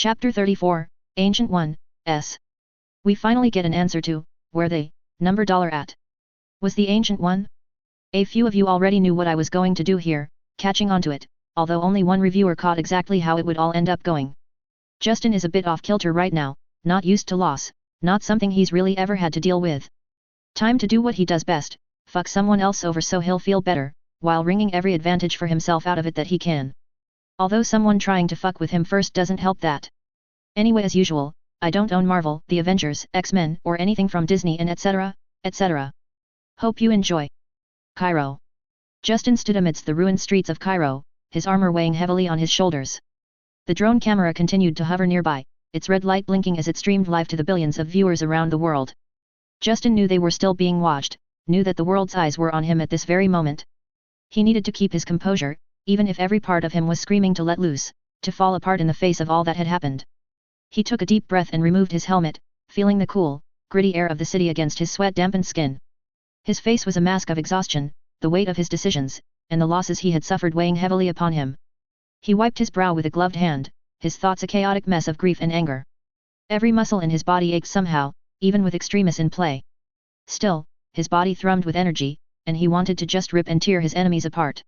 Chapter 34, Ancient One, S. We finally get an answer to, where the number dollar at. Was the Ancient One? A few of you already knew what I was going to do here, catching on to it, although only one reviewer caught exactly how it would all end up going. Justin is a bit off kilter right now, not used to loss, not something he's really ever had to deal with. Time to do what he does best, fuck someone else over so he'll feel better, while wringing every advantage for himself out of it that he can. Although someone trying to fuck with him first doesn't help that. Anyway, as usual, I don't own Marvel, the Avengers, X-Men, or anything from Disney and etc., etc. Hope you enjoy. Cairo. Justin stood amidst the ruined streets of Cairo, his armor weighing heavily on his shoulders. The drone camera continued to hover nearby, its red light blinking as it streamed live to the billions of viewers around the world. Justin knew they were still being watched, knew that the world's eyes were on him at this very moment. He needed to keep his composure, even if every part of him was screaming to let loose, to fall apart in the face of all that had happened. He took a deep breath and removed his helmet, feeling the cool, gritty air of the city against his sweat-dampened skin. His face was a mask of exhaustion, the weight of his decisions, and the losses he had suffered weighing heavily upon him. He wiped his brow with a gloved hand, his thoughts a chaotic mess of grief and anger. Every muscle in his body ached somehow, even with extremis in play. Still, his body thrummed with energy, and he wanted to just rip and tear his enemies apart.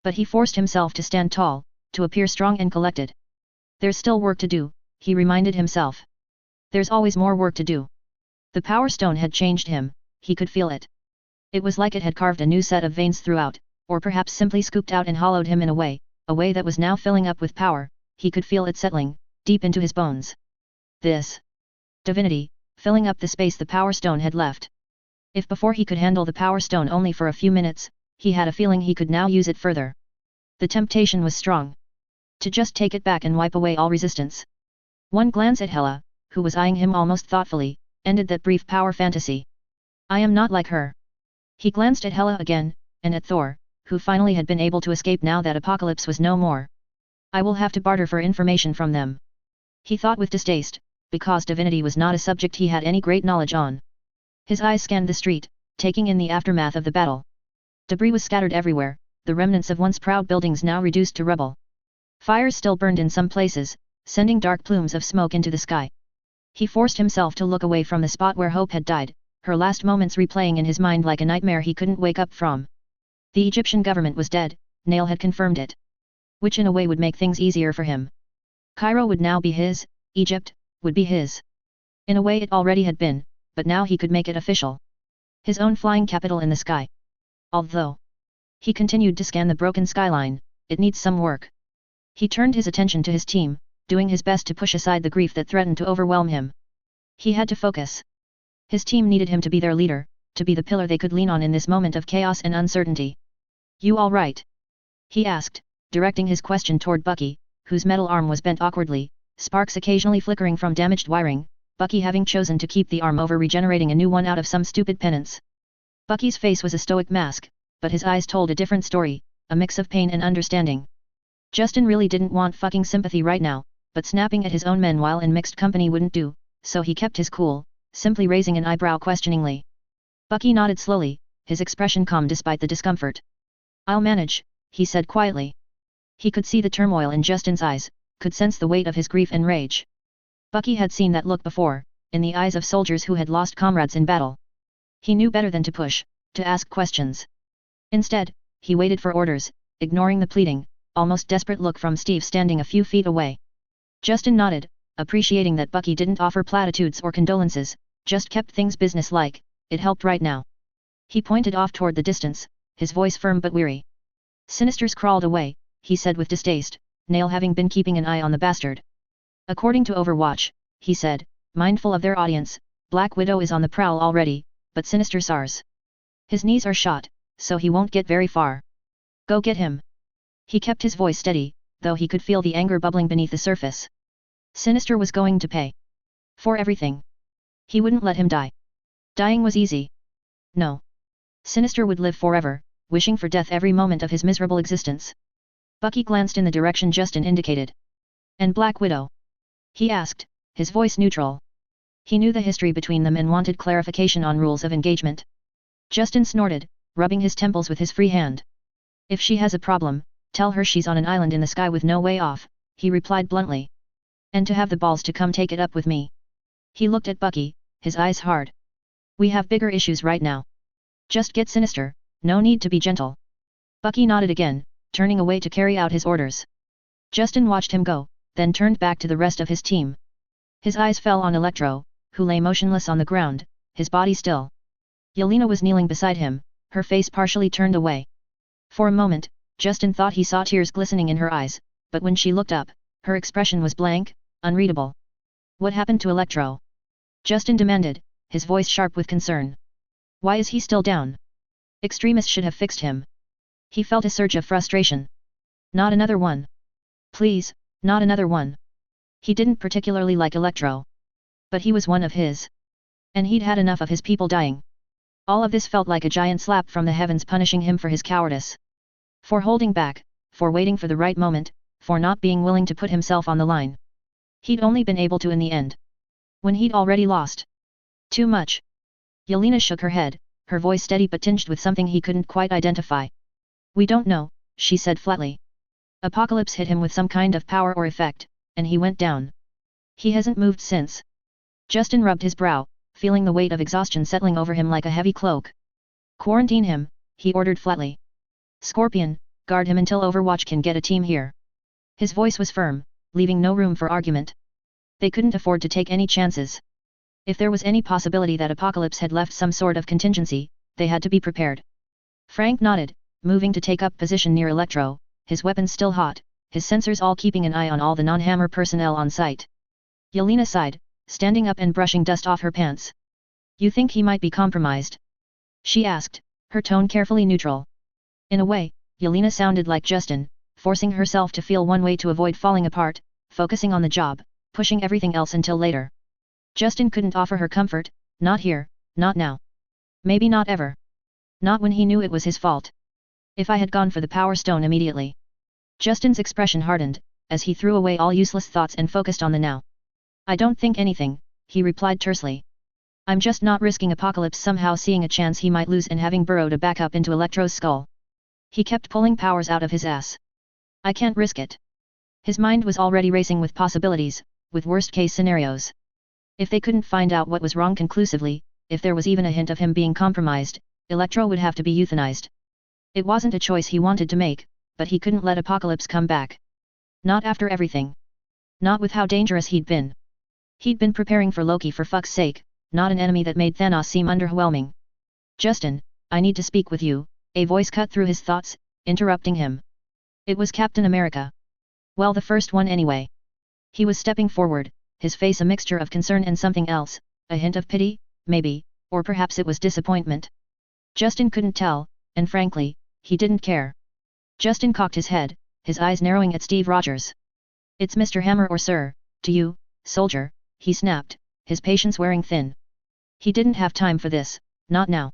But he forced himself to stand tall, to appear strong and collected. There's still work to do, he reminded himself. There's always more work to do. The Power Stone had changed him, he could feel it. It was like it had carved a new set of veins throughout, or perhaps simply scooped out and hollowed him in a way that was now filling up with power. He could feel it settling, deep into his bones. This divinity, filling up the space the Power Stone had left. If before he could handle the Power Stone only for a few minutes, he had a feeling he could now use it further. The temptation was strong. To just take it back and wipe away all resistance. One glance at Hela, who was eyeing him almost thoughtfully, ended that brief power fantasy. I am not like her. He glanced at Hela again, and at Thor, who finally had been able to escape now that Apocalypse was no more. I will have to barter for information from them. He thought with distaste, because divinity was not a subject he had any great knowledge on. His eyes scanned the street, taking in the aftermath of the battle. Debris was scattered everywhere, the remnants of once proud buildings now reduced to rubble. Fires still burned in some places, sending dark plumes of smoke into the sky. He forced himself to look away from the spot where Hope had died, her last moments replaying in his mind like a nightmare he couldn't wake up from. The Egyptian government was dead, Nail had confirmed it. Which in a way would make things easier for him. Cairo would now be his, Egypt would be his. In a way it already had been, but now he could make it official. His own flying capital in the sky. Although he continued to scan the broken skyline, it needs some work. He turned his attention to his team, doing his best to push aside the grief that threatened to overwhelm him. He had to focus. His team needed him to be their leader, to be the pillar they could lean on in this moment of chaos and uncertainty. You all right? He asked, directing his question toward Bucky, whose metal arm was bent awkwardly, sparks occasionally flickering from damaged wiring, Bucky having chosen to keep the arm over regenerating a new one out of some stupid penance. Bucky's face was a stoic mask, but his eyes told a different story, a mix of pain and understanding. Justin really didn't want fucking sympathy right now, but snapping at his own men while in mixed company wouldn't do, so he kept his cool, simply raising an eyebrow questioningly. Bucky nodded slowly, his expression calm despite the discomfort. I'll manage, he said quietly. He could see the turmoil in Justin's eyes, could sense the weight of his grief and rage. Bucky had seen that look before, in the eyes of soldiers who had lost comrades in battle. He knew better than to push, to ask questions. Instead, he waited for orders, ignoring the pleading, almost desperate look from Steve standing a few feet away. Justin nodded, appreciating that Bucky didn't offer platitudes or condolences, just kept things business-like. It helped right now. He pointed off toward the distance, his voice firm but weary. Sinisters crawled away, he said with distaste, Nail having been keeping an eye on the bastard. According to Overwatch, he said, mindful of their audience, Black Widow is on the prowl already, but Sinister SARS. His knees are shot, so he won't get very far. Go get him. He kept his voice steady, though he could feel the anger bubbling beneath the surface. Sinister was going to pay for everything. He wouldn't let him die. Dying was easy. No. Sinister would live forever, wishing for death every moment of his miserable existence. Bucky glanced in the direction Justin indicated. And Black Widow? He asked, his voice neutral. He knew the history between them and wanted clarification on rules of engagement. Justin snorted, rubbing his temples with his free hand. If she has a problem, tell her she's on an island in the sky with no way off, he replied bluntly. And to have the balls to come take it up with me. He looked at Bucky, his eyes hard. We have bigger issues right now. Just get sinister, no need to be gentle. Bucky nodded again, turning away to carry out his orders. Justin watched him go, then turned back to the rest of his team. His eyes fell on Electro, who lay motionless on the ground, his body still. Yelena was kneeling beside him, her face partially turned away. For a moment, Justin thought he saw tears glistening in her eyes, but when she looked up, her expression was blank, unreadable. What happened to Electro? Justin demanded, his voice sharp with concern. Why is he still down? Extremists should have fixed him. He felt a surge of frustration. Not another one. Please, not another one. He didn't particularly like Electro. But he was one of his. And he'd had enough of his people dying. All of this felt like a giant slap from the heavens punishing him for his cowardice. For holding back, for waiting for the right moment, for not being willing to put himself on the line. He'd only been able to in the end. When he'd already lost. Too much. Yelena shook her head, her voice steady but tinged with something he couldn't quite identify. We don't know, she said flatly. Apocalypse hit him with some kind of power or effect, and he went down. He hasn't moved since. Justin rubbed his brow, feeling the weight of exhaustion settling over him like a heavy cloak. Quarantine him, he ordered flatly. Scorpion, guard him until Overwatch can get a team here. His voice was firm, leaving no room for argument. They couldn't afford to take any chances. If there was any possibility that Apocalypse had left some sort of contingency, they had to be prepared. Frank nodded, moving to take up position near Electro, his weapons still hot, his sensors all keeping an eye on all the non-Hammer personnel on site. Yelena sighed, standing up and brushing dust off her pants. You think he might be compromised? She asked, her tone carefully neutral. In a way, Yelena sounded like Justin, forcing herself to feel one way to avoid falling apart, focusing on the job, pushing everything else until later. Justin couldn't offer her comfort, not here, not now. Maybe not ever. Not when he knew it was his fault. If I had gone for the Power Stone immediately. Justin's expression hardened, as he threw away all useless thoughts and focused on the now. I don't think anything, he replied tersely. I'm just not risking Apocalypse somehow seeing a chance he might lose and having burrowed a backup into Electro's skull. He kept pulling powers out of his ass. I can't risk it. His mind was already racing with possibilities, with worst-case scenarios. If they couldn't find out what was wrong conclusively, if there was even a hint of him being compromised, Electro would have to be euthanized. It wasn't a choice he wanted to make, but he couldn't let Apocalypse come back. Not after everything. Not with how dangerous he'd been. He'd been preparing for Loki for fuck's sake, not an enemy that made Thanos seem underwhelming. Justin, I need to speak with you, a voice cut through his thoughts, interrupting him. It was Captain America. Well, the first one anyway. He was stepping forward, his face a mixture of concern and something else, a hint of pity, maybe, or perhaps it was disappointment. Justin couldn't tell, and frankly, he didn't care. Justin cocked his head, his eyes narrowing at Steve Rogers. It's Mr. Hammer or Sir, to you, soldier, he snapped, his patience wearing thin. He didn't have time for this, not now.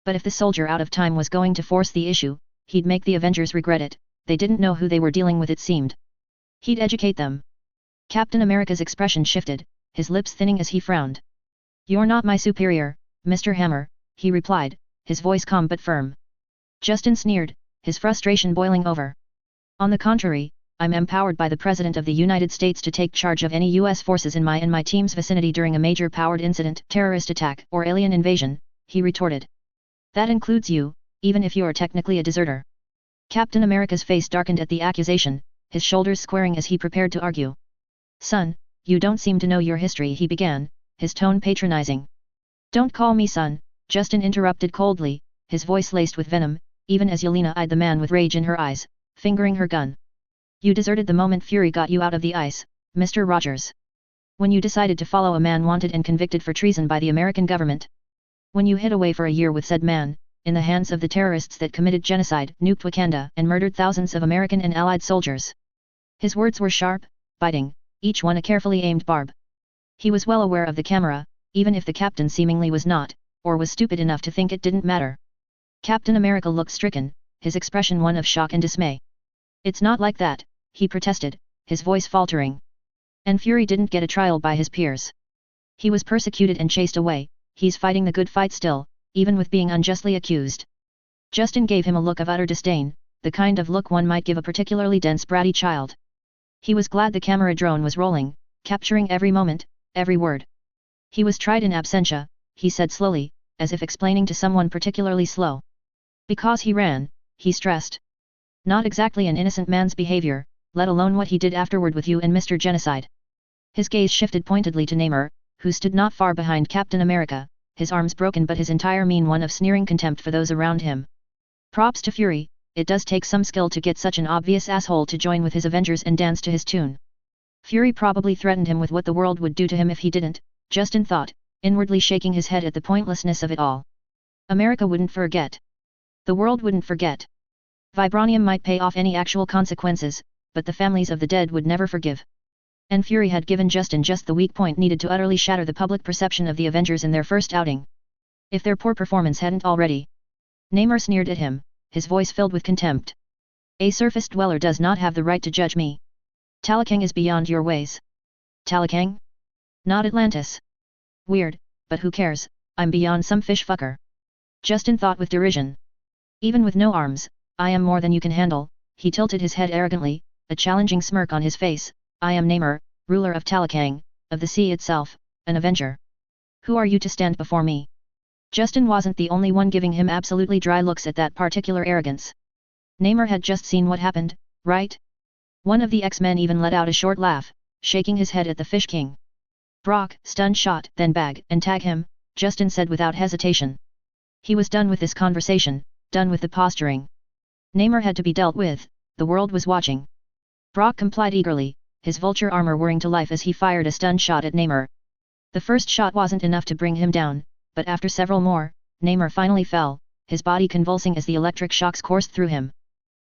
But if the soldier out of time was going to force the issue, he'd make the Avengers regret it, they didn't know who they were dealing with it seemed. He'd educate them. Captain America's expression shifted, his lips thinning as he frowned. You're not my superior, Mr. Hammer, he replied, his voice calm but firm. Justin sneered, his frustration boiling over. On the contrary, I'm empowered by the President of the United States to take charge of any U.S. forces in my team's vicinity during a major powered incident, terrorist attack, or alien invasion, he retorted. That includes you, even if you're technically a deserter. Captain America's face darkened at the accusation, his shoulders squaring as he prepared to argue. Son, you don't seem to know your history, he began, his tone patronizing. Don't call me son, Justin interrupted coldly, his voice laced with venom, even as Yelena eyed the man with rage in her eyes, fingering her gun. You deserted the moment Fury got you out of the ice, Mr. Rogers. When you decided to follow a man wanted and convicted for treason by the American government. When you hid away for a year with said man, in the hands of the terrorists that committed genocide, nuked Wakanda, and murdered thousands of American and Allied soldiers. His words were sharp, biting, each one a carefully aimed barb. He was well aware of the camera, even if the captain seemingly was not, or was stupid enough to think it didn't matter. Captain America looked stricken, his expression one of shock and dismay. It's not like that, he protested, his voice faltering. And Fury didn't get a trial by his peers. He was persecuted and chased away, he's fighting the good fight still, even with being unjustly accused. Justin gave him a look of utter disdain, the kind of look one might give a particularly dense bratty child. He was glad the camera drone was rolling, capturing every moment, every word. He was tried in absentia, he said slowly, as if explaining to someone particularly slow. Because he ran, he stressed. Not exactly an innocent man's behavior, let alone what he did afterward with you and Mr. Genocide. His gaze shifted pointedly to Namor, who stood not far behind Captain America, his arms broken but his entire mien one of sneering contempt for those around him. Props to Fury, it does take some skill to get such an obvious asshole to join with his Avengers and dance to his tune. Fury probably threatened him with what the world would do to him if he didn't, Justin thought, inwardly shaking his head at the pointlessness of it all. America wouldn't forget. The world wouldn't forget. Vibranium might pay off any actual consequences, but the families of the dead would never forgive. And Fury had given Justin just the weak point needed to utterly shatter the public perception of the Avengers in their first outing. If their poor performance hadn't already. Namor sneered at him, his voice filled with contempt. A surface dweller does not have the right to judge me. Talakang is beyond your ways. Talakang? Not Atlantis. Weird, but who cares, I'm beyond some fish fucker. Justin thought with derision. Even with no arms, I am more than you can handle, he tilted his head arrogantly, a challenging smirk on his face. I am Namor, ruler of Talakang, of the sea itself, an Avenger. Who are you to stand before me? Justin wasn't the only one giving him absolutely dry looks at that particular arrogance. Namor had just seen what happened, right? One of the X-Men even let out a short laugh, shaking his head at the Fish King. Brock, stun shot, then bag and tag him, Justin said without hesitation. He was done with this conversation, done with the posturing. Namor had to be dealt with, the world was watching. Brock complied eagerly, his vulture armor whirring to life as he fired a stun shot at Namor. The first shot wasn't enough to bring him down, but after several more, Namor finally fell, his body convulsing as the electric shocks coursed through him.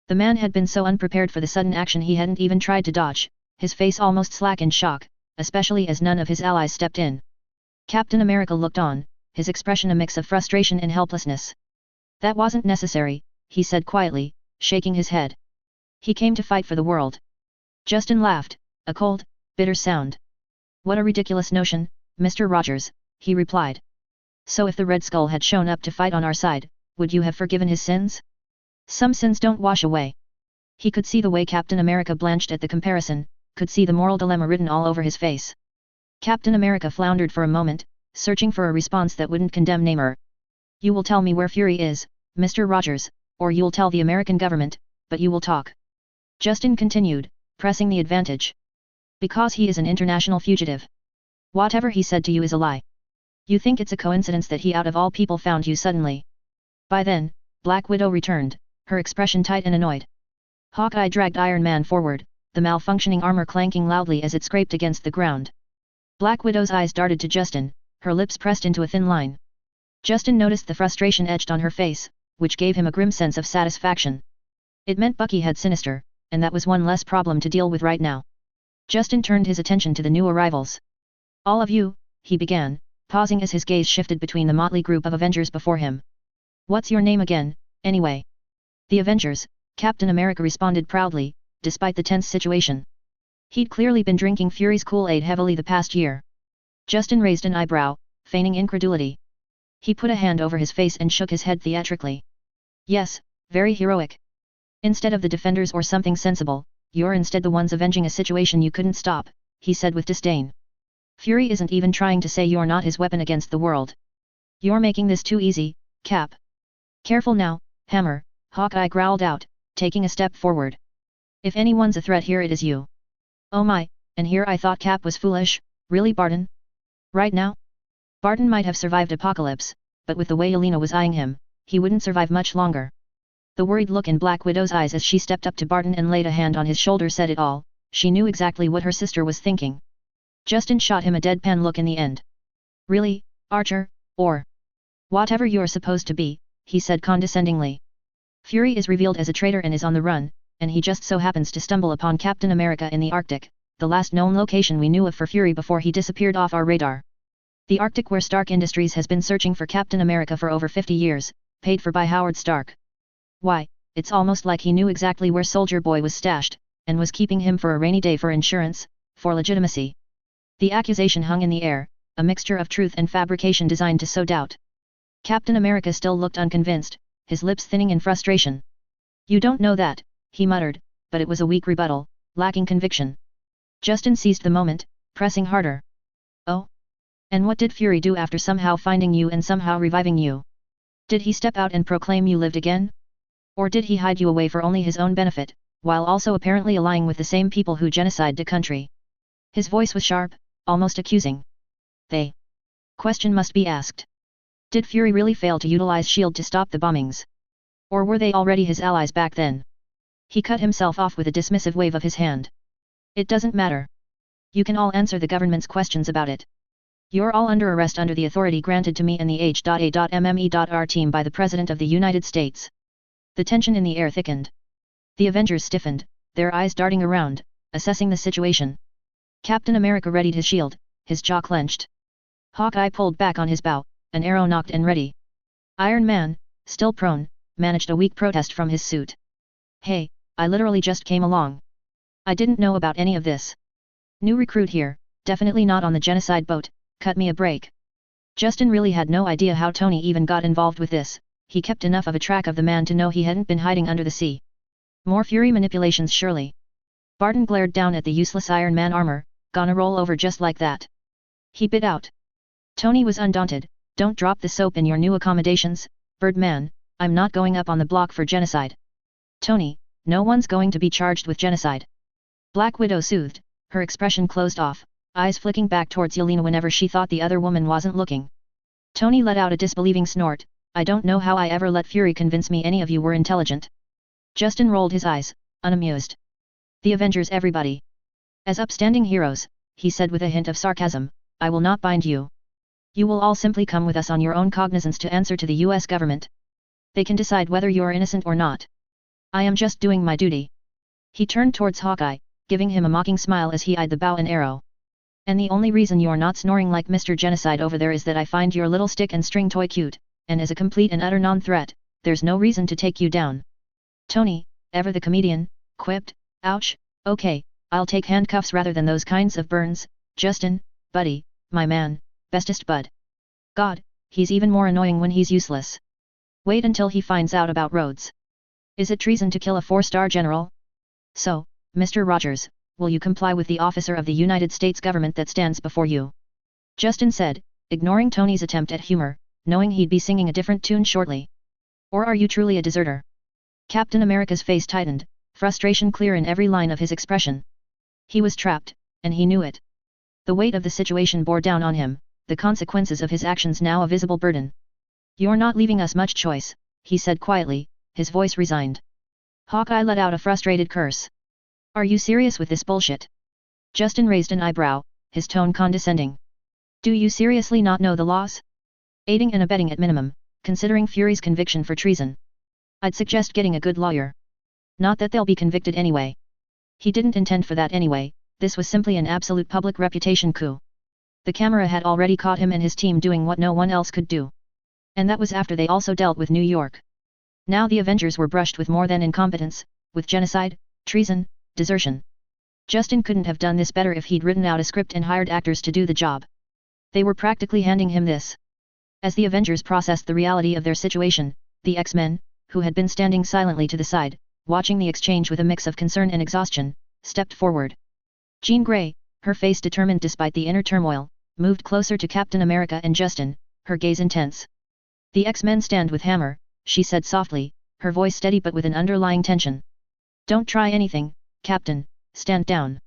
The man had been so unprepared for the sudden action he hadn't even tried to dodge, his face almost slack in shock, especially as none of his allies stepped in. Captain America looked on, his expression a mix of frustration and helplessness. That wasn't necessary, he said quietly, shaking his head. He came to fight for the world. Justin laughed, a cold, bitter sound. What a ridiculous notion, Mr. Rogers, he replied. So if the Red Skull had shown up to fight on our side, would you have forgiven his sins? Some sins don't wash away. He could see the way Captain America blanched at the comparison, could see the moral dilemma written all over his face. Captain America floundered for a moment, searching for a response that wouldn't condemn Namor. You will tell me where Fury is, Mr. Rogers, or you'll tell the American government, but you will talk. Justin continued, pressing the advantage. Because he is an international fugitive. Whatever he said to you is a lie. You think it's a coincidence that he out of all people found you suddenly. By then, Black Widow returned, her expression tight and annoyed. Hawkeye dragged Iron Man forward, the malfunctioning armor clanking loudly as it scraped against the ground. Black Widow's eyes darted to Justin, her lips pressed into a thin line. Justin noticed the frustration etched on her face, which gave him a grim sense of satisfaction. It meant Bucky had Sinister, and that was one less problem to deal with right now. Justin turned his attention to the new arrivals. All of you, he began, pausing as his gaze shifted between the motley group of Avengers before him. What's your name again, anyway? The Avengers, Captain America responded proudly, despite the tense situation. He'd clearly been drinking Fury's Kool-Aid heavily the past year. Justin raised an eyebrow, feigning incredulity. He put a hand over his face and shook his head theatrically. Yes, very heroic. Instead of the defenders or something sensible, you're instead the ones avenging a situation you couldn't stop, he said with disdain. Fury isn't even trying to say you're not his weapon against the world. You're making this too easy, Cap. Careful now, Hammer, Hawkeye growled out, taking a step forward. If anyone's a threat here it is you. Oh my, and here I thought Cap was foolish, really Barton? Right now? Barton might have survived Apocalypse, but with the way Yelena was eyeing him, he wouldn't survive much longer. The worried look in Black Widow's eyes as she stepped up to Barton and laid a hand on his shoulder said it all, she knew exactly what her sister was thinking. Justin shot him a deadpan look in the end. Really, Archer, or whatever you're supposed to be, he said condescendingly. Fury is revealed as a traitor and is on the run, and he just so happens to stumble upon Captain America in the Arctic, the last known location we knew of for Fury before he disappeared off our radar. The Arctic where Stark Industries has been searching for Captain America for over 50 years, paid for by Howard Stark. Why, it's almost like he knew exactly where Soldier Boy was stashed, and was keeping him for a rainy day for insurance, for legitimacy. The accusation hung in the air, a mixture of truth and fabrication designed to sow doubt. Captain America still looked unconvinced, his lips thinning in frustration. You don't know that, he muttered, but it was a weak rebuttal, lacking conviction. Justin seized the moment, pressing harder. Oh? And what did Fury do after somehow finding you and somehow reviving you? Did he step out and proclaim you lived again? Or did he hide you away for only his own benefit, while also apparently allying with the same people who genocide the country? His voice was sharp, almost accusing. They? Question must be asked. Did Fury really fail to utilize S.H.I.E.L.D. to stop the bombings? Or were they already his allies back then? He cut himself off with a dismissive wave of his hand. It doesn't matter. You can all answer the government's questions about it. You're all under arrest under the authority granted to me and the H.A.MME.R team by the President of the United States. The tension in the air thickened. The Avengers stiffened, their eyes darting around, assessing the situation. Captain America readied his shield, his jaw clenched. Hawkeye pulled back on his bow, an arrow nocked and ready. Iron Man, still prone, managed a weak protest from his suit. Hey, I literally just came along. I didn't know about any of this. New recruit here, definitely not on the genocide boat, cut me a break. Justin really had no idea how Tony even got involved with this, he kept enough of a track of the man to know he hadn't been hiding under the sea. More Fury manipulations surely. Barton glared down at the useless Iron Man armor, gonna roll over just like that. He bit out. Tony was undaunted, don't drop the soap in your new accommodations, Birdman, I'm not going up on the block for genocide. Tony, no one's going to be charged with genocide. Black Widow soothed, her expression closed off, eyes flicking back towards Yelena whenever she thought the other woman wasn't looking. Tony let out a disbelieving snort, I don't know how I ever let Fury convince me any of you were intelligent. Justin rolled his eyes, unamused. The Avengers everybody. As upstanding heroes, he said with a hint of sarcasm, I will not bind you. You will all simply come with us on your own cognizance to answer to the US government. They can decide whether you're innocent or not. I am just doing my duty. He turned towards Hawkeye, giving him a mocking smile as he eyed the bow and arrow. And the only reason you're not snoring like Mr. Genocide over there is that I find your little stick and string toy cute, and as a complete and utter non-threat, there's no reason to take you down. Tony, ever the comedian, quipped, ouch, okay, I'll take handcuffs rather than those kinds of burns, Justin, buddy, my man, bestest bud. God, he's even more annoying when he's useless. Wait until he finds out about Rhodes. Is it treason to kill a 4-star general? So, Mr. Rogers, will you comply with the officer of the United States government that stands before you? Justin said, ignoring Tony's attempt at humor, knowing he'd be singing a different tune shortly. Or are you truly a deserter? Captain America's face tightened, frustration clear in every line of his expression. He was trapped, and he knew it. The weight of the situation bore down on him, the consequences of his actions now a visible burden. You're not leaving us much choice, he said quietly, his voice resigned. Hawkeye let out a frustrated curse. Are you serious with this bullshit? Justin raised an eyebrow, his tone condescending. Do you seriously not know the laws? Aiding and abetting at minimum, considering Fury's conviction for treason. I'd suggest getting a good lawyer. Not that they'll be convicted anyway. He didn't intend for that anyway, this was simply an absolute public reputation coup. The camera had already caught him and his team doing what no one else could do. And that was after they also dealt with New York. Now the Avengers were brushed with more than incompetence, with genocide, treason, desertion. Justin couldn't have done this better if he'd written out a script and hired actors to do the job. They were practically handing him this. As the Avengers processed the reality of their situation, the X-Men, who had been standing silently to the side, watching the exchange with a mix of concern and exhaustion, stepped forward. Jean Grey, her face determined despite the inner turmoil, moved closer to Captain America and Justin, her gaze intense. The X-Men stand with Hammer, she said softly, her voice steady but with an underlying tension. Don't try anything, Captain, stand down.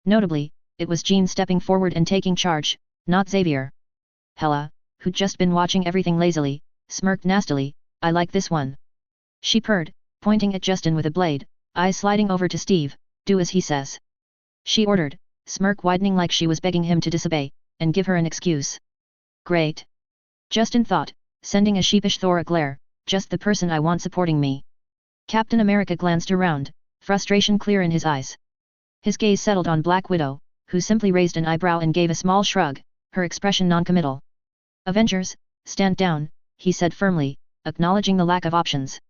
Notably, it was Jean stepping forward and taking charge, not Xavier. Hela, who'd just been watching everything lazily, smirked nastily, I like this one. She purred, pointing at Justin with a blade, eyes sliding over to Steve, do as he says. She ordered, smirk widening like she was begging him to disobey, and give her an excuse. Great. Justin thought, sending a sheepish Thor a glare, just the person I want supporting me. Captain America glanced around, frustration clear in his eyes. His gaze settled on Black Widow, who simply raised an eyebrow and gave a small shrug, her expression non-committal. Avengers, stand down, he said firmly, acknowledging the lack of options.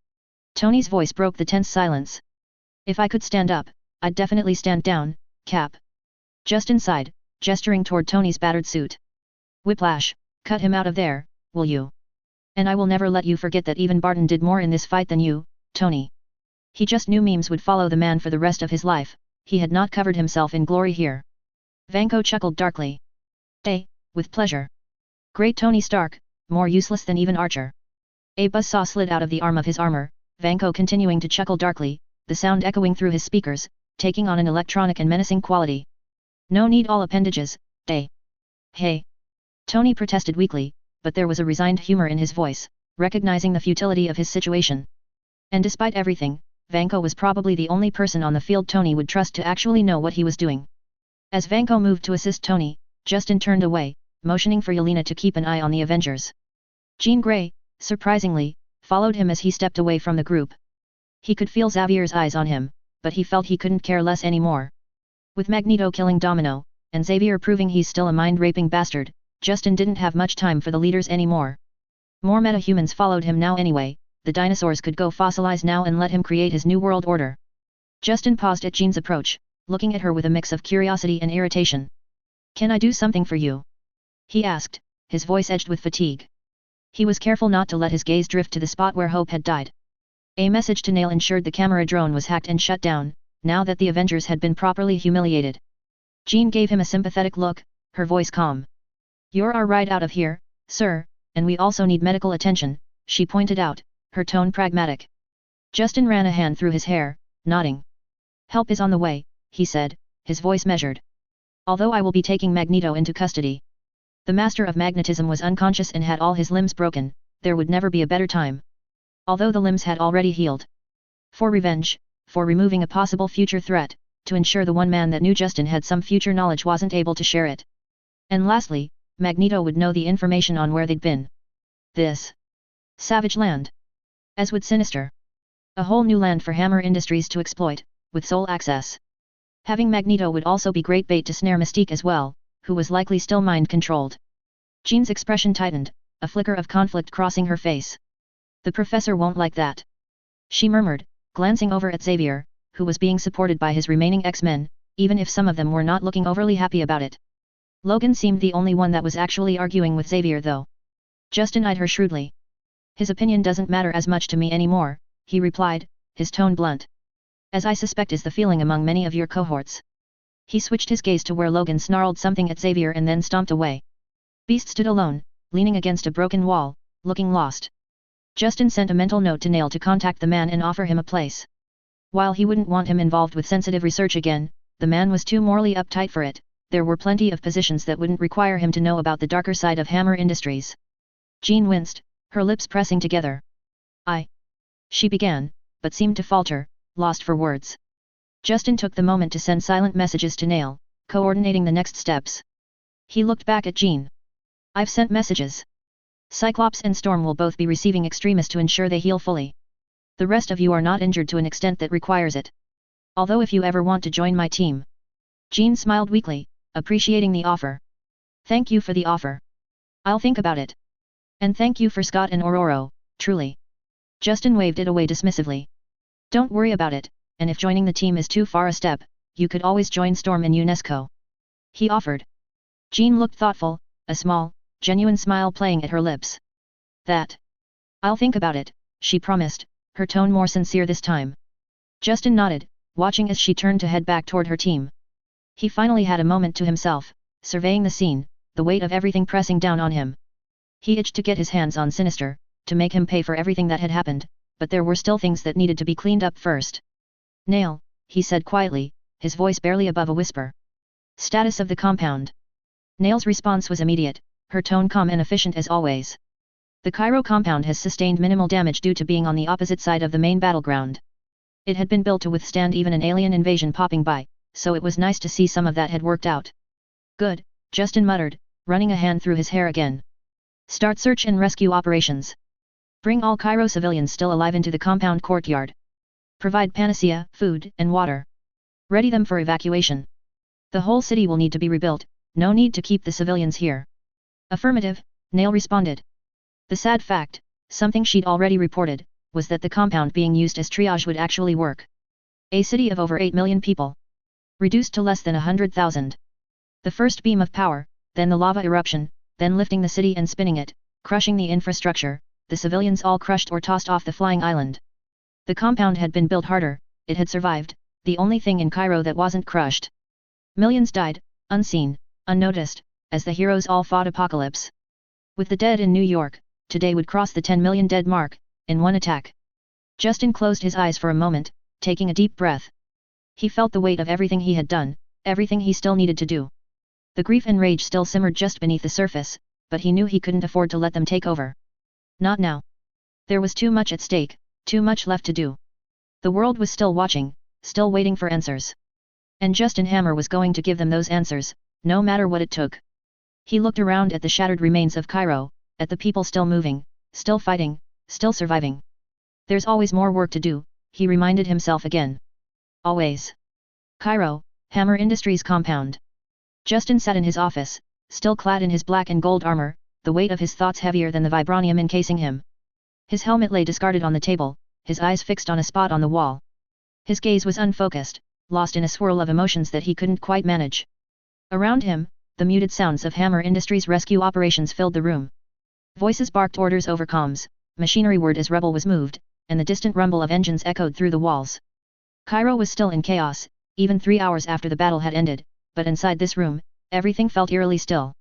Tony's voice broke the tense silence. If I could stand up, I'd definitely stand down, Cap. Justin sighed, gesturing toward Tony's battered suit. Whiplash, cut him out of there, will you? And I will never let you forget that even Barton did more in this fight than you, Tony. He just knew memes would follow the man for the rest of his life, he had not covered himself in glory here. Vanko chuckled darkly. With pleasure. Great Tony Stark, more useless than even Archer. A buzzsaw slid out of the arm of his armor, Vanko continuing to chuckle darkly, the sound echoing through his speakers, taking on an electronic and menacing quality. No need all appendages, Hey. Tony protested weakly, but there was a resigned humor in his voice, recognizing the futility of his situation. And despite everything, Vanko was probably the only person on the field Tony would trust to actually know what he was doing. As Vanko moved to assist Tony, Justin turned away, motioning for Yelena to keep an eye on the Avengers. Jean Grey, surprisingly, followed him as he stepped away from the group. He could feel Xavier's eyes on him, but he felt he couldn't care less anymore. With Magneto killing Domino, and Xavier proving he's still a mind-raping bastard, Justin didn't have much time for the leaders anymore. More metahumans followed him now anyway, the dinosaurs could go fossilize now and let him create his new world order. Justin paused at Jean's approach, looking at her with a mix of curiosity and irritation. "Can I do something for you?" he asked, his voice edged with fatigue. He was careful not to let his gaze drift to the spot where Hope had died. A message to Nail ensured the camera drone was hacked and shut down, now that the Avengers had been properly humiliated. Jean gave him a sympathetic look, her voice calm. "You're our ride out of here, sir, and we also need medical attention," she pointed out, her tone pragmatic. Justin ran a hand through his hair, nodding. "Help is on the way," he said, his voice measured. "Although I will be taking Magneto into custody." The Master of Magnetism was unconscious and had all his limbs broken, there would never be a better time. Although the limbs had already healed. For revenge, for removing a possible future threat, to ensure the one man that knew Justin had some future knowledge wasn't able to share it. And lastly, Magneto would know the information on where they'd been. This savage land. As would Sinister. A whole new land for Hammer Industries to exploit, with sole access. Having Magneto would also be great bait to snare Mystique as well, who was likely still mind-controlled. Jean's expression tightened, a flicker of conflict crossing her face. "The professor won't like that," she murmured, glancing over at Xavier, who was being supported by his remaining X-Men, even if some of them were not looking overly happy about it. Logan seemed the only one that was actually arguing with Xavier though. Justin eyed her shrewdly. "His opinion doesn't matter as much to me anymore," he replied, his tone blunt. "As I suspect is the feeling among many of your cohorts." He switched his gaze to where Logan snarled something at Xavier and then stomped away. Beast stood alone, leaning against a broken wall, looking lost. Justin sent a mental note to Nail to contact the man and offer him a place. While he wouldn't want him involved with sensitive research again, the man was too morally uptight for it. There were plenty of positions that wouldn't require him to know about the darker side of Hammer Industries. Jean winced, her lips pressing together. She began, but seemed to falter, lost for words. Justin took the moment to send silent messages to Nail, coordinating the next steps. He looked back at Jean. "I've sent messages. Cyclops and Storm will both be receiving Extremis to ensure they heal fully. The rest of you are not injured to an extent that requires it. Although if you ever want to join my team." Jean smiled weakly, appreciating the offer. "Thank you for the offer. I'll think about it. And thank you for Scott and Ororo, truly." Justin waved it away dismissively. "Don't worry about it, and if joining the team is too far a step, you could always join Storm and UNESCO," he offered. Jean looked thoughtful, a small, genuine smile playing at her lips. "I'll think about it," she promised, her tone more sincere this time. Justin nodded, watching as she turned to head back toward her team. He finally had a moment to himself, surveying the scene, the weight of everything pressing down on him. He itched to get his hands on Sinister, to make him pay for everything that had happened, but there were still things that needed to be cleaned up first. "Nail," he said quietly, his voice barely above a whisper. "Status of the compound." Nail's response was immediate, her tone calm and efficient as always. "The Cairo compound has sustained minimal damage due to being on the opposite side of the main battleground. It had been built to withstand even an alien invasion popping by, so it was nice to see some of that had worked out." "Good," Justin muttered, running a hand through his hair again. "Start search and rescue operations. Bring all Cairo civilians still alive into the compound courtyard. Provide panacea, food, and water. Ready them for evacuation. The whole city will need to be rebuilt, no need to keep the civilians here." "Affirmative," Nail responded. The sad fact, something she'd already reported, was that the compound being used as triage would actually work. A city of over 8 million people. Reduced to less than 100,000. The first beam of power, then the lava eruption, then lifting the city and spinning it, crushing the infrastructure, the civilians all crushed or tossed off the flying island. The compound had been built harder, it had survived, the only thing in Cairo that wasn't crushed. Millions died, unseen, unnoticed, as the heroes all fought apocalypse. With the dead in New York, today would cross the 10 million dead mark, in one attack. Justin closed his eyes for a moment, taking a deep breath. He felt the weight of everything he had done, everything he still needed to do. The grief and rage still simmered just beneath the surface, but he knew he couldn't afford to let them take over. Not now. There was too much at stake, too much left to do. The world was still watching, still waiting for answers. And Justin Hammer was going to give them those answers, no matter what it took. He looked around at the shattered remains of Cairo, at the people still moving, still fighting, still surviving. There's always more work to do, he reminded himself again. Always. Cairo, Hammer Industries compound. Justin sat in his office, still clad in his black and gold armor, the weight of his thoughts heavier than the vibranium encasing him. His helmet lay discarded on the table, his eyes fixed on a spot on the wall. His gaze was unfocused, lost in a swirl of emotions that he couldn't quite manage. Around him, the muted sounds of Hammer Industries rescue operations filled the room. Voices barked orders over comms, machinery whirred as rubble was moved, and the distant rumble of engines echoed through the walls. Cairo was still in chaos, even 3 hours after the battle had ended, but inside this room, everything felt eerily still.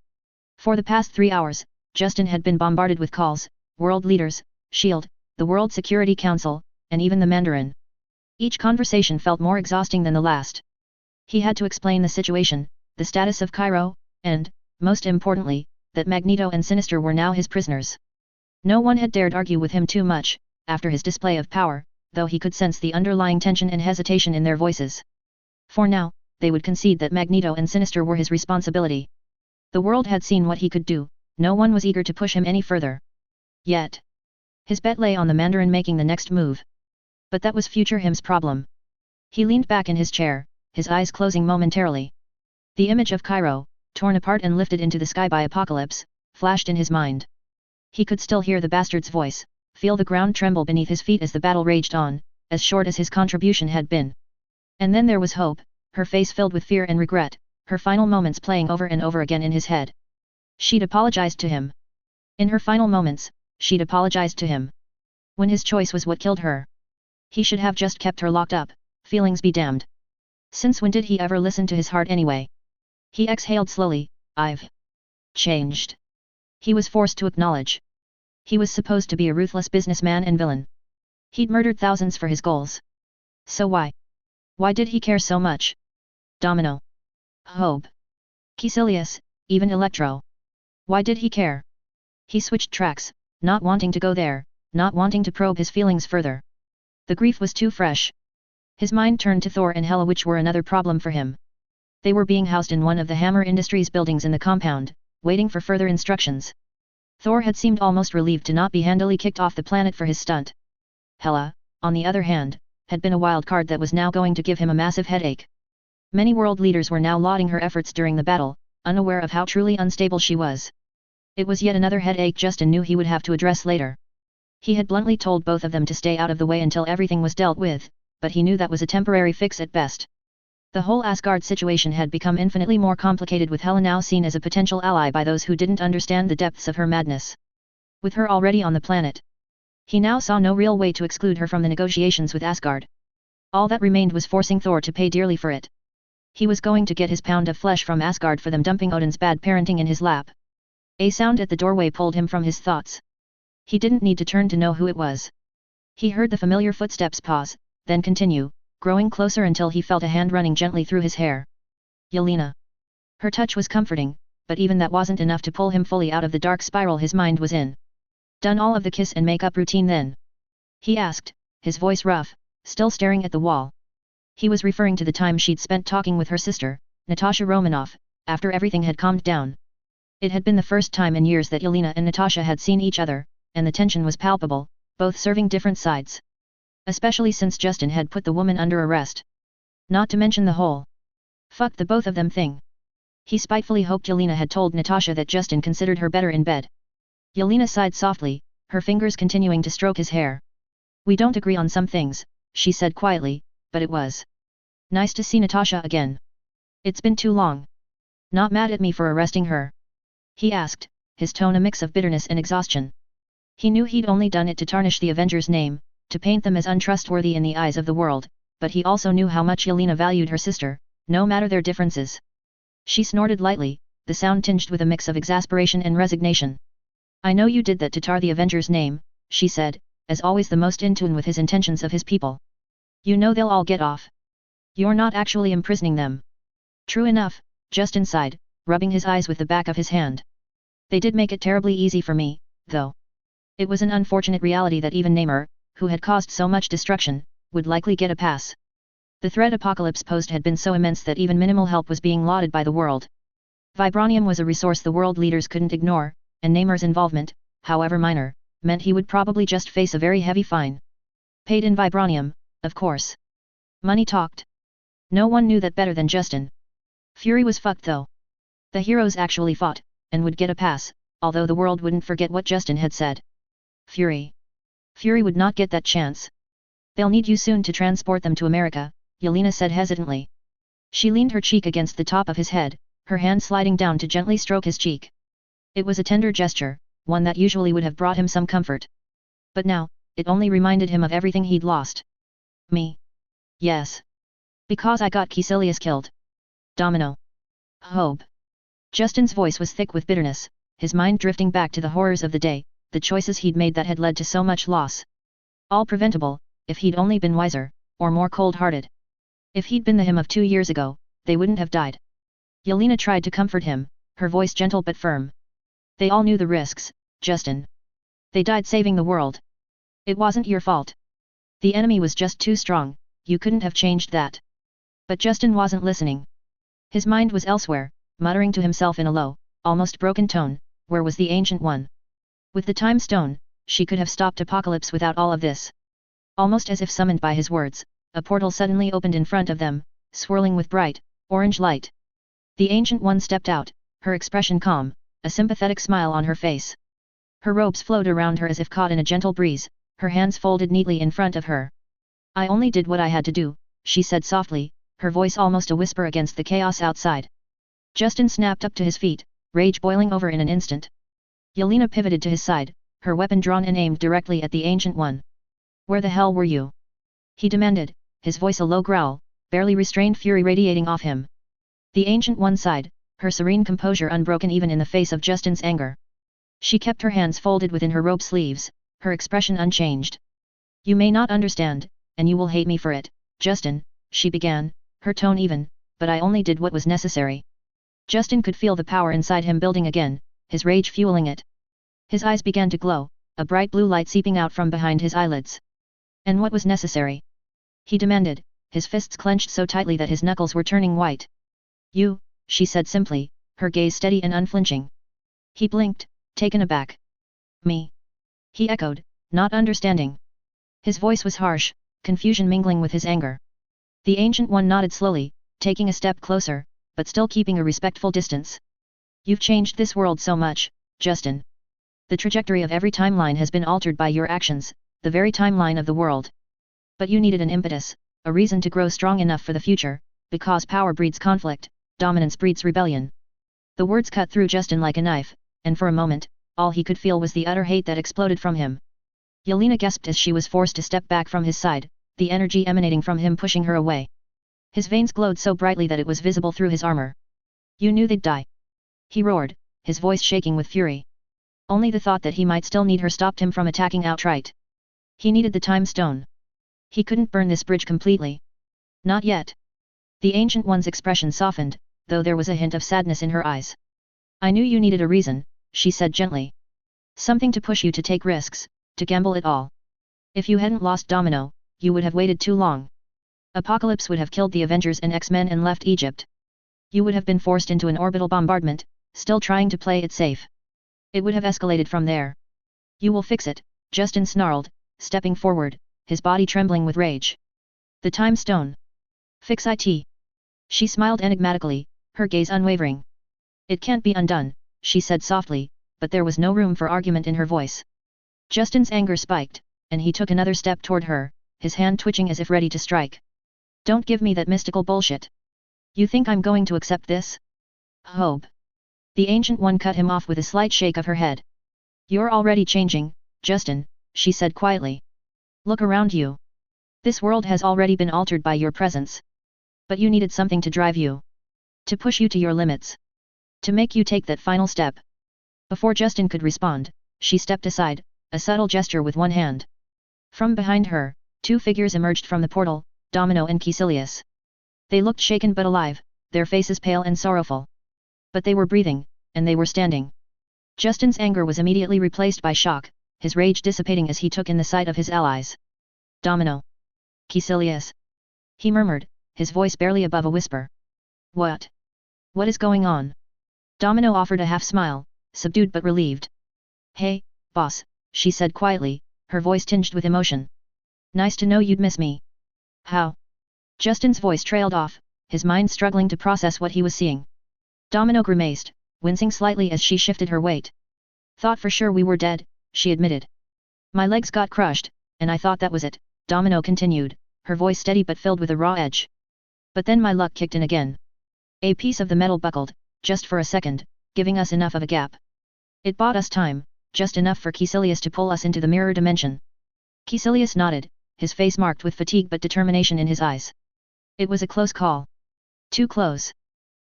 For the past 3 hours, Justin had been bombarded with calls, world leaders, S.H.I.E.L.D., the World Security Council, and even the Mandarin. Each conversation felt more exhausting than the last. He had to explain the situation, the status of Cairo, and, most importantly, that Magneto and Sinister were now his prisoners. No one had dared argue with him too much, after his display of power, though he could sense the underlying tension and hesitation in their voices. For now, they would concede that Magneto and Sinister were his responsibility. The world had seen what he could do, no one was eager to push him any further. Yet. His bet lay on the Mandarin making the next move. But that was future him's problem. He leaned back in his chair, his eyes closing momentarily. The image of Cairo, torn apart and lifted into the sky by apocalypse, flashed in his mind. He could still hear the bastard's voice, feel the ground tremble beneath his feet as the battle raged on, as short as his contribution had been. And then there was Hope, her face filled with fear and regret, her final moments playing over and over again in his head. She'd apologized to him. In her final moments, she'd apologized to him. When his choice was what killed her. He should have just kept her locked up, feelings be damned. Since when did he ever listen to his heart anyway? He exhaled slowly, I've changed. He was forced to acknowledge. He was supposed to be a ruthless businessman and villain. He'd murdered thousands for his goals. So why? Why did he care so much? Domino. Hope. Caecilius, even Electro. Why did he care? He switched tracks, not wanting to go there, not wanting to probe his feelings further. The grief was too fresh. His mind turned to Thor and Hela, which were another problem for him. They were being housed in one of the Hammer Industries buildings in the compound, waiting for further instructions. Thor had seemed almost relieved to not be handily kicked off the planet for his stunt. Hela, on the other hand, had been a wild card that was now going to give him a massive headache. Many world leaders were now lauding her efforts during the battle, unaware of how truly unstable she was. It was yet another headache Justin knew he would have to address later. He had bluntly told both of them to stay out of the way until everything was dealt with, but he knew that was a temporary fix at best. The whole Asgard situation had become infinitely more complicated, with Hela now seen as a potential ally by those who didn't understand the depths of her madness. With her already on the planet, he now saw no real way to exclude her from the negotiations with Asgard. All that remained was forcing Thor to pay dearly for it. He was going to get his pound of flesh from Asgard for them dumping Odin's bad parenting in his lap. A sound at the doorway pulled him from his thoughts. He didn't need to turn to know who it was. He heard the familiar footsteps pause, then continue, growing closer until he felt a hand running gently through his hair. Yelena. Her touch was comforting, but even that wasn't enough to pull him fully out of the dark spiral his mind was in. Done all of the kiss and makeup routine then? He asked, his voice rough, still staring at the wall. He was referring to the time she'd spent talking with her sister, Natasha Romanoff, after everything had calmed down. It had been the first time in years that Yelena and Natasha had seen each other, and the tension was palpable, both serving different sides. Especially since Justin had put the woman under arrest. Not to mention the whole "fuck the both of them" thing. He spitefully hoped Yelena had told Natasha that Justin considered her better in bed. Yelena sighed softly, her fingers continuing to stroke his hair. We don't agree on some things, she said quietly, but it was nice to see Natasha again. It's been too long. Not mad at me for arresting her? He asked, his tone a mix of bitterness and exhaustion. He knew he'd only done it to tarnish the Avengers' name, to paint them as untrustworthy in the eyes of the world, but he also knew how much Yelena valued her sister, no matter their differences. She snorted lightly, the sound tinged with a mix of exasperation and resignation. I know you did that to tar the Avenger's name, she said, as always the most in tune with his intentions of his people. You know they'll all get off. You're not actually imprisoning them. True enough, Justin sighed, rubbing his eyes with the back of his hand. They did make it terribly easy for me, though. It was an unfortunate reality that even Namor, who had caused so much destruction, would likely get a pass. The threat apocalypse posed had been so immense that even minimal help was being lauded by the world. Vibranium was a resource the world leaders couldn't ignore, and Namor's involvement, however minor, meant he would probably just face a very heavy fine. Paid in Vibranium, of course. Money talked. No one knew that better than Justin. Fury was fucked though. The heroes actually fought, and would get a pass, although the world wouldn't forget what Justin had said. Fury would not get that chance. They'll need you soon to transport them to America, Yelena said hesitantly. She leaned her cheek against the top of his head, her hand sliding down to gently stroke his cheek. It was a tender gesture, one that usually would have brought him some comfort. But now, it only reminded him of everything he'd lost. Me? Yes. Because I got Caecilius killed. Domino. Hope. Justin's voice was thick with bitterness, his mind drifting back to the horrors of the day, the choices he'd made that had led to so much loss. All preventable, if he'd only been wiser, or more cold-hearted. If he'd been the him of 2 years ago, they wouldn't have died. Yelena tried to comfort him, her voice gentle but firm. They all knew the risks, Justin. They died saving the world. It wasn't your fault. The enemy was just too strong, you couldn't have changed that. But Justin wasn't listening. His mind was elsewhere, muttering to himself in a low, almost broken tone, where was the Ancient One? With the Time Stone, she could have stopped Apocalypse without all of this. Almost as if summoned by his words, a portal suddenly opened in front of them, swirling with bright, orange light. The Ancient One stepped out, her expression calm, a sympathetic smile on her face. Her robes flowed around her as if caught in a gentle breeze, her hands folded neatly in front of her. I only did what I had to do, she said softly, her voice almost a whisper against the chaos outside. Justin snapped up to his feet, rage boiling over in an instant. Yelena pivoted to his side, her weapon drawn and aimed directly at the Ancient One. Where the hell were you? He demanded, his voice a low growl, barely restrained fury radiating off him. The Ancient One sighed, her serene composure unbroken even in the face of Justin's anger. She kept her hands folded within her robe sleeves, her expression unchanged. You may not understand, and you will hate me for it, Justin, she began, her tone even, but I only did what was necessary. Justin could feel the power inside him building again, his rage fueling it. His eyes began to glow, a bright blue light seeping out from behind his eyelids. And what was necessary? He demanded, his fists clenched so tightly that his knuckles were turning white. You, she said simply, her gaze steady and unflinching. He blinked, taken aback. Me? He echoed, not understanding. His voice was harsh, confusion mingling with his anger. The Ancient One nodded slowly, taking a step closer, but still keeping a respectful distance. You've changed this world so much, Justin. The trajectory of every timeline has been altered by your actions, the very timeline of the world. But you needed an impetus, a reason to grow strong enough for the future, because power breeds conflict, dominance breeds rebellion. The words cut through Justin like a knife, and for a moment, all he could feel was the utter hate that exploded from him. Yelena gasped as she was forced to step back from his side, the energy emanating from him pushing her away. His veins glowed so brightly that it was visible through his armor. You knew they'd die. He roared, his voice shaking with fury. Only the thought that he might still need her stopped him from attacking outright. He needed the Time Stone. He couldn't burn this bridge completely. Not yet. The Ancient One's expression softened, though there was a hint of sadness in her eyes. I knew you needed a reason, she said gently. Something to push you to take risks, to gamble it all. If you hadn't lost Domino, you would have waited too long. Apocalypse would have killed the Avengers and X-Men and left Egypt. You would have been forced into an orbital bombardment, still trying to play it safe. It would have escalated from there. You will fix it, Justin snarled, stepping forward, his body trembling with rage. The Time Stone. Fix it. She smiled enigmatically, her gaze unwavering. It can't be undone, she said softly, but there was no room for argument in her voice. Justin's anger spiked, and he took another step toward her, his hand twitching as if ready to strike. Don't give me that mystical bullshit. You think I'm going to accept this? Hope. The Ancient One cut him off with a slight shake of her head. You're already changing, Justin, she said quietly. Look around you. This world has already been altered by your presence. But you needed something to drive you. To push you to your limits. To make you take that final step. Before Justin could respond, she stepped aside, a subtle gesture with one hand. From behind her, two figures emerged from the portal, Domino and Caecilius. They looked shaken but alive, their faces pale and sorrowful. But they were breathing, and they were standing. Justin's anger was immediately replaced by shock, his rage dissipating as he took in the sight of his allies. Domino. Caecilius. He murmured, his voice barely above a whisper. What? What is going on? Domino offered a half-smile, subdued but relieved. Hey, boss, she said quietly, her voice tinged with emotion. Nice to know you'd miss me. How? Justin's voice trailed off, his mind struggling to process what he was seeing. Domino grimaced, wincing slightly as she shifted her weight. Thought for sure we were dead, she admitted. My legs got crushed, and I thought that was it, Domino continued, her voice steady but filled with a raw edge. But then my luck kicked in again. A piece of the metal buckled, just for a second, giving us enough of a gap. It bought us time, just enough for Caecilius to pull us into the mirror dimension. Caecilius nodded, his face marked with fatigue but determination in his eyes. It was a close call. Too close.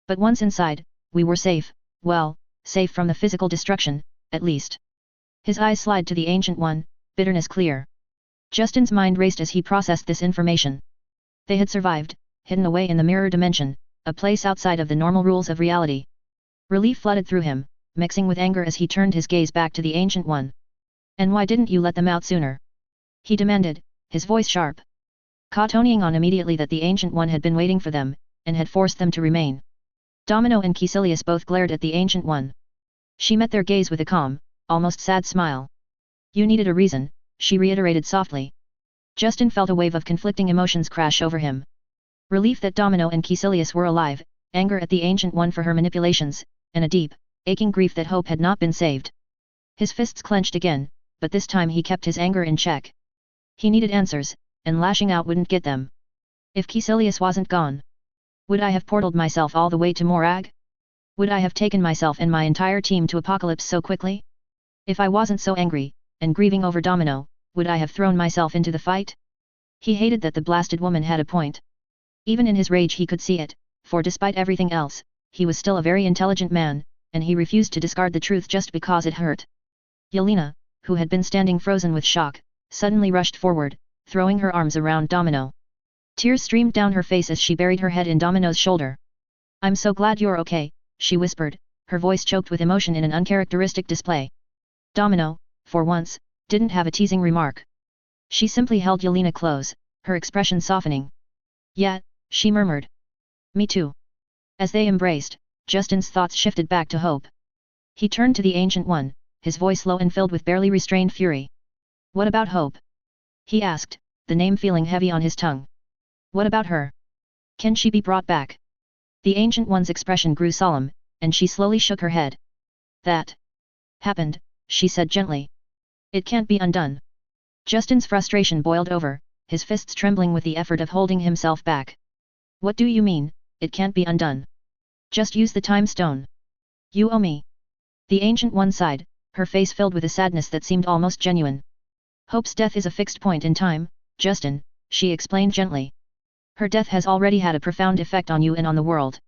But once inside, we were safe, well, safe from the physical destruction, at least. His eyes slid to the Ancient One, bitterness clear. Justin's mind raced as he processed this information. They had survived, hidden away in the mirror dimension, a place outside of the normal rules of reality. Relief flooded through him, mixing with anger as he turned his gaze back to the Ancient One. And why didn't you let them out sooner? He demanded, his voice sharp. Cautioning on immediately that the Ancient One had been waiting for them, and had forced them to remain. Domino and Caecilius both glared at the Ancient One. She met their gaze with a calm, almost sad smile. You needed a reason, she reiterated softly. Justin felt a wave of conflicting emotions crash over him. Relief that Domino and Caecilius were alive, anger at the Ancient One for her manipulations, and a deep, aching grief that hope had not been saved. His fists clenched again, but this time he kept his anger in check. He needed answers, and lashing out wouldn't get them. If Caecilius wasn't gone, would I have portaled myself all the way to Morag? Would I have taken myself and my entire team to Apocalypse so quickly? If I wasn't so angry, and grieving over Domino, would I have thrown myself into the fight? He hated that the blasted woman had a point. Even in his rage he could see it, for despite everything else, he was still a very intelligent man, and he refused to discard the truth just because it hurt. Yelena, who had been standing frozen with shock, suddenly rushed forward, throwing her arms around Domino. Tears streamed down her face as she buried her head in Domino's shoulder. I'm so glad you're okay, she whispered, her voice choked with emotion in an uncharacteristic display. Domino, for once, didn't have a teasing remark. She simply held Yelena close, her expression softening. Yeah, she murmured. Me too. As they embraced, Justin's thoughts shifted back to hope. He turned to the Ancient One, his voice low and filled with barely restrained fury. What about Hope? He asked, the name feeling heavy on his tongue. What about her? Can she be brought back? The Ancient One's expression grew solemn, and she slowly shook her head. That happened, she said gently. It can't be undone. Justin's frustration boiled over, his fists trembling with the effort of holding himself back. What do you mean, it can't be undone? Just use the time stone. You owe me. The Ancient One sighed, her face filled with a sadness that seemed almost genuine. Hope's death is a fixed point in time, Justin, she explained gently. Her death has already had a profound effect on you and on the world.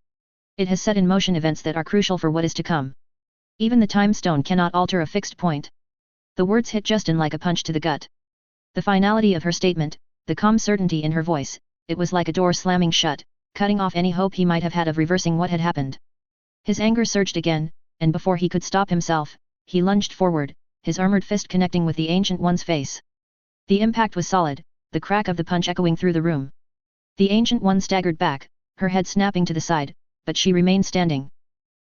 It has set in motion events that are crucial for what is to come. Even the time stone cannot alter a fixed point. The words hit Justin like a punch to the gut. The finality of her statement, the calm certainty in her voice, it was like a door slamming shut, cutting off any hope he might have had of reversing what had happened. His anger surged again, and before he could stop himself, he lunged forward, his armored fist connecting with the Ancient One's face. The impact was solid, the crack of the punch echoing through the room. The Ancient One staggered back, her head snapping to the side, but she remained standing.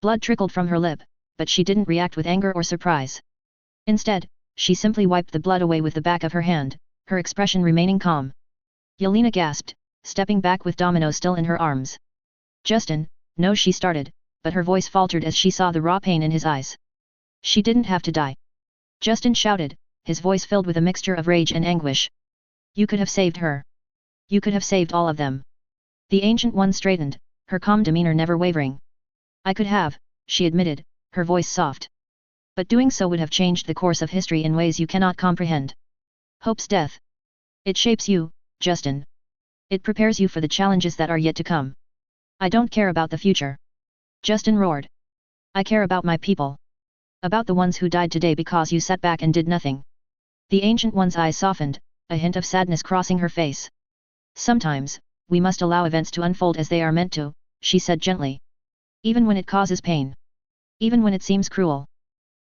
Blood trickled from her lip, but she didn't react with anger or surprise. Instead, she simply wiped the blood away with the back of her hand, her expression remaining calm. Yelena gasped, stepping back with Domino still in her arms. Justin, no, she started, but her voice faltered as she saw the raw pain in his eyes. She didn't have to die. Justin shouted, his voice filled with a mixture of rage and anguish. You could have saved her. You could have saved all of them. The Ancient One straightened, her calm demeanor never wavering. I could have, she admitted, her voice soft. But doing so would have changed the course of history in ways you cannot comprehend. Hope's death. It shapes you, Justin. It prepares you for the challenges that are yet to come. I don't care about the future, Justin roared. I care about my people. About the ones who died today because you sat back and did nothing. The Ancient One's eyes softened, a hint of sadness crossing her face. Sometimes, we must allow events to unfold as they are meant to, she said gently. Even when it causes pain. Even when it seems cruel.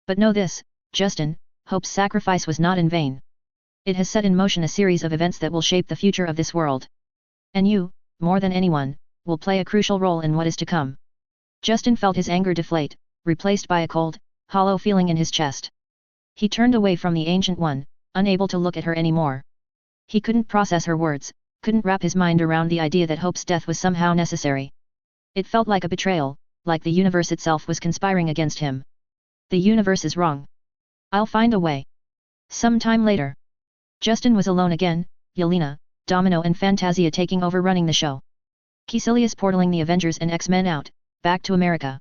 But know this, Justin, Hope's sacrifice was not in vain. It has set in motion a series of events that will shape the future of this world. And you, more than anyone, will play a crucial role in what is to come. Justin felt his anger deflate, replaced by a cold, hollow feeling in his chest. He turned away from the Ancient One, unable to look at her anymore. He couldn't process her words, couldn't wrap his mind around the idea that Hope's death was somehow necessary. It felt like a betrayal, like the universe itself was conspiring against him. The universe is wrong. I'll find a way. Some time later. Justin was alone again, Yelena, Domino and Fantasia taking over running the show. Caecilius portaling the Avengers and X-Men out, back to America.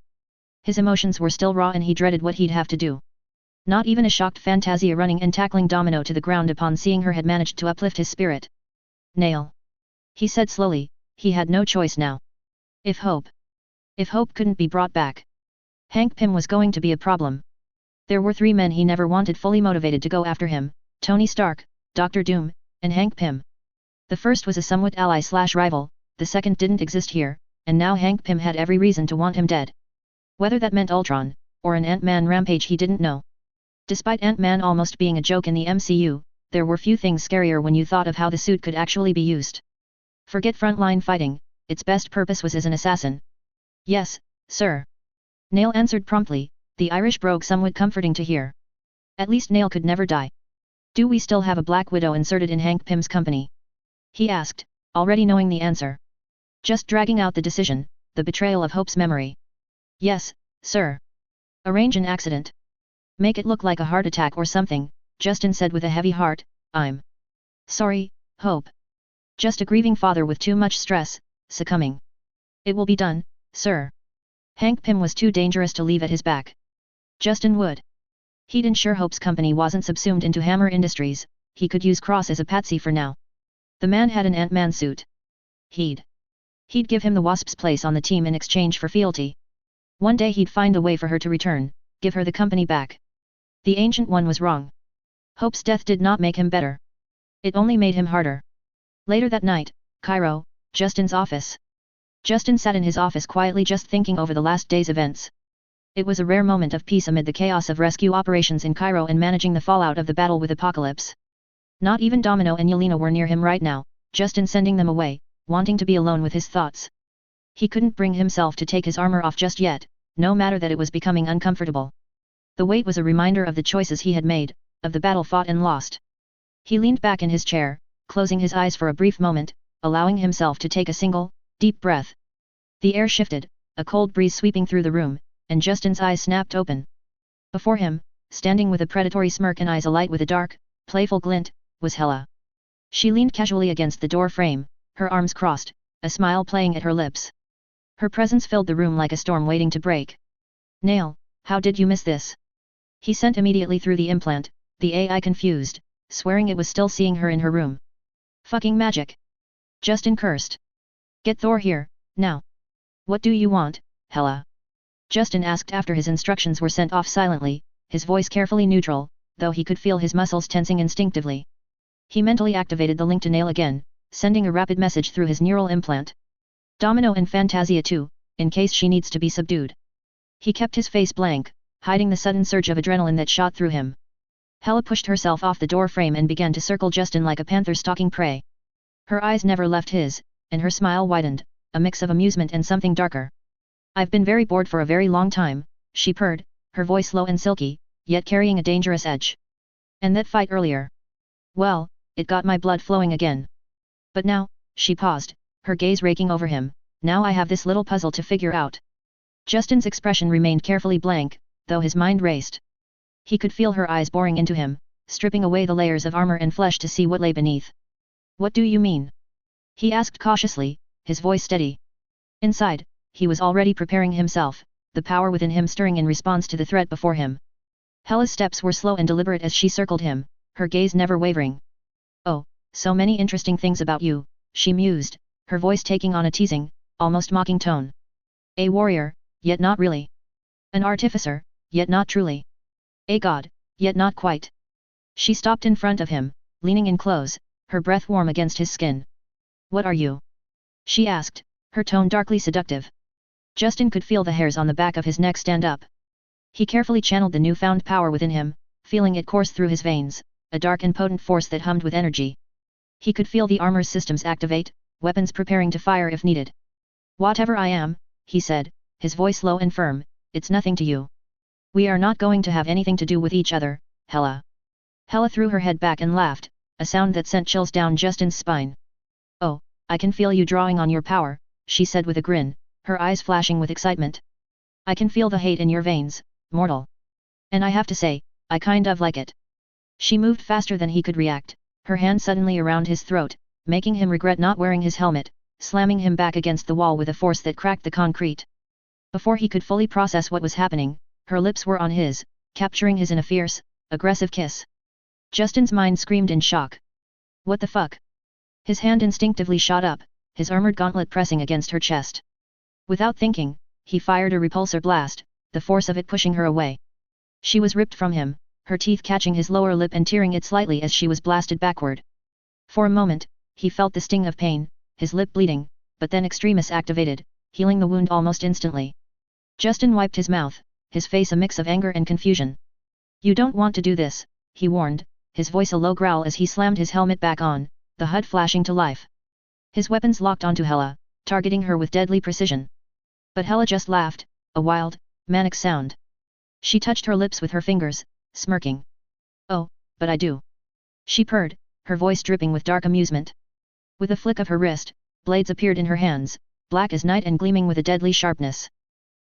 His emotions were still raw and he dreaded what he'd have to do. Not even a shocked Fantasia running and tackling Domino to the ground upon seeing her had managed to uplift his spirit. Nail. He said slowly, he had no choice now. If Hope couldn't be brought back. Hank Pym was going to be a problem. There were 3 men he never wanted fully motivated to go after him, Tony Stark, Dr. Doom, and Hank Pym. The first was a somewhat ally/rival, the second didn't exist here, and now Hank Pym had every reason to want him dead. Whether that meant Ultron, or an Ant-Man rampage he didn't know. Despite Ant-Man almost being a joke in the MCU, there were few things scarier when you thought of how the suit could actually be used. Forget frontline fighting, its best purpose was as an assassin. Yes, sir. Nail answered promptly, the Irish brogue somewhat comforting to hear. At least Nail could never die. Do we still have a Black Widow inserted in Hank Pym's company? He asked, already knowing the answer. Just dragging out the decision, the betrayal of Hope's memory. Yes, sir. Arrange an accident. Make it look like a heart attack or something, Justin said with a heavy heart. I'm sorry, Hope. Just a grieving father with too much stress, succumbing. It will be done, sir. Hank Pym was too dangerous to leave at his back. Justin would. He'd ensure Hope's company wasn't subsumed into Hammer Industries, he could use Cross as a patsy for now. The man had an Ant-Man suit. He'd give him the Wasp's place on the team in exchange for fealty. One day he'd find a way for her to return, give her the company back. The Ancient One was wrong. Hope's death did not make him better. It only made him harder. Later that night, Cairo, Justin's office. Justin sat in his office quietly just thinking over the last day's events. It was a rare moment of peace amid the chaos of rescue operations in Cairo and managing the fallout of the battle with Apocalypse. Not even Domino and Yelena were near him right now, Justin sending them away, wanting to be alone with his thoughts. He couldn't bring himself to take his armor off just yet, no matter that it was becoming uncomfortable. The weight was a reminder of the choices he had made, of the battle fought and lost. He leaned back in his chair, closing his eyes for a brief moment, allowing himself to take a single, deep breath. The air shifted, a cold breeze sweeping through the room, and Justin's eyes snapped open. Before him, standing with a predatory smirk and eyes alight with a dark, playful glint, was Hela. She leaned casually against the door frame, her arms crossed, a smile playing at her lips. Her presence filled the room like a storm waiting to break. Nail, how did you miss this? He sent immediately through the implant, the AI confused, swearing it was still seeing her in her room. Fucking magic. Justin cursed. Get Thor here, now. What do you want, Hela? Justin asked after his instructions were sent off silently, his voice carefully neutral, though he could feel his muscles tensing instinctively. He mentally activated the link to Nail again, sending a rapid message through his neural implant. Domino and Fantasia too, in case she needs to be subdued. He kept his face blank, hiding the sudden surge of adrenaline that shot through him. Hela pushed herself off the door frame and began to circle Justin like a panther stalking prey. Her eyes never left his, and her smile widened, a mix of amusement and something darker. I've been very bored for a very long time, she purred, her voice low and silky, yet carrying a dangerous edge. And that fight earlier. Well, it got my blood flowing again. But now, she paused, her gaze raking over him, now I have this little puzzle to figure out. Justin's expression remained carefully blank, though his mind raced. He could feel her eyes boring into him, stripping away the layers of armor and flesh to see what lay beneath. What do you mean? He asked cautiously, his voice steady. Inside, he was already preparing himself, the power within him stirring in response to the threat before him. Hela's steps were slow and deliberate as she circled him, her gaze never wavering. Oh, so many interesting things about you, she mused, her voice taking on a teasing, almost mocking tone. A warrior, yet not really. An artificer, yet not truly. A god, yet not quite. She stopped in front of him, leaning in close, her breath warm against his skin. What are you? She asked, her tone darkly seductive. Justin could feel the hairs on the back of his neck stand up. He carefully channeled the newfound power within him, feeling it course through his veins, a dark and potent force that hummed with energy. He could feel the armor's systems activate, weapons preparing to fire if needed. Whatever I am, he said, his voice low and firm, it's nothing to you. We are not going to have anything to do with each other, Hela. Hela threw her head back and laughed, a sound that sent chills down Justin's spine. Oh, I can feel you drawing on your power, she said with a grin, her eyes flashing with excitement. I can feel the hate in your veins, mortal. And I have to say, I kind of like it. She moved faster than he could react, her hand suddenly around his throat, making him regret not wearing his helmet, slamming him back against the wall with a force that cracked the concrete. Before he could fully process what was happening, her lips were on his, capturing his in a fierce, aggressive kiss. Justin's mind screamed in shock. What the fuck? His hand instinctively shot up, his armored gauntlet pressing against her chest. Without thinking, he fired a repulsor blast, the force of it pushing her away. She was ripped from him, her teeth catching his lower lip and tearing it slightly as she was blasted backward. For a moment, he felt the sting of pain, his lip bleeding, but then Extremis activated, healing the wound almost instantly. Justin wiped his mouth, his face a mix of anger and confusion. You don't want to do this, he warned, his voice a low growl as he slammed his helmet back on, the HUD flashing to life. His weapons locked onto Hela, targeting her with deadly precision. But Hela just laughed, a wild, manic sound. She touched her lips with her fingers, smirking. Oh, but I do. She purred, her voice dripping with dark amusement. With a flick of her wrist, blades appeared in her hands, black as night and gleaming with a deadly sharpness.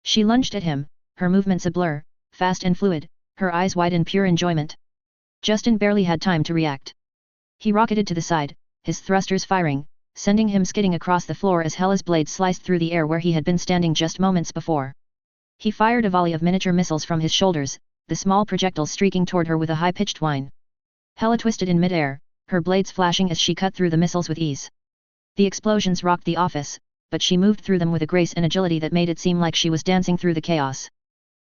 She lunged at him, her movements a blur, fast and fluid, her eyes wide in pure enjoyment. Justin barely had time to react. He rocketed to the side, his thrusters firing, sending him skidding across the floor as Hela's blade sliced through the air where he had been standing just moments before. He fired a volley of miniature missiles from his shoulders, the small projectiles streaking toward her with a high-pitched whine. Hela twisted in mid-air, her blades flashing as she cut through the missiles with ease. The explosions rocked the office, but she moved through them with a grace and agility that made it seem like she was dancing through the chaos.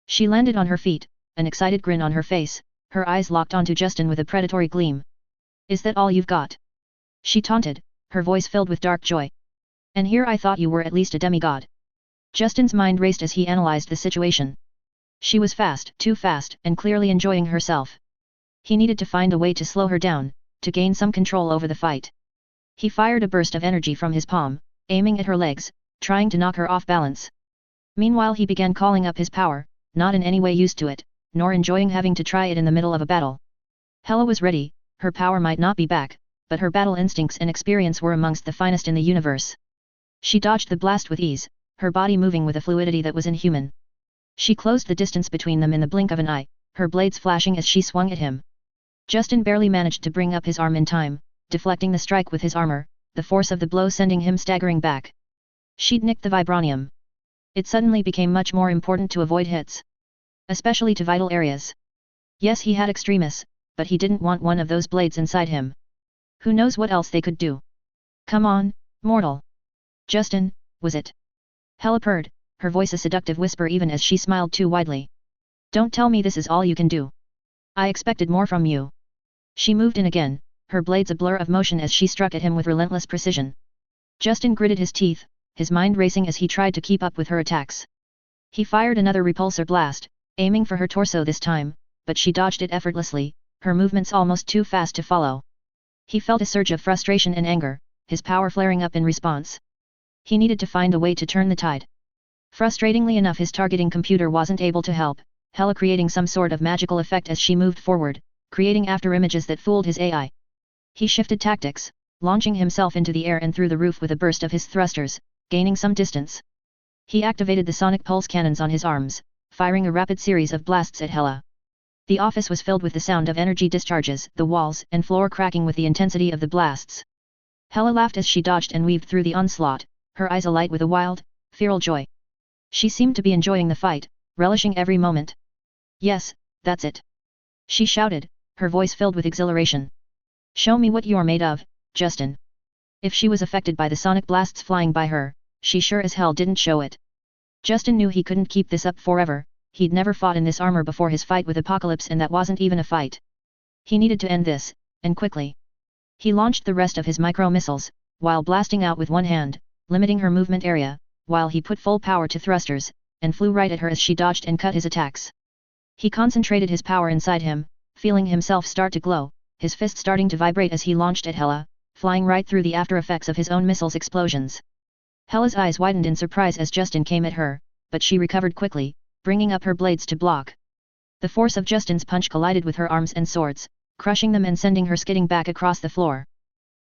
She landed on her feet, an excited grin on her face, her eyes locked onto Justin with a predatory gleam. Is that all you've got? She taunted, her voice filled with dark joy. And here I thought you were at least a demigod. Justin's mind raced as he analyzed the situation. She was fast, too fast, and clearly enjoying herself. He needed to find a way to slow her down, to gain some control over the fight. He fired a burst of energy from his palm, aiming at her legs, trying to knock her off balance. Meanwhile he began calling up his power, not in any way used to it, nor enjoying having to try it in the middle of a battle. Hela was ready, her power might not be back, but her battle instincts and experience were amongst the finest in the universe. She dodged the blast with ease, her body moving with a fluidity that was inhuman. She closed the distance between them in the blink of an eye, her blades flashing as she swung at him. Justin barely managed to bring up his arm in time, deflecting the strike with his armor, the force of the blow sending him staggering back. She'd nicked the vibranium. It suddenly became much more important to avoid hits. Especially to vital areas. Yes, he had Extremis, but he didn't want one of those blades inside him. Who knows what else they could do? Come on, mortal. Justin, was it? Hela purred, her voice a seductive whisper even as she smiled too widely. Don't tell me this is all you can do. I expected more from you. She moved in again, her blades a blur of motion as she struck at him with relentless precision. Justin gritted his teeth, his mind racing as he tried to keep up with her attacks. He fired another repulsor blast, aiming for her torso this time, but she dodged it effortlessly, her movements almost too fast to follow. He felt a surge of frustration and anger, his power flaring up in response. He needed to find a way to turn the tide. Frustratingly enough, his targeting computer wasn't able to help, Hela creating some sort of magical effect as she moved forward, creating afterimages that fooled his AI. He shifted tactics, launching himself into the air and through the roof with a burst of his thrusters, gaining some distance. He activated the sonic pulse cannons on his arms, firing a rapid series of blasts at Hela. The office was filled with the sound of energy discharges, the walls and floor cracking with the intensity of the blasts. Hela laughed as she dodged and weaved through the onslaught, her eyes alight with a wild, feral joy. She seemed to be enjoying the fight, relishing every moment. Yes, that's it. She shouted, her voice filled with exhilaration. Show me what you're made of, Justin. If she was affected by the sonic blasts flying by her, she sure as hell didn't show it. Justin knew he couldn't keep this up forever, he'd never fought in this armor before his fight with Apocalypse, and that wasn't even a fight. He needed to end this, and quickly. He launched the rest of his micro-missiles, while blasting out with one hand, limiting her movement area, while he put full power to thrusters, and flew right at her as she dodged and cut his attacks. He concentrated his power inside him, feeling himself start to glow, his fist starting to vibrate as he launched at Hela, flying right through the after effects of his own missiles' explosions. Hela's eyes widened in surprise as Justin came at her, but she recovered quickly, bringing up her blades to block. The force of Justin's punch collided with her arms and swords, crushing them and sending her skidding back across the floor.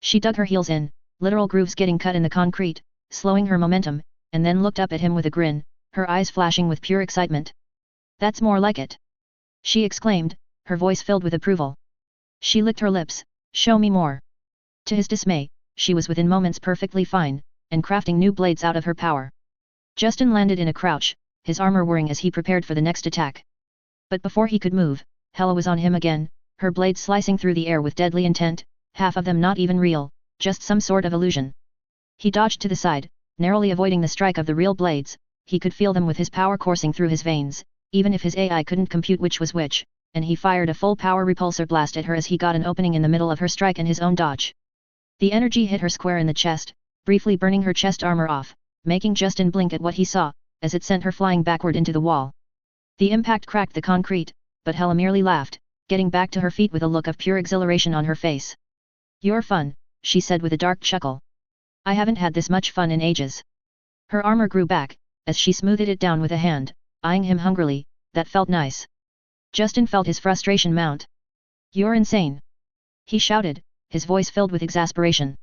She dug her heels in, literal grooves getting cut in the concrete, slowing her momentum, and then looked up at him with a grin, her eyes flashing with pure excitement. "That's more like it!" she exclaimed, her voice filled with approval. She licked her lips, "Show me more." To his dismay, she was within moments perfectly fine, and crafting new blades out of her power. Justin landed in a crouch, his armor whirring as he prepared for the next attack. But before he could move, Hela was on him again, her blades slicing through the air with deadly intent, half of them not even real, just some sort of illusion. He dodged to the side, narrowly avoiding the strike of the real blades. He could feel them with his power coursing through his veins, even if his AI couldn't compute which was which, and he fired a full power repulsor blast at her as he got an opening in the middle of her strike and his own dodge. The energy hit her square in the chest, briefly burning her chest armor off, making Justin blink at what he saw, as it sent her flying backward into the wall. The impact cracked the concrete, but Hela merely laughed, getting back to her feet with a look of pure exhilaration on her face. "You're fun," she said with a dark chuckle. "I haven't had this much fun in ages." Her armor grew back, as she smoothed it down with a hand, eyeing him hungrily. That felt nice. Justin felt his frustration mount. "You're insane!" he shouted, his voice filled with exasperation.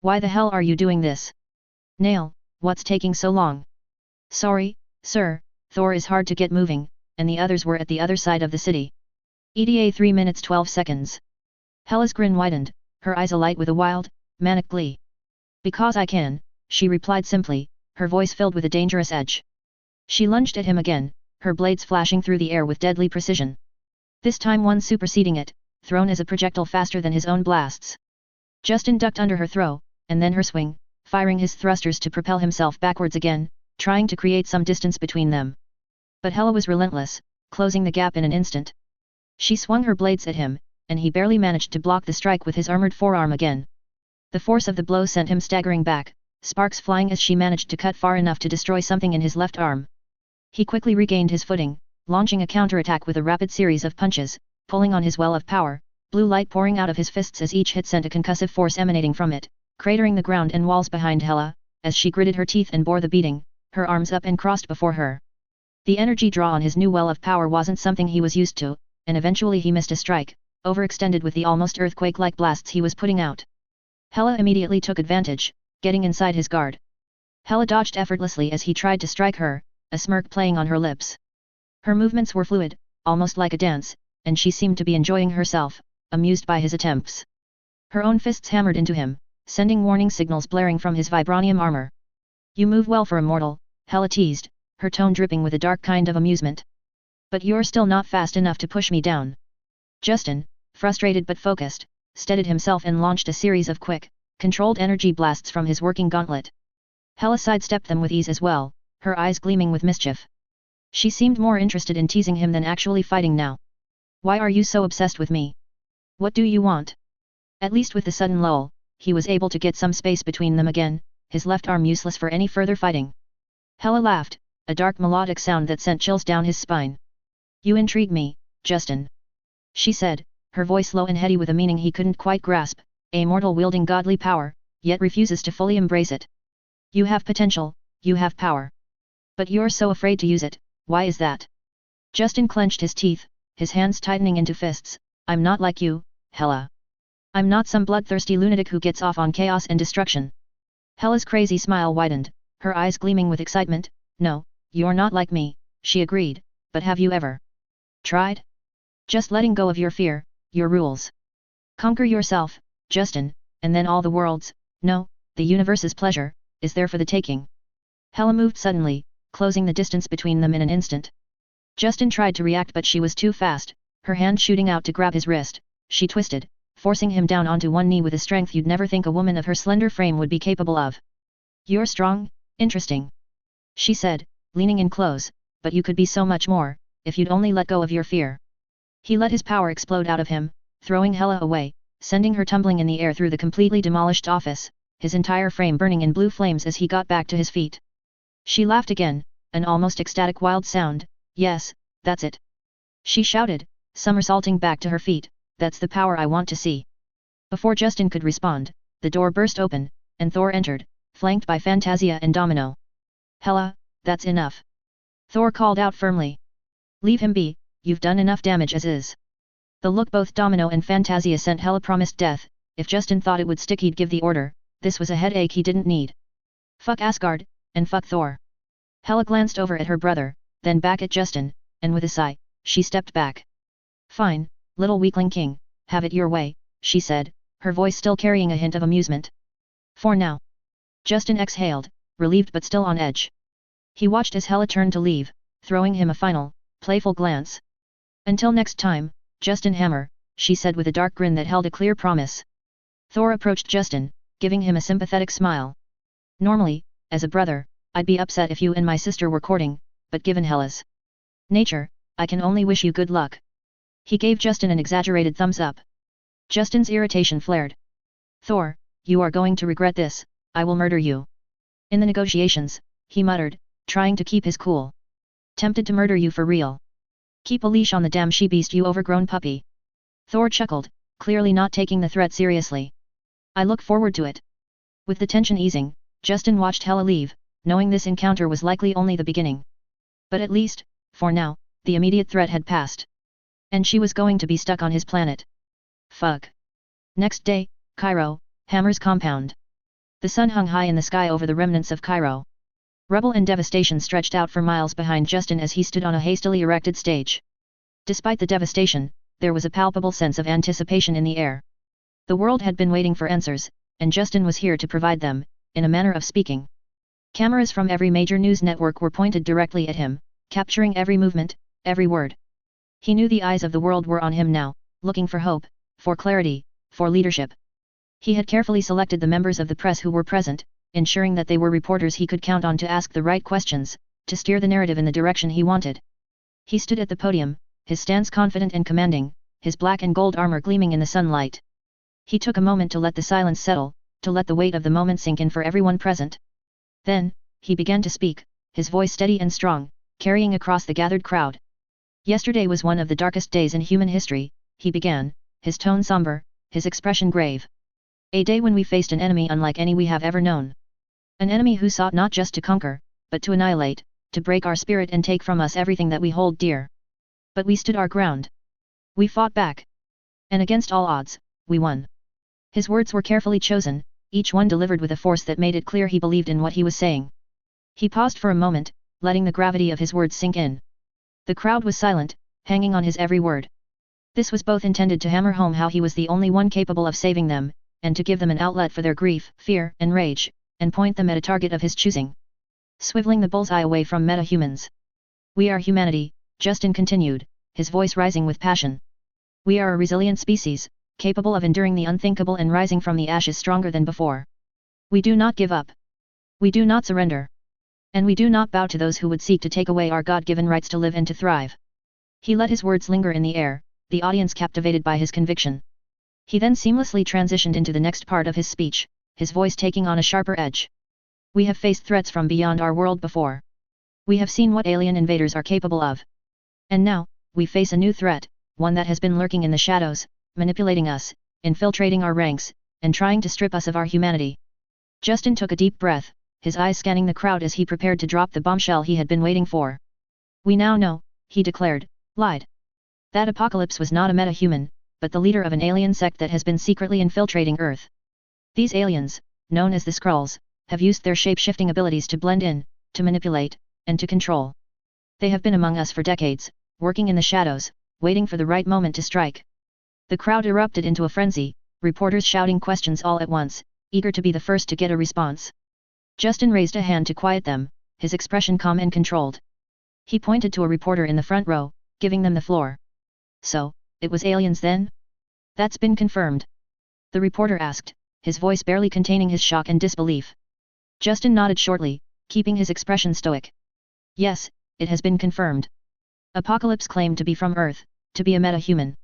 "Why the hell are you doing this? Nail, what's taking so long?" "Sorry, sir, Thor is hard to get moving, and the others were at the other side of the city." ETA 3 minutes 12 seconds. Hela's grin widened, her eyes alight with a wild, manic glee. "Because I can," she replied simply, her voice filled with a dangerous edge. She lunged at him again, her blades flashing through the air with deadly precision. This time one superseding it, thrown as a projectile faster than his own blasts. Justin ducked under her throw, and then her swing, firing his thrusters to propel himself backwards again, trying to create some distance between them. But Hela was relentless, closing the gap in an instant. She swung her blades at him, and he barely managed to block the strike with his armored forearm again. The force of the blow sent him staggering back, sparks flying as she managed to cut far enough to destroy something in his left arm. He quickly regained his footing, launching a counterattack with a rapid series of punches, pulling on his well of power, blue light pouring out of his fists as each hit sent a concussive force emanating from it, cratering the ground and walls behind Hela, as she gritted her teeth and bore the beating, her arms up and crossed before her. The energy draw on his new well of power wasn't something he was used to, and eventually he missed a strike, overextended with the almost earthquake-like blasts he was putting out. Hela immediately took advantage, getting inside his guard. Hela dodged effortlessly as he tried to strike her, a smirk playing on her lips. Her movements were fluid, almost like a dance, and she seemed to be enjoying herself, amused by his attempts. Her own fists hammered into him, sending warning signals blaring from his vibranium armor. "You move well for a mortal," Hela teased, her tone dripping with a dark kind of amusement. "But you're still not fast enough to push me down." Justin, frustrated but focused, steadied himself and launched a series of quick, controlled energy blasts from his working gauntlet. Hela sidestepped them with ease as well, her eyes gleaming with mischief. She seemed more interested in teasing him than actually fighting now. "Why are you so obsessed with me? What do you want?" At least with the sudden lull, he was able to get some space between them again, his left arm useless for any further fighting. Hela laughed, a dark melodic sound that sent chills down his spine. "You intrigue me, Justin," she said, her voice low and heady with a meaning he couldn't quite grasp. "A mortal wielding godly power, yet refuses to fully embrace it. You have potential, you have power. But you're so afraid to use it, why is that?" Justin clenched his teeth, his hands tightening into fists. "I'm not like you, Hela. I'm not some bloodthirsty lunatic who gets off on chaos and destruction." Hela's crazy smile widened, her eyes gleaming with excitement. "No, you're not like me," she agreed, "but have you ever tried? Just letting go of your fear, your rules. Conquer yourself, Justin, and then all the world's, no, the universe's pleasure, is there for the taking." Hela moved suddenly, closing the distance between them in an instant. Justin tried to react but she was too fast, her hand shooting out to grab his wrist. She twisted, forcing him down onto one knee with a strength you'd never think a woman of her slender frame would be capable of. "You're strong, interesting," she said, leaning in close, but you could be so much more, if you'd only let go of your fear. He let his power explode out of him, throwing Hela away, sending her tumbling in the air through the completely demolished office, his entire frame burning in blue flames as he got back to his feet. She laughed again, an almost ecstatic wild sound. Yes, that's it. She shouted, somersaulting back to her feet, that's the power I want to see. Before Justin could respond, the door burst open, and Thor entered, flanked by Fantasia and Domino. Hela, that's enough. Thor called out firmly. Leave him be, you've done enough damage as is. The look both Domino and Fantasia sent Hela promised death. If Justin thought it would stick he'd give the order, this was a headache he didn't need. Fuck Asgard, and fuck Thor. Hela glanced over at her brother, then back at Justin, and with a sigh, she stepped back. Fine, little weakling king, have it your way, she said, her voice still carrying a hint of amusement. For now. Justin exhaled, relieved but still on edge. He watched as Hela turned to leave, throwing him a final, playful glance. Until next time, Justin Hammer, she said with a dark grin that held a clear promise. Thor approached Justin, giving him a sympathetic smile. Normally, as a brother, I'd be upset if you and my sister were courting, but given Hela's nature, I can only wish you good luck. He gave Justin an exaggerated thumbs up. Justin's irritation flared. Thor, you are going to regret this, I will murder you. In the negotiations, he muttered, trying to keep his cool. Tempted to murder you for real. Keep a leash on the damn she-beast, you overgrown puppy. Thor chuckled, clearly not taking the threat seriously. I look forward to it. With the tension easing, Justin watched Hela leave, knowing this encounter was likely only the beginning. But at least, for now, the immediate threat had passed. And she was going to be stuck on his planet. Fuck. Next day, Cairo, Hammer's compound. The sun hung high in the sky over the remnants of Cairo. Rubble and devastation stretched out for miles behind Justin as he stood on a hastily erected stage. Despite the devastation, there was a palpable sense of anticipation in the air. The world had been waiting for answers, and Justin was here to provide them, in a manner of speaking. Cameras from every major news network were pointed directly at him, capturing every movement, every word. He knew the eyes of the world were on him now, looking for hope, for clarity, for leadership. He had carefully selected the members of the press who were present, ensuring that they were reporters he could count on to ask the right questions, to steer the narrative in the direction he wanted. He stood at the podium, his stance confident and commanding, his black and gold armor gleaming in the sunlight. He took a moment to let the silence settle, to let the weight of the moment sink in for everyone present. Then, he began to speak, his voice steady and strong, carrying across the gathered crowd. Yesterday was one of the darkest days in human history, he began, his tone somber, his expression grave. A day when we faced an enemy unlike any we have ever known. An enemy who sought not just to conquer, but to annihilate, to break our spirit and take from us everything that we hold dear. But we stood our ground. We fought back. And against all odds, we won. His words were carefully chosen, each one delivered with a force that made it clear he believed in what he was saying. He paused for a moment, letting the gravity of his words sink in. The crowd was silent, hanging on his every word. This was both intended to hammer home how he was the only one capable of saving them, and to give them an outlet for their grief, fear, and rage, and point them at a target of his choosing. Swiveling the bullseye away from metahumans. We are humanity, Justin continued, his voice rising with passion. We are a resilient species, capable of enduring the unthinkable and rising from the ashes stronger than before. We do not give up. We do not surrender. And we do not bow to those who would seek to take away our God-given rights to live and to thrive. He let his words linger in the air, the audience captivated by his conviction. He then seamlessly transitioned into the next part of his speech, his voice taking on a sharper edge. We have faced threats from beyond our world before. We have seen what alien invaders are capable of. And now, we face a new threat, one that has been lurking in the shadows, manipulating us, infiltrating our ranks, and trying to strip us of our humanity. Justin took a deep breath, his eyes scanning the crowd as he prepared to drop the bombshell he had been waiting for. We now know, he declared, lied. That Apocalypse was not a metahuman, but the leader of an alien sect that has been secretly infiltrating Earth. These aliens, known as the Skrulls, have used their shape-shifting abilities to blend in, to manipulate, and to control. They have been among us for decades, working in the shadows, waiting for the right moment to strike. The crowd erupted into a frenzy, reporters shouting questions all at once, eager to be the first to get a response. Justin raised a hand to quiet them, his expression calm and controlled. He pointed to a reporter in the front row, giving them the floor. So, it was aliens then? That's been confirmed. The reporter asked, his voice barely containing his shock and disbelief. Justin nodded shortly, keeping his expression stoic. Yes, it has been confirmed. Apocalypse claimed to be from Earth, to be a meta-human.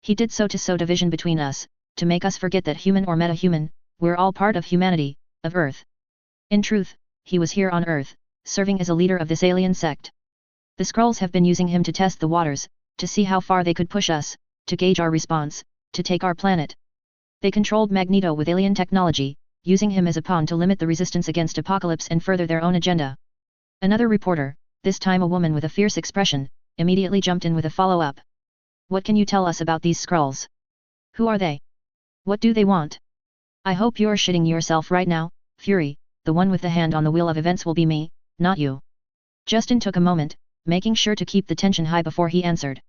He did so to sow division between us, to make us forget that human or meta-human, we're all part of humanity, of Earth. In truth, he was here on Earth, serving as a leader of this alien sect. The Skrulls have been using him to test the waters, to see how far they could push us, to gauge our response, to take our planet. They controlled Magneto with alien technology, using him as a pawn to limit the resistance against Apocalypse and further their own agenda. Another reporter, this time a woman with a fierce expression, immediately jumped in with a follow-up. What can you tell us about these Skrulls? Who are they? What do they want? I hope you're shitting yourself right now, Fury, the one with the hand on the wheel of events will be me, not you. Justin took a moment, making sure to keep the tension high before he answered.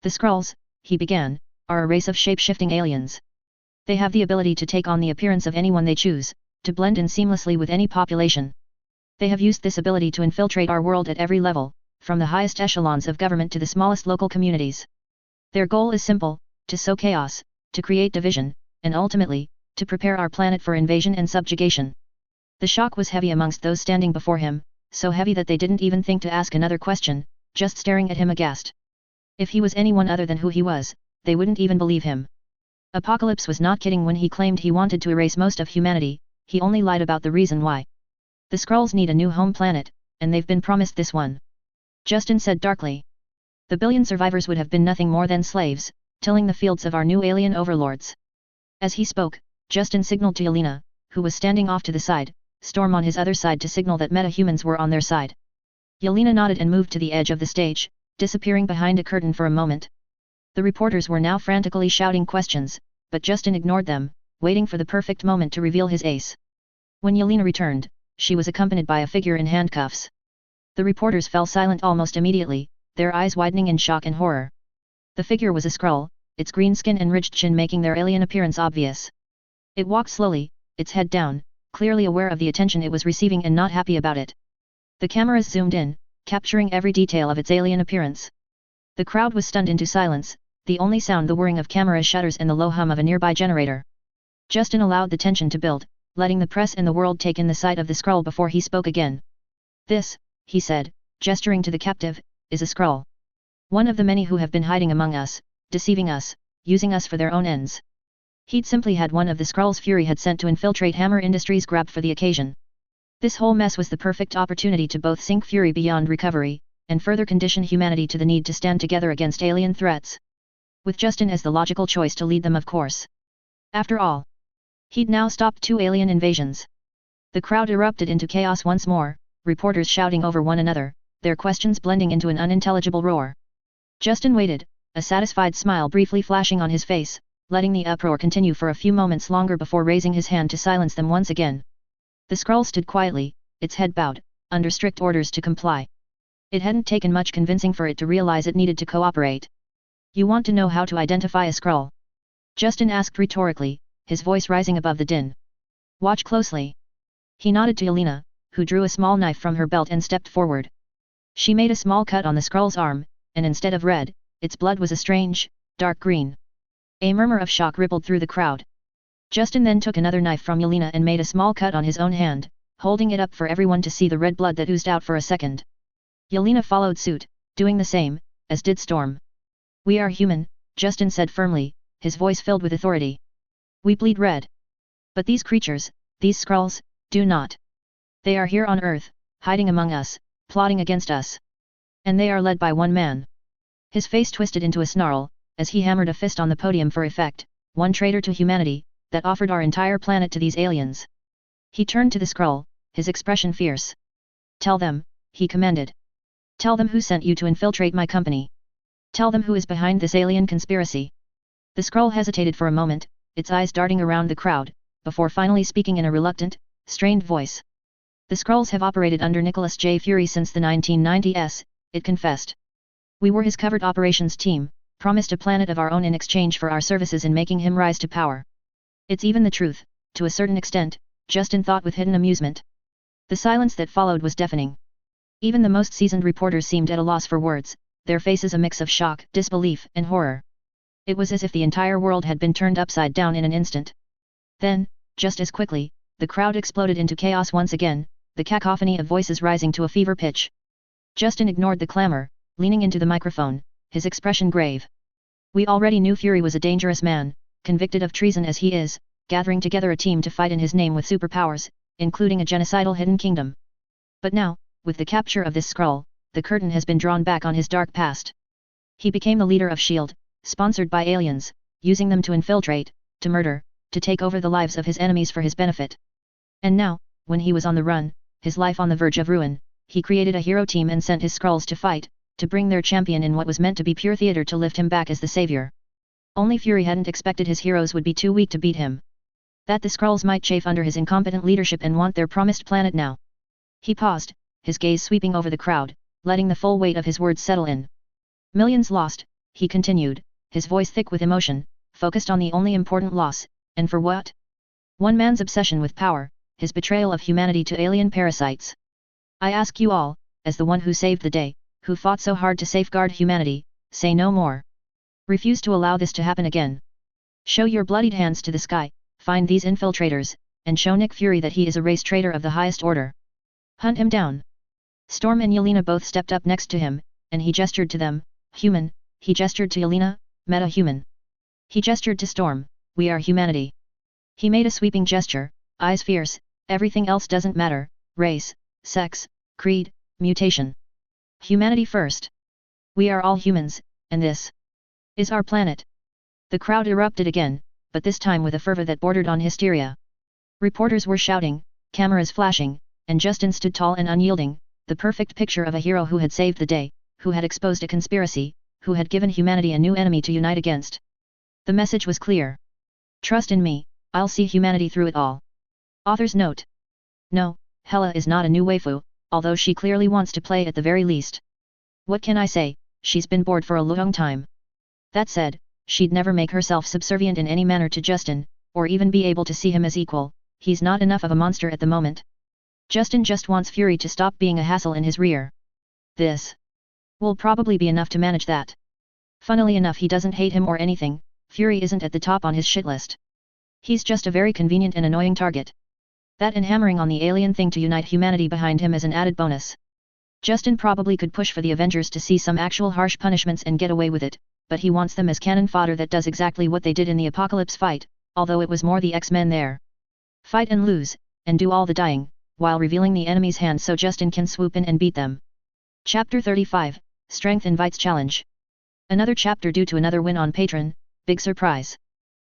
The Skrulls, he began, are a race of shape-shifting aliens. They have the ability to take on the appearance of anyone they choose, to blend in seamlessly with any population. They have used this ability to infiltrate our world at every level, from the highest echelons of government to the smallest local communities. Their goal is simple, to sow chaos, to create division, and ultimately, to prepare our planet for invasion and subjugation. The shock was heavy amongst those standing before him, so heavy that they didn't even think to ask another question, just staring at him aghast. If he was anyone other than who he was, they wouldn't even believe him. Apocalypse was not kidding when he claimed he wanted to erase most of humanity, he only lied about the reason why. The Skrulls need a new home planet, and they've been promised this one. Justin said darkly. The billion survivors would have been nothing more than slaves, tilling the fields of our new alien overlords. As he spoke, Justin signaled to Yelena, who was standing off to the side, Storm on his other side to signal that meta-humans were on their side. Yelena nodded and moved to the edge of the stage, disappearing behind a curtain for a moment. The reporters were now frantically shouting questions, but Justin ignored them, waiting for the perfect moment to reveal his ace. When Yelena returned, she was accompanied by a figure in handcuffs. The reporters fell silent almost immediately, their eyes widening in shock and horror. The figure was a Skrull, its green skin and ridged chin making their alien appearance obvious. It walked slowly, its head down, clearly aware of the attention it was receiving and not happy about it. The cameras zoomed in, capturing every detail of its alien appearance. The crowd was stunned into silence, the only sound the whirring of camera shutters and the low hum of a nearby generator. Justin allowed the tension to build, letting the press and the world take in the sight of the Skrull before he spoke again. This, he said, gesturing to the captive, is a Skrull. One of the many who have been hiding among us, deceiving us, using us for their own ends. He'd simply had one of the Skrull's Fury had sent to infiltrate Hammer Industries grabbed for the occasion. This whole mess was the perfect opportunity to both sink Fury beyond recovery, and further condition humanity to the need to stand together against alien threats. With Justin as the logical choice to lead them, of course. After all, he'd now stopped 2 alien invasions. The crowd erupted into chaos once more, reporters shouting over one another, their questions blending into an unintelligible roar. Justin waited, a satisfied smile briefly flashing on his face, letting the uproar continue for a few moments longer before raising his hand to silence them once again. The Skrull stood quietly, its head bowed, under strict orders to comply. It hadn't taken much convincing for it to realize it needed to cooperate. You want to know how to identify a Skrull? Justin asked rhetorically, his voice rising above the din. Watch closely. He nodded to Yelena, who drew a small knife from her belt and stepped forward. She made a small cut on the Skrull's arm, and instead of red, its blood was a strange, dark green. A murmur of shock rippled through the crowd. Justin then took another knife from Yelena and made a small cut on his own hand, holding it up for everyone to see the red blood that oozed out for a second. Yelena followed suit, doing the same, as did Storm. We are human, Justin said firmly, his voice filled with authority. We bleed red. But these creatures, these Skrulls, do not. They are here on Earth, hiding among us, plotting against us. And they are led by one man. His face twisted into a snarl, as he hammered a fist on the podium for effect, one traitor to humanity, that offered our entire planet to these aliens. He turned to the Skrull, his expression fierce. Tell them, he commanded. Tell them who sent you to infiltrate my company. Tell them who is behind this alien conspiracy. The Skrull hesitated for a moment, its eyes darting around the crowd, before finally speaking in a reluctant, strained voice. The Skrulls have operated under Nicholas J. Fury since the 1990s, it confessed. We were his covert operations team, promised a planet of our own in exchange for our services in making him rise to power. It's even the truth, to a certain extent, Justin thought with hidden amusement. The silence that followed was deafening. Even the most seasoned reporters seemed at a loss for words, their faces a mix of shock, disbelief, and horror. It was as if the entire world had been turned upside down in an instant. Then, just as quickly, the crowd exploded into chaos once again, the cacophony of voices rising to a fever pitch. Justin ignored the clamor, leaning into the microphone, his expression grave. We already knew Fury was a dangerous man, convicted of treason as he is, gathering together a team to fight in his name with superpowers, including a genocidal hidden kingdom. But now, with the capture of this Skrull, the curtain has been drawn back on his dark past. He became the leader of S.H.I.E.L.D., sponsored by aliens, using them to infiltrate, to murder, to take over the lives of his enemies for his benefit. And now, when he was on the run, his life on the verge of ruin, he created a hero team and sent his Skrulls to fight, to bring their champion in what was meant to be pure theater to lift him back as the savior. Only Fury hadn't expected his heroes would be too weak to beat him. That the Skrulls might chafe under his incompetent leadership and want their promised planet now. He paused, his gaze sweeping over the crowd, letting the full weight of his words settle in. Millions lost, he continued, his voice thick with emotion, focused on the only important loss, and for what? One man's obsession with power, his betrayal of humanity to alien parasites. I ask you all, as the one who saved the day, who fought so hard to safeguard humanity, say no more. Refuse to allow this to happen again. Show your bloodied hands to the sky, find these infiltrators, and show Nick Fury that he is a race traitor of the highest order. Hunt him down. Storm and Yelena both stepped up next to him, and he gestured to them, human, he gestured to Yelena, meta-human. He gestured to Storm, we are humanity. He made a sweeping gesture, eyes fierce, everything else doesn't matter, race, sex, creed, mutation. Humanity first. We are all humans, and this is our planet. The crowd erupted again, but this time with a fervor that bordered on hysteria. Reporters were shouting, cameras flashing, and Justin stood tall and unyielding, the perfect picture of a hero who had saved the day, who had exposed a conspiracy, who had given humanity a new enemy to unite against. The message was clear. Trust in me, I'll see humanity through it all. Author's note. No, Hela is not a new waifu, although she clearly wants to play at the very least. What can I say, she's been bored for a long time. That said, she'd never make herself subservient in any manner to Justin, or even be able to see him as equal, he's not enough of a monster at the moment. Justin just wants Fury to stop being a hassle in his rear. This will probably be enough to manage that. Funnily enough, he doesn't hate him or anything, Fury isn't at the top on his shit list. He's just a very convenient and annoying target. That and hammering on the alien thing to unite humanity behind him as an added bonus. Justin probably could push for the Avengers to see some actual harsh punishments and get away with it, but he wants them as cannon fodder that does exactly what they did in the Apocalypse fight, although it was more the X-Men there. Fight and lose, and do all the dying, while revealing the enemy's hand so Justin can swoop in and beat them. Chapter 35, Strength Invites Challenge. Another chapter due to another win on Patreon, big surprise.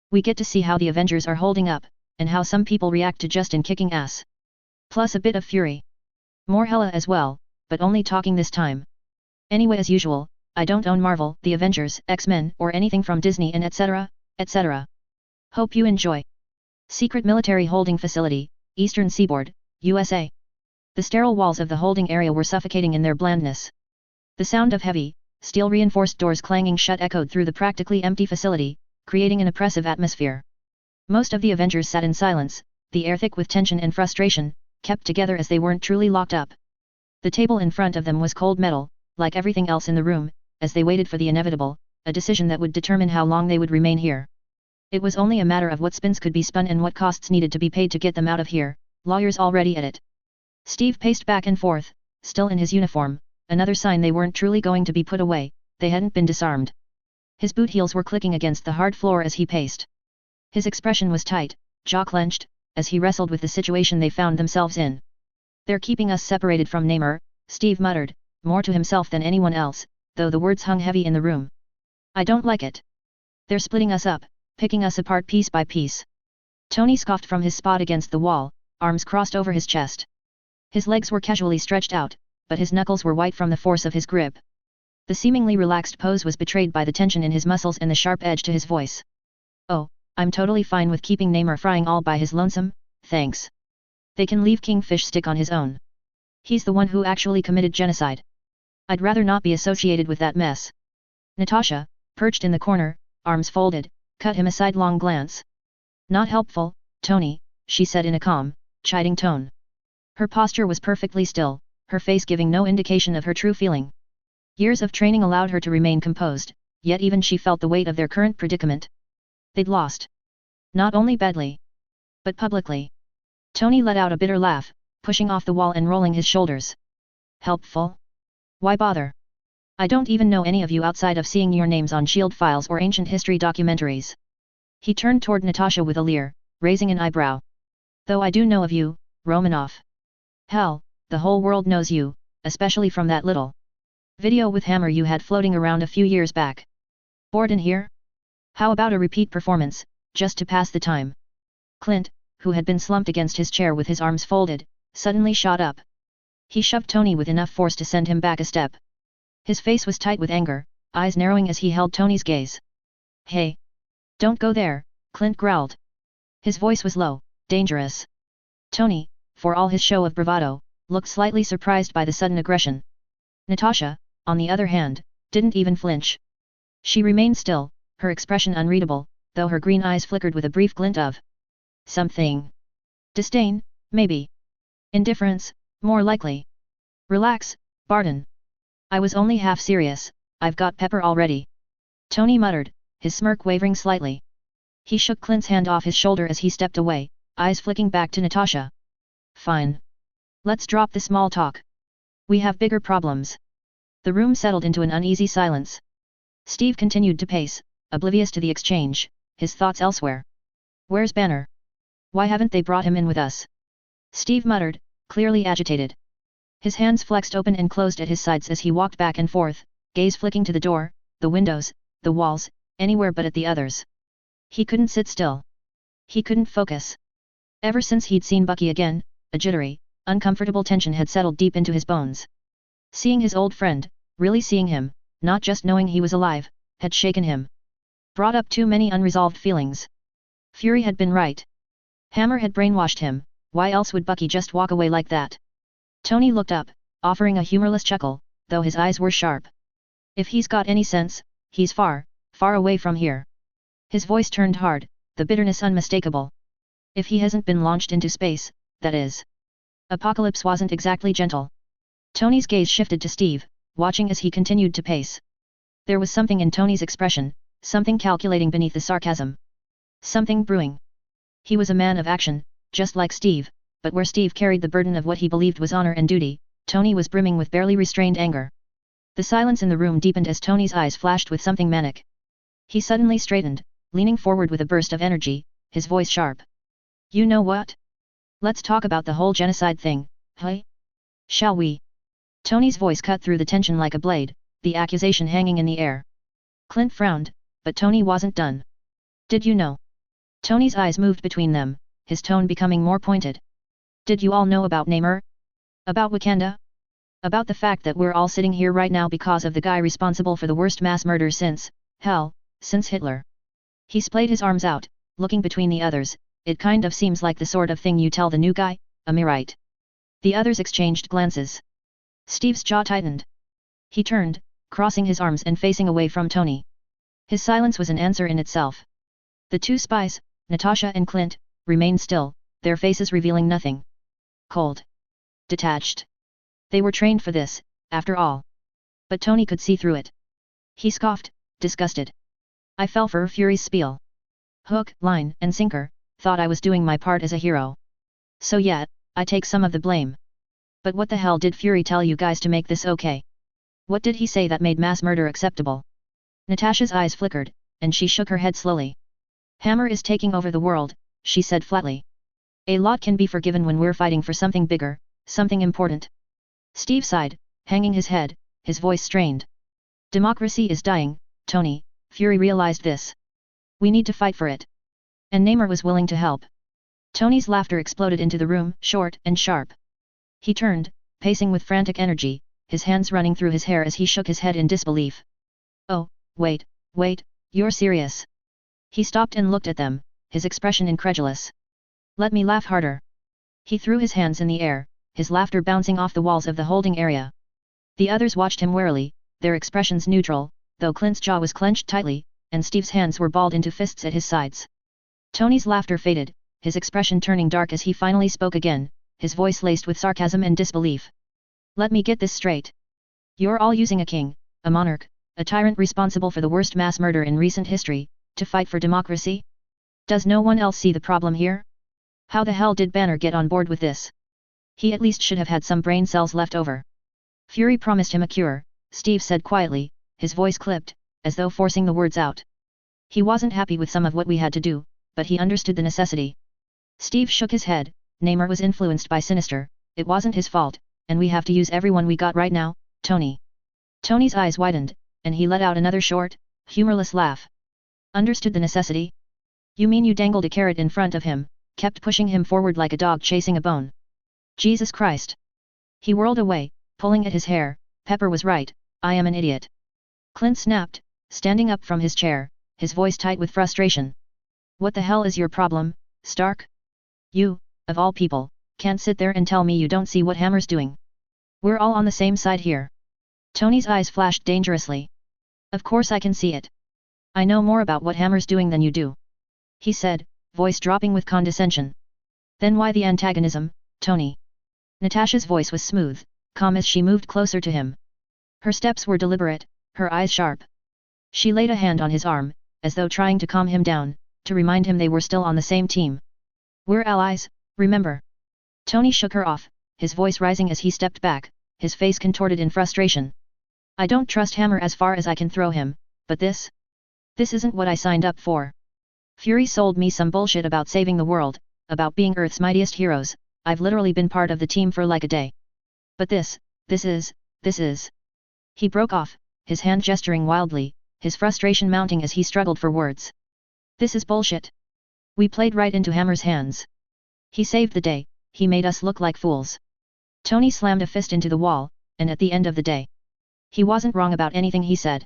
We get to see how the Avengers are holding up, and how some people react to Justin kicking ass. Plus a bit of Fury. More Hela as well, but only talking this time. Anyway, as usual, I don't own Marvel, the Avengers, X-Men, or anything from Disney and etc., etc. Hope you enjoy. Secret Military Holding Facility, Eastern Seaboard, USA. The sterile walls of the holding area were suffocating in their blandness. The sound of heavy, steel-reinforced doors clanging shut echoed through the practically empty facility, creating an oppressive atmosphere. Most of the Avengers sat in silence, the air thick with tension and frustration, kept together as they weren't truly locked up. The table in front of them was cold metal, like everything else in the room, as they waited for the inevitable, a decision that would determine how long they would remain here. It was only a matter of what spins could be spun and what costs needed to be paid to get them out of here, lawyers already at it. Steve paced back and forth, still in his uniform, another sign they weren't truly going to be put away, they hadn't been disarmed. His boot heels were clicking against the hard floor as he paced. His expression was tight, jaw clenched, as he wrestled with the situation they found themselves in. They're keeping us separated from Namor, Steve muttered, more to himself than anyone else, though the words hung heavy in the room. I don't like it. They're splitting us up, picking us apart piece by piece. Tony scoffed from his spot against the wall, arms crossed over his chest. His legs were casually stretched out, but his knuckles were white from the force of his grip. The seemingly relaxed pose was betrayed by the tension in his muscles and the sharp edge to his voice. Oh, I'm totally fine with keeping Namor frying all by his lonesome, thanks. They can leave Kingfish stick on his own. He's the one who actually committed genocide. I'd rather not be associated with that mess. Natasha, perched in the corner, arms folded, cut him a sidelong glance. Not helpful, Tony, she said in a calm, chiding tone. Her posture was perfectly still, her face giving no indication of her true feeling. Years of training allowed her to remain composed, yet even she felt the weight of their current predicament. They'd lost. Not only badly, but publicly. Tony let out a bitter laugh, pushing off the wall and rolling his shoulders. Helpful? Why bother? I don't even know any of you outside of seeing your names on shield files or ancient history documentaries. He turned toward Natasha with a leer, raising an eyebrow. Though I do know of you, Romanov. Hell, the whole world knows you, especially from that little video with Hammer you had floating around a few years back. Bored in here? How about a repeat performance, just to pass the time? Clint, who had been slumped against his chair with his arms folded, suddenly shot up. He shoved Tony with enough force to send him back a step. His face was tight with anger, eyes narrowing as he held Tony's gaze. Hey! Don't go there, Clint growled. His voice was low, dangerous. Tony, for all his show of bravado, looked slightly surprised by the sudden aggression. Natasha, on the other hand, didn't even flinch. She remained still, her expression unreadable, though her green eyes flickered with a brief glint of something. Disdain, maybe. Indifference, more likely. Relax, Barton. I was only half serious, I've got pepper already. Tony muttered, his smirk wavering slightly. He shook Clint's hand off his shoulder as he stepped away, eyes flicking back to Natasha. Fine. Let's drop the small talk. We have bigger problems. The room settled into an uneasy silence. Steve continued to pace, oblivious to the exchange, his thoughts elsewhere. Where's Banner? Why haven't they brought him in with us? Steve muttered, clearly agitated. His hands flexed open and closed at his sides as he walked back and forth, gaze flicking to the door, the windows, the walls, anywhere but at the others. He couldn't sit still. He couldn't focus. Ever since he'd seen Bucky again, a jittery, uncomfortable tension had settled deep into his bones. Seeing his old friend, really seeing him, not just knowing he was alive, had shaken him. Brought up too many unresolved feelings. Fury had been right. Hammer had brainwashed him, why else would Bucky just walk away like that? Tony looked up, offering a humorless chuckle, though his eyes were sharp. If he's got any sense, he's far, far away from here. His voice turned hard, the bitterness unmistakable. If he hasn't been launched into space, that is. Apocalypse wasn't exactly gentle. Tony's gaze shifted to Steve, watching as he continued to pace. There was something in Tony's expression, something calculating beneath the sarcasm. Something brewing. He was a man of action, just like Steve, but where Steve carried the burden of what he believed was honor and duty, Tony was brimming with barely restrained anger. The silence in the room deepened as Tony's eyes flashed with something manic. He suddenly straightened, leaning forward with a burst of energy, his voice sharp. You know what? Let's talk about the whole genocide thing, hey? Shall we? Tony's voice cut through the tension like a blade, the accusation hanging in the air. Clint frowned, but Tony wasn't done. Did you know? Tony's eyes moved between them, his tone becoming more pointed. Did you all know about Namor? About Wakanda? About the fact that we're all sitting here right now because of the guy responsible for the worst mass murder since, hell, since Hitler. He splayed his arms out, looking between the others. It kind of seems like the sort of thing you tell the new guy, am I right? The others exchanged glances. Steve's jaw tightened. He turned, crossing his arms and facing away from Tony. His silence was an answer in itself. The two spies, Natasha and Clint, remained still, their faces revealing nothing. Cold. Detached. They were trained for this, after all. But Tony could see through it. He scoffed, disgusted. I fell for Fury's spiel. Hook, line, and sinker, thought I was doing my part as a hero. So yeah, I take some of the blame. But what the hell did Fury tell you guys to make this okay? What did he say that made mass murder acceptable? Natasha's eyes flickered, and she shook her head slowly. Hammer is taking over the world, she said flatly. A lot can be forgiven when we're fighting for something bigger, something important. Steve sighed, hanging his head, his voice strained. Democracy is dying, Tony, Fury realized this. We need to fight for it. And Namor was willing to help. Tony's laughter exploded into the room, short and sharp. He turned, pacing with frantic energy, his hands running through his hair as he shook his head in disbelief. Oh, wait, you're serious. He stopped and looked at them, his expression incredulous. Let me laugh harder. He threw his hands in the air, his laughter bouncing off the walls of the holding area. The others watched him warily, their expressions neutral, though Clint's jaw was clenched tightly, and Steve's hands were balled into fists at his sides. Tony's laughter faded, his expression turning dark as he finally spoke again, his voice laced with sarcasm and disbelief. Let me get this straight. You're all using a king, a monarch, a tyrant responsible for the worst mass murder in recent history, to fight for democracy? Does no one else see the problem here? How the hell did Banner get on board with this? He at least should have had some brain cells left over. Fury promised him a cure, Steve said quietly, his voice clipped, as though forcing the words out. He wasn't happy with some of what we had to do, but he understood the necessity. Steve shook his head. Namor was influenced by Sinister, it wasn't his fault, and we have to use everyone we got right now, Tony. Tony's eyes widened, and he let out another short, humorless laugh. Understood the necessity? You mean you dangled a carrot in front of him, kept pushing him forward like a dog chasing a bone? Jesus Christ! He whirled away, pulling at his hair. Pepper was right, I am an idiot. Clint snapped, standing up from his chair, his voice tight with frustration. What the hell is your problem, Stark? You, of all people, can't sit there and tell me you don't see what Hammer's doing. We're all on the same side here. Tony's eyes flashed dangerously. Of course I can see it. I know more about what Hammer's doing than you do. He said, voice dropping with condescension. Then why the antagonism, Tony? Natasha's voice was smooth, calm as she moved closer to him. Her steps were deliberate, her eyes sharp. She laid a hand on his arm, as though trying to calm him down, to remind him they were still on the same team. We're allies, remember? Tony shook her off, his voice rising as he stepped back, his face contorted in frustration. I don't trust Hammer as far as I can throw him, but this isn't what I signed up for. Fury sold me some bullshit about saving the world, about being Earth's mightiest heroes. I've literally been part of the team for like a day. But this is... He broke off, his hand gesturing wildly, his frustration mounting as he struggled for words. This is bullshit. We played right into Hammer's hands. He saved the day, he made us look like fools. Tony slammed a fist into the wall, and at the end of the day, he wasn't wrong about anything he said.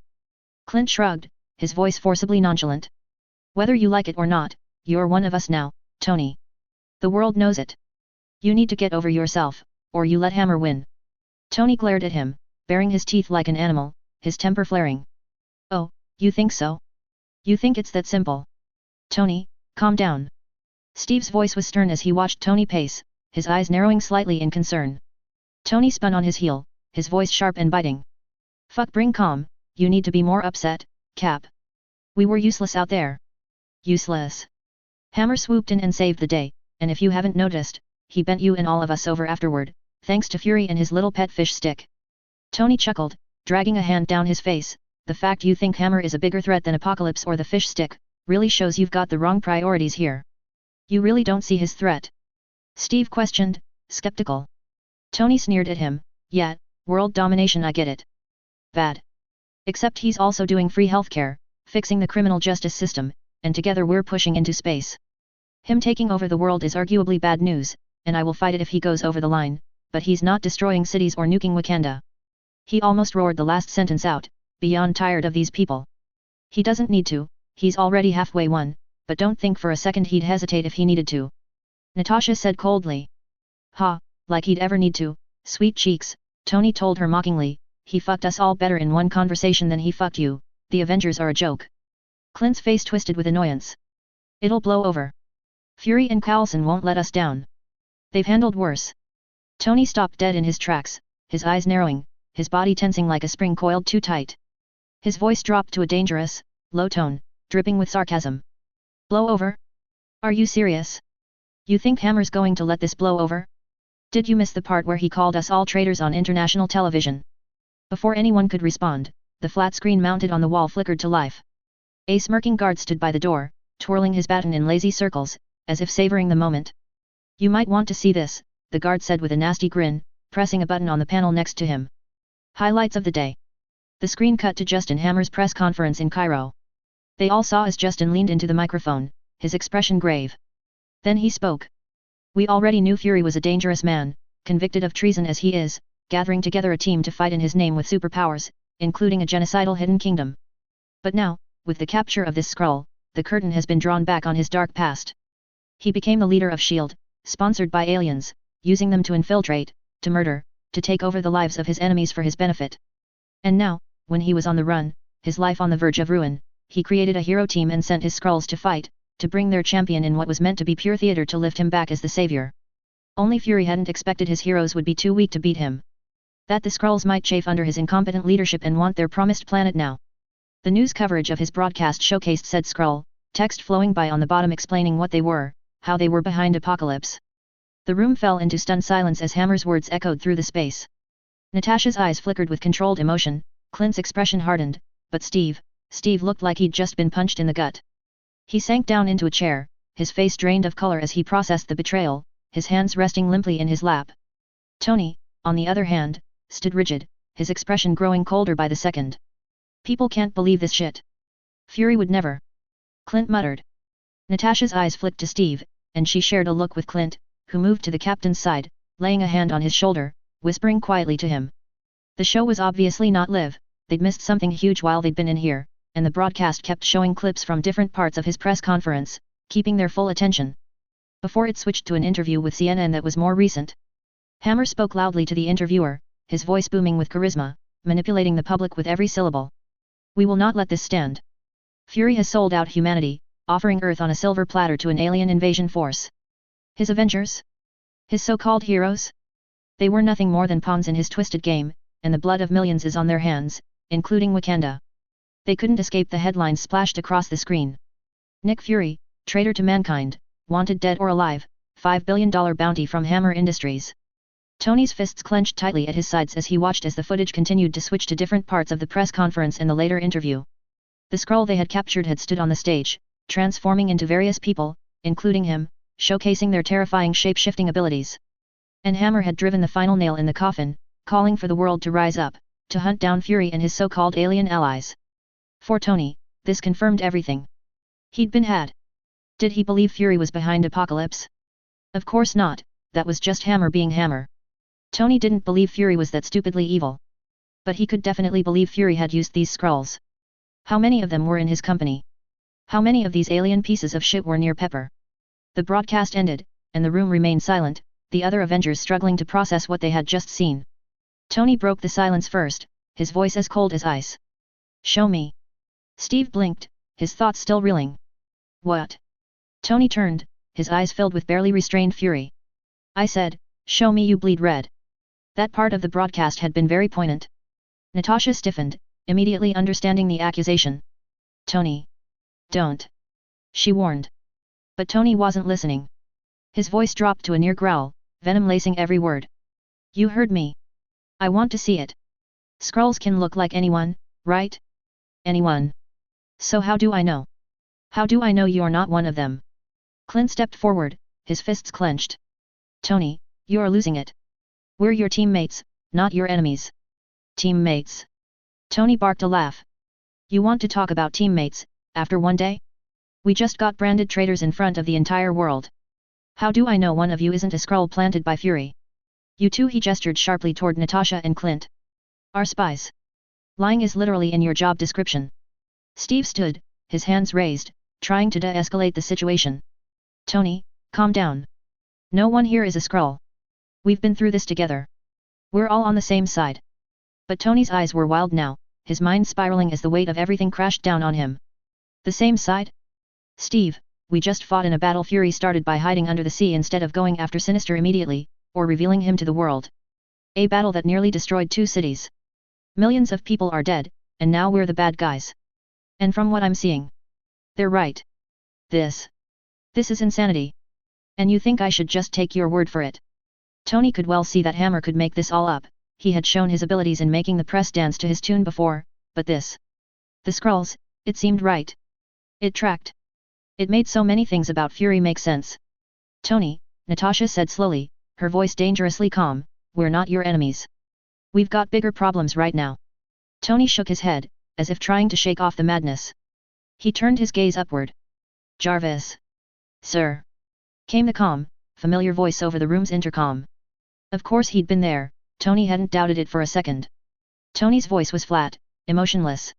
Clint shrugged, his voice forcibly nonchalant. Whether you like it or not, you're one of us now, Tony. The world knows it. You need to get over yourself, or you let Hammer win. Tony glared at him, baring his teeth like an animal, his temper flaring. Oh, you think so? You think it's that simple? Tony, calm down. Steve's voice was stern as he watched Tony pace, his eyes narrowing slightly in concern. Tony spun on his heel, his voice sharp and biting. Fuck, bring calm, you need to be more upset, Cap. We were useless out there. Useless. Hammer swooped in and saved the day, and if you haven't noticed, he bent you and all of us over afterward, thanks to Fury and his little pet fish stick. Tony chuckled, dragging a hand down his face. The fact you think Hammer is a bigger threat than Apocalypse or the fish stick, really shows you've got the wrong priorities here. You really don't see his threat? Steve questioned, skeptical. Tony sneered at him, yeah, world domination, I get it. Bad. Except he's also doing free healthcare, fixing the criminal justice system, and together we're pushing into space. Him taking over the world is arguably bad news, and I will fight it if he goes over the line, but he's not destroying cities or nuking Wakanda. He almost roared the last sentence out, beyond tired of these people. He doesn't need to, he's already halfway won, but don't think for a second he'd hesitate if he needed to. Natasha said coldly. Ha, like he'd ever need to, sweet cheeks, Tony told her mockingly, he fucked us all better in one conversation than he fucked you, the Avengers are a joke. Clint's face twisted with annoyance. It'll blow over. Fury and Coulson won't let us down. They've handled worse. Tony stopped dead in his tracks, his eyes narrowing, his body tensing like a spring coiled too tight. His voice dropped to a dangerous, low tone, dripping with sarcasm. Blow over? Are you serious? You think Hammer's going to let this blow over? Did you miss the part where he called us all traitors on international television? Before anyone could respond, the flat screen mounted on the wall flickered to life. A smirking guard stood by the door, twirling his baton in lazy circles, as if savoring the moment. You might want to see this, the guard said with a nasty grin, pressing a button on the panel next to him. Highlights of the day. The screen cut to Justin Hammer's press conference in Cairo. They all saw as Justin leaned into the microphone, his expression grave. Then he spoke. We already knew Fury was a dangerous man, convicted of treason as he is, gathering together a team to fight in his name with superpowers, including a genocidal hidden kingdom. But now, with the capture of this Skrull, the curtain has been drawn back on his dark past. He became the leader of S.H.I.E.L.D., sponsored by aliens, using them to infiltrate, to murder, to take over the lives of his enemies for his benefit. And now, when he was on the run, his life on the verge of ruin, he created a hero team and sent his Skrulls to fight, to bring their champion in what was meant to be pure theater to lift him back as the savior. Only Fury hadn't expected his heroes would be too weak to beat him. That the Skrulls might chafe under his incompetent leadership and want their promised planet now. The news coverage of his broadcast showcased said Skrull, text flowing by on the bottom explaining what they were, how they were behind Apocalypse. The room fell into stunned silence as Hammer's words echoed through the space. Natasha's eyes flickered with controlled emotion, Clint's expression hardened, but Steve looked like he'd just been punched in the gut. He sank down into a chair, his face drained of color as he processed the betrayal, his hands resting limply in his lap. Tony, on the other hand, stood rigid, his expression growing colder by the second. People can't believe this shit. Fury would never. Clint muttered. Natasha's eyes flicked to Steve, and she shared a look with Clint, who moved to the captain's side, laying a hand on his shoulder, whispering quietly to him. The show was obviously not live, they'd missed something huge while they'd been in here, and the broadcast kept showing clips from different parts of his press conference, keeping their full attention. Before it switched to an interview with CNN that was more recent. Hammer spoke loudly to the interviewer, his voice booming with charisma, manipulating the public with every syllable. We will not let this stand. Fury has sold out humanity, offering Earth on a silver platter to an alien invasion force. His Avengers? His so-called heroes? They were nothing more than pawns in his twisted game, and the blood of millions is on their hands, including Wakanda. They couldn't escape the headlines splashed across the screen. Nick Fury, traitor to mankind, wanted dead or alive, $5 billion bounty from Hammer Industries. Tony's fists clenched tightly at his sides as he watched as the footage continued to switch to different parts of the press conference and the later interview. The Skrull they had captured had stood on the stage, transforming into various people, including him, showcasing their terrifying shape-shifting abilities. And Hammer had driven the final nail in the coffin, calling for the world to rise up, to hunt down Fury and his so-called alien allies. For Tony, this confirmed everything. He'd been had. Did he believe Fury was behind Apocalypse? Of course not, that was just Hammer being Hammer. Tony didn't believe Fury was that stupidly evil. But he could definitely believe Fury had used these Skrulls. How many of them were in his company? How many of these alien pieces of shit were near Pepper? The broadcast ended, and the room remained silent, the other Avengers struggling to process what they had just seen. Tony broke the silence first, his voice as cold as ice. Show me. Steve blinked, his thoughts still reeling. What? Tony turned, his eyes filled with barely restrained fury. I said, show me you bleed red. That part of the broadcast had been very poignant. Natasha stiffened, immediately understanding the accusation. Tony. Don't. She warned. But Tony wasn't listening. His voice dropped to a near growl, venom lacing every word. You heard me. I want to see it. Skrulls can look like anyone, right? Anyone. So how do I know? How do I know you're not one of them? Clint stepped forward, his fists clenched. Tony, you're losing it. We're your teammates, not your enemies. Teammates. Tony barked a laugh. You want to talk about teammates, after one day? We just got branded traitors in front of the entire world. How do I know one of you isn't a Skrull planted by Fury? You two, he gestured sharply toward Natasha and Clint. Are spies. Lying is literally in your job description. Steve stood, his hands raised, trying to de-escalate the situation. Tony, calm down. No one here is a Skrull. We've been through this together. We're all on the same side. But Tony's eyes were wild now, his mind spiraling as the weight of everything crashed down on him. The same side? Steve, we just fought in a battle Fury started by hiding under the sea instead of going after Sinister immediately, or revealing him to the world. A battle that nearly destroyed 2 cities. Millions of people are dead, and now we're the bad guys. And from what I'm seeing, they're right. This is insanity. And you think I should just take your word for it? Tony could well see that Hammer could make this all up, he had shown his abilities in making the press dance to his tune before, but this. The Skrulls, it seemed right. It tracked. It made so many things about Fury make sense. Tony, Natasha said slowly, her voice dangerously calm, we're not your enemies. We've got bigger problems right now. Tony shook his head, as if trying to shake off the madness. He turned his gaze upward. Jarvis. Sir. Came the calm, familiar voice over the room's intercom. Of course he'd been there, Tony hadn't doubted it for a second. Tony's voice was flat, emotionless.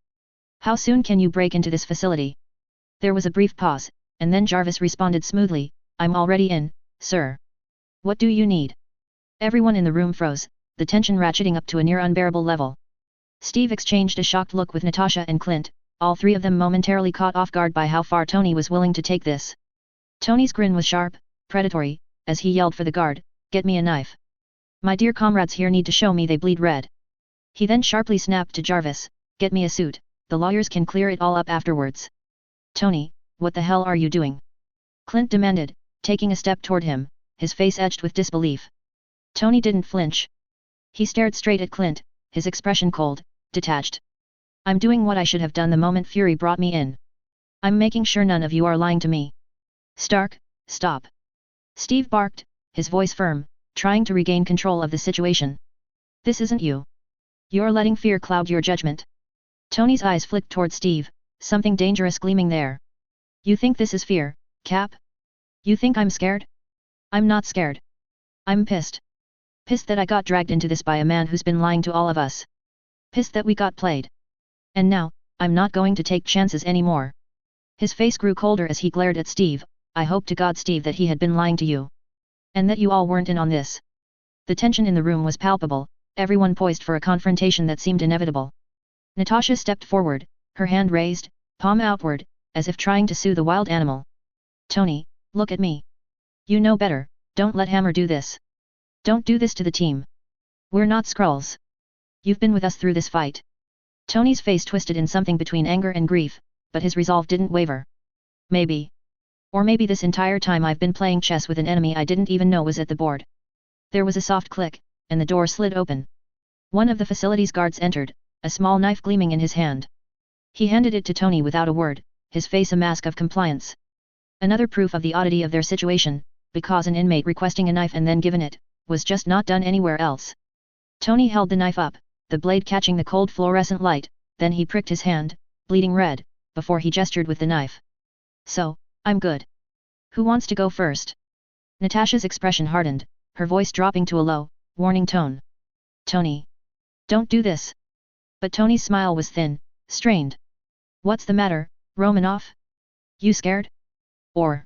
How soon can you break into this facility? There was a brief pause, and then Jarvis responded smoothly, I'm already in, sir. What do you need? Everyone in the room froze, the tension ratcheting up to a near unbearable level. Steve exchanged a shocked look with Natasha and Clint, all three of them momentarily caught off guard by how far Tony was willing to take this. Tony's grin was sharp, predatory, as he yelled for the guard, get me a knife. My dear comrades here need to show me they bleed red. He then sharply snapped to Jarvis, get me a suit, the lawyers can clear it all up afterwards. Tony, what the hell are you doing? Clint demanded, taking a step toward him, his face etched with disbelief. Tony didn't flinch. He stared straight at Clint, his expression cold, detached. I'm doing what I should have done the moment Fury brought me in. I'm making sure none of you are lying to me. Stark, stop. Steve barked, his voice firm, trying to regain control of the situation. This isn't you. You're letting fear cloud your judgment. Tony's eyes flicked toward Steve, something dangerous gleaming there. You think this is fear, Cap? You think I'm scared? I'm not scared. I'm pissed. Pissed that I got dragged into this by a man who's been lying to all of us. Pissed that we got played. And now, I'm not going to take chances anymore. His face grew colder as he glared at Steve. I hope to God, Steve, that he had been lying to you. And that you all weren't in on this. The tension in the room was palpable, everyone poised for a confrontation that seemed inevitable. Natasha stepped forward, her hand raised, palm outward, as if trying to soothe the wild animal. Tony, look at me. You know better, don't let Hammer do this. Don't do this to the team. We're not Skrulls. You've been with us through this fight. Tony's face twisted in something between anger and grief, but his resolve didn't waver. Maybe. Or maybe this entire time I've been playing chess with an enemy I didn't even know was at the board. There was a soft click, and the door slid open. One of the facility's guards entered, a small knife gleaming in his hand. He handed it to Tony without a word, his face a mask of compliance. Another proof of the oddity of their situation, because an inmate requesting a knife and then given it, was just not done anywhere else. Tony held the knife up, the blade catching the cold fluorescent light, then he pricked his hand, bleeding red, before he gestured with the knife. So, I'm good. Who wants to go first? Natasha's expression hardened, her voice dropping to a low, warning tone. Tony. Don't do this. But Tony's smile was thin, strained. What's the matter, Romanoff? You scared? Or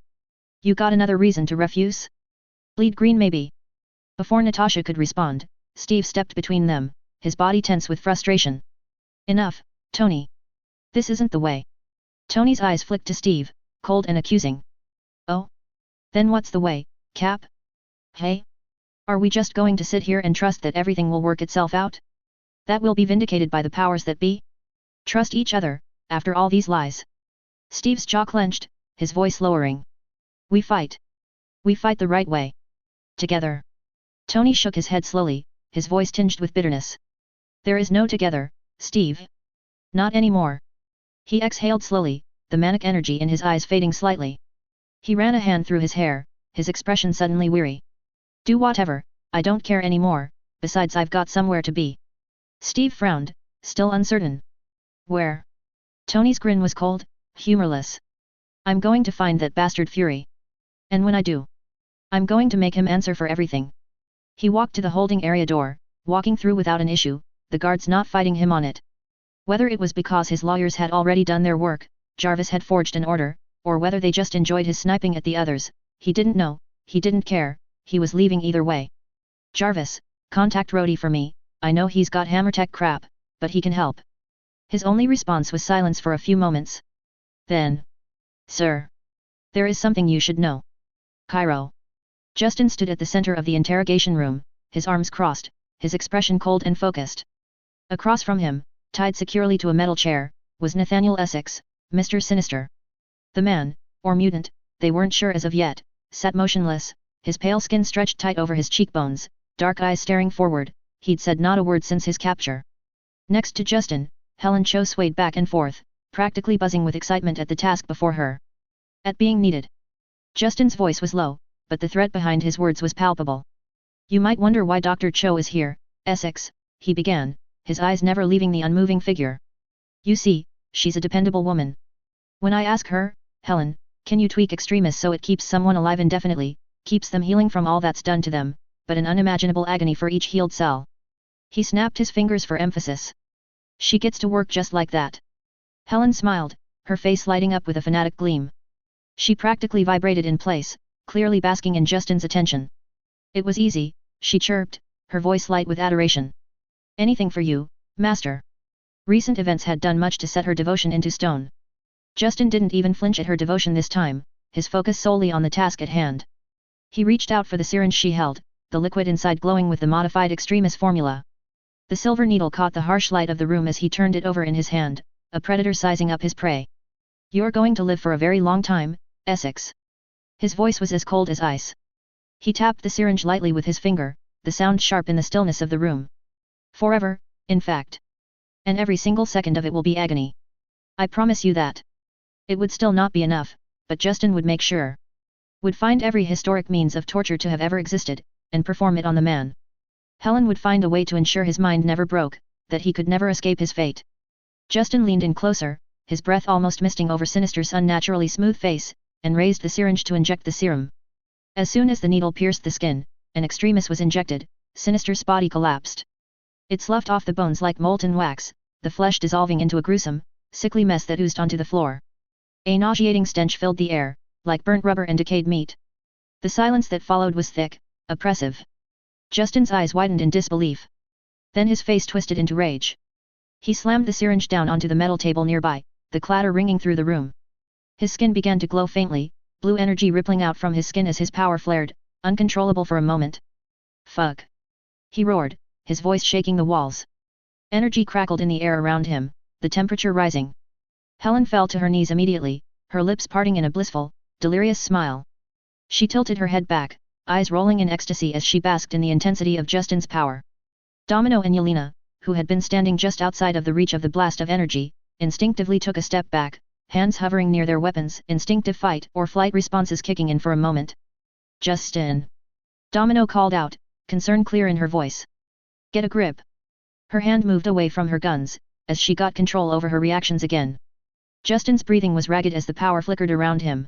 you got another reason to refuse? Bleed green maybe. Before Natasha could respond, Steve stepped between them, his body tense with frustration. Enough, Tony. This isn't the way. Tony's eyes flicked to Steve, cold and accusing. Oh? Then what's the way, Cap? Hey? Are we just going to sit here and trust that everything will work itself out? That we'll be vindicated by the powers that be? Trust each other, after all these lies. Steve's jaw clenched, his voice lowering. We fight. We fight the right way. Together. Tony shook his head slowly, his voice tinged with bitterness. There is no together, Steve. Not anymore. He exhaled slowly, the manic energy in his eyes fading slightly. He ran a hand through his hair, his expression suddenly weary. Do whatever, I don't care anymore, besides I've got somewhere to be. Steve frowned, still uncertain. Where? Tony's grin was cold, humorless. I'm going to find that bastard Fury. And when I do, I'm going to make him answer for everything. He walked to the holding area door, walking through without an issue, the guards not fighting him on it. Whether it was because his lawyers had already done their work, Jarvis had forged an order, or whether they just enjoyed his sniping at the others, he didn't know, he didn't care, he was leaving either way. Jarvis, contact Rhodey for me, I know he's got HammerTech crap, but he can help. His only response was silence for a few moments. Then. Sir. There is something you should know. Cairo. Justin stood at the center of the interrogation room, his arms crossed, his expression cold and focused. Across from him, tied securely to a metal chair, was Nathaniel Essex, Mr. Sinister. The man, or mutant, they weren't sure as of yet, sat motionless, his pale skin stretched tight over his cheekbones, dark eyes staring forward. He'd said not a word since his capture. Next to Justin, Helen Cho swayed back and forth, practically buzzing with excitement at the task before her. At being needed. Justin's voice was low, but the threat behind his words was palpable. You might wonder why Dr. Cho is here, Essex, he began, his eyes never leaving the unmoving figure. You see, she's a dependable woman. When I ask her, Helen, can you tweak extremis so it keeps someone alive indefinitely, keeps them healing from all that's done to them, but an unimaginable agony for each healed cell. He snapped his fingers for emphasis. She gets to work just like that. Helen smiled, her face lighting up with a fanatic gleam. She practically vibrated in place, clearly basking in Justin's attention. It was easy, she chirped, her voice light with adoration. Anything for you, Master. Recent events had done much to set her devotion into stone. Justin didn't even flinch at her devotion this time, his focus solely on the task at hand. He reached out for the syringe she held, the liquid inside glowing with the modified extremis formula. The silver needle caught the harsh light of the room as he turned it over in his hand, a predator sizing up his prey. You're going to live for a very long time, Essex. His voice was as cold as ice. He tapped the syringe lightly with his finger, the sound sharp in the stillness of the room. Forever, in fact. And every single second of it will be agony. I promise you that. It would still not be enough, but Justin would make sure. Would find every historic means of torture to have ever existed, and perform it on the man. Helen would find a way to ensure his mind never broke, that he could never escape his fate. Justin leaned in closer, his breath almost misting over Sinister's unnaturally smooth face, and raised the syringe to inject the serum. As soon as the needle pierced the skin, and extremis was injected, Sinister's body collapsed. It sloughed off the bones like molten wax, the flesh dissolving into a gruesome, sickly mess that oozed onto the floor. A nauseating stench filled the air, like burnt rubber and decayed meat. The silence that followed was thick, oppressive. Justin's eyes widened in disbelief. Then his face twisted into rage. He slammed the syringe down onto the metal table nearby, the clatter ringing through the room. His skin began to glow faintly, blue energy rippling out from his skin as his power flared, uncontrollable for a moment. Fuck! He roared, his voice shaking the walls. Energy crackled in the air around him, the temperature rising. Helen fell to her knees immediately, her lips parting in a blissful, delirious smile. She tilted her head back, eyes rolling in ecstasy as she basked in the intensity of Justin's power. Domino and Yelena, who had been standing just outside of the reach of the blast of energy, instinctively took a step back, hands hovering near their weapons, instinctive fight or flight responses kicking in for a moment. Justin! Domino called out, concern clear in her voice. Get a grip. Her hand moved away from her guns, as she got control over her reactions again. Justin's breathing was ragged as the power flickered around him.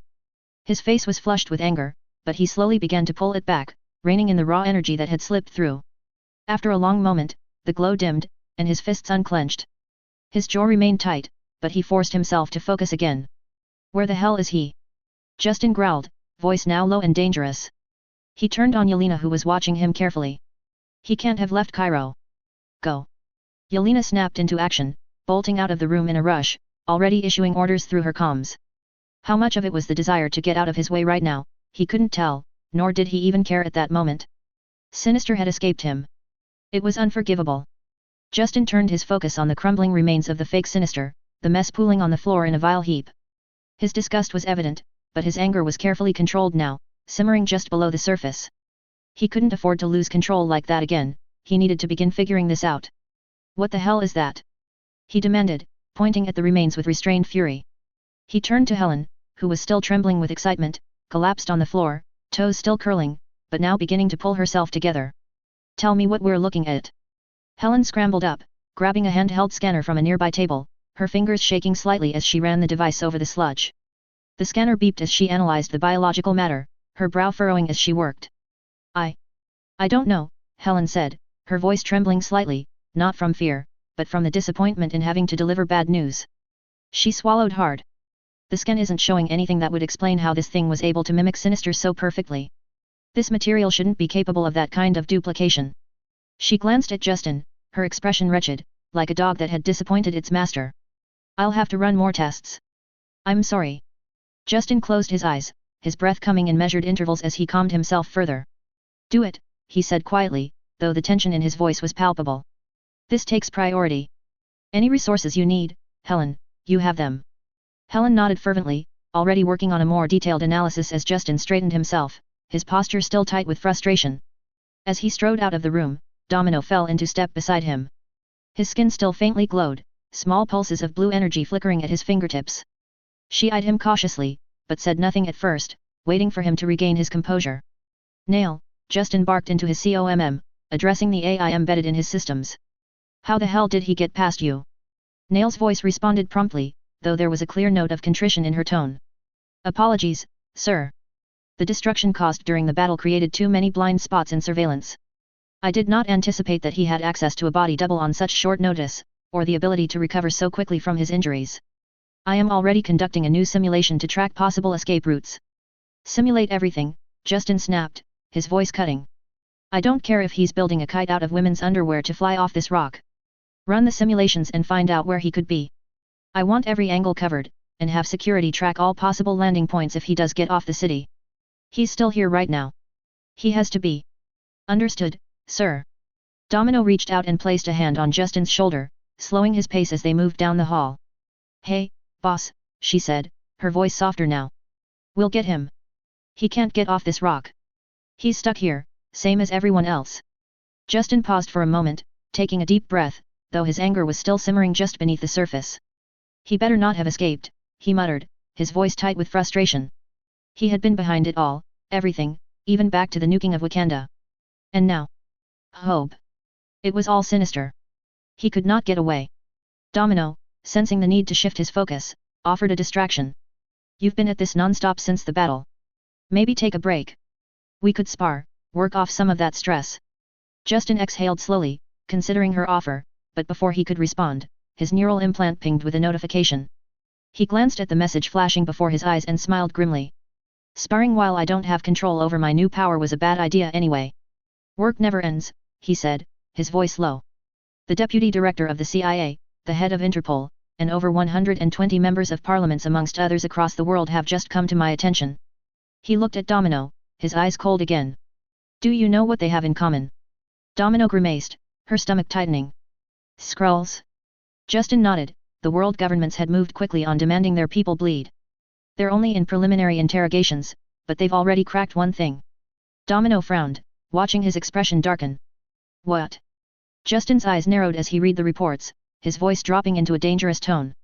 His face was flushed with anger, but he slowly began to pull it back, reining in the raw energy that had slipped through. After a long moment, the glow dimmed, and his fists unclenched. His jaw remained tight, but he forced himself to focus again. Where the hell is he? Justin growled, voice now low and dangerous. He turned on Yelena, who was watching him carefully. He can't have left Cairo. Go. Yelena snapped into action, bolting out of the room in a rush, already issuing orders through her comms. How much of it was the desire to get out of his way right now, he couldn't tell, nor did he even care at that moment. Sinister had escaped him. It was unforgivable. Justin turned his focus on the crumbling remains of the fake Sinister, the mess pooling on the floor in a vile heap. His disgust was evident, but his anger was carefully controlled now, simmering just below the surface. He couldn't afford to lose control like that again, he needed to begin figuring this out. What the hell is that? He demanded, pointing at the remains with restrained fury. He turned to Helen, who was still trembling with excitement, collapsed on the floor, toes still curling, but now beginning to pull herself together. Tell me what we're looking at. Helen scrambled up, grabbing a handheld scanner from a nearby table, her fingers shaking slightly as she ran the device over the sludge. The scanner beeped as she analyzed the biological matter, her brow furrowing as she worked. I don't know, Helen said, her voice trembling slightly, not from fear, but from the disappointment in having to deliver bad news. She swallowed hard. The scan isn't showing anything that would explain how this thing was able to mimic Sinister so perfectly. This material shouldn't be capable of that kind of duplication. She glanced at Justin, her expression wretched, like a dog that had disappointed its master. I'll have to run more tests. I'm sorry. Justin closed his eyes, his breath coming in measured intervals as he calmed himself further. Do it, he said quietly, though the tension in his voice was palpable. This takes priority. Any resources you need, Helen, you have them. Helen nodded fervently, already working on a more detailed analysis as Justin straightened himself, his posture still tight with frustration. As he strode out of the room, Domino fell into step beside him. His skin still faintly glowed, small pulses of blue energy flickering at his fingertips. She eyed him cautiously, but said nothing at first, waiting for him to regain his composure. Nail, Justin barked into his COMM, addressing the AI embedded in his systems. How the hell did he get past you? Nail's voice responded promptly, though there was a clear note of contrition in her tone. Apologies, sir. The destruction caused during the battle created too many blind spots in surveillance. I did not anticipate that he had access to a body double on such short notice, or the ability to recover so quickly from his injuries. I am already conducting a new simulation to track possible escape routes. Simulate everything, Justin snapped, his voice cutting. I don't care if he's building a kite out of women's underwear to fly off this rock. Run the simulations and find out where he could be. I want every angle covered, and have security track all possible landing points if he does get off the city. He's still here right now. He has to be. Understood, sir. Domino reached out and placed a hand on Justin's shoulder, slowing his pace as they moved down the hall. Hey, boss, she said, her voice softer now. We'll get him. He can't get off this rock. He's stuck here, same as everyone else. Justin paused for a moment, taking a deep breath, though his anger was still simmering just beneath the surface. He better not have escaped, he muttered, his voice tight with frustration. He had been behind it all, everything, even back to the nuking of Wakanda. And now? Hope. It was all sinister. He could not get away. Domino, sensing the need to shift his focus, offered a distraction. You've been at this non-stop since the battle. Maybe take a break. We could spar, work off some of that stress. Justin exhaled slowly, considering her offer, but before he could respond, his neural implant pinged with a notification. He glanced at the message flashing before his eyes and smiled grimly. Sparring while I don't have control over my new power was a bad idea anyway. Work never ends, he said, his voice low. The deputy director of the CIA, the head of Interpol, and over 120 members of parliaments amongst others across the world have just come to my attention. He looked at Domino, his eyes cold again. Do you know what they have in common? Domino grimaced, her stomach tightening. Skrulls? Justin nodded, the world governments had moved quickly on demanding their people bleed. They're only in preliminary interrogations, but they've already cracked one thing. Domino frowned, watching his expression darken. What? Justin's eyes narrowed as he read the reports, his voice dropping into a dangerous tone.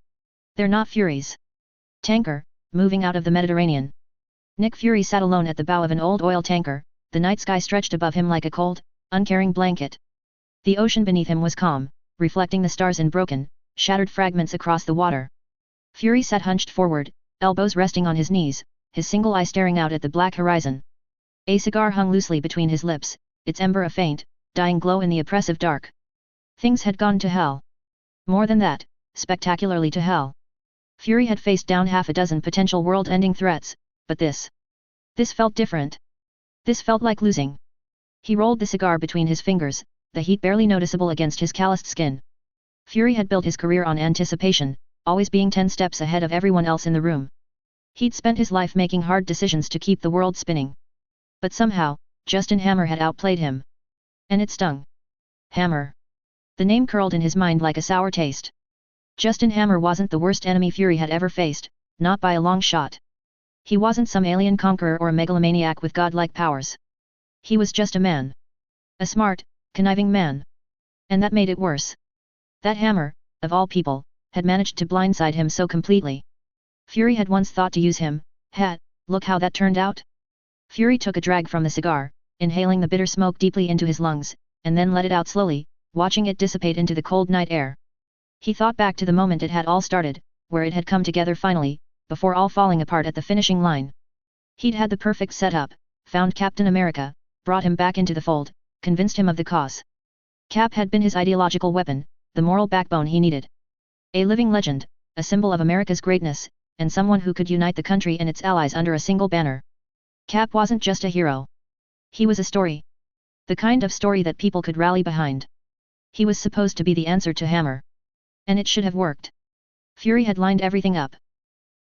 They're not Furies. Tanker, moving out of the Mediterranean. Nick Fury sat alone at the bow of an old oil tanker, the night sky stretched above him like a cold, uncaring blanket. The ocean beneath him was calm, reflecting the stars in broken, shattered fragments across the water. Fury sat hunched forward, elbows resting on his knees, his single eye staring out at the black horizon. A cigar hung loosely between his lips, its ember a faint, dying glow in the oppressive dark. Things had gone to hell. More than that, spectacularly to hell. Fury had faced down half a dozen potential world-ending threats, but this felt different. This felt like losing. He rolled the cigar between his fingers, the heat barely noticeable against his calloused skin. Fury had built his career on anticipation, always being 10 steps ahead of everyone else in the room. He'd spent his life making hard decisions to keep the world spinning. But somehow, Justin Hammer had outplayed him. And it stung. Hammer. The name curled in his mind like a sour taste. Justin Hammer wasn't the worst enemy Fury had ever faced, not by a long shot. He wasn't some alien conqueror or a megalomaniac with godlike powers. He was just a man. A smart, conniving man. And that made it worse. That Hammer, of all people, had managed to blindside him so completely. Fury had once thought to use him, look how that turned out. Fury took a drag from the cigar, inhaling the bitter smoke deeply into his lungs, and then let it out slowly, watching it dissipate into the cold night air. He thought back to the moment it had all started, where it had come together finally, before all falling apart at the finishing line. He'd had the perfect setup, found Captain America, brought him back into the fold, convinced him of the cause. Cap had been his ideological weapon, the moral backbone he needed. A living legend, a symbol of America's greatness, and someone who could unite the country and its allies under a single banner. Cap wasn't just a hero. He was a story. The kind of story that people could rally behind. He was supposed to be the answer to Hammer. And it should have worked. Fury had lined everything up.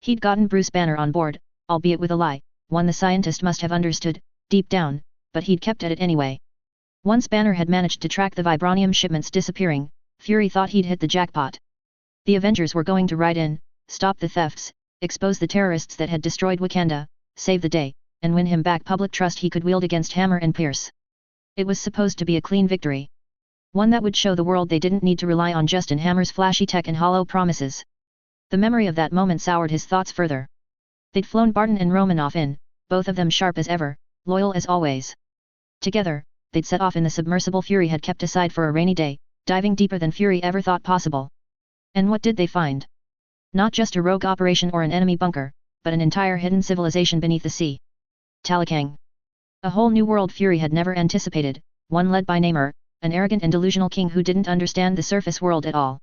He'd gotten Bruce Banner on board, albeit with a lie, one the scientist must have understood, deep down, but he'd kept at it anyway. Once Banner had managed to track the vibranium shipments disappearing, Fury thought he'd hit the jackpot. The Avengers were going to ride in, stop the thefts, expose the terrorists that had destroyed Wakanda, save the day, and win him back public trust he could wield against Hammer and Pierce. It was supposed to be a clean victory. One that would show the world they didn't need to rely on Justin Hammer's flashy tech and hollow promises. The memory of that moment soured his thoughts further. They'd flown Barton and Romanoff in, both of them sharp as ever, loyal as always. Together, they'd set off in the submersible Fury had kept aside for a rainy day, diving deeper than Fury ever thought possible. And what did they find? Not just a rogue operation or an enemy bunker, but an entire hidden civilization beneath the sea. Talakang. A whole new world Fury had never anticipated, one led by Namor, an arrogant and delusional king who didn't understand the surface world at all.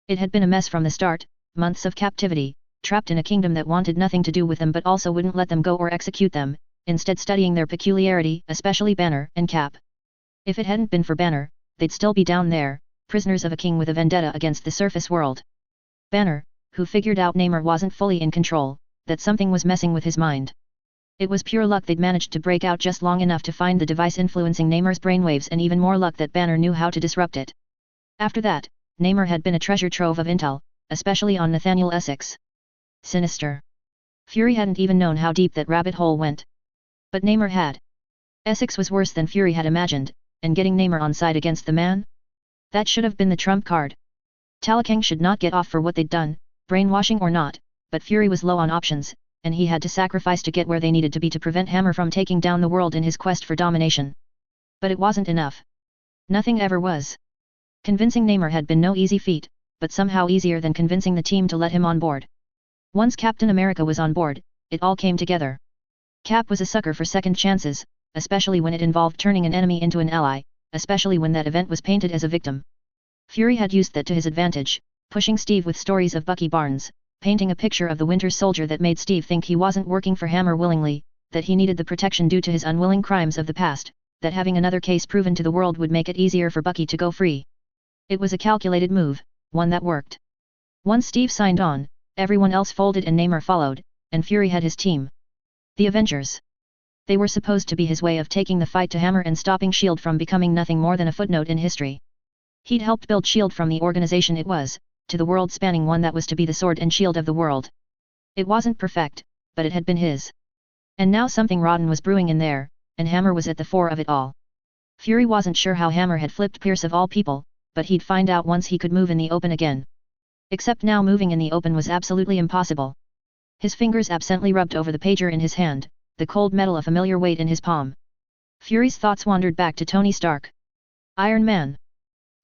It had been a mess from the start, months of captivity, trapped in a kingdom that wanted nothing to do with them but also wouldn't let them go or execute them, instead studying their peculiarity, especially Banner and Cap. If it hadn't been for Banner, they'd still be down there, prisoners of a king with a vendetta against the surface world. Banner, who figured out Namor wasn't fully in control, that something was messing with his mind. It was pure luck they'd managed to break out just long enough to find the device influencing Namor's brainwaves, and even more luck that Banner knew how to disrupt it. After that, Namor had been a treasure trove of intel, especially on Nathaniel Essex. Sinister. Fury hadn't even known how deep that rabbit hole went. But Namor had. Essex was worse than Fury had imagined, and getting Namor on side against the man? That should have been the trump card. Talakang should not get off for what they'd done, brainwashing or not, but Fury was low on options, and he had to sacrifice to get where they needed to be to prevent Hammer from taking down the world in his quest for domination. But it wasn't enough. Nothing ever was. Convincing Namor had been no easy feat, but somehow easier than convincing the team to let him on board. Once Captain America was on board, it all came together. Cap was a sucker for second chances, especially when it involved turning an enemy into an ally, especially when that event was painted as a victim. Fury had used that to his advantage, pushing Steve with stories of Bucky Barnes, painting a picture of the Winter Soldier that made Steve think he wasn't working for Hammer willingly, that he needed the protection due to his unwilling crimes of the past, that having another case proven to the world would make it easier for Bucky to go free. It was a calculated move, one that worked. Once Steve signed on, everyone else folded and Namor followed, and Fury had his team. The Avengers. They were supposed to be his way of taking the fight to Hammer and stopping S.H.I.E.L.D. from becoming nothing more than a footnote in history. He'd helped build S.H.I.E.L.D. from the organization it was, to the world-spanning one that was to be the sword and shield of the world. It wasn't perfect, but it had been his. And now something rotten was brewing in there, and Hammer was at the fore of it all. Fury wasn't sure how Hammer had flipped Pierce of all people, but he'd find out once he could move in the open again. Except now moving in the open was absolutely impossible. His fingers absently rubbed over the pager in his hand, the cold metal a familiar weight in his palm. Fury's thoughts wandered back to Tony Stark. Iron Man.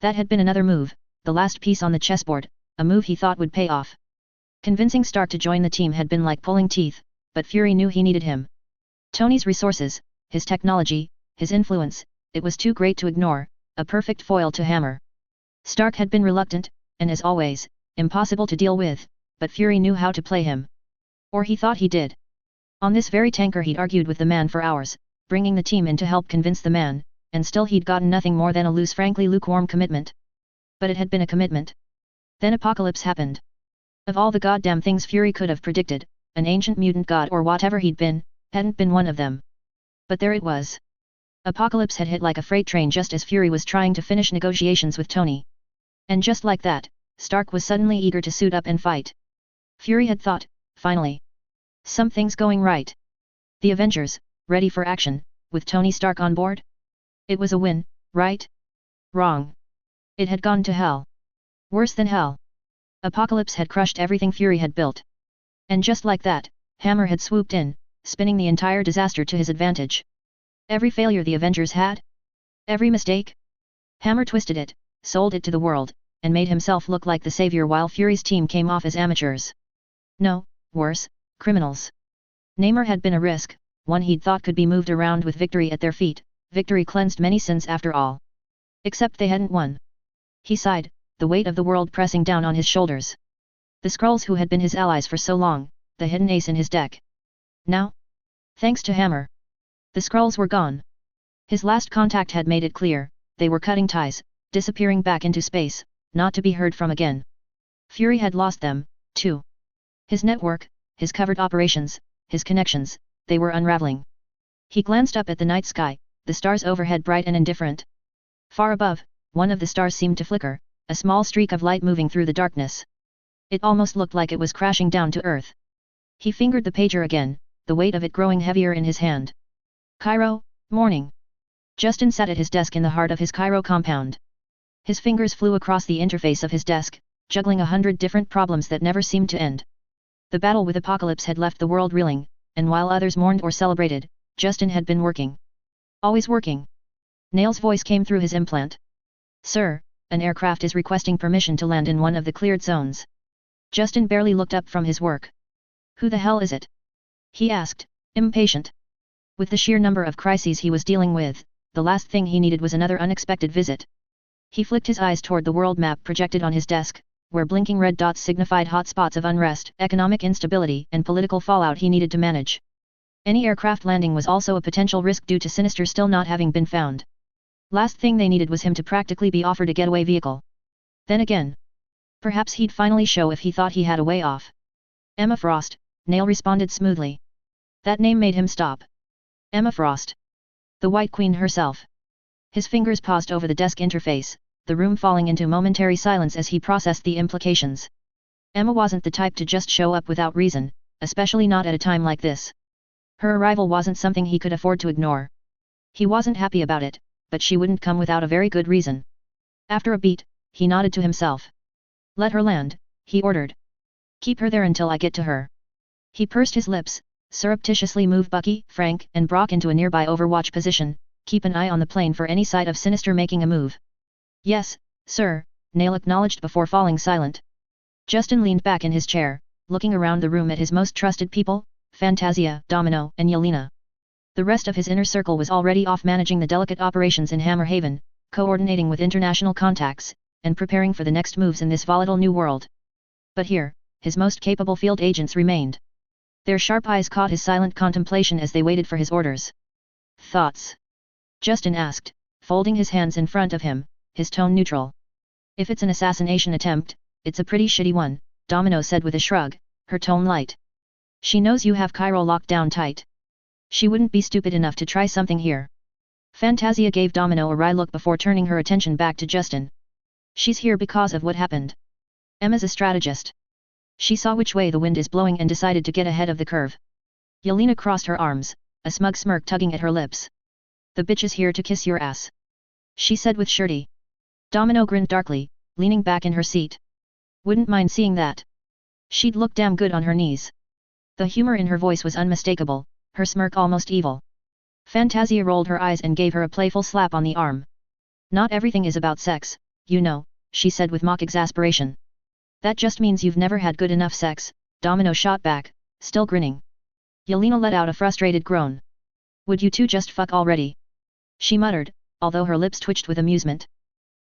That had been another move, the last piece on the chessboard, a move he thought would pay off. Convincing Stark to join the team had been like pulling teeth, but Fury knew he needed him. Tony's resources, his technology, his influence, it was too great to ignore, a perfect foil to Hammer. Stark had been reluctant, and as always, impossible to deal with, but Fury knew how to play him. Or he thought he did. On this very tanker he'd argued with the man for hours, bringing the team in to help convince the man, and still he'd gotten nothing more than a loose, frankly lukewarm commitment. But it had been a commitment. Then Apocalypse happened. Of all the goddamn things Fury could have predicted, an ancient mutant god or whatever he'd been, hadn't been one of them. But there it was. Apocalypse had hit like a freight train just as Fury was trying to finish negotiations with Tony. And just like that, Stark was suddenly eager to suit up and fight. Fury had thought, finally. Something's going right. The Avengers, ready for action, with Tony Stark on board? It was a win, right? Wrong. It had gone to hell. Worse than hell. Apocalypse had crushed everything Fury had built. And just like that, Hammer had swooped in, spinning the entire disaster to his advantage. Every failure the Avengers had? Every mistake? Hammer twisted it, sold it to the world, and made himself look like the savior while Fury's team came off as amateurs. No, worse, criminals. Namor had been a risk, one he'd thought could be moved around with victory at their feet, victory cleansed many sins after all. Except they hadn't won. He sighed, the weight of the world pressing down on his shoulders. The Skrulls who had been his allies for so long, the hidden ace in his deck. Now? Thanks to Hammer. The Skrulls were gone. His last contact had made it clear, they were cutting ties, disappearing back into space, not to be heard from again. Fury had lost them, too. His network, his covert operations, his connections, they were unraveling. He glanced up at the night sky, the stars overhead bright and indifferent. Far above, one of the stars seemed to flicker, a small streak of light moving through the darkness. It almost looked like it was crashing down to Earth. He fingered the pager again, the weight of it growing heavier in his hand. Cairo, morning. Justin sat at his desk in the heart of his Cairo compound. His fingers flew across the interface of his desk, juggling 100 different problems that never seemed to end. The battle with Apocalypse had left the world reeling, and while others mourned or celebrated, Justin had been working. Always working. Nail's voice came through his implant. Sir, an aircraft is requesting permission to land in one of the cleared zones. Justin barely looked up from his work. Who the hell is it? He asked, impatient. With the sheer number of crises he was dealing with, the last thing he needed was another unexpected visit. He flicked his eyes toward the world map projected on his desk, where blinking red dots signified hot spots of unrest, economic instability, and political fallout he needed to manage. Any aircraft landing was also a potential risk due to Sinister still not having been found. Last thing they needed was him to practically be offered a getaway vehicle. Then again. Perhaps he'd finally show if he thought he had a way off. Emma Frost, Nail responded smoothly. That name made him stop. Emma Frost. The White Queen herself. His fingers paused over the desk interface, the room falling into momentary silence as he processed the implications. Emma wasn't the type to just show up without reason, especially not at a time like this. Her arrival wasn't something he could afford to ignore. He wasn't happy about it, but she wouldn't come without a very good reason. After a beat, he nodded to himself. Let her land, he ordered. Keep her there until I get to her. He pursed his lips, surreptitiously moved Bucky, Frank, and Brock into a nearby overwatch position. Keep an eye on the plane for any sight of Sinister making a move. Yes, sir, Nail acknowledged before falling silent. Justin leaned back in his chair, looking around the room at his most trusted people, Fantasia, Domino, and Yelena. The rest of his inner circle was already off managing the delicate operations in Hammerhaven, coordinating with international contacts, and preparing for the next moves in this volatile new world. But here, his most capable field agents remained. Their sharp eyes caught his silent contemplation as they waited for his orders. Thoughts? Justin asked, folding his hands in front of him, his tone neutral. If it's an assassination attempt, it's a pretty shitty one, Domino said with a shrug, her tone light. She knows you have Cairo locked down tight. She wouldn't be stupid enough to try something here. Fantasia gave Domino a wry look before turning her attention back to Justin. She's here because of what happened. Emma's a strategist. She saw which way the wind is blowing and decided to get ahead of the curve. Yelena crossed her arms, a smug smirk tugging at her lips. The bitch is here to kiss your ass, she said with surety. Domino grinned darkly, leaning back in her seat. Wouldn't mind seeing that. She'd look damn good on her knees. The humor in her voice was unmistakable, her smirk almost evil. Fantasia rolled her eyes and gave her a playful slap on the arm. Not everything is about sex, you know, she said with mock exasperation. That just means you've never had good enough sex, Domino shot back, still grinning. Yelena let out a frustrated groan. Would you two just fuck already? She muttered, although her lips twitched with amusement.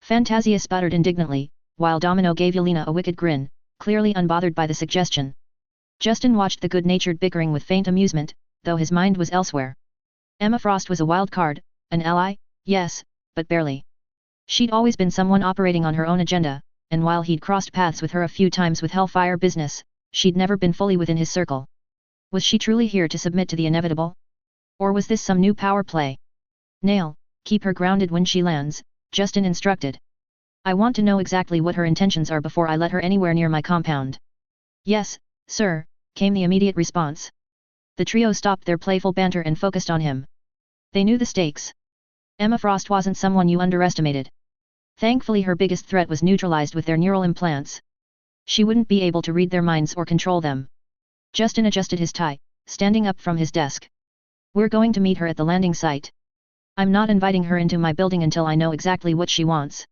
Fantasia sputtered indignantly, while Domino gave Yelena a wicked grin, clearly unbothered by the suggestion. Justin watched the good-natured bickering with faint amusement, though his mind was elsewhere. Emma Frost was a wild card, an ally, yes, but barely. She'd always been someone operating on her own agenda, and while he'd crossed paths with her a few times with Hellfire business, she'd never been fully within his circle. Was she truly here to submit to the inevitable? Or was this some new power play? Nail, keep her grounded when she lands, Justin instructed. I want to know exactly what her intentions are before I let her anywhere near my compound. Yes, sir, came the immediate response. The trio stopped their playful banter and focused on him. They knew the stakes. Emma Frost wasn't someone you underestimated. Thankfully her biggest threat was neutralized with their neural implants. She wouldn't be able to read their minds or control them. Justin adjusted his tie, standing up from his desk. We're going to meet her at the landing site. I'm not inviting her into my building until I know exactly what she wants.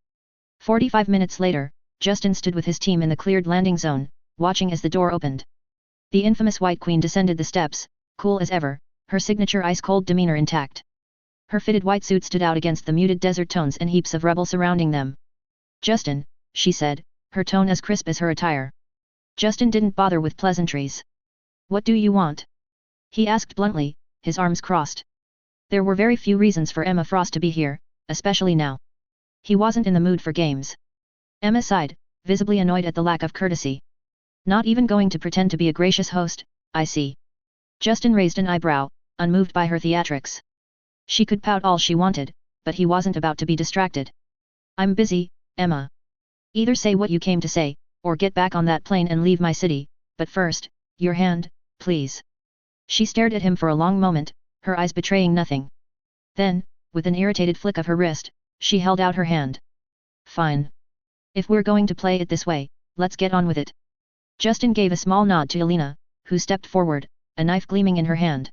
45 minutes later, Justin stood with his team in the cleared landing zone, watching as the door opened. The infamous White Queen descended the steps, cool as ever, her signature ice-cold demeanor intact. Her fitted white suit stood out against the muted desert tones and heaps of rubble surrounding them. Justin, she said, her tone as crisp as her attire. Justin didn't bother with pleasantries. What do you want? He asked bluntly, his arms crossed. There were very few reasons for Emma Frost to be here, especially now. He wasn't in the mood for games. Emma sighed, visibly annoyed at the lack of courtesy. Not even going to pretend to be a gracious host, I see. Justin raised an eyebrow, unmoved by her theatrics. She could pout all she wanted, but he wasn't about to be distracted. I'm busy, Emma. Either say what you came to say, or get back on that plane and leave my city, but first, your hand, please. She stared at him for a long moment, her eyes betraying nothing. Then, with an irritated flick of her wrist, she held out her hand. Fine. If we're going to play it this way, let's get on with it. Justin gave a small nod to Yelena, who stepped forward, a knife gleaming in her hand.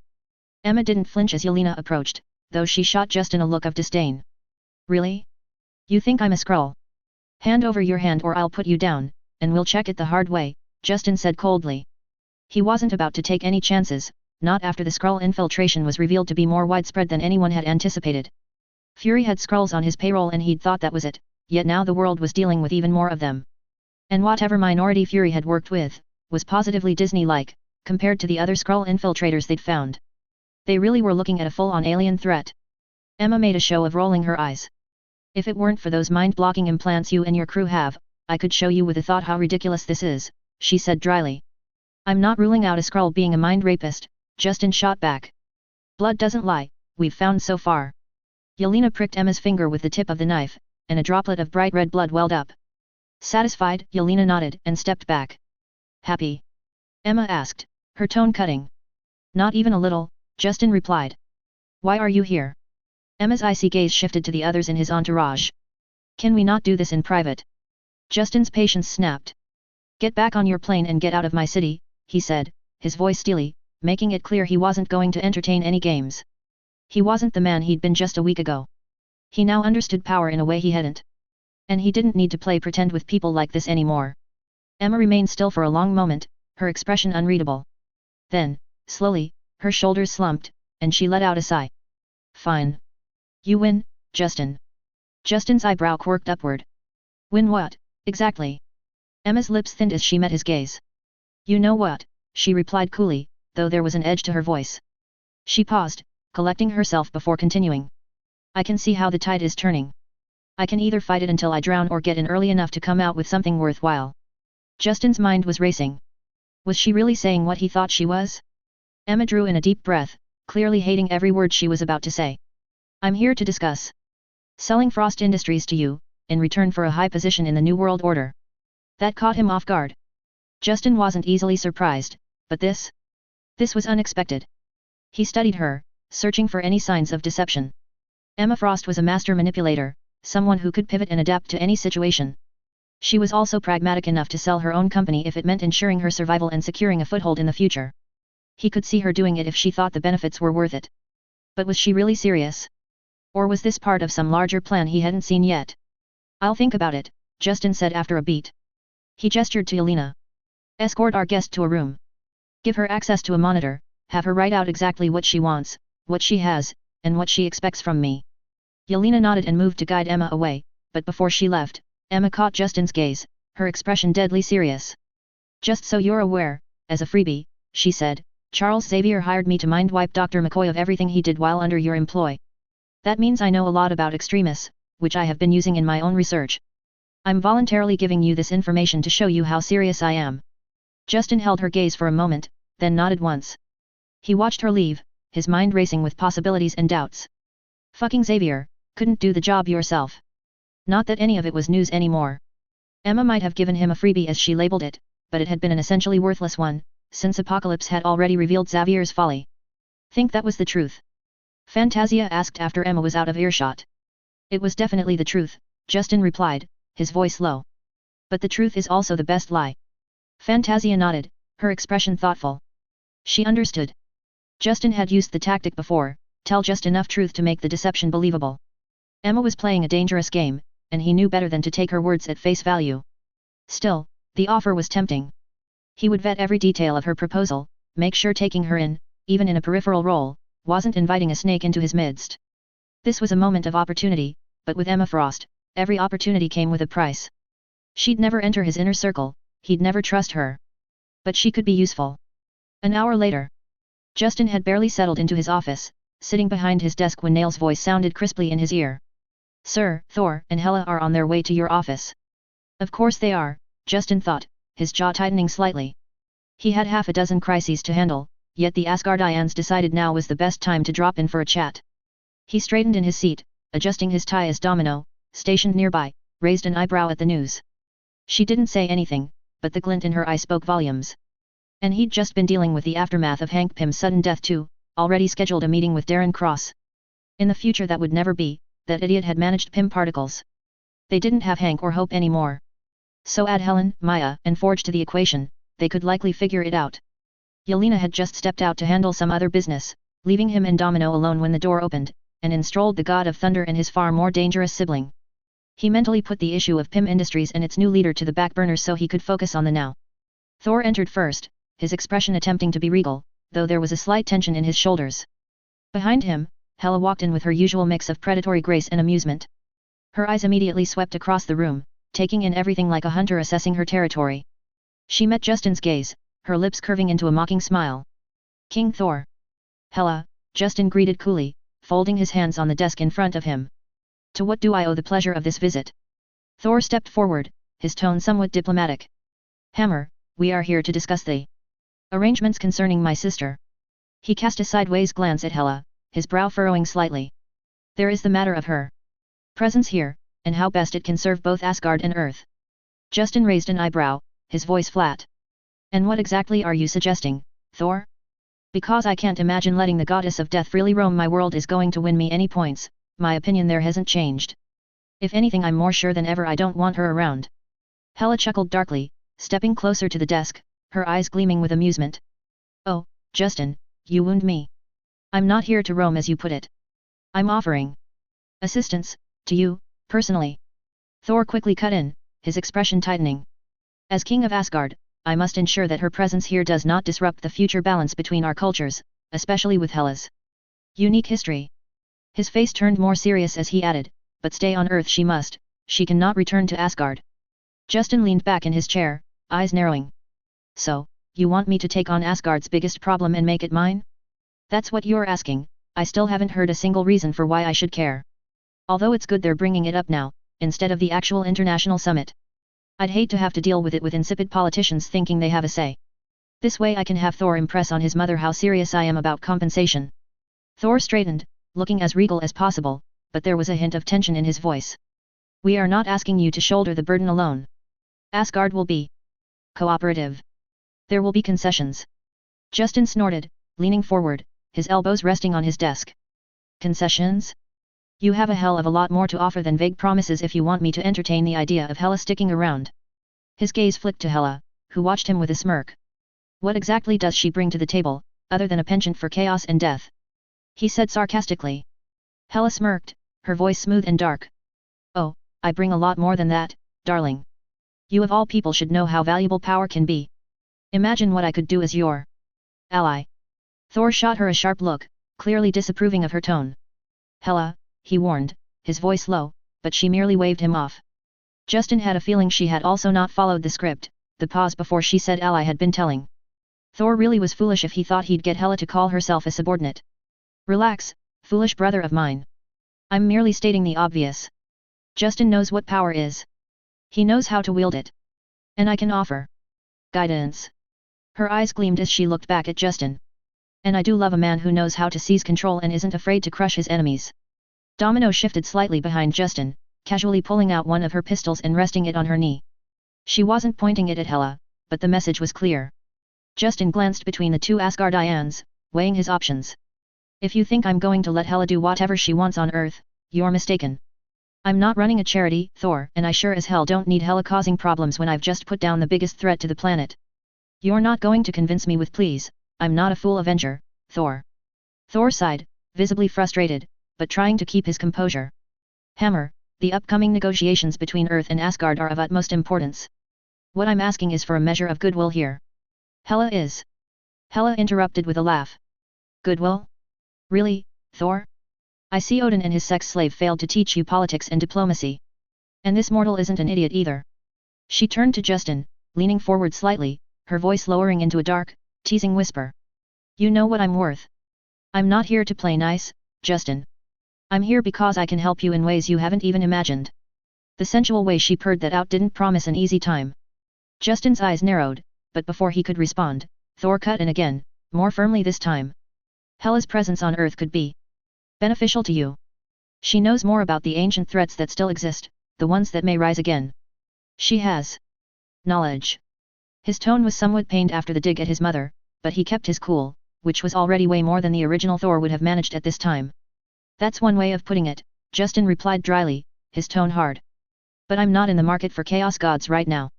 Emma didn't flinch as Yelena approached, though she shot Justin a look of disdain. Really? You think I'm a Skrull? Hand over your hand or I'll put you down, and we'll check it the hard way, Justin said coldly. He wasn't about to take any chances, not after the Skrull infiltration was revealed to be more widespread than anyone had anticipated. Fury had Skrulls on his payroll and he'd thought that was it, yet now the world was dealing with even more of them. And whatever minority Fury had worked with, was positively Disney-like, compared to the other Skrull infiltrators they'd found. They really were looking at a full-on alien threat. Emma made a show of rolling her eyes. If it weren't for those mind-blocking implants you and your crew have, I could show you with a thought how ridiculous this is, she said dryly. I'm not ruling out a Skrull being a mind rapist, Justin shot back. Blood doesn't lie, we've found so far. Yelena pricked Emma's finger with the tip of the knife, and a droplet of bright red blood welled up. Satisfied, Yelena nodded and stepped back. Happy? Emma asked, her tone cutting. Not even a little, Justin replied. Why are you here? Emma's icy gaze shifted to the others in his entourage. Can we not do this in private? Justin's patience snapped. Get back on your plane and get out of my city, he said, his voice steely, making it clear he wasn't going to entertain any games. He wasn't the man he'd been just a week ago. He now understood power in a way he hadn't. And he didn't need to play pretend with people like this anymore. Emma remained still for a long moment, her expression unreadable. Then, slowly, her shoulders slumped, and she let out a sigh. Fine. You win, Justin. Justin's eyebrow quirked upward. Win what, exactly? Emma's lips thinned as she met his gaze. You know what, she replied coolly, though there was an edge to her voice. She paused, collecting herself before continuing. I can see how the tide is turning. I can either fight it until I drown or get in early enough to come out with something worthwhile. Justin's mind was racing. Was she really saying what he thought she was? Emma drew in a deep breath, clearly hating every word she was about to say. I'm here to discuss selling Frost Industries to you, in return for a high position in the New World Order. That caught him off guard. Justin wasn't easily surprised, but this was unexpected. He studied her, searching for any signs of deception. Emma Frost was a master manipulator, someone who could pivot and adapt to any situation. She was also pragmatic enough to sell her own company if it meant ensuring her survival and securing a foothold in the future. He could see her doing it if she thought the benefits were worth it. But was she really serious? Or was this part of some larger plan he hadn't seen yet? I'll think about it, Justin said after a beat. He gestured to Yelena. Escort our guest to a room. Give her access to a monitor, have her write out exactly what she wants, what she has, and what she expects from me. Yelena nodded and moved to guide Emma away, but before she left, Emma caught Justin's gaze, her expression deadly serious. Just so you're aware, as a freebie, she said, Charles Xavier hired me to mind-wipe Dr. McCoy of everything he did while under your employ. That means I know a lot about extremists, which I have been using in my own research. I'm voluntarily giving you this information to show you how serious I am. Justin held her gaze for a moment, then nodded once. He watched her leave, his mind racing with possibilities and doubts. Fucking Xavier, couldn't do the job yourself. Not that any of it was news anymore. Emma might have given him a freebie as she labeled it, but it had been an essentially worthless one, since Apocalypse had already revealed Xavier's folly. Think that was the truth? Fantasia asked after Emma was out of earshot. It was definitely the truth, Justin replied, his voice low. But the truth is also the best lie. Fantasia nodded, her expression thoughtful. She understood. Justin had used the tactic before, tell just enough truth to make the deception believable. Emma was playing a dangerous game, and he knew better than to take her words at face value. Still, the offer was tempting. He would vet every detail of her proposal, make sure taking her in, even in a peripheral role, wasn't inviting a snake into his midst. This was a moment of opportunity, but with Emma Frost, every opportunity came with a price. She'd never enter his inner circle, he'd never trust her. But she could be useful. An hour later, Justin had barely settled into his office, sitting behind his desk when Nail's voice sounded crisply in his ear. Sir, Thor and Hela are on their way to your office. Of course they are, Justin thought, his jaw tightening slightly. He had half a dozen crises to handle, yet the Asgardians decided now was the best time to drop in for a chat. He straightened in his seat, adjusting his tie as Domino, stationed nearby, raised an eyebrow at the news. She didn't say anything, but the glint in her eye spoke volumes. And he'd just been dealing with the aftermath of Hank Pym's sudden death too, already scheduled a meeting with Darren Cross. In the future that would never be, that idiot had managed Pym particles. They didn't have Hank or Hope anymore. So add Helen, Maya, and Forge to the equation, they could likely figure it out. Yelena had just stepped out to handle some other business, leaving him and Domino alone when the door opened, and in strolled the God of Thunder and his far more dangerous sibling. He mentally put the issue of Pym Industries and its new leader to the back burner so he could focus on the now. Thor entered first, his expression attempting to be regal, though there was a slight tension in his shoulders. Behind him, Hela walked in with her usual mix of predatory grace and amusement. Her eyes immediately swept across the room, taking in everything like a hunter assessing her territory. She met Justin's gaze, her lips curving into a mocking smile. King Thor. Hela, Justin greeted coolly, folding his hands on the desk in front of him. To what do I owe the pleasure of this visit? Thor stepped forward, his tone somewhat diplomatic. Hammer, we are here to discuss the arrangements concerning my sister. He cast a sideways glance at Hela, his brow furrowing slightly. There is the matter of her presence here, and how best it can serve both Asgard and Earth. Justin raised an eyebrow, his voice flat. And what exactly are you suggesting, Thor? Because I can't imagine letting the goddess of death freely roam my world is going to win me any points, my opinion there hasn't changed. If anything, I'm more sure than ever I don't want her around. Hela chuckled darkly, stepping closer to the desk, her eyes gleaming with amusement. Oh, Justin, you wound me. I'm not here to roam as you put it. I'm offering assistance to you, personally. Thor quickly cut in, his expression tightening. As king of Asgard, I must ensure that her presence here does not disrupt the future balance between our cultures, especially with Hela's unique history. His face turned more serious as he added, but stay on Earth she must, she cannot return to Asgard. Justin leaned back in his chair, eyes narrowing. So, you want me to take on Asgard's biggest problem and make it mine? That's what you're asking. I still haven't heard a single reason for why I should care. Although it's good they're bringing it up now, instead of the actual international summit. I'd hate to have to deal with it with insipid politicians thinking they have a say. This way I can have Thor impress on his mother how serious I am about compensation. Thor straightened, looking as regal as possible, but there was a hint of tension in his voice. We are not asking you to shoulder the burden alone. Asgard will be cooperative. There will be concessions. Justin snorted, leaning forward, his elbows resting on his desk. Concessions? You have a hell of a lot more to offer than vague promises if you want me to entertain the idea of Hela sticking around. His gaze flicked to Hela, who watched him with a smirk. What exactly does she bring to the table, other than a penchant for chaos and death? He said sarcastically. Hela smirked, her voice smooth and dark. Oh, I bring a lot more than that, darling. You of all people should know how valuable power can be. Imagine what I could do as your ally. Thor shot her a sharp look, clearly disapproving of her tone. Hela, he warned, his voice low, but she merely waved him off. Justin had a feeling she had also not followed the script. The pause before she said ally had been telling. Thor really was foolish if he thought he'd get Hela to call herself a subordinate. Relax, foolish brother of mine. I'm merely stating the obvious. Justin knows what power is. He knows how to wield it. And I can offer guidance. Her eyes gleamed as she looked back at Justin. And I do love a man who knows how to seize control and isn't afraid to crush his enemies. Domino shifted slightly behind Justin, casually pulling out one of her pistols and resting it on her knee. She wasn't pointing it at Hela, but the message was clear. Justin glanced between the two Asgardians, weighing his options. If you think I'm going to let Hela do whatever she wants on Earth, you're mistaken. I'm not running a charity, Thor, and I sure as hell don't need Hela causing problems when I've just put down the biggest threat to the planet. You're not going to convince me with pleas. I'm not a fool avenger, Thor. Thor sighed, visibly frustrated, but trying to keep his composure. Hammer, the upcoming negotiations between Earth and Asgard are of utmost importance. What I'm asking is for a measure of goodwill here. Hela is. Hela interrupted with a laugh. Goodwill? Really, Thor? I see Odin and his sex slave failed to teach you politics and diplomacy. And this mortal isn't an idiot either. She turned to Justin, leaning forward slightly, her voice lowering into a dark, teasing whisper. You know what I'm worth. I'm not here to play nice, Justin. I'm here because I can help you in ways you haven't even imagined. The sensual way she purred that out didn't promise an easy time. Justin's eyes narrowed, but before he could respond, Thor cut in again, more firmly this time. Hela's presence on Earth could be beneficial to you. She knows more about the ancient threats that still exist, the ones that may rise again. She has knowledge. His tone was somewhat pained after the dig at his mother, but he kept his cool, which was already way more than the original Thor would have managed at this time. That's one way of putting it, Justin replied dryly, his tone hard. But I'm not in the market for chaos gods right now.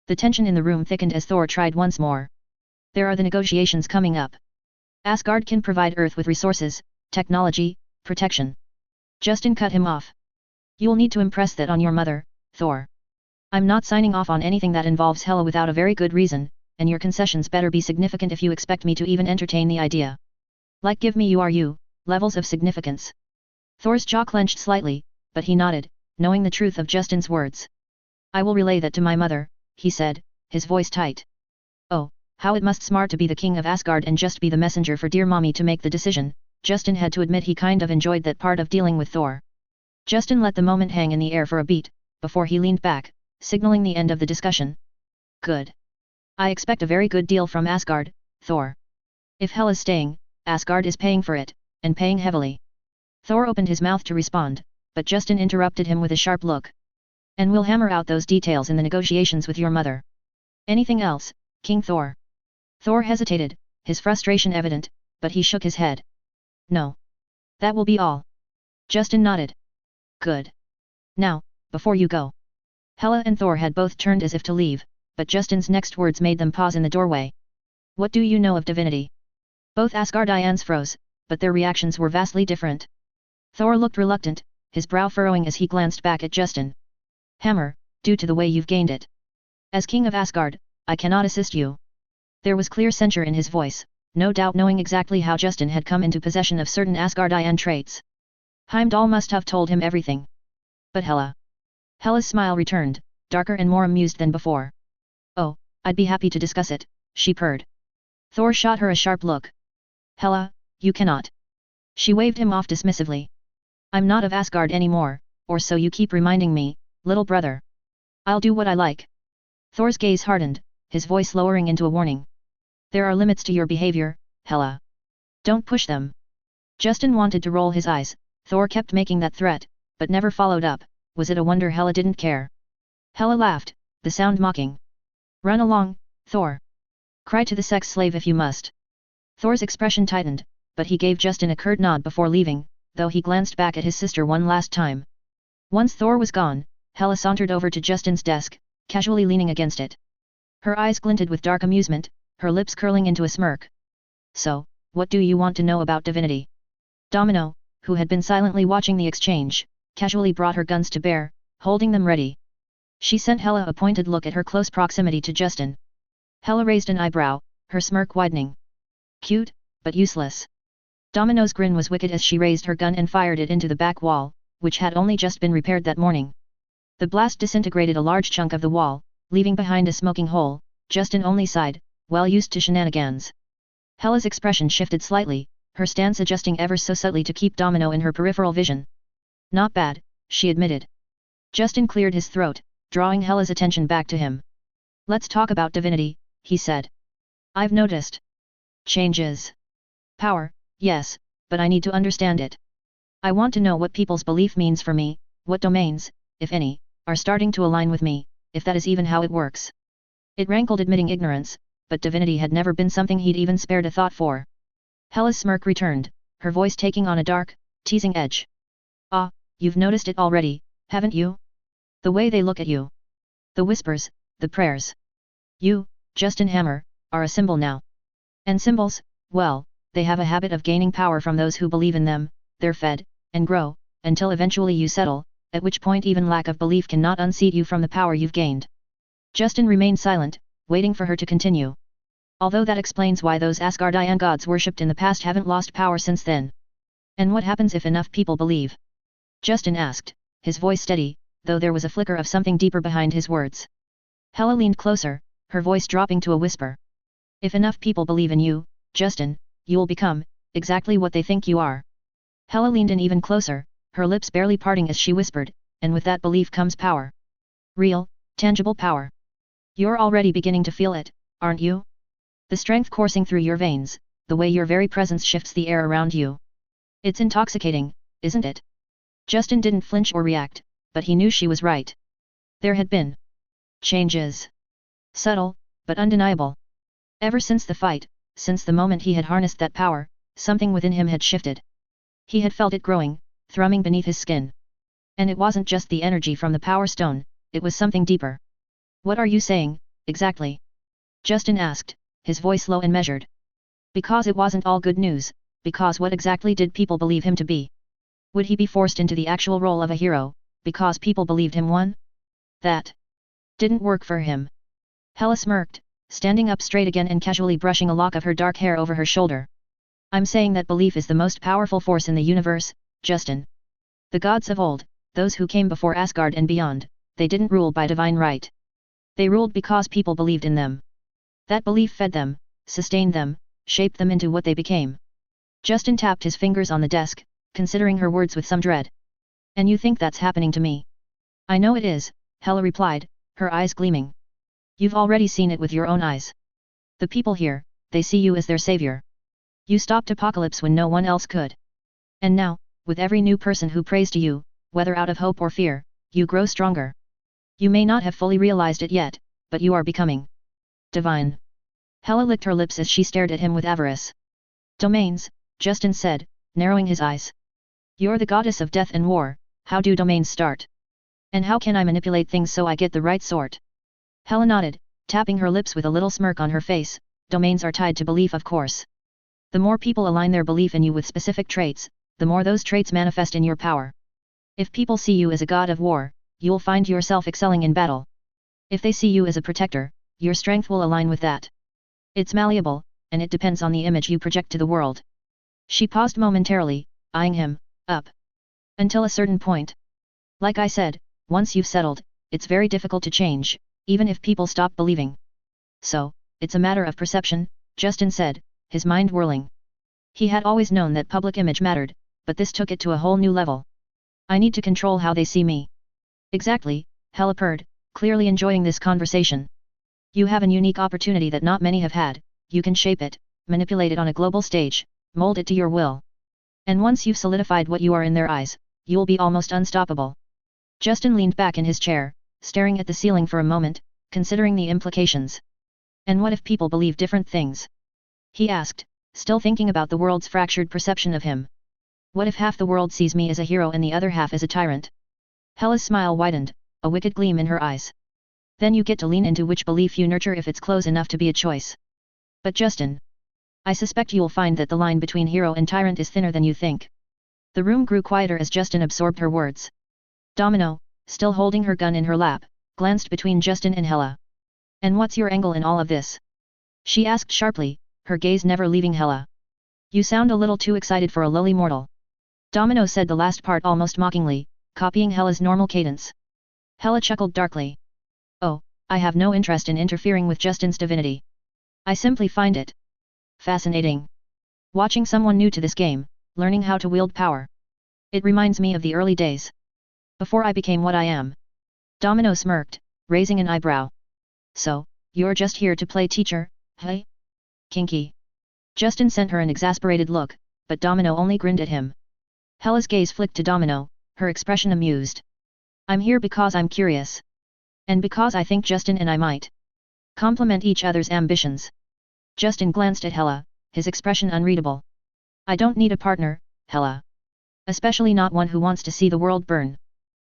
The tension in the room thickened as Thor tried once more. There are the negotiations coming up. Asgard can provide Earth with resources, technology, protection. Justin cut him off. You'll need to impress that on your mother, Thor. I'm not signing off on anything that involves Hela without a very good reason, and your concessions better be significant if you expect me to even entertain the idea. Like give me you, levels of significance. Thor's jaw clenched slightly, but he nodded, knowing the truth of Justin's words. I will relay that to my mother, he said, his voice tight. Oh, how it must smart to be the king of Asgard and just be the messenger for dear mommy to make the decision. Justin had to admit he kind of enjoyed that part of dealing with Thor. Justin let the moment hang in the air for a beat, before he leaned back, signaling the end of the discussion. Good. I expect a very good deal from Asgard, Thor. If Hela's staying, Asgard is paying for it, and paying heavily. Thor opened his mouth to respond, but Justin interrupted him with a sharp look. And we'll hammer out those details in the negotiations with your mother. Anything else, King Thor? Thor hesitated, his frustration evident, but he shook his head. No. That will be all. Justin nodded. Good. Now, before you go. Hela and Thor had both turned as if to leave, but Justin's next words made them pause in the doorway. What do you know of divinity? Both Asgardians froze, but their reactions were vastly different. Thor looked reluctant, his brow furrowing as he glanced back at Justin. Hammer, due to the way you've gained it. As King of Asgard, I cannot assist you. There was clear censure in his voice, no doubt knowing exactly how Justin had come into possession of certain Asgardian traits. Heimdall must have told him everything. But Hela. Hela's smile returned, darker and more amused than before. Oh, I'd be happy to discuss it, she purred. Thor shot her a sharp look. Hela, you cannot. She waved him off dismissively. I'm not of Asgard anymore, or so you keep reminding me, little brother. I'll do what I like. Thor's gaze hardened, his voice lowering into a warning. There are limits to your behavior, Hela. Don't push them. Justin wanted to roll his eyes, Thor kept making that threat, but never followed up. Was it a wonder Hela didn't care? Hela laughed, the sound mocking. Run along, Thor. Cry to the sex slave if you must. Thor's expression tightened, but he gave Justin a curt nod before leaving, though he glanced back at his sister one last time. Once Thor was gone, Hela sauntered over to Justin's desk, casually leaning against it. Her eyes glinted with dark amusement, her lips curling into a smirk. So, what do you want to know about divinity? Domino, who had been silently watching the exchange, casually brought her guns to bear, holding them ready. She sent Hela a pointed look at her close proximity to Justin. Hela raised an eyebrow, her smirk widening. Cute, but useless. Domino's grin was wicked as she raised her gun and fired it into the back wall, which had only just been repaired that morning. The blast disintegrated a large chunk of the wall, leaving behind a smoking hole. Justin only sighed, well used to shenanigans. Hela's expression shifted slightly, her stance adjusting ever so subtly to keep Domino in her peripheral vision. Not bad, she admitted. Justin cleared his throat, drawing Hela's attention back to him. Let's talk about divinity, he said. I've noticed changes. Power, yes, but I need to understand it. I want to know what people's belief means for me, what domains, if any, are starting to align with me, if that is even how it works. It rankled admitting ignorance, but divinity had never been something he'd even spared a thought for. Hela's smirk returned, her voice taking on a dark, teasing edge. Ah, you've noticed it already, haven't you? The way they look at you. The whispers, the prayers. You, Justin Hammer, are a symbol now. And symbols, well, they have a habit of gaining power from those who believe in them, they're fed, and grow, until eventually you settle, at which point even lack of belief cannot unseat you from the power you've gained. Justin remained silent, waiting for her to continue. Although that explains why those Asgardian gods worshipped in the past haven't lost power since then. And what happens if enough people believe? Justin asked, his voice steady, though there was a flicker of something deeper behind his words. Hela leaned closer, her voice dropping to a whisper. If enough people believe in you, Justin, you'll become exactly what they think you are. Hela leaned in even closer, her lips barely parting as she whispered, and with that belief comes power. Real, tangible power. You're already beginning to feel it, aren't you? The strength coursing through your veins, the way your very presence shifts the air around you. It's intoxicating, isn't it? Justin didn't flinch or react, but he knew she was right. There had been changes. Subtle, but undeniable. Ever since the fight, since the moment he had harnessed that power, something within him had shifted. He had felt it growing, thrumming beneath his skin. And it wasn't just the energy from the power stone, it was something deeper. What are you saying, exactly? Justin asked, his voice low and measured. Because it wasn't all good news, because what exactly did people believe him to be? Would he be forced into the actual role of a hero, because people believed him one? That didn't work for him. Hela smirked, standing up straight again and casually brushing a lock of her dark hair over her shoulder. I'm saying that belief is the most powerful force in the universe, Justin. The gods of old, those who came before Asgard and beyond, they didn't rule by divine right. They ruled because people believed in them. That belief fed them, sustained them, shaped them into what they became. Justin tapped his fingers on the desk, considering her words with some dread. And you think that's happening to me? I know it is, Hela replied, her eyes gleaming. You've already seen it with your own eyes. The people here, they see you as their savior. You stopped Apocalypse when no one else could. And now, with every new person who prays to you, whether out of hope or fear, you grow stronger. You may not have fully realized it yet, but you are becoming divine. Hela licked her lips as she stared at him with avarice. Domains, Justin said, narrowing his eyes. You're the goddess of death and war, how do domains start? And how can I manipulate things so I get the right sort? Hela nodded, tapping her lips with a little smirk on her face. Domains are tied to belief, of course. The more people align their belief in you with specific traits, the more those traits manifest in your power. If people see you as a god of war, you'll find yourself excelling in battle. If they see you as a protector, your strength will align with that. It's malleable, and it depends on the image you project to the world. She paused momentarily, eyeing him up. Until a certain point. Like I said, once you've settled, it's very difficult to change, even if people stop believing. So, it's a matter of perception, Justin said, his mind whirling. He had always known that public image mattered, but this took it to a whole new level. I need to control how they see me. Exactly, Hela purred, clearly enjoying this conversation. You have a unique opportunity that not many have had. You can shape it, manipulate it on a global stage, mold it to your will. And once you've solidified what you are in their eyes, you'll be almost unstoppable. Justin leaned back in his chair, staring at the ceiling for a moment, considering the implications. And what if people believe different things? He asked, still thinking about the world's fractured perception of him. What if half the world sees me as a hero and the other half as a tyrant? Hela's smile widened, a wicked gleam in her eyes. Then you get to lean into which belief you nurture if it's close enough to be a choice. But Justin, I suspect you'll find that the line between hero and tyrant is thinner than you think. The room grew quieter as Justin absorbed her words. Domino, still holding her gun in her lap, glanced between Justin and Hela. And what's your angle in all of this? She asked sharply, her gaze never leaving Hela. You sound a little too excited for a lowly mortal. Domino said the last part almost mockingly, copying Hela's normal cadence. Hela chuckled darkly. Oh, I have no interest in interfering with Justin's divinity. I simply find it fascinating. Watching someone new to this game, learning how to wield power. It reminds me of the early days. Before I became what I am. Domino smirked, raising an eyebrow. So, you're just here to play teacher, hey? Kinky. Justin sent her an exasperated look, but Domino only grinned at him. Hela's gaze flicked to Domino, her expression amused. I'm here because I'm curious. And because I think Justin and I might complement each other's ambitions. Justin glanced at Hela, his expression unreadable. I don't need a partner, Hela. Especially not one who wants to see the world burn.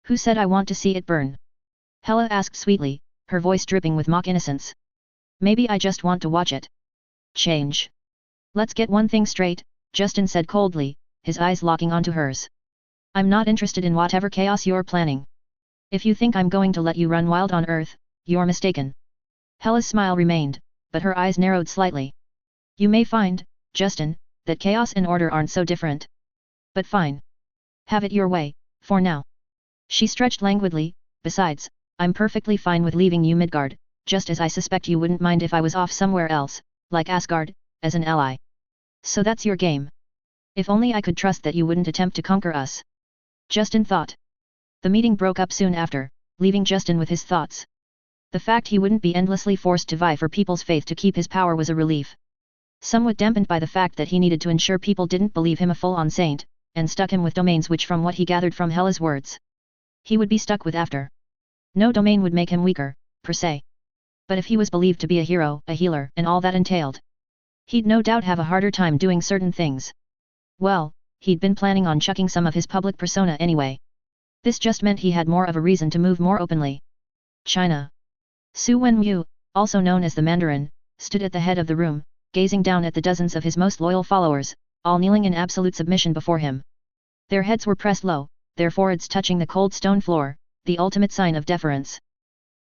Who said I want to see it burn? Hela asked sweetly, her voice dripping with mock innocence. Maybe I just want to watch it change. Let's get one thing straight, Justin said coldly, his eyes locking onto hers. I'm not interested in whatever chaos you're planning. If you think I'm going to let you run wild on Earth, you're mistaken. Hela's smile remained, but her eyes narrowed slightly. You may find, Justin, that chaos and order aren't so different. But fine. Have it your way, for now. She stretched languidly, besides, I'm perfectly fine with leaving you Midgard, just as I suspect you wouldn't mind if I was off somewhere else, like Asgard, as an ally. So that's your game. If only I could trust that you wouldn't attempt to conquer us. Justin thought. The meeting broke up soon after, leaving Justin with his thoughts. The fact he wouldn't be endlessly forced to vie for people's faith to keep his power was a relief. Somewhat dampened by the fact that he needed to ensure people didn't believe him a full-on saint, and stuck him with domains which from what he gathered from Hela's words, he would be stuck with after. No domain would make him weaker, per se. But if he was believed to be a hero, a healer, and all that entailed, he'd no doubt have a harder time doing certain things. Well, he'd been planning on chucking some of his public persona anyway. This just meant he had more of a reason to move more openly. China. Su Wenyu, also known as the Mandarin, stood at the head of the room, gazing down at the dozens of his most loyal followers, all kneeling in absolute submission before him. Their heads were pressed low, their foreheads touching the cold stone floor, the ultimate sign of deference.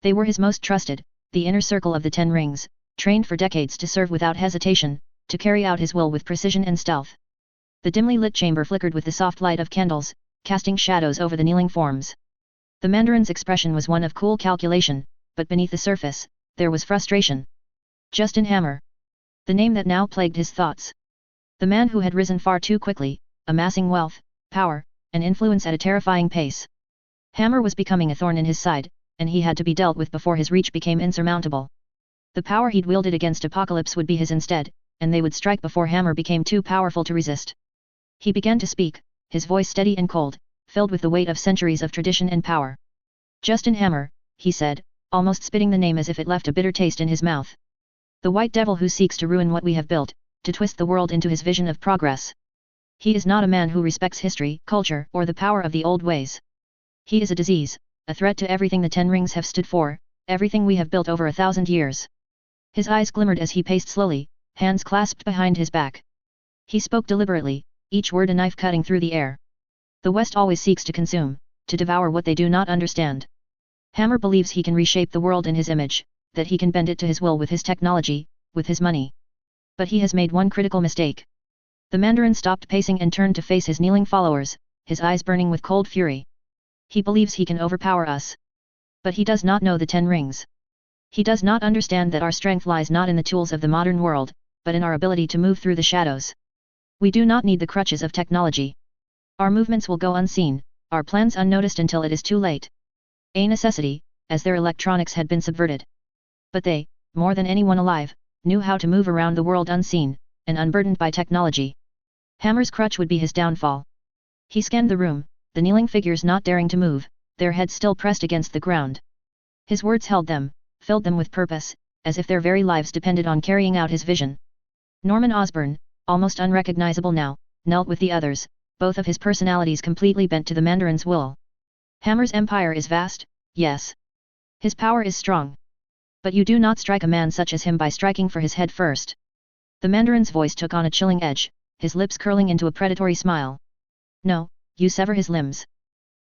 They were his most trusted, the inner circle of the 10 rings, trained for decades to serve without hesitation, to carry out his will with precision and stealth. The dimly lit chamber flickered with the soft light of candles, casting shadows over the kneeling forms. The Mandarin's expression was one of cool calculation, but beneath the surface, there was frustration. Justin Hammer. The name that now plagued his thoughts. The man who had risen far too quickly, amassing wealth, power, and influence at a terrifying pace. Hammer was becoming a thorn in his side, and he had to be dealt with before his reach became insurmountable. The power he'd wielded against Apocalypse would be his instead, and they would strike before Hammer became too powerful to resist. He began to speak, his voice steady and cold, filled with the weight of centuries of tradition and power. Justin Hammer, he said, almost spitting the name as if it left a bitter taste in his mouth. The white devil who seeks to ruin what we have built, to twist the world into his vision of progress. He is not a man who respects history, culture, or the power of the old ways. He is a disease, a threat to everything the Ten Rings have stood for, everything we have built over 1,000 years. His eyes glimmered as he paced slowly, hands clasped behind his back. He spoke deliberately, each word a knife cutting through the air. The West always seeks to consume, to devour what they do not understand. Hammer believes he can reshape the world in his image, that he can bend it to his will with his technology, with his money. But he has made one critical mistake. The Mandarin stopped pacing and turned to face his kneeling followers, his eyes burning with cold fury. He believes he can overpower us. But he does not know the Ten Rings. He does not understand that our strength lies not in the tools of the modern world, but in our ability to move through the shadows. We do not need the crutches of technology. Our movements will go unseen, our plans unnoticed until it is too late. A necessity, as their electronics had been subverted. But they, more than anyone alive, knew how to move around the world unseen, and unburdened by technology. Hammer's crutch would be his downfall. He scanned the room, the kneeling figures not daring to move, their heads still pressed against the ground. His words held them, filled them with purpose, as if their very lives depended on carrying out his vision. Norman Osborn, almost unrecognizable now, knelt with the others, both of his personalities completely bent to the Mandarin's will. Hammer's empire is vast, yes. His power is strong. But you do not strike a man such as him by striking for his head first. The Mandarin's voice took on a chilling edge, his lips curling into a predatory smile. No, you sever his limbs.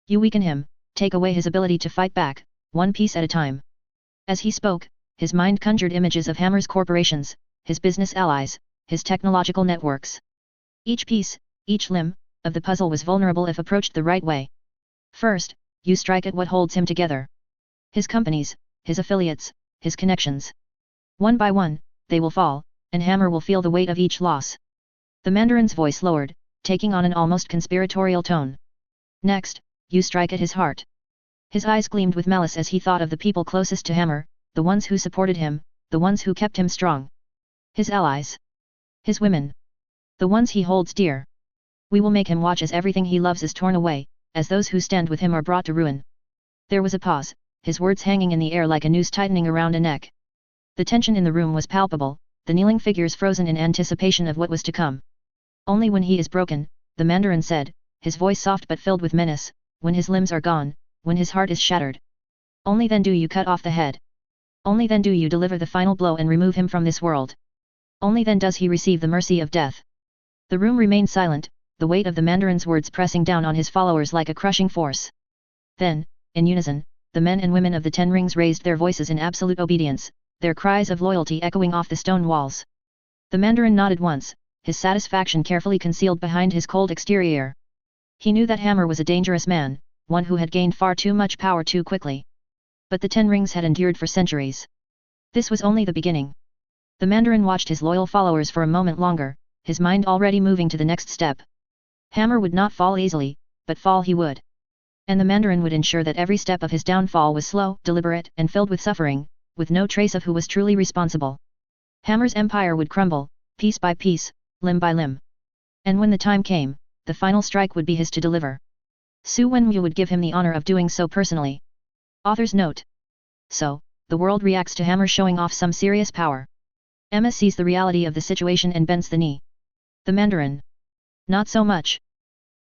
You weaken him, take away his ability to fight back, one piece at a time. As he spoke, his mind conjured images of Hammer's corporations, his business allies, his technological networks. Each piece, each limb, of the puzzle was vulnerable if approached the right way. First, you strike at what holds him together. His companies, his affiliates, his connections. One by one, they will fall, and Hammer will feel the weight of each loss. The Mandarin's voice lowered, taking on an almost conspiratorial tone. Next, you strike at his heart. His eyes gleamed with malice as he thought of the people closest to Hammer, the ones who supported him, the ones who kept him strong. His allies. His women. The ones he holds dear. We will make him watch as everything he loves is torn away, as those who stand with him are brought to ruin. There was a pause, his words hanging in the air like a noose tightening around a neck. The tension in the room was palpable, the kneeling figures frozen in anticipation of what was to come. Only when he is broken, the Mandarin said, his voice soft but filled with menace, when his limbs are gone, when his heart is shattered. Only then do you cut off the head. Only then do you deliver the final blow and remove him from this world. Only then does he receive the mercy of death. The room remained silent, the weight of the Mandarin's words pressing down on his followers like a crushing force. Then, in unison, the men and women of the Ten Rings raised their voices in absolute obedience, their cries of loyalty echoing off the stone walls. The Mandarin nodded once, his satisfaction carefully concealed behind his cold exterior. He knew that Hammer was a dangerous man, one who had gained far too much power too quickly. But the Ten Rings had endured for centuries. This was only the beginning. The Mandarin watched his loyal followers for a moment longer, his mind already moving to the next step. Hammer would not fall easily, but fall he would. And the Mandarin would ensure that every step of his downfall was slow, deliberate, and filled with suffering, with no trace of who was truly responsible. Hammer's empire would crumble, piece by piece, limb by limb. And when the time came, the final strike would be his to deliver. Su Wenwu would give him the honor of doing so personally. Author's note. So, the world reacts to Hammer showing off some serious power. Emma sees the reality of the situation and bends the knee. The Mandarin. Not so much.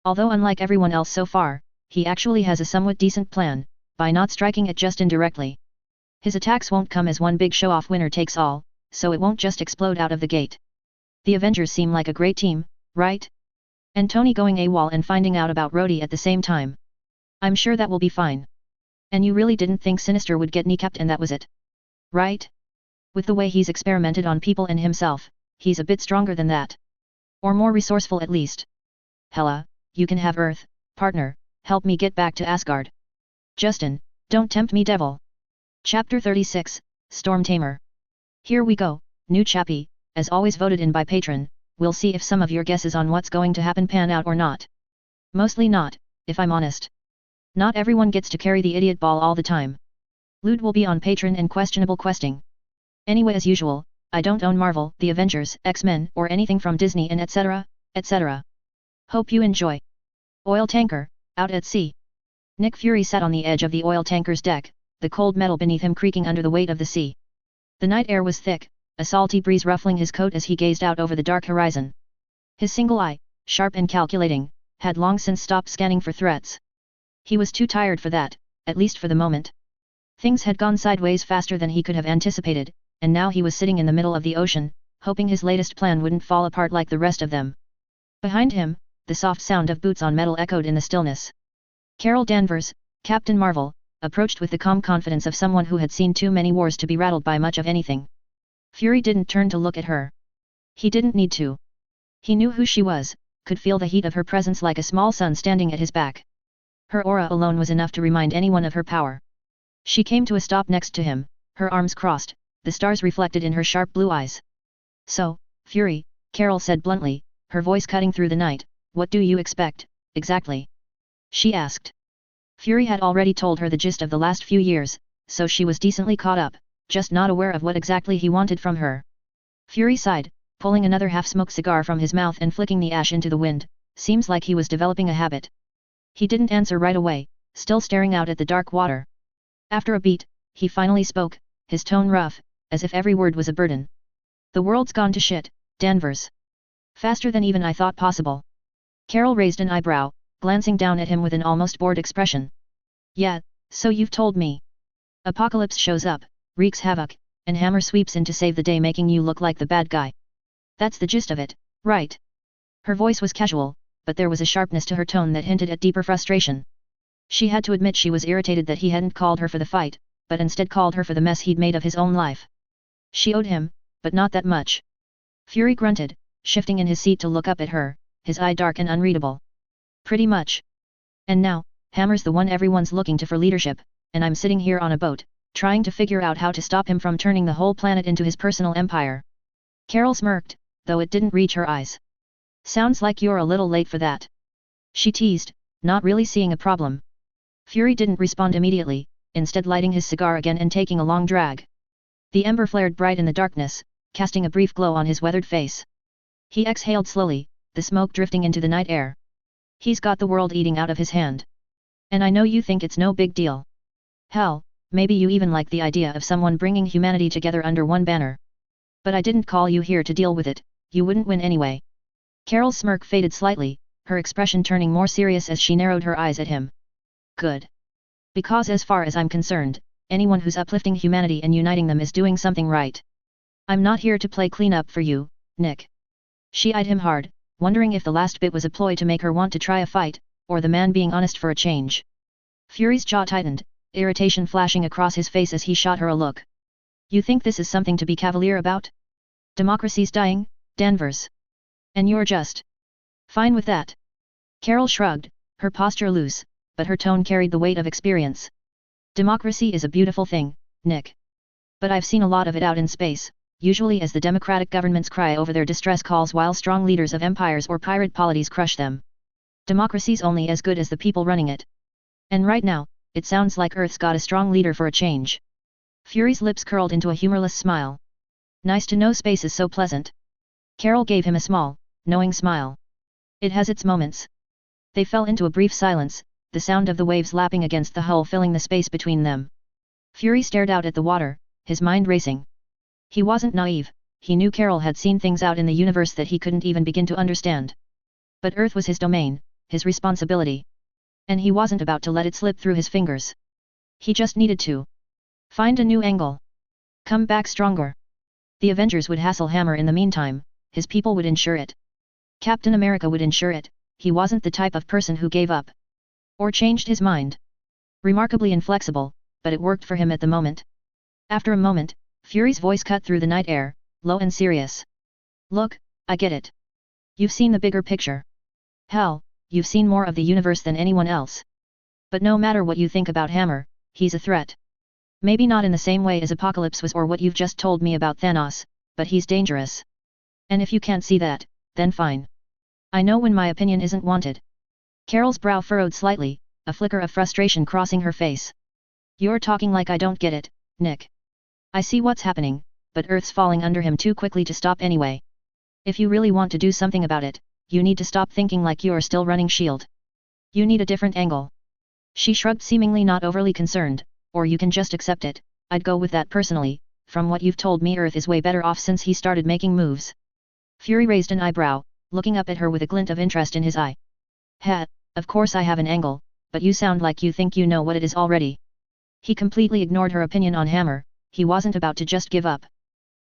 Although unlike everyone else so far, he actually has a somewhat decent plan, by not striking it just indirectly. His attacks won't come as one big show-off winner takes all, so it won't just explode out of the gate. The Avengers seem like a great team, right? And Tony going AWOL and finding out about Rhodey at the same time. I'm sure that will be fine. And you really didn't think Sinister would get kneecapped and that was it? Right? With the way he's experimented on people and himself, he's a bit stronger than that. Or more resourceful at least. Hela, you can have Earth, partner, help me get back to Asgard. Justin, don't tempt me devil. Chapter 36, Storm Tamer. Here we go, new chappie, as always voted in by patron. We'll see if some of your guesses on what's going to happen pan out or not. Mostly not, if I'm honest. Not everyone gets to carry the idiot ball all the time. Loot will be on Patreon and questionable questing. Anyway, as usual, I don't own Marvel, the Avengers, X-Men, or anything from Disney and etc., etc. Hope you enjoy. Oil tanker, out at sea. Nick Fury sat on the edge of the oil tanker's deck, the cold metal beneath him creaking under the weight of the sea. The night air was thick, a salty breeze ruffling his coat as he gazed out over the dark horizon. His single eye, sharp and calculating, had long since stopped scanning for threats. He was too tired for that, at least for the moment. Things had gone sideways faster than he could have anticipated, and now he was sitting in the middle of the ocean, hoping his latest plan wouldn't fall apart like the rest of them. Behind him, the soft sound of boots on metal echoed in the stillness. Carol Danvers, Captain Marvel, approached with the calm confidence of someone who had seen too many wars to be rattled by much of anything. Fury didn't turn to look at her. He didn't need to. He knew who she was, could feel the heat of her presence like a small sun standing at his back. Her aura alone was enough to remind anyone of her power. She came to a stop next to him, her arms crossed, the stars reflected in her sharp blue eyes. "So, Fury," Carol said bluntly, her voice cutting through the night, "what do you expect, exactly?" she asked. Fury had already told her the gist of the last few years, so she was decently caught up, just not aware of what exactly he wanted from her. Fury sighed, pulling another half-smoked cigar from his mouth and flicking the ash into the wind. Seems like he was developing a habit. He didn't answer right away, still staring out at the dark water. After a beat, he finally spoke, his tone rough, as if every word was a burden. "The world's gone to shit, Danvers. Faster than even I thought possible." Carol raised an eyebrow, glancing down at him with an almost bored expression. "Yeah, so you've told me. Apocalypse shows up, wreaks havoc, and Hammer sweeps in to save the day, making you look like the bad guy. That's the gist of it, right?" Her voice was casual, but there was a sharpness to her tone that hinted at deeper frustration. She had to admit she was irritated that he hadn't called her for the fight, but instead called her for the mess he'd made of his own life. She owed him, but not that much. Fury grunted, shifting in his seat to look up at her, his eye dark and unreadable. "Pretty much. And now, Hammer's the one everyone's looking to for leadership, and I'm sitting here on a boat, trying to figure out how to stop him from turning the whole planet into his personal empire." Carol smirked, though it didn't reach her eyes. "Sounds like you're a little late for that," she teased, not really seeing a problem. Fury didn't respond immediately, instead lighting his cigar again and taking a long drag. The ember flared bright in the darkness, casting a brief glow on his weathered face. He exhaled slowly, the smoke drifting into the night air. "He's got the world eating out of his hand. And I know you think it's no big deal. Hell, maybe you even like the idea of someone bringing humanity together under one banner. But I didn't call you here to deal with it, you wouldn't win anyway." Carol's smirk faded slightly, her expression turning more serious as she narrowed her eyes at him. "Good. Because as far as I'm concerned, anyone who's uplifting humanity and uniting them is doing something right. I'm not here to play cleanup for you, Nick." She eyed him hard, wondering if the last bit was a ploy to make her want to try a fight, or the man being honest for a change. Fury's jaw tightened, irritation flashing across his face as he shot her a look. "You think this is something to be cavalier about? Democracy's dying, Danvers. And you're just fine with that?" Carol shrugged, her posture loose, but her tone carried the weight of experience. "Democracy is a beautiful thing, Nick. But I've seen a lot of it out in space, usually as the democratic governments cry over their distress calls while strong leaders of empires or pirate polities crush them. Democracy's only as good as the people running it. And right now, it sounds like Earth's got a strong leader for a change." Fury's lips curled into a humorless smile. "Nice to know space is so pleasant." Carol gave him a small, knowing smile. "It has its moments." They fell into a brief silence, the sound of the waves lapping against the hull filling the space between them. Fury stared out at the water, his mind racing. He wasn't naive, he knew Carol had seen things out in the universe that he couldn't even begin to understand. But Earth was his domain, his responsibility. And he wasn't about to let it slip through his fingers. He just needed to find a new angle. Come back stronger. The Avengers would hassle Hammer in the meantime, his people would ensure it. Captain America would ensure it. He wasn't the type of person who gave up. Or changed his mind. Remarkably inflexible, but it worked for him at the moment. After a moment, Fury's voice cut through the night air, low and serious. "Look, I get it. You've seen the bigger picture. Hell, you've seen more of the universe than anyone else. But no matter what you think about Hammer, he's a threat. Maybe not in the same way as Apocalypse was or what you've just told me about Thanos, but he's dangerous. And if you can't see that, then fine. I know when my opinion isn't wanted." Carol's brow furrowed slightly, a flicker of frustration crossing her face. "You're talking like I don't get it, Nick. I see what's happening, but Earth's falling under him too quickly to stop anyway. If you really want to do something about it, you need to stop thinking like you're still running S.H.I.E.L.D. You need a different angle." She shrugged, seemingly not overly concerned. "Or you can just accept it. I'd go with that personally. From what you've told me, Earth is way better off since he started making moves." Fury raised an eyebrow, looking up at her with a glint of interest in his eye. "Of course I have an angle, but you sound like you think you know what it is already. He completely ignored her opinion on Hammer, he wasn't about to just give up.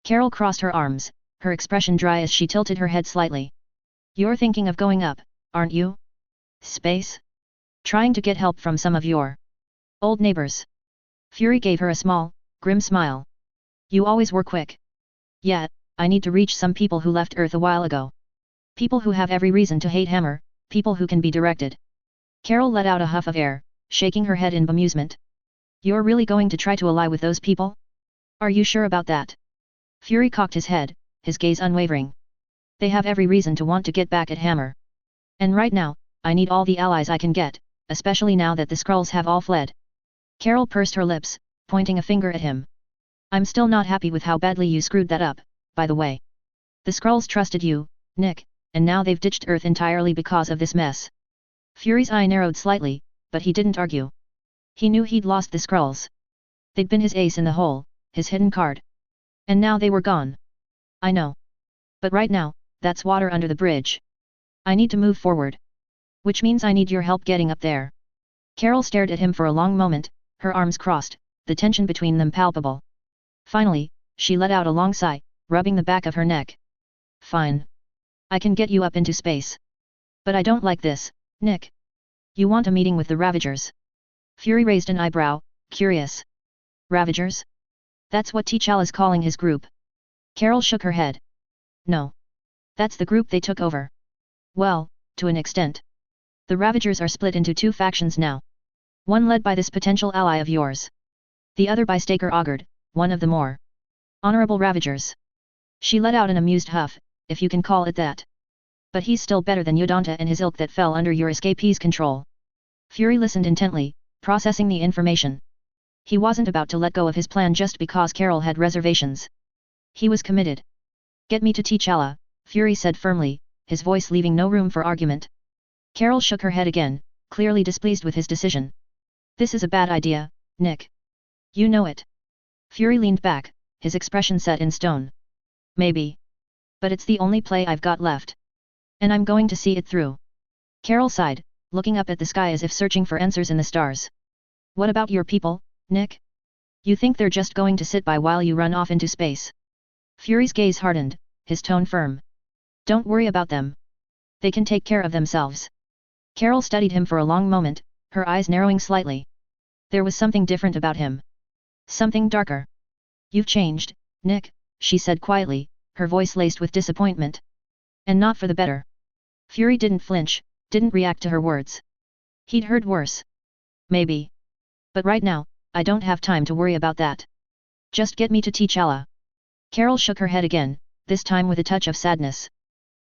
Carol crossed her arms, her expression dry as she tilted her head slightly. You're thinking of going up, aren't you? Space? Trying to get help from some of your old neighbors. Fury gave her a small, grim smile. You always were quick. Yeah, I need to reach some people who left Earth a while ago. People who have every reason to hate Hammer, people who can be directed. Carol let out a huff of air, shaking her head in bemusement. You're really going to try to ally with those people? Are you sure about that? Fury cocked his head, his gaze unwavering. They have every reason to want to get back at Hammer. And right now, I need all the allies I can get, especially now that the Skrulls have all fled. Carol pursed her lips, pointing a finger at him. I'm still not happy with how badly you screwed that up, by the way. The Skrulls trusted you, Nick, and now they've ditched Earth entirely because of this mess. Fury's eye narrowed slightly, but he didn't argue. He knew he'd lost the Skrulls. They'd been his ace in the hole, his hidden card. And now they were gone. I know. But right now, that's water under the bridge. I need to move forward. Which means I need your help getting up there. Carol stared at him for a long moment, her arms crossed, the tension between them palpable. Finally, she let out a long sigh, rubbing the back of her neck. Fine. I can get you up into space. But I don't like this, Nick. You want a meeting with the Ravagers? Fury raised an eyebrow, curious. Ravagers? That's what T'Challa's calling his group. Carol shook her head. No. That's the group they took over. Well, to an extent. The Ravagers are split into two factions now. One led by this potential ally of yours. The other by Staker Ogord, one of the more honorable Ravagers. She let out an amused huff, if you can call it that. But he's still better than Yodanta and his ilk that fell under your escapee's control. Fury listened intently, processing the information. He wasn't about to let go of his plan just because Carol had reservations. He was committed. Get me to T'Challa, Fury said firmly, his voice leaving no room for argument. Carol shook her head again, clearly displeased with his decision. This is a bad idea, Nick. You know it. Fury leaned back, his expression set in stone. Maybe. But it's the only play I've got left. And I'm going to see it through. Carol sighed, looking up at the sky as if searching for answers in the stars. What about your people, Nick? You think they're just going to sit by while you run off into space? Fury's gaze hardened, his tone firm. Don't worry about them. They can take care of themselves. Carol studied him for a long moment, her eyes narrowing slightly. There was something different about him. Something darker. You've changed, Nick, she said quietly, her voice laced with disappointment. And not for the better. Fury didn't flinch, didn't react to her words. He'd heard worse. Maybe. But right now, I don't have time to worry about that. Just get me to T'Challa. Carol shook her head again, this time with a touch of sadness.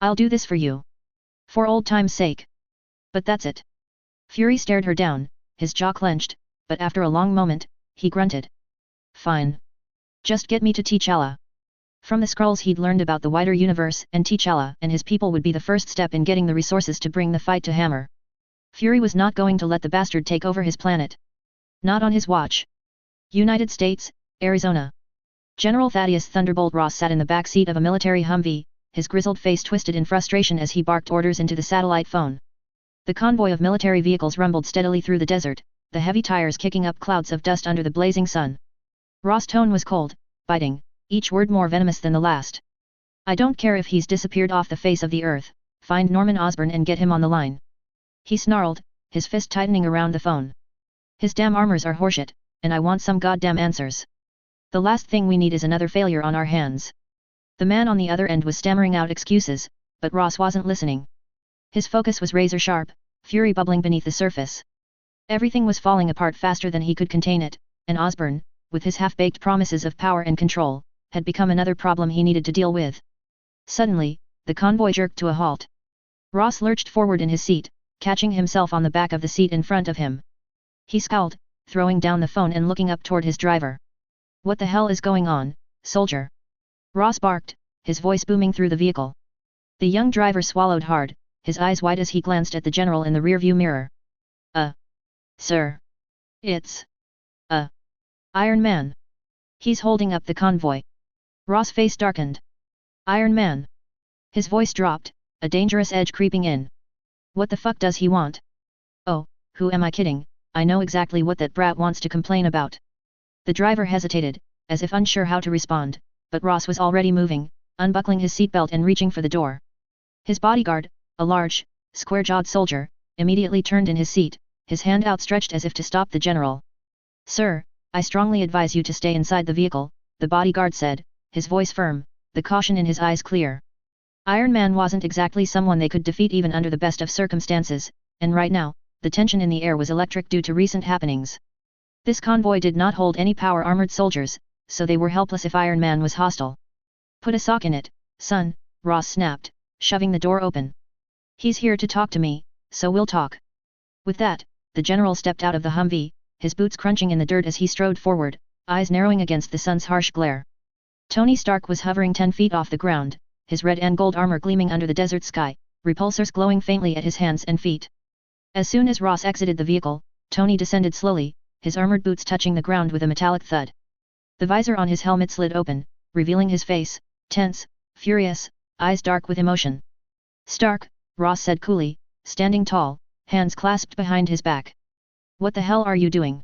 I'll do this for you. For old time's sake. But that's it. Fury stared her down, his jaw clenched, but after a long moment, he grunted. Fine. Just get me to T'Challa. From the Skrulls he'd learned about the wider universe, and T'Challa and his people would be the first step in getting the resources to bring the fight to Hammer. Fury was not going to let the bastard take over his planet. Not on his watch. United States, Arizona. General Thaddeus Thunderbolt Ross sat in the back seat of a military Humvee, his grizzled face twisted in frustration as he barked orders into the satellite phone. The convoy of military vehicles rumbled steadily through the desert, the heavy tires kicking up clouds of dust under the blazing sun. Ross' tone was cold, biting, each word more venomous than the last. I don't care if he's disappeared off the face of the earth, find Norman Osborn and get him on the line. He snarled, his fist tightening around the phone. His damn armors are horseshit, and I want some goddamn answers. The last thing we need is another failure on our hands. The man on the other end was stammering out excuses, but Ross wasn't listening. His focus was razor sharp, fury bubbling beneath the surface. Everything was falling apart faster than he could contain it, and Osborn, with his half-baked promises of power and control, had become another problem he needed to deal with. Suddenly, the convoy jerked to a halt. Ross lurched forward in his seat, catching himself on the back of the seat in front of him. He scowled, throwing down the phone and looking up toward his driver. What the hell is going on, soldier? Ross barked, his voice booming through the vehicle. The young driver swallowed hard, his eyes wide as he glanced at the general in the rearview mirror. Sir. It's Iron Man. He's holding up the convoy. Ross' face darkened. Iron Man. His voice dropped, a dangerous edge creeping in. What the fuck does he want? Oh, who am I kidding, I know exactly what that brat wants to complain about. The driver hesitated, as if unsure how to respond, but Ross was already moving, unbuckling his seatbelt and reaching for the door. His bodyguard, a large, square-jawed soldier, immediately turned in his seat, his hand outstretched as if to stop the general. Sir, I strongly advise you to stay inside the vehicle, the bodyguard said, his voice firm, the caution in his eyes clear. Iron Man wasn't exactly someone they could defeat even under the best of circumstances, and right now, the tension in the air was electric due to recent happenings. This convoy did not hold any power-armored soldiers, so they were helpless if Iron Man was hostile. Put a sock in it, son, Ross snapped, shoving the door open. He's here to talk to me, so we'll talk. With that, the general stepped out of the Humvee, his boots crunching in the dirt as he strode forward, eyes narrowing against the sun's harsh glare. Tony Stark was hovering 10 feet off the ground, his red and gold armor gleaming under the desert sky, repulsors glowing faintly at his hands and feet. As soon as Ross exited the vehicle, Tony descended slowly, his armored boots touching the ground with a metallic thud. The visor on his helmet slid open, revealing his face, tense, furious, eyes dark with emotion. Stark, Ross said coolly, standing tall, hands clasped behind his back. What the hell are you doing?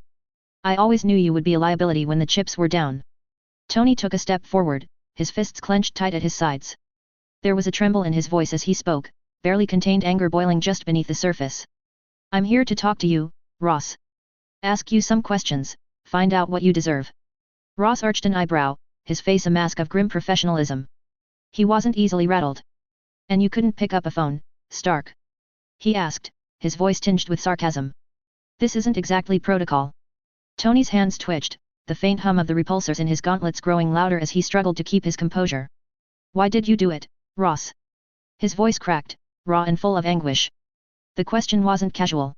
I always knew you would be a liability when the chips were down. Tony took a step forward, his fists clenched tight at his sides. There was a tremble in his voice as he spoke, barely contained anger boiling just beneath the surface. I'm here to talk to you, Ross. Ask you some questions, find out what you deserve. Ross arched an eyebrow, his face a mask of grim professionalism. He wasn't easily rattled. And you couldn't pick up a phone, Stark? He asked, his voice tinged with sarcasm. This isn't exactly protocol. Tony's hands twitched, the faint hum of the repulsors in his gauntlets growing louder as he struggled to keep his composure. Why did you do it, Ross? His voice cracked, raw and full of anguish. The question wasn't casual.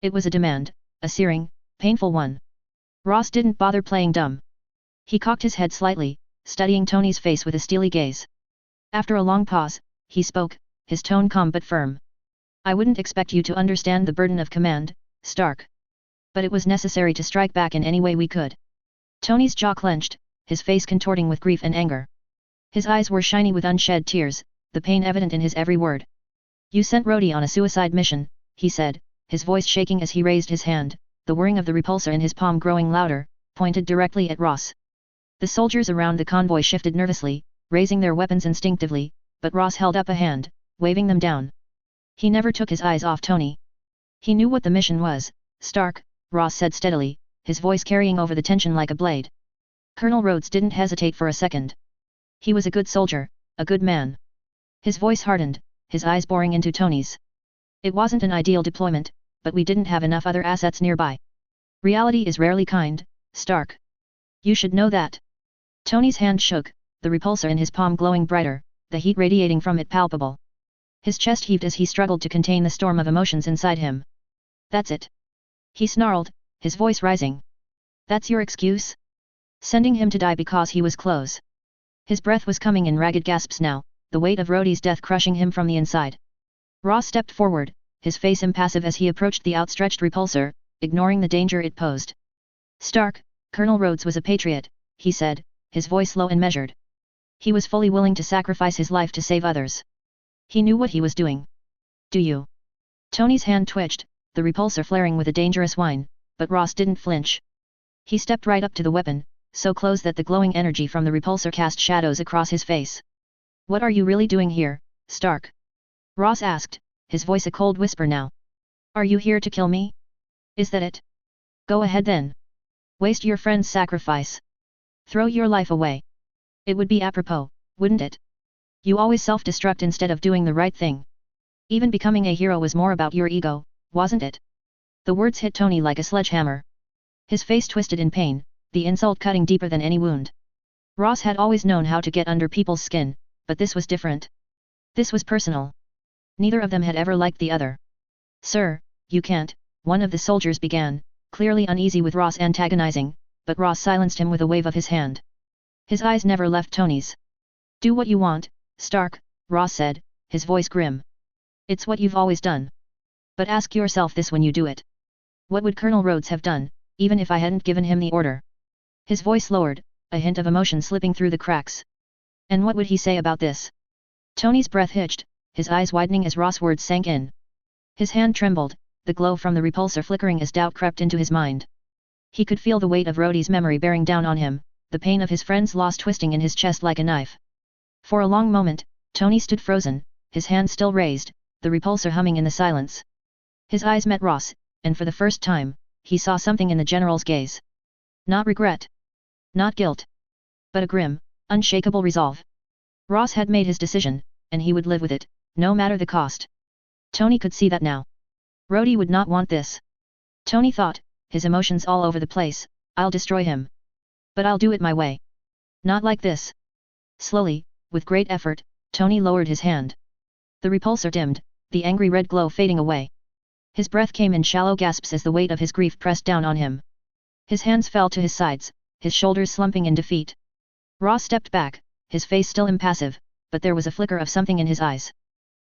It was a demand, a searing, painful one. Ross didn't bother playing dumb. He cocked his head slightly, studying Tony's face with a steely gaze. After a long pause, he spoke, his tone calm but firm. I wouldn't expect you to understand the burden of command, Stark. But it was necessary to strike back in any way we could. Tony's jaw clenched, his face contorting with grief and anger. His eyes were shiny with unshed tears, the pain evident in his every word. You sent Rhodey on a suicide mission, he said, his voice shaking as he raised his hand, the whirring of the repulsor in his palm growing louder, pointed directly at Ross. The soldiers around the convoy shifted nervously, raising their weapons instinctively, but Ross held up a hand, waving them down. He never took his eyes off Tony. He knew what the mission was, Stark, Ross said steadily, his voice carrying over the tension like a blade. Colonel Rhodes didn't hesitate for a second. He was a good soldier, a good man. His voice hardened, his eyes boring into Tony's. It wasn't an ideal deployment, but we didn't have enough other assets nearby. Reality is rarely kind, Stark. You should know that. Tony's hand shook, the repulsor in his palm glowing brighter, the heat radiating from it palpable. His chest heaved as he struggled to contain the storm of emotions inside him. That's it. He snarled, his voice rising. That's your excuse? Sending him to die because he was close. His breath was coming in ragged gasps now, the weight of Rhodey's death crushing him from the inside. Ross stepped forward, his face impassive as he approached the outstretched repulsor, ignoring the danger it posed. Stark, Colonel Rhodes was a patriot, he said, his voice low and measured. He was fully willing to sacrifice his life to save others. He knew what he was doing. Do you? Tony's hand twitched, the repulsor flaring with a dangerous whine, but Ross didn't flinch. He stepped right up to the weapon, so close that the glowing energy from the repulsor cast shadows across his face. What are you really doing here, Stark? Ross asked, his voice a cold whisper now. Are you here to kill me? Is that it? Go ahead then. Waste your friend's sacrifice. Throw your life away. It would be apropos, wouldn't it? You always self-destruct instead of doing the right thing. Even becoming a hero was more about your ego, wasn't it? The words hit Tony like a sledgehammer. His face twisted in pain, the insult cutting deeper than any wound. Ross had always known how to get under people's skin, but this was different. This was personal. Neither of them had ever liked the other. Sir, you can't, one of the soldiers began, clearly uneasy with Ross antagonizing, but Ross silenced him with a wave of his hand. His eyes never left Tony's. Do what you want, Stark, Ross said, his voice grim. It's what you've always done. But ask yourself this when you do it. What would Colonel Rhodes have done, even if I hadn't given him the order? His voice lowered, a hint of emotion slipping through the cracks. And what would he say about this? Tony's breath hitched, his eyes widening as Ross' words sank in. His hand trembled, the glow from the repulsor flickering as doubt crept into his mind. He could feel the weight of Rhodey's memory bearing down on him, the pain of his friend's loss twisting in his chest like a knife. For a long moment, Tony stood frozen, his hands still raised, the repulsor humming in the silence. His eyes met Ross, and for the first time, he saw something in the general's gaze. Not regret. Not guilt. But a grim, unshakable resolve. Ross had made his decision, and he would live with it, no matter the cost. Tony could see that now. Rhodey would not want this. Tony thought, his emotions all over the place, I'll destroy him. But I'll do it my way. Not like this. Slowly, with great effort, Tony lowered his hand. The repulsor dimmed, the angry red glow fading away. His breath came in shallow gasps as the weight of his grief pressed down on him. His hands fell to his sides, his shoulders slumping in defeat. Ross stepped back, his face still impassive, but there was a flicker of something in his eyes.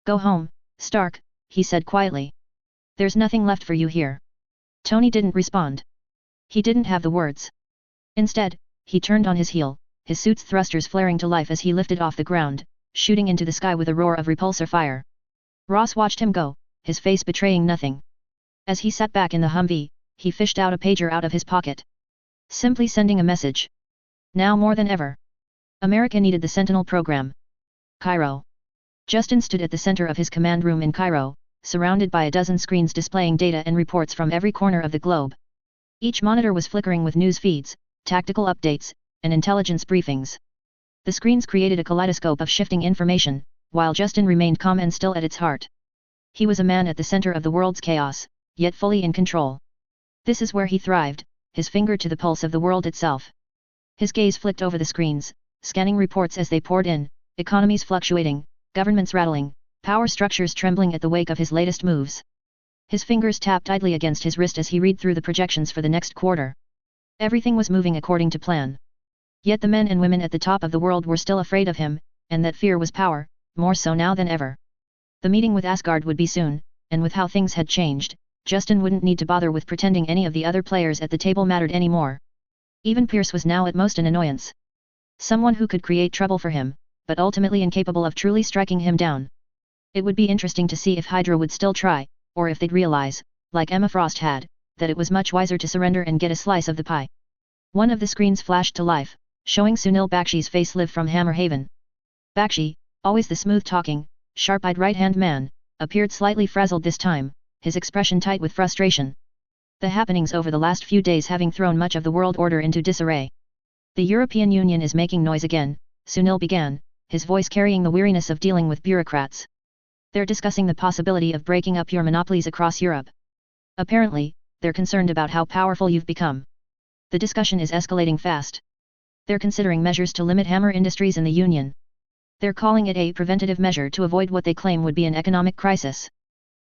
Go home, Stark, he said quietly. There's nothing left for you here. Tony didn't respond. He didn't have the words. Instead, he turned on his heel, his suit's thrusters flaring to life as he lifted off the ground, shooting into the sky with a roar of repulsor fire. Ross watched him go, his face betraying nothing. As he sat back in the Humvee, he fished out a pager out of his pocket. Simply sending a message. Now more than ever. America needed the Sentinel program. Cairo. Justin stood at the center of his command room in Cairo, surrounded by a dozen screens displaying data and reports from every corner of the globe. Each monitor was flickering with news feeds, tactical updates, and intelligence briefings. The screens created a kaleidoscope of shifting information, while Justin remained calm and still at its heart. He was a man at the center of the world's chaos, yet fully in control. This is where he thrived, his finger to the pulse of the world itself. His gaze flicked over the screens, scanning reports as they poured in, economies fluctuating, governments rattling, power structures trembling at the wake of his latest moves. His fingers tapped idly against his wrist as he read through the projections for the next quarter. Everything was moving according to plan. Yet the men and women at the top of the world were still afraid of him, and that fear was power, more so now than ever. The meeting with Asgard would be soon, and with how things had changed, Justin wouldn't need to bother with pretending any of the other players at the table mattered anymore. Even Pierce was now at most an annoyance. Someone who could create trouble for him, but ultimately incapable of truly striking him down. It would be interesting to see if Hydra would still try, or if they'd realize, like Emma Frost had, that it was much wiser to surrender and get a slice of the pie. One of the screens flashed to life, showing Sunil Bakshi's face live from Hammerhaven. Bakshi, always the smooth-talking, sharp-eyed right-hand man, appeared slightly frazzled this time, his expression tight with frustration. The happenings over the last few days having thrown much of the world order into disarray. The European Union is making noise again, Sunil began, his voice carrying the weariness of dealing with bureaucrats. They're discussing the possibility of breaking up your monopolies across Europe. Apparently, they're concerned about how powerful you've become. The discussion is escalating fast. They're considering measures to limit Hammer Industries in the Union. They're calling it a preventative measure to avoid what they claim would be an economic crisis.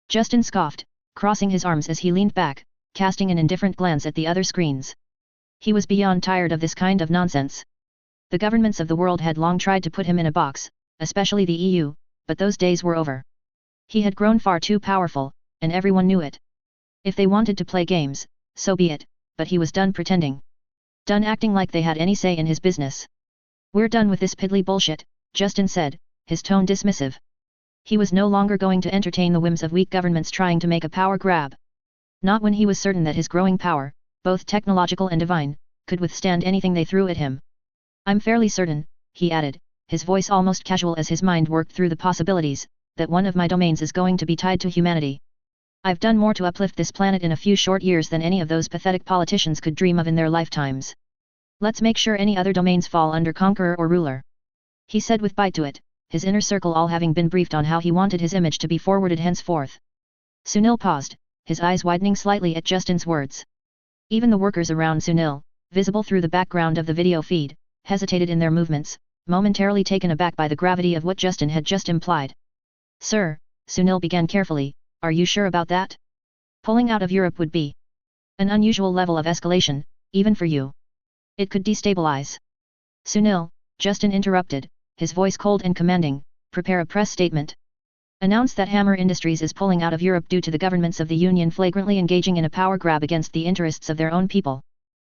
Justin scoffed, crossing his arms as he leaned back, casting an indifferent glance at the other screens. He was beyond tired of this kind of nonsense. The governments of the world had long tried to put him in a box, especially the EU, but those days were over. He had grown far too powerful, and everyone knew it. If they wanted to play games, so be it, but he was done pretending. Done acting like they had any say in his business. We're done with this piddly bullshit, Justin said, his tone dismissive. He was no longer going to entertain the whims of weak governments trying to make a power grab. Not when he was certain that his growing power, both technological and divine, could withstand anything they threw at him. I'm fairly certain, he added, his voice almost casual as his mind worked through the possibilities, that one of my domains is going to be tied to humanity. I've done more to uplift this planet in a few short years than any of those pathetic politicians could dream of in their lifetimes. Let's make sure any other domains fall under conqueror or ruler. He said with bite to it, his inner circle all having been briefed on how he wanted his image to be forwarded henceforth. Sunil paused, his eyes widening slightly at Justin's words. Even the workers around Sunil, visible through the background of the video feed, hesitated in their movements, momentarily taken aback by the gravity of what Justin had just implied. Sir, Sunil began carefully, are you sure about that? Pulling out of Europe would be an unusual level of escalation, even for you. It could destabilize. Sunil, Justin interrupted, his voice cold and commanding, prepare a press statement. Announce that Hammer Industries is pulling out of Europe due to the governments of the Union flagrantly engaging in a power grab against the interests of their own people.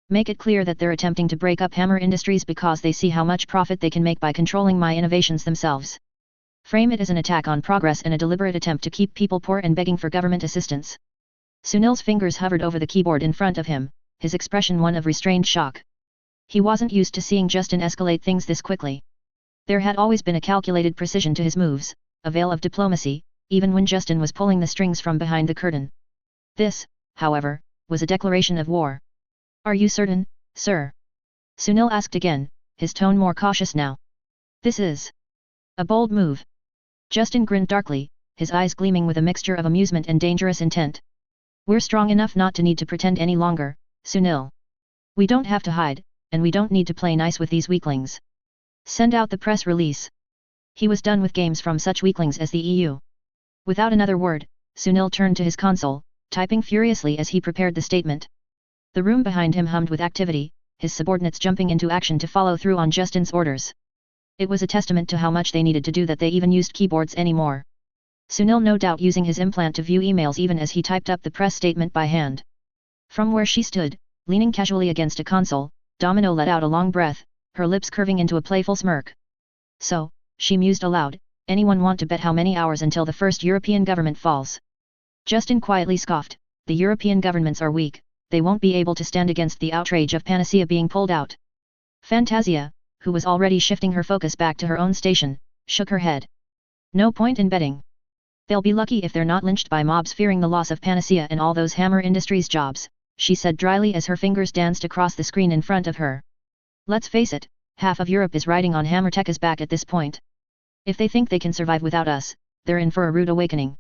Make it clear that they're attempting to break up Hammer Industries because they see how much profit they can make by controlling my innovations themselves. Frame it as an attack on progress and a deliberate attempt to keep people poor and begging for government assistance. Sunil's fingers hovered over the keyboard in front of him, his expression one of restrained shock. He wasn't used to seeing Justin escalate things this quickly. There had always been a calculated precision to his moves, a veil of diplomacy, even when Justin was pulling the strings from behind the curtain. This, however, was a declaration of war. Are you certain, sir? Sunil asked again, his tone more cautious now. This is a bold move. Justin grinned darkly, his eyes gleaming with a mixture of amusement and dangerous intent. We're strong enough not to need to pretend any longer, Sunil. We don't have to hide, and we don't need to play nice with these weaklings. Send out the press release. He was done with games from such weaklings as the EU. Without another word, Sunil turned to his console, typing furiously as he prepared the statement. The room behind him hummed with activity, his subordinates jumping into action to follow through on Justin's orders. It was a testament to how much they needed to do that they even used keyboards anymore. Sunil no doubt using his implant to view emails even as he typed up the press statement by hand. From where she stood, leaning casually against a console, Domino let out a long breath, her lips curving into a playful smirk. So, she mused aloud, anyone want to bet how many hours until the first European government falls? Justin quietly scoffed, the European governments are weak, they won't be able to stand against the outrage of Panacea being pulled out. Fantasia, who was already shifting her focus back to her own station, shook her head. No point in betting. They'll be lucky if they're not lynched by mobs fearing the loss of Panacea and all those Hammer Industries jobs, she said dryly as her fingers danced across the screen in front of her. Let's face it, half of Europe is riding on Hammertech's back at this point. If they think they can survive without us, they're in for a rude awakening.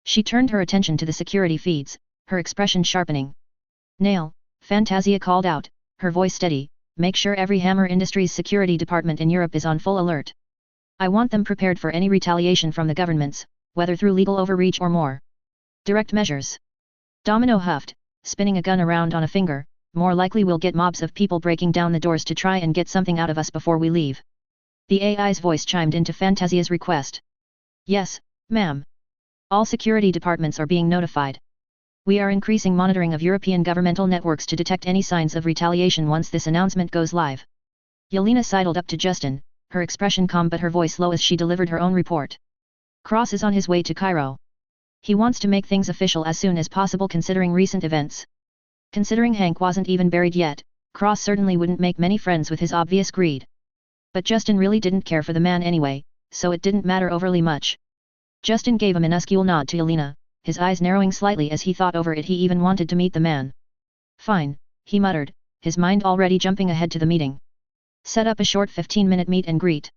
She turned her attention to the security feeds, her expression sharpening. Nail, Fantasia called out, her voice steady, make sure every Hammer Industries security department in Europe is on full alert. I want them prepared for any retaliation from the governments, whether through legal overreach or more direct measures. Domino huffed, spinning a gun around on a finger, more likely we'll get mobs of people breaking down the doors to try and get something out of us before we leave. The AI's voice chimed into Fantasia's request. Yes, ma'am. All security departments are being notified. We are increasing monitoring of European governmental networks to detect any signs of retaliation once this announcement goes live. Yelena sidled up to Justin, her expression calm but her voice low as she delivered her own report. Cross is on his way to Cairo. He wants to make things official as soon as possible considering recent events. Considering Hank wasn't even buried yet, Cross certainly wouldn't make many friends with his obvious greed. But Justin really didn't care for the man anyway, so it didn't matter overly much. Justin gave a minuscule nod to Yelena, his eyes narrowing slightly as he thought over it. He even wanted to meet the man. Fine, he muttered, his mind already jumping ahead to the meeting. Set up a short 15-minute meet and greet.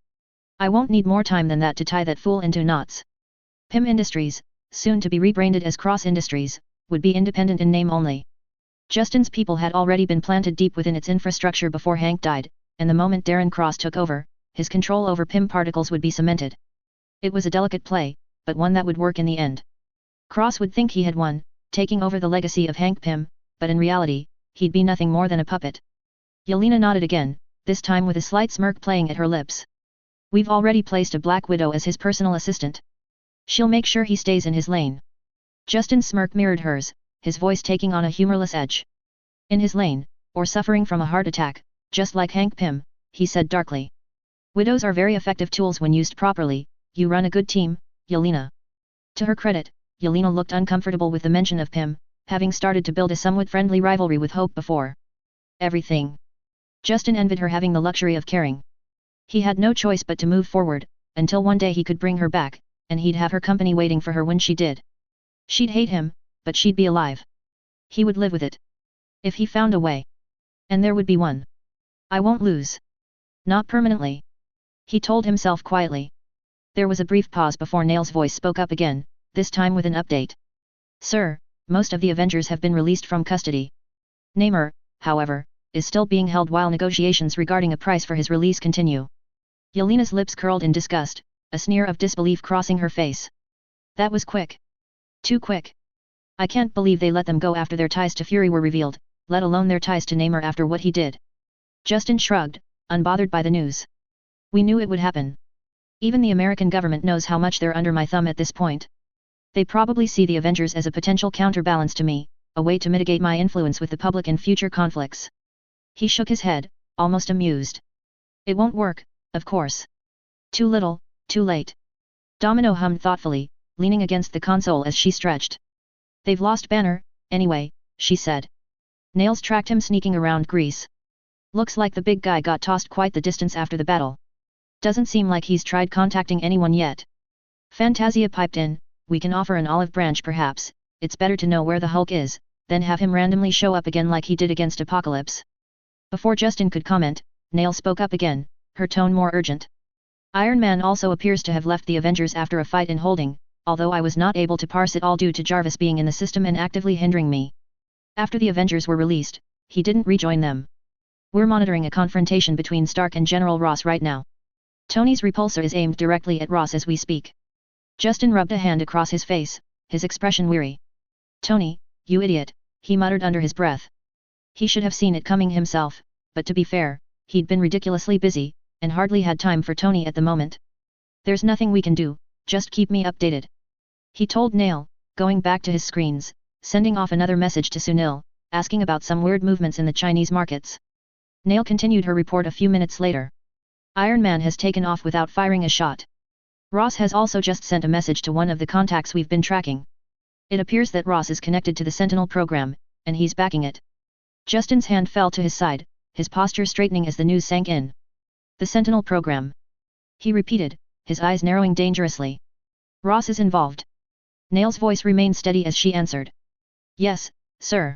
I won't need more time than that to tie that fool into knots. PIM Industries, soon to be rebranded as Cross Industries, would be independent in name only. Justin's people had already been planted deep within its infrastructure before Hank died, and the moment Darren Cross took over, his control over PIM particles would be cemented. It was a delicate play, but one that would work in the end. Cross would think he had won, taking over the legacy of Hank Pym, but in reality, he'd be nothing more than a puppet. Yelena nodded again, this time with a slight smirk playing at her lips. We've already placed a Black Widow as his personal assistant. She'll make sure he stays in his lane. Justin's smirk mirrored hers, his voice taking on a humorless edge. In his lane, or suffering from a heart attack, just like Hank Pym, he said darkly. Widows are very effective tools when used properly. You run a good team, Yelena. To her credit, Yelena looked uncomfortable with the mention of Pym, having started to build a somewhat friendly rivalry with Hope before. Everything. Justin envied her having the luxury of caring. He had no choice but to move forward, until one day he could bring her back, and he'd have her company waiting for her when she did. She'd hate him, but she'd be alive. He would live with it. If he found a way. And there would be one. I won't lose. Not permanently. He told himself quietly. There was a brief pause before Nail's voice spoke up again, this time with an update. Sir, most of the Avengers have been released from custody. Namor, however, is still being held while negotiations regarding a price for his release continue. Yelena's lips curled in disgust, a sneer of disbelief crossing her face. That was quick. Too quick. I can't believe they let them go after their ties to Fury were revealed, let alone their ties to Namor after what he did. Justin shrugged, unbothered by the news. We knew it would happen. Even the American government knows how much they're under my thumb at this point. They probably see the Avengers as a potential counterbalance to me, a way to mitigate my influence with the public in future conflicts. He shook his head, almost amused. It won't work, of course. Too little, too late. Domino hummed thoughtfully, leaning against the console as she stretched. They've lost Banner, Anyway, she said. Nails tracked him sneaking around Greece. Looks like the big guy got tossed quite the distance after the battle. Doesn't seem like he's tried contacting anyone yet. Fantasia piped in, we can offer an olive branch perhaps, it's better to know where the Hulk is, than have him randomly show up again like he did against Apocalypse. Before Justin could comment, Nail spoke up again, her tone more urgent. Iron Man also appears to have left the Avengers after a fight in Holding, although I was not able to parse it all due to Jarvis being in the system and actively hindering me. After the Avengers were released, he didn't rejoin them. We're monitoring a confrontation between Stark and General Ross right now. Tony's repulsor is aimed directly at Ross as we speak. Justin rubbed a hand across his face, his expression weary. Tony, you idiot, he muttered under his breath. He should have seen it coming himself, but to be fair, he'd been ridiculously busy, and hardly had time for Tony at the moment. There's nothing we can do, just keep me updated. He told Nail, going back to his screens, sending off another message to Sunil, asking about some weird movements in the Chinese markets. Nail continued her report a few minutes later. Iron Man has taken off without firing a shot. Ross has also just sent a message to one of the contacts we've been tracking. It appears that Ross is connected to the Sentinel program, and he's backing it. Justin's hand fell to his side, his posture straightening as the news sank in. The Sentinel program. He repeated, his eyes narrowing dangerously. Ross is involved. Nail's voice remained steady as she answered. Yes, sir.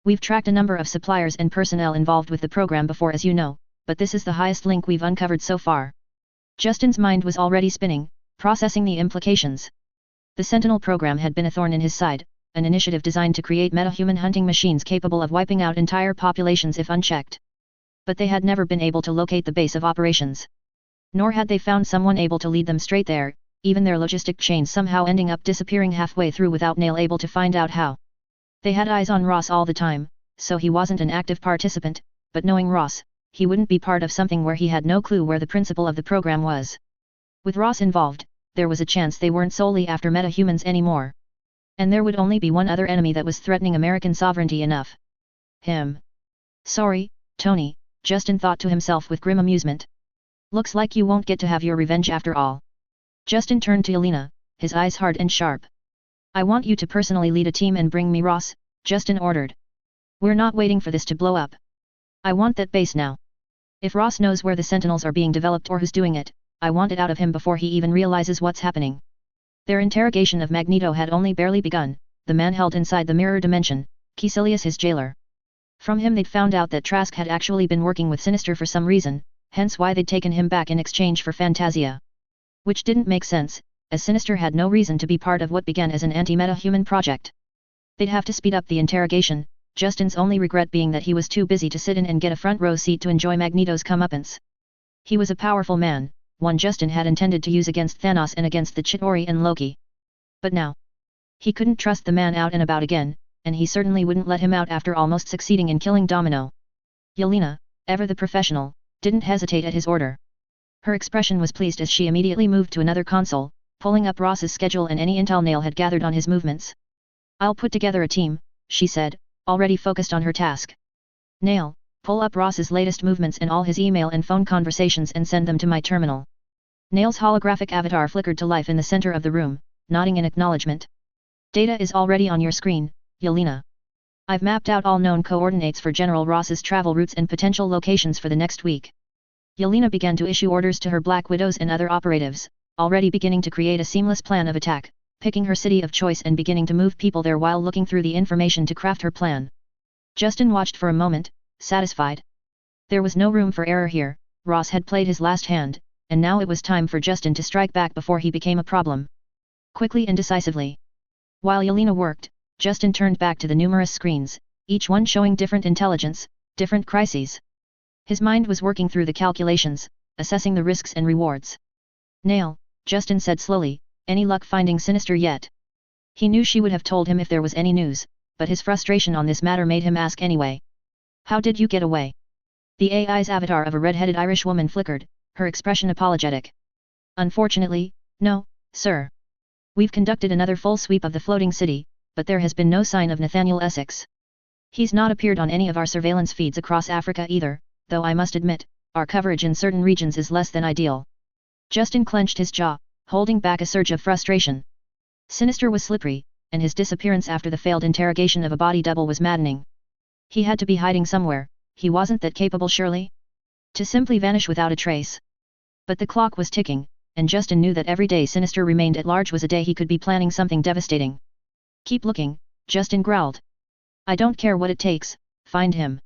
We've tracked a number of suppliers and personnel involved with the program before, as you know, but this is the highest link we've uncovered so far. Justin's mind was already spinning, processing the implications. The Sentinel program had been a thorn in his side, an initiative designed to create meta-human hunting machines capable of wiping out entire populations if unchecked. But they had never been able to locate the base of operations. Nor had they found someone able to lead them straight there, even their logistic chains somehow ending up disappearing halfway through without Nail able to find out how. They had eyes on Ross all the time, so he wasn't an active participant, but knowing Ross, he wouldn't be part of something where he had no clue where the principal of the program was. With Ross involved, there was a chance they weren't solely after metahumans anymore. And there would only be one other enemy that was threatening American sovereignty enough. Him. Sorry, Tony, Justin thought to himself with grim amusement. Looks like you won't get to have your revenge after all. Justin turned to Yelena, his eyes hard and sharp. I want you to personally lead a team and bring me Ross, Justin ordered. We're not waiting for this to blow up. I want that base now. If Ross knows where the Sentinels are being developed or who's doing it, I want it out of him before he even realizes what's happening. Their interrogation of Magneto had only barely begun, the man held inside the mirror dimension, Caecilius his jailer. From him they'd found out that Trask had actually been working with Sinister for some reason, hence why they'd taken him back in exchange for Fantasia. Which didn't make sense, as Sinister had no reason to be part of what began as an anti-meta-human project. They'd have to speed up the interrogation, Justin's only regret being that he was too busy to sit in and get a front-row seat to enjoy Magneto's comeuppance. He was a powerful man, one Justin had intended to use against Thanos and against the Chitauri and Loki. But now, he couldn't trust the man out and about again, and he certainly wouldn't let him out after almost succeeding in killing Domino. Yelena, ever the professional, didn't hesitate at his order. Her expression was pleased as she immediately moved to another console, pulling up Ross's schedule and any intel Nail had gathered on his movements. I'll put together a team, she said, already focused on her task. Nail, pull up Ross's latest movements and all his email and phone conversations and send them to my terminal. Nail's holographic avatar flickered to life in the center of the room, nodding in acknowledgement. Data is already on your screen, Yelena. I've mapped out all known coordinates for General Ross's travel routes and potential locations for the next week. Yelena began to issue orders to her Black Widows and other operatives, already beginning to create a seamless plan of attack, picking her city of choice and beginning to move people there while looking through the information to craft her plan. Justin watched for a moment, satisfied. There was no room for error here, Ross had played his last hand, and now it was time for Justin to strike back before he became a problem. Quickly and decisively. While Yelena worked, Justin turned back to the numerous screens, each one showing different intelligence, different crises. His mind was working through the calculations, assessing the risks and rewards. Nail, Justin said slowly, any luck finding Sinister yet? He knew she would have told him if there was any news, but his frustration on this matter made him ask anyway. How did you get away? The AI's avatar of a red-headed Irish woman flickered, her expression apologetic. Unfortunately, no, sir. We've conducted another full sweep of the floating city, but there has been no sign of Nathaniel Essex. He's not appeared on any of our surveillance feeds across Africa either, though I must admit, our coverage in certain regions is less than ideal. Justin clenched his jaw, holding back a surge of frustration. Sinister was slippery, and his disappearance after the failed interrogation of a body double was maddening. He had to be hiding somewhere, he wasn't that capable surely? To simply vanish without a trace. But the clock was ticking, and Justin knew that every day Sinister remained at large was a day he could be planning something devastating. Keep looking, Justin growled. I don't care what it takes, find him.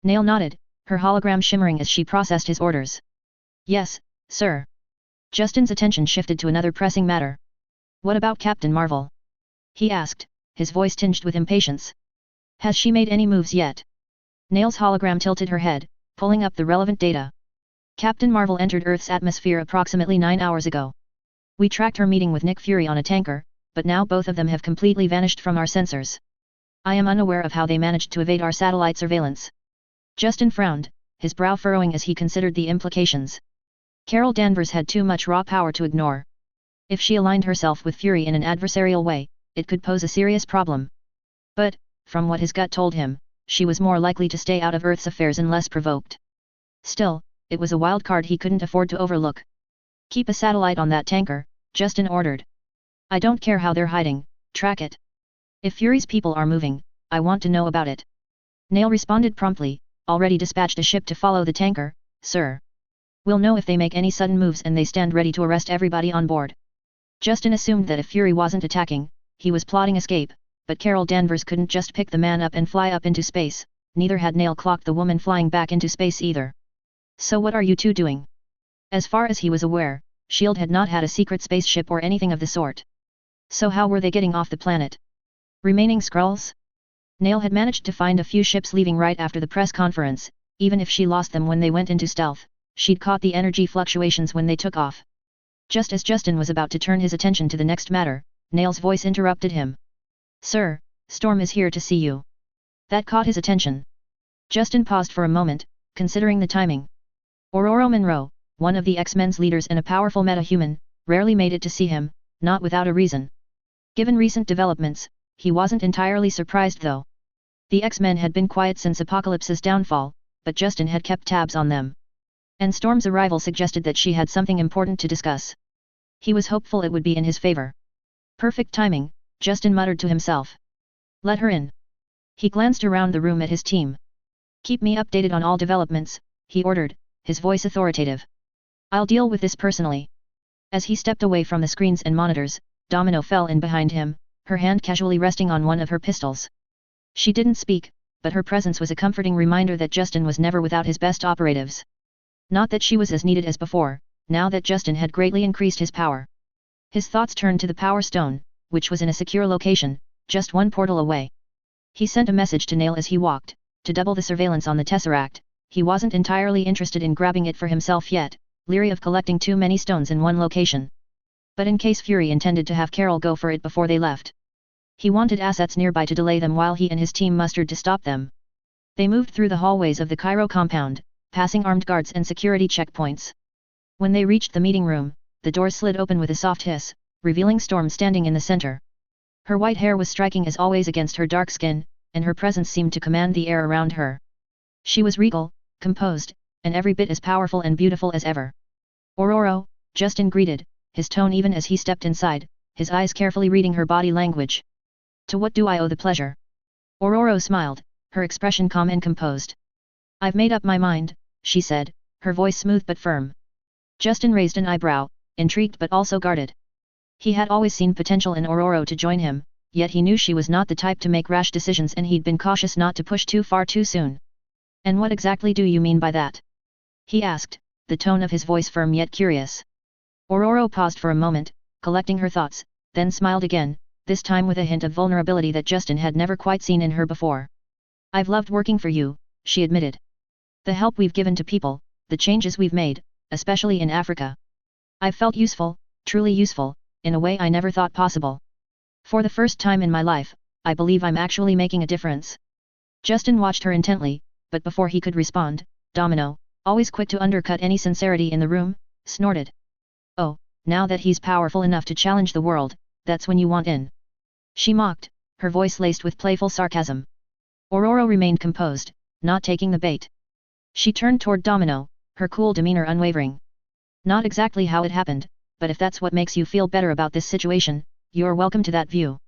Nail nodded, her hologram shimmering as she processed his orders. Yes, sir. Justin's attention shifted to another pressing matter. What about Captain Marvel? He asked, his voice tinged with impatience. Has she made any moves yet? Nail's hologram tilted her head, pulling up the relevant data. Captain Marvel entered Earth's atmosphere approximately 9 hours ago. We tracked her meeting with Nick Fury on a tanker, but now both of them have completely vanished from our sensors. I am unaware of how they managed to evade our satellite surveillance. Justin frowned, his brow furrowing as he considered the implications. Carol Danvers had too much raw power to ignore. If she aligned herself with Fury in an adversarial way, it could pose a serious problem. But, from what his gut told him, she was more likely to stay out of Earth's affairs unless provoked. Still, it was a wild card he couldn't afford to overlook. Keep a satellite on that tanker, Justin ordered. I don't care how they're hiding, track it. If Fury's people are moving, I want to know about it. Nail responded promptly, already dispatched a ship to follow the tanker, sir. We'll know if they make any sudden moves and they stand ready to arrest everybody on board. Justin assumed that if Fury wasn't attacking, he was plotting escape, but Carol Danvers couldn't just pick the man up and fly up into space, neither had Nail clocked the woman flying back into space either. So what are you two doing? As far as he was aware, S.H.I.E.L.D. had not had a secret spaceship or anything of the sort. So how were they getting off the planet? Remaining Skrulls? Nail had managed to find a few ships leaving right after the press conference, even if she lost them when they went into stealth, she'd caught the energy fluctuations when they took off. Just as Justin was about to turn his attention to the next matter, Nail's voice interrupted him. Sir, Storm is here to see you. That caught his attention. Justin paused for a moment, considering the timing. Ororo Monroe, one of the X-Men's leaders and a powerful metahuman, rarely made it to see him, not without a reason. Given recent developments, he wasn't entirely surprised though. The X-Men had been quiet since Apocalypse's downfall, but Justin had kept tabs on them. And Storm's arrival suggested that she had something important to discuss. He was hopeful it would be in his favor. Perfect timing, Justin muttered to himself. Let her in. He glanced around the room at his team. Keep me updated on all developments, he ordered, his voice authoritative. I'll deal with this personally. As he stepped away from the screens and monitors, Domino fell in behind him, her hand casually resting on one of her pistols. She didn't speak, but her presence was a comforting reminder that Justin was never without his best operatives. Not that she was as needed as before, now that Justin had greatly increased his power. His thoughts turned to the Power Stone, which was in a secure location, just one portal away. He sent a message to Nail as he walked, to double the surveillance on the Tesseract. He wasn't entirely interested in grabbing it for himself yet, leery of collecting too many stones in one location. But in case Fury intended to have Carol go for it before they left, he wanted assets nearby to delay them while he and his team mustered to stop them. They moved through the hallways of the Cairo compound, passing armed guards and security checkpoints. When they reached the meeting room, the door slid open with a soft hiss, revealing Storm standing in the center. Her white hair was striking as always against her dark skin, and her presence seemed to command the air around her. She was regal, composed, and every bit as powerful and beautiful as ever. Ororo, Justin greeted, his tone even as he stepped inside, his eyes carefully reading her body language. To what do I owe the pleasure? Ororo smiled, her expression calm and composed. I've made up my mind, she said, her voice smooth but firm. Justin raised an eyebrow, intrigued but also guarded. He had always seen potential in Ororo to join him, yet he knew she was not the type to make rash decisions and he'd been cautious not to push too far too soon. And what exactly do you mean by that? He asked, the tone of his voice firm yet curious. Ororo paused for a moment, collecting her thoughts, then smiled again, this time with a hint of vulnerability that Justin had never quite seen in her before. I've loved working for you, she admitted. The help we've given to people, the changes we've made, especially in Africa. I've felt useful, truly useful, in a way I never thought possible. For the first time in my life, I believe I'm actually making a difference. Justin watched her intently, but before he could respond, Domino, always quick to undercut any sincerity in the room, snorted. Oh, now that he's powerful enough to challenge the world, that's when you want in. She mocked, her voice laced with playful sarcasm. Ororo remained composed, not taking the bait. She turned toward Domino, her cool demeanor unwavering. Not exactly how it happened, but if that's what makes you feel better about this situation, you're welcome to that view.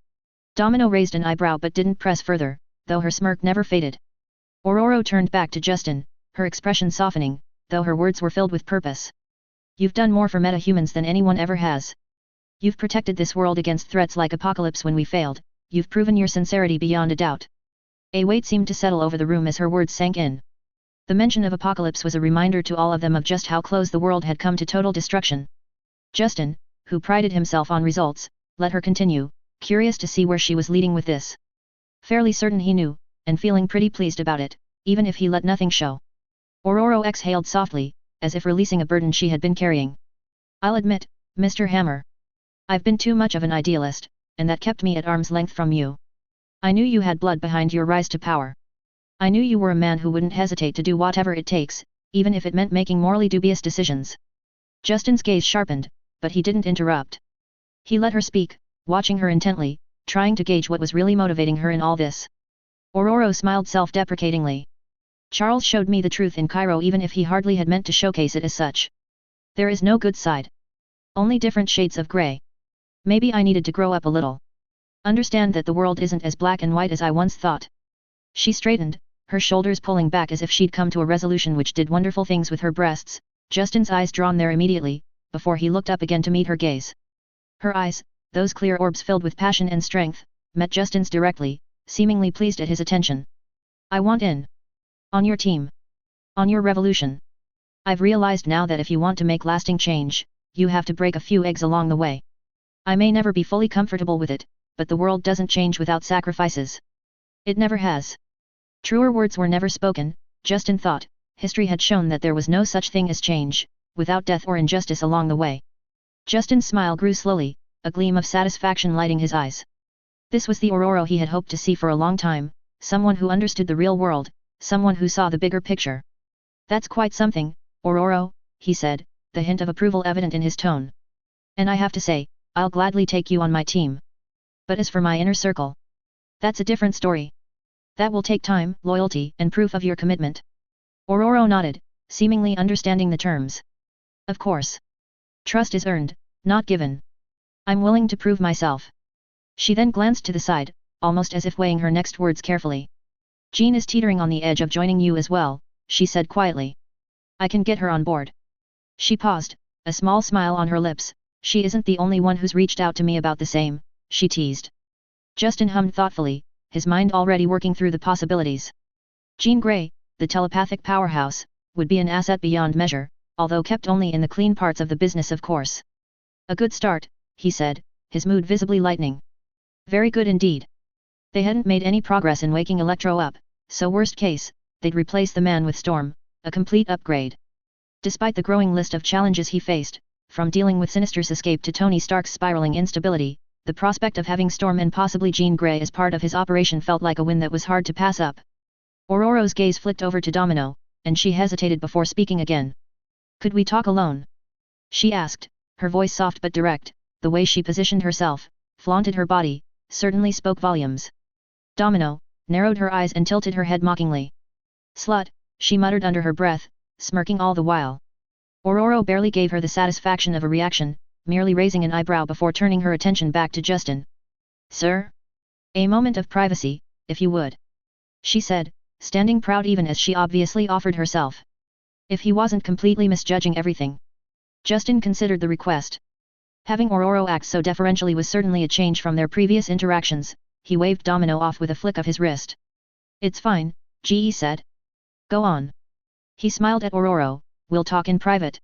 Domino raised an eyebrow but didn't press further, though her smirk never faded. Ororo turned back to Justin, her expression softening, though her words were filled with purpose. You've done more for meta-humans than anyone ever has. You've protected this world against threats like apocalypse when we failed, you've proven your sincerity beyond a doubt. A weight seemed to settle over the room as her words sank in. The mention of apocalypse was a reminder to all of them of just how close the world had come to total destruction. Justin, who prided himself on results, let her continue, curious to see where she was leading with this. Fairly certain he knew, and feeling pretty pleased about it, even if he let nothing show. Ororo exhaled softly, as if releasing a burden she had been carrying. I'll admit, Mr. Hammer. I've been too much of an idealist, and that kept me at arm's length from you. I knew you had blood behind your rise to power. I knew you were a man who wouldn't hesitate to do whatever it takes, even if it meant making morally dubious decisions. Justin's gaze sharpened, but he didn't interrupt. He let her speak, watching her intently, trying to gauge what was really motivating her in all this. Ororo smiled self-deprecatingly. Charles showed me the truth in Cairo even if he hardly had meant to showcase it as such. There is no good side. Only different shades of grey. Maybe I needed to grow up a little. Understand that the world isn't as black and white as I once thought. She straightened, her shoulders pulling back as if she'd come to a resolution which did wonderful things with her breasts, Justin's eyes drawn there immediately, before he looked up again to meet her gaze. Her eyes, those clear orbs filled with passion and strength, met Justin's directly, seemingly pleased at his attention. I want in. On your team. On your revolution. I've realized now that if you want to make lasting change, you have to break a few eggs along the way. I may never be fully comfortable with it, but the world doesn't change without sacrifices. It never has. Truer words were never spoken, Justin thought. History had shown that there was no such thing as change, without death or injustice along the way. Justin's smile grew slowly, a gleam of satisfaction lighting his eyes. This was the Ororo he had hoped to see for a long time, someone who understood the real world, someone who saw the bigger picture. That's quite something, Ororo, he said, the hint of approval evident in his tone. And I have to say, I'll gladly take you on my team. But as for my inner circle, that's a different story. That will take time, loyalty, and proof of your commitment. Ororo nodded, seemingly understanding the terms. Of course. Trust is earned, not given. I'm willing to prove myself. She then glanced to the side, almost as if weighing her next words carefully. Jean is teetering on the edge of joining you as well, she said quietly. I can get her on board. She paused, a small smile on her lips. She isn't the only one who's reached out to me about the same, she teased. Justin hummed thoughtfully, his mind already working through the possibilities. Jean Grey, the telepathic powerhouse, would be an asset beyond measure, although kept only in the clean parts of the business of course. A good start, he said, his mood visibly lightening. Very good indeed. They hadn't made any progress in waking Electro up, so worst case, they'd replace the man with Storm, a complete upgrade. Despite the growing list of challenges he faced, from dealing with Sinister's escape to Tony Stark's spiraling instability, the prospect of having Storm and possibly Jean Grey as part of his operation felt like a win that was hard to pass up. Ororo's gaze flicked over to Domino, and she hesitated before speaking again. Could we talk alone? She asked, her voice soft but direct. The way she positioned herself, flaunted her body, certainly spoke volumes. Domino narrowed her eyes and tilted her head mockingly. Slut, she muttered under her breath, smirking all the while. Ororo barely gave her the satisfaction of a reaction, merely raising an eyebrow before turning her attention back to Justin. Sir? A moment of privacy, if you would. She said, standing proud even as she obviously offered herself. If he wasn't completely misjudging everything. Justin considered the request. Having Ororo act so deferentially was certainly a change from their previous interactions. He waved Domino off with a flick of his wrist. It's fine, GE said. Go on. He smiled at Ororo, we'll talk in private.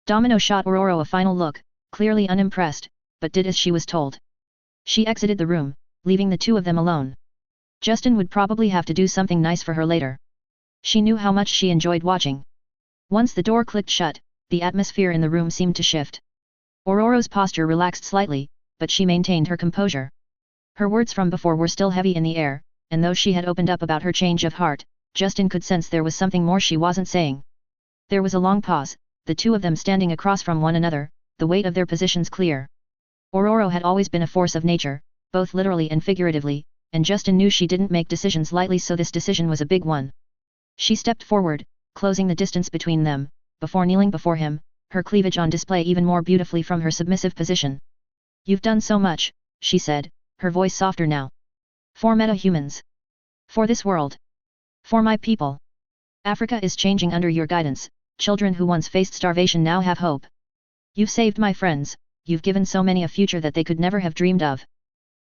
Domino shot Ororo a final look, clearly unimpressed, but did as she was told. She exited the room, leaving the two of them alone. Justin would probably have to do something nice for her later. She knew how much she enjoyed watching. Once the door clicked shut, the atmosphere in the room seemed to shift. Ororo's posture relaxed slightly, but she maintained her composure. Her words from before were still heavy in the air, and though she had opened up about her change of heart, Justin could sense there was something more she wasn't saying. There was a long pause, the two of them standing across from one another, the weight of their positions clear. Ororo had always been a force of nature, both literally and figuratively, and Justin knew she didn't make decisions lightly, so this decision was a big one. She stepped forward, closing the distance between them, before kneeling before him, her cleavage on display even more beautifully from her submissive position. You've done so much, she said, her voice softer now. For meta-humans. For this world. For my people. Africa is changing under your guidance, children who once faced starvation now have hope. You've saved my friends, you've given so many a future that they could never have dreamed of.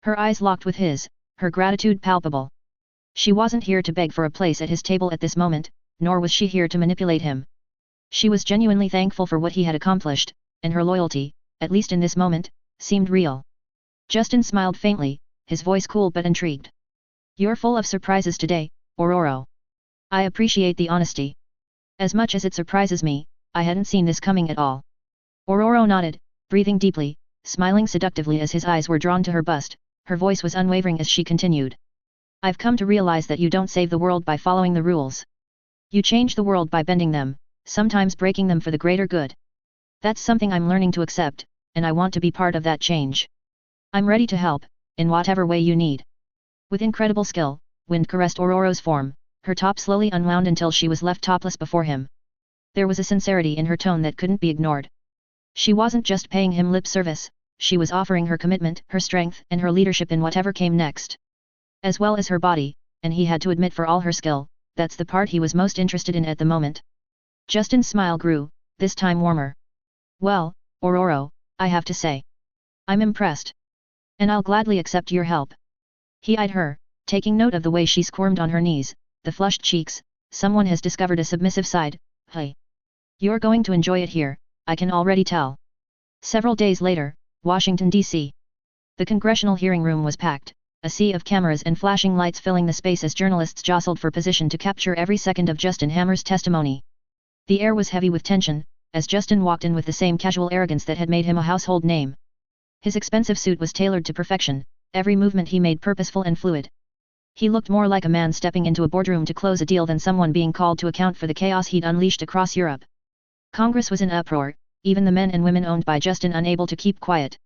Her eyes locked with his, her gratitude palpable. She wasn't here to beg for a place at his table at this moment, nor was she here to manipulate him. She was genuinely thankful for what he had accomplished, and her loyalty, at least in this moment, seemed real. Justin smiled faintly, his voice cool but intrigued. You're full of surprises today, Ororo. I appreciate the honesty. As much as it surprises me, I hadn't seen this coming at all. Ororo nodded, breathing deeply, smiling seductively as his eyes were drawn to her bust, her voice was unwavering as she continued. I've come to realize that you don't save the world by following the rules. You change the world by bending them, sometimes breaking them for the greater good. That's something I'm learning to accept, and I want to be part of that change. I'm ready to help, in whatever way you need. With incredible skill, Wind caressed Ororo's form, her top slowly unwound until she was left topless before him. There was a sincerity in her tone that couldn't be ignored. She wasn't just paying him lip service, she was offering her commitment, her strength, and her leadership in whatever came next. As well as her body, and he had to admit for all her skill, that's the part he was most interested in at the moment. Justin's smile grew, this time warmer. Well, Ororo, I have to say. I'm impressed. And I'll gladly accept your help. He eyed her, taking note of the way she squirmed on her knees, the flushed cheeks. Someone has discovered a submissive side, hey. You're going to enjoy it here, I can already tell. Several days later, Washington, D.C. The congressional hearing room was packed, a sea of cameras and flashing lights filling the space as journalists jostled for position to capture every second of Justin Hammer's testimony. The air was heavy with tension, as Justin walked in with the same casual arrogance that had made him a household name. His expensive suit was tailored to perfection, every movement he made purposeful and fluid. He looked more like a man stepping into a boardroom to close a deal than someone being called to account for the chaos he'd unleashed across Europe. Congress was in uproar, even the men and women owned by Justin unable to keep quiet.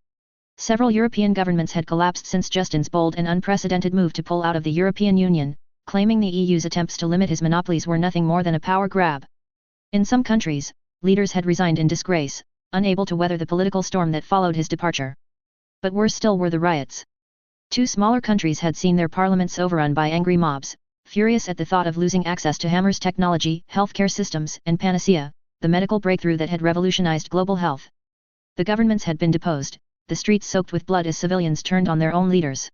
Several European governments had collapsed since Justin's bold and unprecedented move to pull out of the European Union, claiming the EU's attempts to limit his monopolies were nothing more than a power grab. In some countries, leaders had resigned in disgrace, unable to weather the political storm that followed his departure. But worse still were the riots. Two smaller countries had seen their parliaments overrun by angry mobs, furious at the thought of losing access to Hammer's technology, healthcare systems, and panacea, the medical breakthrough that had revolutionized global health. The governments had been deposed, the streets soaked with blood as civilians turned on their own leaders.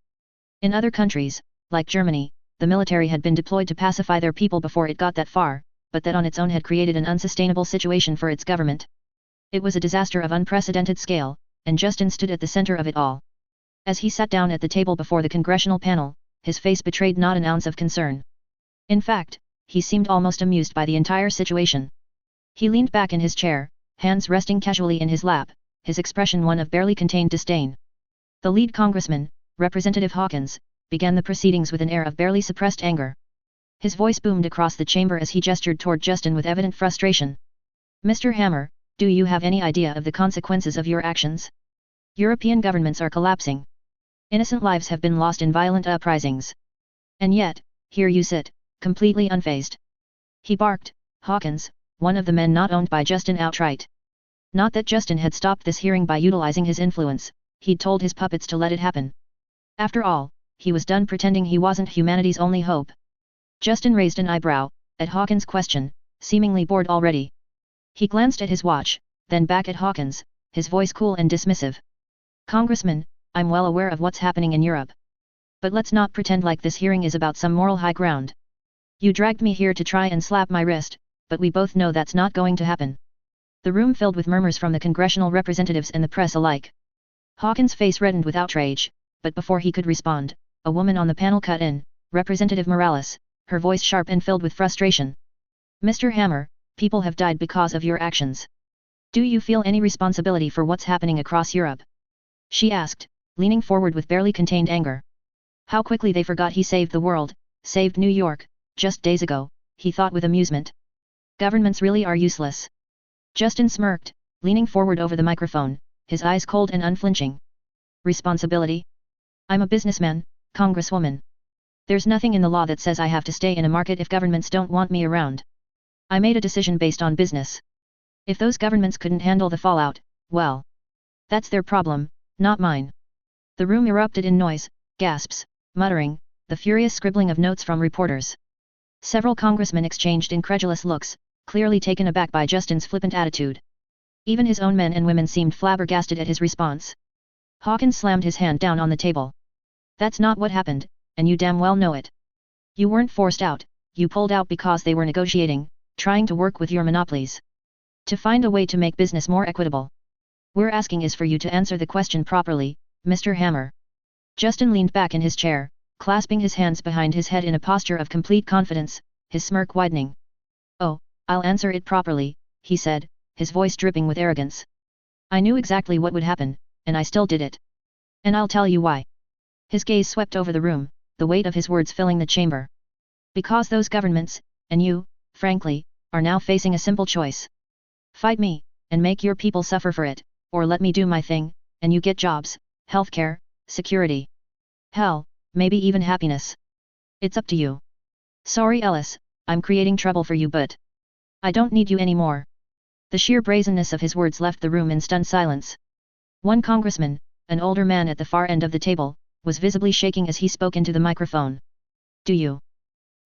In other countries, like Germany, the military had been deployed to pacify their people before it got that far, but that on its own had created an unsustainable situation for its government. It was a disaster of unprecedented scale, and Justin stood at the center of it all. As he sat down at the table before the congressional panel, his face betrayed not an ounce of concern. In fact, he seemed almost amused by the entire situation. He leaned back in his chair, hands resting casually in his lap, his expression one of barely contained disdain. The lead congressman, Representative Hawkins, began the proceedings with an air of barely suppressed anger. His voice boomed across the chamber as he gestured toward Justin with evident frustration. Mr. Hammer, do you have any idea of the consequences of your actions? European governments are collapsing. Innocent lives have been lost in violent uprisings. And yet, here you sit, completely unfazed. He barked, Hawkins, one of the men not owned by Justin outright. Not that Justin had stopped this hearing by utilizing his influence, he'd told his puppets to let it happen. After all, he was done pretending he wasn't humanity's only hope. Justin raised an eyebrow, at Hawkins' question, seemingly bored already. He glanced at his watch, then back at Hawkins, his voice cool and dismissive. Congressman, I'm well aware of what's happening in Europe. But let's not pretend like this hearing is about some moral high ground. You dragged me here to try and slap my wrist, but we both know that's not going to happen. The room filled with murmurs from the congressional representatives and the press alike. Hawkins' face reddened with outrage, but before he could respond, a woman on the panel cut in, Representative Morales, her voice sharp and filled with frustration. Mr. Hammer, people have died because of your actions. Do you feel any responsibility for what's happening across Europe? She asked, leaning forward with barely contained anger. How quickly they forgot he saved the world, saved New York, just days ago, he thought with amusement. Governments really are useless. Justin smirked, leaning forward over the microphone, his eyes cold and unflinching. Responsibility? I'm a businessman, Congresswoman. There's nothing in the law that says I have to stay in a market if governments don't want me around. I made a decision based on business. If those governments couldn't handle the fallout, well, that's their problem, not mine. The room erupted in noise, gasps, muttering, the furious scribbling of notes from reporters. Several congressmen exchanged incredulous looks, clearly taken aback by Justin's flippant attitude. Even his own men and women seemed flabbergasted at his response. Hawkins slammed his hand down on the table. That's not what happened, and you damn well know it. You weren't forced out, you pulled out because they were negotiating, trying to work with your monopolies. To find a way to make business more equitable. We're asking is for you to answer the question properly, Mr. Hammer. Justin leaned back in his chair, clasping his hands behind his head in a posture of complete confidence, his smirk widening. Oh, I'll answer it properly, he said, his voice dripping with arrogance. I knew exactly what would happen, and I still did it. And I'll tell you why. His gaze swept over the room, the weight of his words filling the chamber. Because those governments, and you, frankly, are now facing a simple choice. Fight me, and make your people suffer for it, or let me do my thing, and you get jobs, healthcare, security. Hell, maybe even happiness. It's up to you. Sorry Ellis, I'm creating trouble for you but I don't need you anymore. The sheer brazenness of his words left the room in stunned silence. One congressman, an older man at the far end of the table, was visibly shaking as he spoke into the microphone. Do you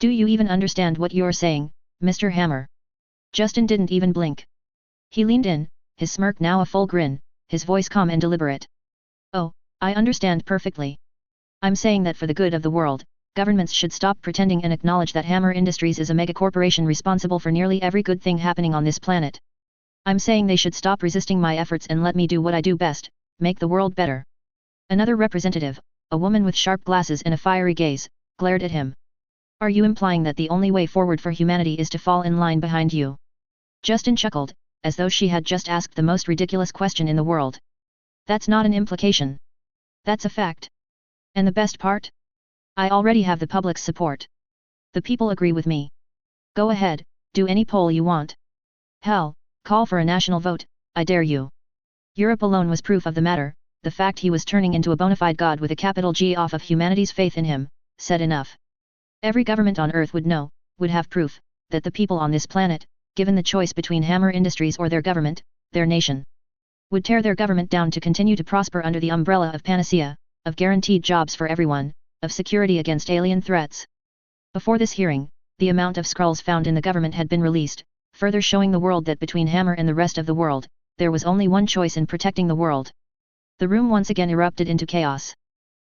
even understand what you're saying, Mr. Hammer? Justin didn't even blink. He leaned in, his smirk now a full grin, his voice calm and deliberate. Oh, I understand perfectly. I'm saying that for the good of the world, governments should stop pretending and acknowledge that Hammer Industries is a megacorporation responsible for nearly every good thing happening on this planet. I'm saying they should stop resisting my efforts and let me do what I do best, make the world better. Another representative, a woman with sharp glasses and a fiery gaze, glared at him. Are you implying that the only way forward for humanity is to fall in line behind you? Justin chuckled, as though she had just asked the most ridiculous question in the world. That's not an implication. That's a fact. And the best part? I already have the public's support. The people agree with me. Go ahead, do any poll you want. Hell, call for a national vote, I dare you. Europe alone was proof of the matter, the fact he was turning into a bona fide god with a capital G off of humanity's faith in him, said enough. Every government on Earth would know, would have proof, that the people on this planet, given the choice between Hammer Industries or their government, their nation, would tear their government down to continue to prosper under the umbrella of panacea, of guaranteed jobs for everyone, of security against alien threats. Before this hearing, the amount of scrolls found in the government had been released, further showing the world that between Hammer and the rest of the world, there was only one choice in protecting the world. The room once again erupted into chaos.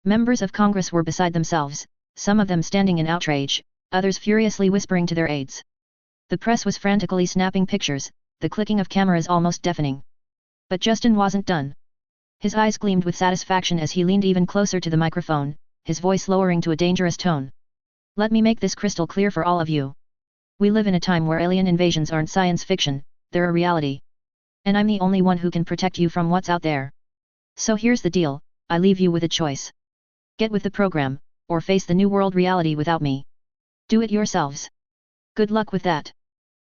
Members of Congress were beside themselves, some of them standing in outrage, others furiously whispering to their aides. The press was frantically snapping pictures, the clicking of cameras almost deafening. But Justin wasn't done. His eyes gleamed with satisfaction as he leaned even closer to the microphone, his voice lowering to a dangerous tone. Let me make this crystal clear for all of you. We live in a time where alien invasions aren't science fiction, they're a reality. And I'm the only one who can protect you from what's out there. So here's the deal, I leave you with a choice. Get with the program, or face the new world reality without me. Do it yourselves. Good luck with that.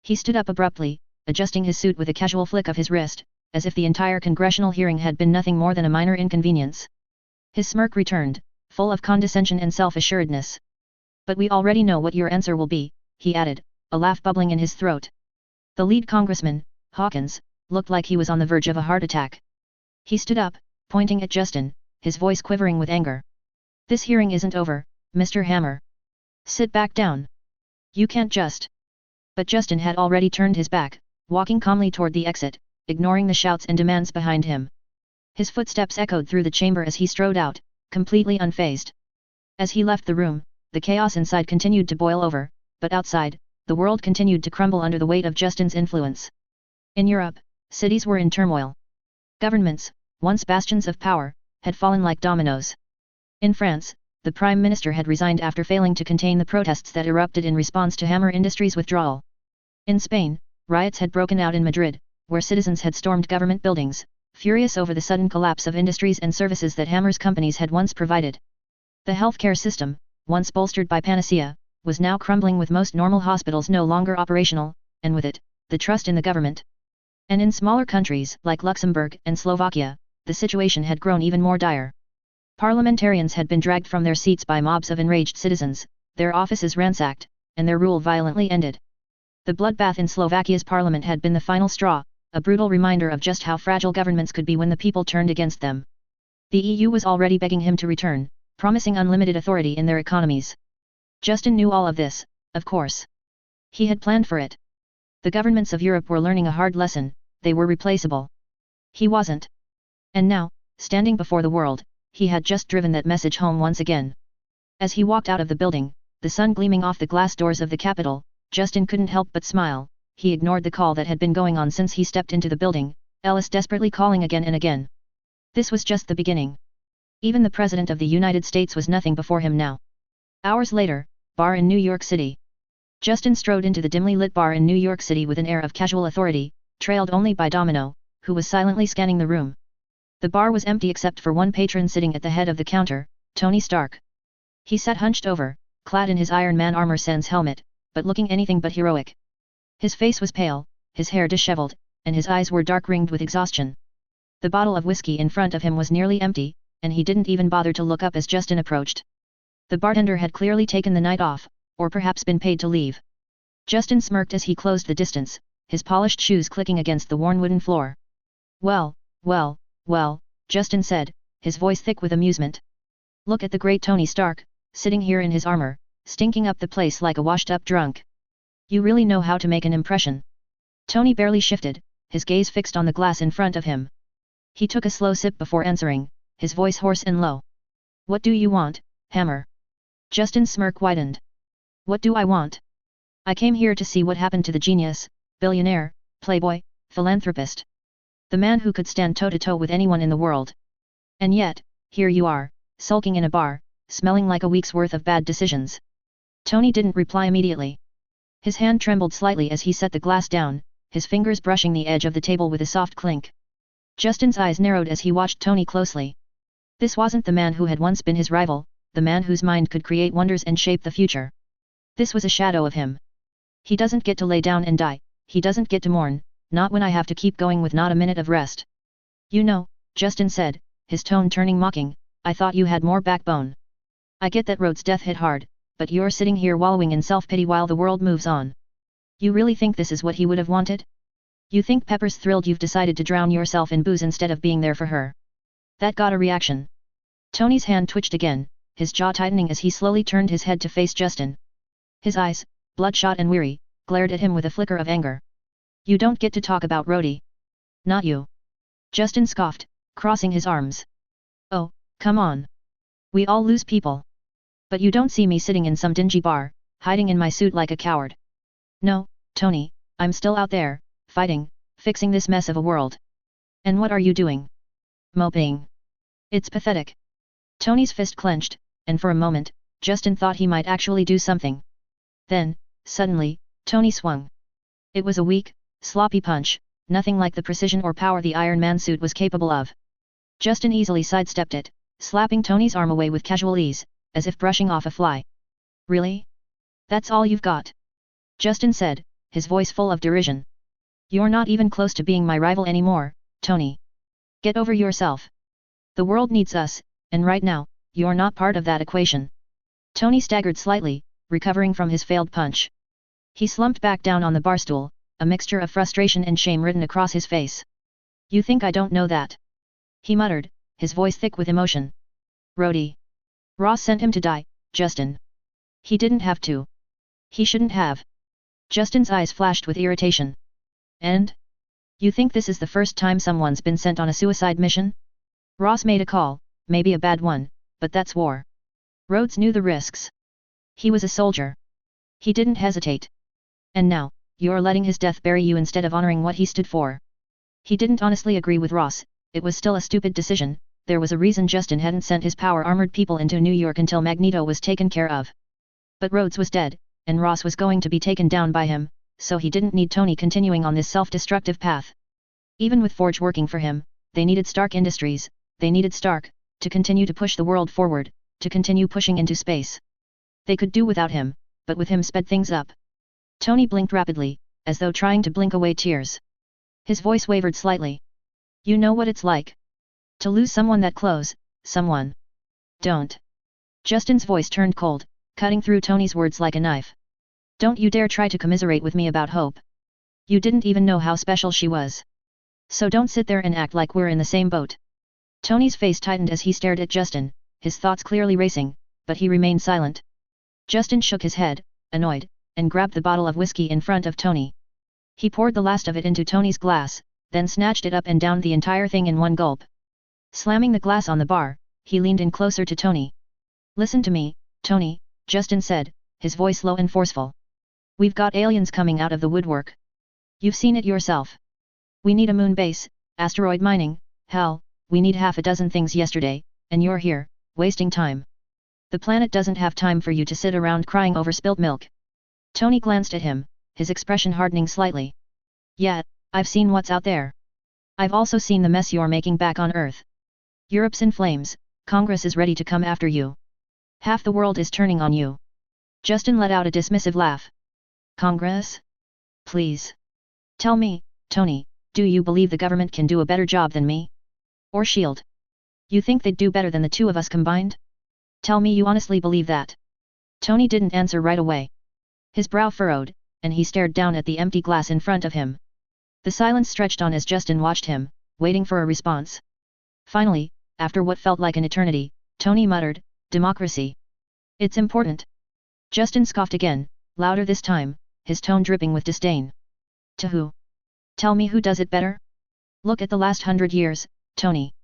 He stood up abruptly, adjusting his suit with a casual flick of his wrist, as if the entire congressional hearing had been nothing more than a minor inconvenience. His smirk returned, full of condescension and self-assuredness. But we already know what your answer will be, he added, a laugh bubbling in his throat. The lead congressman, Hawkins, looked like he was on the verge of a heart attack. He stood up, pointing at Justin, his voice quivering with anger. This hearing isn't over, Mr. Hammer. Sit back down. You can't just. But Justin had already turned his back, walking calmly toward the exit, ignoring the shouts and demands behind him. His footsteps echoed through the chamber as he strode out, completely unfazed. As he left the room, the chaos inside continued to boil over, but outside, the world continued to crumble under the weight of Justin's influence. In Europe, cities were in turmoil. Governments, once bastions of power, had fallen like dominoes. In France, the Prime Minister had resigned after failing to contain the protests that erupted in response to Hammer Industries' withdrawal. In Spain, riots had broken out in Madrid, where citizens had stormed government buildings, furious over the sudden collapse of industries and services that Hammer's companies had once provided. The healthcare system, once bolstered by panacea, was now crumbling with most normal hospitals no longer operational, and with it, the trust in the government. And in smaller countries like Luxembourg and Slovakia, the situation had grown even more dire. Parliamentarians had been dragged from their seats by mobs of enraged citizens, their offices ransacked, and their rule violently ended. The bloodbath in Slovakia's parliament had been the final straw, a brutal reminder of just how fragile governments could be when the people turned against them. The EU was already begging him to return, promising unlimited authority in their economies. Justin knew all of this, of course. He had planned for it. The governments of Europe were learning a hard lesson, they were replaceable. He wasn't. And now, standing before the world, he had just driven that message home once again. As he walked out of the building, the sun gleaming off the glass doors of the Capitol, Justin couldn't help but smile. He ignored the call that had been going on since he stepped into the building, Ellis desperately calling again and again. This was just the beginning. Even the President of the United States was nothing before him now. Hours later, bar in New York City. Justin strode into the dimly lit bar in New York City with an air of casual authority, trailed only by Domino, who was silently scanning the room. The bar was empty except for one patron sitting at the head of the counter, Tony Stark. He sat hunched over, clad in his Iron Man armor sans helmet, but looking anything but heroic. His face was pale, his hair disheveled, and his eyes were dark-ringed with exhaustion. The bottle of whiskey in front of him was nearly empty, and he didn't even bother to look up as Justin approached. The bartender had clearly taken the night off, or perhaps been paid to leave. Justin smirked as he closed the distance, his polished shoes clicking against the worn wooden floor. Well, Justin said, his voice thick with amusement. Look at the great Tony Stark, sitting here in his armor, stinking up the place like a washed-up drunk. You really know how to make an impression. Tony barely shifted, his gaze fixed on the glass in front of him. He took a slow sip before answering, his voice hoarse and low. What do you want, Hammer? Justin's smirk widened. What do I want? I came here to see what happened to the genius, billionaire, playboy, philanthropist. The man who could stand toe-to-toe with anyone in the world. And yet, here you are, sulking in a bar, smelling like a week's worth of bad decisions. Tony didn't reply immediately. His hand trembled slightly as he set the glass down, his fingers brushing the edge of the table with a soft clink. Justin's eyes narrowed as he watched Tony closely. This wasn't the man who had once been his rival, the man whose mind could create wonders and shape the future. This was a shadow of him. He doesn't get to lay down and die, he doesn't get to mourn, not when I have to keep going with not a minute of rest. You know, Justin said, his tone turning mocking, I thought you had more backbone. I get that Rhodes' death hit hard, but you're sitting here wallowing in self-pity while the world moves on. You really think this is what he would have wanted? You think Pepper's thrilled you've decided to drown yourself in booze instead of being there for her? That got a reaction. Tony's hand twitched again, his jaw tightening as he slowly turned his head to face Justin. His eyes, bloodshot and weary, glared at him with a flicker of anger. You don't get to talk about Rhodey. Not you. Justin scoffed, crossing his arms. Oh, come on. We all lose people. But you don't see me sitting in some dingy bar, hiding in my suit like a coward. No, Tony, I'm still out there, fighting, fixing this mess of a world. And what are you doing? Moping. It's pathetic. Tony's fist clenched, and for a moment, Justin thought he might actually do something. Then, suddenly, Tony swung. It was a weak, sloppy punch, nothing like the precision or power the Iron Man suit was capable of. Justin easily sidestepped it, slapping Tony's arm away with casual ease, as if brushing off a fly. Really? That's all you've got? Justin said, his voice full of derision. You're not even close to being my rival anymore, Tony. Get over yourself. The world needs us, and right now, you're not part of that equation. Tony staggered slightly, recovering from his failed punch. He slumped back down on the barstool, a mixture of frustration and shame written across his face. You think I don't know that? He muttered, his voice thick with emotion. Rhodey. Ross sent him to die, Justin. He didn't have to. He shouldn't have. Justin's eyes flashed with irritation. And? You think this is the first time someone's been sent on a suicide mission? Ross made a call, maybe a bad one, but that's war. Rhodes knew the risks. He was a soldier. He didn't hesitate. And now, you're letting his death bury you instead of honoring what he stood for. He didn't honestly agree with Ross, it was still a stupid decision, there was a reason Justin hadn't sent his power-armored people into New York until Magneto was taken care of. But Rhodes was dead, and Ross was going to be taken down by him, so he didn't need Tony continuing on this self-destructive path. Even with Forge working for him, they needed Stark Industries, they needed Stark, to continue to push the world forward, to continue pushing into space. They could do without him, but with him sped things up. Tony blinked rapidly, as though trying to blink away tears. His voice wavered slightly. You know what it's like? To lose someone that close, someone. Don't. Justin's voice turned cold, cutting through Tony's words like a knife. Don't you dare try to commiserate with me about Hope. You didn't even know how special she was. So don't sit there and act like we're in the same boat. Tony's face tightened as he stared at Justin, his thoughts clearly racing, but he remained silent. Justin shook his head, annoyed, and grabbed the bottle of whiskey in front of Tony. He poured the last of it into Tony's glass, then snatched it up and downed the entire thing in one gulp. Slamming the glass on the bar, he leaned in closer to Tony. "Listen to me, Tony," Justin said, his voice low and forceful. "We've got aliens coming out of the woodwork. You've seen it yourself. We need a moon base, asteroid mining, hell, we need half a dozen things yesterday, and you're here, wasting time. The planet doesn't have time for you to sit around crying over spilt milk." Tony glanced at him, his expression hardening slightly. "Yeah, I've seen what's out there. I've also seen the mess you're making back on Earth. Europe's in flames, Congress is ready to come after you. Half the world is turning on you." Justin let out a dismissive laugh. "Congress? Please. Tell me, Tony, do you believe the government can do a better job than me? Or S.H.I.E.L.D.? You think they'd do better than the two of us combined? Tell me you honestly believe that." Tony didn't answer right away. His brow furrowed, and he stared down at the empty glass in front of him. The silence stretched on as Justin watched him, waiting for a response. Finally, after what felt like an eternity, Tony muttered, "Democracy. It's important." Justin scoffed again, louder this time, his tone dripping with disdain. "To who? Tell me who does it better? Look at the last 100 years, Tony.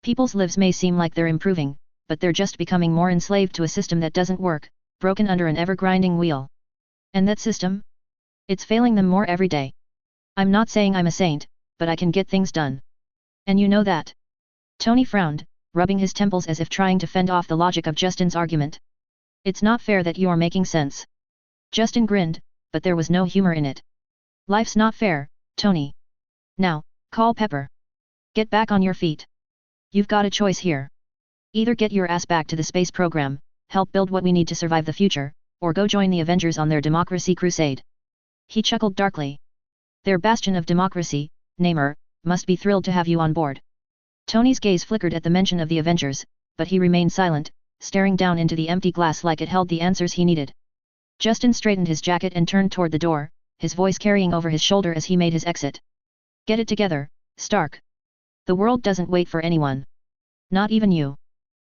People's lives may seem like they're improving, but they're just becoming more enslaved to a system that doesn't work, broken under an ever-grinding wheel. And that system? It's failing them more every day. I'm not saying I'm a saint, but I can get things done. And you know that." Tony frowned, rubbing his temples as if trying to fend off the logic of Justin's argument. "It's not fair that you're making sense." Justin grinned, but there was no humor in it. "Life's not fair, Tony. Now, call Pepper. Get back on your feet. You've got a choice here. Either get your ass back to the space program, help build what we need to survive the future, or go join the Avengers on their democracy crusade." He chuckled darkly. "Their bastion of democracy, Namor, must be thrilled to have you on board." Tony's gaze flickered at the mention of the Avengers, but he remained silent, staring down into the empty glass like it held the answers he needed. Justin straightened his jacket and turned toward the door, his voice carrying over his shoulder as he made his exit. "Get it together, Stark. The world doesn't wait for anyone. Not even you."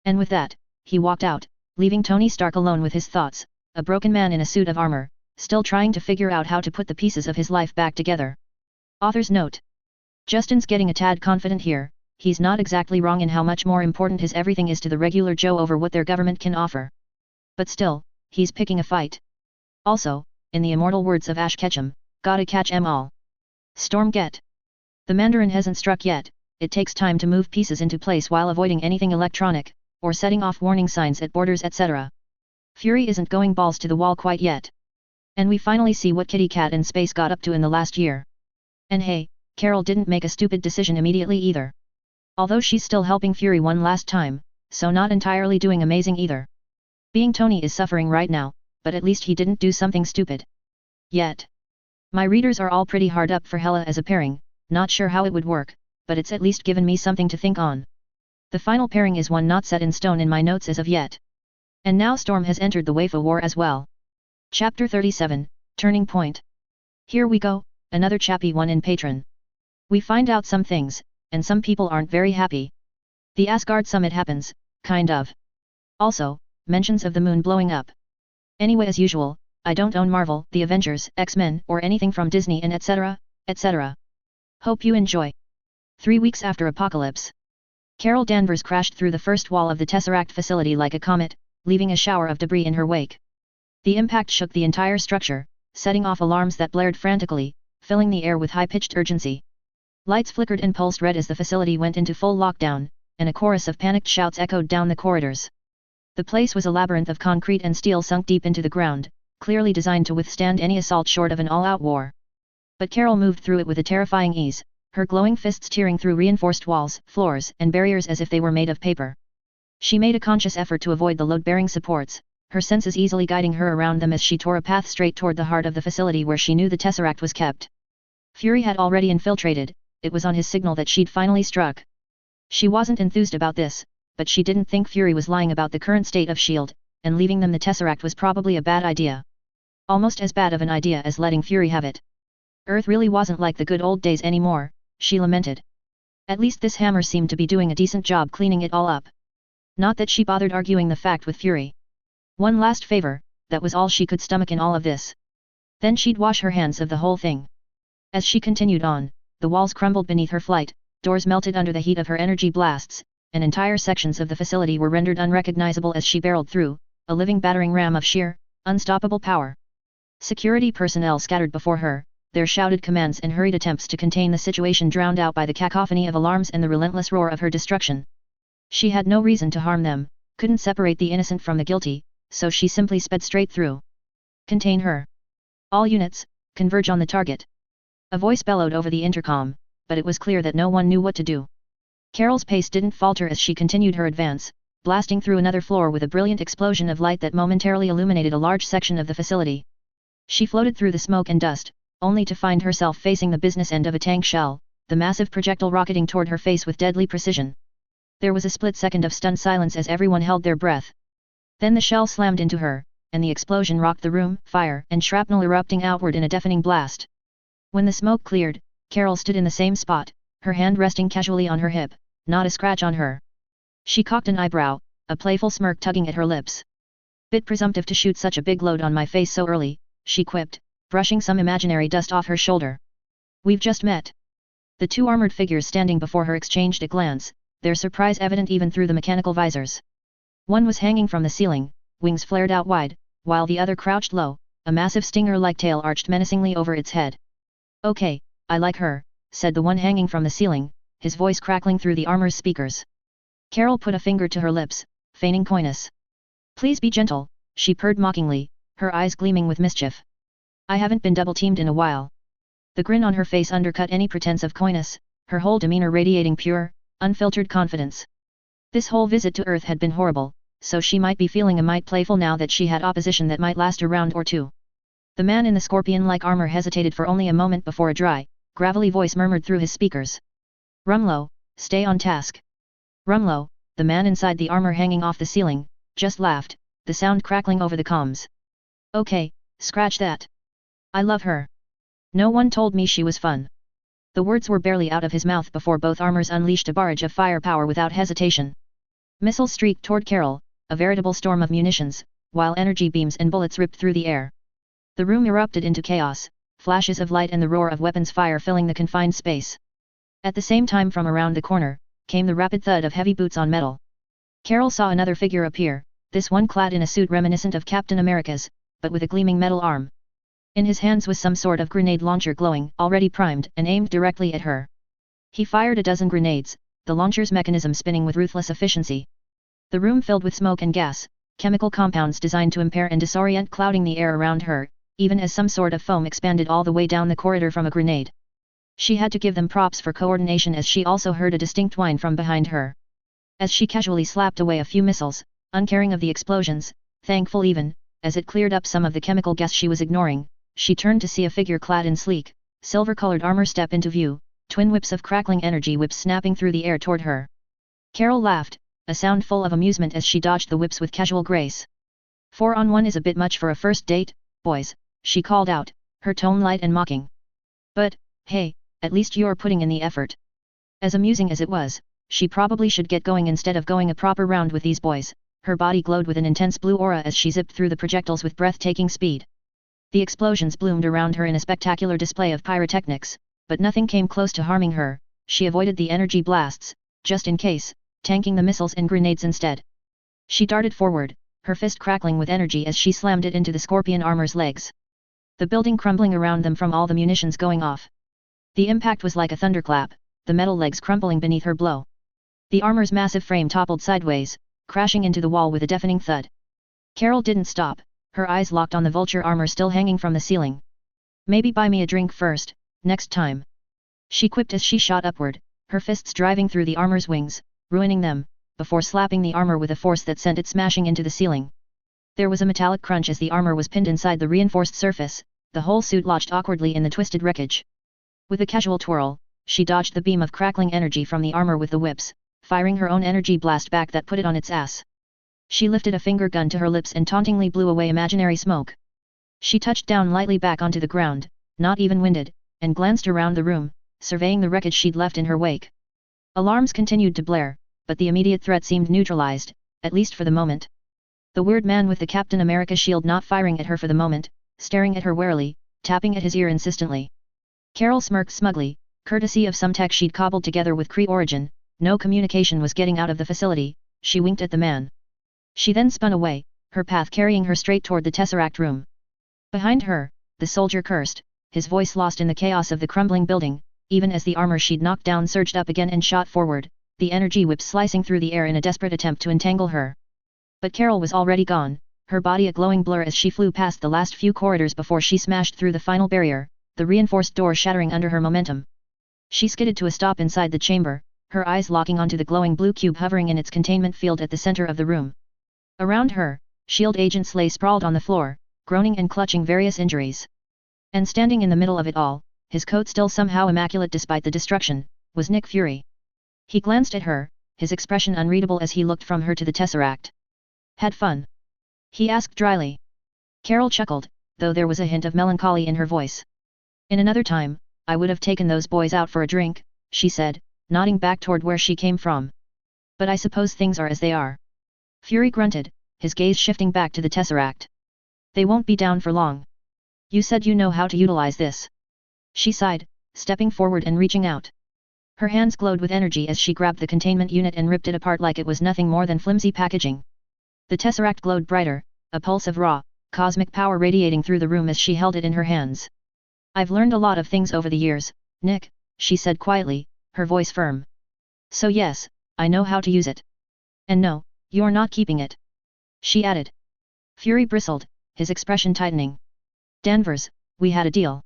And with that, he walked out, leaving Tony Stark alone with his thoughts, a broken man in a suit of armor, still trying to figure out how to put the pieces of his life back together. Author's note. Justin's getting a tad confident here. He's not exactly wrong in how much more important his everything is to the regular Joe over what their government can offer. But still, he's picking a fight. Also, in the immortal words of Ash Ketchum, gotta catch 'em all. Storm get. The Mandarin hasn't struck yet. It takes time to move pieces into place while avoiding anything electronic, or setting off warning signs at borders etc. Fury isn't going balls to the wall quite yet. And we finally see what Kitty Cat in space got up to in the last year. And hey, Carol didn't make a stupid decision immediately either. Although she's still helping Fury one last time, so not entirely doing amazing either. Being Tony is suffering right now, but at least he didn't do something stupid. Yet. My readers are all pretty hard up for Hela as a pairing, not sure how it would work, but it's at least given me something to think on. The final pairing is one not set in stone in my notes as of yet. And now Storm has entered the Waifo War as well. Chapter 37, Turning Point. Here we go, another chappy one in Patreon. We find out some things, and some people aren't very happy. The Asgard summit happens, kind of. Also, mentions of the moon blowing up. Anyway, as usual, I don't own Marvel, the Avengers, X-Men, or anything from Disney and etc., etc. Hope you enjoy. 3 weeks after Apocalypse. Carol Danvers crashed through the first wall of the Tesseract facility like a comet, leaving a shower of debris in her wake. The impact shook the entire structure, setting off alarms that blared frantically, filling the air with high-pitched urgency. Lights flickered and pulsed red as the facility went into full lockdown, and a chorus of panicked shouts echoed down the corridors. The place was a labyrinth of concrete and steel sunk deep into the ground, clearly designed to withstand any assault short of an all-out war. But Carol moved through it with a terrifying ease, her glowing fists tearing through reinforced walls, floors, and barriers as if they were made of paper. She made a conscious effort to avoid the load-bearing supports, her senses easily guiding her around them as she tore a path straight toward the heart of the facility where she knew the Tesseract was kept. Fury had already infiltrated. It was on his signal that she'd finally struck. She wasn't enthused about this, but she didn't think Fury was lying about the current state of S.H.I.E.L.D., and leaving them the Tesseract was probably a bad idea. Almost as bad of an idea as letting Fury have it. Earth really wasn't like the good old days anymore, she lamented. At least this hammer seemed to be doing a decent job cleaning it all up. Not that she bothered arguing the fact with fury. One last favor, that was all she could stomach in all of this. Then she'd wash her hands of the whole thing. As she continued on, the walls crumbled beneath her flight, doors melted under the heat of her energy blasts, and entire sections of the facility were rendered unrecognizable as she barreled through, a living battering ram of sheer, unstoppable power. Security personnel scattered before her, their shouted commands and hurried attempts to contain the situation drowned out by the cacophony of alarms and the relentless roar of her destruction. She had no reason to harm them, couldn't separate the innocent from the guilty, so she simply sped straight through. Contain her. All units, converge on the target. A voice bellowed over the intercom, but it was clear that no one knew what to do. Carol's pace didn't falter as she continued her advance, blasting through another floor with a brilliant explosion of light that momentarily illuminated a large section of the facility. She floated through the smoke and dust, only to find herself facing the business end of a tank shell, the massive projectile rocketing toward her face with deadly precision. There was a split second of stunned silence as everyone held their breath. Then the shell slammed into her, and the explosion rocked the room, fire and shrapnel erupting outward in a deafening blast. When the smoke cleared, Carol stood in the same spot, her hand resting casually on her hip, not a scratch on her. She cocked an eyebrow, a playful smirk tugging at her lips. Bit presumptive to shoot such a big load on my face so early, she quipped, brushing some imaginary dust off her shoulder. We've just met. The two armored figures standing before her exchanged a glance, their surprise evident even through the mechanical visors. One was hanging from the ceiling, wings flared out wide, while the other crouched low, a massive stinger-like tail arched menacingly over its head. Okay, I like her, said the one hanging from the ceiling, his voice crackling through the armor's speakers. Carol put a finger to her lips, feigning coyness. Please be gentle, she purred mockingly, her eyes gleaming with mischief. I haven't been double-teamed in a while. The grin on her face undercut any pretense of coyness, her whole demeanor radiating pure, unfiltered confidence. This whole visit to Earth had been horrible, so she might be feeling a mite playful now that she had opposition that might last a round or two. The man in the scorpion-like armor hesitated for only a moment before a dry, gravelly voice murmured through his speakers. Rumlow, stay on task. Rumlow, the man inside the armor hanging off the ceiling, just laughed, the sound crackling over the comms. Okay, scratch that. I love her. No one told me she was fun. The words were barely out of his mouth before both armors unleashed a barrage of firepower without hesitation. Missiles streaked toward Carol, a veritable storm of munitions, while energy beams and bullets ripped through the air. The room erupted into chaos, flashes of light and the roar of weapons fire filling the confined space. At the same time from around the corner, came the rapid thud of heavy boots on metal. Carol saw another figure appear, this one clad in a suit reminiscent of Captain America's, but with a gleaming metal arm. In his hands was some sort of grenade launcher glowing, already primed and aimed directly at her. He fired a dozen grenades, the launcher's mechanism spinning with ruthless efficiency. The room filled with smoke and gas, chemical compounds designed to impair and disorient clouding the air around her, even as some sort of foam expanded all the way down the corridor from a grenade. She had to give them props for coordination as she also heard a distinct whine from behind her. As she casually slapped away a few missiles, uncaring of the explosions, thankful even, as it cleared up some of the chemical gas she was ignoring, she turned to see a figure clad in sleek, silver-colored armor step into view, twin whips of crackling energy whips snapping through the air toward her. Carol laughed, a sound full of amusement as she dodged the whips with casual grace. 4-on-1 is a bit much for a first date, boys, she called out, her tone light and mocking. But, hey, at least you're putting in the effort. As amusing as it was, she probably should get going instead of going a proper round with these boys. Her body glowed with an intense blue aura as she zipped through the projectiles with breathtaking speed. The explosions bloomed around her in a spectacular display of pyrotechnics, but nothing came close to harming her. She avoided the energy blasts, just in case, tanking the missiles and grenades instead. She darted forward, her fist crackling with energy as she slammed it into the scorpion armor's legs. The building crumbling around them from all the munitions going off. The impact was like a thunderclap, the metal legs crumpling beneath her blow. The armor's massive frame toppled sideways, crashing into the wall with a deafening thud. Carol didn't stop, her eyes locked on the vulture armor still hanging from the ceiling. Maybe buy me a drink first, next time. She quipped as she shot upward, her fists driving through the armor's wings, ruining them, before slapping the armor with a force that sent it smashing into the ceiling. There was a metallic crunch as the armor was pinned inside the reinforced surface, the whole suit lodged awkwardly in the twisted wreckage. With a casual twirl, she dodged the beam of crackling energy from the armor with the whips, firing her own energy blast back that put it on its ass. She lifted a finger gun to her lips and tauntingly blew away imaginary smoke. She touched down lightly back onto the ground, not even winded, and glanced around the room, surveying the wreckage she'd left in her wake. Alarms continued to blare, but the immediate threat seemed neutralized, at least for the moment. The weird man with the Captain America shield not firing at her for the moment, staring at her warily, tapping at his ear insistently. Carol smirked smugly, courtesy of some tech she'd cobbled together with Kree origin. No communication was getting out of the facility. She winked at the man. She then spun away, her path carrying her straight toward the Tesseract room. Behind her, the soldier cursed, his voice lost in the chaos of the crumbling building, even as the armor she'd knocked down surged up again and shot forward, the energy whip slicing through the air in a desperate attempt to entangle her. But Carol was already gone, her body a glowing blur as she flew past the last few corridors before she smashed through the final barrier, the reinforced door shattering under her momentum. She skidded to a stop inside the chamber, her eyes locking onto the glowing blue cube hovering in its containment field at the center of the room. Around her, S.H.I.E.L.D. agents lay sprawled on the floor, groaning and clutching various injuries. And standing in the middle of it all, his coat still somehow immaculate despite the destruction, was Nick Fury. He glanced at her, his expression unreadable as he looked from her to the Tesseract. Had fun? He asked dryly. Carol chuckled, though there was a hint of melancholy in her voice. In another time, I would have taken those boys out for a drink, she said, nodding back toward where she came from. But I suppose things are as they are. Fury grunted, his gaze shifting back to the Tesseract. They won't be down for long. You said you know how to utilize this. She sighed, stepping forward and reaching out. Her hands glowed with energy as she grabbed the containment unit and ripped it apart like it was nothing more than flimsy packaging. The Tesseract glowed brighter, a pulse of raw, cosmic power radiating through the room as she held it in her hands. I've learned a lot of things over the years, Nick, she said quietly, her voice firm. So yes, I know how to use it. And no, you're not keeping it. She added. Fury bristled, his expression tightening. Danvers, we had a deal.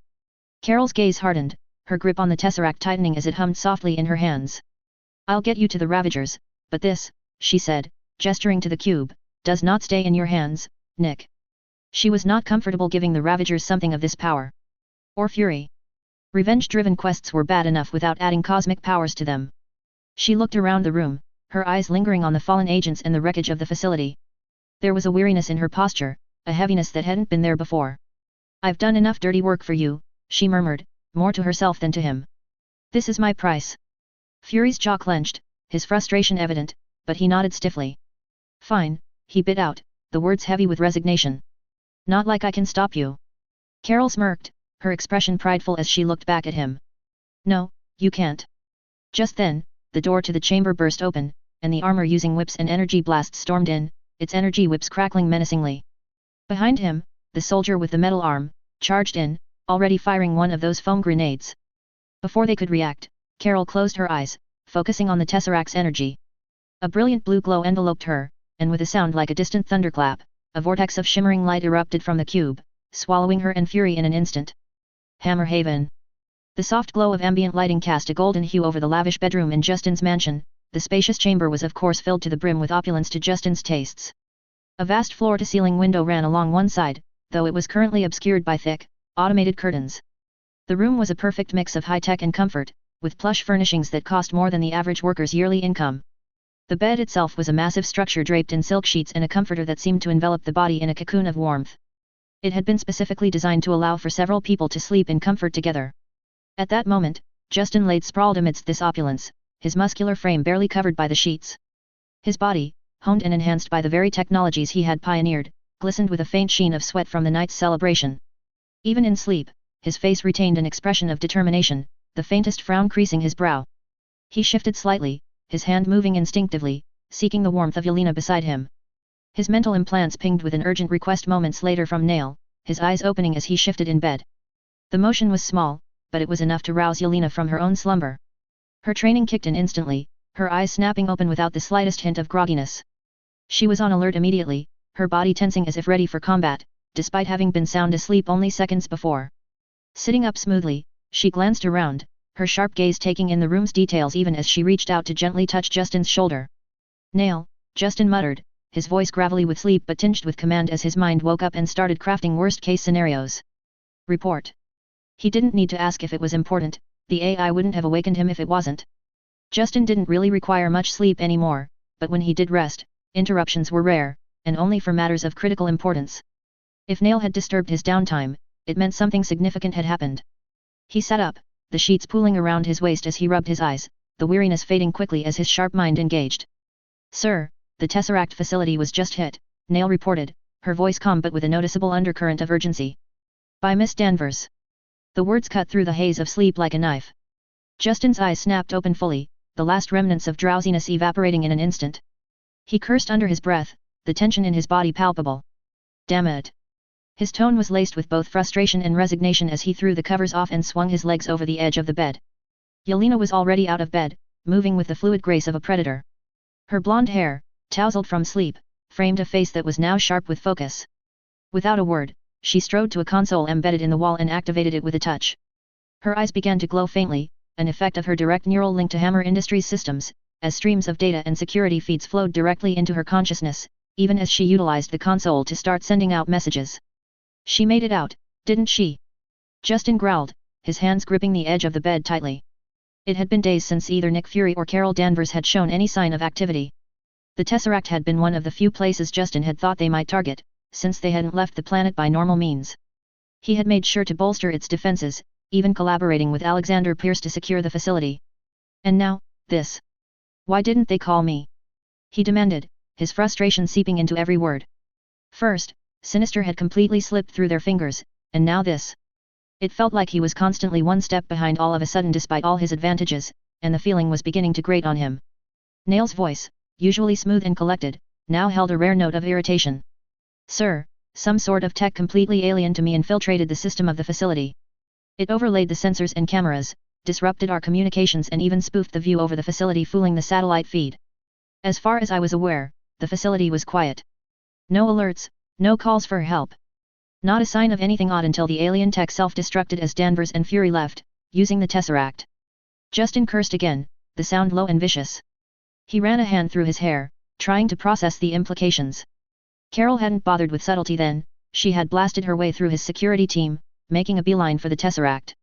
Carol's gaze hardened, her grip on the Tesseract tightening as it hummed softly in her hands. I'll get you to the Ravagers, but this, she said, gesturing to the cube, does not stay in your hands, Nick. She was not comfortable giving the Ravagers something of this power. Or fury. Revenge-driven quests were bad enough without adding cosmic powers to them. She looked around the room, her eyes lingering on the fallen agents and the wreckage of the facility. There was a weariness in her posture, a heaviness that hadn't been there before. I've done enough dirty work for you, she murmured, more to herself than to him. This is my price. Fury's jaw clenched, his frustration evident, but he nodded stiffly. Fine, he bit out, the words heavy with resignation. Not like I can stop you. Carol smirked, her expression prideful as she looked back at him. No, you can't. Just then, the door to the chamber burst open, and the armor using whips and energy blasts stormed in, its energy whips crackling menacingly. Behind him, the soldier with the metal arm, charged in, already firing one of those foam grenades. Before they could react, Carol closed her eyes, focusing on the Tesseract's energy. A brilliant blue glow enveloped her, and with a sound like a distant thunderclap, a vortex of shimmering light erupted from the cube, swallowing her and Fury in an instant. Hammerhaven. The soft glow of ambient lighting cast a golden hue over the lavish bedroom in Justin's mansion. The spacious chamber was of course filled to the brim with opulence to Justin's tastes. A vast floor-to-ceiling window ran along one side, though it was currently obscured by thick, automated curtains. The room was a perfect mix of high-tech and comfort, with plush furnishings that cost more than the average worker's yearly income. The bed itself was a massive structure draped in silk sheets and a comforter that seemed to envelop the body in a cocoon of warmth. It had been specifically designed to allow for several people to sleep in comfort together. At that moment, Justin laid sprawled amidst this opulence, his muscular frame barely covered by the sheets. His body, honed and enhanced by the very technologies he had pioneered, glistened with a faint sheen of sweat from the night's celebration. Even in sleep, his face retained an expression of determination, the faintest frown creasing his brow. He shifted slightly, his hand moving instinctively, seeking the warmth of Yelena beside him. His mental implants pinged with an urgent request moments later from Nail, his eyes opening as he shifted in bed. The motion was small, but it was enough to rouse Yelena from her own slumber. Her training kicked in instantly, her eyes snapping open without the slightest hint of grogginess. She was on alert immediately, her body tensing as if ready for combat, despite having been sound asleep only seconds before. Sitting up smoothly, she glanced around, her sharp gaze taking in the room's details even as she reached out to gently touch Justin's shoulder. Nail, Justin muttered, his voice gravelly with sleep but tinged with command as his mind woke up and started crafting worst-case scenarios. Report. He didn't need to ask if it was important, the AI wouldn't have awakened him if it wasn't. Justin didn't really require much sleep anymore, but when he did rest, interruptions were rare, and only for matters of critical importance. If Nail had disturbed his downtime, it meant something significant had happened. He sat up, the sheets pooling around his waist as he rubbed his eyes, the weariness fading quickly as his sharp mind engaged. Sir, the Tesseract facility was just hit, Nail reported, her voice calm but with a noticeable undercurrent of urgency. By Miss Danvers. The words cut through the haze of sleep like a knife. Justin's eyes snapped open fully, the last remnants of drowsiness evaporating in an instant. He cursed under his breath, the tension in his body palpable. Damn it! His tone was laced with both frustration and resignation as he threw the covers off and swung his legs over the edge of the bed. Yelena was already out of bed, moving with the fluid grace of a predator. Her blonde hair, tousled from sleep, framed a face that was now sharp with focus. Without a word, she strode to a console embedded in the wall and activated it with a touch. Her eyes began to glow faintly, an effect of her direct neural link to Hammer Industries systems, as streams of data and security feeds flowed directly into her consciousness, even as she utilized the console to start sending out messages. She made it out, didn't she? Justin growled, his hands gripping the edge of the bed tightly. It had been days since either Nick Fury or Carol Danvers had shown any sign of activity. The Tesseract had been one of the few places Justin had thought they might target, since they hadn't left the planet by normal means. He had made sure to bolster its defenses, even collaborating with Alexander Pierce to secure the facility. And now, this. Why didn't they call me? He demanded, his frustration seeping into every word. First, Sinister had completely slipped through their fingers, and now this. It felt like he was constantly one step behind all of a sudden despite all his advantages, and the feeling was beginning to grate on him. Nail's voice, usually smooth and collected, now held a rare note of irritation. Sir, some sort of tech completely alien to me infiltrated the system of the facility. It overlaid the sensors and cameras, disrupted our communications and even spoofed the view over the facility, fooling the satellite feed. As far as I was aware, the facility was quiet. No alerts, no calls for help. Not a sign of anything odd until the alien tech self-destructed as Danvers and Fury left, using the Tesseract. Justin cursed again, the sound low and vicious. He ran a hand through his hair, trying to process the implications. Carol hadn't bothered with subtlety then, she had blasted her way through his security team, making a beeline for the Tesseract.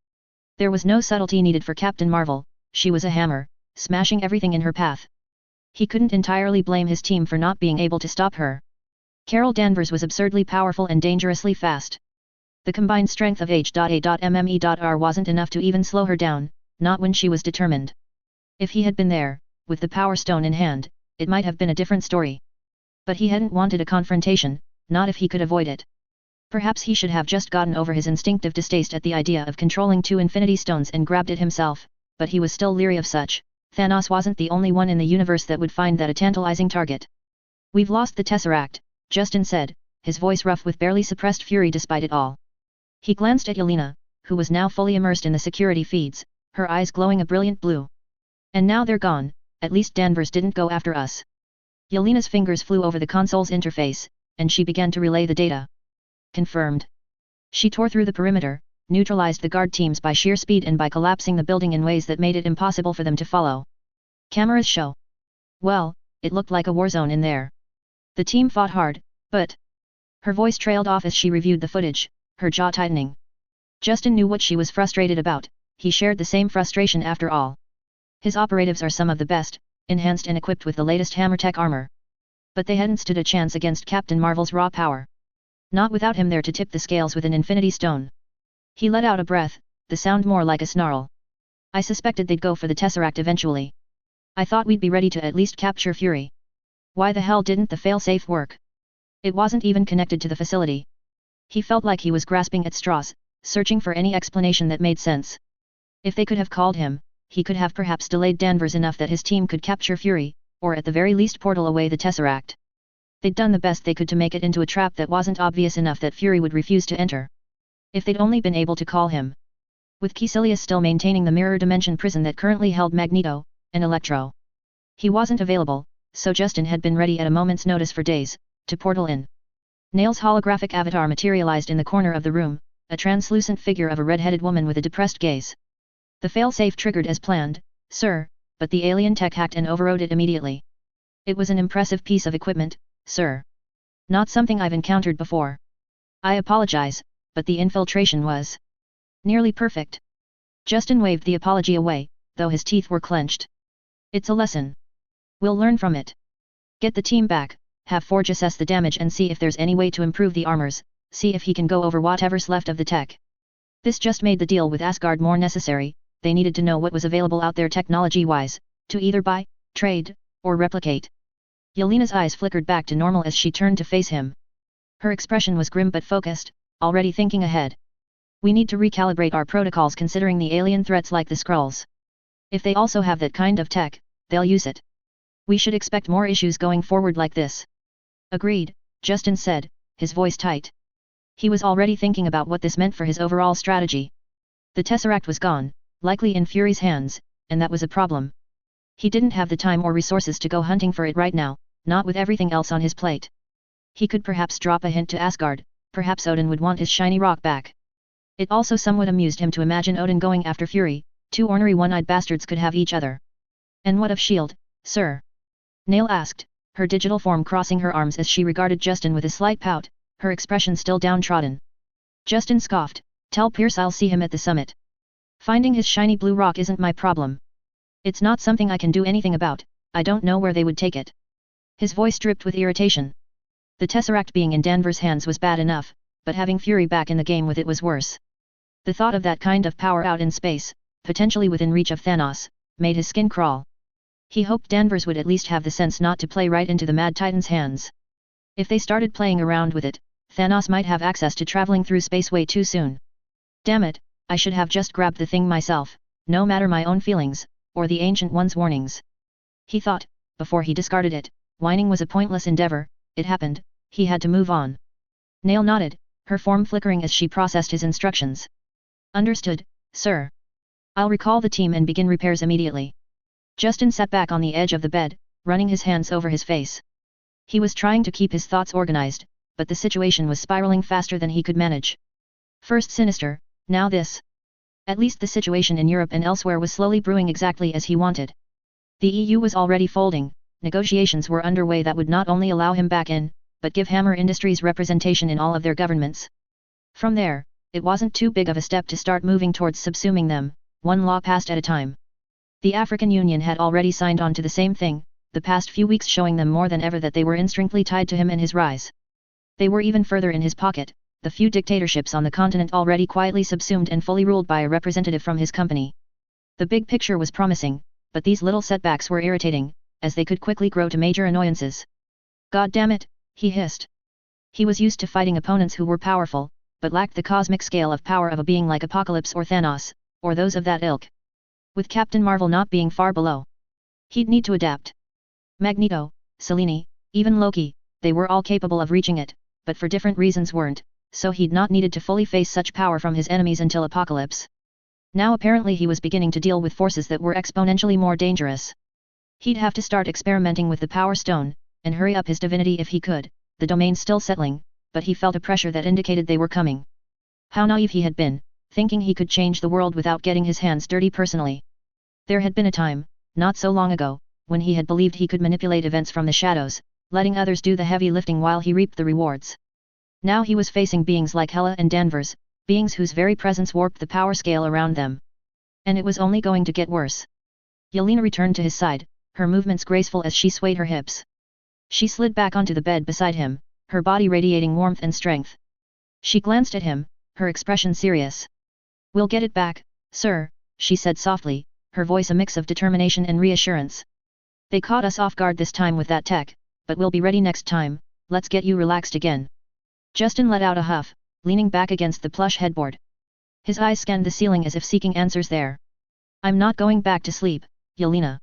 There was no subtlety needed for Captain Marvel, she was a hammer, smashing everything in her path. He couldn't entirely blame his team for not being able to stop her. Carol Danvers was absurdly powerful and dangerously fast. The combined strength of H.A.M.M.E.R wasn't enough to even slow her down, not when she was determined. If he had been there, with the Power Stone in hand, it might have been a different story. But he hadn't wanted a confrontation, not if he could avoid it. Perhaps he should have just gotten over his instinctive distaste at the idea of controlling 2 Infinity Stones and grabbed it himself, but he was still leery of such. Thanos wasn't the only one in the universe that would find that a tantalizing target. We've lost the Tesseract, Justin said, his voice rough with barely suppressed fury despite it all. He glanced at Yelena, who was now fully immersed in the security feeds, her eyes glowing a brilliant blue. And now they're gone, at least Danvers didn't go after us. Yelena's fingers flew over the console's interface, and she began to relay the data. Confirmed. She tore through the perimeter, neutralized the guard teams by sheer speed and by collapsing the building in ways that made it impossible for them to follow. Cameras show. Well, it looked like a war zone in there. The team fought hard, but... Her voice trailed off as she reviewed the footage, her jaw tightening. Justin knew what she was frustrated about, he shared the same frustration after all. His operatives are some of the best, enhanced and equipped with the latest hammer tech armor. But they hadn't stood a chance against Captain Marvel's raw power. Not without him there to tip the scales with an Infinity Stone. He let out a breath, the sound more like a snarl. I suspected they'd go for the Tesseract eventually. I thought we'd be ready to at least capture Fury. Why the hell didn't the failsafe work? It wasn't even connected to the facility. He felt like he was grasping at straws, searching for any explanation that made sense. If they could have called him, he could have perhaps delayed Danvers enough that his team could capture Fury, or at the very least portal away the Tesseract. They'd done the best they could to make it into a trap that wasn't obvious enough that Fury would refuse to enter. If they'd only been able to call him. With Caecilius still maintaining the mirror dimension prison that currently held Magneto and Electro. He wasn't available, so Justin had been ready at a moment's notice for days, to portal in. Nail's holographic avatar materialized in the corner of the room, a translucent figure of a red-headed woman with a depressed gaze. The failsafe triggered as planned, sir, but the alien tech hacked and overrode it immediately. It was an impressive piece of equipment, sir. Not something I've encountered before. I apologize, but the infiltration was nearly perfect. Justin waved the apology away, though his teeth were clenched. It's a lesson. We'll learn from it. Get the team back, have Forge assess the damage and see if there's any way to improve the armors, see if he can go over whatever's left of the tech. This just made the deal with Asgard more necessary, they needed to know what was available out there technology-wise, to either buy, trade, or replicate. Yelena's eyes flickered back to normal as she turned to face him. Her expression was grim but focused, already thinking ahead. We need to recalibrate our protocols considering the alien threats like the Skrulls. If they also have that kind of tech, they'll use it. We should expect more issues going forward like this. Agreed, Justin said, his voice tight. He was already thinking about what this meant for his overall strategy. The Tesseract was gone, likely in Fury's hands, and that was a problem. He didn't have the time or resources to go hunting for it right now, not with everything else on his plate. He could perhaps drop a hint to Asgard, perhaps Odin would want his shiny rock back. It also somewhat amused him to imagine Odin going after Fury, two ornery one-eyed bastards could have each other. And what of S.H.I.E.L.D., sir? Nail asked, her digital form crossing her arms as she regarded Justin with a slight pout, her expression still downtrodden. Justin scoffed, tell Pierce I'll see him at the summit. Finding his shiny blue rock isn't my problem. It's not something I can do anything about, I don't know where they would take it. His voice dripped with irritation. The Tesseract being in Danvers' hands was bad enough, but having Fury back in the game with it was worse. The thought of that kind of power out in space, potentially within reach of Thanos, made his skin crawl. He hoped Danvers would at least have the sense not to play right into the Mad Titan's hands. If they started playing around with it, Thanos might have access to traveling through space way too soon. Damn it, I should have just grabbed the thing myself, no matter my own feelings, or the Ancient One's warnings. He thought, before he discarded it, whining was a pointless endeavor, it happened, he had to move on. Nail nodded, her form flickering as she processed his instructions. Understood, sir. I'll recall the team and begin repairs immediately. Justin sat back on the edge of the bed, running his hands over his face. He was trying to keep his thoughts organized, but the situation was spiraling faster than he could manage. First Sinister, now this. At least the situation in Europe and elsewhere was slowly brewing exactly as he wanted. The EU was already folding, negotiations were underway that would not only allow him back in, but give Hammer Industries representation in all of their governments. From there, it wasn't too big of a step to start moving towards subsuming them, one law passed at a time. The African Union had already signed on to the same thing, the past few weeks showing them more than ever that they were intrinsically tied to him and his rise. They were even further in his pocket, the few dictatorships on the continent already quietly subsumed and fully ruled by a representative from his company. The big picture was promising, but these little setbacks were irritating, as they could quickly grow to major annoyances. God damn it, he hissed. He was used to fighting opponents who were powerful, but lacked the cosmic scale of power of a being like Apocalypse or Thanos, or those of that ilk. With Captain Marvel not being far below, he'd need to adapt. Magneto, Selene, even Loki, they were all capable of reaching it, but for different reasons weren't, so he'd not needed to fully face such power from his enemies until Apocalypse. Now apparently he was beginning to deal with forces that were exponentially more dangerous. He'd have to start experimenting with the Power Stone, and hurry up his divinity if he could, the domain still settling, but he felt a pressure that indicated they were coming. How naive he had been, thinking he could change the world without getting his hands dirty personally. There had been a time, not so long ago, when he had believed he could manipulate events from the shadows, letting others do the heavy lifting while he reaped the rewards. Now he was facing beings like Hela and Danvers, beings whose very presence warped the power scale around them. And it was only going to get worse. Yelena returned to his side, her movements graceful as she swayed her hips. She slid back onto the bed beside him, her body radiating warmth and strength. She glanced at him, her expression serious. "We'll get it back, sir," she said softly, her voice a mix of determination and reassurance. "They caught us off guard this time with that tech, but we'll be ready next time, let's get you relaxed again." Justin let out a huff, leaning back against the plush headboard. His eyes scanned the ceiling as if seeking answers there. "I'm not going back to sleep, Yelena."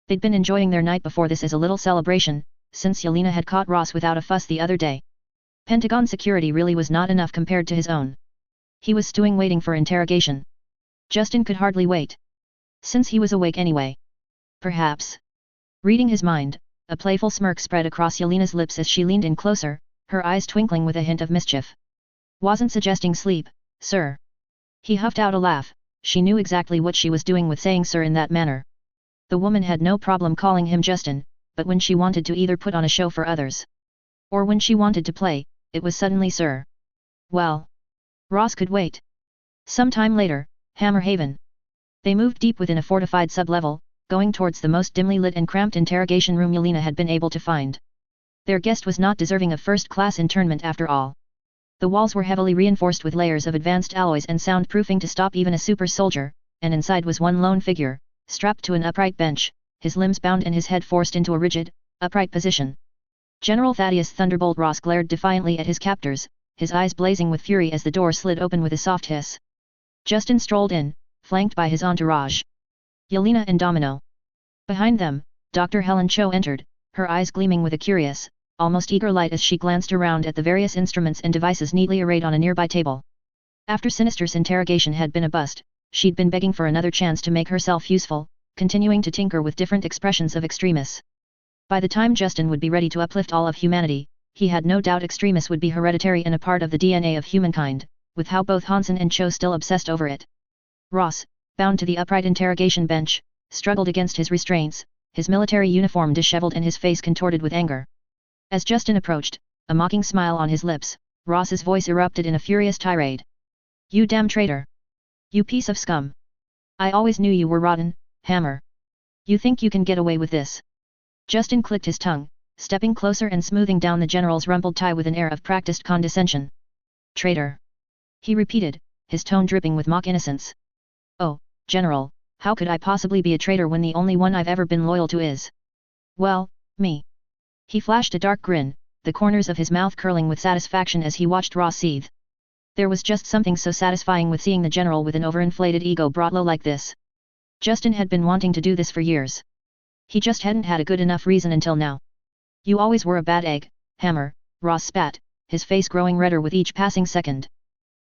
They'd been enjoying their night before this as a little celebration, since Yelena had caught Ross without a fuss the other day. Pentagon security really was not enough compared to his own. He was stewing waiting for interrogation. Justin could hardly wait. Since he was awake anyway. Perhaps. Reading his mind, a playful smirk spread across Yelena's lips as she leaned in closer, her eyes twinkling with a hint of mischief. "Wasn't suggesting sleep, sir." He huffed out a laugh, she knew exactly what she was doing with saying sir in that manner. The woman had no problem calling him Justin, but when she wanted to either put on a show for others, or when she wanted to play, it was suddenly sir. Well, Ross could wait. Sometime later, Hammerhaven. They moved deep within a fortified sub-level, going towards the most dimly lit and cramped interrogation room Yelena had been able to find. Their guest was not deserving of first-class internment after all. The walls were heavily reinforced with layers of advanced alloys and soundproofing to stop even a super soldier, and inside was one lone figure, strapped to an upright bench, his limbs bound and his head forced into a rigid, Upright position. General Thaddeus Thunderbolt Ross glared defiantly at his captors, his eyes blazing with fury as the door slid open with a soft hiss. Justin strolled in, flanked by his entourage. Yelena and Domino. Behind them, Dr. Helen Cho entered, her eyes gleaming with a curious, almost eager light as she glanced around at the various instruments and devices neatly arrayed on a nearby table. After Sinister's interrogation had been a bust, she'd been begging for another chance to make herself useful, continuing to tinker with different expressions of Extremis. By the time Justin would be ready to uplift all of humanity, he had no doubt Extremis would be hereditary and a part of the DNA of humankind, with how both Hansen and Cho still obsessed over it. Ross, bound to the upright interrogation bench, struggled against his restraints, his military uniform disheveled and his face contorted with anger. As Justin approached, a mocking smile on his lips, Ross's voice erupted in a furious tirade. "You damn traitor! You piece of scum! I always knew you were rotten, Hammer! You think you can get away with this?" Justin clicked his tongue, stepping closer and smoothing down the general's rumpled tie with an air of practiced condescension. "Traitor!" he repeated, his tone dripping with mock innocence. "Oh, General, how could I possibly be a traitor when the only one I've ever been loyal to is... well, me." He flashed a dark grin, the corners of his mouth curling with satisfaction as he watched Ross seethe. There was just something so satisfying with seeing the general with an overinflated ego brought low like this. Justin had been wanting to do this for years. He just hadn't had a good enough reason until now. "You always were a bad egg, Hammer," Ross spat, his face growing redder with each passing second.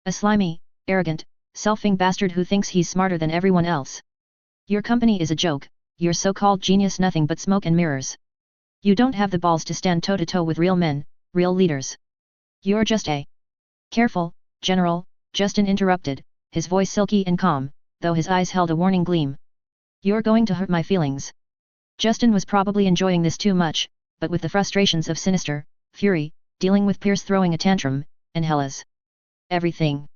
"A slimy, arrogant, selfing bastard who thinks he's smarter than everyone else. Your company is a joke, your so-called genius nothing but smoke and mirrors. You don't have the balls to stand toe-to-toe with real men, real leaders. You're just a..." "Careful, General," Justin interrupted, his voice silky and calm, though his eyes held a warning gleam. "You're going to hurt my feelings." Justin was probably enjoying this too much, but with the frustrations of Sinister, Fury, dealing with Pierce throwing a tantrum, and Hela's everything.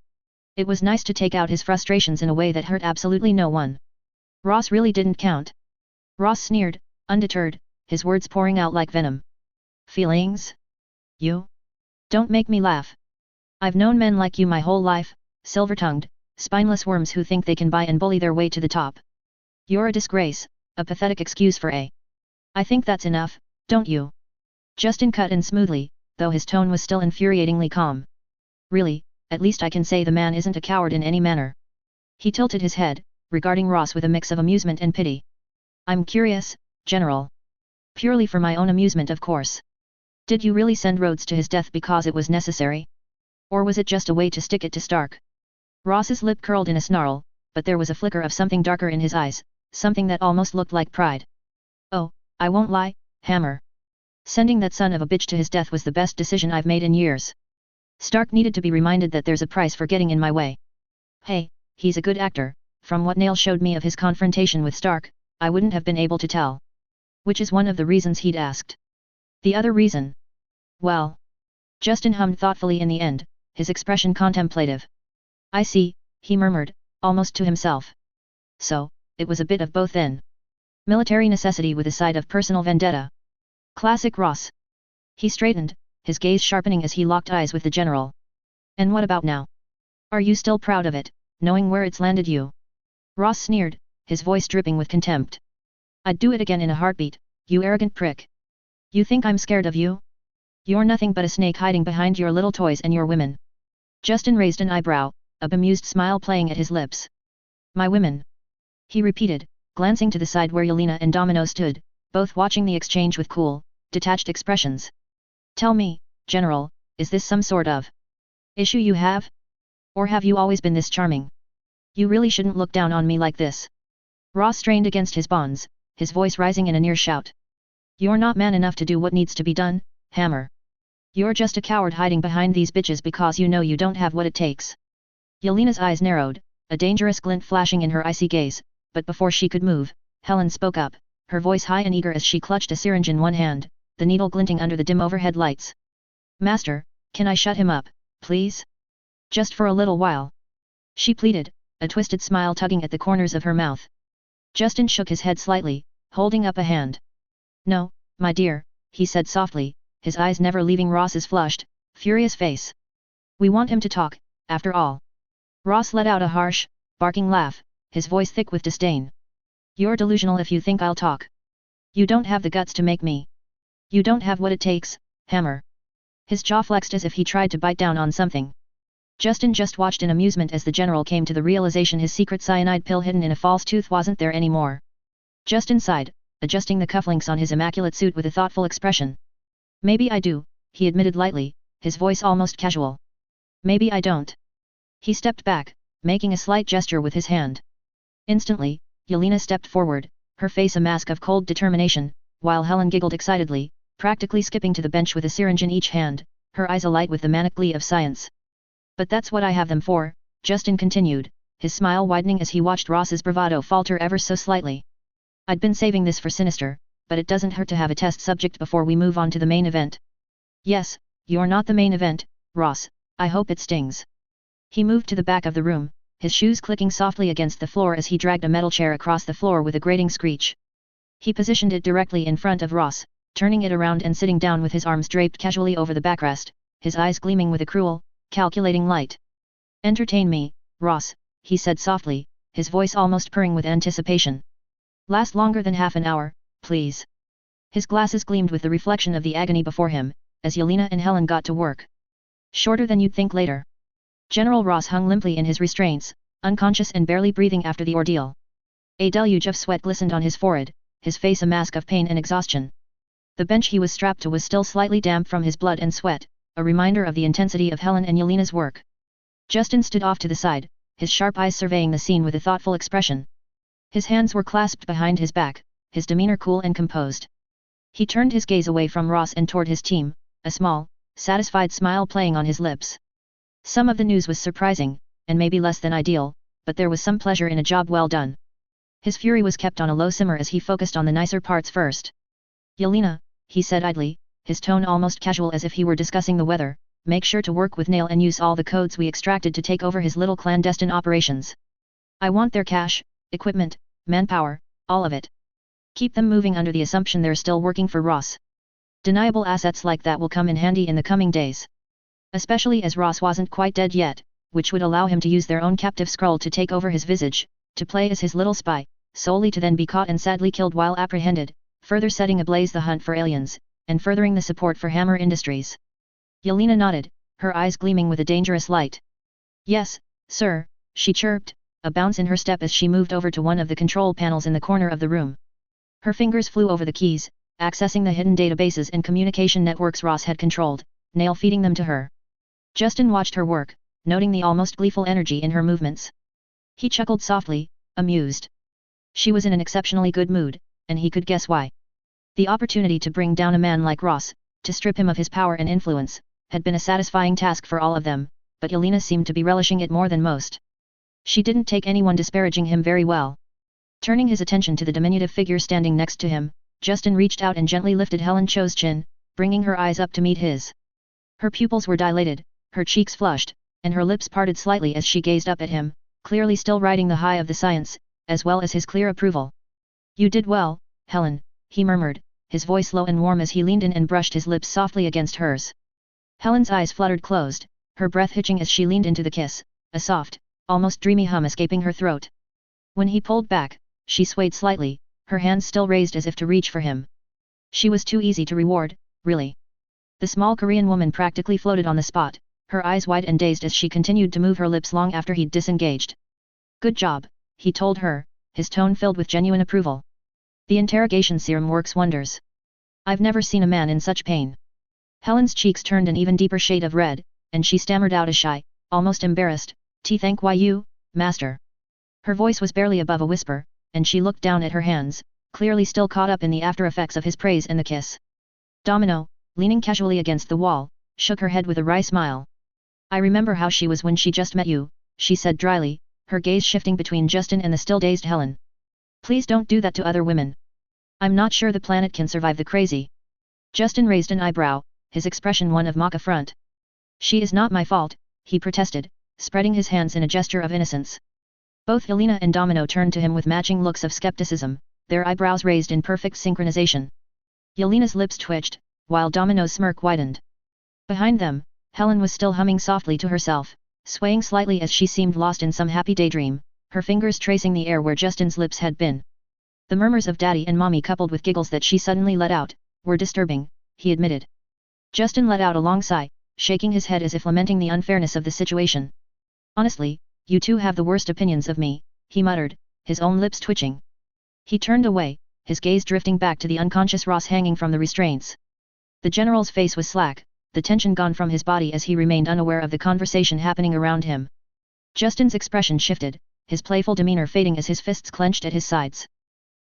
It was nice to take out his frustrations in a way that hurt absolutely no one. Ross really didn't count. Ross sneered, undeterred, his words pouring out like venom. "Feelings? You? Don't make me laugh. I've known men like you my whole life, silver-tongued, spineless worms who think they can buy and bully their way to the top. You're a disgrace, a pathetic excuse for a... I think that's enough, don't you?" Justin cut in smoothly, though his tone was still infuriatingly calm. "Really, at least I can say the man isn't a coward in any manner." He tilted his head, regarding Ross with a mix of amusement and pity. "I'm curious, General. Purely for my own amusement of course. Did you really send Rhodes to his death because it was necessary? Or was it just a way to stick it to Stark?" Ross's lip curled in a snarl, but there was a flicker of something darker in his eyes, something that almost looked like pride. "Oh, I won't lie, Hammer. Sending that son of a bitch to his death was the best decision I've made in years. Stark needed to be reminded that there's a price for getting in my way. Hey, he's a good actor, from what Nail showed me of his confrontation with Stark, I wouldn't have been able to tell. Which is one of the reasons he'd asked. The other reason? Well..." Justin hummed thoughtfully in the end, his expression contemplative. "I see," he murmured, almost to himself. "So, it was a bit of both then. Military necessity with a side of personal vendetta. Classic Ross." He straightened, his gaze sharpening as he locked eyes with the general. "And what about now? Are you still proud of it, knowing where it's landed you?" Ross sneered, his voice dripping with contempt. "I'd do it again in a heartbeat, you arrogant prick. You think I'm scared of you? You're nothing but a snake hiding behind your little toys and your women." Justin raised an eyebrow, a bemused smile playing at his lips. "My women?" he repeated, glancing to the side where Yelena and Domino stood, both watching the exchange with cool, detached expressions. "Tell me, General, is this some sort of issue you have? Or have you always been this charming? You really shouldn't look down on me like this." Ross strained against his bonds, his voice rising in a near shout. "You're not man enough to do what needs to be done, Hammer. You're just a coward hiding behind these bitches because you know you don't have what it takes." Yelena's eyes narrowed, a dangerous glint flashing in her icy gaze, but before she could move, Helen spoke up, her voice high and eager as she clutched a syringe in one hand, the needle glinting under the dim overhead lights. "Master, can I shut him up, please? Just for a little while?" she pleaded, a twisted smile tugging at the corners of her mouth. Justin shook his head slightly, holding up a hand. "No, my dear," he said softly, his eyes never leaving Ross's flushed, furious face. "We want him to talk, after all." Ross let out a harsh, barking laugh, his voice thick with disdain. "You're delusional if you think I'll talk. You don't have the guts to make me." You don't have what it takes, Hammer. His jaw flexed as if he tried to bite down on something. Justin just watched in amusement as the general came to the realization his secret cyanide pill hidden in a false tooth wasn't there anymore. Justin sighed, adjusting the cufflinks on his immaculate suit with a thoughtful expression. Maybe I do, he admitted lightly, his voice almost casual. Maybe I don't. He stepped back, making a slight gesture with his hand. Instantly, Yelena stepped forward, her face a mask of cold determination, while Helen giggled excitedly, practically skipping to the bench with a syringe in each hand, her eyes alight with the manic glee of science. But that's what I have them for, Justin continued, his smile widening as he watched Ross's bravado falter ever so slightly. I'd been saving this for Sinister, but it doesn't hurt to have a test subject before we move on to the main event. Yes, you're not the main event, Ross, I hope it stings. He moved to the back of the room, his shoes clicking softly against the floor as he dragged a metal chair across the floor with a grating screech. He positioned it directly in front of Ross, turning it around and sitting down with his arms draped casually over the backrest, his eyes gleaming with a cruel, calculating light. Entertain me, Ross, he said softly, his voice almost purring with anticipation. Last longer than half an hour, please. His glasses gleamed with the reflection of the agony before him, as Yelena and Helen got to work. Shorter than you'd think later. General Ross hung limply in his restraints, unconscious and barely breathing after the ordeal. A deluge of sweat glistened on his forehead, his face a mask of pain and exhaustion. The bench he was strapped to was still slightly damp from his blood and sweat, a reminder of the intensity of Helen and Yelena's work. Justin stood off to the side, his sharp eyes surveying the scene with a thoughtful expression. His hands were clasped behind his back, his demeanor cool and composed. He turned his gaze away from Ross and toward his team, a small, satisfied smile playing on his lips. Some of the news was surprising, and maybe less than ideal, but there was some pleasure in a job well done. His fury was kept on a low simmer as he focused on the nicer parts first. Yelena, he said idly, his tone almost casual as if he were discussing the weather, make sure to work with Nail and use all the codes we extracted to take over his little clandestine operations. I want their cash, equipment, manpower, all of it. Keep them moving under the assumption they're still working for Ross. Deniable assets like that will come in handy in the coming days. Especially as Ross wasn't quite dead yet, which would allow him to use their own captive Skrull to take over his visage, to play as his little spy, solely to then be caught and sadly killed while apprehended, further setting ablaze the hunt for aliens, and furthering the support for Hammer Industries. Yelena nodded, her eyes gleaming with a dangerous light. Yes, sir, she chirped, a bounce in her step as she moved over to one of the control panels in the corner of the room. Her fingers flew over the keys, accessing the hidden databases and communication networks Ross had controlled, Nail feeding them to her. Justin watched her work, noting the almost gleeful energy in her movements. He chuckled softly, amused. She was in an exceptionally good mood, and he could guess why. The opportunity to bring down a man like Ross, to strip him of his power and influence, had been a satisfying task for all of them, but Yelena seemed to be relishing it more than most. She didn't take anyone disparaging him very well. Turning his attention to the diminutive figure standing next to him, Justin reached out and gently lifted Helen Cho's chin, bringing her eyes up to meet his. Her pupils were dilated, her cheeks flushed, and her lips parted slightly as she gazed up at him, clearly still riding the high of the science, as well as his clear approval. You did well, Helen, he murmured, his voice low and warm as he leaned in and brushed his lips softly against hers. Helen's eyes fluttered closed, her breath hitching as she leaned into the kiss, a soft, almost dreamy hum escaping her throat. When he pulled back, she swayed slightly, her hands still raised as if to reach for him. She was too easy to reward, really. The small Korean woman practically floated on the spot, her eyes wide and dazed as she continued to move her lips long after he'd disengaged. Good job, he told her, his tone filled with genuine approval. The interrogation serum works wonders. I've never seen a man in such pain. Helen's cheeks turned an even deeper shade of red, and she stammered out a shy, almost embarrassed, Thank you, master. Her voice was barely above a whisper, and she looked down at her hands, clearly still caught up in the after effects of his praise and the kiss. Domino, leaning casually against the wall, shook her head with a wry smile. I remember how she was when she just met you, she said dryly, her gaze shifting between Justin and the still dazed Helen. Please don't do that to other women. I'm not sure the planet can survive the crazy. Justin raised an eyebrow, his expression one of mock affront. She is not my fault, he protested, spreading his hands in a gesture of innocence. Both Yelena and Domino turned to him with matching looks of skepticism, their eyebrows raised in perfect synchronization. Yelena's lips twitched, while Domino's smirk widened. Behind them, Helen was still humming softly to herself, swaying slightly as she seemed lost in some happy daydream, her fingers tracing the air where Justin's lips had been. The murmurs of Daddy and Mommy coupled with giggles that she suddenly let out, were disturbing, he admitted. Justin let out a long sigh, shaking his head as if lamenting the unfairness of the situation. Honestly, you two have the worst opinions of me, he muttered, his own lips twitching. He turned away, his gaze drifting back to the unconscious Ross hanging from the restraints. The general's face was slack, the tension gone from his body as he remained unaware of the conversation happening around him. Justin's expression shifted, his playful demeanor fading as his fists clenched at his sides.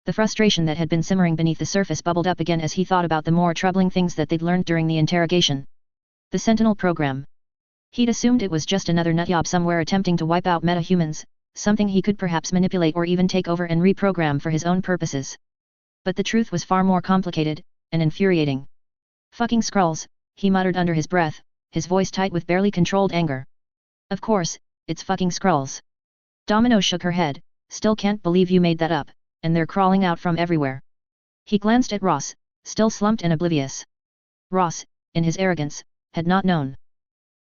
The frustration that had been simmering beneath the surface bubbled up again as he thought about the more troubling things that they'd learned during the interrogation. The Sentinel program. He'd assumed it was just another nutjob somewhere attempting to wipe out metahumans, something he could perhaps manipulate or even take over and reprogram for his own purposes. But the truth was far more complicated, and infuriating. Fucking Skrulls, he muttered under his breath, his voice tight with barely controlled anger. Of course, it's fucking Skrulls. Domino shook her head, still can't believe you made that up, and they're crawling out from everywhere. He glanced at Ross, still slumped and oblivious. Ross, in his arrogance, had not known.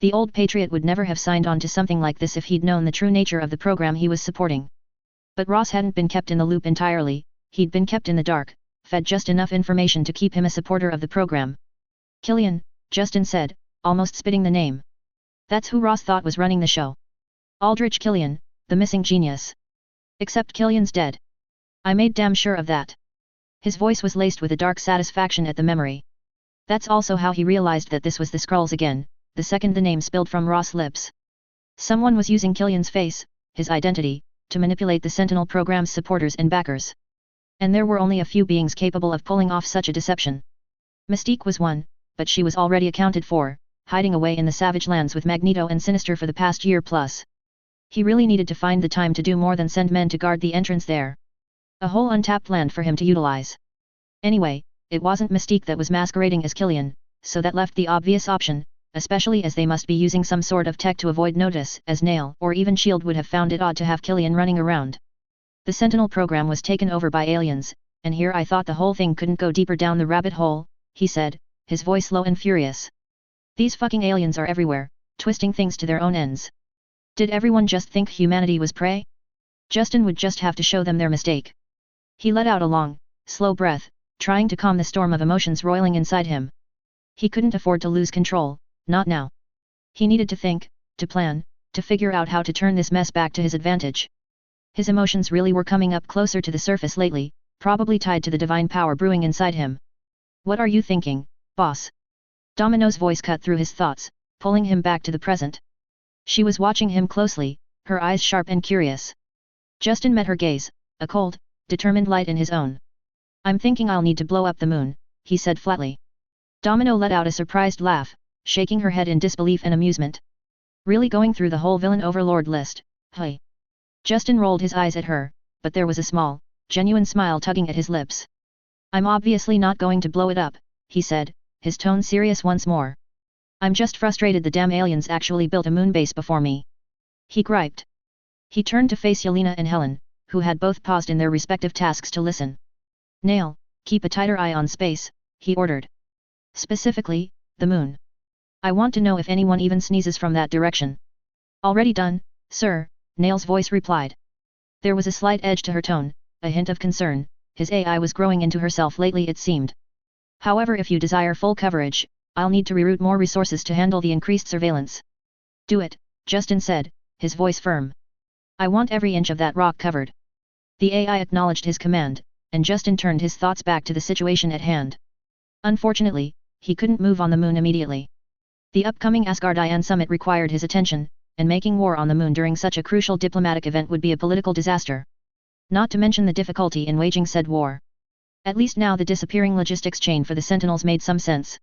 The old patriot would never have signed on to something like this if he'd known the true nature of the program he was supporting. But Ross hadn't been kept in the loop entirely, he'd been kept in the dark, fed just enough information to keep him a supporter of the program. Killian, Justin said, almost spitting the name. That's who Ross thought was running the show. Aldrich Killian, the missing genius. Except Killian's dead. I made damn sure of that. His voice was laced with a dark satisfaction at the memory. That's also how he realized that this was the Skrulls again, the second the name spilled from Ross' lips. Someone was using Killian's face, his identity, to manipulate the Sentinel program's supporters and backers. And there were only a few beings capable of pulling off such a deception. Mystique was one, but she was already accounted for, hiding away in the Savage Lands with Magneto and Sinister for the past year plus. He really needed to find the time to do more than send men to guard the entrance there. A whole untapped land for him to utilize. Anyway, it wasn't Mystique that was masquerading as Killian, so that left the obvious option, especially as they must be using some sort of tech to avoid notice, as Nail or even S.H.I.E.L.D. would have found it odd to have Killian running around. The Sentinel program was taken over by aliens, and here I thought the whole thing couldn't go deeper down the rabbit hole, he said, his voice low and furious. These fucking aliens are everywhere, twisting things to their own ends. Did everyone just think humanity was prey? Justin would just have to show them their mistake. He let out a long, slow breath, trying to calm the storm of emotions roiling inside him. He couldn't afford to lose control, not now. He needed to think, to plan, to figure out how to turn this mess back to his advantage. His emotions really were coming up closer to the surface lately, probably tied to the divine power brewing inside him. What are you thinking, boss? Domino's voice cut through his thoughts, pulling him back to the present. She was watching him closely, her eyes sharp and curious. Justin met her gaze, a cold, determined light in his own. I'm thinking I'll need to blow up the moon, he said flatly. Domino let out a surprised laugh, shaking her head in disbelief and amusement. Really going through the whole villain overlord list, hey? Justin rolled his eyes at her, but there was a small, genuine smile tugging at his lips. I'm obviously not going to blow it up, he said, his tone serious once more. I'm just frustrated the damn aliens actually built a moon base before me. He griped. He turned to face Yelena and Helen, who had both paused in their respective tasks to listen. Nail, keep a tighter eye on space, he ordered. Specifically, the moon. I want to know if anyone even sneezes from that direction. Already done, sir, Nail's voice replied. There was a slight edge to her tone, a hint of concern. His AI was growing into herself lately it seemed. However, if you desire full coverage, I'll need to reroute more resources to handle the increased surveillance. Do it, Justin said, his voice firm. I want every inch of that rock covered. The AI acknowledged his command, and Justin turned his thoughts back to the situation at hand. Unfortunately, he couldn't move on the moon immediately. The upcoming Asgardian summit required his attention, and making war on the moon during such a crucial diplomatic event would be a political disaster. Not to mention the difficulty in waging said war. At least now the disappearing logistics chain for the Sentinels made some sense.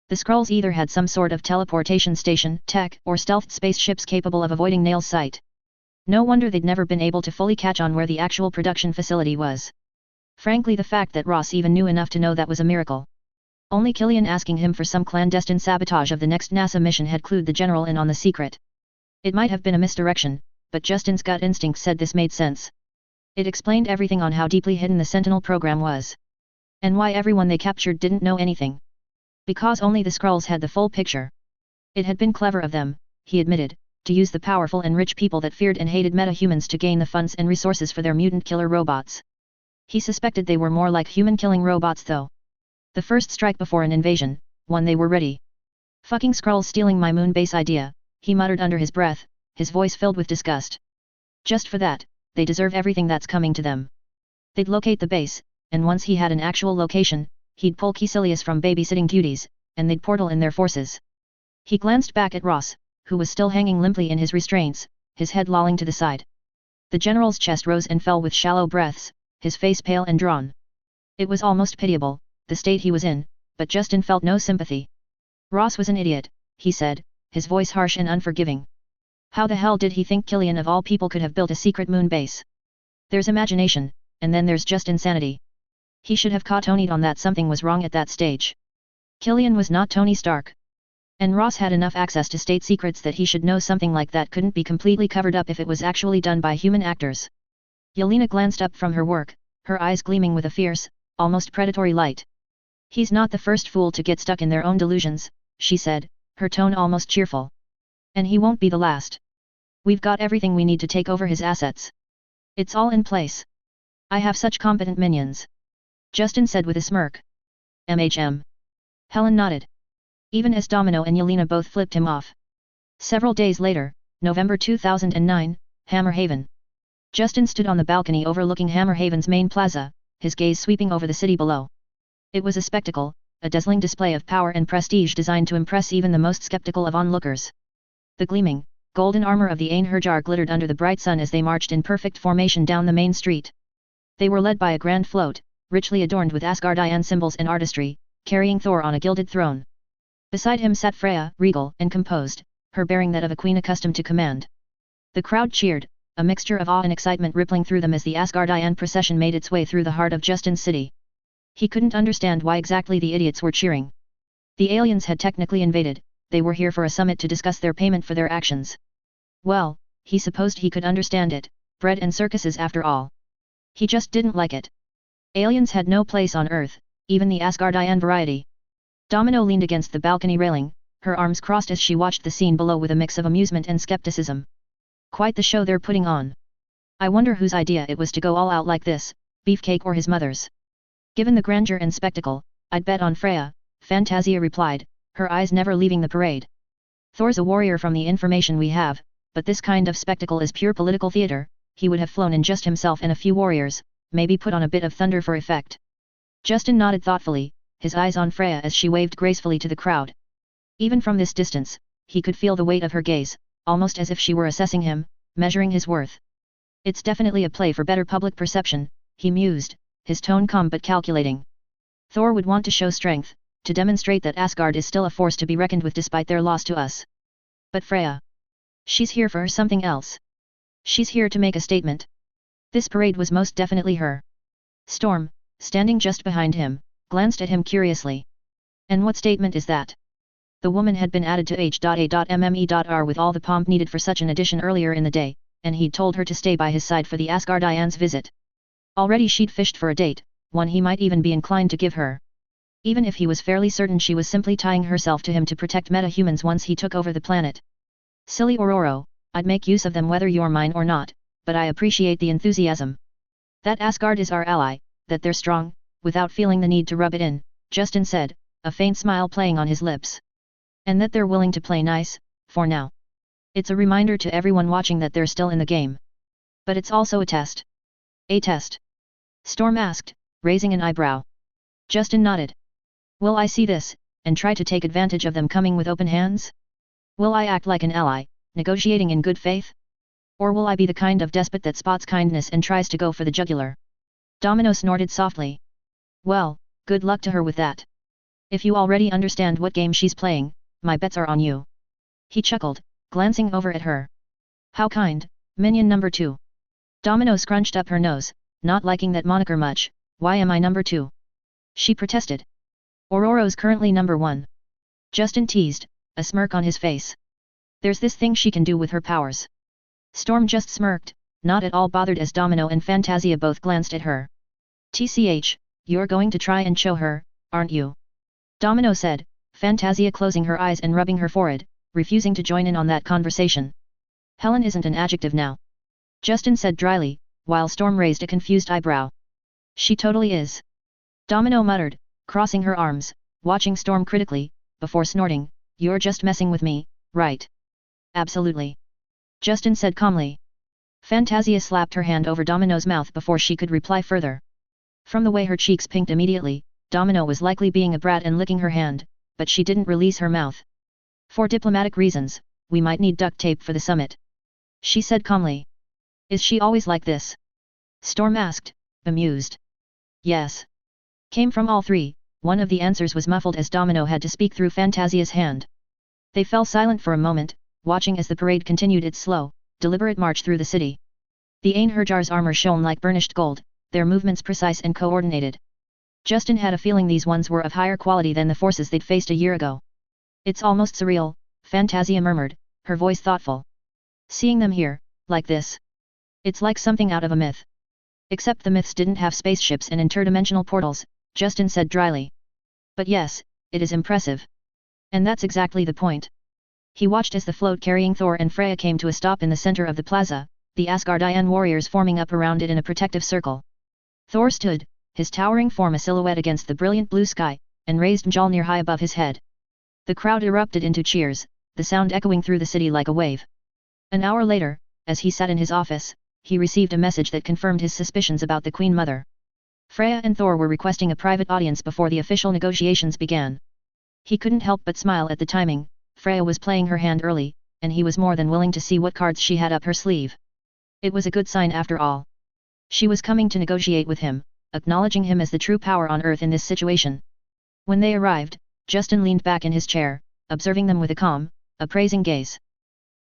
The Skrulls either had some sort of teleportation station, tech, or stealth spaceships capable of avoiding Nail's sight. No wonder they'd never been able to fully catch on where the actual production facility was. Frankly, the fact that Ross even knew enough to know that was a miracle. Only Killian asking him for some clandestine sabotage of the next NASA mission had clued the general in on the secret. It might have been a misdirection, but Justin's gut instinct said this made sense. It explained everything on how deeply hidden the Sentinel program was. And why everyone they captured didn't know anything. Because only the Skrulls had the full picture. It had been clever of them, he admitted, to use the powerful and rich people that feared and hated metahumans to gain the funds and resources for their mutant killer robots. He suspected they were more like human-killing robots though. The first strike before an invasion, when they were ready. Fucking Skrulls stealing my moon base idea, he muttered under his breath, his voice filled with disgust. Just for that, they deserve everything that's coming to them. They'd locate the base, and once he had an actual location, he'd pull Caecilius from babysitting duties, and they'd portal in their forces. He glanced back at Ross, who was still hanging limply in his restraints, his head lolling to the side. The general's chest rose and fell with shallow breaths, his face pale and drawn. It was almost pitiable, the state he was in, but Justin felt no sympathy. Ross was an idiot, he said, his voice harsh and unforgiving. How the hell did he think Killian of all people could have built a secret moon base? There's imagination, and then there's just insanity. He should have caught Tony on that something was wrong at that stage. Killian was not Tony Stark. And Ross had enough access to state secrets that he should know something like that couldn't be completely covered up if it was actually done by human actors. Yelena glanced up from her work, her eyes gleaming with a fierce, almost predatory light. He's not the first fool to get stuck in their own delusions, she said, her tone almost cheerful. And he won't be the last. We've got everything we need to take over his assets. It's all in place. I have such competent minions. Justin said with a smirk. MHM. Helen nodded. Even as Domino and Yelena both flipped him off. Several days later, November 2009, Hammerhaven. Justin stood on the balcony overlooking Hammerhaven's main plaza, his gaze sweeping over the city below. It was a spectacle, a dazzling display of power and prestige designed to impress even the most skeptical of onlookers. The gleaming, golden armor of the Einherjar glittered under the bright sun as they marched in perfect formation down the main street. They were led by a grand float, richly adorned with Asgardian symbols and artistry, carrying Thor on a gilded throne. Beside him sat Freya, regal and composed, her bearing that of a queen accustomed to command. The crowd cheered, a mixture of awe and excitement rippling through them as the Asgardian procession made its way through the heart of Justin's city. He couldn't understand why exactly the idiots were cheering. The aliens had technically invaded, they were here for a summit to discuss their payment for their actions. Well, he supposed he could understand it, bread and circuses after all. He just didn't like it. Aliens had no place on Earth, even the Asgardian variety. Domino leaned against the balcony railing, her arms crossed as she watched the scene below with a mix of amusement and skepticism. Quite the show they're putting on. I wonder whose idea it was to go all out like this, Beefcake or his mother's. Given the grandeur and spectacle, I'd bet on Freya, Fantasia replied, her eyes never leaving the parade. Thor's a warrior from the information we have, but this kind of spectacle is pure political theater, he would have flown in just himself and a few warriors, maybe put on a bit of thunder for effect. Justin nodded thoughtfully, his eyes on Freya as she waved gracefully to the crowd. Even from this distance, he could feel the weight of her gaze, almost as if she were assessing him, measuring his worth. It's definitely a play for better public perception, he mused, his tone calm but calculating. Thor would want to show strength, to demonstrate that Asgard is still a force to be reckoned with despite their loss to us. But Freya. She's here for something else. She's here to make a statement. This parade was most definitely her. Storm, standing just behind him, glanced at him curiously. And what statement is that? The woman had been added to H.A.MME.R with all the pomp needed for such an addition earlier in the day, and he'd told her to stay by his side for the Asgardians' visit. Already she'd fished for a date, one he might even be inclined to give her. Even if he was fairly certain she was simply tying herself to him to protect metahumans once he took over the planet. Silly Ororo, I'd make use of them whether you're mine or not, but I appreciate the enthusiasm. That Asgard is our ally, that they're strong, without feeling the need to rub it in, Justin said, a faint smile playing on his lips. And that they're willing to play nice, for now. It's a reminder to everyone watching that they're still in the game. But it's also a test. A test? Storm asked, raising an eyebrow. Justin nodded. Will I see this, and try to take advantage of them coming with open hands? Will I act like an ally, negotiating in good faith? Or will I be the kind of despot that spots kindness and tries to go for the jugular? Domino snorted softly. Well, good luck to her with that. If you already understand what game she's playing, my bets are on you. He chuckled, glancing over at her. How kind, minion number 2. Domino scrunched up her nose, not liking that moniker much. Why am I number 2? She protested. Ororo's currently number 1. Justin teased, a smirk on his face. There's this thing she can do with her powers. Storm just smirked, not at all bothered as Domino and Fantasia both glanced at her. TCH, you're going to try and show her, aren't you? Domino said, Fantasia closing her eyes and rubbing her forehead, refusing to join in on that conversation. Helen isn't an adjective now. Justin said dryly, while Storm raised a confused eyebrow. She totally is. Domino muttered, crossing her arms, watching Storm critically, before snorting, "You're just messing with me, right?" "Absolutely," Justin said calmly. Fantasia slapped her hand over Domino's mouth before she could reply further. From the way her cheeks pinked immediately, Domino was likely being a brat and licking her hand, but she didn't release her mouth. "For diplomatic reasons, we might need duct tape for the summit," she said calmly. "Is she always like this?" Storm asked, bemused. "Yes," came from all three. One of the answers was muffled as Domino had to speak through Fantasia's hand. They fell silent for a moment, watching as the parade continued its slow, deliberate march through the city. The Einherjar's armor shone like burnished gold, their movements precise and coordinated. Justin had a feeling these ones were of higher quality than the forces they'd faced a year ago. "It's almost surreal," Fantasia murmured, her voice thoughtful. "Seeing them here, like this. It's like something out of a myth." "Except the myths didn't have spaceships and interdimensional portals," Justin said dryly. "But yes, it is impressive. And that's exactly the point." He watched as the float carrying Thor and Freya came to a stop in the center of the plaza, the Asgardian warriors forming up around it in a protective circle. Thor stood, his towering form a silhouette against the brilliant blue sky, and raised Mjolnir high above his head. The crowd erupted into cheers, the sound echoing through the city like a wave. An hour later, as he sat in his office, he received a message that confirmed his suspicions about the Queen Mother. Freya and Thor were requesting a private audience before the official negotiations began. He couldn't help but smile at the timing. Freya was playing her hand early, and he was more than willing to see what cards she had up her sleeve. It was a good sign after all. She was coming to negotiate with him, acknowledging him as the true power on Earth in this situation. When they arrived, Justin leaned back in his chair, observing them with a calm, appraising gaze.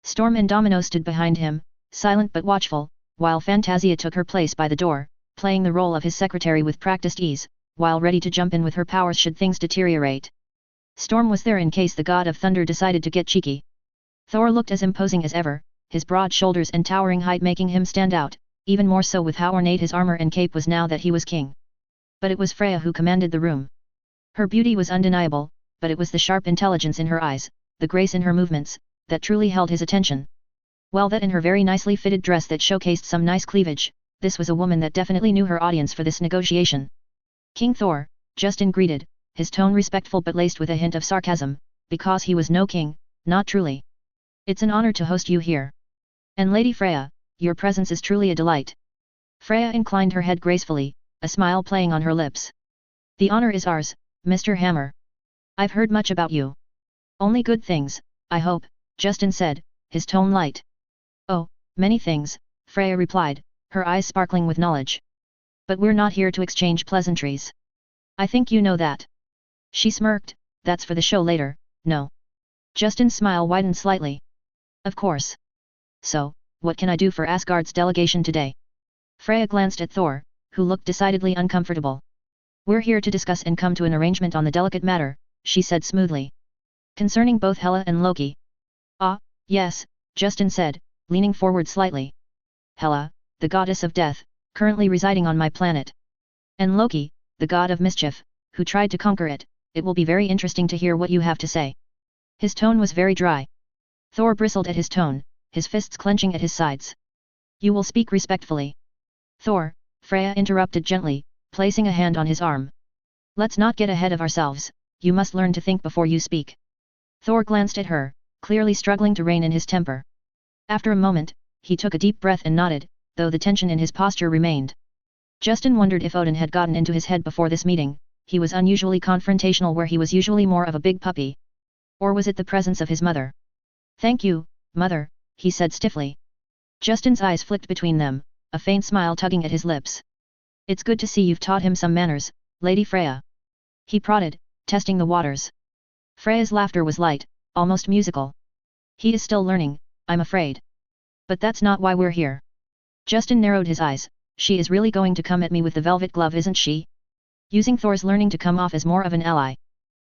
Storm and Domino stood behind him, silent but watchful, while Fantasia took her place by the door, playing the role of his secretary with practiced ease, while ready to jump in with her powers should things deteriorate. Storm was there in case the god of thunder decided to get cheeky. Thor looked as imposing as ever, his broad shoulders and towering height making him stand out, even more so with how ornate his armor and cape was now that he was king. But it was Freya who commanded the room. Her beauty was undeniable, but it was the sharp intelligence in her eyes, the grace in her movements, that truly held his attention. Well, that in her very nicely fitted dress that showcased some nice cleavage, this was a woman that definitely knew her audience for this negotiation. "King Thor," Justin greeted, his tone respectful but laced with a hint of sarcasm, because he was no king, not truly. "It's an honor to host you here. And Lady Freya, your presence is truly a delight." Freya inclined her head gracefully, a smile playing on her lips. "The honor is ours, Mr. Hammer. I've heard much about you." "Only good things, I hope," Justin said, his tone light. "Oh, many things," Freya replied, her eyes sparkling with knowledge. "But we're not here to exchange pleasantries. I think you know that." She smirked, "That's for the show later, no?" Justin's smile widened slightly. "Of course. So, what can I do for Asgard's delegation today?" Freya glanced at Thor, who looked decidedly uncomfortable. "We're here to discuss and come to an arrangement on the delicate matter," she said smoothly. "Concerning both Hela and Loki." "Ah, yes," Justin said, leaning forward slightly. "Hela, the goddess of death, currently residing on my planet. And Loki, the god of mischief, who tried to conquer it. It will be very interesting to hear what you have to say." His tone was very dry. Thor bristled at his tone, his fists clenching at his sides. "You will speak respectfully." "Thor," Freya interrupted gently, placing a hand on his arm. "Let's not get ahead of ourselves, you must learn to think before you speak." Thor glanced at her, clearly struggling to rein in his temper. After a moment, he took a deep breath and nodded, though the tension in his posture remained. Justin wondered if Odin had gotten into his head before this meeting. He was unusually confrontational where he was usually more of a big puppy. Or was it the presence of his mother? "Thank you, mother," he said stiffly. Justin's eyes flicked between them, a faint smile tugging at his lips. "It's good to see you've taught him some manners, Lady Freya." He prodded, testing the waters. Freya's laughter was light, almost musical. "He is still learning, I'm afraid. But that's not why we're here." Justin narrowed his eyes. "She is really going to come at me with the velvet glove, isn't she? Using Thor's learning to come off as more of an ally.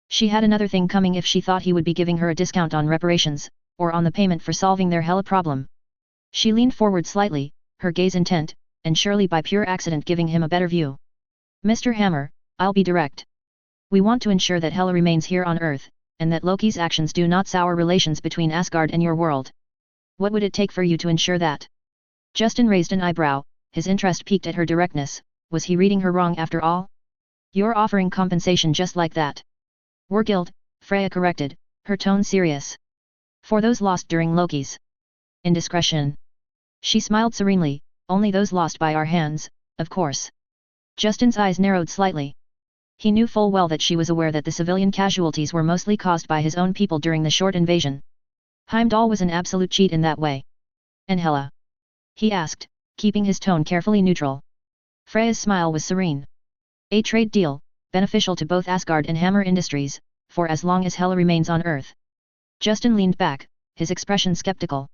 She had another thing coming if she thought he would be giving her a discount on reparations, or on the payment for solving their Hela problem." She leaned forward slightly, her gaze intent, and surely by pure accident giving him a better view. "Mr. Hammer, I'll be direct. We want to ensure that Hela remains here on Earth, and that Loki's actions do not sour relations between Asgard and your world. What would it take for you to ensure that?" Justin raised an eyebrow, his interest piqued at her directness. Was he reading her wrong after all? You're offering compensation just like that. War guild, Freya corrected, her tone serious. For those lost during Loki's indiscretion. She smiled serenely, only those lost by our hands, of course. Justin's eyes narrowed slightly. He knew full well that she was aware that the civilian casualties were mostly caused by his own people during the short invasion. Heimdall was an absolute cheat in that way. And Hela? He asked, keeping his tone carefully neutral. Freya's smile was serene. A trade deal, beneficial to both Asgard and Hammer Industries, for as long as Hela remains on Earth. Justin leaned back, his expression skeptical.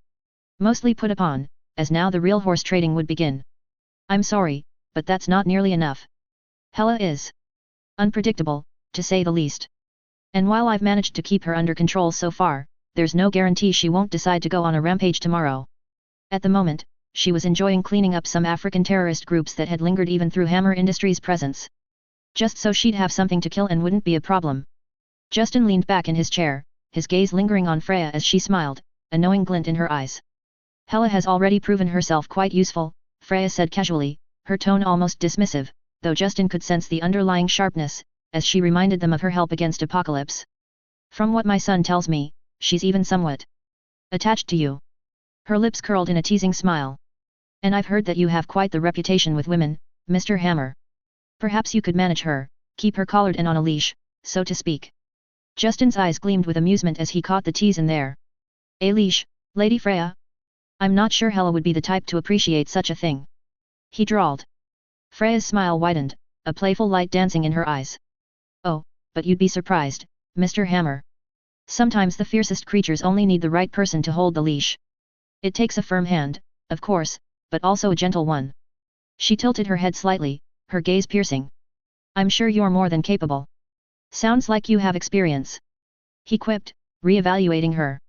Mostly put upon, as now the real horse trading would begin. I'm sorry, but that's not nearly enough. Hela is unpredictable, to say the least. And while I've managed to keep her under control so far, there's no guarantee she won't decide to go on a rampage tomorrow. At the moment, she was enjoying cleaning up some African terrorist groups that had lingered even through Hammer Industries' presence. Just so she'd have something to kill and wouldn't be a problem. Justin leaned back in his chair, his gaze lingering on Freya as she smiled, a knowing glint in her eyes. Hela has already proven herself quite useful, Freya said casually, her tone almost dismissive, though Justin could sense the underlying sharpness, as she reminded them of her help against Apocalypse. From what my son tells me, she's even somewhat attached to you. Her lips curled in a teasing smile. And I've heard that you have quite the reputation with women, Mr. Hammer. Perhaps you could manage her, keep her collared and on a leash, so to speak. Justin's eyes gleamed with amusement as he caught the tease in there. A leash, Lady Freya? I'm not sure Hela would be the type to appreciate such a thing. He drawled. Freya's smile widened, a playful light dancing in her eyes. Oh, but you'd be surprised, Mr. Hammer. Sometimes the fiercest creatures only need the right person to hold the leash. It takes a firm hand, of course, but also a gentle one. She tilted her head slightly, her gaze piercing. I'm sure you're more than capable. Sounds like you have experience. He quipped, re-evaluating her.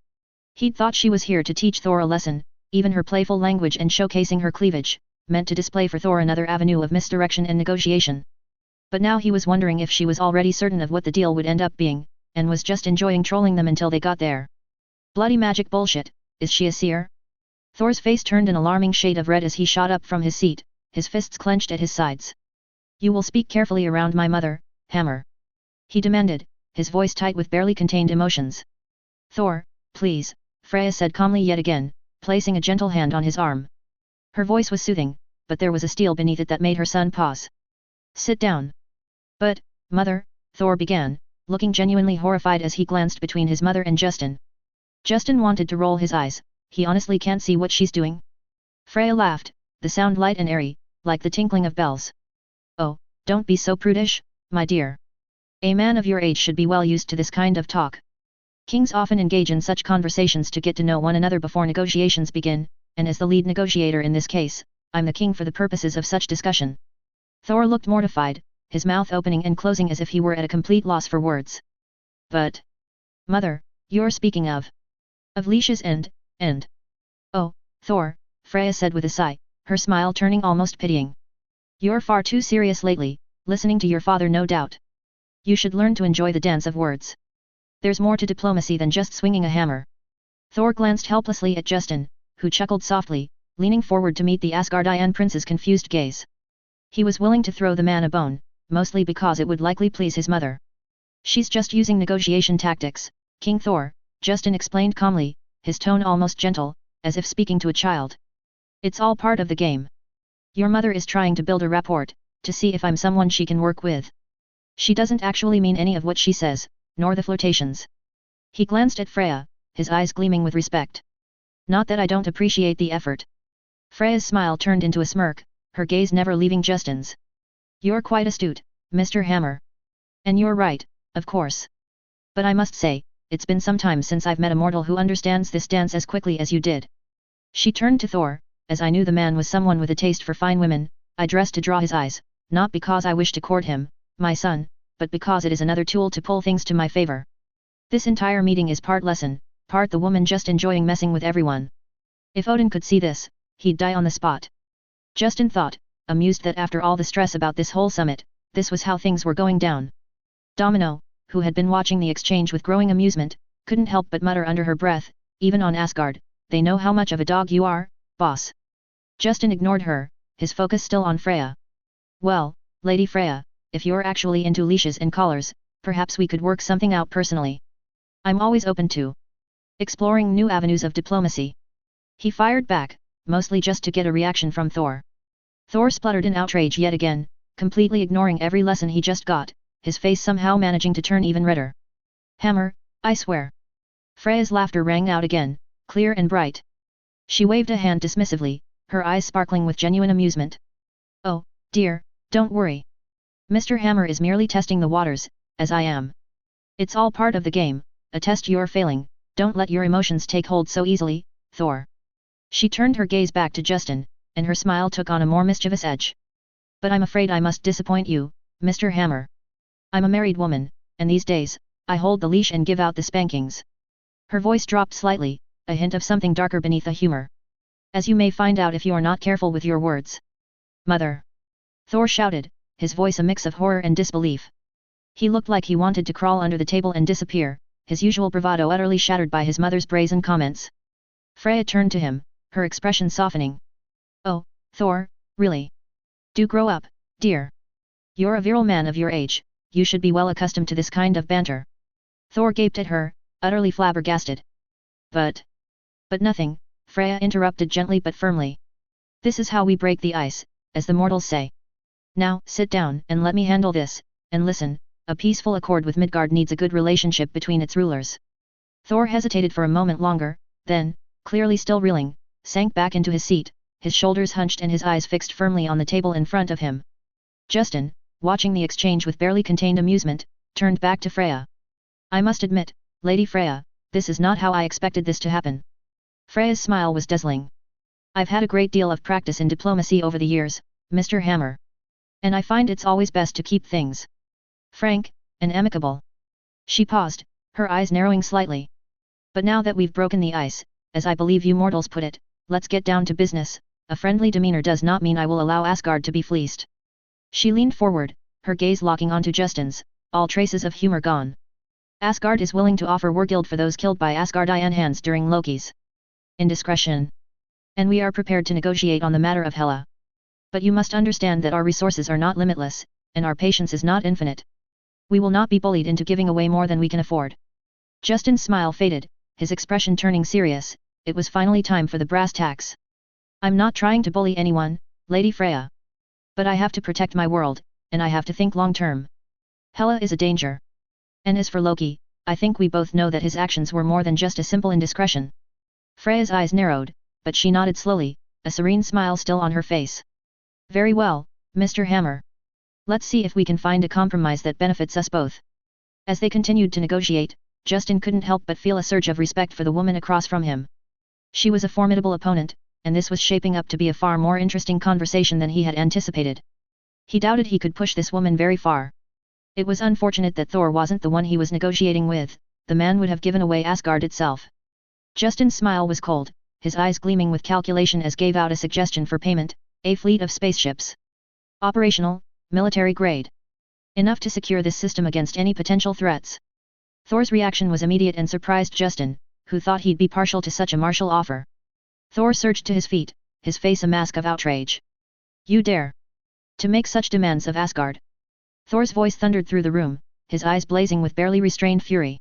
He'd thought she was here to teach Thor a lesson, even her playful language and showcasing her cleavage, meant to display for Thor another avenue of misdirection and negotiation. But now he was wondering if she was already certain of what the deal would end up being, and was just enjoying trolling them until they got there. Bloody magic bullshit, is she a seer? Thor's face turned an alarming shade of red as he shot up from his seat, his fists clenched at his sides. You will speak carefully around my mother, Hammer. He demanded, his voice tight with barely contained emotions. Thor, please, Freya said calmly yet again, placing a gentle hand on his arm. Her voice was soothing, but there was a steel beneath it that made her son pause. Sit down. But, mother, Thor began, looking genuinely horrified as he glanced between his mother and Justin. Justin wanted to roll his eyes, he honestly can't see what she's doing. Freya laughed, the sound light and airy, like the tinkling of bells. Oh, don't be so prudish, my dear. A man of your age should be well used to this kind of talk. Kings often engage in such conversations to get to know one another before negotiations begin, and as the lead negotiator in this case, I'm the king for the purposes of such discussion. Thor looked mortified, his mouth opening and closing as if he were at a complete loss for words. But, mother, you're speaking of leashes and. Oh, Thor, Freya said with a sigh, her smile turning almost pitying. You're far too serious lately, listening to your father no doubt. You should learn to enjoy the dance of words. There's more to diplomacy than just swinging a hammer. Thor glanced helplessly at Justin, who chuckled softly, leaning forward to meet the Asgardian prince's confused gaze. He was willing to throw the man a bone, mostly because it would likely please his mother. She's just using negotiation tactics, King Thor, Justin explained calmly, his tone almost gentle, as if speaking to a child. It's all part of the game. Your mother is trying to build a rapport, to see if I'm someone she can work with. She doesn't actually mean any of what she says, nor the flirtations. He glanced at Freya, his eyes gleaming with respect. Not that I don't appreciate the effort. Freya's smile turned into a smirk, her gaze never leaving Justin's. You're quite astute, Mr. Hammer. And you're right, of course. But I must say, it's been some time since I've met a mortal who understands this dance as quickly as you did. She turned to Thor, as I knew the man was someone with a taste for fine women, I dressed to draw his eyes, not because I wish to court him, my son, but because it is another tool to pull things to my favor. This entire meeting is part lesson, part the woman just enjoying messing with everyone. If Odin could see this, he'd die on the spot. Justin thought, amused that after all the stress about this whole summit, this was how things were going down. Domino, who had been watching the exchange with growing amusement, couldn't help but mutter under her breath, even on Asgard, they know how much of a dog you are, boss. Justin ignored her, his focus still on Freya. Well, Lady Freya, if you're actually into leashes and collars, perhaps we could work something out personally. I'm always open to exploring new avenues of diplomacy. He fired back, mostly just to get a reaction from Thor. Thor spluttered in outrage yet again, completely ignoring every lesson he just got, his face somehow managing to turn even redder. Hammer, I swear. Freya's laughter rang out again, clear and bright. She waved a hand dismissively, her eyes sparkling with genuine amusement. Oh, dear, don't worry. Mr. Hammer is merely testing the waters, as I am. It's all part of the game, a test you're failing, don't let your emotions take hold so easily, Thor. She turned her gaze back to Justin, and her smile took on a more mischievous edge. But I'm afraid I must disappoint you, Mr. Hammer. I'm a married woman, and these days, I hold the leash and give out the spankings. Her voice dropped slightly, a hint of something darker beneath the humor. As you may find out if you are not careful with your words. Mother! Thor shouted, his voice a mix of horror and disbelief. He looked like he wanted to crawl under the table and disappear, his usual bravado utterly shattered by his mother's brazen comments. Freya turned to him, her expression softening. Oh, Thor, really? Do grow up, dear. You're a virile man of your age, you should be well accustomed to this kind of banter. Thor gaped at her, utterly flabbergasted. But nothing, Freya interrupted gently but firmly. This is how we break the ice, as the mortals say. Now, sit down and let me handle this, and listen, a peaceful accord with Midgard needs a good relationship between its rulers. Thor hesitated for a moment longer, then, clearly still reeling, sank back into his seat, his shoulders hunched and his eyes fixed firmly on the table in front of him. Justin, watching the exchange with barely contained amusement, turned back to Freya. I must admit, Lady Freya, this is not how I expected this to happen. Freya's smile was dazzling. I've had a great deal of practice in diplomacy over the years, Mr. Hammer. And I find it's always best to keep things frank and amicable. She paused, her eyes narrowing slightly. But now that we've broken the ice, as I believe you mortals put it, let's get down to business. A friendly demeanor does not mean I will allow Asgard to be fleeced. She leaned forward, her gaze locking onto Justin's, all traces of humor gone. Asgard is willing to offer Wargild for those killed by Asgardian hands during Loki's indiscretion. And we are prepared to negotiate on the matter of Hela. But you must understand that our resources are not limitless, and our patience is not infinite. We will not be bullied into giving away more than we can afford. Justin's smile faded, his expression turning serious. It was finally time for the brass tacks. I'm not trying to bully anyone, Lady Freya. But I have to protect my world, and I have to think long term. Hela is a danger. And as for Loki, I think we both know that his actions were more than just a simple indiscretion. Freya's eyes narrowed, but she nodded slowly, a serene smile still on her face. Very well, Mr. Hammer. Let's see if we can find a compromise that benefits us both. As they continued to negotiate, Justin couldn't help but feel a surge of respect for the woman across from him. She was a formidable opponent, and this was shaping up to be a far more interesting conversation than he had anticipated. He doubted he could push this woman very far. It was unfortunate that Thor wasn't the one he was negotiating with, the man would have given away Asgard itself. Justin's smile was cold, his eyes gleaming with calculation as gave out a suggestion for payment, a fleet of spaceships. Operational, military grade. Enough to secure this system against any potential threats. Thor's reaction was immediate and surprised Justin, who thought he'd be partial to such a martial offer. Thor surged to his feet, his face a mask of outrage. You dare to make such demands of Asgard? Thor's voice thundered through the room, his eyes blazing with barely restrained fury.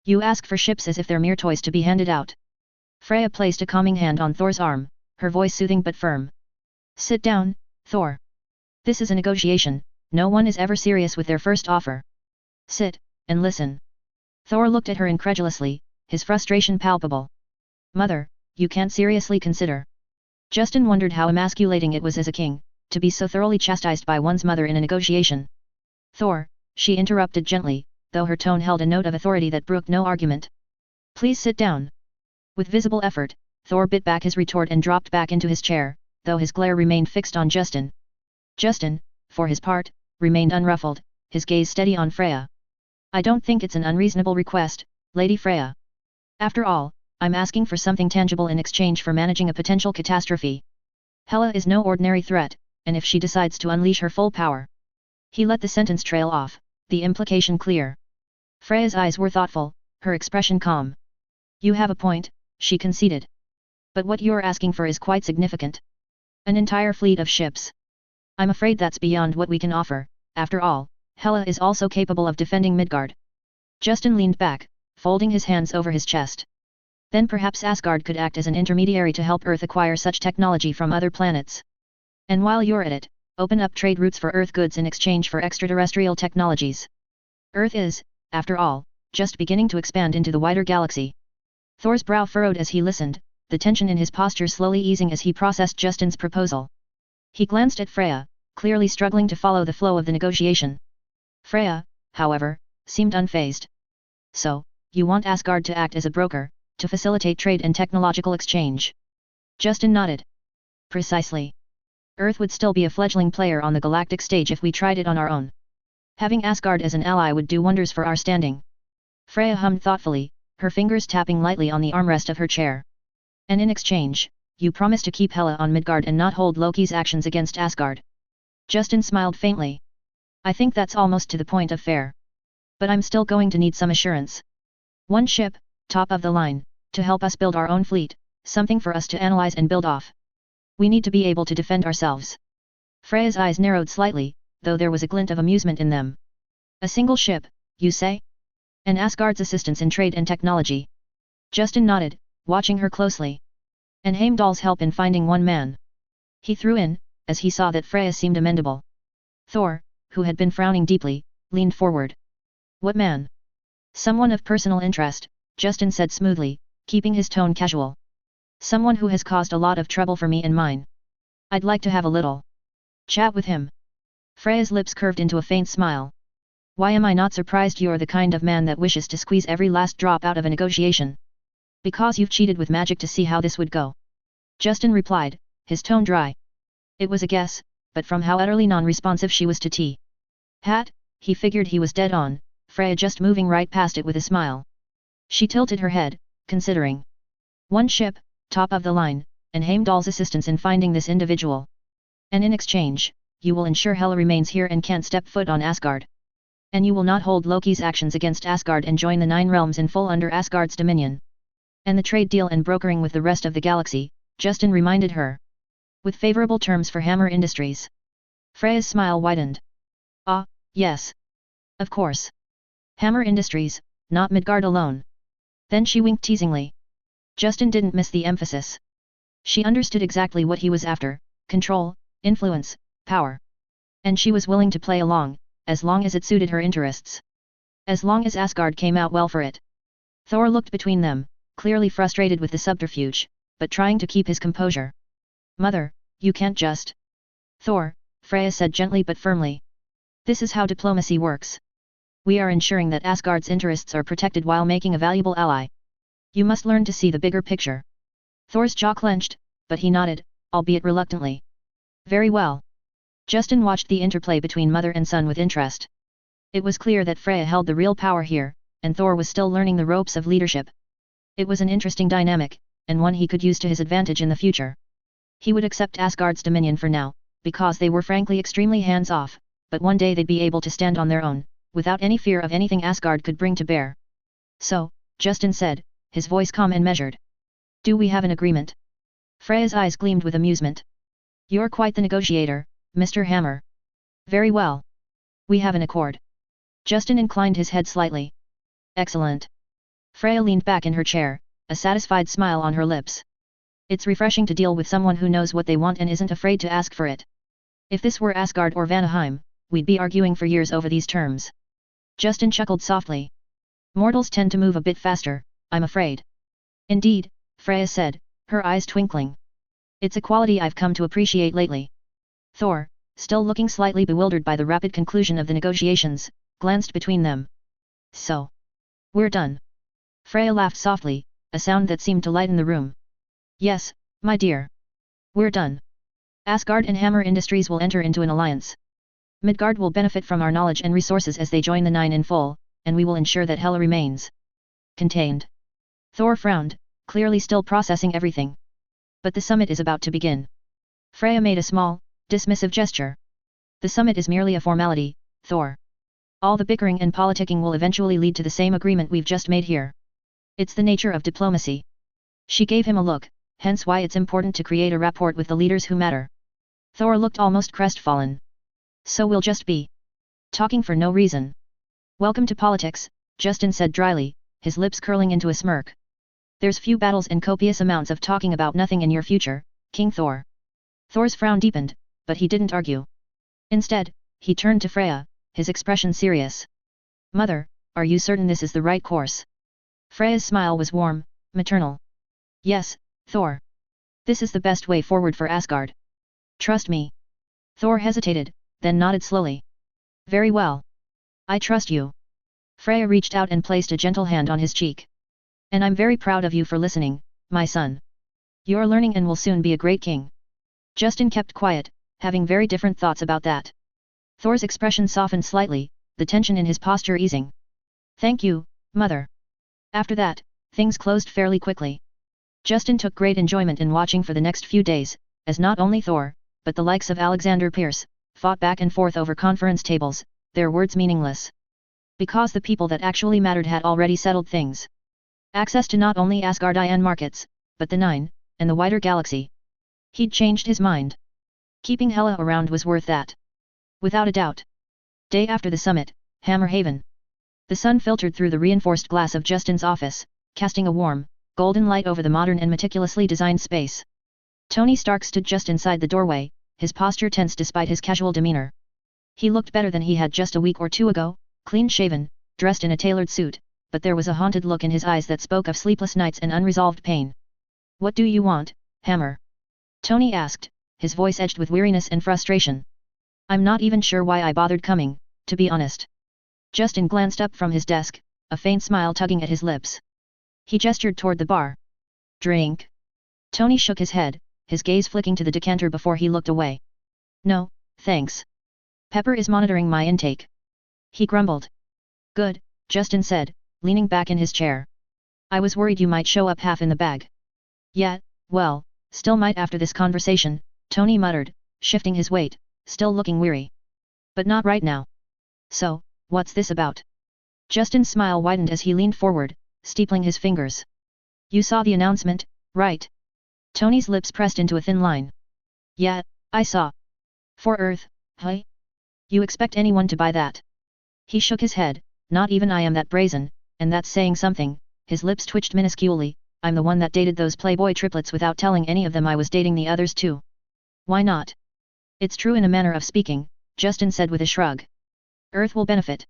You ask for ships as if they're mere toys to be handed out. Freya placed a calming hand on Thor's arm, her voice soothing but firm. Sit down, Thor. This is a negotiation, no one is ever serious with their first offer. Sit, and listen. Thor looked at her incredulously, his frustration palpable. Mother, you can't seriously consider. Justin wondered how emasculating it was as a king, to be so thoroughly chastised by one's mother in a negotiation. Thor, she interrupted gently, though her tone held a note of authority that brooked no argument. Please sit down. With visible effort, Thor bit back his retort and dropped back into his chair, though his glare remained fixed on Justin. Justin, for his part, remained unruffled, his gaze steady on Freya. I don't think it's an unreasonable request, Lady Freya. After all, I'm asking for something tangible in exchange for managing a potential catastrophe. Hela is no ordinary threat, and if she decides to unleash her full power. He let the sentence trail off, the implication clear. Freya's eyes were thoughtful, her expression calm. You have a point, she conceded. But what you're asking for is quite significant. An entire fleet of ships. I'm afraid that's beyond what we can offer, after all, Hela is also capable of defending Midgard. Justin leaned back, folding his hands over his chest. Then perhaps Asgard could act as an intermediary to help Earth acquire such technology from other planets. And while you're at it, open up trade routes for Earth goods in exchange for extraterrestrial technologies. Earth is, after all, just beginning to expand into the wider galaxy. Thor's brow furrowed as he listened, the tension in his posture slowly easing as he processed Justin's proposal. He glanced at Freya, clearly struggling to follow the flow of the negotiation. Freya, however, seemed unfazed. So, you want Asgard to act as a broker, to facilitate trade and technological exchange? Justin nodded. Precisely. Earth would still be a fledgling player on the galactic stage if we tried it on our own. Having Asgard as an ally would do wonders for our standing. Freya hummed thoughtfully, her fingers tapping lightly on the armrest of her chair. And in exchange, you promise to keep Hela on Midgard and not hold Loki's actions against Asgard. Justin smiled faintly. I think that's almost to the point of fair. But I'm still going to need some assurance. One ship, top of the line, to help us build our own fleet, something for us to analyze and build off. We need to be able to defend ourselves. Freya's eyes narrowed slightly, though there was a glint of amusement in them. A single ship, you say? And Asgard's assistance in trade and technology. Justin nodded, watching her closely. And Heimdall's help in finding one man. He threw in, as he saw that Freya seemed amendable. Thor, who had been frowning deeply, leaned forward. What man? Someone of personal interest, Justin said smoothly, keeping his tone casual. Someone who has caused a lot of trouble for me and mine. I'd like to have a little chat with him. Freya's lips curved into a faint smile. Why am I not surprised you're the kind of man that wishes to squeeze every last drop out of a negotiation? Because you've cheated with magic to see how this would go. Justin replied, his tone dry. It was a guess, but from how utterly non-responsive she was to tea. Hat, he figured he was dead on, Freya just moving right past it with a smile. She tilted her head, considering. One ship, top of the line, and Heimdall's assistance in finding this individual. And in exchange, you will ensure Hela remains here and can't step foot on Asgard. And you will not hold Loki's actions against Asgard and join the Nine Realms in full under Asgard's dominion. And the trade deal and brokering with the rest of the galaxy, Justin reminded her. With favorable terms for Hammer Industries. Freya's smile widened. Ah, yes. Of course. Hammer Industries, not Midgard alone. Then she winked teasingly. Justin didn't miss the emphasis. She understood exactly what he was after, control, influence, power. And she was willing to play along, as long as it suited her interests. As long as Asgard came out well for it. Thor looked between them, clearly frustrated with the subterfuge, but trying to keep his composure. Mother, you can't just. Thor, Freya said gently but firmly. This is how diplomacy works. We are ensuring that Asgard's interests are protected while making a valuable ally. You must learn to see the bigger picture. Thor's jaw clenched, but he nodded, albeit reluctantly. Very well. Justin watched the interplay between mother and son with interest. It was clear that Freya held the real power here, and Thor was still learning the ropes of leadership. It was an interesting dynamic, and one he could use to his advantage in the future. He would accept Asgard's dominion for now, because they were frankly extremely hands-off, but one day they'd be able to stand on their own, without any fear of anything Asgard could bring to bear. So, Justin said, his voice calm and measured. Do we have an agreement? Freya's eyes gleamed with amusement. You're quite the negotiator, Mr. Hammer. Very well. We have an accord. Justin inclined his head slightly. Excellent. Freya leaned back in her chair, a satisfied smile on her lips. It's refreshing to deal with someone who knows what they want and isn't afraid to ask for it. If this were Asgard or Vanaheim, we'd be arguing for years over these terms. Justin chuckled softly. Mortals tend to move a bit faster, I'm afraid. Indeed, Freya said, her eyes twinkling. It's a quality I've come to appreciate lately. Thor, still looking slightly bewildered by the rapid conclusion of the negotiations, glanced between them. So. We're done. Freya laughed softly, a sound that seemed to lighten the room. Yes, my dear. We're done. Asgard and Hammer Industries will enter into an alliance. Midgard will benefit from our knowledge and resources as they join the Nine in full, and we will ensure that Hela remains contained. Thor frowned, clearly still processing everything. But the summit is about to begin. Freya made a small, dismissive gesture. The summit is merely a formality, Thor. All the bickering and politicking will eventually lead to the same agreement we've just made here. It's the nature of diplomacy. She gave him a look, hence why it's important to create a rapport with the leaders who matter. Thor looked almost crestfallen. So we'll just be Talking for no reason. Welcome to politics, Justin said dryly, his lips curling into a smirk. There's few battles and copious amounts of talking about nothing in your future, King Thor. Thor's frown deepened, but he didn't argue. Instead, he turned to Freya, his expression serious. Mother, are you certain this is the right course? Freya's smile was warm, maternal. Yes, Thor. This is the best way forward for Asgard. Trust me. Thor hesitated, then nodded slowly. Very well. I trust you. Freya reached out and placed a gentle hand on his cheek. And I'm very proud of you for listening, my son. You're learning and will soon be a great king. Justin kept quiet, having very different thoughts about that. Thor's expression softened slightly, the tension in his posture easing. Thank you, mother. After that, things closed fairly quickly. Justin took great enjoyment in watching for the next few days, as not only Thor, but the likes of Alexander Pierce, fought back and forth over conference tables, their words meaningless. Because the people that actually mattered had already settled things. Access to not only Asgardian markets, but the Nine, and the wider galaxy. He'd changed his mind. Keeping Hela around was worth that. Without a doubt. Day after the summit, Hammerhaven. The sun filtered through the reinforced glass of Justin's office, casting a warm, golden light over the modern and meticulously designed space. Tony Stark stood just inside the doorway, his posture tense despite his casual demeanor. He looked better than he had just a week or two ago, clean-shaven, dressed in a tailored suit, but there was a haunted look in his eyes that spoke of sleepless nights and unresolved pain. What do you want, Hammer? Tony asked, his voice edged with weariness and frustration. I'm not even sure why I bothered coming, to be honest. Justin glanced up from his desk, a faint smile tugging at his lips. He gestured toward the bar. Drink? Tony shook his head, his gaze flicking to the decanter before he looked away. No, thanks. Pepper is monitoring my intake. He grumbled. Good, Justin said, leaning back in his chair. I was worried you might show up half in the bag. Yeah, well, still might after this conversation, Tony muttered, shifting his weight, still looking weary. But not right now. So, what's this about? Justin's smile widened as he leaned forward, steepling his fingers. You saw the announcement, right? Tony's lips pressed into a thin line. Yeah, I saw. For Earth, hey? You expect anyone to buy that? He shook his head, not even I am that brazen, and that's saying something. His lips twitched minusculely. I'm the one that dated those Playboy triplets without telling any of them I was dating the others too. Why not? It's true in a manner of speaking, Justin said with a shrug. Earth will benefit.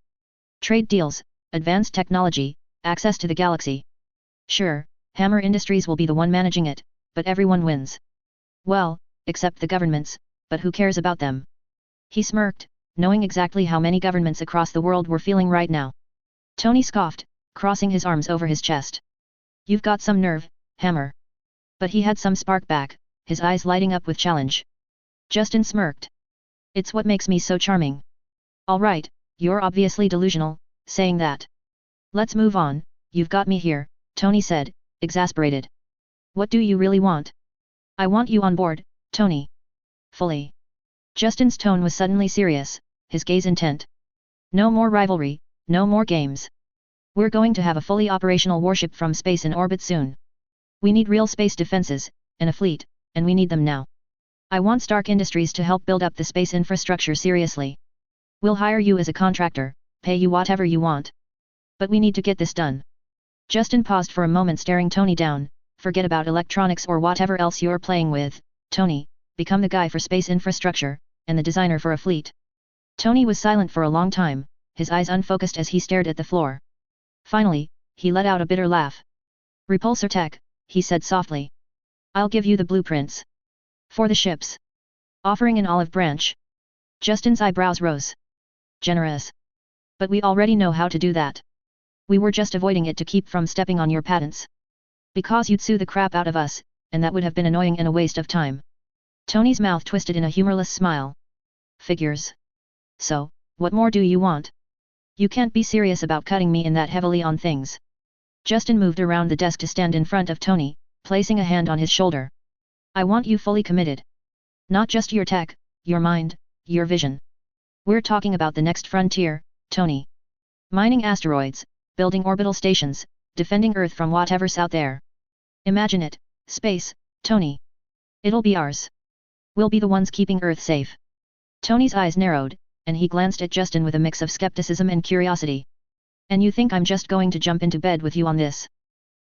Trade deals, advanced technology, access to the galaxy. Sure, Hammer Industries will be the one managing it, but everyone wins. Well, except the governments, but who cares about them? He smirked, knowing exactly how many governments across the world were feeling right now. Tony scoffed, crossing his arms over his chest. You've got some nerve, Hammer. But he had some spark back, his eyes lighting up with challenge. Justin smirked. It's what makes me so charming. All right, you're obviously delusional, saying that. Let's move on, you've got me here, Tony said, exasperated. What do you really want? I want you on board, Tony. Fully. Justin's tone was suddenly serious, his gaze intent. No more rivalry, no more games. We're going to have a fully operational warship from space in orbit soon. We need real space defenses, and a fleet, and we need them now. I want Stark Industries to help build up the space infrastructure seriously. We'll hire you as a contractor, pay you whatever you want. But we need to get this done. Justin paused for a moment staring Tony down. Forget about electronics or whatever else you're playing with, Tony, become the guy for space infrastructure, and the designer for a fleet. Tony was silent for a long time, his eyes unfocused as he stared at the floor. Finally, he let out a bitter laugh. Repulsor tech, he said softly. I'll give you the blueprints. For the ships. Offering an olive branch. Justin's eyebrows rose. Generous. But we already know how to do that. We were just avoiding it to keep from stepping on your patents. Because you'd sue the crap out of us, and that would have been annoying and a waste of time. Tony's mouth twisted in a humorless smile. Figures. So, what more do you want? You can't be serious about cutting me in that heavily on things. Justin moved around the desk to stand in front of Tony, placing a hand on his shoulder. I want you fully committed. Not just your tech, your mind, your vision. We're talking about the next frontier, Tony. Mining asteroids, building orbital stations, defending Earth from whatever's out there. Imagine it, space, Tony. It'll be ours. We'll be the ones keeping Earth safe. Tony's eyes narrowed, and he glanced at Justin with a mix of skepticism and curiosity. And you think I'm just going to jump into bed with you on this?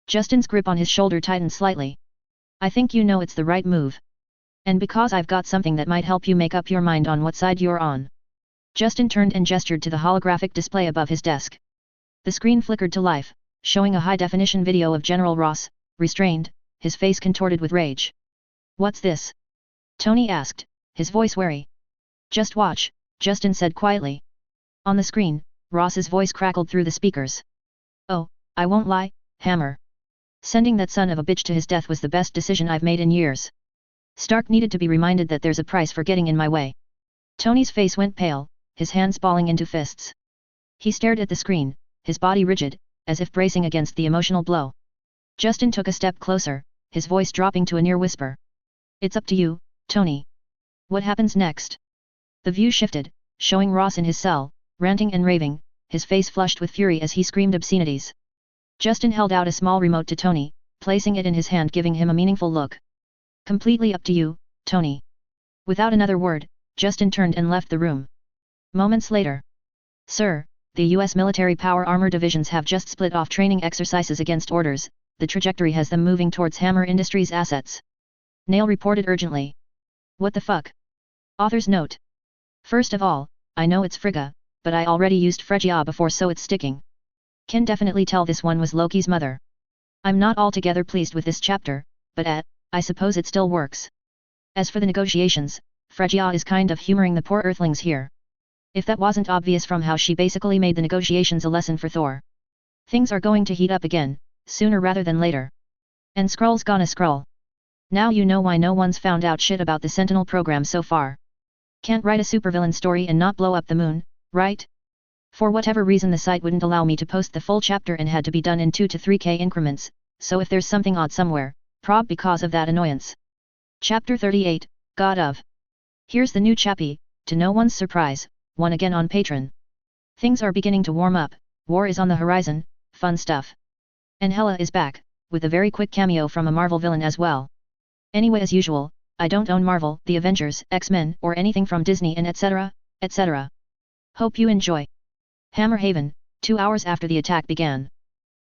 Justin's grip on his shoulder tightened slightly. I think you know it's the right move. And because I've got something that might help you make up your mind on what side you're on. Justin turned and gestured to the holographic display above his desk. The screen flickered to life, showing a high-definition video of General Ross, restrained, his face contorted with rage. What's this? Tony asked, his voice wary. Just watch, Justin said quietly. On the screen, Ross's voice crackled through the speakers. Oh, I won't lie, Hammer. Sending that son of a bitch to his death was the best decision I've made in years. Stark needed to be reminded that there's a price for getting in my way. Tony's face went pale, his hands balling into fists. He stared at the screen, his body rigid, as if bracing against the emotional blow. Justin took a step closer, his voice dropping to a near whisper. It's up to you, Tony. What happens next? The view shifted, showing Ross in his cell, ranting and raving, his face flushed with fury as he screamed obscenities. Justin held out a small remote to Tony, placing it in his hand, giving him a meaningful look. Completely up to you, Tony. Without another word, Justin turned and left the room. Moments later. Sir, the U.S. military power armor divisions have just split off training exercises against orders, the trajectory has them moving towards Hammer Industries assets. Nail reported urgently. What the fuck? Author's note. First of all, I know it's Frigga, but I already used Phrygia before, so it's sticking. Can definitely tell this one was Loki's mother. I'm not altogether pleased with this chapter, but I suppose it still works. As for the negotiations, Phrygia is kind of humoring the poor Earthlings here. If that wasn't obvious from how she basically made the negotiations a lesson for Thor. Things are going to heat up again, sooner rather than later. And Skrull's gonna Skrull. Now you know why no one's found out shit about the Sentinel program so far. Can't write a supervillain story and not blow up the moon, right? For whatever reason the site wouldn't allow me to post the full chapter and had to be done in 2 to 3k increments, so if there's something odd somewhere, prob because of that annoyance. Chapter 38, God of. Here's the new chappie, to no one's surprise, one again on Patreon. Things are beginning to warm up, war is on the horizon, fun stuff. And Hela is back, with a very quick cameo from a Marvel villain as well. Anyway, as usual, I don't own Marvel, the Avengers, X-Men, or anything from Disney and etc., etc. Hope you enjoy. Hammerhaven, 2 hours after the attack began.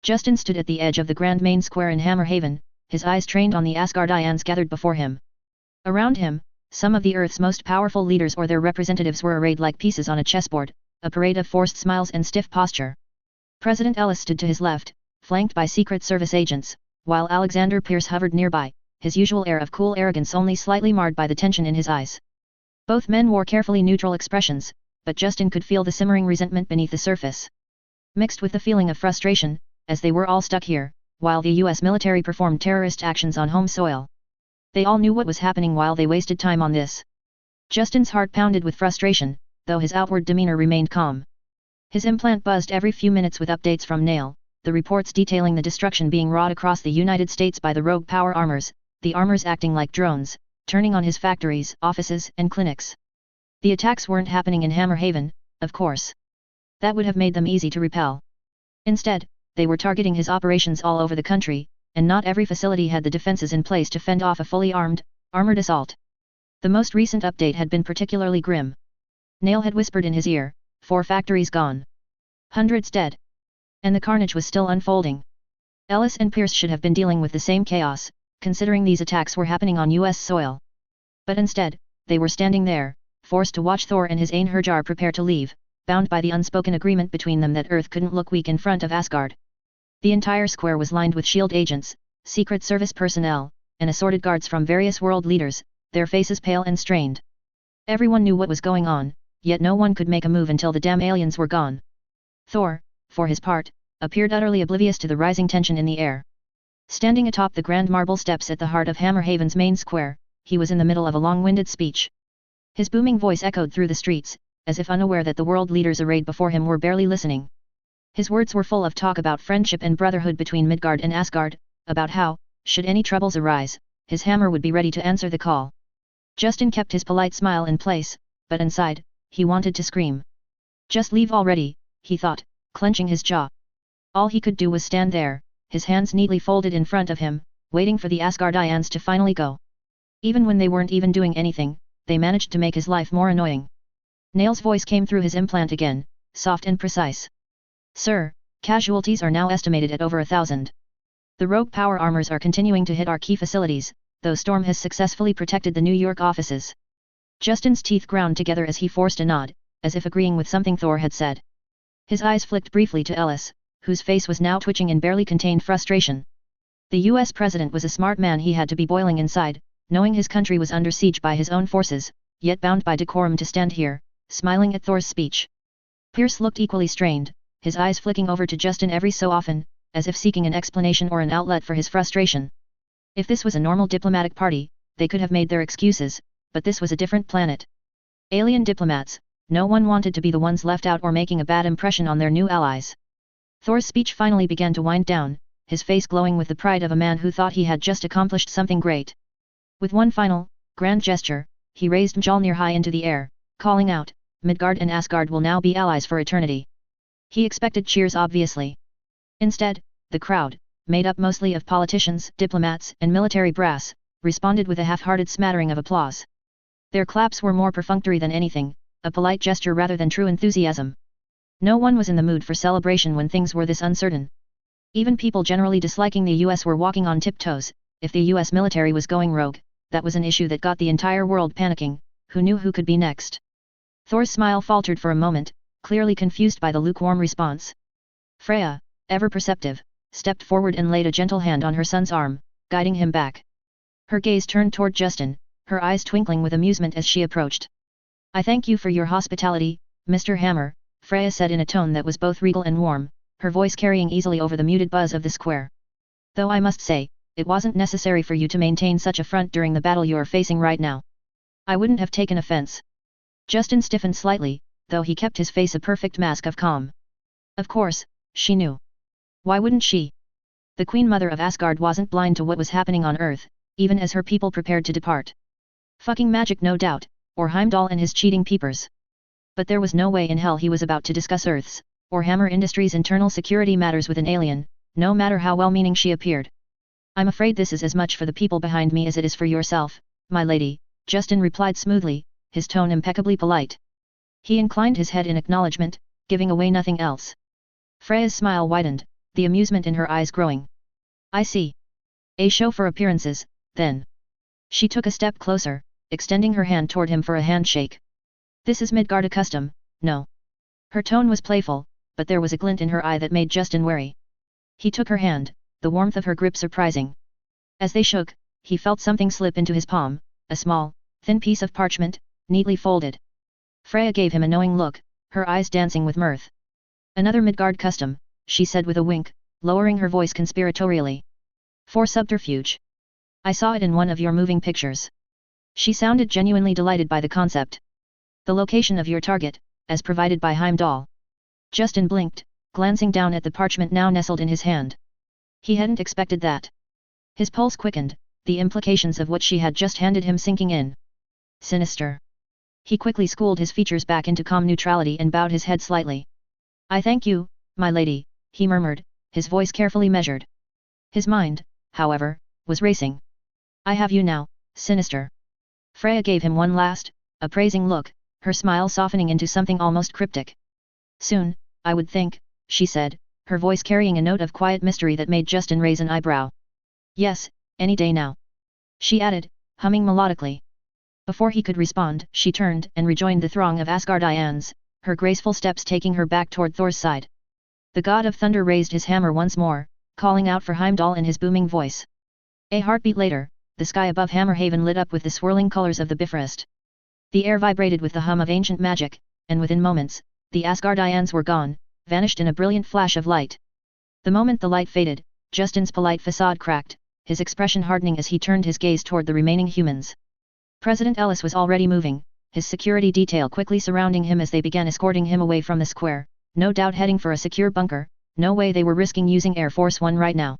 Justin stood at the edge of the Grand Main Square in Hammerhaven, his eyes trained on the Asgardians gathered before him. Around him, some of the Earth's most powerful leaders or their representatives were arrayed like pieces on a chessboard, a parade of forced smiles and stiff posture. President Ellis stood to his left, flanked by Secret Service agents, while Alexander Pierce hovered nearby, his usual air of cool arrogance only slightly marred by the tension in his eyes. Both men wore carefully neutral expressions, but Justin could feel the simmering resentment beneath the surface. Mixed with the feeling of frustration, as they were all stuck here, while the US military performed terrorist actions on home soil. They all knew what was happening while they wasted time on this. Justin's heart pounded with frustration, though his outward demeanor remained calm. His implant buzzed every few minutes with updates from Nail, the reports detailing the destruction being wrought across the United States by the rogue power armors, the armors acting like drones, turning on his factories, offices, and clinics. The attacks weren't happening in Hammerhaven, of course. That would have made them easy to repel. Instead, they were targeting his operations all over the country, and not every facility had the defenses in place to fend off a fully armored assault. The most recent update had been particularly grim. Nail had whispered in his ear, 4 factories gone. Hundreds dead. And the carnage was still unfolding. Ellis and Pierce should have been dealing with the same chaos, considering these attacks were happening on US soil. But instead, they were standing there, forced to watch Thor and his Einherjar prepare to leave, bound by the unspoken agreement between them that Earth couldn't look weak in front of Asgard. The entire square was lined with SHIELD agents, Secret Service personnel, and assorted guards from various world leaders, their faces pale and strained. Everyone knew what was going on, yet no one could make a move until the damn aliens were gone. Thor, for his part, appeared utterly oblivious to the rising tension in the air. Standing atop the grand marble steps at the heart of Hammerhaven's main square, he was in the middle of a long-winded speech. His booming voice echoed through the streets, as if unaware that the world leaders arrayed before him were barely listening. His words were full of talk about friendship and brotherhood between Midgard and Asgard, about how, should any troubles arise, his hammer would be ready to answer the call. Justin kept his polite smile in place, but inside, he wanted to scream. Just leave already, he thought, clenching his jaw. All he could do was stand there, his hands neatly folded in front of him, waiting for the Asgardians to finally go. Even when they weren't even doing anything, they managed to make his life more annoying. Nail's voice came through his implant again, soft and precise. Sir, casualties are now estimated at over 1,000. The rogue power armors are continuing to hit our key facilities, though Storm has successfully protected the New York offices. Justin's teeth ground together as he forced a nod, as if agreeing with something Thor had said. His eyes flicked briefly to Ellis, whose face was now twitching in barely contained frustration. The US president was a smart man. He had to be boiling inside, knowing his country was under siege by his own forces, yet bound by decorum to stand here, smiling at Thor's speech. Pierce looked equally strained, his eyes flicking over to Justin every so often, as if seeking an explanation or an outlet for his frustration. If this was a normal diplomatic party, they could have made their excuses, but this was a different planet. Alien diplomats, no one wanted to be the ones left out or making a bad impression on their new allies. Thor's speech finally began to wind down, his face glowing with the pride of a man who thought he had just accomplished something great. With one final, grand gesture, he raised Mjolnir high into the air, calling out, Midgard and Asgard will now be allies for eternity. He expected cheers obviously. Instead, the crowd, made up mostly of politicians, diplomats, and military brass, responded with a half-hearted smattering of applause. Their claps were more perfunctory than anything, a polite gesture rather than true enthusiasm. No one was in the mood for celebration when things were this uncertain. Even people generally disliking the US were walking on tiptoes. If the US military was going rogue, that was an issue that got the entire world panicking. Who knew who could be next? Thor's smile faltered for a moment, clearly confused by the lukewarm response. Freya, ever perceptive, stepped forward and laid a gentle hand on her son's arm, guiding him back. Her gaze turned toward Justin, her eyes twinkling with amusement as she approached. I thank you for your hospitality, Mr. Hammer, Freya said in a tone that was both regal and warm, her voice carrying easily over the muted buzz of the square. Though I must say, it wasn't necessary for you to maintain such a front during the battle you're facing right now. I wouldn't have taken offense. Justin stiffened slightly, though he kept his face a perfect mask of calm. Of course, she knew. Why wouldn't she? The Queen Mother of Asgard wasn't blind to what was happening on Earth, even as her people prepared to depart. Fucking magic no doubt, or Heimdall and his cheating peepers. But there was no way in hell he was about to discuss Earth's, or Hammer Industries' internal security matters with an alien, no matter how well-meaning she appeared. I'm afraid this is as much for the people behind me as it is for yourself, my lady, Justin replied smoothly, his tone impeccably polite. He inclined his head in acknowledgement, giving away nothing else. Freya's smile widened, the amusement in her eyes growing. I see. A show for appearances, then. She took a step closer, extending her hand toward him for a handshake. This is Midgard a custom, no. Her tone was playful, but there was a glint in her eye that made Justin wary. He took her hand, the warmth of her grip surprising. As they shook, he felt something slip into his palm, a small, thin piece of parchment, neatly folded. Freya gave him a knowing look, her eyes dancing with mirth. Another Midgard custom, she said with a wink, lowering her voice conspiratorially. For subterfuge. I saw it in one of your moving pictures. She sounded genuinely delighted by the concept. The location of your target, as provided by Heimdall. Justin blinked, glancing down at the parchment now nestled in his hand. He hadn't expected that. His pulse quickened, the implications of what she had just handed him sinking in. Sinister. He quickly schooled his features back into calm neutrality and bowed his head slightly. I thank you, my lady, he murmured, his voice carefully measured. His mind, however, was racing. I have you now, Sinister. Freya gave him one last, appraising look, her smile softening into something almost cryptic. Soon, I would think, she said, her voice carrying a note of quiet mystery that made Justin raise an eyebrow. Yes, any day now. She added, humming melodically. Before he could respond, she turned and rejoined the throng of Asgardians, her graceful steps taking her back toward Thor's side. The god of thunder raised his hammer once more, calling out for Heimdall in his booming voice. A heartbeat later, the sky above Hammerhaven lit up with the swirling colors of the Bifrost. The air vibrated with the hum of ancient magic, and within moments, the Asgardians were gone, vanished in a brilliant flash of light. The moment the light faded, Justin's polite facade cracked, his expression hardening as he turned his gaze toward the remaining humans. President Ellis was already moving, his security detail quickly surrounding him as they began escorting him away from the square, no doubt heading for a secure bunker. No way they were risking using Air Force One right now.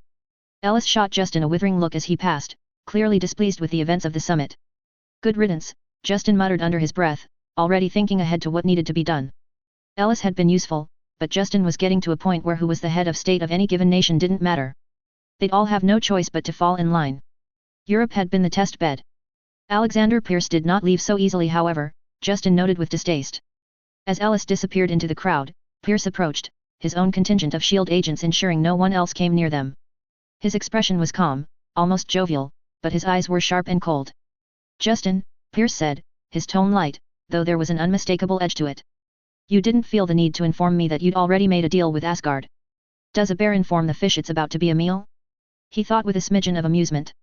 Ellis shot Justin a withering look as he passed, clearly displeased with the events of the summit. Good riddance, Justin muttered under his breath, already thinking ahead to what needed to be done. Ellis had been useful, but Justin was getting to a point where who was the head of state of any given nation didn't matter. They'd all have no choice but to fall in line. Europe had been the test bed. Alexander Pierce did not leave so easily, however, Justin noted with distaste. As Ellis disappeared into the crowd, Pierce approached, his own contingent of S.H.I.E.L.D. agents ensuring no one else came near them. His expression was calm, almost jovial, but his eyes were sharp and cold. "Justin," Pierce said, his tone light, though there was an unmistakable edge to it. "You didn't feel the need to inform me that you'd already made a deal with Asgard. Does a bear inform the fish it's about to be a meal?" He thought with a smidgen of amusement.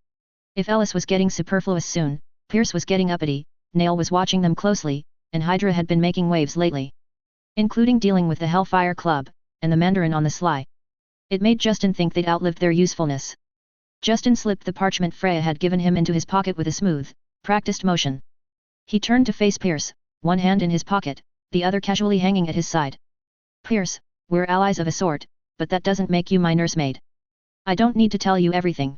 If Ellis was getting superfluous soon, Pierce was getting uppity, Nail was watching them closely, and Hydra had been making waves lately. Including dealing with the Hellfire Club, and the Mandarin on the sly. It made Justin think they'd outlived their usefulness. Justin slipped the parchment Freya had given him into his pocket with a smooth, practiced motion. He turned to face Pierce, one hand in his pocket, the other casually hanging at his side. "Pierce, we're allies of a sort, but that doesn't make you my nursemaid. I don't need to tell you everything."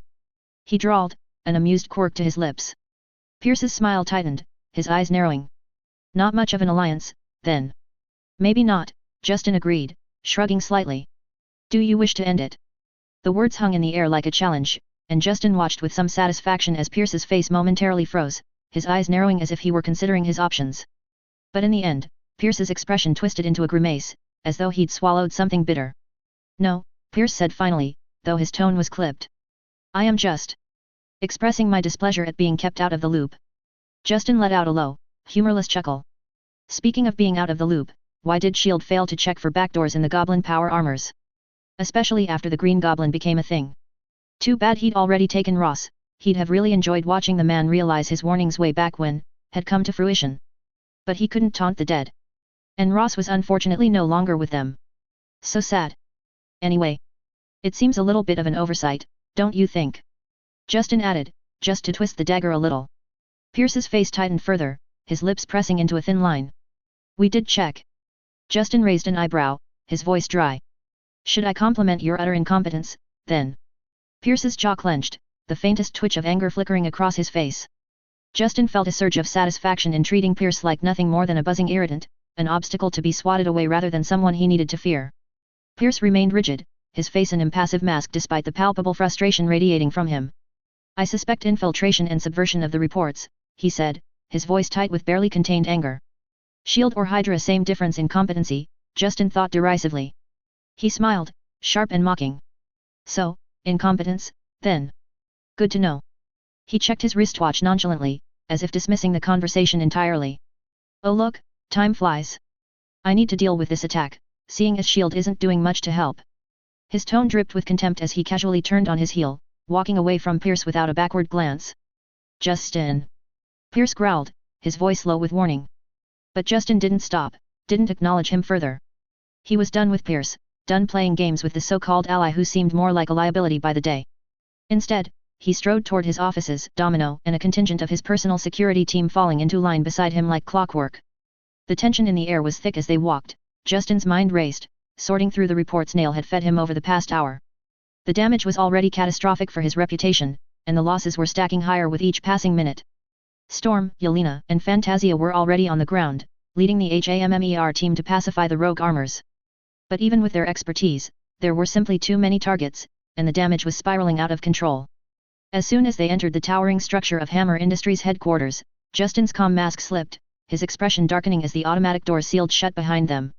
He drawled, an amused quirk to his lips. Pierce's smile tightened, his eyes narrowing. "Not much of an alliance, then." "Maybe not," Justin agreed, shrugging slightly. "Do you wish to end it?" The words hung in the air like a challenge, and Justin watched with some satisfaction as Pierce's face momentarily froze, his eyes narrowing as if he were considering his options. But in the end, Pierce's expression twisted into a grimace, as though he'd swallowed something bitter. "No," Pierce said finally, though his tone was clipped. "I am just expressing my displeasure at being kept out of the loop." Justin let out a low, humorless chuckle. Speaking of being out of the loop, why did S.H.I.E.L.D. fail to check for backdoors in the Goblin power armors? Especially after the Green Goblin became a thing. Too bad he'd already taken Ross, he'd have really enjoyed watching the man realize his warnings way back when, had come to fruition. But he couldn't taunt the dead. And Ross was unfortunately no longer with them. So sad. Anyway. It seems a little bit of an oversight, don't you think? Justin added, just to twist the dagger a little. Pierce's face tightened further, his lips pressing into a thin line. "We did check." Justin raised an eyebrow, his voice dry. "Should I compliment your utter incompetence, then?" Pierce's jaw clenched, the faintest twitch of anger flickering across his face. Justin felt a surge of satisfaction in treating Pierce like nothing more than a buzzing irritant, an obstacle to be swatted away rather than someone he needed to fear. Pierce remained rigid, his face an impassive mask despite the palpable frustration radiating from him. "I suspect infiltration and subversion of the reports," he said, his voice tight with barely contained anger. "S.H.I.E.L.D. or Hydra, same difference in competency," Justin thought derisively. He smiled, sharp and mocking. "So, incompetence, then. Good to know." He checked his wristwatch nonchalantly, as if dismissing the conversation entirely. "Oh look, time flies. I need to deal with this attack, seeing as S.H.I.E.L.D. isn't doing much to help." His tone dripped with contempt as he casually turned on his heel, walking away from Pierce without a backward glance. "Justin!" Pierce growled, his voice low with warning. But Justin didn't stop, didn't acknowledge him further. He was done with Pierce, done playing games with the so-called ally who seemed more like a liability by the day. Instead, he strode toward his offices, Domino and a contingent of his personal security team falling into line beside him like clockwork. The tension in the air was thick as they walked, Justin's mind raced, sorting through the reports Nail had fed him over the past hour. The damage was already catastrophic for his reputation, and the losses were stacking higher with each passing minute. Storm, Yelena, and Fantasia were already on the ground, leading the HAMMER team to pacify the rogue armors. But even with their expertise, there were simply too many targets, and the damage was spiraling out of control. As soon as they entered the towering structure of Hammer Industries headquarters, Justin's calm mask slipped, his expression darkening as the automatic doors sealed shut behind them.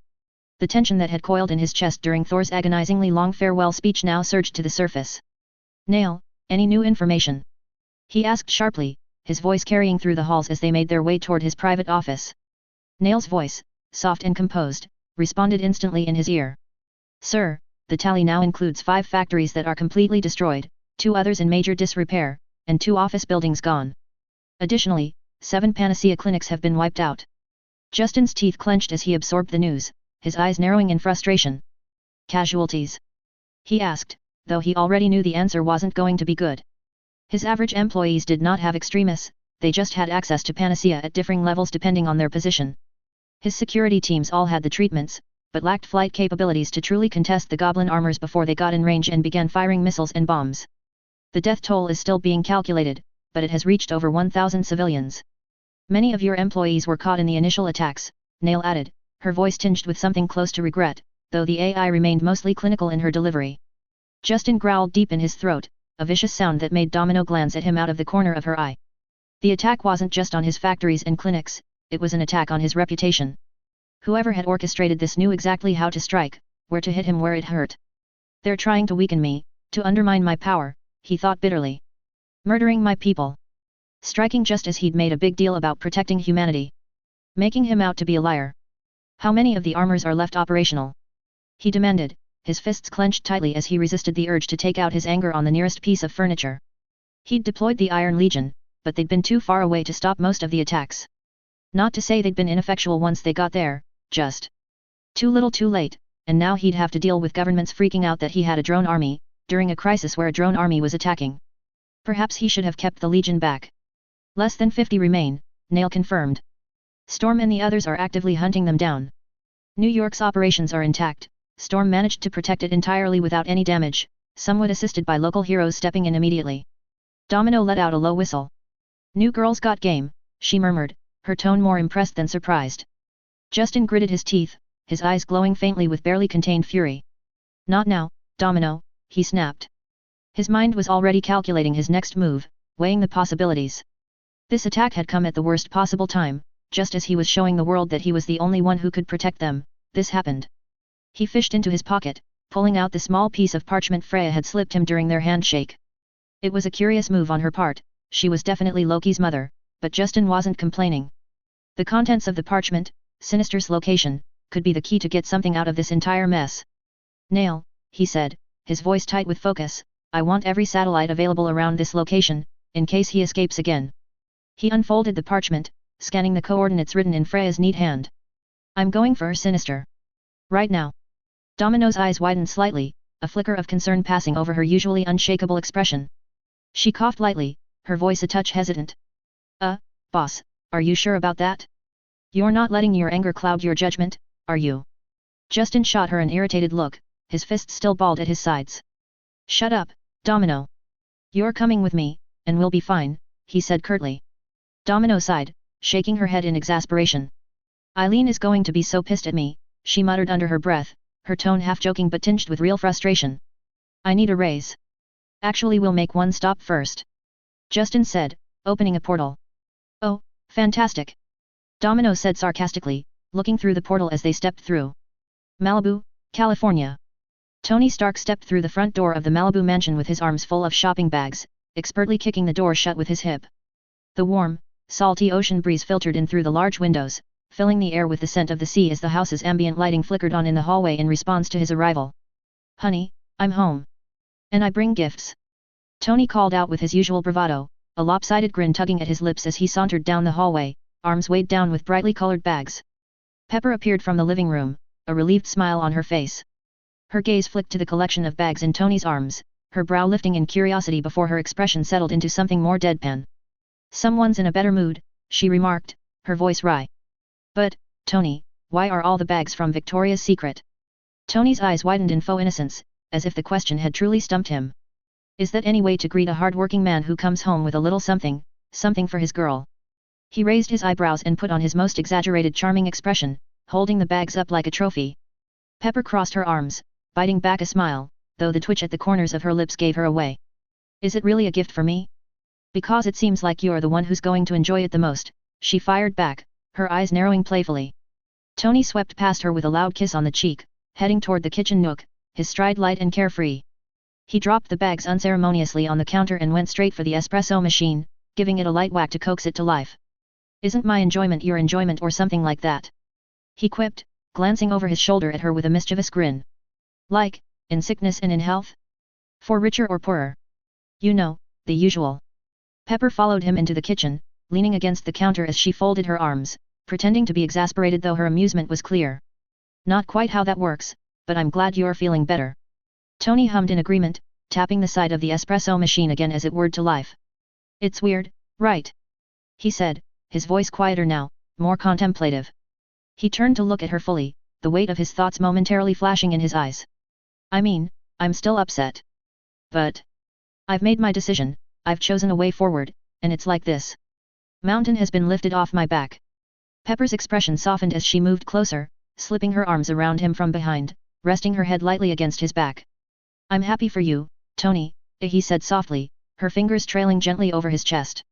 The tension that had coiled in his chest during Thor's agonizingly long farewell speech now surged to the surface. "Nail, any new information?" he asked sharply, his voice carrying through the halls as they made their way toward his private office. Nail's voice, soft and composed, responded instantly in his ear. "Sir, the tally now includes 5 factories that are completely destroyed, 2 others in major disrepair, and 2 office buildings gone. Additionally, 7 Panacea clinics have been wiped out." Justin's teeth clenched as he absorbed the news, his eyes narrowing in frustration. "Casualties?" he asked, though he already knew the answer wasn't going to be good. His average employees did not have extremis, they just had access to Panacea at differing levels depending on their position. His security teams all had the treatments, but lacked flight capabilities to truly contest the Goblin armors before they got in range and began firing missiles and bombs. The death toll is still being calculated, but it has reached over 1,000 civilians. "Many of your employees were caught in the initial attacks," Nail added, her voice tinged with something close to regret, though the AI remained mostly clinical in her delivery. Justin growled deep in his throat, a vicious sound that made Domino glance at him out of the corner of her eye. The attack wasn't just on his factories and clinics, it was an attack on his reputation. Whoever had orchestrated this knew exactly how to strike, where to hit him where it hurt. They're trying to weaken me, to undermine my power, he thought bitterly. Murdering my people. Striking just as he'd made a big deal about protecting humanity. Making him out to be a liar. How many of the armors are left operational? He demanded, his fists clenched tightly as he resisted the urge to take out his anger on the nearest piece of furniture. He'd deployed the Iron Legion, but they'd been too far away to stop most of the attacks. Not to say they'd been ineffectual once they got there, just too little too late, and now he'd have to deal with governments freaking out that he had a drone army, during a crisis where a drone army was attacking. Perhaps he should have kept the Legion back. Less than 50 remain, Nail confirmed. Storm and the others are actively hunting them down. New York's operations are intact, Storm managed to protect it entirely without any damage, somewhat assisted by local heroes stepping in immediately. Domino let out a low whistle. New girls got game, she murmured, her tone more impressed than surprised. Justin gritted his teeth, his eyes glowing faintly with barely contained fury. Not now, Domino, he snapped. His mind was already calculating his next move, weighing the possibilities. This attack had come at the worst possible time, just as he was showing the world that he was the only one who could protect them. This happened. He fished into his pocket, pulling out the small piece of parchment Freya had slipped him during their handshake. It was a curious move on her part, she was definitely Loki's mother, but Justin wasn't complaining. The contents of the parchment, Sinister's location, could be the key to get something out of this entire mess. Nail, he said, his voice tight with focus, I want every satellite available around this location, in case he escapes again. He unfolded the parchment, scanning the coordinates written in Freya's neat hand. I'm going for Sinister. Right now. Domino's eyes widened slightly, a flicker of concern passing over her usually unshakable expression. She coughed lightly, her voice a touch hesitant. Boss, are you sure about that? You're not letting your anger cloud your judgment, are you? Justin shot her an irritated look, his fists still balled at his sides. Shut up, Domino. You're coming with me, and we'll be fine, he said curtly. Domino sighed, shaking her head in exasperation. Eileen is going to be so pissed at me, she muttered under her breath, her tone half joking but tinged with real frustration. I need a raise. Actually, we'll make one stop first. Justin said, opening a portal. Oh, fantastic. Domino said sarcastically, looking through the portal as they stepped through. Malibu, California. Tony Stark stepped through the front door of the Malibu mansion with his arms full of shopping bags, expertly kicking the door shut with his hip. The warm, salty ocean breeze filtered in through the large windows, filling the air with the scent of the sea as the house's ambient lighting flickered on in the hallway in response to his arrival. Honey, I'm home. And I bring gifts. Tony called out with his usual bravado, a lopsided grin tugging at his lips as he sauntered down the hallway, arms weighed down with brightly colored bags. Pepper appeared from the living room, a relieved smile on her face. Her gaze flicked to the collection of bags in Tony's arms, her brow lifting in curiosity before her expression settled into something more deadpan. Someone's in a better mood, she remarked, her voice wry. But, Tony, why are all the bags from Victoria's Secret? Tony's eyes widened in faux innocence, as if the question had truly stumped him. Is that any way to greet a hard-working man who comes home with a little something, something for his girl? He raised his eyebrows and put on his most exaggerated charming expression, holding the bags up like a trophy. Pepper crossed her arms, biting back a smile, though the twitch at the corners of her lips gave her away. Is it really a gift for me? Because it seems like you're the one who's going to enjoy it the most, she fired back, her eyes narrowing playfully. Tony swept past her with a loud kiss on the cheek, heading toward the kitchen nook, his stride light and carefree. He dropped the bags unceremoniously on the counter and went straight for the espresso machine, giving it a light whack to coax it to life. Isn't my enjoyment your enjoyment or something like that? He quipped, glancing over his shoulder at her with a mischievous grin. Like, in sickness and in health? For richer or poorer? You know, the usual. Pepper followed him into the kitchen, leaning against the counter as she folded her arms, pretending to be exasperated though her amusement was clear. Not quite how that works, but I'm glad you're feeling better. Tony hummed in agreement, tapping the side of the espresso machine again as it whirred to life. It's weird, right? He said, his voice quieter now, more contemplative. He turned to look at her fully, the weight of his thoughts momentarily flashing in his eyes. I mean, I'm still upset. But I've made my decision, I've chosen a way forward, and it's like this. Mountain has been lifted off my back. Pepper's expression softened as she moved closer, slipping her arms around him from behind, resting her head lightly against his back. I'm happy for you, Tony, he said softly, her fingers trailing gently over his chest.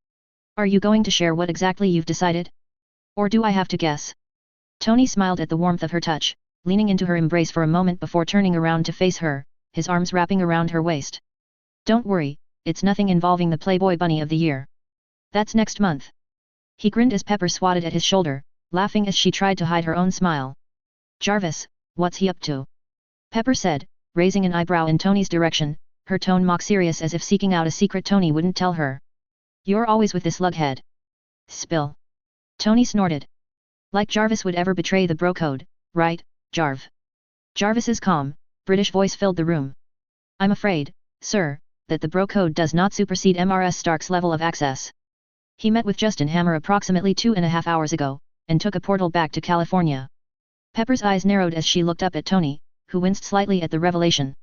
Are you going to share what exactly you've decided? Or do I have to guess? Tony smiled at the warmth of her touch, leaning into her embrace for a moment before turning around to face her, his arms wrapping around her waist. Don't worry, it's nothing involving the Playboy Bunny of the Year. That's next month. He grinned as Pepper swatted at his shoulder, laughing as she tried to hide her own smile. Jarvis, what's he up to? Pepper said, raising an eyebrow in Tony's direction, her tone mock serious as if seeking out a secret Tony wouldn't tell her. You're always with this lughead. Spill. Tony snorted. Like Jarvis would ever betray the bro code, right, Jarv? Jarvis's calm, British voice filled the room. I'm afraid, sir, that the bro code does not supersede MRS Stark's level of access. He met with Justin Hammer approximately 2.5 hours ago, and took a portal back to California. Pepper's eyes narrowed as she looked up at Tony, who winced slightly at the revelation.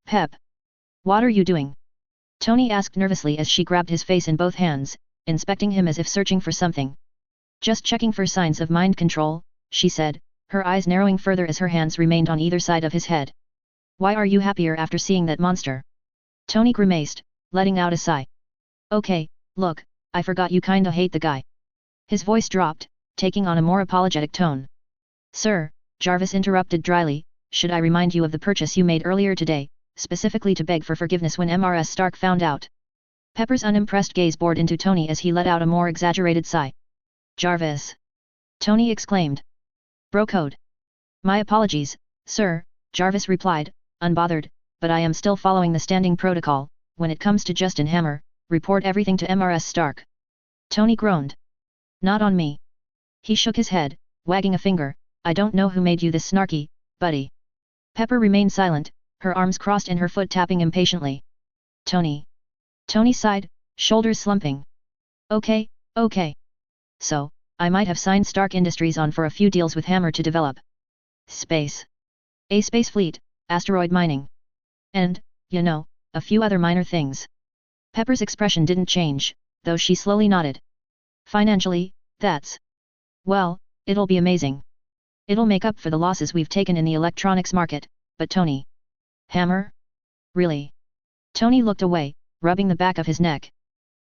Pep. What are you doing? Tony asked nervously as she grabbed his face in both hands, inspecting him as if searching for something. Just checking for signs of mind control, she said, her eyes narrowing further as her hands remained on either side of his head. Why are you happier after seeing that monster? Tony grimaced, letting out a sigh. Okay, look, I forgot you kinda hate the guy. His voice dropped, taking on a more apologetic tone. Sir, Jarvis interrupted dryly, should I remind you of the purchase you made earlier today, specifically to beg for forgiveness when MRS Stark found out? Pepper's unimpressed gaze bored into Tony as he let out a more exaggerated sigh. Jarvis! Tony exclaimed. Bro code. My apologies, sir, Jarvis replied, unbothered, but I am still following the standing protocol. When it comes to Justin Hammer, report everything to MRS Stark. Tony groaned. Not on me. He shook his head, wagging a finger. I don't know who made you this snarky, buddy. Pepper remained silent, her arms crossed and her foot tapping impatiently. Tony. Tony sighed, shoulders slumping. Okay. So, I might have signed Stark Industries on for a few deals with Hammer to develop space. A space fleet, asteroid mining. And, you know, a few other minor things. Pepper's expression didn't change, though she slowly nodded. Financially, that's... well, it'll be amazing. It'll make up for the losses we've taken in the electronics market, but Tony... Hammer? Really? Tony looked away, rubbing the back of his neck.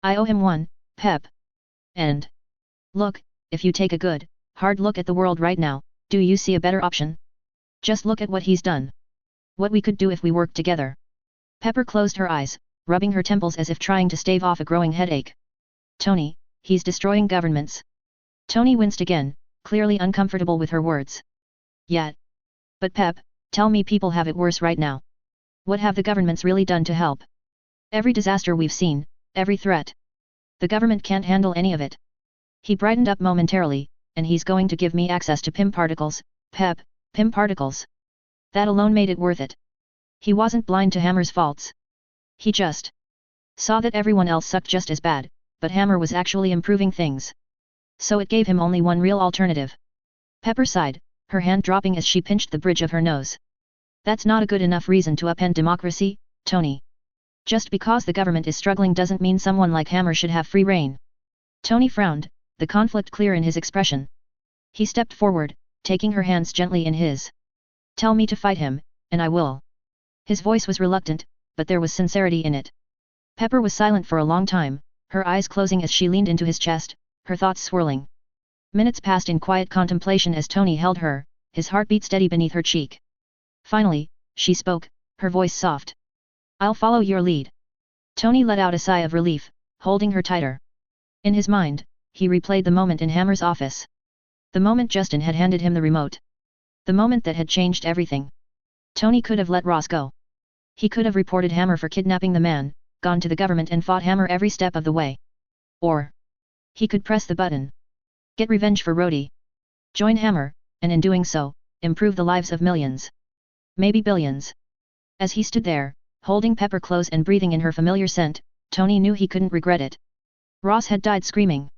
I owe him one, Pep. And... look, if you take a good, hard look at the world right now, do you see a better option? Just look at what he's done. What we could do if we worked together. Pepper closed her eyes, rubbing her temples as if trying to stave off a growing headache. Tony, he's destroying governments. Tony winced again, clearly uncomfortable with her words. Yet. But Pep, tell me people have it worse right now. What have the governments really done to help? Every disaster we've seen, every threat. The government can't handle any of it. He brightened up momentarily, and he's going to give me access to PIM particles, Pep, PIM particles. That alone made it worth it. He wasn't blind to Hammer's faults. He just saw that everyone else sucked just as bad, but Hammer was actually improving things. So it gave him only one real alternative. Pepper sighed, her hand dropping as she pinched the bridge of her nose. That's not a good enough reason to upend democracy, Tony. Just because the government is struggling doesn't mean someone like Hammer should have free rein. Tony frowned, the conflict clear in his expression. He stepped forward, taking her hands gently in his. Tell me to fight him, and I will. His voice was reluctant, but there was sincerity in it. Pepper was silent for a long time, her eyes closing as she leaned into his chest, her thoughts swirling. Minutes passed in quiet contemplation as Tony held her, his heartbeat steady beneath her cheek. Finally, she spoke, her voice soft. I'll follow your lead. Tony let out a sigh of relief, holding her tighter. In his mind, he replayed the moment in Hammer's office. The moment Justin had handed him the remote. The moment that had changed everything. Tony could have let Ross go. He could have reported Hammer for kidnapping the man, gone to the government and fought Hammer every step of the way. Or he could press the button. Get revenge for Rhodey. Join Hammer, and in doing so, improve the lives of millions. Maybe billions. As he stood there, holding Pepper close and breathing in her familiar scent, Tony knew he couldn't regret it. Ross had died screaming.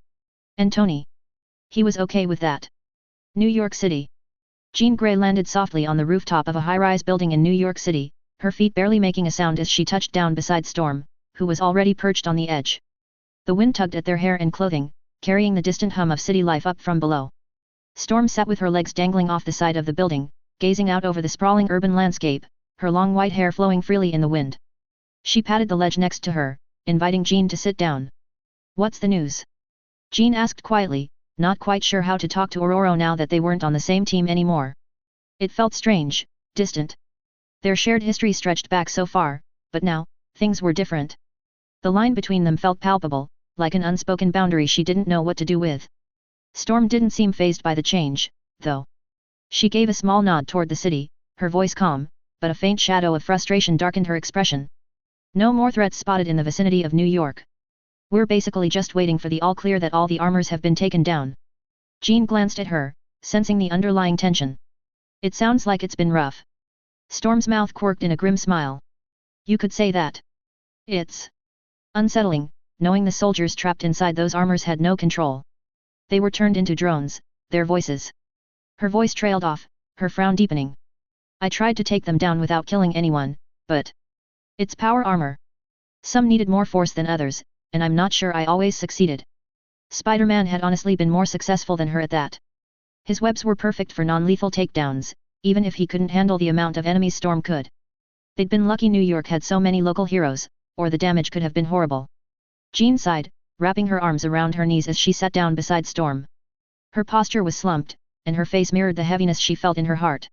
And Tony. He was okay with that. New York City. Jean Grey landed softly on the rooftop of a high-rise building in New York City, her feet barely making a sound as she touched down beside Storm, who was already perched on the edge. The wind tugged at their hair and clothing, carrying the distant hum of city life up from below. Storm sat with her legs dangling off the side of the building, gazing out over the sprawling urban landscape, her long white hair flowing freely in the wind. She patted the ledge next to her, inviting Jean to sit down. What's the news? Jean asked quietly, not quite sure how to talk to Ororo now that they weren't on the same team anymore. It felt strange, distant. Their shared history stretched back so far, but now, things were different. The line between them felt palpable, like an unspoken boundary she didn't know what to do with. Storm didn't seem fazed by the change, though. She gave a small nod toward the city, her voice calm, but a faint shadow of frustration darkened her expression. No more threats spotted in the vicinity of New York. We're basically just waiting for the all clear that all the armors have been taken down. Jean glanced at her, sensing the underlying tension. It sounds like it's been rough. Storm's mouth quirked in a grim smile. You could say that. It's unsettling, knowing the soldiers trapped inside those armors had no control. They were turned into drones, their voices. Her voice trailed off, her frown deepening. I tried to take them down without killing anyone, but it's power armor. Some needed more force than others, and I'm not sure I always succeeded. Spider-Man had honestly been more successful than her at that. His webs were perfect for non-lethal takedowns, even if he couldn't handle the amount of enemies Storm could. They'd been lucky New York had so many local heroes, or the damage could have been horrible. Jean sighed, wrapping her arms around her knees as she sat down beside Storm. Her posture was slumped, and her face mirrored the heaviness she felt in her heart.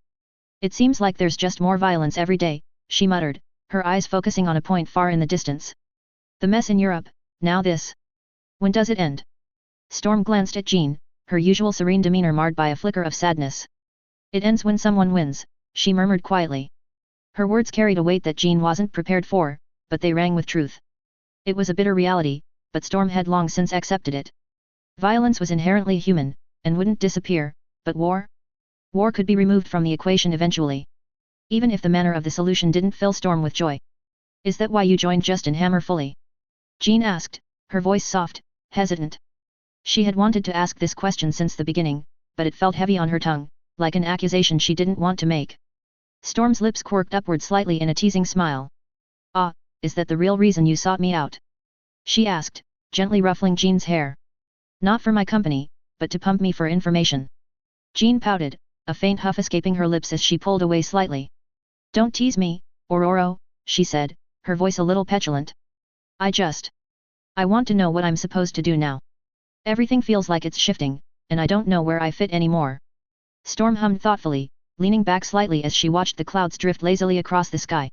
It seems like there's just more violence every day, she muttered, her eyes focusing on a point far in the distance. The mess in Europe, now this. When does it end? Storm glanced at Jean, her usual serene demeanor marred by a flicker of sadness. It ends when someone wins, she murmured quietly. Her words carried a weight that Jean wasn't prepared for, but they rang with truth. It was a bitter reality, but Storm had long since accepted it. Violence was inherently human, and wouldn't disappear, but war? War could be removed from the equation eventually. Even if the manner of the solution didn't fill Storm with joy. Is that why you joined Justin Hammer fully? Jean asked, her voice soft, hesitant. She had wanted to ask this question since the beginning, but it felt heavy on her tongue, like an accusation she didn't want to make. Storm's lips quirked upward slightly in a teasing smile. Ah, is that the real reason you sought me out? She asked, gently ruffling Jean's hair. Not for my company, but to pump me for information. Jean pouted, a faint huff escaping her lips as she pulled away slightly. Don't tease me, Ororo, she said, her voice a little petulant. I want to know what I'm supposed to do now. Everything feels like it's shifting, and I don't know where I fit anymore. Storm hummed thoughtfully, leaning back slightly as she watched the clouds drift lazily across the sky.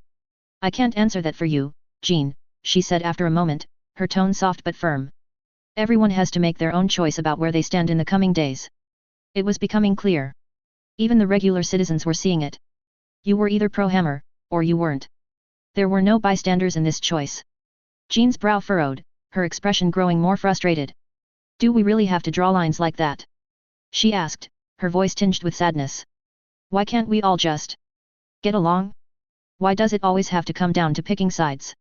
I can't answer that for you, Jean, she said after a moment, her tone soft but firm. Everyone has to make their own choice about where they stand in the coming days. It was becoming clear. Even the regular citizens were seeing it. You were either pro-Hammer, or you weren't. There were no bystanders in this choice. Jean's brow furrowed, her expression growing more frustrated. Do we really have to draw lines like that? She asked, her voice tinged with sadness. Why can't we all just get along? Why does it always have to come down to picking sides?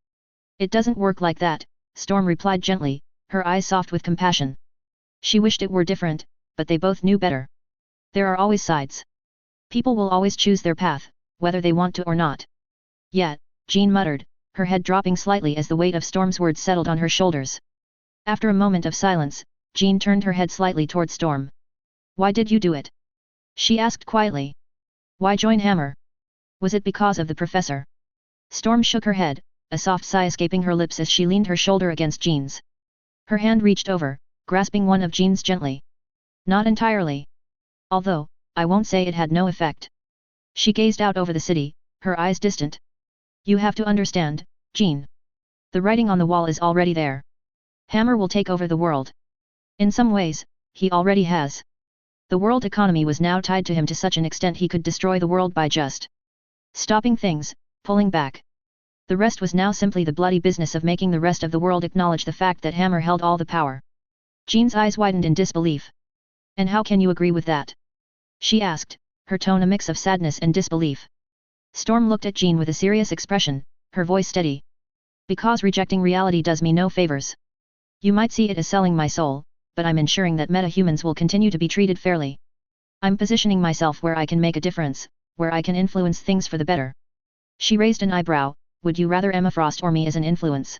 It doesn't work like that, Storm replied gently, her eyes soft with compassion. She wished it were different, but they both knew better. There are always sides. People will always choose their path, whether they want to or not. Yet, Jean muttered, her head dropping slightly as the weight of Storm's words settled on her shoulders. After a moment of silence, Jean turned her head slightly toward Storm. Why did you do it? She asked quietly. Why join Hammer? Was it because of the professor? Storm shook her head, a soft sigh escaping her lips as she leaned her shoulder against Jean's. Her hand reached over, grasping one of Jean's gently. Not entirely. Although, I won't say it had no effect. She gazed out over the city, her eyes distant. You have to understand, Jean. The writing on the wall is already there. Hammer will take over the world. In some ways, he already has. The world economy was now tied to him to such an extent he could destroy the world by just stopping things, pulling back. The rest was now simply the bloody business of making the rest of the world acknowledge the fact that Hammer held all the power. Jean's eyes widened in disbelief. And how can you agree with that? She asked, her tone a mix of sadness and disbelief. Storm looked at Jean with a serious expression, her voice steady. Because rejecting reality does me no favors. You might see it as selling my soul, but I'm ensuring that meta-humans will continue to be treated fairly. I'm positioning myself where I can make a difference, where I can influence things for the better. She raised an eyebrow. Would you rather Emma Frost or me as an influence?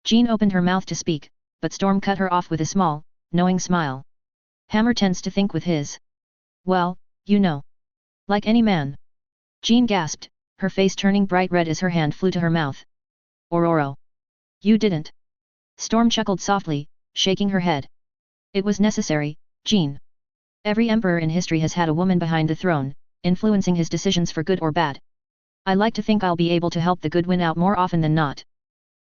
Jean opened her mouth to speak, but Storm cut her off with a small, knowing smile. Hammer tends to think with his. Well, you know. Like any man. Jean gasped, her face turning bright red as her hand flew to her mouth. Ororo. You didn't. Storm chuckled softly, shaking her head. It was necessary, Jean. Every emperor in history has had a woman behind the throne, influencing his decisions for good or bad. I like to think I'll be able to help the good win out more often than not.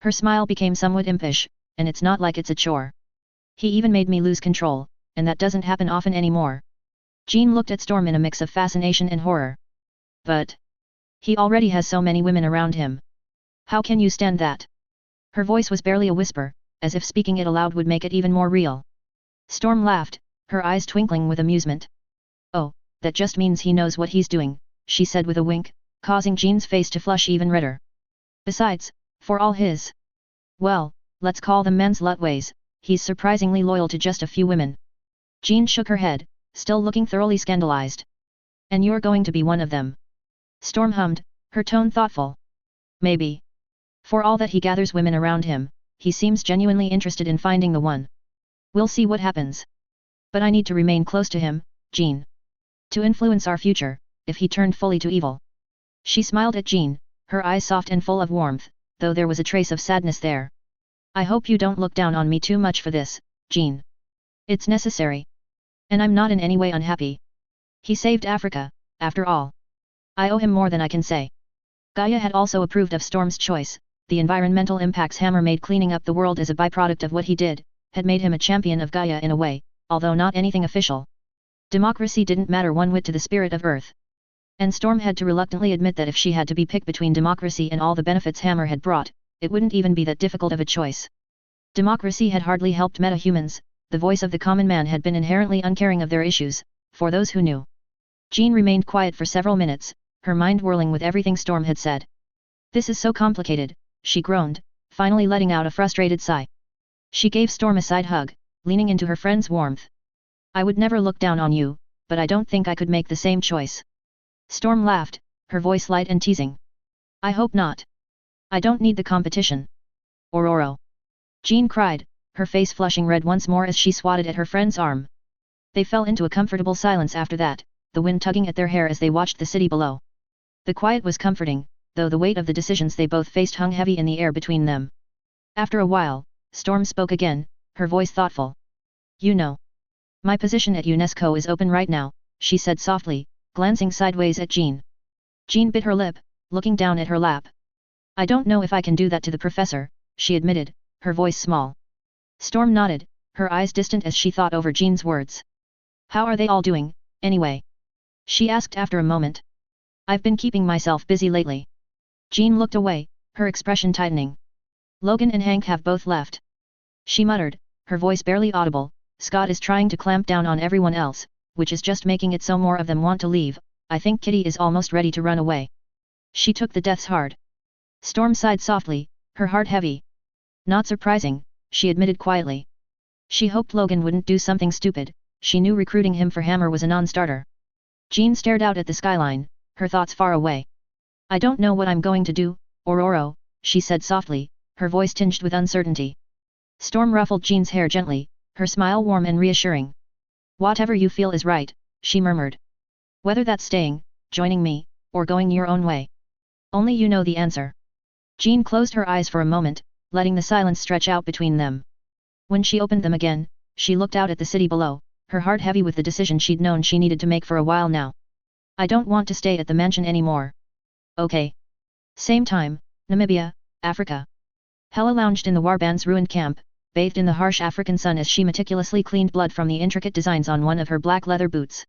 Her smile became somewhat impish, and it's not like it's a chore. He even made me lose control, and that doesn't happen often anymore. Jean looked at Storm in a mix of fascination and horror. But he already has so many women around him. How can you stand that? Her voice was barely a whisper, as if speaking it aloud would make it even more real. Storm laughed, her eyes twinkling with amusement. Oh, that just means he knows what he's doing, she said with a wink, causing Jean's face to flush even redder. Besides, for all his, well, let's call them man's-slut ways, he's surprisingly loyal to just a few women. Jean shook her head, still looking thoroughly scandalized. And you're going to be one of them. Storm hummed, her tone thoughtful. Maybe. For all that he gathers women around him, he seems genuinely interested in finding the one. We'll see what happens. But I need to remain close to him, Jean. To influence our future, if he turned fully to evil. She smiled at Jean, her eyes soft and full of warmth, though there was a trace of sadness there. I hope you don't look down on me too much for this, Jean. It's necessary. And I'm not in any way unhappy. He saved Africa, after all. I owe him more than I can say. Gaia had also approved of Storm's choice. The environmental impacts Hammer made cleaning up the world as a byproduct of what he did, had made him a champion of Gaia in a way, although not anything official. Democracy didn't matter one whit to the spirit of Earth. And Storm had to reluctantly admit that if she had to be picked between democracy and all the benefits Hammer had brought, it wouldn't even be that difficult of a choice. Democracy had hardly helped metahumans, the voice of the common man had been inherently uncaring of their issues, for those who knew. Jean remained quiet for several minutes, her mind whirling with everything Storm had said. This is so complicated, she groaned, finally letting out a frustrated sigh. She gave Storm a side hug, leaning into her friend's warmth. I would never look down on you, but I don't think I could make the same choice. Storm laughed, her voice light and teasing. I hope not. I don't need the competition. Ororo. Jean cried, her face flushing red once more as she swatted at her friend's arm. They fell into a comfortable silence after that, the wind tugging at their hair as they watched the city below. The quiet was comforting, though the weight of the decisions they both faced hung heavy in the air between them. After a while, Storm spoke again, her voice thoughtful. You know. My position at UNESCO is open right now, she said softly, glancing sideways at Jean. Jean bit her lip, looking down at her lap. I don't know if I can do that to the professor, she admitted, her voice small. Storm nodded, her eyes distant as she thought over Jean's words. How are they all doing, anyway? She asked after a moment. I've been keeping myself busy lately. Jean looked away, her expression tightening. Logan and Hank have both left. She muttered, her voice barely audible. Scott is trying to clamp down on everyone else, which is just making it so more of them want to leave. I think Kitty is almost ready to run away. She took the deaths hard. Storm sighed softly, her heart heavy. Not surprising, she admitted quietly. She hoped Logan wouldn't do something stupid, she knew recruiting him for Hammer was a non-starter. Jean stared out at the skyline, her thoughts far away. I don't know what I'm going to do, Ororo, she said softly, her voice tinged with uncertainty. Storm ruffled Jean's hair gently, her smile warm and reassuring. Whatever you feel is right, she murmured. Whether that's staying, joining me, or going your own way. Only you know the answer. Jean closed her eyes for a moment, letting the silence stretch out between them. When she opened them again, she looked out at the city below, her heart heavy with the decision she'd known she needed to make for a while now. I don't want to stay at the mansion anymore. Okay. Same time, Namibia, Africa. Hela lounged in the Warband's ruined camp, bathed in the harsh African sun as she meticulously cleaned blood from the intricate designs on one of her black leather boots.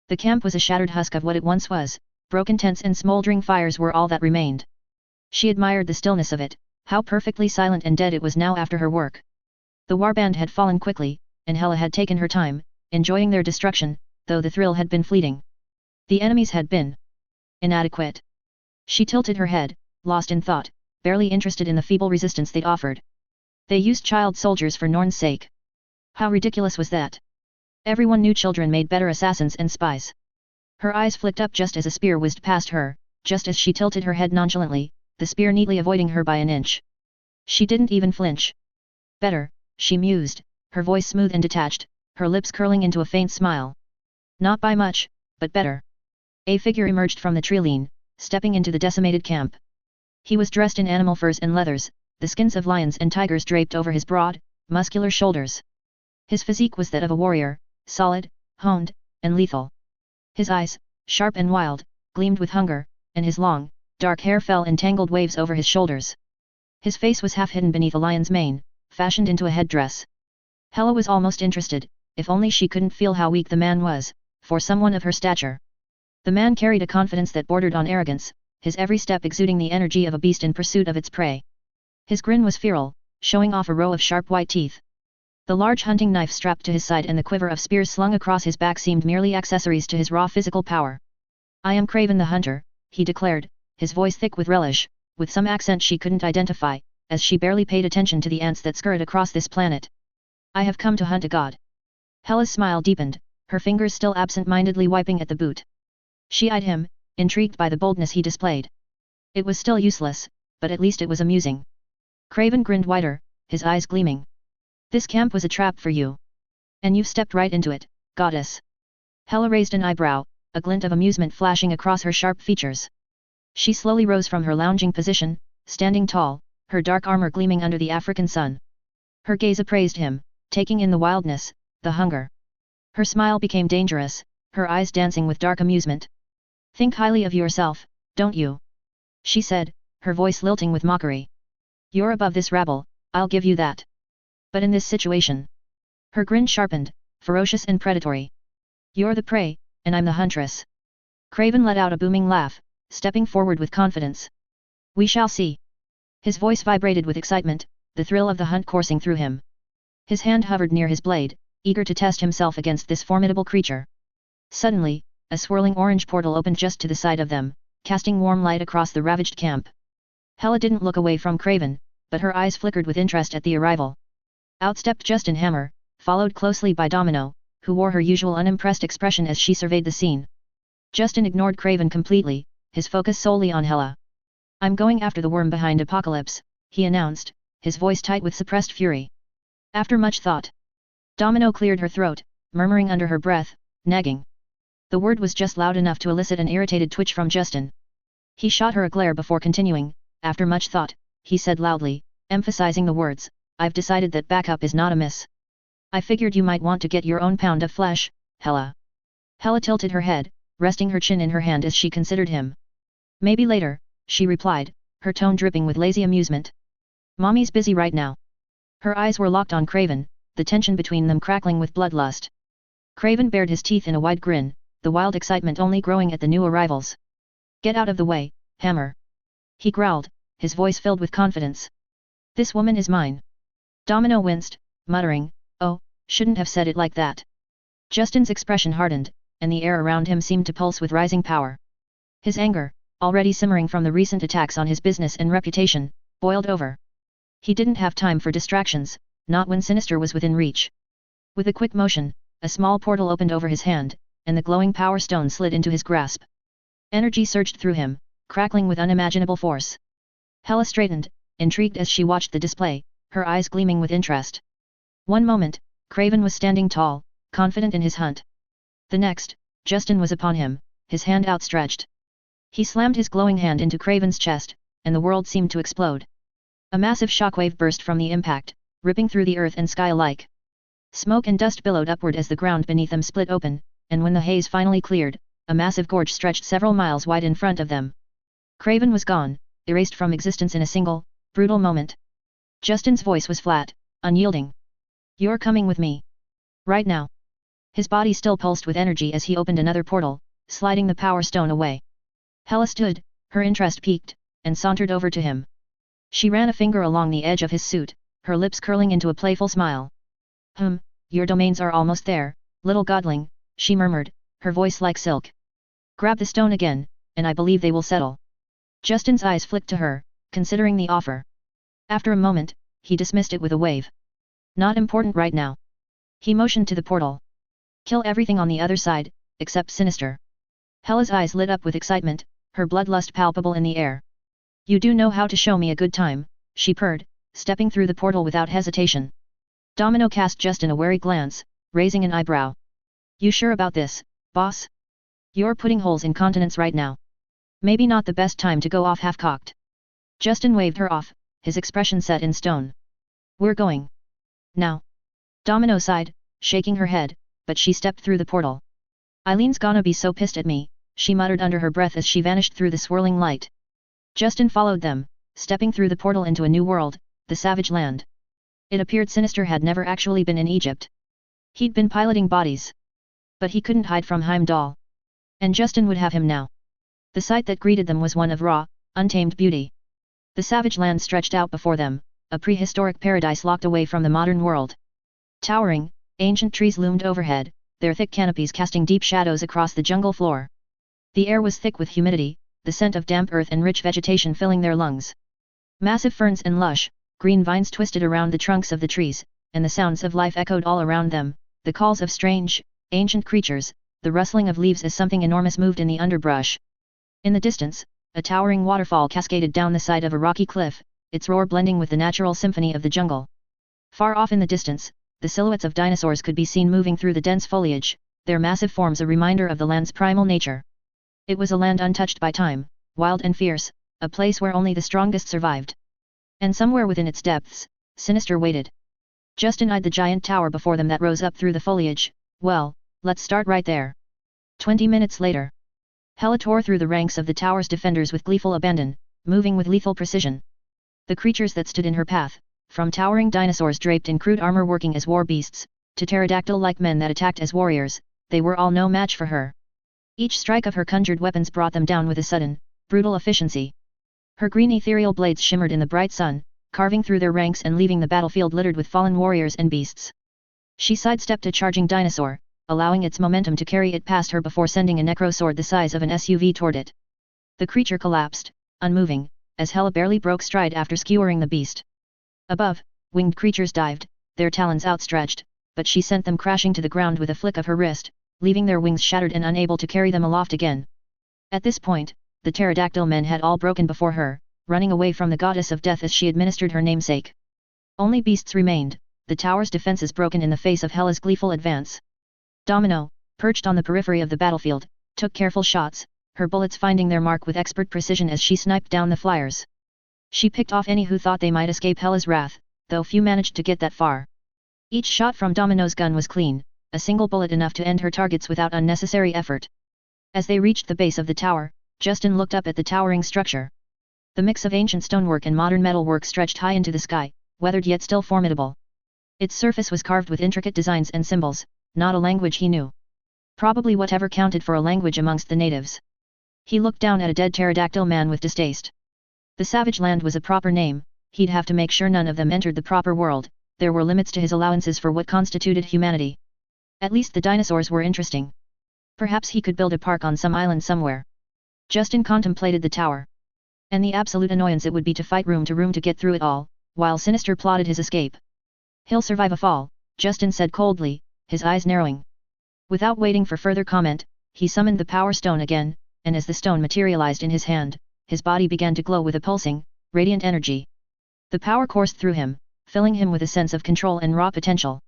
The camp was a shattered husk of what it once was, broken tents and smoldering fires were all that remained. She admired the stillness of it, how perfectly silent and dead it was now after her work. The Warband had fallen quickly, and Hela had taken her time, enjoying their destruction, though the thrill had been fleeting. The enemies had been inadequate. She tilted her head, lost in thought, barely interested in the feeble resistance they'd offered. They used child soldiers for Norn's sake. How ridiculous was that? Everyone knew children made better assassins and spies. Her eyes flicked up just as a spear whizzed past her, just as she tilted her head nonchalantly, the spear neatly avoiding her by an inch. She didn't even flinch. Better, she mused, her voice smooth and detached, her lips curling into a faint smile. Not by much, but better. A figure emerged from the treeline, stepping into the decimated camp. He was dressed in animal furs and leathers, the skins of lions and tigers draped over his broad, muscular shoulders. His physique was that of a warrior, solid, honed, and lethal. His eyes, sharp and wild, gleamed with hunger, and his long, dark hair fell in tangled waves over his shoulders. His face was half hidden beneath a lion's mane, fashioned into a headdress. Hela was almost interested, if only she couldn't feel how weak the man was, for someone of her stature. The man carried a confidence that bordered on arrogance, his every step exuding the energy of a beast in pursuit of its prey. His grin was feral, showing off a row of sharp white teeth. The large hunting knife strapped to his side and the quiver of spears slung across his back seemed merely accessories to his raw physical power. "I am Craven the Hunter," he declared, his voice thick with relish, with some accent she couldn't identify, as she barely paid attention to the ants that scurried across this planet. "I have come to hunt a god." Hela's smile deepened, her fingers still absent-mindedly wiping at the boot. She eyed him, intrigued by the boldness he displayed. It was still useless, but at least it was amusing. Craven grinned wider, his eyes gleaming. "This camp was a trap for you. And you've stepped right into it, goddess." Hela raised an eyebrow, a glint of amusement flashing across her sharp features. She slowly rose from her lounging position, standing tall, her dark armor gleaming under the African sun. Her gaze appraised him, taking in the wildness, the hunger. Her smile became dangerous, her eyes dancing with dark amusement. "Think highly of yourself, don't you?" she said, her voice lilting with mockery. "You're above this rabble, I'll give you that. But in this situation..." Her grin sharpened, ferocious and predatory. "You're the prey, and I'm the huntress." Craven let out a booming laugh, stepping forward with confidence. "We shall see." His voice vibrated with excitement, the thrill of the hunt coursing through him. His hand hovered near his blade, eager to test himself against this formidable creature. Suddenly, a swirling orange portal opened just to the side of them, casting warm light across the ravaged camp. Hela didn't look away from Craven, but her eyes flickered with interest at the arrival. Out stepped Justin Hammer, followed closely by Domino, who wore her usual unimpressed expression as she surveyed the scene. Justin ignored Craven completely, his focus solely on Hela. "I'm going after the worm behind Apocalypse," he announced, his voice tight with suppressed fury. After much thought, Domino cleared her throat, murmuring under her breath, nagging. The word was just loud enough to elicit an irritated twitch from Justin. He shot her a glare before continuing. "After much thought," he said loudly, emphasizing the words, "I've decided that backup is not amiss. I figured you might want to get your own pound of flesh, Hela." Hela tilted her head, resting her chin in her hand as she considered him. "Maybe later," she replied, her tone dripping with lazy amusement. "Mommy's busy right now." Her eyes were locked on Craven, the tension between them crackling with bloodlust. Craven bared his teeth in a wide grin, the wild excitement only growing at the new arrivals. "Get out of the way, Hammer!" he growled, his voice filled with confidence. "This woman is mine." Domino winced, muttering, "Oh, shouldn't have said it like that." Justin's expression hardened, and the air around him seemed to pulse with rising power. His anger, already simmering from the recent attacks on his business and reputation, boiled over. He didn't have time for distractions, not when Sinister was within reach. With a quick motion, a small portal opened over his hand, and the glowing power stone slid into his grasp. Energy surged through him, crackling with unimaginable force. Hela straightened, intrigued as she watched the display, her eyes gleaming with interest. One moment, Craven was standing tall, confident in his hunt. The next, Justin was upon him, his hand outstretched. He slammed his glowing hand into Craven's chest, and the world seemed to explode. A massive shockwave burst from the impact, ripping through the earth and sky alike. Smoke and dust billowed upward as the ground beneath them split open, and when the haze finally cleared, a massive gorge stretched several miles wide in front of them. Craven was gone, erased from existence in a single, brutal moment. Justin's voice was flat, unyielding. "You're coming with me. Right now." His body still pulsed with energy as he opened another portal, sliding the power stone away. Hela stood, her interest piqued, and sauntered over to him. She ran a finger along the edge of his suit, her lips curling into a playful smile. Your domains are almost there, little godling," she murmured, her voice like silk. "Grab the stone again, and I believe they will settle." Justin's eyes flicked to her, considering the offer. After a moment, he dismissed it with a wave. "Not important right now." He motioned to the portal. "Kill everything on the other side, except Sinister." Hela's eyes lit up with excitement, her bloodlust palpable in the air. "You do know how to show me a good time," she purred, stepping through the portal without hesitation. Domino cast Justin a wary glance, raising an eyebrow. "You sure about this, boss? You're putting holes in continents right now. Maybe not the best time to go off half-cocked." Justin waved her off, his expression set in stone. "We're going. Now." Domino sighed, shaking her head, but she stepped through the portal. "Eileen's gonna be so pissed at me," she muttered under her breath as she vanished through the swirling light. Justin followed them, stepping through the portal into a new world, the Savage Land. It appeared Sinister had never actually been in Egypt. He'd been piloting bodies. But he couldn't hide from Heimdall. And Justin would have him now. The sight that greeted them was one of raw, untamed beauty. The Savage Land stretched out before them, a prehistoric paradise locked away from the modern world. Towering, ancient trees loomed overhead, their thick canopies casting deep shadows across the jungle floor. The air was thick with humidity, the scent of damp earth and rich vegetation filling their lungs. Massive ferns and lush, green vines twisted around the trunks of the trees, and the sounds of life echoed all around them, the calls of strange, ancient creatures, the rustling of leaves as something enormous moved in the underbrush. In the distance, a towering waterfall cascaded down the side of a rocky cliff, its roar blending with the natural symphony of the jungle. Far off in the distance, the silhouettes of dinosaurs could be seen moving through the dense foliage, their massive forms a reminder of the land's primal nature. It was a land untouched by time, wild and fierce, a place where only the strongest survived. And somewhere within its depths, Sinister waited. Justin eyed the giant tower before them that rose up through the foliage. "Well, let's start right there." 20 minutes later. Hela tore through the ranks of the tower's defenders with gleeful abandon, moving with lethal precision. The creatures that stood in her path, from towering dinosaurs draped in crude armor working as war beasts, to pterodactyl-like men that attacked as warriors, they were all no match for her. Each strike of her conjured weapons brought them down with a sudden, brutal efficiency. Her green ethereal blades shimmered in the bright sun, carving through their ranks and leaving the battlefield littered with fallen warriors and beasts. She sidestepped a charging dinosaur, allowing its momentum to carry it past her before sending a necro sword the size of an SUV toward it. The creature collapsed, unmoving, as Hela barely broke stride after skewering the beast. Above, winged creatures dived, their talons outstretched, but she sent them crashing to the ground with a flick of her wrist, leaving their wings shattered and unable to carry them aloft again. At this point, the pterodactyl men had all broken before her, running away from the goddess of death as she administered her namesake. Only beasts remained, the tower's defenses broken in the face of Hela's gleeful advance. Domino, perched on the periphery of the battlefield, took careful shots, her bullets finding their mark with expert precision as she sniped down the flyers. She picked off any who thought they might escape Hela's wrath, though few managed to get that far. Each shot from Domino's gun was clean, a single bullet enough to end her targets without unnecessary effort. As they reached the base of the tower, Justin looked up at the towering structure. The mix of ancient stonework and modern metalwork stretched high into the sky, weathered yet still formidable. Its surface was carved with intricate designs and symbols, not a language he knew. Probably whatever counted for a language amongst the natives. He looked down at a dead pterodactyl man with distaste. The Savage Land was a proper name, he'd have to make sure none of them entered the proper world, there were limits to his allowances for what constituted humanity. At least the dinosaurs were interesting. Perhaps he could build a park on some island somewhere. Justin contemplated the tower. And the absolute annoyance it would be to fight room to get through it all, while Sinister plotted his escape. "He'll survive a fall," Justin said coldly, his eyes narrowing. Without waiting for further comment, he summoned the power stone again, and as the stone materialized in his hand, his body began to glow with a pulsing, radiant energy. The power coursed through him, filling him with a sense of control and raw potential.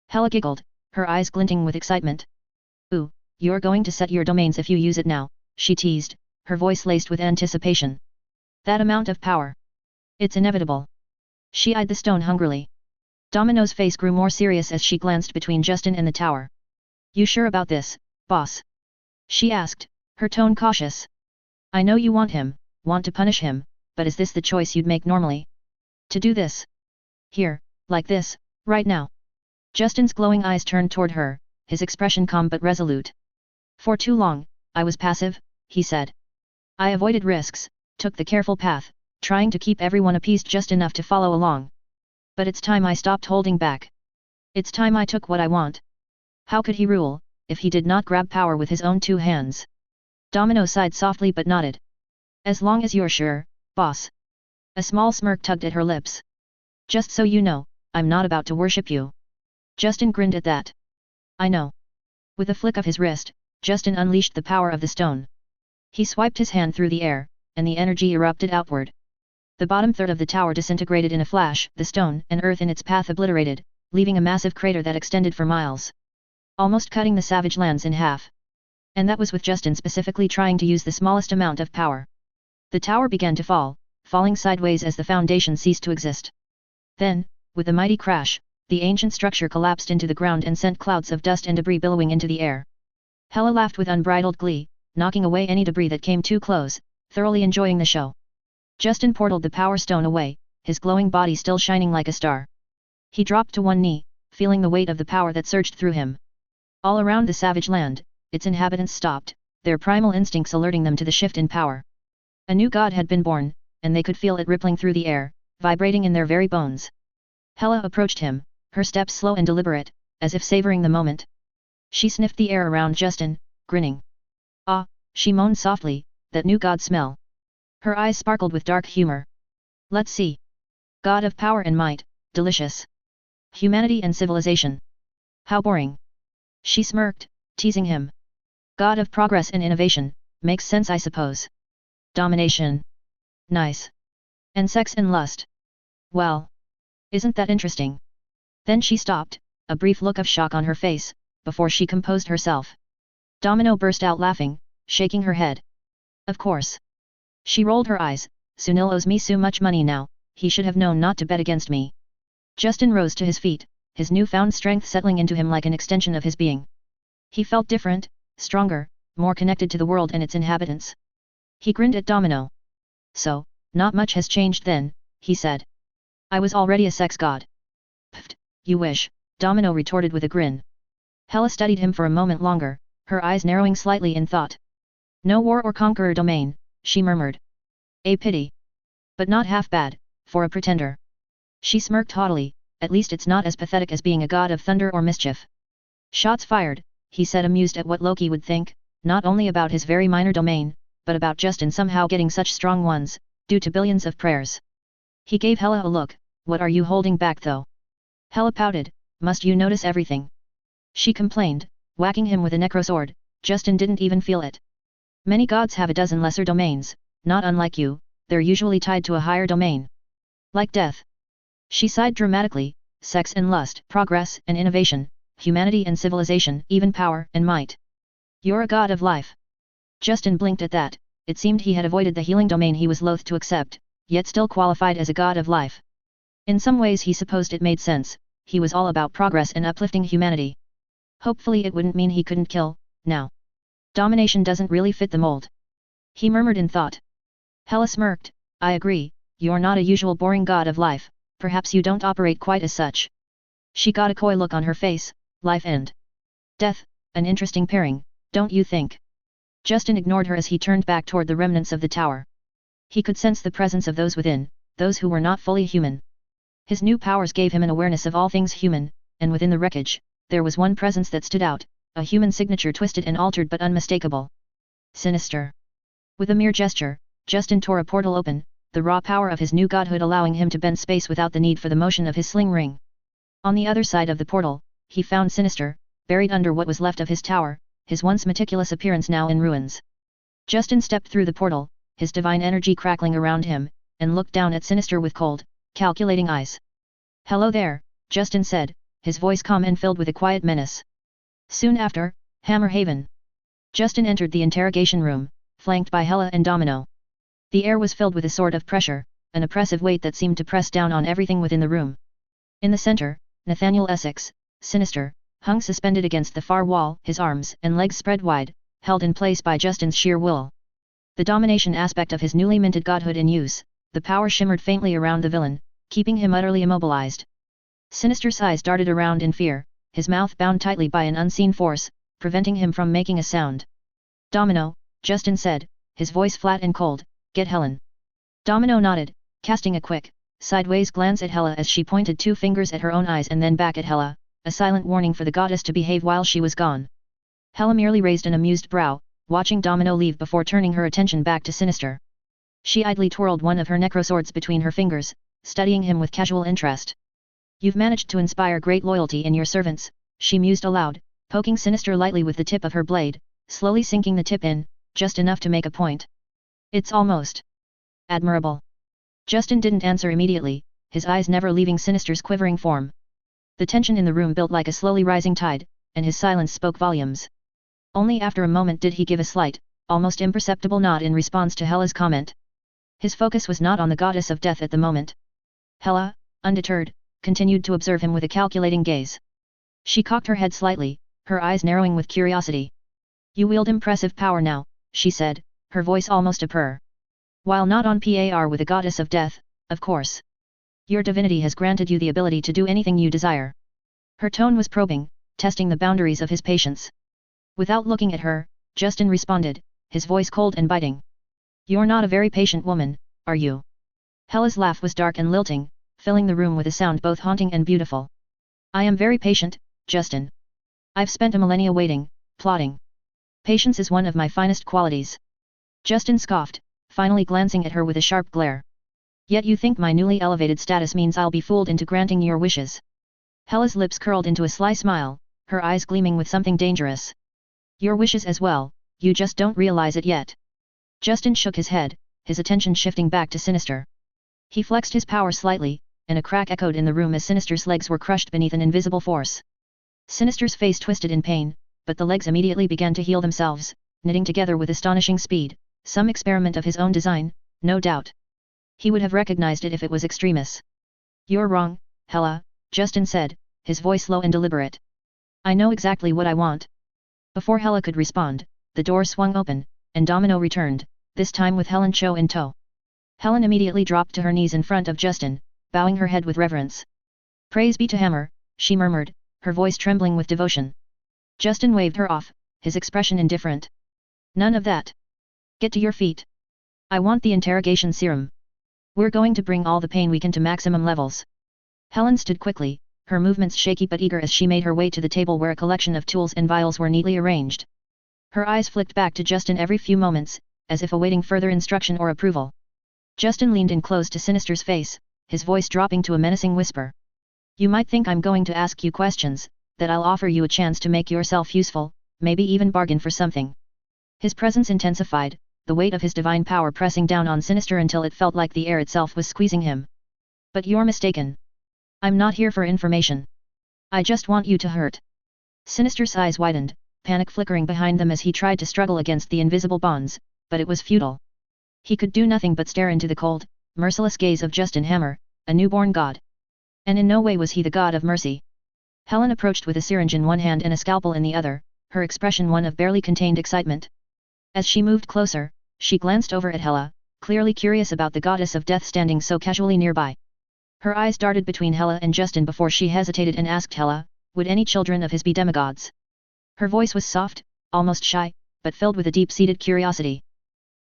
Hela giggled, her eyes glinting with excitement. "Ooh, you're going to set your domains if you use it now," she teased, her voice laced with anticipation. "That amount of power. It's inevitable." She eyed the stone hungrily. Domino's face grew more serious as she glanced between Justin and the tower. "You sure about this, boss?" she asked, her tone cautious. "I know you want to punish him, but is this the choice you'd make normally? To do this? Here, like this, right now?" Justin's glowing eyes turned toward her, his expression calm but resolute. "For too long, I was passive," he said. "I avoided risks, took the careful path, trying to keep everyone appeased just enough to follow along. But it's time I stopped holding back. It's time I took what I want." How could he rule, if he did not grab power with his own two hands? Domino sighed softly but nodded. "As long as you're sure, boss." A small smirk tugged at her lips. "Just so you know, I'm not about to worship you." Justin grinned at that. "I know." With a flick of his wrist, Justin unleashed the power of the stone. He swiped his hand through the air, and the energy erupted outward. The bottom third of the tower disintegrated in a flash, the stone and earth in its path obliterated, leaving a massive crater that extended for miles. Almost cutting the Savage Lands in half. And that was with Justin specifically trying to use the smallest amount of power. The tower began to fall, falling sideways as the foundation ceased to exist. Then, with a mighty crash, the ancient structure collapsed into the ground and sent clouds of dust and debris billowing into the air. Hela laughed with unbridled glee, knocking away any debris that came too close, thoroughly enjoying the show. Justin portaled the power stone away, his glowing body still shining like a star. He dropped to one knee, feeling the weight of the power that surged through him. All around the savage land, its inhabitants stopped, their primal instincts alerting them to the shift in power. A new god had been born, and they could feel it rippling through the air, vibrating in their very bones. Hela approached him, her steps slow and deliberate, as if savoring the moment. She sniffed the air around Justin, grinning. Ah, she moaned softly, that new god smell. Her eyes sparkled with dark humor. Let's see. God of power and might, delicious. Humanity and civilization. How boring. She smirked, teasing him. God of progress and innovation, makes sense I suppose. Domination. Nice. And sex and lust. Well. Isn't that interesting? Then she stopped, a brief look of shock on her face, before she composed herself. Domino burst out laughing, shaking her head. Of course. She rolled her eyes, Sunil owes me so much money now, he should have known not to bet against me. Justin rose to his feet, his newfound strength settling into him like an extension of his being. He felt different, stronger, more connected to the world and its inhabitants. He grinned at Domino. So, not much has changed then, he said. I was already a sex god. Pfft, you wish, Domino retorted with a grin. Hela studied him for a moment longer, her eyes narrowing slightly in thought. No war or conqueror domain, she murmured. A pity. But not half bad, for a pretender. She smirked haughtily, at least it's not as pathetic as being a god of thunder or mischief. Shots fired, he said, amused at what Loki would think, not only about his very minor domain, but about Justin somehow getting such strong ones, due to billions of prayers. He gave Hela a look, what are you holding back though? Hela pouted, must you notice everything? She complained, whacking him with a necrosword. Justin didn't even feel it. Many gods have a dozen lesser domains, not unlike you, they're usually tied to a higher domain. Like death. She sighed dramatically, sex and lust, progress and innovation, humanity and civilization, even power and might. You're a god of life. Justin blinked at that, it seemed he had avoided the healing domain he was loath to accept, yet still qualified as a god of life. In some ways he supposed it made sense, he was all about progress and uplifting humanity. Hopefully it wouldn't mean he couldn't kill, now. Domination doesn't really fit the mold. He murmured in thought. Hela smirked, I agree, you're not a usual boring god of life, perhaps you don't operate quite as such. She got a coy look on her face, life and death, an interesting pairing, don't you think? Justin ignored her as he turned back toward the remnants of the tower. He could sense the presence of those within, those who were not fully human. His new powers gave him an awareness of all things human, and within the wreckage, there was one presence that stood out, a human signature twisted and altered but unmistakable. Sinister. With a mere gesture, Justin tore a portal open, the raw power of his new godhood allowing him to bend space without the need for the motion of his sling ring. On the other side of the portal, he found Sinister, buried under what was left of his tower, his once meticulous appearance now in ruins. Justin stepped through the portal, his divine energy crackling around him, and looked down at Sinister with cold, calculating eyes. Hello there, Justin said, his voice calm and filled with a quiet menace. Soon after, Hammerhaven. Justin entered the interrogation room, flanked by Hela and Domino. The air was filled with a sort of pressure, an oppressive weight that seemed to press down on everything within the room. In the center, Nathaniel Essex, Sinister, hung suspended against the far wall, his arms and legs spread wide, held in place by Justin's sheer will. The domination aspect of his newly minted godhood in use, the power shimmered faintly around the villain, keeping him utterly immobilized. Sinister's eyes darted around in fear, his mouth bound tightly by an unseen force, preventing him from making a sound. Domino, Justin said, his voice flat and cold, get Helen. Domino nodded, casting a quick, sideways glance at Hela as she pointed two fingers at her own eyes and then back at Hela, a silent warning for the goddess to behave while she was gone. Hela merely raised an amused brow, watching Domino leave before turning her attention back to Sinister. She idly twirled one of her necroswords between her fingers, studying him with casual interest. You've managed to inspire great loyalty in your servants, she mused aloud, poking Sinister lightly with the tip of her blade, slowly sinking the tip in, just enough to make a point. It's almost admirable. Justin didn't answer immediately, his eyes never leaving Sinister's quivering form. The tension in the room built like a slowly rising tide, and his silence spoke volumes. Only after a moment did he give a slight, almost imperceptible nod in response to Hela's comment. His focus was not on the goddess of death at the moment. Hela, undeterred, continued to observe him with a calculating gaze. She cocked her head slightly, her eyes narrowing with curiosity. You wield impressive power now, she said, her voice almost a purr. While not on par with a goddess of death, of course. Your divinity has granted you the ability to do anything you desire. Her tone was probing, testing the boundaries of his patience. Without looking at her, Justin responded, his voice cold and biting. You're not a very patient woman, are you? Hella's laugh was dark and lilting, filling the room with a sound both haunting and beautiful. I am very patient, Justin. I've spent a millennia waiting, plotting. Patience is one of my finest qualities. Justin scoffed, finally glancing at her with a sharp glare. Yet you think my newly elevated status means I'll be fooled into granting your wishes. Hella's lips curled into a sly smile, her eyes gleaming with something dangerous. Your wishes as well, you just don't realize it yet. Justin shook his head, his attention shifting back to Sinister. He flexed his power slightly, and a crack echoed in the room as Sinister's legs were crushed beneath an invisible force. Sinister's face twisted in pain, but the legs immediately began to heal themselves, knitting together with astonishing speed, some experiment of his own design, no doubt. He would have recognized it if it was extremis. You're wrong, Hella, Justin said, his voice low and deliberate. I know exactly what I want. Before Hella could respond, the door swung open, and Domino returned, this time with Helen Cho in tow. Helen immediately dropped to her knees in front of Justin, bowing her head with reverence. Praise be to Hammer, she murmured, her voice trembling with devotion. Justin waved her off, his expression indifferent. None of that. Get to your feet. I want the interrogation serum. We're going to bring all the pain we can to maximum levels. Helen stood quickly, her movements shaky but eager as she made her way to the table where a collection of tools and vials were neatly arranged. Her eyes flicked back to Justin every few moments, as if awaiting further instruction or approval. Justin leaned in close to Sinister's face, his voice dropping to a menacing whisper. You might think I'm going to ask you questions, that I'll offer you a chance to make yourself useful, maybe even bargain for something. His presence intensified, the weight of his divine power pressing down on Sinister until it felt like the air itself was squeezing him. But you're mistaken. I'm not here for information. I just want you to hurt. Sinister's eyes widened, panic flickering behind them as he tried to struggle against the invisible bonds, but it was futile. He could do nothing but stare into the cold, merciless gaze of Justin Hammer, a newborn god. And in no way was he the god of mercy. Helen approached with a syringe in one hand and a scalpel in the other, her expression one of barely contained excitement. As she moved closer, she glanced over at Hella, clearly curious about the goddess of death standing so casually nearby. Her eyes darted between Hella and Justin before she hesitated and asked Hella, would any children of his be demigods? Her voice was soft, almost shy, but filled with a deep-seated curiosity.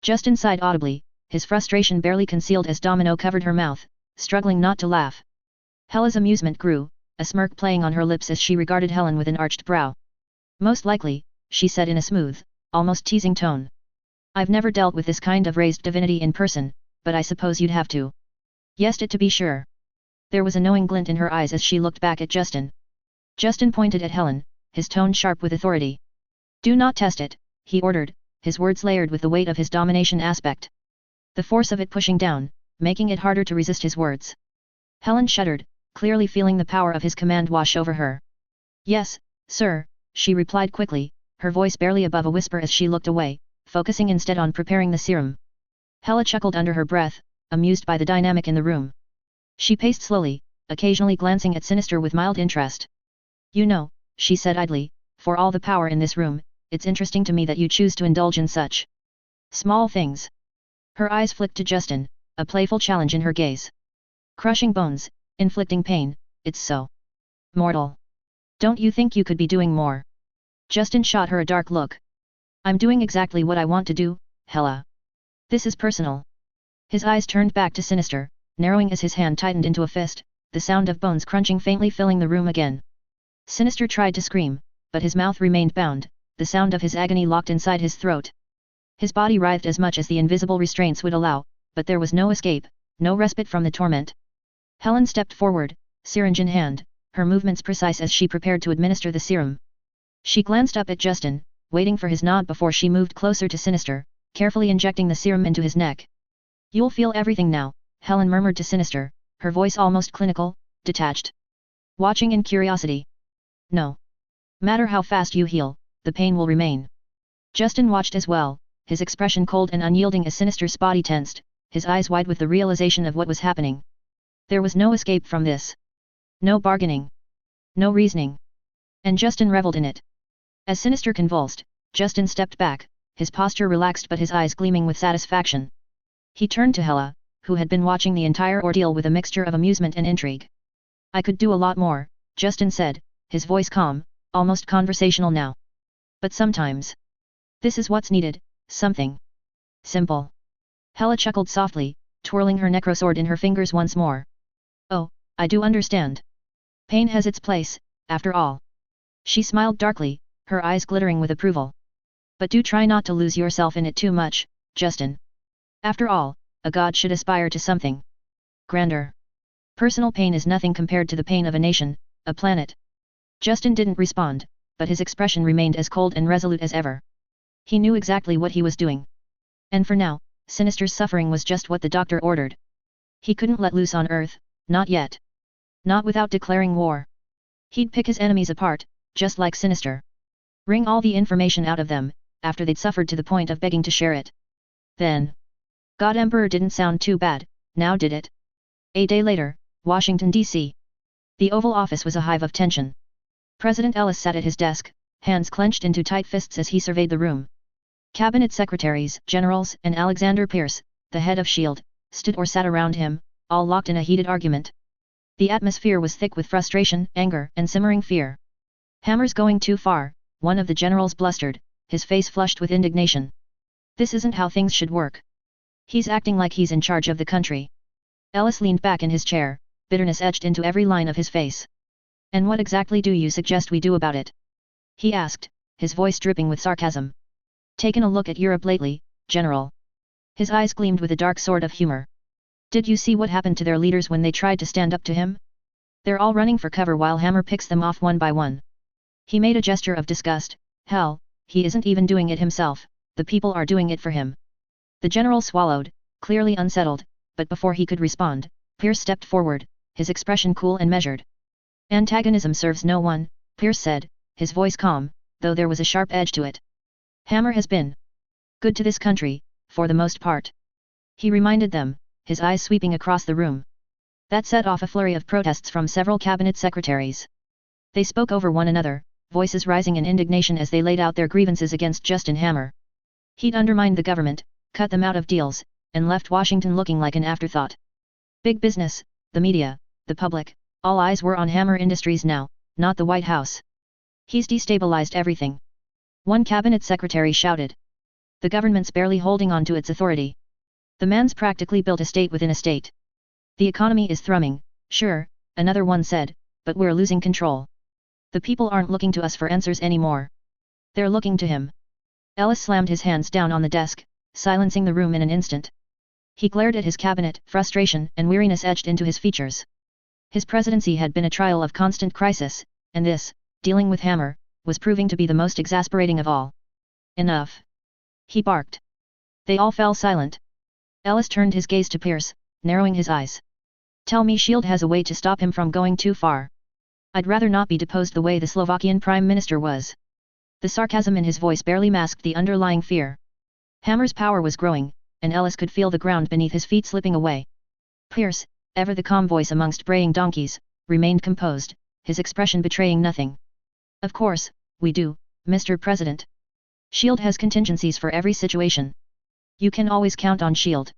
Justin sighed audibly, his frustration barely concealed as Domino covered her mouth, struggling not to laugh. Hella's amusement grew, a smirk playing on her lips as she regarded Helen with an arched brow. Most likely, she said in a smooth, almost teasing tone. I've never dealt with this kind of raised divinity in person, but I suppose you'd have to. Yesed it to be sure. There was a knowing glint in her eyes as she looked back at Justin. Justin pointed at Helen, his tone sharp with authority. Do not test it, he ordered, his words layered with the weight of his domination aspect. The force of it pushing down, making it harder to resist his words. Helen shuddered, clearly feeling the power of his command wash over her. Yes, sir, she replied quickly, her voice barely above a whisper as she looked away, focusing instead on preparing the serum. Hella chuckled under her breath, amused by the dynamic in the room. She paced slowly, occasionally glancing at Sinister with mild interest. You know, she said idly, for all the power in this room, it's interesting to me that you choose to indulge in such small things. Her eyes flicked to Justin, a playful challenge in her gaze. Crushing bones, inflicting pain, it's so mortal. Don't you think you could be doing more? Justin shot her a dark look. I'm doing exactly what I want to do, Hella. This is personal. His eyes turned back to Sinister, narrowing as his hand tightened into a fist, the sound of bones crunching faintly filling the room again. Sinister tried to scream, but his mouth remained bound, the sound of his agony locked inside his throat. His body writhed as much as the invisible restraints would allow, but there was no escape, no respite from the torment. Helen stepped forward, syringe in hand, her movements precise as she prepared to administer the serum. She glanced up at Justin, waiting for his nod before she moved closer to Sinister, carefully injecting the serum into his neck. You'll feel everything now, Helen murmured to Sinister, her voice almost clinical, detached. Watching in curiosity. No matter how fast you heal, the pain will remain. Justin watched as well, his expression cold and unyielding as Sinister's body tensed, his eyes wide with the realization of what was happening. There was no escape from this. No bargaining. No reasoning. And Justin reveled in it. As Sinister convulsed, Justin stepped back, his posture relaxed but his eyes gleaming with satisfaction. He turned to Hela, who had been watching the entire ordeal with a mixture of amusement and intrigue. I could do a lot more, Justin said, his voice calm, almost conversational now. But sometimes. This is what's needed, something simple. Hela chuckled softly, twirling her necrosword in her fingers once more. Oh, I do understand. Pain has its place, after all. She smiled darkly, her eyes glittering with approval. But do try not to lose yourself in it too much, Justin. After all, a god should aspire to something grander. Personal pain is nothing compared to the pain of a nation, a planet. Justin didn't respond, but his expression remained as cold and resolute as ever. He knew exactly what he was doing. And for now, Sinister's suffering was just what the doctor ordered. He couldn't let loose on Earth, not yet. Not without declaring war. He'd pick his enemies apart, just like Sinister. Wring all the information out of them, after they'd suffered to the point of begging to share it. Then. God Emperor didn't sound too bad, now did it? A day later, Washington, D.C. The Oval Office was a hive of tension. President Ellis sat at his desk, hands clenched into tight fists as he surveyed the room. Cabinet secretaries, generals, and Alexander Pierce, the head of S.H.I.E.L.D., stood or sat around him, all locked in a heated argument. The atmosphere was thick with frustration, anger, and simmering fear. Hammer's going too far, one of the generals blustered, his face flushed with indignation. This isn't how things should work. He's acting like he's in charge of the country. Ellis leaned back in his chair, bitterness etched into every line of his face. And what exactly do you suggest we do about it? He asked, his voice dripping with sarcasm. Taken a look at Europe lately, General. His eyes gleamed with a dark sort of humor. Did you see what happened to their leaders when they tried to stand up to him? They're all running for cover while Hammer picks them off one by one. He made a gesture of disgust. Hell, he isn't even doing it himself, the people are doing it for him. The general swallowed, clearly unsettled, but before he could respond, Pierce stepped forward, his expression cool and measured. Antagonism serves no one, Pierce said, his voice calm, though there was a sharp edge to it. Hammer has been good to this country, for the most part. He reminded them, his eyes sweeping across the room. That set off a flurry of protests from several cabinet secretaries. They spoke over one another, voices rising in indignation as they laid out their grievances against Justin Hammer. He'd undermined the government, cut them out of deals, and left Washington looking like an afterthought. Big business, the media, the public, all eyes were on Hammer Industries now, not the White House. He's destabilized everything. One cabinet secretary shouted. The government's barely holding on to its authority. The man's practically built a state within a state. The economy is thrumming, sure, another one said, but we're losing control. The people aren't looking to us for answers anymore. They're looking to him. Ellis slammed his hands down on the desk, silencing the room in an instant. He glared at his cabinet, frustration and weariness etched into his features. His presidency had been a trial of constant crisis, and this, dealing with Hammer, was proving to be the most exasperating of all. Enough! He barked. They all fell silent. Ellis turned his gaze to Pierce, narrowing his eyes. Tell me S.H.I.E.L.D. has a way to stop him from going too far. I'd rather not be deposed the way the Slovakian Prime Minister was. The sarcasm in his voice barely masked the underlying fear. Hammer's power was growing, and Ellis could feel the ground beneath his feet slipping away. Pierce, ever the calm voice amongst braying donkeys, remained composed, his expression betraying nothing. Of course, we do, Mr. President. S.H.I.E.L.D. has contingencies for every situation. You can always count on S.H.I.E.L.D.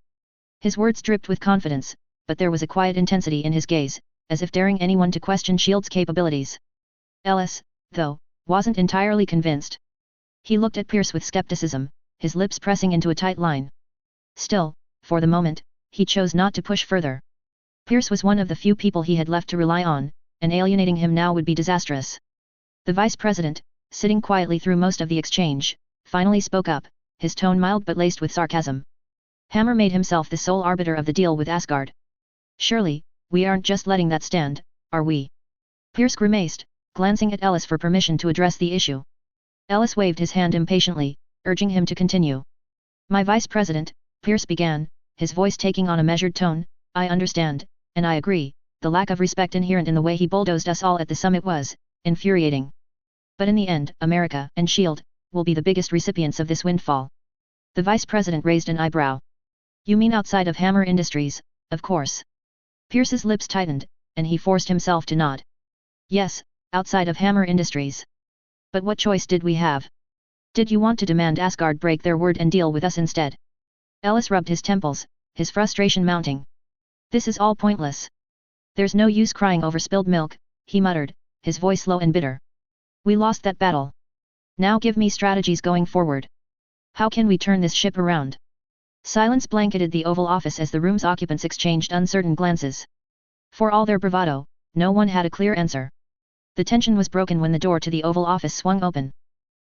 His words dripped with confidence, but there was a quiet intensity in his gaze, as if daring anyone to question S.H.I.E.L.D.'s capabilities. Ellis, though, wasn't entirely convinced. He looked at Pierce with skepticism, his lips pressing into a tight line. Still, for the moment, he chose not to push further. Pierce was one of the few people he had left to rely on, and alienating him now would be disastrous. The vice president, sitting quietly through most of the exchange, finally spoke up, his tone mild but laced with sarcasm. Hammer made himself the sole arbiter of the deal with Asgard. Surely, we aren't just letting that stand, are we? Pierce grimaced, glancing at Ellis for permission to address the issue. Ellis waved his hand impatiently, urging him to continue. My vice president, Pierce began, his voice taking on a measured tone, I understand, and I agree, the lack of respect inherent in the way he bulldozed us all at the summit was infuriating. But in the end, America and S.H.I.E.L.D. will be the biggest recipients of this windfall. The vice president raised an eyebrow. You mean outside of Hammer Industries, of course. Pierce's lips tightened, and he forced himself to nod. Yes, outside of Hammer Industries. But what choice did we have? Did you want to demand Asgard break their word and deal with us instead? Ellis rubbed his temples, his frustration mounting. This is all pointless. There's no use crying over spilled milk, he muttered, his voice low and bitter. We lost that battle. Now give me strategies going forward. How can we turn this ship around? Silence blanketed the Oval Office as the room's occupants exchanged uncertain glances. For all their bravado, no one had a clear answer. The tension was broken when the door to the Oval Office swung open.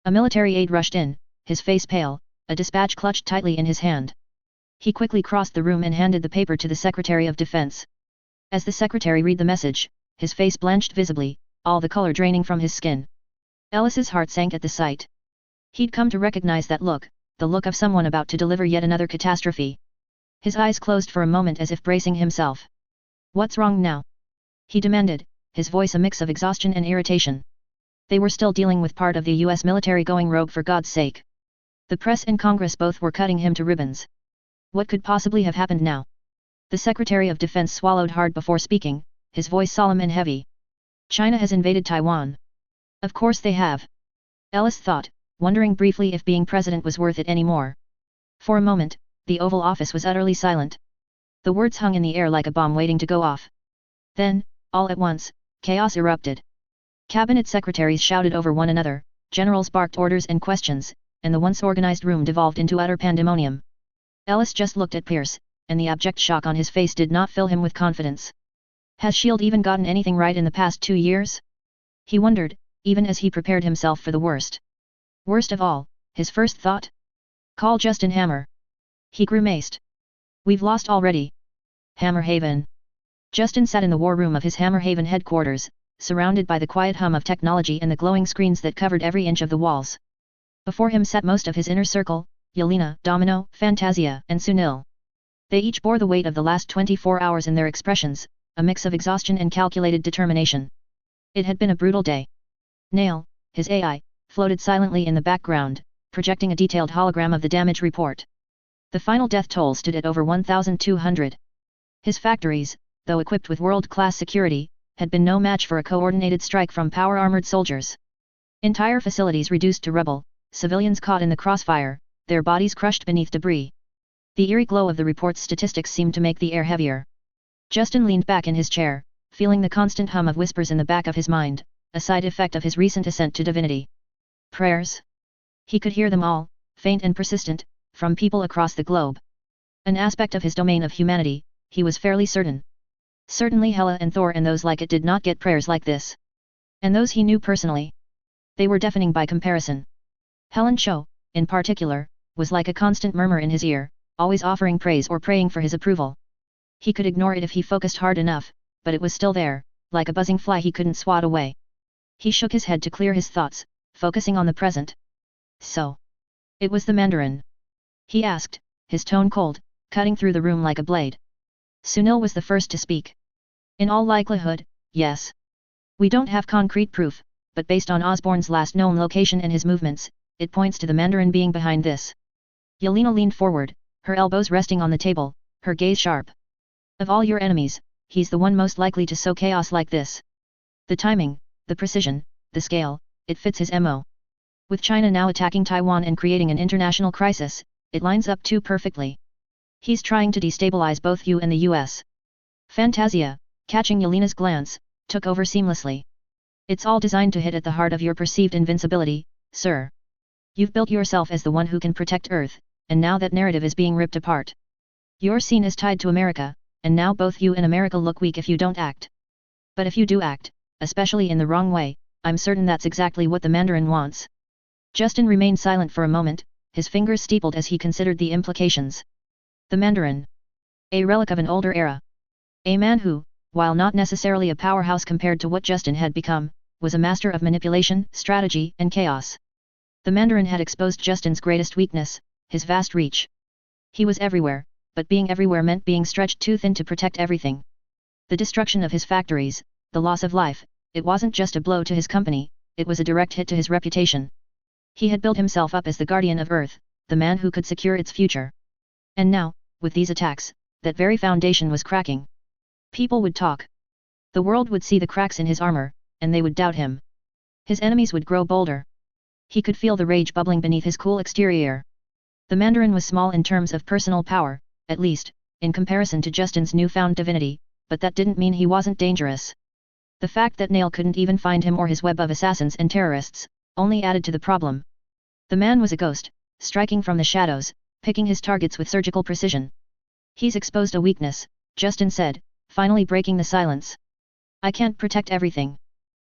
A military aide rushed in, his face pale, a dispatch clutched tightly in his hand. He quickly crossed the room and handed the paper to the Secretary of Defense. As the secretary read the message, his face blanched visibly, all the color draining from his skin. Ellis's heart sank at the sight. He'd come to recognize that look, the look of someone about to deliver yet another catastrophe. His eyes closed for a moment as if bracing himself. What's wrong now? He demanded, his voice a mix of exhaustion and irritation. They were still dealing with part of the US military going rogue for God's sake. The press and Congress both were cutting him to ribbons. What could possibly have happened now? The Secretary of Defense swallowed hard before speaking, his voice solemn and heavy. China has invaded Taiwan. Of course they have. Ellis thought, wondering briefly if being president was worth it anymore. For a moment, the Oval Office was utterly silent. The words hung in the air like a bomb waiting to go off. Then, all at once, chaos erupted. Cabinet secretaries shouted over one another, generals barked orders and questions, and the once organized room devolved into utter pandemonium. Ellis just looked at Pierce, and the abject shock on his face did not fill him with confidence. Has S.H.I.E.L.D. even gotten anything right in the past 2 years? He wondered, even as he prepared himself for the worst. Worst of all, his first thought? Call Justin Hammer. He grimaced. We've lost already. Hammerhaven. Justin sat in the war room of his Hammerhaven headquarters, surrounded by the quiet hum of technology and the glowing screens that covered every inch of the walls. Before him sat most of his inner circle, Yelena, Domino, Fantasia, and Sunil. They each bore the weight of the last 24 hours in their expressions, a mix of exhaustion and calculated determination. It had been a brutal day. Nail, his AI, floated silently in the background, projecting a detailed hologram of the damage report. The final death toll stood at over 1,200. His factories, though equipped with world-class security, had been no match for a coordinated strike from power-armored soldiers. Entire facilities reduced to rubble, civilians caught in the crossfire, their bodies crushed beneath debris. The eerie glow of the report's statistics seemed to make the air heavier. Justin leaned back in his chair, feeling the constant hum of whispers in the back of his mind, a side effect of his recent ascent to divinity. Prayers? He could hear them all, faint and persistent, from people across the globe. An aspect of his domain of humanity, he was fairly certain. Certainly Hela and Thor and those like it did not get prayers like this. And those he knew personally. They were deafening by comparison. Helen Cho, in particular, was like a constant murmur in his ear, always offering praise or praying for his approval. He could ignore it if he focused hard enough, but it was still there, like a buzzing fly he couldn't swat away. He shook his head to clear his thoughts, focusing on the present. So. It was the Mandarin. He asked, his tone cold, cutting through the room like a blade. Sunil was the first to speak. In all likelihood, yes. We don't have concrete proof, but based on Osborne's last known location and his movements, it points to the Mandarin being behind this. Yelena leaned forward, her elbows resting on the table, her gaze sharp. Of all your enemies, he's the one most likely to sow chaos like this. The timing, the precision, the scale, it fits his MO. With China now attacking Taiwan and creating an international crisis, it lines up too perfectly. He's trying to destabilize both you and the US. Fantasia, catching Yelena's glance, took over seamlessly. It's all designed to hit at the heart of your perceived invincibility, sir. You've built yourself as the one who can protect Earth, and now that narrative is being ripped apart. You're seen as tied to America, and now both you and America look weak if you don't act. But if you do act, especially in the wrong way, I'm certain that's exactly what the Mandarin wants. Justin remained silent for a moment, his fingers steepled as he considered the implications. The Mandarin. A relic of an older era. A man who, while not necessarily a powerhouse compared to what Justin had become, was a master of manipulation, strategy, and chaos. The Mandarin had exposed Justin's greatest weakness, his vast reach. He was everywhere, but being everywhere meant being stretched too thin to protect everything. The destruction of his factories, the loss of life, it wasn't just a blow to his company, it was a direct hit to his reputation. He had built himself up as the guardian of Earth, the man who could secure its future. And now, with these attacks, that very foundation was cracking. People would talk. The world would see the cracks in his armor, and they would doubt him. His enemies would grow bolder. He could feel the rage bubbling beneath his cool exterior. The Mandarin was small in terms of personal power, at least, in comparison to Justin's newfound divinity, but that didn't mean he wasn't dangerous. The fact that Nail couldn't even find him or his web of assassins and terrorists, only added to the problem. The man was a ghost, striking from the shadows, picking his targets with surgical precision. He's exposed a weakness, Justin said, finally breaking the silence. I can't protect everything.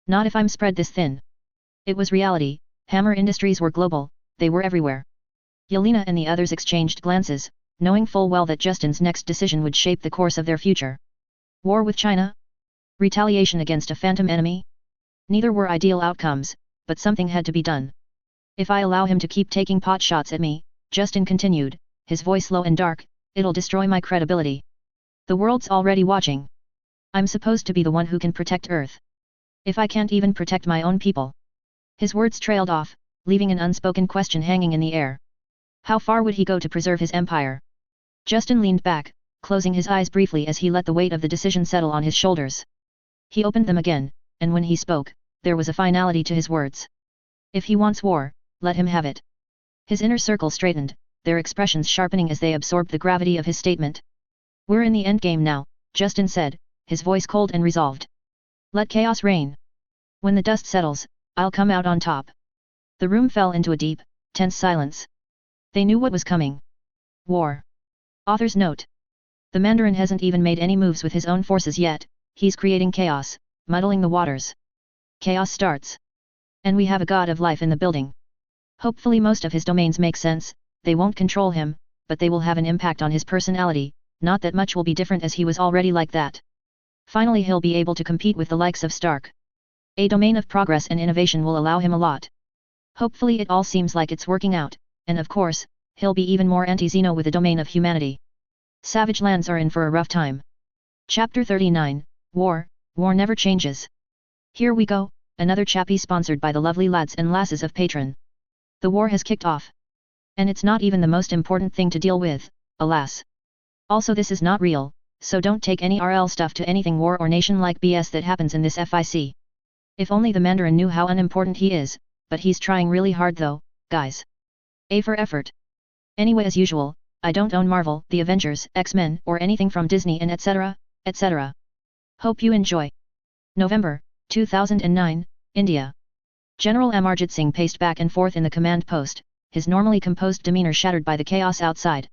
Not if I'm spread this thin. It was reality, Hammer Industries were global, they were everywhere. Yelena and the others exchanged glances, knowing full well that Justin's next decision would shape the course of their future. War with China? Retaliation against a phantom enemy? Neither were ideal outcomes, but something had to be done. If I allow him to keep taking pot shots at me, Justin continued, his voice low and dark, it'll destroy my credibility. The world's already watching. I'm supposed to be the one who can protect Earth. If I can't even protect my own people. His words trailed off, leaving an unspoken question hanging in the air. How far would he go to preserve his empire? Justin leaned back, closing his eyes briefly as he let the weight of the decision settle on his shoulders. He opened them again, and when he spoke, there was a finality to his words. If he wants war, let him have it. His inner circle straightened, their expressions sharpening as they absorbed the gravity of his statement. We're in the endgame now, Justin said, his voice cold and resolved. Let chaos reign. When the dust settles, I'll come out on top. The room fell into a deep, tense silence. They knew what was coming. War. Author's note. The Mandarin hasn't even made any moves with his own forces yet, he's creating chaos, muddling the waters. Chaos starts. And we have a god of life in the building. Hopefully most of his domains make sense, they won't control him, but they will have an impact on his personality, not that much will be different as he was already like that. Finally he'll be able to compete with the likes of Stark. A domain of progress and innovation will allow him a lot. Hopefully it all seems like it's working out, and of course, he'll be even more anti-Xeno with the domain of humanity. Savage lands are in for a rough time. Chapter 39, War never changes. Here we go, another chappie sponsored by the lovely lads and lasses of Patron. The war has kicked off. And it's not even the most important thing to deal with, alas. Also this is not real, so don't take any RL stuff to anything war or nation-like BS that happens in this FIC. If only the Mandarin knew how unimportant he is, but he's trying really hard though, guys. A for effort. Anyway as usual, I don't own Marvel, the Avengers, X-Men, or anything from Disney and etc., etc. Hope you enjoy. November, 2009, India. General Amarjit Singh paced back and forth in the command post, his normally composed demeanor shattered by the chaos outside.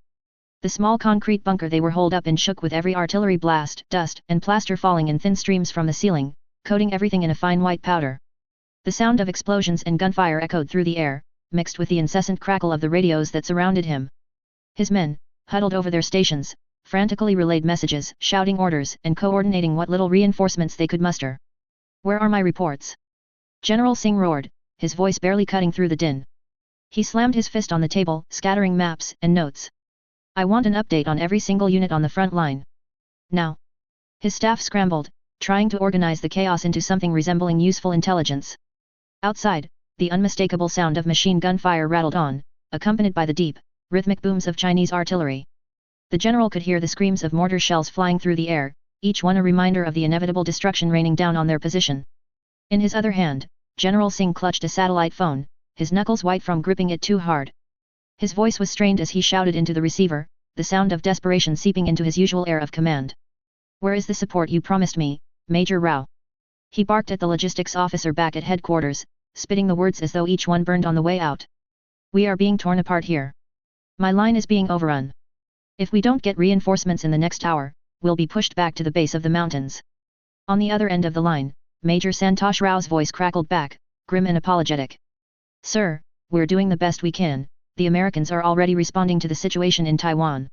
The small concrete bunker they were holed up in shook with every artillery blast, dust and plaster falling in thin streams from the ceiling, coating everything in a fine white powder. The sound of explosions and gunfire echoed through the air, mixed with the incessant crackle of the radios that surrounded him. His men, huddled over their stations, frantically relayed messages, shouting orders and coordinating what little reinforcements they could muster. Where are my reports? General Singh roared, his voice barely cutting through the din. He slammed his fist on the table, scattering maps and notes. I want an update on every single unit on the front line. Now. His staff scrambled, trying to organize the chaos into something resembling useful intelligence. Outside, the unmistakable sound of machine gun fire rattled on, accompanied by the deep, rhythmic booms of Chinese artillery. The general could hear the screams of mortar shells flying through the air, each one a reminder of the inevitable destruction raining down on their position. In his other hand, General Singh clutched a satellite phone, his knuckles white from gripping it too hard. His voice was strained as he shouted into the receiver, the sound of desperation seeping into his usual air of command. Where is the support you promised me, Major Rao? He barked at the logistics officer back at headquarters, spitting the words as though each one burned on the way out. We are being torn apart here. My line is being overrun. If we don't get reinforcements in the next hour, we'll be pushed back to the base of the mountains. On the other end of the line, Major Santosh Rao's voice crackled back, grim and apologetic. Sir, we're doing the best we can, the Americans are already responding to the situation in Taiwan.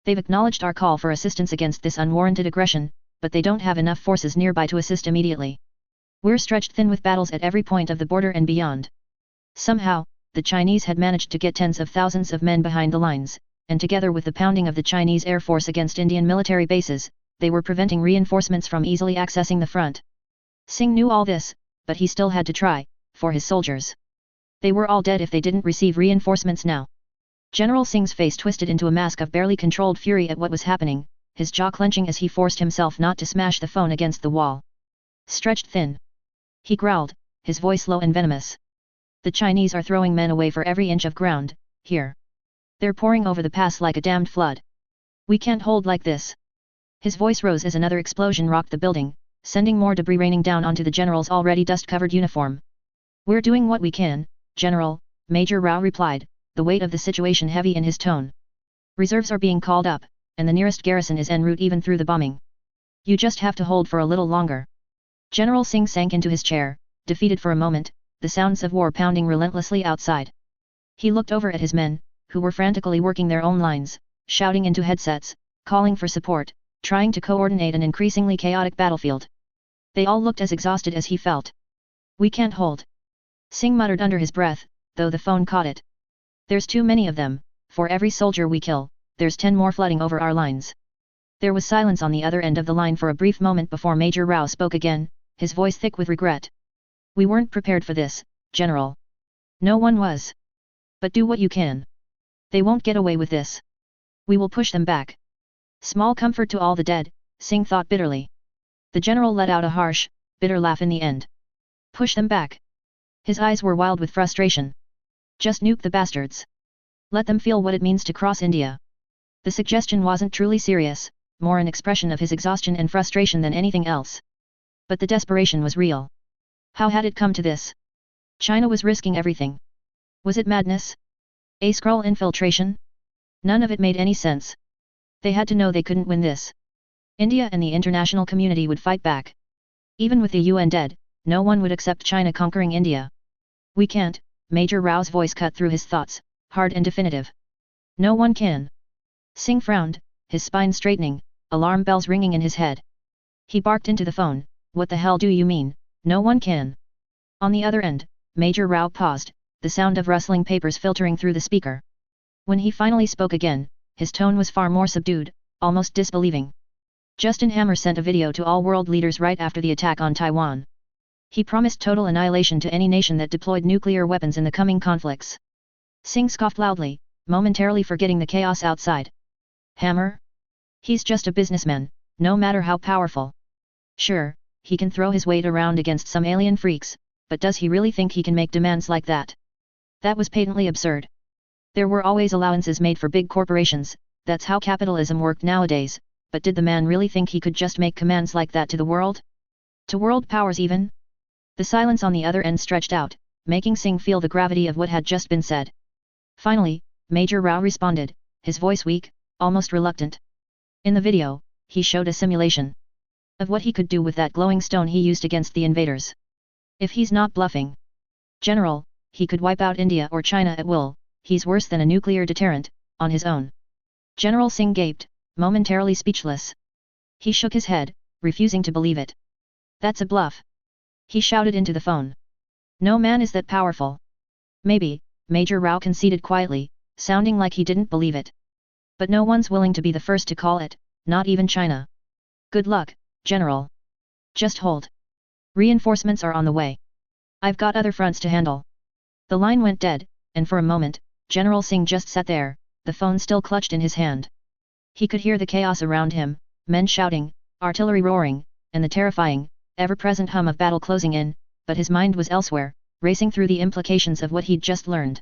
They've acknowledged our call for assistance against this unwarranted aggression, but they don't have enough forces nearby to assist immediately. We're stretched thin with battles at every point of the border and beyond. Somehow, the Chinese had managed to get tens of thousands of men behind the lines, and together with the pounding of the Chinese Air Force against Indian military bases, they were preventing reinforcements from easily accessing the front. Singh knew all this, but he still had to try, for his soldiers. They were all dead if they didn't receive reinforcements now. General Singh's face twisted into a mask of barely controlled fury at what was happening, his jaw clenching as he forced himself not to smash the phone against the wall. Stretched thin. He growled, his voice low and venomous. The Chinese are throwing men away for every inch of ground, here. They're pouring over the pass like a damned flood. We can't hold like this. His voice rose as another explosion rocked the building, sending more debris raining down onto the general's already dust-covered uniform. We're doing what we can, General, Major Rao replied, the weight of the situation heavy in his tone. Reserves are being called up, and the nearest garrison is en route even through the bombing. You just have to hold for a little longer. General Singh sank into his chair, defeated for a moment, the sounds of war pounding relentlessly outside. He looked over at his men, who were frantically working their own lines, shouting into headsets, calling for support, trying to coordinate an increasingly chaotic battlefield. They all looked as exhausted as he felt. We can't hold. Singh muttered under his breath, though the phone caught it. There's too many of them, for every soldier we kill, there's 10 more flooding over our lines. There was silence on the other end of the line for a brief moment before Major Rao spoke again, his voice thick with regret. We weren't prepared for this, General. No one was. But do what you can. They won't get away with this. We will push them back. Small comfort to all the dead, Singh thought bitterly. The general let out a harsh, bitter laugh in the end. Push them back. His eyes were wild with frustration. Just nuke the bastards. Let them feel what it means to cross India. The suggestion wasn't truly serious, more an expression of his exhaustion and frustration than anything else. But the desperation was real. How had it come to this? China was risking everything. Was it madness? A Skrull infiltration? None of it made any sense. They had to know they couldn't win this. India and the international community would fight back. Even with the UN dead, no one would accept China conquering India. We can't, Major Rao's voice cut through his thoughts, hard and definitive. No one can. Singh frowned, his spine straightening, alarm bells ringing in his head. He barked into the phone, what the hell do you mean, no one can? On the other end, Major Rao paused, the sound of rustling papers filtering through the speaker. When he finally spoke again, his tone was far more subdued, almost disbelieving. Justin Hammer sent a video to all world leaders right after the attack on Taiwan. He promised total annihilation to any nation that deployed nuclear weapons in the coming conflicts. Singh scoffed loudly, momentarily forgetting the chaos outside. Hammer? He's just a businessman, no matter how powerful. Sure, he can throw his weight around against some alien freaks, but does he really think he can make demands like that? That was patently absurd. There were always allowances made for big corporations, that's how capitalism worked nowadays, but did the man really think he could just make commands like that to the world? To world powers even? The silence on the other end stretched out, making Singh feel the gravity of what had just been said. Finally, Major Rao responded, his voice weak, almost reluctant. In the video, he showed a simulation of what he could do with that glowing stone he used against the invaders. If he's not bluffing, General, he could wipe out India or China at will. He's worse than a nuclear deterrent, on his own. General Singh gaped, momentarily speechless. He shook his head, refusing to believe it. That's a bluff. He shouted into the phone. No man is that powerful. Maybe, Major Rao conceded quietly, sounding like he didn't believe it. But no one's willing to be the first to call it, not even China. Good luck, General. Just hold. Reinforcements are on the way. I've got other fronts to handle. The line went dead, and for a moment, General Singh just sat there, the phone still clutched in his hand. He could hear the chaos around him, men shouting, artillery roaring, and the terrifying, ever-present hum of battle closing in, but his mind was elsewhere, racing through the implications of what he'd just learned.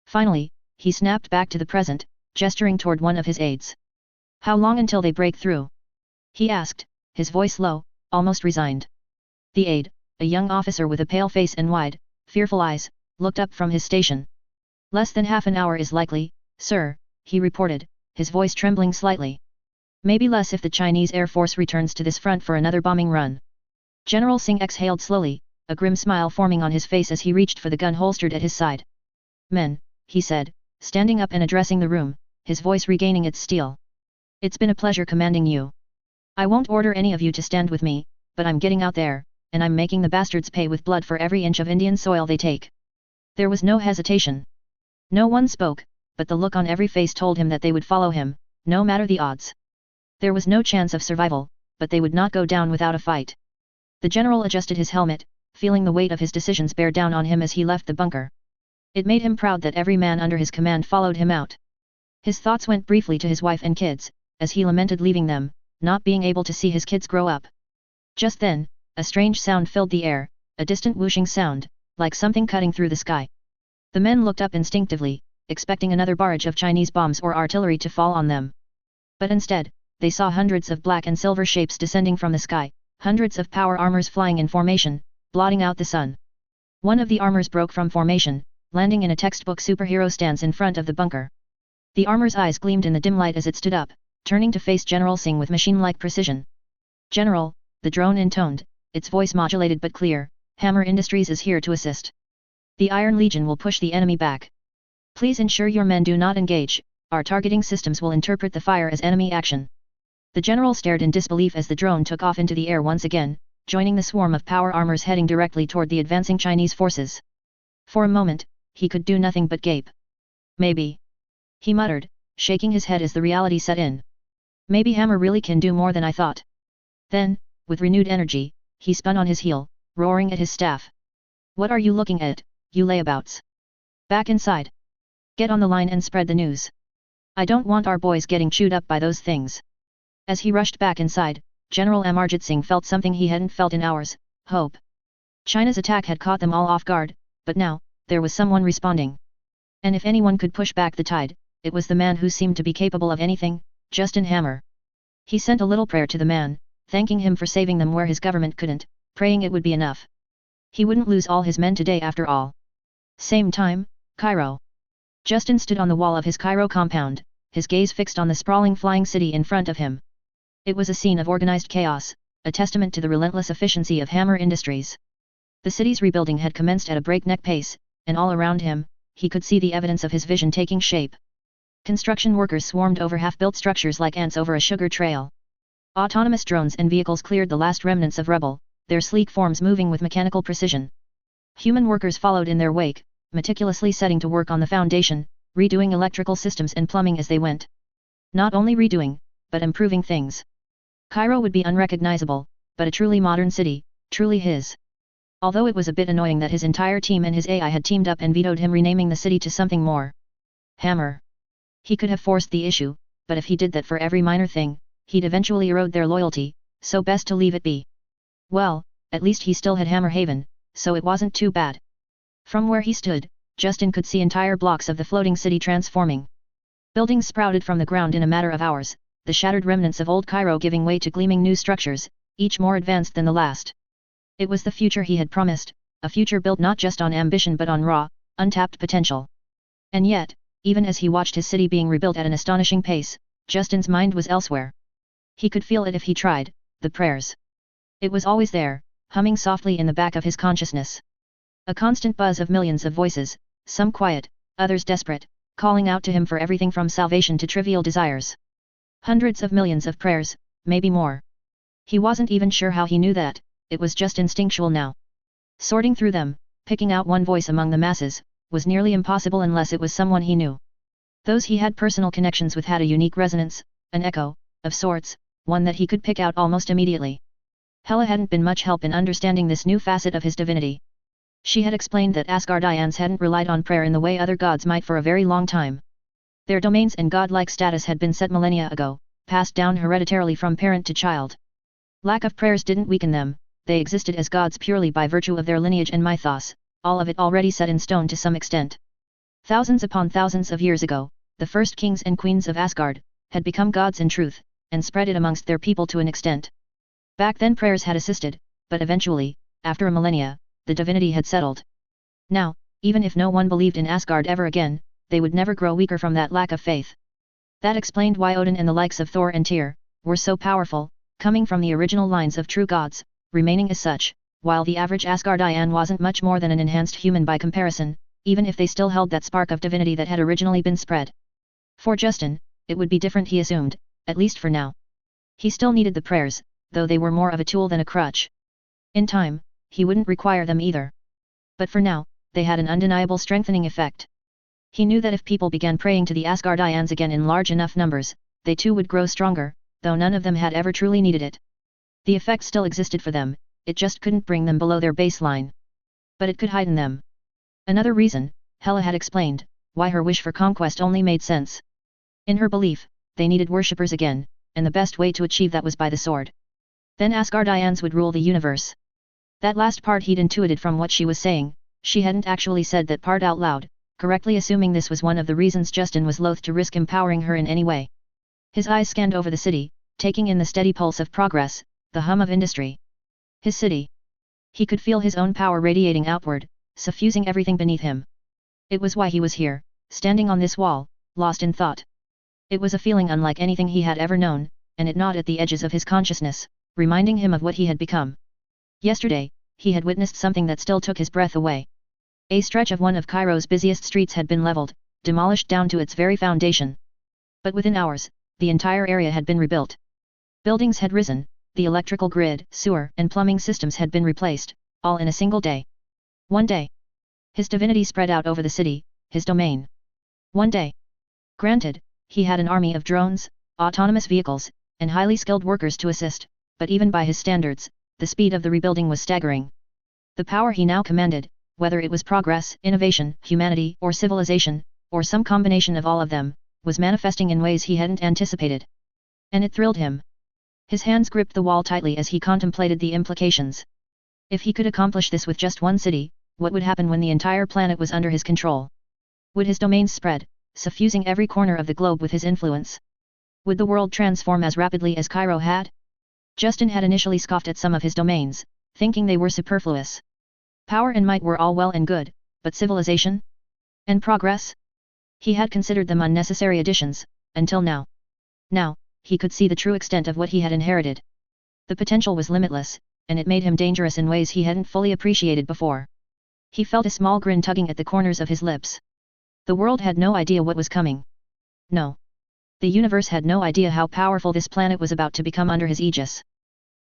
Finally, he snapped back to the present, gesturing toward one of his aides. How long until they break through? He asked, his voice low, almost resigned. The aide, a young officer with a pale face and wide, fearful eyes, looked up from his station. Less than half an hour is likely, sir, he reported, his voice trembling slightly. Maybe less if the Chinese Air Force returns to this front for another bombing run. General Singh exhaled slowly, a grim smile forming on his face as he reached for the gun holstered at his side. Men, he said, standing up and addressing the room, his voice regaining its steel. It's been a pleasure commanding you. I won't order any of you to stand with me, but I'm getting out there, and I'm making the bastards pay with blood for every inch of Indian soil they take. There was no hesitation. No one spoke, but the look on every face told him that they would follow him, no matter the odds. There was no chance of survival, but they would not go down without a fight. The general adjusted his helmet, feeling the weight of his decisions bear down on him as he left the bunker. It made him proud that every man under his command followed him out. His thoughts went briefly to his wife and kids, as he lamented leaving them, not being able to see his kids grow up. Just then, a strange sound filled the air, a distant whooshing sound, like something cutting through the sky. The men looked up instinctively, expecting another barrage of Chinese bombs or artillery to fall on them. But instead, they saw hundreds of black and silver shapes descending from the sky, hundreds of power armors flying in formation, blotting out the sun. One of the armors broke from formation, landing in a textbook superhero stance in front of the bunker. The armor's eyes gleamed in the dim light as it stood up, turning to face General Singh with machine-like precision. "General," the drone intoned, its voice modulated but clear, "Hammer Industries is here to assist. The Iron Legion will push the enemy back. Please ensure your men do not engage, our targeting systems will interpret the fire as enemy action." The general stared in disbelief as the drone took off into the air once again, joining the swarm of power armors heading directly toward the advancing Chinese forces. For a moment, he could do nothing but gape. "Maybe," he muttered, shaking his head as the reality set in. "Maybe Hammer really can do more than I thought." Then, with renewed energy, he spun on his heel, roaring at his staff. "What are you looking at, you layabouts? Back inside. Get on the line and spread the news. I don't want our boys getting chewed up by those things." As he rushed back inside, General Amarjit Singh felt something he hadn't felt in hours: hope. China's attack had caught them all off guard, but now, there was someone responding. And if anyone could push back the tide, it was the man who seemed to be capable of anything, Justin Hammer. He sent a little prayer to the man, thanking him for saving them where his government couldn't, praying it would be enough. He wouldn't lose all his men today after all. Same time, Cairo. Justin stood on the wall of his Cairo compound, his gaze fixed on the sprawling flying city in front of him. It was a scene of organized chaos, a testament to the relentless efficiency of Hammer Industries. The city's rebuilding had commenced at a breakneck pace, and all around him, he could see the evidence of his vision taking shape. Construction workers swarmed over half-built structures like ants over a sugar trail. Autonomous drones and vehicles cleared the last remnants of rubble, their sleek forms moving with mechanical precision. Human workers followed in their wake, meticulously setting to work on the foundation, redoing electrical systems and plumbing as they went. Not only redoing, but improving things. Cairo would be unrecognizable, but a truly modern city, truly his. Although it was a bit annoying that his entire team and his AI had teamed up and vetoed him renaming the city to something more. Hammer. He could have forced the issue, but if he did that for every minor thing, he'd eventually erode their loyalty, so best to leave it be. Well, at least he still had Hammer Haven, so it wasn't too bad. From where he stood, Justin could see entire blocks of the floating city transforming. Buildings sprouted from the ground in a matter of hours, the shattered remnants of old Cairo giving way to gleaming new structures, each more advanced than the last. It was the future he had promised, a future built not just on ambition but on raw, untapped potential. And yet, even as he watched his city being rebuilt at an astonishing pace, Justin's mind was elsewhere. He could feel it if he tried, the prayers. It was always there, humming softly in the back of his consciousness. A constant buzz of millions of voices, some quiet, others desperate, calling out to him for everything from salvation to trivial desires. Hundreds of millions of prayers, maybe more. He wasn't even sure how he knew that, it was just instinctual now. Sorting through them, picking out one voice among the masses, was nearly impossible unless it was someone he knew. Those he had personal connections with had a unique resonance, an echo, of sorts, one that he could pick out almost immediately. Hela hadn't been much help in understanding this new facet of his divinity. She had explained that Asgardians hadn't relied on prayer in the way other gods might for a very long time. Their domains and godlike status had been set millennia ago, passed down hereditarily from parent to child. Lack of prayers didn't weaken them, they existed as gods purely by virtue of their lineage and mythos, all of it already set in stone to some extent. Thousands upon thousands of years ago, the first kings and queens of Asgard, had become gods in truth, and spread it amongst their people to an extent. Back then prayers had assisted, but eventually, after a millennia, the divinity had settled. Now, even if no one believed in Asgard ever again, they would never grow weaker from that lack of faith. That explained why Odin and the likes of Thor and Tyr were so powerful, coming from the original lines of true gods, remaining as such, while the average Asgardian wasn't much more than an enhanced human by comparison, even if they still held that spark of divinity that had originally been spread. For Justin, it would be different, he assumed, at least for now. He still needed the prayers, though they were more of a tool than a crutch. In time, he wouldn't require them either. But for now, they had an undeniable strengthening effect. He knew that if people began praying to the Asgardians again in large enough numbers, they too would grow stronger, though none of them had ever truly needed it. The effect still existed for them, it just couldn't bring them below their baseline. But it could heighten them. Another reason, Hela had explained, why her wish for conquest only made sense. In her belief, they needed worshippers again, and the best way to achieve that was by the sword. Then Asgardians would rule the universe. That last part he'd intuited from what she was saying. She hadn't actually said that part out loud, correctly assuming this was one of the reasons Justin was loath to risk empowering her in any way. His eyes scanned over the city, taking in the steady pulse of progress, the hum of industry. His city. He could feel his own power radiating outward, suffusing everything beneath him. It was why he was here, standing on this wall, lost in thought. It was a feeling unlike anything he had ever known, and it gnawed at the edges of his consciousness, reminding him of what he had become. Yesterday, he had witnessed something that still took his breath away. A stretch of one of Cairo's busiest streets had been leveled, demolished down to its very foundation. But within hours, the entire area had been rebuilt. Buildings had risen, the electrical grid, sewer, and plumbing systems had been replaced, all in a single day. One day. His divinity spread out over the city, his domain. One day. Granted, he had an army of drones, autonomous vehicles, and highly skilled workers to assist, but even by his standards, the speed of the rebuilding was staggering. The power he now commanded, whether it was progress, innovation, humanity, or civilization, or some combination of all of them, was manifesting in ways he hadn't anticipated. And it thrilled him. His hands gripped the wall tightly as he contemplated the implications. If he could accomplish this with just one city, what would happen when the entire planet was under his control? Would his domains spread, suffusing every corner of the globe with his influence? Would the world transform as rapidly as Cairo had? Justin had initially scoffed at some of his domains, thinking they were superfluous. Power and might were all well and good, but civilization? And progress? He had considered them unnecessary additions, until now. Now, he could see the true extent of what he had inherited. The potential was limitless, and it made him dangerous in ways he hadn't fully appreciated before. He felt a small grin tugging at the corners of his lips. The world had no idea what was coming. No. The universe had no idea how powerful this planet was about to become under his aegis.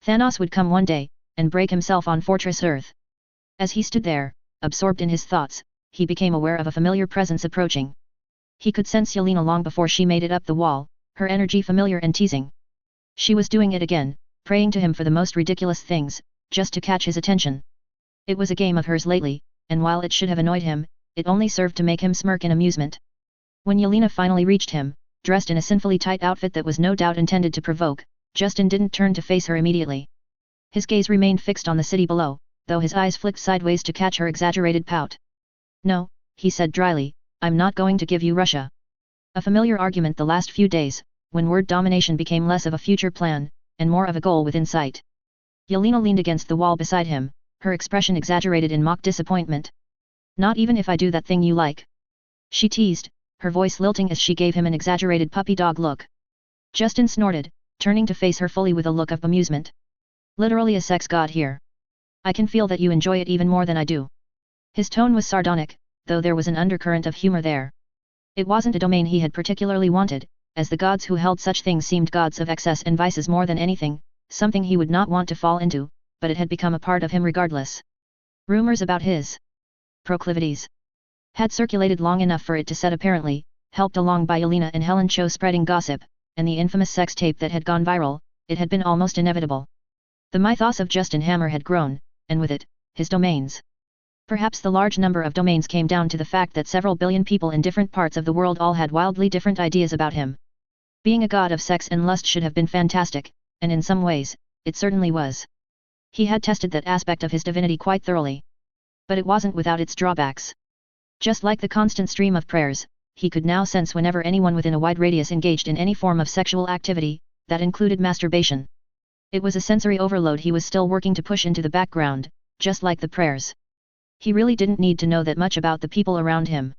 Thanos would come one day, and break himself on Fortress Earth. As he stood there, absorbed in his thoughts, he became aware of a familiar presence approaching. He could sense Yelena long before she made it up the wall, her energy familiar and teasing. She was doing it again, praying to him for the most ridiculous things, just to catch his attention. It was a game of hers lately, and while it should have annoyed him, it only served to make him smirk in amusement. When Yelena finally reached him, dressed in a sinfully tight outfit that was no doubt intended to provoke, Justin didn't turn to face her immediately. His gaze remained fixed on the city below, though his eyes flicked sideways to catch her exaggerated pout. "No," he said dryly, "I'm not going to give you Russia." A familiar argument the last few days, when word domination became less of a future plan, and more of a goal within sight. Yelena leaned against the wall beside him, her expression exaggerated in mock disappointment. "Not even if I do that thing you like?" she teased, her voice lilting as she gave him an exaggerated puppy dog look. Justin snorted, turning to face her fully with a look of amusement. "Literally a sex god here. I can feel that you enjoy it even more than I do." His tone was sardonic, though there was an undercurrent of humor there. It wasn't a domain he had particularly wanted, as the gods who held such things seemed gods of excess and vices more than anything, something he would not want to fall into, but it had become a part of him regardless. Rumors about his proclivities had circulated long enough for it to set apparently, helped along by Yelena and Helen Cho spreading gossip, and the infamous sex tape that had gone viral, it had been almost inevitable. The mythos of Justin Hammer had grown, and with it, his domains. Perhaps the large number of domains came down to the fact that several billion people in different parts of the world all had wildly different ideas about him. Being a god of sex and lust should have been fantastic, and in some ways, it certainly was. He had tested that aspect of his divinity quite thoroughly. But it wasn't without its drawbacks. Just like the constant stream of prayers, he could now sense whenever anyone within a wide radius engaged in any form of sexual activity, that included masturbation. It was a sensory overload he was still working to push into the background, just like the prayers. He really didn't need to know that much about the people around him.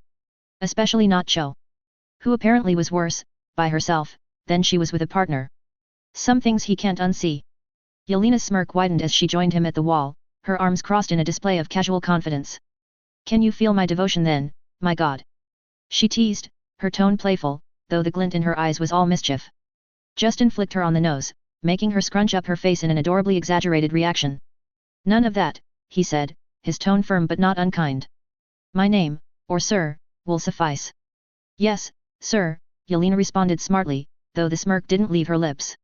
Especially not Cho. Who apparently was worse, by herself, than she was with a partner. Some things he can't unsee. Yelena's smirk widened as she joined him at the wall, her arms crossed in a display of casual confidence. "Can you feel my devotion then, my god?" she teased, her tone playful, though the glint in her eyes was all mischief. Justin flicked her on the nose, making her scrunch up her face in an adorably exaggerated reaction. "None of that," he said, his tone firm but not unkind. "My name, or sir, will suffice." "Yes, sir," Yelena responded smartly, though the smirk didn't leave her lips.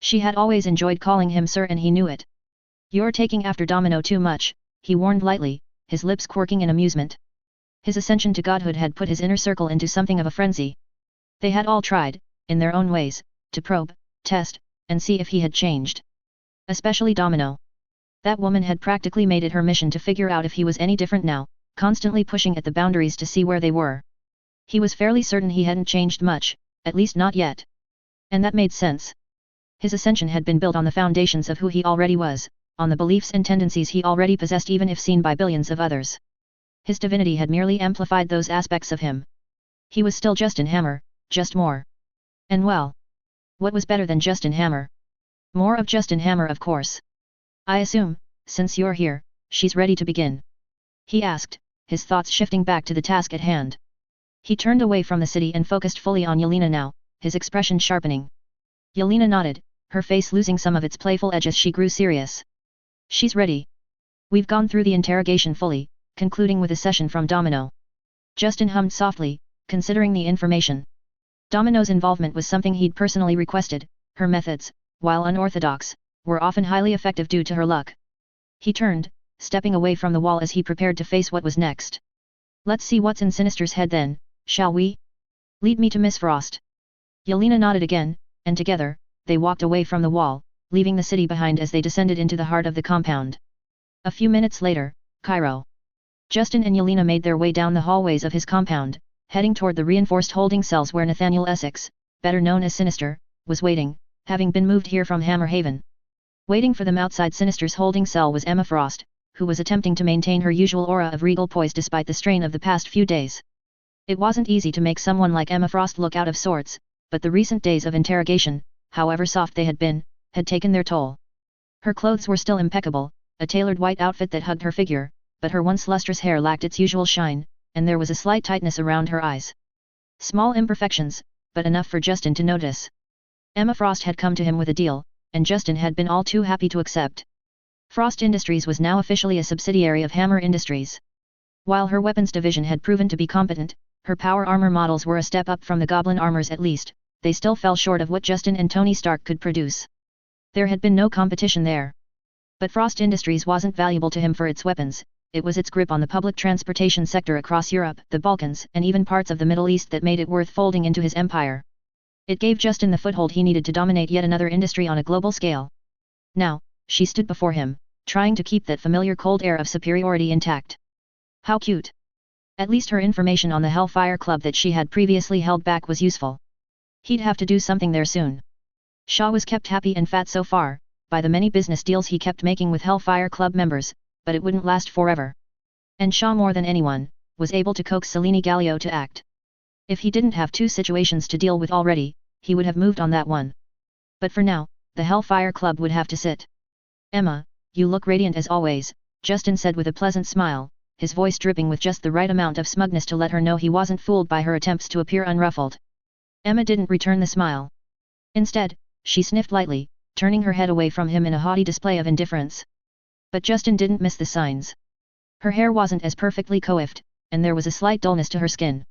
She had always enjoyed calling him sir and he knew it. "You're taking after Domino too much," he warned lightly, his lips quirking in amusement. His ascension to godhood had put his inner circle into something of a frenzy. They had all tried, in their own ways, to probe, test, and see if he had changed. Especially Domino. That woman had practically made it her mission to figure out if he was any different now, constantly pushing at the boundaries to see where they were. He was fairly certain he hadn't changed much, at least not yet. And that made sense. His ascension had been built on the foundations of who he already was, on the beliefs and tendencies he already possessed even if seen by billions of others. His divinity had merely amplified those aspects of him. He was still Justin Hammer, just more. And well, what was better than Justin Hammer? More of Justin Hammer, of course. I assume, since you're here, she's ready to begin. He asked, his thoughts shifting back to the task at hand. He turned away from the city and focused fully on Yelena now, his expression sharpening. Yelena nodded, her face losing some of its playful edge as she grew serious. She's ready. We've gone through the interrogation fully, concluding with a session from Domino. Justin hummed softly, considering the information. Domino's involvement was something he'd personally requested. Her methods, while unorthodox, were often highly effective due to her luck. He turned, stepping away from the wall as he prepared to face what was next. Let's see what's in Sinister's head then, shall we? Lead me to Miss Frost. Yelena nodded again, and together, they walked away from the wall, leaving the city behind as they descended into the heart of the compound. A few minutes later, Cairo. Justin and Yelena made their way down the hallways of his compound, heading toward the reinforced holding cells where Nathaniel Essex, better known as Sinister, was waiting, having been moved here from Hammer Haven. Waiting for them outside Sinister's holding cell was Emma Frost, who was attempting to maintain her usual aura of regal poise despite the strain of the past few days. It wasn't easy to make someone like Emma Frost look out of sorts, but the recent days of interrogation, however soft they had been, had taken their toll. Her clothes were still impeccable, a tailored white outfit that hugged her figure, but her once lustrous hair lacked its usual shine, and there was a slight tightness around her eyes. Small imperfections, but enough for Justin to notice. Emma Frost had come to him with a deal, and Justin had been all too happy to accept. Frost Industries was now officially a subsidiary of Hammer Industries. While her weapons division had proven to be competent, her power armor models were a step up from the Goblin armors at least, they still fell short of what Justin and Tony Stark could produce. There had been no competition there. But Frost Industries wasn't valuable to him for its weapons, it was its grip on the public transportation sector across Europe, the Balkans, and even parts of the Middle East that made it worth folding into his empire. It gave Justin the foothold he needed to dominate yet another industry on a global scale. Now, she stood before him, trying to keep that familiar cold air of superiority intact. How cute! At least her information on the Hellfire Club that she had previously held back was useful. He'd have to do something there soon. Shaw was kept happy and fat so far, by the many business deals he kept making with Hellfire Club members, but it wouldn't last forever. And Shaw more than anyone, was able to coax Selene Gallio to act. If he didn't have two situations to deal with already, he would have moved on that one. But for now, the Hellfire Club would have to sit. Emma, you look radiant as always, Justin said with a pleasant smile, his voice dripping with just the right amount of smugness to let her know he wasn't fooled by her attempts to appear unruffled. Emma didn't return the smile. Instead, she sniffed lightly, turning her head away from him in a haughty display of indifference. But Justin didn't miss the signs. Her hair wasn't as perfectly coiffed, and there was a slight dullness to her skin.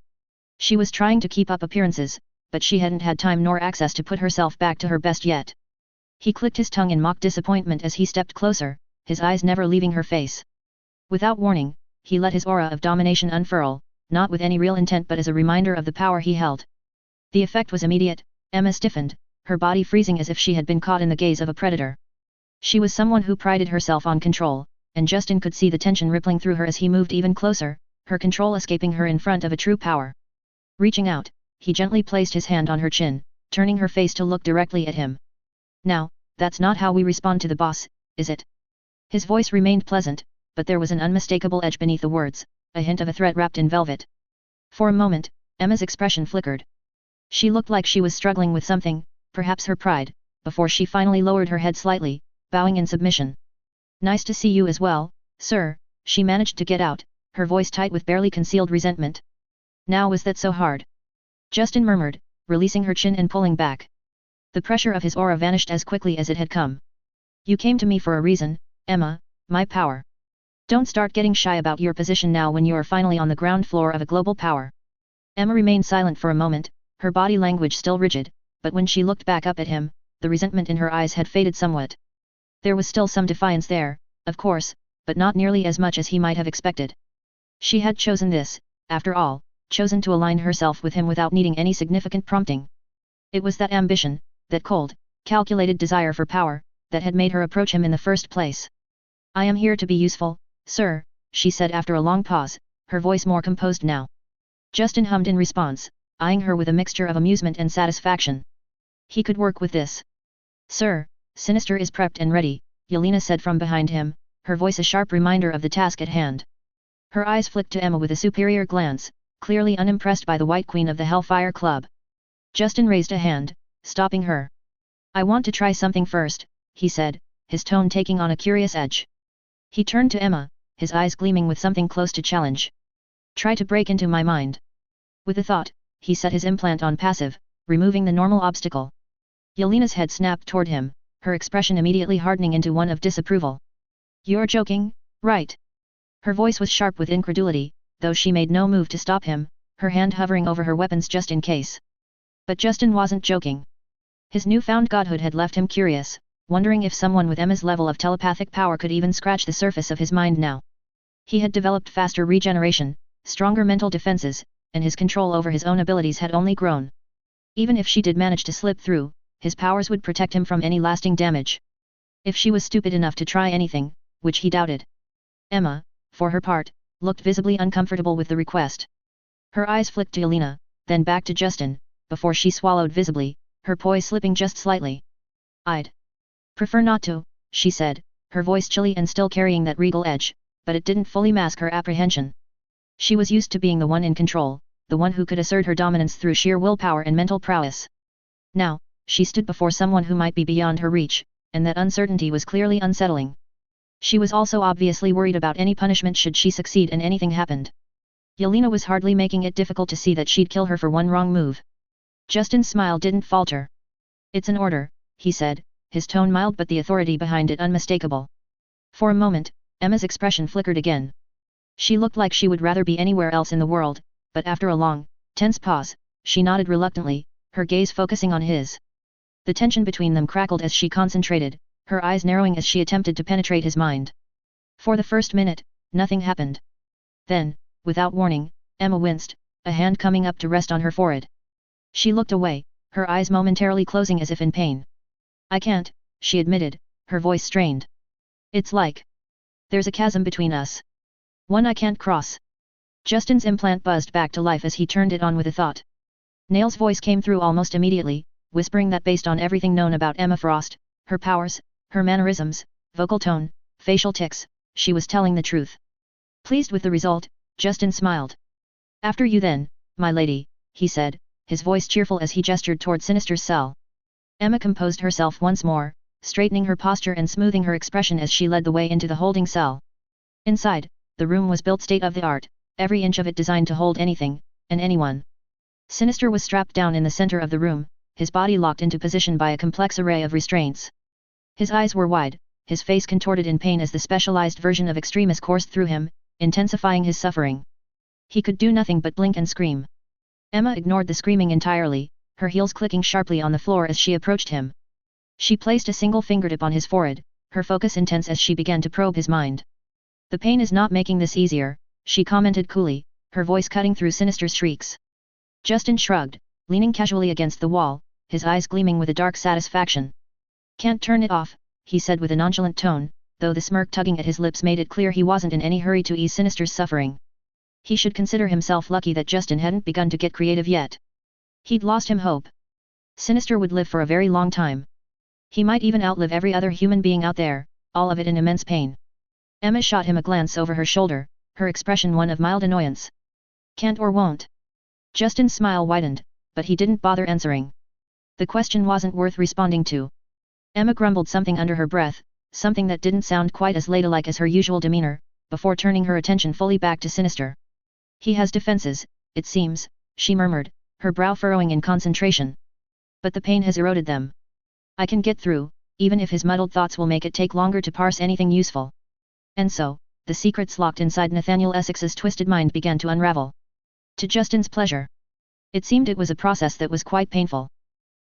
She was trying to keep up appearances, but she hadn't had time nor access to put herself back to her best yet. He clicked his tongue in mock disappointment as he stepped closer, his eyes never leaving her face. Without warning, he let his aura of domination unfurl, not with any real intent but as a reminder of the power he held. The effect was immediate. Emma stiffened, her body freezing as if she had been caught in the gaze of a predator. She was someone who prided herself on control, and Justin could see the tension rippling through her as he moved even closer, her control escaping her in front of a true power. Reaching out, he gently placed his hand on her chin, turning her face to look directly at him. Now, that's not how we respond to the boss, is it? His voice remained pleasant, but there was an unmistakable edge beneath the words, a hint of a threat wrapped in velvet. For a moment, Emma's expression flickered. She looked like she was struggling with something, perhaps her pride, before she finally lowered her head slightly, bowing in submission. Nice to see you as well, sir, she managed to get out, her voice tight with barely concealed resentment. Now was that so hard? Justin murmured, releasing her chin and pulling back. The pressure of his aura vanished as quickly as it had come. You came to me for a reason, Emma, my power. Don't start getting shy about your position now when you are finally on the ground floor of a global power. Emma remained silent for a moment, her body language still rigid, but when she looked back up at him, the resentment in her eyes had faded somewhat. There was still some defiance there, of course, but not nearly as much as he might have expected. She had chosen this, after all, chosen to align herself with him without needing any significant prompting. It was that ambition, that cold, calculated desire for power, that had made her approach him in the first place. I am here to be useful, sir, she said after a long pause, her voice more composed now. Justin hummed in response, eyeing her with a mixture of amusement and satisfaction. He could work with this. Sir, Sinister is prepped and ready, Yelena said from behind him, her voice a sharp reminder of the task at hand. Her eyes flicked to Emma with a superior glance, clearly unimpressed by the White Queen of the Hellfire Club. Justin raised a hand, stopping her. I want to try something first, he said, his tone taking on a curious edge. He turned to Emma, his eyes gleaming with something close to challenge. Try to break into my mind. With a thought, he set his implant on passive, removing the normal obstacle. Yelena's head snapped toward him, her expression immediately hardening into one of disapproval. You're joking, right? Her voice was sharp with incredulity, though she made no move to stop him, her hand hovering over her weapons just in case. But Justin wasn't joking. His newfound godhood had left him curious, wondering if someone with Emma's level of telepathic power could even scratch the surface of his mind now. He had developed faster regeneration, stronger mental defenses, and his control over his own abilities had only grown. Even if she did manage to slip through, his powers would protect him from any lasting damage. If she was stupid enough to try anything, which he doubted. Emma, for her part, looked visibly uncomfortable with the request. Her eyes flicked to Yelena, then back to Justin, before she swallowed visibly, her poise slipping just slightly. I'd prefer not to, she said, her voice chilly and still carrying that regal edge, but it didn't fully mask her apprehension. She was used to being the one in control, the one who could assert her dominance through sheer willpower and mental prowess. Now, she stood before someone who might be beyond her reach, and that uncertainty was clearly unsettling. She was also obviously worried about any punishment should she succeed and anything happened. Yelena was hardly making it difficult to see that she'd kill her for one wrong move. Justin's smile didn't falter. It's an order, he said, his tone mild but the authority behind it unmistakable. For a moment, Emma's expression flickered again. She looked like she would rather be anywhere else in the world, but after a long, tense pause, she nodded reluctantly, her gaze focusing on his. The tension between them crackled as she concentrated, her eyes narrowing as she attempted to penetrate his mind. For the first minute, nothing happened. Then, without warning, Emma winced, a hand coming up to rest on her forehead. She looked away, her eyes momentarily closing as if in pain. I can't, she admitted, her voice strained. It's like there's a chasm between us. One I can't cross. Justin's implant buzzed back to life as he turned it on with a thought. Nail's voice came through almost immediately, whispering that based on everything known about Emma Frost, her powers, her mannerisms, vocal tone, facial tics, she was telling the truth. Pleased with the result, Justin smiled. After you then, my lady, he said, his voice cheerful as he gestured toward Sinister's cell. Emma composed herself once more, straightening her posture and smoothing her expression as she led the way into the holding cell. Inside, the room was built state-of-the-art, every inch of it designed to hold anything, and anyone. Sinister was strapped down in the center of the room, his body locked into position by a complex array of restraints. His eyes were wide, his face contorted in pain as the specialized version of extremis coursed through him, intensifying his suffering. He could do nothing but blink and scream. Emma ignored the screaming entirely, her heels clicking sharply on the floor as she approached him. She placed a single fingertip on his forehead, her focus intense as she began to probe his mind. The pain is not making this easier, she commented coolly, her voice cutting through Sinister's shrieks. Justin shrugged, leaning casually against the wall, his eyes gleaming with a dark satisfaction. Can't turn it off, he said with a nonchalant tone, though the smirk tugging at his lips made it clear he wasn't in any hurry to ease Sinister's suffering. He should consider himself lucky that Justin hadn't begun to get creative yet. He'd lost him hope. Sinister would live for a very long time. He might even outlive every other human being out there, all of it in immense pain. Emma shot him a glance over her shoulder, her expression one of mild annoyance. Can't or won't? Justin's smile widened, but he didn't bother answering. The question wasn't worth responding to. Emma grumbled something under her breath, something that didn't sound quite as ladylike as her usual demeanor, before turning her attention fully back to Sinister. He has defenses, it seems, she murmured, her brow furrowing in concentration. But the pain has eroded them. I can get through, even if his muddled thoughts will make it take longer to parse anything useful. And so, the secrets locked inside Nathaniel Essex's twisted mind began to unravel. To Justin's pleasure. It seemed it was a process that was quite painful.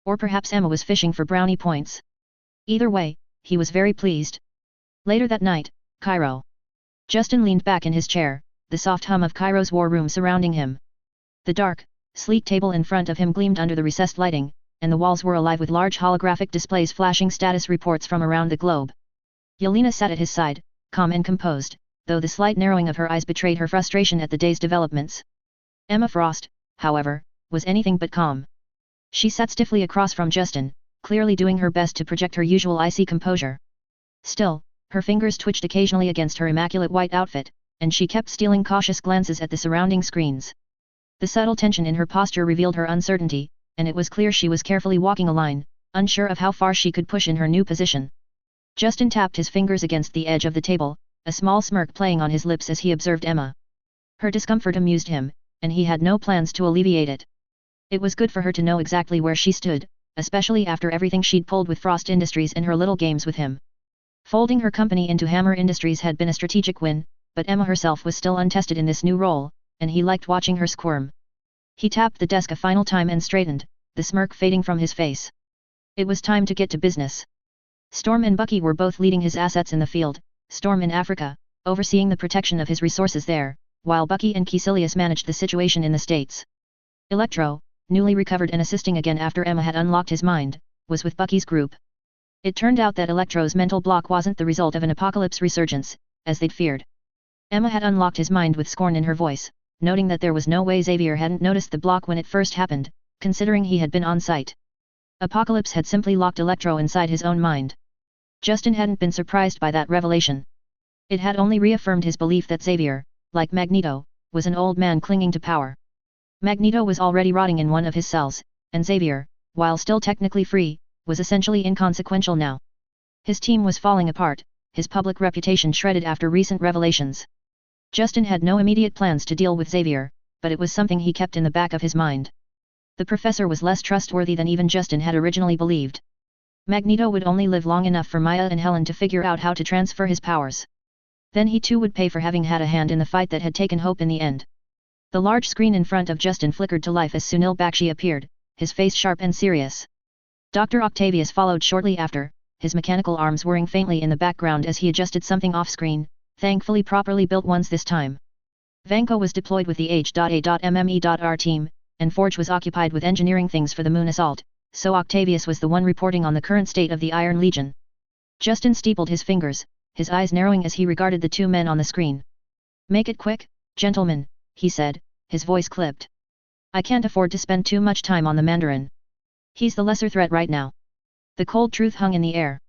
Or perhaps Emma was fishing for brownie points. Either way, he was very pleased. Later that night, Cairo. Justin leaned back in his chair, the soft hum of Cairo's war room surrounding him. The dark, sleek table in front of him gleamed under the recessed lighting, and the walls were alive with large holographic displays flashing status reports from around the globe. Yelena sat at his side, calm and composed, though the slight narrowing of her eyes betrayed her frustration at the day's developments. Emma Frost, however, was anything but calm. She sat stiffly across from Justin, clearly doing her best to project her usual icy composure. Still, her fingers twitched occasionally against her immaculate white outfit, and she kept stealing cautious glances at the surrounding screens. The subtle tension in her posture revealed her uncertainty, and it was clear she was carefully walking a line, unsure of how far she could push in her new position. Justin tapped his fingers against the edge of the table, a small smirk playing on his lips as he observed Emma. Her discomfort amused him, and he had no plans to alleviate it. It was good for her to know exactly where she stood, especially after everything she'd pulled with Frost Industries and her little games with him. Folding her company into Hammer Industries had been a strategic win, but Emma herself was still untested in this new role, and he liked watching her squirm. He tapped the desk a final time and straightened, the smirk fading from his face. It was time to get to business. Storm and Bucky were both leading his assets in the field, Storm in Africa, overseeing the protection of his resources there, while Bucky and Caecilius managed the situation in the States. Electro, newly recovered and assisting again after Emma had unlocked his mind, was with Bucky's group. It turned out that Electro's mental block wasn't the result of an apocalypse resurgence, as they'd feared. Emma had unlocked his mind with scorn in her voice, noting that there was no way Xavier hadn't noticed the block when it first happened, considering he had been on site. Apocalypse had simply locked Electro inside his own mind. Justin hadn't been surprised by that revelation. It had only reaffirmed his belief that Xavier, like Magneto, was an old man clinging to power. Magneto was already rotting in one of his cells, and Xavier, while still technically free, was essentially inconsequential now. His team was falling apart, his public reputation shredded after recent revelations. Justin had no immediate plans to deal with Xavier, but it was something he kept in the back of his mind. The professor was less trustworthy than even Justin had originally believed. Magneto would only live long enough for Maya and Helen to figure out how to transfer his powers. Then he too would pay for having had a hand in the fight that had taken hope in the end. The large screen in front of Justin flickered to life as Sunil Bakshi appeared, his face sharp and serious. Dr. Octavius followed shortly after, his mechanical arms whirring faintly in the background as he adjusted something off-screen, thankfully properly built ones this time. Vanko was deployed with the H.A.MME.R team, and Forge was occupied with engineering things for the moon assault, so Octavius was the one reporting on the current state of the Iron Legion. Justin steepled his fingers, his eyes narrowing as he regarded the two men on the screen. "Make it quick, gentlemen," he said, his voice clipped. "I can't afford to spend too much time on the Mandarin. He's the lesser threat right now." The cold truth hung in the air.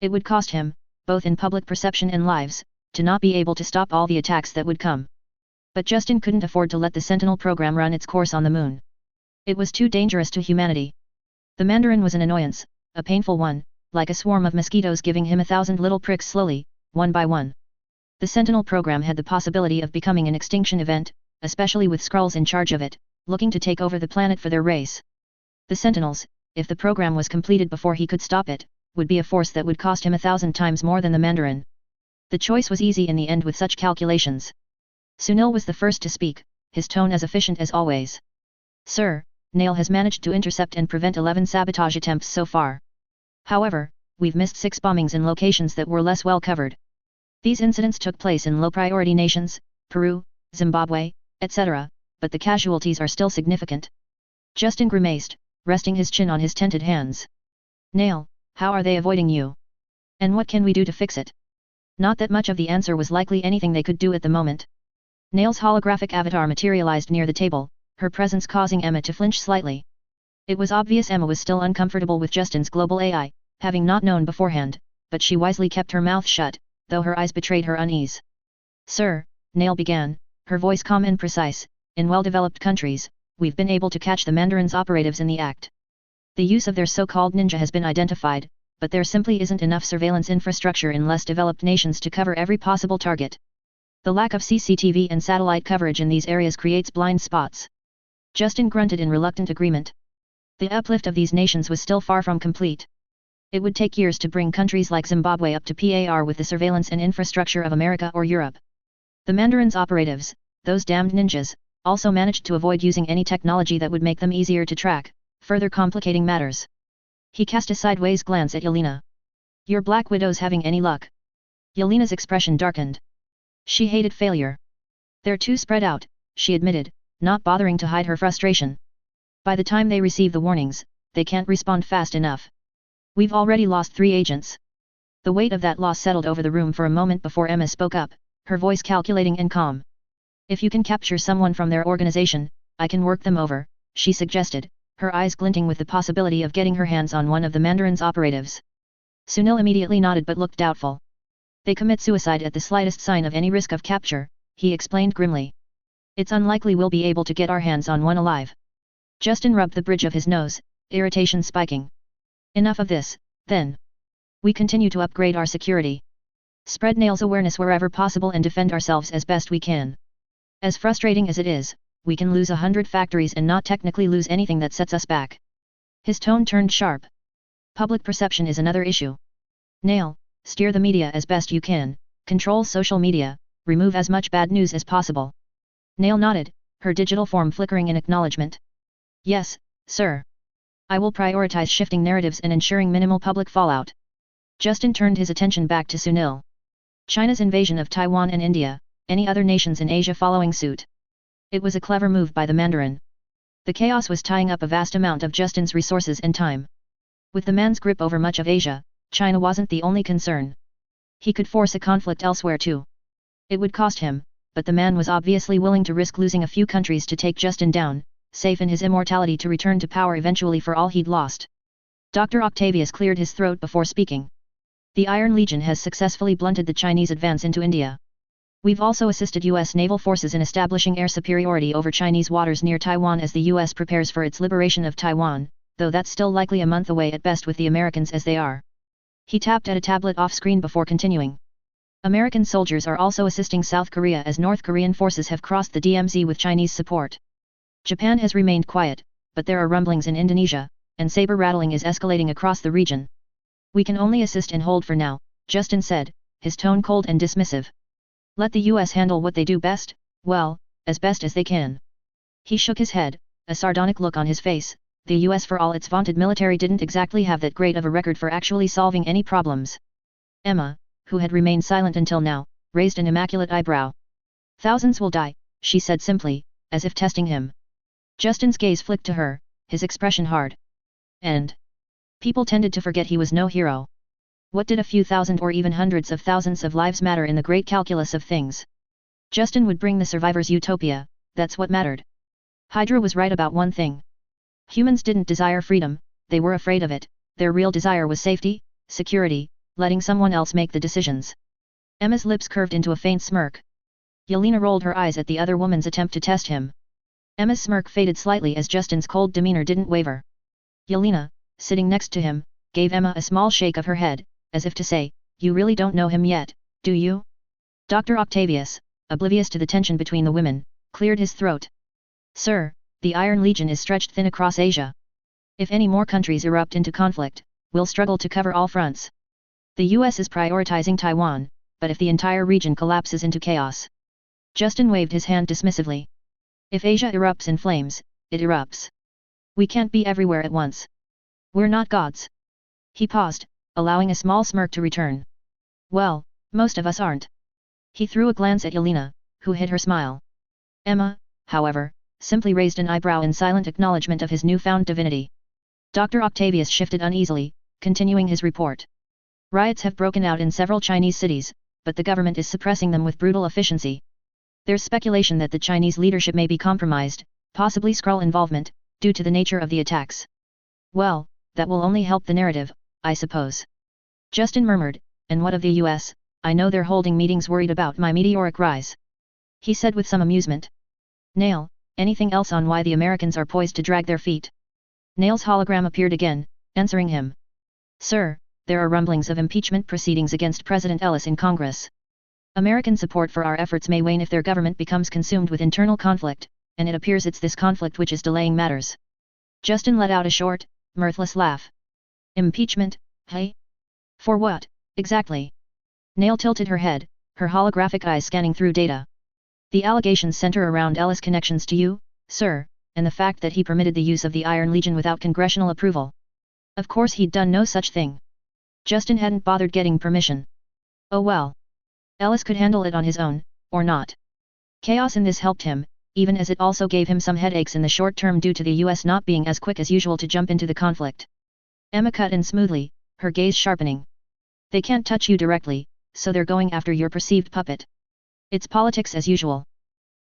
It would cost him, both in public perception and lives, to not be able to stop all the attacks that would come. But Justin couldn't afford to let the Sentinel program run its course on the moon. It was too dangerous to humanity. The Mandarin was an annoyance, a painful one, like a swarm of mosquitoes giving him 1,000 little pricks slowly, one by one. The Sentinel program had the possibility of becoming an extinction event, especially with Skrulls in charge of it, looking to take over the planet for their race. The Sentinels, if the program was completed before he could stop it, would be a force that would cost him 1,000 times more than the Mandarin. The choice was easy in the end with such calculations. Sunil was the first to speak, his tone as efficient as always. "Sir, Nail has managed to intercept and prevent 11 sabotage attempts so far. However, we've missed 6 bombings in locations that were less well covered. These incidents took place in low-priority nations, Peru, Zimbabwe, etc., but the casualties are still significant." Justin grimaced, resting his chin on his tented hands. "Nail, how are they avoiding you? And what can we do to fix it?" Not that much of the answer was likely anything they could do at the moment. Nail's holographic avatar materialized near the table, her presence causing Emma to flinch slightly. It was obvious Emma was still uncomfortable with Justin's global AI, having not known beforehand, but she wisely kept her mouth shut, though her eyes betrayed her unease. "Sir," Nail began, her voice calm and precise, "in well-developed countries, we've been able to catch the Mandarin's operatives in the act. The use of their so-called ninja has been identified, but there simply isn't enough surveillance infrastructure in less developed nations to cover every possible target. The lack of CCTV and satellite coverage in these areas creates blind spots." Justin grunted in reluctant agreement. The uplift of these nations was still far from complete. It would take years to bring countries like Zimbabwe up to par with the surveillance and infrastructure of America or Europe. The Mandarin's operatives, those damned ninjas, also managed to avoid using any technology that would make them easier to track, further complicating matters. He cast a sideways glance at Yelena. "Your Black Widow's having any luck?" Yelena's expression darkened. She hated failure. "They're too spread out," she admitted, not bothering to hide her frustration. "By the time they receive the warnings, they can't respond fast enough. We've already lost 3 agents. The weight of that loss settled over the room for a moment before Emma spoke up, her voice calculating and calm. If you can capture someone from their organization, I can work them over, she suggested, her eyes glinting with the possibility of getting her hands on one of the Mandarin's operatives. Sunil immediately nodded but looked doubtful. They commit suicide at the slightest sign of any risk of capture, he explained grimly. It's unlikely we'll be able to get our hands on one alive. Justin rubbed the bridge of his nose, irritation spiking. Enough of this, then. We continue to upgrade our security. Spread Nail's awareness wherever possible and defend ourselves as best we can. As frustrating as it is, we can lose 100 factories and not technically lose anything that sets us back. His tone turned sharp. Public perception is another issue. Nail, steer the media as best you can, control social media, remove as much bad news as possible. Nail nodded, her digital form flickering in acknowledgement. Yes, sir. I will prioritize shifting narratives and ensuring minimal public fallout. Justin turned his attention back to Sunil. China's invasion of Taiwan and India, any other nations in Asia following suit. It was a clever move by the Mandarin. The chaos was tying up a vast amount of Justin's resources and time. With the man's grip over much of Asia, China wasn't the only concern. He could force a conflict elsewhere too. It would cost him, but the man was obviously willing to risk losing a few countries to take Justin down, safe in his immortality to return to power eventually for all he'd lost. Dr. Octavius cleared his throat before speaking. The Iron Legion has successfully blunted the Chinese advance into India. We've also assisted U.S. naval forces in establishing air superiority over Chinese waters near Taiwan as the U.S. prepares for its liberation of Taiwan, though that's still likely a month away at best with the Americans as they are. He tapped at a tablet off-screen before continuing. American soldiers are also assisting South Korea as North Korean forces have crossed the DMZ with Chinese support. Japan has remained quiet, but there are rumblings in Indonesia, and saber rattling is escalating across the region. We can only assist and hold for now, Justin said, his tone cold and dismissive. Let the US handle what they do best, well, as best as they can. He shook his head, a sardonic look on his face. The US, for all its vaunted military, didn't exactly have that great of a record for actually solving any problems. Emma, who had remained silent until now, raised an immaculate eyebrow. Thousands will die, she said simply, as if testing him. Justin's gaze flicked to her, his expression hard. And people tended to forget he was no hero. What did a few thousand or even hundreds of thousands of lives matter in the great calculus of things? Justin would bring the survivors utopia, that's what mattered. Hydra was right about one thing. Humans didn't desire freedom, they were afraid of it. Their real desire was safety, security, letting someone else make the decisions. Emma's lips curved into a faint smirk. Yelena rolled her eyes at the other woman's attempt to test him. Emma's smirk faded slightly as Justin's cold demeanor didn't waver. Yelena, sitting next to him, gave Emma a small shake of her head, as if to say, "You really don't know him yet, do you?" Dr. Octavius, oblivious to the tension between the women, cleared his throat. "Sir, the Iron Legion is stretched thin across Asia. If any more countries erupt into conflict, we'll struggle to cover all fronts. The US is prioritizing Taiwan, but if the entire region collapses into chaos..." Justin waved his hand dismissively. "If Asia erupts in flames, it erupts. We can't be everywhere at once. We're not gods." He paused, allowing a small smirk to return. "Well, most of us aren't." He threw a glance at Yelena, who hid her smile. Emma, however, simply raised an eyebrow in silent acknowledgement of his newfound divinity. Dr. Octavius shifted uneasily, continuing his report. "Riots have broken out in several Chinese cities, but the government is suppressing them with brutal efficiency. There's speculation that the Chinese leadership may be compromised, possibly Skrull involvement, due to the nature of the attacks." "Well, that will only help the narrative, I suppose." Justin murmured, "And what of the US? I know they're holding meetings worried about my meteoric rise." He said with some amusement. "Nail, anything else on why the Americans are poised to drag their feet?" Nail's hologram appeared again, answering him. "Sir, there are rumblings of impeachment proceedings against President Ellis in Congress. American support for our efforts may wane if their government becomes consumed with internal conflict, and it appears it's this conflict which is delaying matters." Justin let out a short, mirthless laugh. "Impeachment, hey? For what, exactly?" Nail tilted her head, her holographic eyes scanning through data. "The allegations center around Ellis' connections to you, sir, and the fact that he permitted the use of the Iron Legion without congressional approval. Of course he'd done no such thing. Justin hadn't bothered getting permission. Oh well. Ellis could handle it on his own, or not. Chaos in this helped him, even as it also gave him some headaches in the short term due to the US not being as quick as usual to jump into the conflict. Emma cut in smoothly, her gaze sharpening. They can't touch you directly, so they're going after your perceived puppet. It's politics as usual.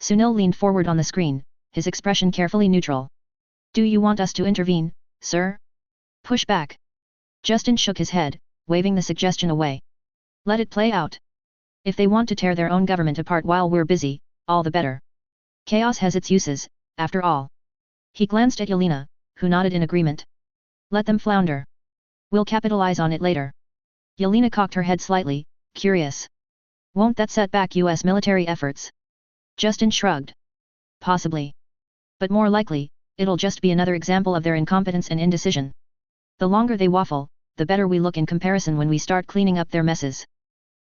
Sunil leaned forward on the screen, his expression carefully neutral. Do you want us to intervene, sir? Push back. Justin shook his head, waving the suggestion away. Let it play out. If they want to tear their own government apart while we're busy, all the better. Chaos has its uses, after all. He glanced at Yelena, who nodded in agreement. Let them flounder. We'll capitalize on it later. Yelena cocked her head slightly, curious. Won't that set back US military efforts? Justin shrugged. Possibly. But more likely, it'll just be another example of their incompetence and indecision. The longer they waffle, the better we look in comparison when we start cleaning up their messes.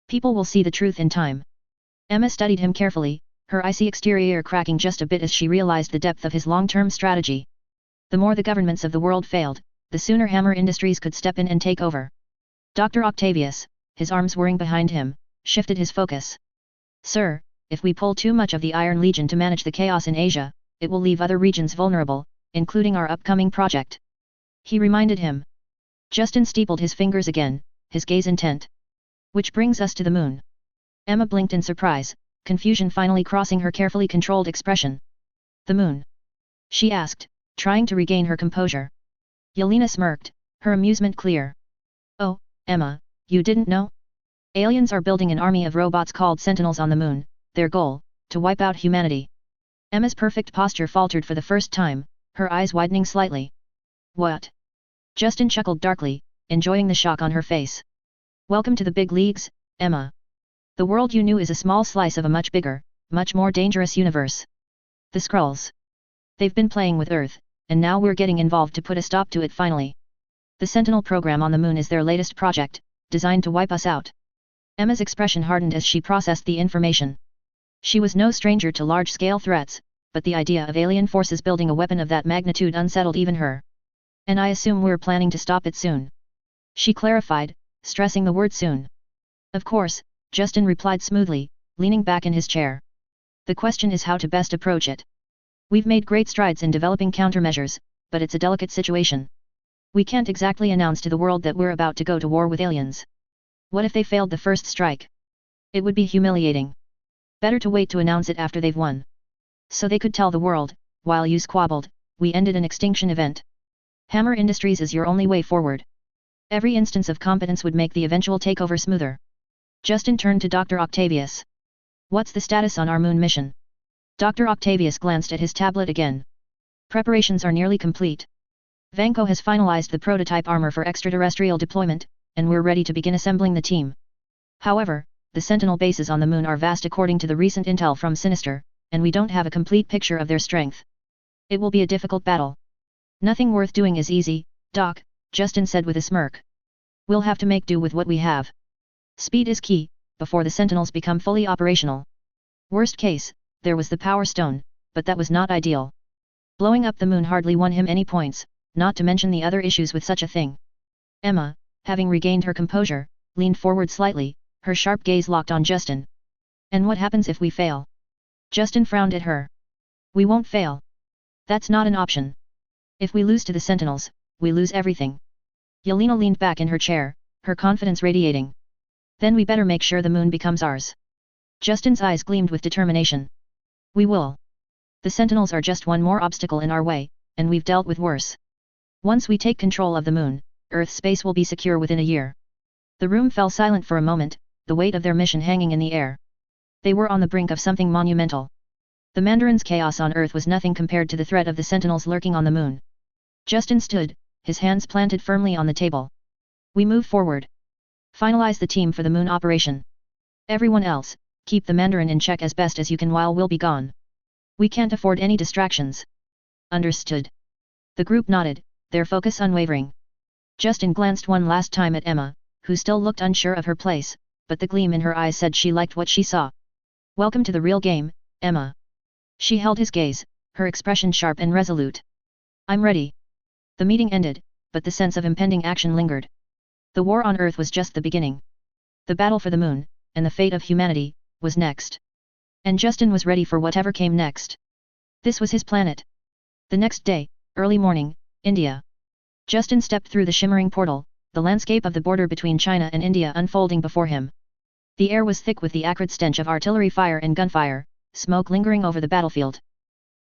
People will see the truth in time. Emma studied him carefully, her icy exterior cracking just a bit as she realized the depth of his long-term strategy. The more the governments of the world failed, the sooner Hammer Industries could step in and take over. Dr. Octavius, his arms whirring behind him, shifted his focus. Sir, if we pull too much of the Iron Legion to manage the chaos in Asia, it will leave other regions vulnerable, including our upcoming project. He reminded him. Justin steepled his fingers again, his gaze intent. Which brings us to the moon. Emma blinked in surprise, confusion finally crossing her carefully controlled expression. The moon? She asked, trying to regain her composure. Yelena smirked, her amusement clear. Oh, Emma, you didn't know? Aliens are building an army of robots called Sentinels on the moon, their goal, to wipe out humanity. Emma's perfect posture faltered for the first time, her eyes widening slightly. What? Justin chuckled darkly, enjoying the shock on her face. Welcome to the big leagues, Emma. The world you knew is a small slice of a much bigger, much more dangerous universe. The Skrulls. They've been playing with Earth, and now we're getting involved to put a stop to it finally. The Sentinel program on the moon is their latest project, designed to wipe us out. Emma's expression hardened as she processed the information. She was no stranger to large-scale threats, but the idea of alien forces building a weapon of that magnitude unsettled even her. And I assume we're planning to stop it soon. She clarified, stressing the word soon. Of course, Justin replied smoothly, leaning back in his chair. The question is how to best approach it. We've made great strides in developing countermeasures, but it's a delicate situation. We can't exactly announce to the world that we're about to go to war with aliens. What if they failed the first strike? It would be humiliating. Better to wait to announce it after they've won. So they could tell the world, while you squabbled, we ended an extinction event. Hammer Industries is your only way forward. Every instance of competence would make the eventual takeover smoother. Justin turned to Dr. Octavius. What's the status on our moon mission? Dr. Octavius glanced at his tablet again. Preparations are nearly complete. Vanko has finalized the prototype armor for extraterrestrial deployment, and we're ready to begin assembling the team. However, the Sentinel bases on the moon are vast according to the recent intel from Sinister, and we don't have a complete picture of their strength. It will be a difficult battle. Nothing worth doing is easy, Doc, Justin said with a smirk. We'll have to make do with what we have. Speed is key, before the Sentinels become fully operational. Worst case, there was the Power Stone, but that was not ideal. Blowing up the moon hardly won him any points, not to mention the other issues with such a thing. Emma, having regained her composure, leaned forward slightly, her sharp gaze locked on Justin. And what happens if we fail? Justin frowned at her. We won't fail. That's not an option. If we lose to the Sentinels, we lose everything. Yelena leaned back in her chair, her confidence radiating. Then we better make sure the moon becomes ours. Justin's eyes gleamed with determination. We will. The Sentinels are just one more obstacle in our way, and we've dealt with worse. Once we take control of the moon, Earth's space will be secure within a year. The room fell silent for a moment, the weight of their mission hanging in the air. They were on the brink of something monumental. The Mandarin's chaos on Earth was nothing compared to the threat of the Sentinels lurking on the moon. Justin stood, his hands planted firmly on the table. We move forward. Finalize the team for the moon operation. Everyone else, keep the Mandarin in check as best as you can while we'll be gone. We can't afford any distractions. Understood. The group nodded, their focus unwavering. Justin glanced one last time at Emma, who still looked unsure of her place, but the gleam in her eyes said she liked what she saw. Welcome to the real game, Emma. She held his gaze, her expression sharp and resolute. I'm ready. The meeting ended, but the sense of impending action lingered. The war on Earth was just the beginning. The battle for the moon, and the fate of humanity, was next. And Justin was ready for whatever came next. This was his planet. The next day, early morning, India. Justin stepped through the shimmering portal, the landscape of the border between China and India unfolding before him. The air was thick with the acrid stench of artillery fire and gunfire, smoke lingering over the battlefield.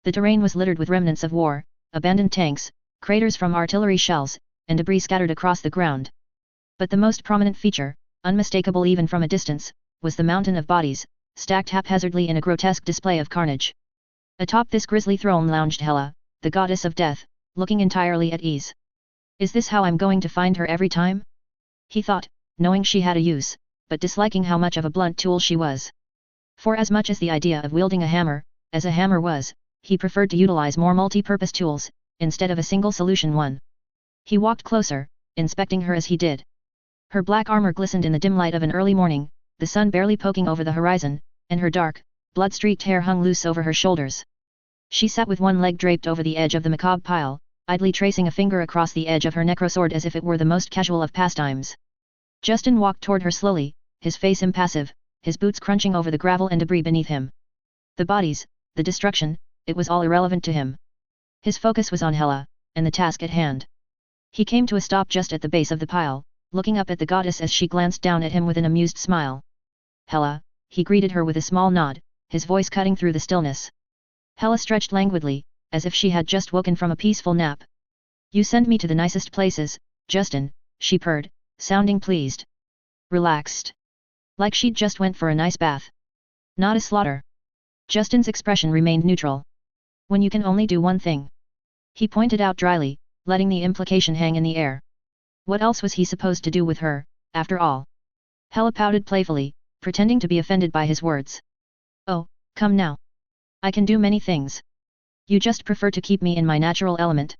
The terrain was littered with remnants of war, abandoned tanks, craters from artillery shells, and debris scattered across the ground. But the most prominent feature, unmistakable even from a distance, was the mountain of bodies, stacked haphazardly in a grotesque display of carnage. Atop this grisly throne lounged Hela, the goddess of death, looking entirely at ease. Is this how I'm going to find her every time? He thought, knowing she had a use, but disliking how much of a blunt tool she was. For as much as the idea of wielding a hammer, as a hammer was, he preferred to utilize more multi-purpose tools, instead of a single solution one. He walked closer, inspecting her as he did. Her black armor glistened in the dim light of an early morning, the sun barely poking over the horizon, and her dark, blood-streaked hair hung loose over her shoulders. She sat with one leg draped over the edge of the macabre pile, idly tracing a finger across the edge of her necrosword as if it were the most casual of pastimes. Justin walked toward her slowly, his face impassive, his boots crunching over the gravel and debris beneath him. The bodies, the destruction, it was all irrelevant to him. His focus was on Hela, and the task at hand. He came to a stop just at the base of the pile, looking up at the goddess as she glanced down at him with an amused smile. Hela, he greeted her with a small nod, his voice cutting through the stillness. Hela stretched languidly, as if she had just woken from a peaceful nap. You send me to the nicest places, Justin, she purred, sounding pleased. Relaxed. Like she'd just went for a nice bath. Not a slaughter. Justin's expression remained neutral. When you can only do one thing. He pointed out dryly, letting the implication hang in the air. What else was he supposed to do with her, after all? Hela pouted playfully, pretending to be offended by his words. Oh, come now. I can do many things. You just prefer to keep me in my natural element.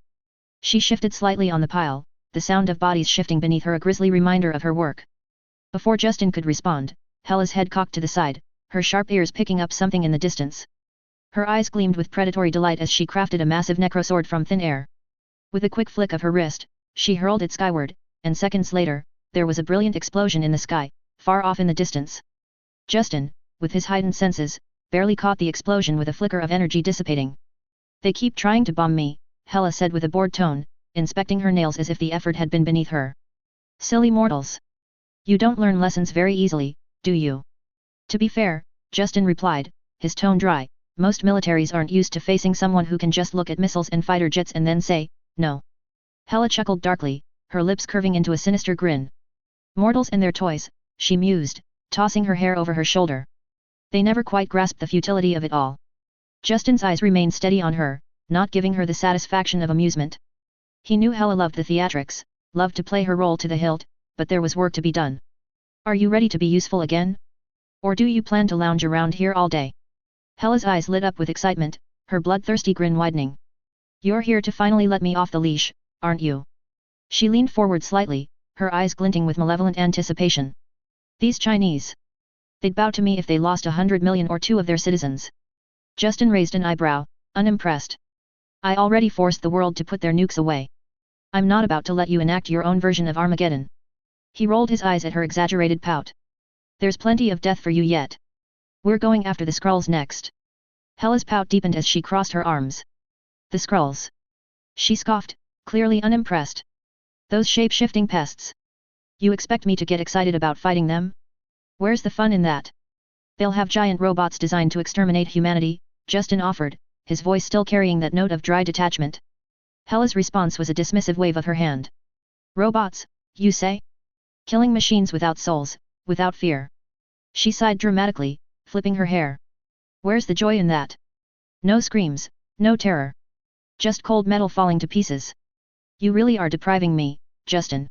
She shifted slightly on the pile, the sound of bodies shifting beneath her a grisly reminder of her work. Before Justin could respond, Hela's head cocked to the side, her sharp ears picking up something in the distance. Her eyes gleamed with predatory delight as she crafted a massive necrosword from thin air. With a quick flick of her wrist, she hurled it skyward, and seconds later, there was a brilliant explosion in the sky, far off in the distance. Justin, with his heightened senses, barely caught the explosion with a flicker of energy dissipating. They keep trying to bomb me, Hela said with a bored tone, inspecting her nails as if the effort had been beneath her. Silly mortals. You don't learn lessons very easily, do you? To be fair, Justin replied, his tone dry, most militaries aren't used to facing someone who can just look at missiles and fighter jets and then say, no. Hela chuckled darkly, her lips curving into a sinister grin. Mortals and their toys, she mused, tossing her hair over her shoulder. They never quite grasped the futility of it all. Justin's eyes remained steady on her, not giving her the satisfaction of amusement. He knew Hela loved the theatrics, loved to play her role to the hilt, but there was work to be done. Are you ready to be useful again? Or do you plan to lounge around here all day? Hela's eyes lit up with excitement, her bloodthirsty grin widening. You're here to finally let me off the leash, aren't you? She leaned forward slightly, her eyes glinting with malevolent anticipation. These Chinese. They'd bow to me if they lost 100 million or 2 of their citizens. Justin raised an eyebrow, unimpressed. I already forced the world to put their nukes away. I'm not about to let you enact your own version of Armageddon. He rolled his eyes at her exaggerated pout. There's plenty of death for you yet. We're going after the Skrulls next. Hela's pout deepened as she crossed her arms. The Skrulls. She scoffed, clearly unimpressed. Those shape-shifting pests. You expect me to get excited about fighting them? Where's the fun in that? They'll have giant robots designed to exterminate humanity, Justin offered, his voice still carrying that note of dry detachment. Hela's response was a dismissive wave of her hand. Robots, you say? Killing machines without souls, without fear. She sighed dramatically, flipping her hair. Where's the joy in that? No screams, no terror. Just cold metal falling to pieces. You really are depriving me, Justin.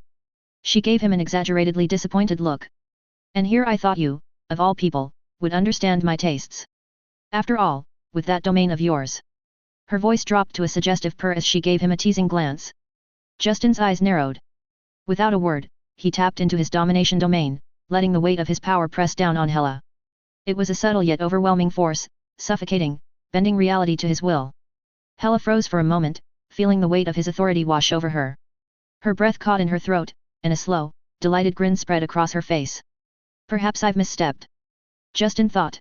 She gave him an exaggeratedly disappointed look. And here I thought you, of all people, would understand my tastes. After all, with that domain of yours. Her voice dropped to a suggestive purr as she gave him a teasing glance. Justin's eyes narrowed. Without a word, he tapped into his domination domain, letting the weight of his power press down on Hela. It was a subtle yet overwhelming force, suffocating, bending reality to his will. Hela froze for a moment, feeling the weight of his authority wash over her. Her breath caught in her throat, and a slow, delighted grin spread across her face. Perhaps I've misstepped. Justin thought.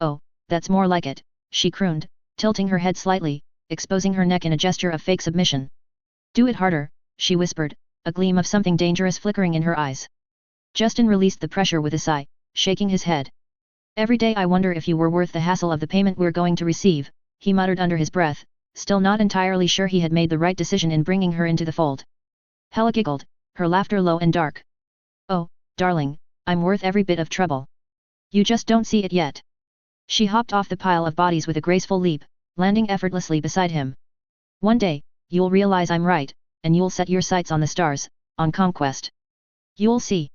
Oh, that's more like it, she crooned, tilting her head slightly, exposing her neck in a gesture of fake submission. Do it harder, she whispered, a gleam of something dangerous flickering in her eyes. Justin released the pressure with a sigh, shaking his head. Every day I wonder if you were worth the hassle of the payment we're going to receive, he muttered under his breath, still not entirely sure he had made the right decision in bringing her into the fold. Hella giggled, her laughter low and dark. Oh, darling, I'm worth every bit of trouble. You just don't see it yet. She hopped off the pile of bodies with a graceful leap, landing effortlessly beside him. One day, you'll realize I'm right, and you'll set your sights on the stars, on conquest. You'll see.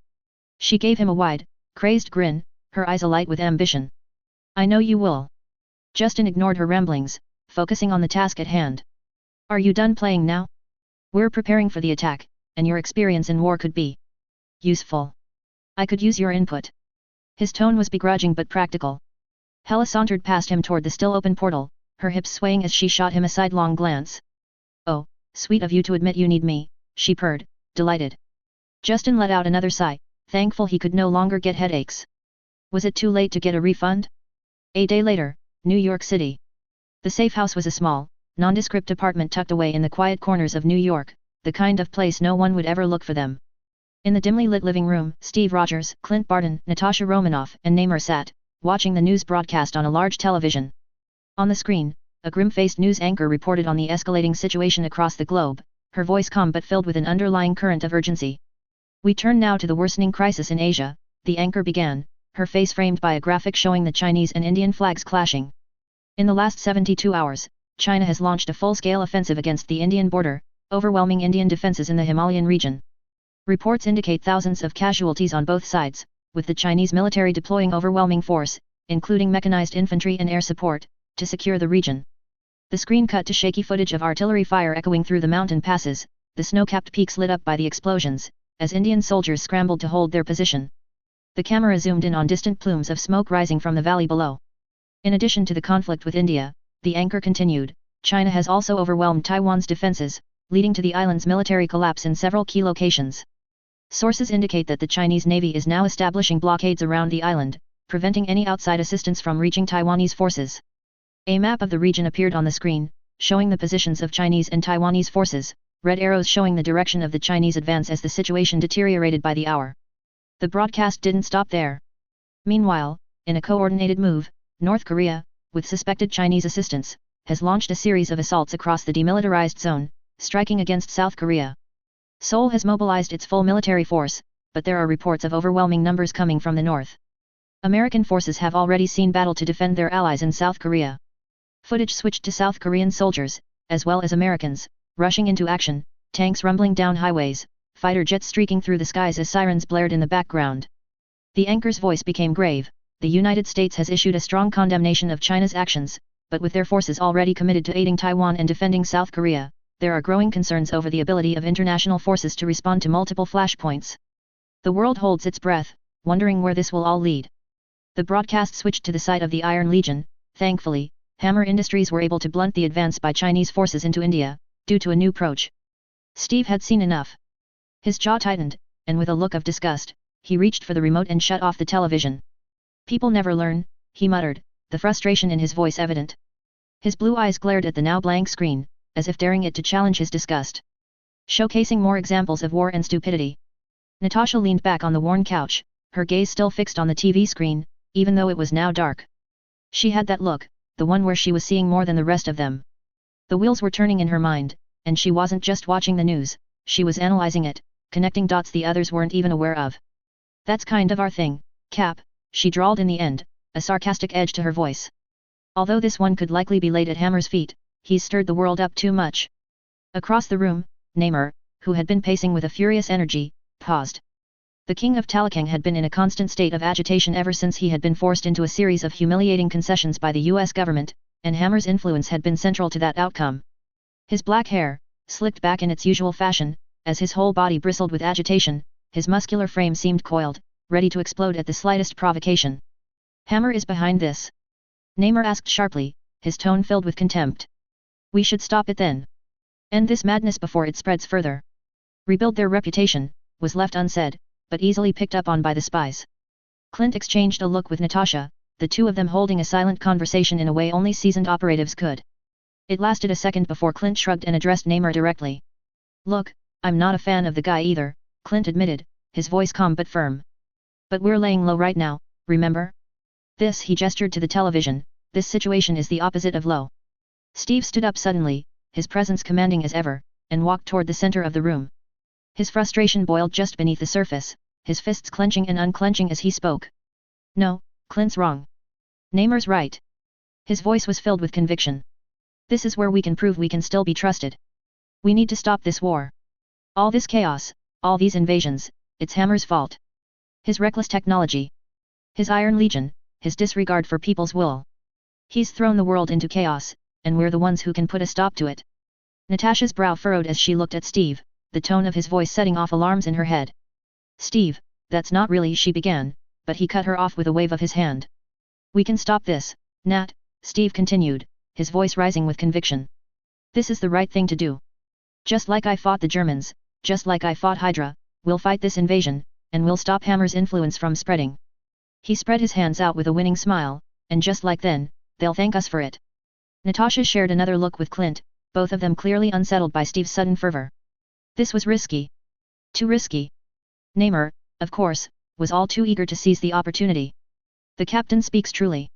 She gave him a wide, crazed grin, her eyes alight with ambition. I know you will. Justin ignored her ramblings, focusing on the task at hand. Are you done playing now? We're preparing for the attack, and your experience in war could be useful. I could use your input. His tone was begrudging but practical. Hella sauntered past him toward the still open portal, her hips swaying as she shot him a sidelong glance. Oh, sweet of you to admit you need me, she purred, delighted. Justin let out another sigh, thankful he could no longer get headaches. Was it too late to get a refund? A day later, New York City. The safe house was a small, nondescript apartment tucked away in the quiet corners of New York, the kind of place no one would ever look for them. In the dimly lit living room, Steve Rogers, Clint Barton, Natasha Romanoff, and Namer sat, watching the news broadcast on a large television. On the screen, a grim-faced news anchor reported on the escalating situation across the globe, her voice calm but filled with an underlying current of urgency. We turn now to the worsening crisis in Asia, the anchor began, her face framed by a graphic showing the Chinese and Indian flags clashing. In the last 72 hours, China has launched a full-scale offensive against the Indian border, overwhelming Indian defenses in the Himalayan region. Reports indicate thousands of casualties on both sides, with the Chinese military deploying overwhelming force, including mechanized infantry and air support, to secure the region. The screen cut to shaky footage of artillery fire echoing through the mountain passes, the snow-capped peaks lit up by the explosions, as Indian soldiers scrambled to hold their position. The camera zoomed in on distant plumes of smoke rising from the valley below. In addition to the conflict with India, the anchor continued, China has also overwhelmed Taiwan's defenses, leading to the island's military collapse in several key locations. Sources indicate that the Chinese Navy is now establishing blockades around the island, preventing any outside assistance from reaching Taiwanese forces. A map of the region appeared on the screen, showing the positions of Chinese and Taiwanese forces, red arrows showing the direction of the Chinese advance as the situation deteriorated by the hour. The broadcast didn't stop there. Meanwhile, in a coordinated move, North Korea, with suspected Chinese assistance, has launched a series of assaults across the demilitarized zone, striking against South Korea. Seoul has mobilized its full military force, but there are reports of overwhelming numbers coming from the north. American forces have already seen battle to defend their allies in South Korea. Footage switched to South Korean soldiers, as well as Americans, rushing into action, tanks rumbling down highways, fighter jets streaking through the skies as sirens blared in the background. The anchor's voice became grave. The United States has issued a strong condemnation of China's actions, but with their forces already committed to aiding Taiwan and defending South Korea, there are growing concerns over the ability of international forces to respond to multiple flashpoints. The world holds its breath, wondering where this will all lead. The broadcast switched to the site of the Iron Legion. Thankfully, Hammer Industries were able to blunt the advance by Chinese forces into India, due to a new approach. Steve had seen enough. His jaw tightened, and with a look of disgust, he reached for the remote and shut off the television. People never learn, he muttered, the frustration in his voice evident. His blue eyes glared at the now blank screen, as if daring it to challenge his disgust. Showcasing more examples of war and stupidity. Natasha leaned back on the worn couch, her gaze still fixed on the TV screen, even though it was now dark. She had that look, the one where she was seeing more than the rest of them. The wheels were turning in her mind, and she wasn't just watching the news, she was analyzing it, connecting dots the others weren't even aware of. That's kind of our thing, Cap, she drawled in the end, a sarcastic edge to her voice. Although this one could likely be laid at Hammer's feet, he's stirred the world up too much. Across the room, Namer, who had been pacing with a furious energy, paused. The king of Talakang had been in a constant state of agitation ever since he had been forced into a series of humiliating concessions by the US government, and Hammer's influence had been central to that outcome. His black hair, slicked back in its usual fashion, as his whole body bristled with agitation, his muscular frame seemed coiled, ready to explode at the slightest provocation. Hammer is behind this? Namer asked sharply, his tone filled with contempt. We should stop it then. End this madness before it spreads further. Rebuild their reputation, was left unsaid, but easily picked up on by the spies. Clint exchanged a look with Natasha, the two of them holding a silent conversation in a way only seasoned operatives could. It lasted a second before Clint shrugged and addressed Namor directly. Look, I'm not a fan of the guy either, Clint admitted, his voice calm but firm. But we're laying low right now, remember? This, he gestured to the television, this situation is the opposite of low. Steve stood up suddenly, his presence commanding as ever, and walked toward the center of the room. His frustration boiled just beneath the surface, his fists clenching and unclenching as he spoke. No, Clint's wrong. Namor's right. His voice was filled with conviction. This is where we can prove we can still be trusted. We need to stop this war. All this chaos, all these invasions, it's Hammer's fault. His reckless technology. His Iron Legion, his disregard for people's will. He's thrown the world into chaos, and we're the ones who can put a stop to it. Natasha's brow furrowed as she looked at Steve, the tone of his voice setting off alarms in her head. Steve, that's not really, she began, but he cut her off with a wave of his hand. We can stop this, Nat, Steve continued, his voice rising with conviction. This is the right thing to do. Just like I fought the Germans, just like I fought Hydra, we'll fight this invasion, and we'll stop Hammer's influence from spreading. He spread his hands out with a winning smile, and just like then, they'll thank us for it. Natasha shared another look with Clint, both of them clearly unsettled by Steve's sudden fervor. This was risky. Too risky. Namor, of course, was all too eager to seize the opportunity. The captain speaks truly.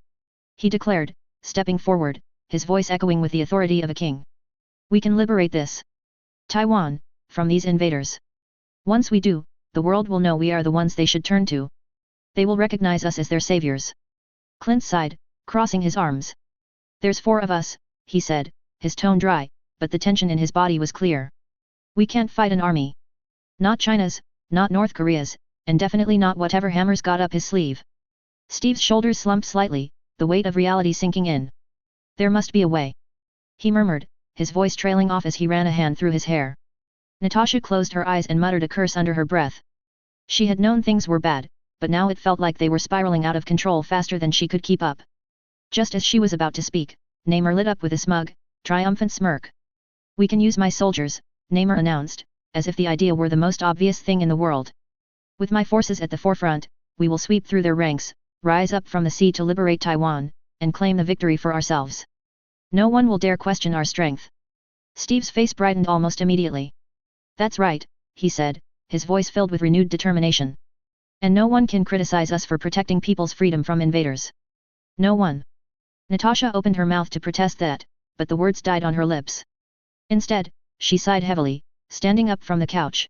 He declared, stepping forward, his voice echoing with the authority of a king. We can liberate this Taiwan from these invaders. Once we do, the world will know we are the ones they should turn to. They will recognize us as their saviors. Clint sighed, crossing his arms. There's 4 of us, he said, his tone dry, but the tension in his body was clear. We can't fight an army. Not China's, not North Korea's, and definitely not whatever Hammer's got up his sleeve. Steve's shoulders slumped slightly, the weight of reality sinking in. There must be a way. He murmured, his voice trailing off as he ran a hand through his hair. Natasha closed her eyes and muttered a curse under her breath. She had known things were bad, but now it felt like they were spiraling out of control faster than she could keep up. Just as she was about to speak, Namor lit up with a smug, triumphant smirk. We can use my soldiers, Namor announced, as if the idea were the most obvious thing in the world. With my forces at the forefront, we will sweep through their ranks, rise up from the sea to liberate Taiwan, and claim the victory for ourselves. No one will dare question our strength. Steve's face brightened almost immediately. That's right, he said, his voice filled with renewed determination. And no one can criticize us for protecting people's freedom from invaders. No one. Natasha opened her mouth to protest that, but the words died on her lips. Instead, she sighed heavily, standing up from the couch.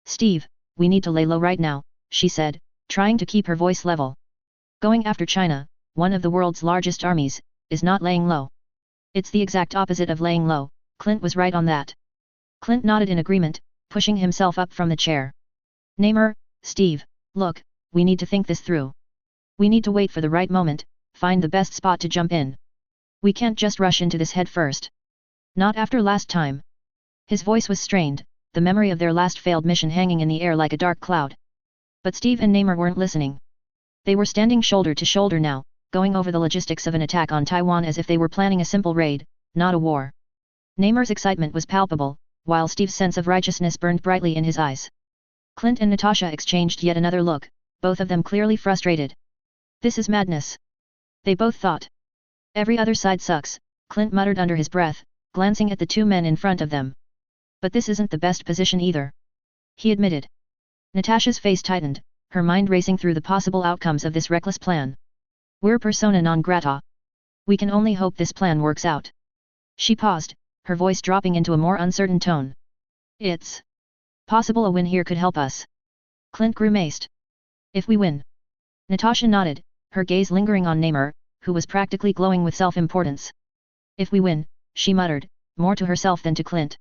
Steve, we need to lay low right now, she said, trying to keep her voice level. Going after China, one of the world's largest armies, is not laying low. It's the exact opposite of laying low, Clint was right on that. Clint nodded in agreement, pushing himself up from the chair. Namor, Steve, look, we need to think this through. We need to wait for the right moment, find the best spot to jump in. We can't just rush into this head first. Not after last time. His voice was strained, the memory of their last failed mission hanging in the air like a dark cloud. But Steve and Namor weren't listening. They were standing shoulder to shoulder now, going over the logistics of an attack on Taiwan as if they were planning a simple raid, not a war. Namor's excitement was palpable, while Steve's sense of righteousness burned brightly in his eyes. Clint and Natasha exchanged yet another look, both of them clearly frustrated. This is madness. They both thought. Every other side sucks, Clint muttered under his breath, glancing at the 2 men in front of them. But this isn't the best position either. He admitted. Natasha's face tightened, her mind racing through the possible outcomes of this reckless plan. We're persona non grata. We can only hope this plan works out. She paused, her voice dropping into a more uncertain tone. It's possible a win here could help us. Clint grimaced. If we win. Natasha nodded, her gaze lingering on Namor, who was practically glowing with self-importance. If we win, she muttered, more to herself than to Clint.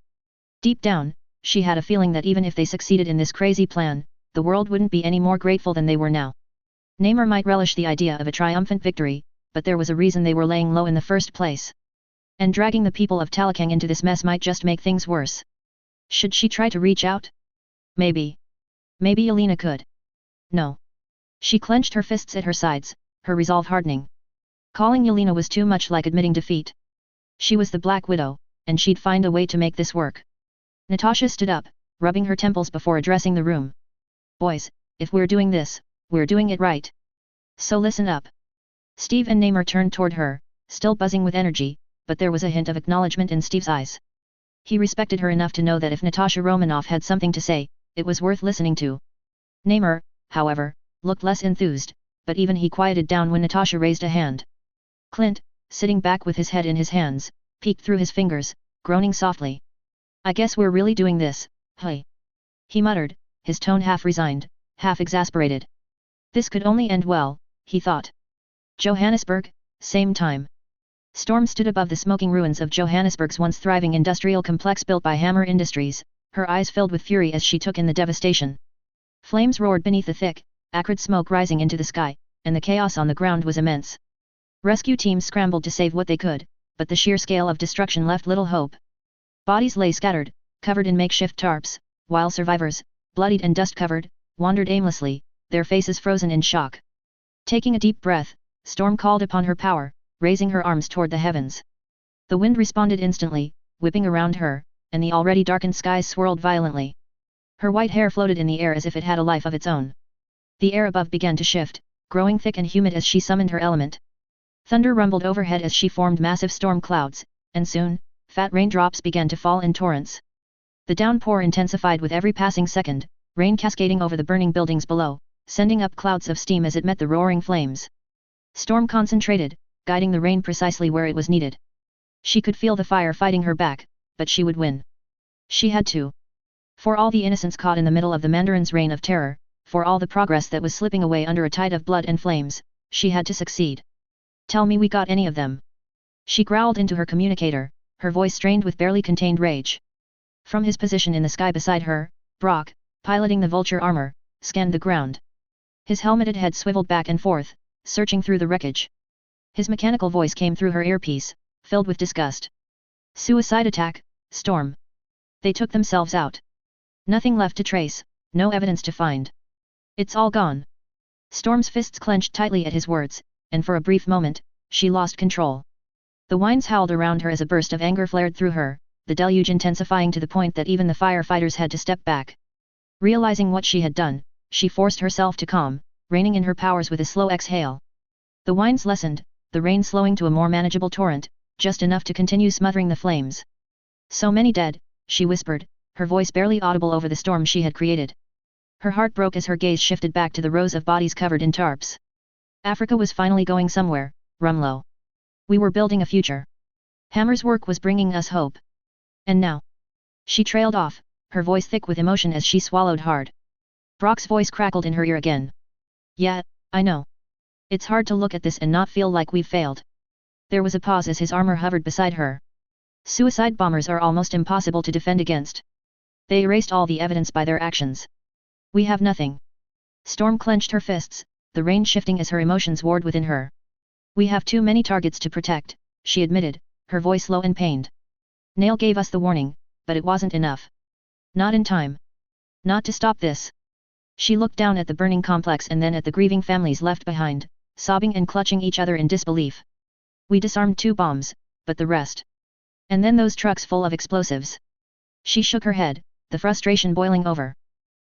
Deep down, she had a feeling that even if they succeeded in this crazy plan, the world wouldn't be any more grateful than they were now. Namor might relish the idea of a triumphant victory, but there was a reason they were laying low in the first place. And dragging the people of Talakang into this mess might just make things worse. Should she try to reach out? Maybe. Maybe Yelena could. No. She clenched her fists at her sides, her resolve hardening. Calling Yelena was too much like admitting defeat. She was the Black Widow, and she'd find a way to make this work. Natasha stood up, rubbing her temples before addressing the room. Boys, if we're doing this, we're doing it right. So listen up. Steve and Namor turned toward her, still buzzing with energy, but there was a hint of acknowledgement in Steve's eyes. He respected her enough to know that if Natasha Romanoff had something to say, it was worth listening to. Namor, however, looked less enthused, but even he quieted down when Natasha raised a hand. Clint, sitting back with his head in his hands, peeked through his fingers, groaning softly. I guess we're really doing this, hey? He muttered, his tone half resigned, half exasperated. This could only end well, he thought. Johannesburg, same time. Storm stood above the smoking ruins of Johannesburg's once thriving industrial complex built by Hammer Industries, her eyes filled with fury as she took in the devastation. Flames roared beneath the thick, acrid smoke rising into the sky, and the chaos on the ground was immense. Rescue teams scrambled to save what they could, but the sheer scale of destruction left little hope. Bodies lay scattered, covered in makeshift tarps, while survivors, bloodied and dust-covered, wandered aimlessly, their faces frozen in shock. Taking a deep breath, Storm called upon her power, raising her arms toward the heavens. The wind responded instantly, whipping around her, and the already darkened skies swirled violently. Her white hair floated in the air as if it had a life of its own. The air above began to shift, growing thick and humid as she summoned her element. Thunder rumbled overhead as she formed massive storm clouds, and soon, fat raindrops began to fall in torrents. The downpour intensified with every passing second, rain cascading over the burning buildings below, sending up clouds of steam as it met the roaring flames. Storm concentrated, guiding the rain precisely where it was needed. She could feel the fire fighting her back, but she would win. She had to. For all the innocents caught in the middle of the Mandarin's reign of terror, for all the progress that was slipping away under a tide of blood and flames, she had to succeed. Tell me we got any of them. She growled into her communicator, her voice strained with barely contained rage. From his position in the sky beside her, Brock, piloting the vulture armor, scanned the ground. His helmeted head swiveled back and forth, searching through the wreckage. His mechanical voice came through her earpiece, filled with disgust. Suicide attack, Storm. They took themselves out. Nothing left to trace, no evidence to find. It's all gone. Storm's fists clenched tightly at his words, and for a brief moment, she lost control. The whines howled around her as a burst of anger flared through her, the deluge intensifying to the point that even the firefighters had to step back. Realizing what she had done, she forced herself to calm, reining in her powers with a slow exhale. The whines lessened, the rain slowing to a more manageable torrent, just enough to continue smothering the flames. So many dead, she whispered, her voice barely audible over the storm she had created. Her heart broke as her gaze shifted back to the rows of bodies covered in tarps. Africa was finally going somewhere, Rumlow. We were building a future. Hammer's work was bringing us hope. And now? She trailed off, her voice thick with emotion as she swallowed hard. Brock's voice crackled in her ear again. Yeah, I know. It's hard to look at this and not feel like we've failed. There was a pause as his armor hovered beside her. Suicide bombers are almost impossible to defend against. They erased all the evidence by their actions. We have nothing. Storm clenched her fists, the rain shifting as her emotions warred within her. We have too many targets to protect, she admitted, her voice low and pained. Nail gave us the warning, but it wasn't enough. Not in time. Not to stop this. She looked down at the burning complex and then at the grieving families left behind, sobbing and clutching each other in disbelief. We disarmed 2 bombs, but the rest. And then those trucks full of explosives. She shook her head, the frustration boiling over.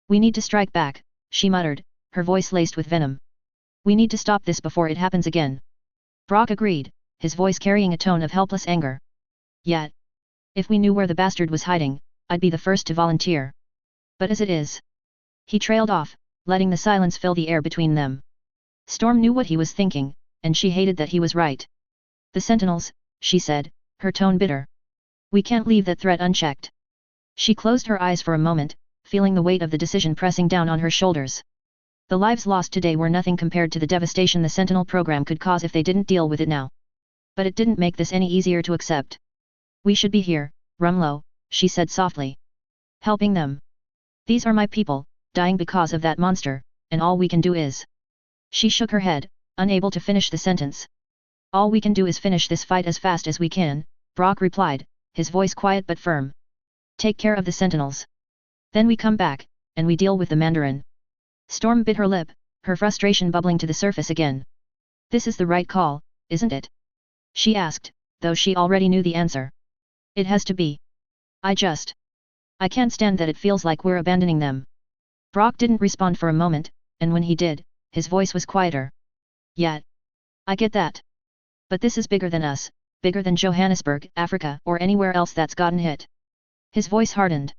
We need to strike back, she muttered, her voice laced with venom. We need to stop this before it happens again. Brock agreed, his voice carrying a tone of helpless anger. Yet. If we knew where the bastard was hiding, I'd be the first to volunteer. But as it is. He trailed off, letting the silence fill the air between them. Storm knew what he was thinking, and she hated that he was right. The Sentinels, she said, her tone bitter. We can't leave that threat unchecked. She closed her eyes for a moment, feeling the weight of the decision pressing down on her shoulders. The lives lost today were nothing compared to the devastation the Sentinel program could cause if they didn't deal with it now. But it didn't make this any easier to accept. We should be here, Rumlow, she said softly. Helping them. These are my people, dying because of that monster, and all we can do is... She shook her head, unable to finish the sentence. All we can do is finish this fight as fast as we can, Brock replied, his voice quiet but firm. Take care of the Sentinels. Then we come back, and we deal with the Mandarin. Storm bit her lip, her frustration bubbling to the surface again. This is the right call, isn't it? She asked, though she already knew the answer. It has to be. I can't stand that it feels like we're abandoning them. Brock didn't respond for a moment, and when he did, his voice was quieter. Yet. I get that. But this is bigger than us, bigger than Johannesburg, Africa, or anywhere else that's gotten hit. His voice hardened.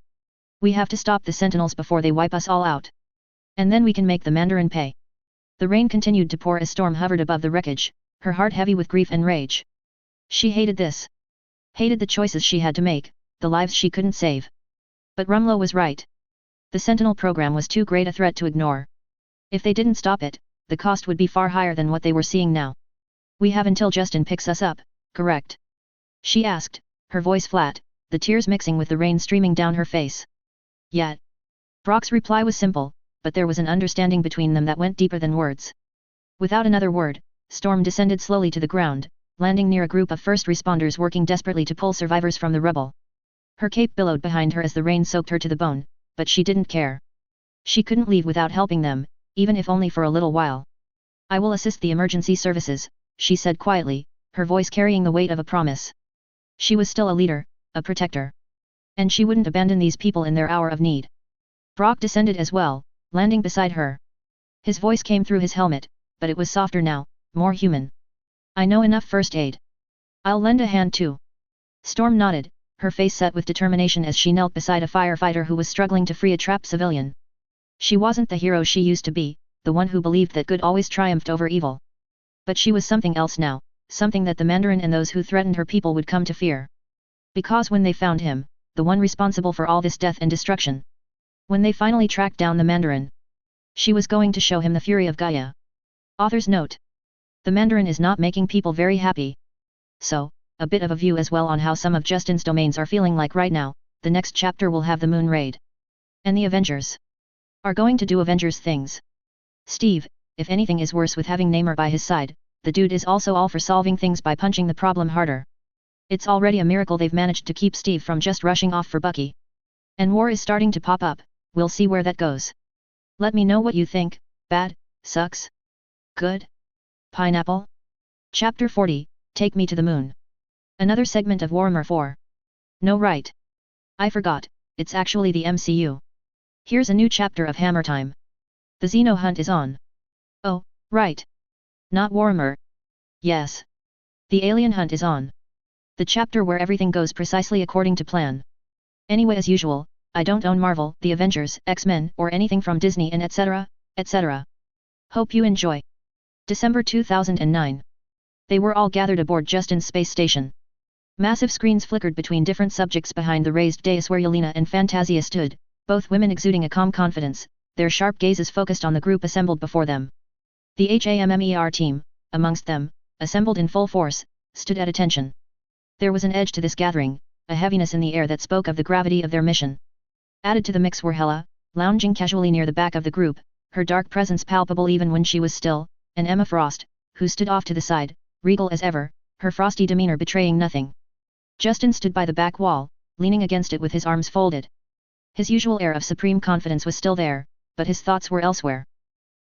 We have to stop the Sentinels before they wipe us all out. And then we can make the Mandarin pay. The rain continued to pour as Storm hovered above the wreckage, her heart heavy with grief and rage. She hated this. Hated the choices she had to make, the lives she couldn't save. But Rumlow was right. The Sentinel program was too great a threat to ignore. If they didn't stop it, the cost would be far higher than what they were seeing now. We have until Justin picks us up, correct? She asked, her voice flat, the tears mixing with the rain streaming down her face. Yet. Brock's reply was simple, but there was an understanding between them that went deeper than words. Without another word, Storm descended slowly to the ground, landing near a group of first responders working desperately to pull survivors from the rubble. Her cape billowed behind her as the rain soaked her to the bone, but she didn't care. She couldn't leave without helping them, even if only for a little while. I will assist the emergency services, she said quietly, her voice carrying the weight of a promise. She was still a leader, a protector. And she wouldn't abandon these people in their hour of need. Brock descended as well, landing beside her. His voice came through his helmet, but it was softer now, more human. I know enough first aid. I'll lend a hand too. Storm nodded, her face set with determination as she knelt beside a firefighter who was struggling to free a trapped civilian. She wasn't the hero she used to be, the one who believed that good always triumphed over evil. But she was something else now, something that the Mandarin and those who threatened her people would come to fear. Because when they found him, the one responsible for all this death and destruction. When they finally tracked down the Mandarin, she was going to show him the fury of Gaia. Author's note. The Mandarin is not making people very happy. So, a bit of a view as well on how some of Justin's domains are feeling like right now. The next chapter will have the moon raid. And the Avengers are going to do Avengers things. Steve, if anything is worse with having Namor by his side, the dude is also all for solving things by punching the problem harder. It's already a miracle they've managed to keep Steve from just rushing off for Bucky. And war is starting to pop up, we'll see where that goes. Let me know what you think. Bad, sucks, good, pineapple? Chapter 40, Take Me to the Moon. Another segment of Warhammer 4. No right. I forgot, it's actually the MCU. Here's a new chapter of HammerTime. The Xeno hunt is on. Oh, right. Not Warhammer. Yes. The alien hunt is on. The chapter where everything goes precisely according to plan. Anyway, as usual, I don't own Marvel, the Avengers, X-Men, or anything from Disney and etc., etc. Hope you enjoy. December 2009. They were all gathered aboard Justin's space station. Massive screens flickered between different subjects behind the raised dais where Yelena and Fantasia stood, both women exuding a calm confidence, their sharp gazes focused on the group assembled before them. The HAMMER team, amongst them, assembled in full force, stood at attention. There was an edge to this gathering, a heaviness in the air that spoke of the gravity of their mission. Added to the mix were Hela, lounging casually near the back of the group, her dark presence palpable even when she was still, and Emma Frost, who stood off to the side, regal as ever, her frosty demeanor betraying nothing. Justin stood by the back wall, leaning against it with his arms folded. His usual air of supreme confidence was still there, but his thoughts were elsewhere.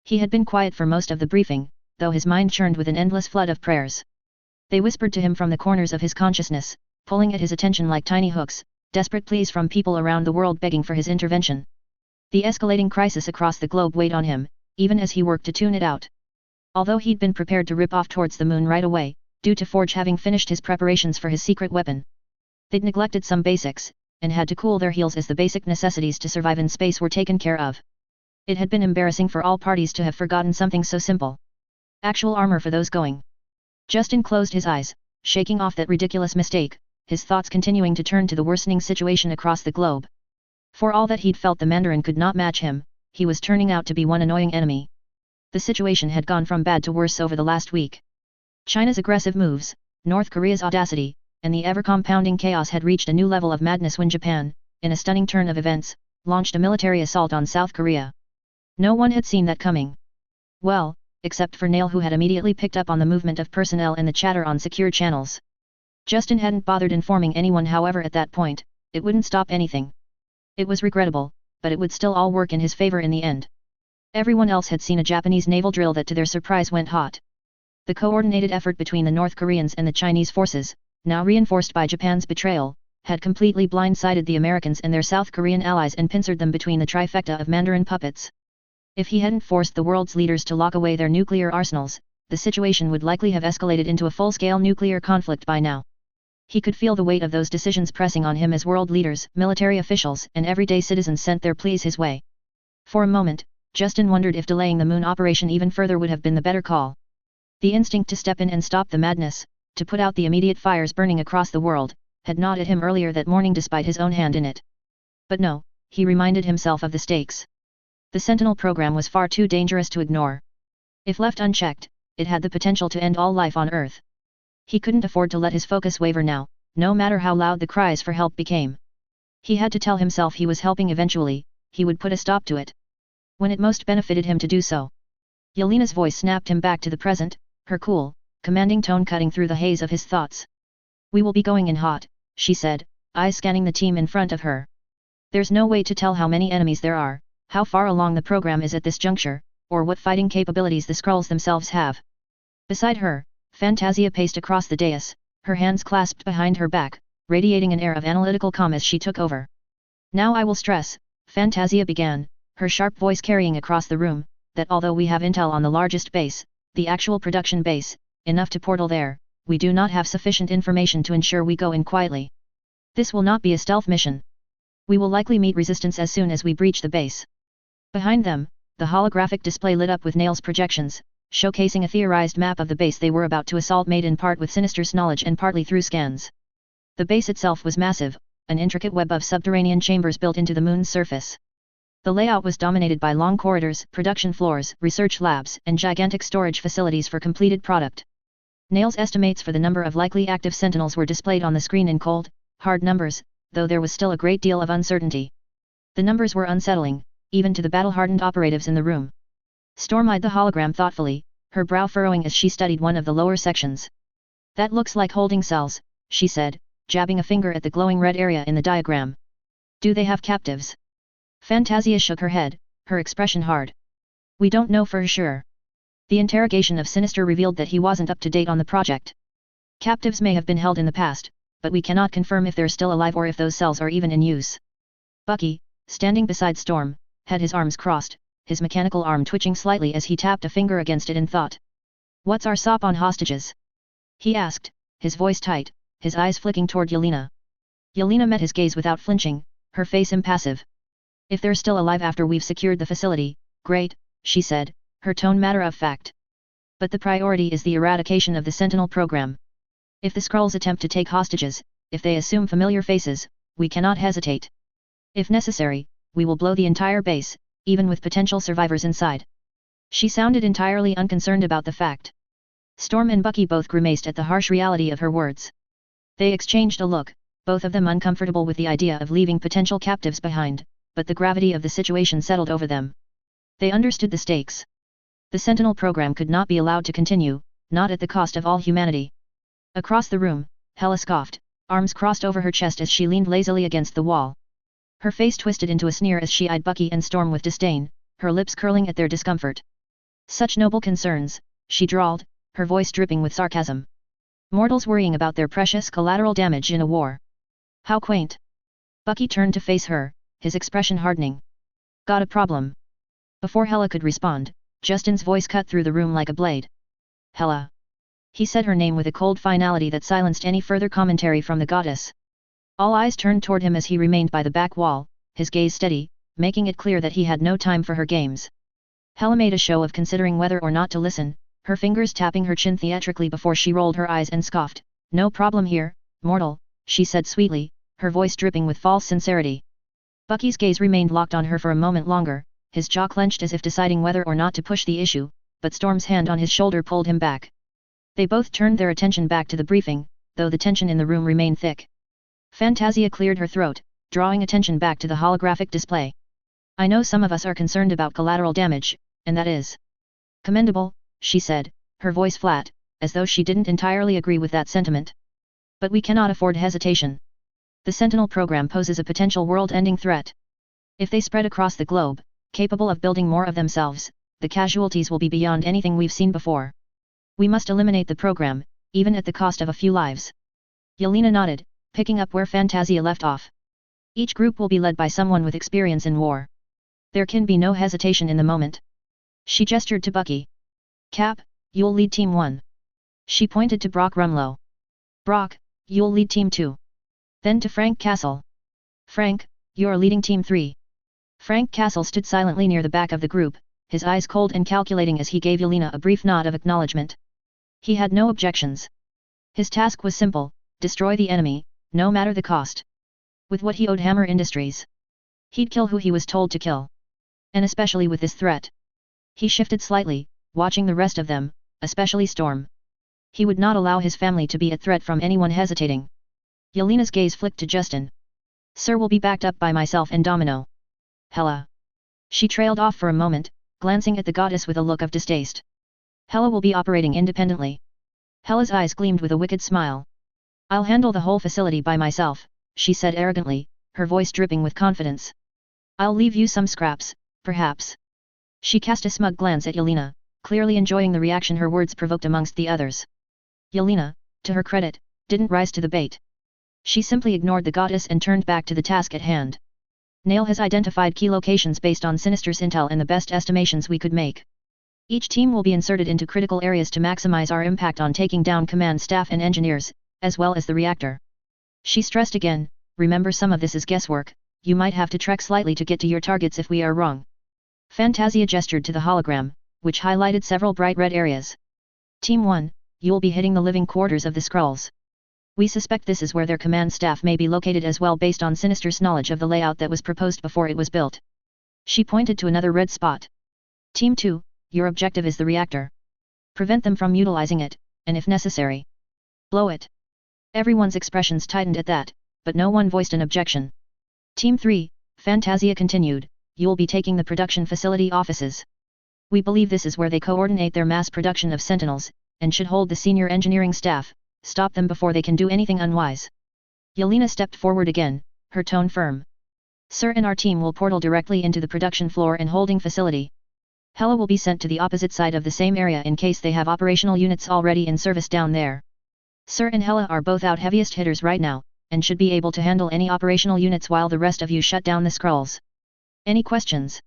He had been quiet for most of the briefing, though his mind churned with an endless flood of prayers. They whispered to him from the corners of his consciousness, pulling at his attention like tiny hooks, desperate pleas from people around the world begging for his intervention. The escalating crisis across the globe weighed on him, even as he worked to tune it out. Although he'd been prepared to rip off towards the moon right away, due to Forge having finished his preparations for his secret weapon. They'd neglected some basics, and had to cool their heels as the basic necessities to survive in space were taken care of. It had been embarrassing for all parties to have forgotten something so simple. Actual armor for those going. Justin closed his eyes, shaking off that ridiculous mistake, his thoughts continuing to turn to the worsening situation across the globe. For all that he'd felt the Mandarin could not match him, he was turning out to be one annoying enemy. The situation had gone from bad to worse over the last week. China's aggressive moves, North Korea's audacity, and the ever-compounding chaos had reached a new level of madness when Japan, in a stunning turn of events, launched a military assault on South Korea. No one had seen that coming. Well, except for Nail, who had immediately picked up on the movement of personnel and the chatter on secure channels. Justin hadn't bothered informing anyone, however, at that point, it wouldn't stop anything. It was regrettable, but it would still all work in his favor in the end. Everyone else had seen a Japanese naval drill that to their surprise went hot. The coordinated effort between the North Koreans and the Chinese forces, now reinforced by Japan's betrayal, had completely blindsided the Americans and their South Korean allies and pincered them between the trifecta of Mandarin puppets. If he hadn't forced the world's leaders to lock away their nuclear arsenals, the situation would likely have escalated into a full-scale nuclear conflict by now. He could feel the weight of those decisions pressing on him as world leaders, military officials, and everyday citizens sent their pleas his way. For a moment, Justin wondered if delaying the moon operation even further would have been the better call. The instinct to step in and stop the madness, to put out the immediate fires burning across the world, had gnawed at him earlier that morning despite his own hand in it. But no, he reminded himself of the stakes. The Sentinel program was far too dangerous to ignore. If left unchecked, it had the potential to end all life on Earth. He couldn't afford to let his focus waver now, no matter how loud the cries for help became. He had to tell himself he was helping eventually, he would put a stop to it. When it most benefited him to do so. Yelena's voice snapped him back to the present, her cool, commanding tone cutting through the haze of his thoughts. "We will be going in hot," she said, eyes scanning the team in front of her. "There's no way to tell how many enemies there are, how far along the program is at this juncture, or what fighting capabilities the Skrulls themselves have." Beside her, Fantasia paced across the dais, her hands clasped behind her back, radiating an air of analytical calm as she took over. "Now I will stress," Fantasia began, her sharp voice carrying across the room, "that although we have intel on the largest base, the actual production base, enough to portal there, we do not have sufficient information to ensure we go in quietly. This will not be a stealth mission. We will likely meet resistance as soon as we breach the base." Behind them, the holographic display lit up with Nail's projections, showcasing a theorized map of the base they were about to assault made in part with Sinister's knowledge and partly through scans. The base itself was massive, an intricate web of subterranean chambers built into the moon's surface. The layout was dominated by long corridors, production floors, research labs, and gigantic storage facilities for completed product. Nail's estimates for the number of likely active sentinels were displayed on the screen in cold, hard numbers, though there was still a great deal of uncertainty. The numbers were unsettling, even to the battle-hardened operatives in the room. Storm eyed the hologram thoughtfully, her brow furrowing as she studied one of the lower sections. "That looks like holding cells," she said, jabbing a finger at the glowing red area in the diagram. "Do they have captives?" Fantasia shook her head, her expression hard. "We don't know for sure." The interrogation of Sinister revealed that he wasn't up to date on the project. "Captives may have been held in the past, but we cannot confirm if they're still alive or if those cells are even in use." Bucky, standing beside Storm, had his arms crossed, his mechanical arm twitching slightly as he tapped a finger against it in thought. "What's our SOP on hostages?" he asked, his voice tight, his eyes flicking toward Yelena. Yelena met his gaze without flinching, her face impassive. "If they're still alive after we've secured the facility, great," she said, her tone matter of fact. "But the priority is the eradication of the Sentinel program. If the Skrulls attempt to take hostages, if they assume familiar faces, we cannot hesitate. If necessary, we will blow the entire base, even with potential survivors inside." She sounded entirely unconcerned about the fact. Storm and Bucky both grimaced at the harsh reality of her words. They exchanged a look, both of them uncomfortable with the idea of leaving potential captives behind, but the gravity of the situation settled over them. They understood the stakes. The Sentinel program could not be allowed to continue, not at the cost of all humanity. Across the room, Hela scoffed, arms crossed over her chest as she leaned lazily against the wall. Her face twisted into a sneer as she eyed Bucky and Storm with disdain, her lips curling at their discomfort. "Such noble concerns," she drawled, her voice dripping with sarcasm. "Mortals worrying about their precious collateral damage in a war. How quaint." Bucky turned to face her, his expression hardening. "Got a problem?" Before Hela could respond, Justin's voice cut through the room like a blade. "Hela." He said her name with a cold finality that silenced any further commentary from the goddess. All eyes turned toward him as he remained by the back wall, his gaze steady, making it clear that he had no time for her games. Hela made a show of considering whether or not to listen, her fingers tapping her chin theatrically before she rolled her eyes and scoffed. "No problem here, mortal," she said sweetly, her voice dripping with false sincerity. Bucky's gaze remained locked on her for a moment longer, his jaw clenched as if deciding whether or not to push the issue, but Storm's hand on his shoulder pulled him back. They both turned their attention back to the briefing, though the tension in the room remained thick. Fantasia cleared her throat, drawing attention back to the holographic display. "I know some of us are concerned about collateral damage, and that is commendable," she said, her voice flat, as though she didn't entirely agree with that sentiment. "But we cannot afford hesitation. The Sentinel program poses a potential world-ending threat. If they spread across the globe, capable of building more of themselves, the casualties will be beyond anything we've seen before. We must eliminate the program, even at the cost of a few lives." Yelena nodded, picking up where Fantasia left off. "Each group will be led by someone with experience in war. There can be no hesitation in the moment." She gestured to Bucky. "Cap, you'll lead Team 1. She pointed to Brock Rumlow. Brock, you'll lead Team 2. Then to Frank Castle. Frank, you're leading Team 3. Frank Castle stood silently near the back of the group, his eyes cold and calculating as he gave Yelena a brief nod of acknowledgement. He had no objections. His task was simple, destroy the enemy, no matter the cost. With what he owed Hammer Industries, he'd kill who he was told to kill. And especially with this threat. He shifted slightly, watching the rest of them, especially Storm. He would not allow his family to be a threat from anyone hesitating. Yelena's gaze flicked to Justin. Sir will be backed up by myself and Domino. Hela. She trailed off for a moment, glancing at the goddess with a look of distaste. Hela will be operating independently. Hela's eyes gleamed with a wicked smile. I'll handle the whole facility by myself, she said arrogantly, her voice dripping with confidence. I'll leave you some scraps, perhaps. She cast a smug glance at Yelena, clearly enjoying the reaction her words provoked amongst the others. Yelena, to her credit, didn't rise to the bait. She simply ignored the goddess and turned back to the task at hand. Nail has identified key locations based on Sinister's intel and the best estimations we could make. Each team will be inserted into critical areas to maximize our impact on taking down command staff and engineers, as well as the reactor. She stressed again, remember some of this is guesswork, you might have to trek slightly to get to your targets if we are wrong. Fantasia gestured to the hologram, which highlighted several bright red areas. Team 1, you'll be hitting the living quarters of the Skrulls. We suspect this is where their command staff may be located as well based on Sinister's knowledge of the layout that was proposed before it was built. She pointed to another red spot. Team 2, your objective is the reactor. Prevent them from utilizing it, and if necessary, blow it. Everyone's expressions tightened at that, but no one voiced an objection. Team 3, Fantasia continued, you'll be taking the production facility offices. We believe this is where they coordinate their mass production of Sentinels, and should hold the senior engineering staff, stop them before they can do anything unwise. Yelena stepped forward again, her tone firm. Sir and our team will portal directly into the production floor and holding facility. Hela will be sent to the opposite side of the same area in case they have operational units already in service down there. Sir and Hela are both out heaviest hitters right now, and should be able to handle any operational units while the rest of you shut down the Skrulls. Any questions?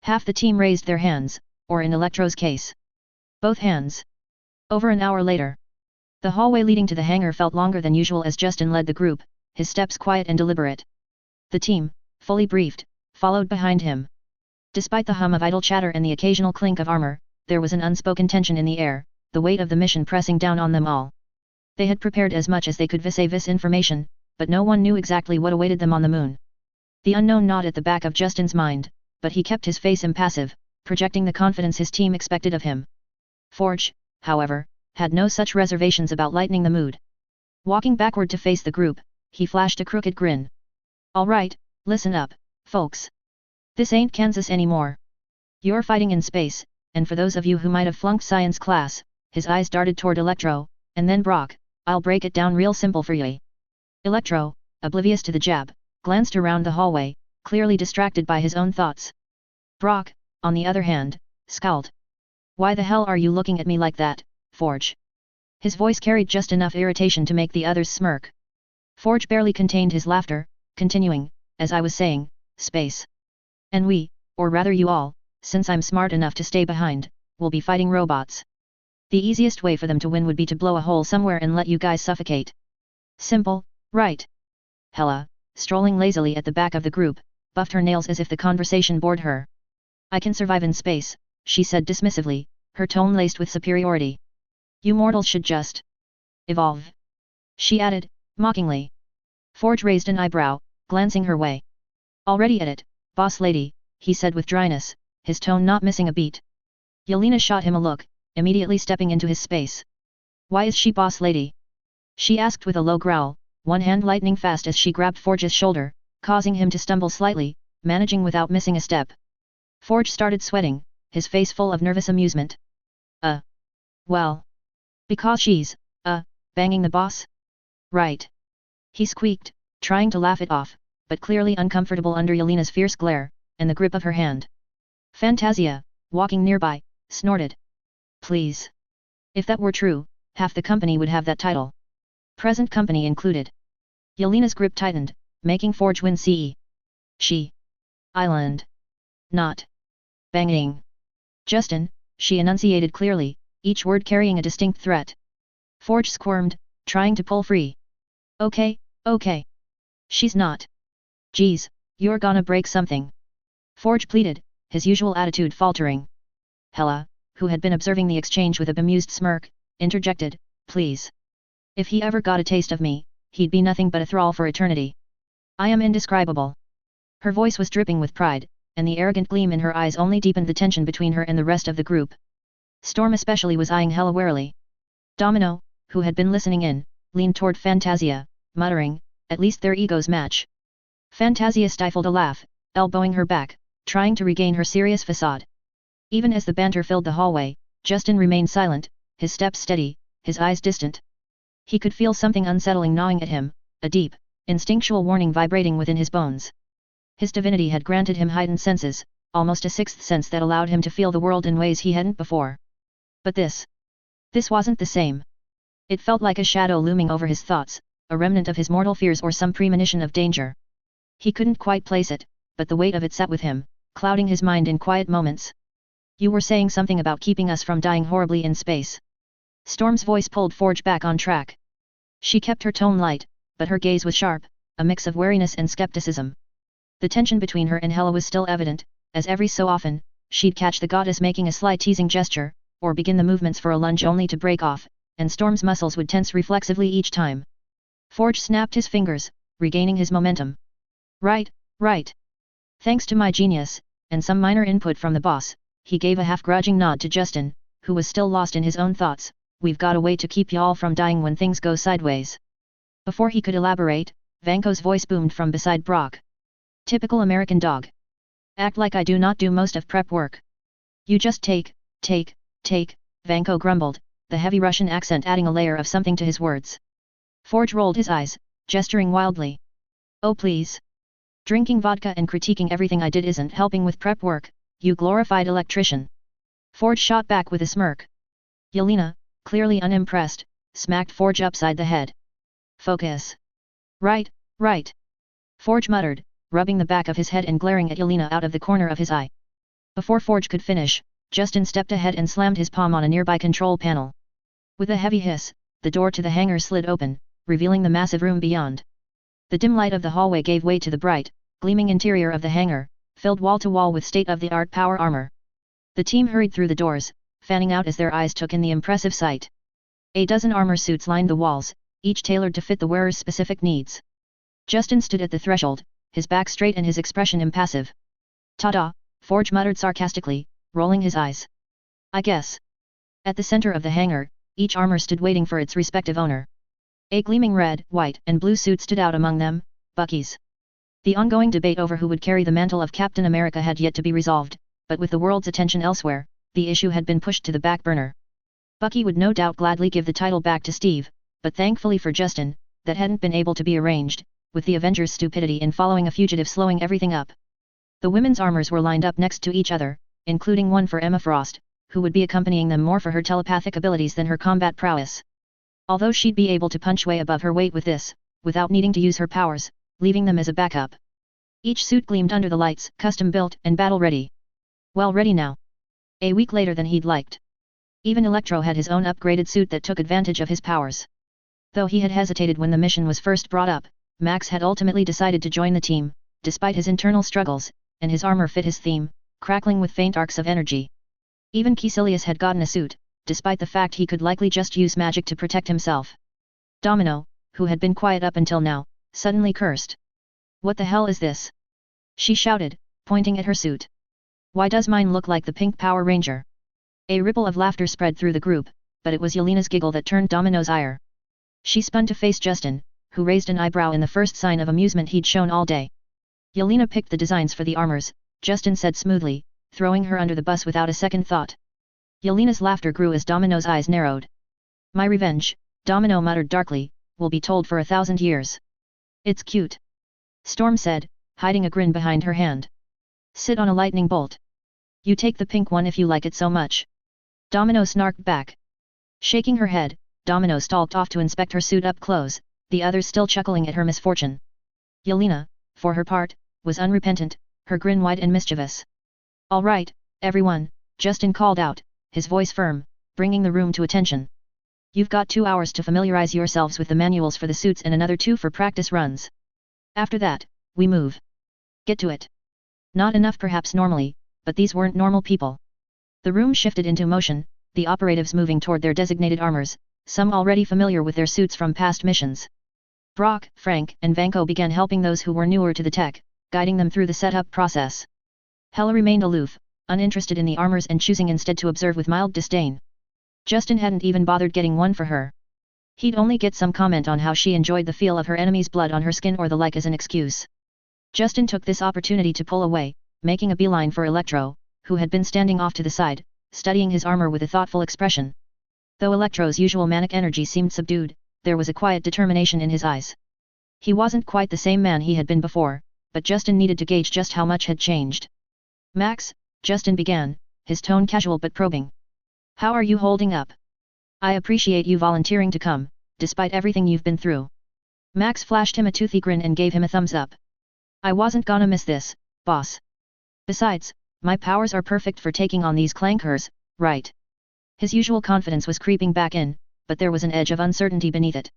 Half the team raised their hands, or in Electro's case, both hands. Over an hour later, the hallway leading to the hangar felt longer than usual as Justin led the group, his steps quiet and deliberate. The team, fully briefed, followed behind him. Despite the hum of idle chatter and the occasional clink of armor, there was an unspoken tension in the air, the weight of the mission pressing down on them all. They had prepared as much as they could vis-a-vis information, but no one knew exactly what awaited them on the moon. The unknown gnawed at the back of Justin's mind, but he kept his face impassive, projecting the confidence his team expected of him. Forge, however, had no such reservations about lightening the mood. Walking backward to face the group, he flashed a crooked grin. All right, listen up, folks. This ain't Kansas anymore. You're fighting in space, and for those of you who might have flunked science class, his eyes darted toward Electro, and then Brock, I'll break it down real simple for you. Electro, oblivious to the jab, glanced around the hallway, clearly distracted by his own thoughts. Brock, on the other hand, scowled. Why the hell are you looking at me like that, Forge? His voice carried just enough irritation to make the others smirk. Forge barely contained his laughter, continuing, as I was saying, space. And we, or rather you all, since I'm smart enough to stay behind, will be fighting robots. The easiest way for them to win would be to blow a hole somewhere and let you guys suffocate. Simple, right? Hela, strolling lazily at the back of the group, buffed her nails as if the conversation bored her. I can survive in space, she said dismissively, her tone laced with superiority. You mortals should just evolve. She added, mockingly. Forge raised an eyebrow, glancing her way. Already at it, boss lady, he said with dryness, his tone not missing a beat. Yelena shot him a look, immediately stepping into his space. Why is she boss lady? She asked with a low growl, one hand lightening fast as she grabbed Forge's shoulder, causing him to stumble slightly, managing without missing a step. Forge started sweating, his face full of nervous amusement. Well. Because she's, banging the boss? Right. He squeaked, trying to laugh it off, but clearly uncomfortable under Yelena's fierce glare, and the grip of her hand. Fantasia, walking nearby, snorted. Please. If that were true, half the company would have that title. Present company included. Yelena's grip tightened, making Forge win CE. She. Island. Not. Banging. Justin, she enunciated clearly, each word carrying a distinct threat. Forge squirmed, trying to pull free. Okay, okay. She's not. Geez, you're gonna break something. Forge pleaded, his usual attitude faltering. Hela, who had been observing the exchange with a bemused smirk, interjected, please. If he ever got a taste of me, he'd be nothing but a thrall for eternity. I am indescribable. Her voice was dripping with pride, and the arrogant gleam in her eyes only deepened the tension between her and the rest of the group. Storm especially was eyeing Hela warily. Domino, who had been listening in, leaned toward Fantasia, muttering, at least their egos match. Fantasia stifled a laugh, elbowing her back, trying to regain her serious facade. Even as the banter filled the hallway, Justin remained silent, his steps steady, his eyes distant. He could feel something unsettling gnawing at him, a deep, instinctual warning vibrating within his bones. His divinity had granted him heightened senses, almost a sixth sense that allowed him to feel the world in ways he hadn't before. But this wasn't the same. It felt like a shadow looming over his thoughts, a remnant of his mortal fears or some premonition of danger. He couldn't quite place it, but the weight of it sat with him, clouding his mind in quiet moments. You were saying something about keeping us from dying horribly in space. Storm's voice pulled Forge back on track. She kept her tone light, but her gaze was sharp, a mix of wariness and skepticism. The tension between her and Hela was still evident, as every so often, she'd catch the goddess making a sly teasing gesture, or begin the movements for a lunge only to break off, and Storm's muscles would tense reflexively each time. Forge snapped his fingers, regaining his momentum. Right, right. Thanks to my genius, and some minor input from the boss, he gave a half-grudging nod to Justin, who was still lost in his own thoughts. We've got a way to keep y'all from dying when things go sideways. Before he could elaborate, Vanko's voice boomed from beside Brock. Typical American dog. Act like I do not do most of prep work. You just take, Vanko grumbled, the heavy Russian accent adding a layer of something to his words. Forge rolled his eyes, gesturing wildly. Oh please. Drinking vodka and critiquing everything I did isn't helping with prep work, you glorified electrician. Forge shot back with a smirk. Yelena, clearly unimpressed, smacked Forge upside the head. Focus. Right, right. Forge muttered, rubbing the back of his head and glaring at Yelena out of the corner of his eye. Before Forge could finish, Justin stepped ahead and slammed his palm on a nearby control panel. With a heavy hiss, the door to the hangar slid open, revealing the massive room beyond. The dim light of the hallway gave way to the bright, gleaming interior of the hangar, filled wall to wall with state-of-the-art power armor. The team hurried through the doors, fanning out as their eyes took in the impressive sight. A dozen armor suits lined the walls, each tailored to fit the wearer's specific needs. Justin stood at the threshold, his back straight and his expression impassive. Ta-da, Forge muttered sarcastically, rolling his eyes. I guess. At the center of the hangar, each armor stood waiting for its respective owner. A gleaming red, white, and blue suit stood out among them, Bucky's. The ongoing debate over who would carry the mantle of Captain America had yet to be resolved, but with the world's attention elsewhere, the issue had been pushed to the back burner. Bucky would no doubt gladly give the title back to Steve, but thankfully for Justin, that hadn't been able to be arranged, with the Avengers' stupidity in following a fugitive slowing everything up. The women's armors were lined up next to each other, including one for Emma Frost, who would be accompanying them more for her telepathic abilities than her combat prowess. Although she'd be able to punch way above her weight with this, without needing to use her powers, leaving them as a backup. Each suit gleamed under the lights, custom-built and battle-ready. Well, ready now. A week later than he'd liked. Even Electro had his own upgraded suit that took advantage of his powers. Though he had hesitated when the mission was first brought up, Max had ultimately decided to join the team, despite his internal struggles, and his armor fit his theme, crackling with faint arcs of energy. Even Caecilius had gotten a suit, despite the fact he could likely just use magic to protect himself. Domino, who had been quiet up until now, suddenly cursed. What the hell is this? She shouted, pointing at her suit. Why does mine look like the pink Power Ranger? A ripple of laughter spread through the group, but it was Yelena's giggle that turned Domino's ire. She spun to face Justin, who raised an eyebrow in the first sign of amusement he'd shown all day. Yelena picked the designs for the armors, Justin said smoothly, throwing her under the bus without a second thought. Yelena's laughter grew as Domino's eyes narrowed. My revenge, Domino muttered darkly, will be told for 1,000 years. It's cute. Storm said, hiding a grin behind her hand. Sit on a lightning bolt. You take the pink one if you like it so much. Domino snarked back. Shaking her head, Domino stalked off to inspect her suit up close, the others still chuckling at her misfortune. Yelena, for her part, was unrepentant, her grin wide and mischievous. All right, everyone, Justin called out, his voice firm, bringing the room to attention. You've got 2 hours to familiarize yourselves with the manuals for the suits and another 2 for practice runs. After that, we move. Get to it. Not enough perhaps normally, but these weren't normal people. The room shifted into motion, the operatives moving toward their designated armors, some already familiar with their suits from past missions. Brock, Frank, and Vanko began helping those who were newer to the tech, guiding them through the setup process. Hella remained aloof, uninterested in the armors and choosing instead to observe with mild disdain. Justin hadn't even bothered getting one for her. He'd only get some comment on how she enjoyed the feel of her enemy's blood on her skin or the like as an excuse. Justin took this opportunity to pull away, making a beeline for Electro, who had been standing off to the side, studying his armor with a thoughtful expression. Though Electro's usual manic energy seemed subdued, there was a quiet determination in his eyes. He wasn't quite the same man he had been before, but Justin needed to gauge just how much had changed. Max, Justin began, his tone casual but probing. How are you holding up? I appreciate you volunteering to come, despite everything you've been through. Max flashed him a toothy grin and gave him a thumbs up. I wasn't gonna miss this, boss. Besides, my powers are perfect for taking on these clankers, right? His usual confidence was creeping back in, but there was an edge of uncertainty beneath it.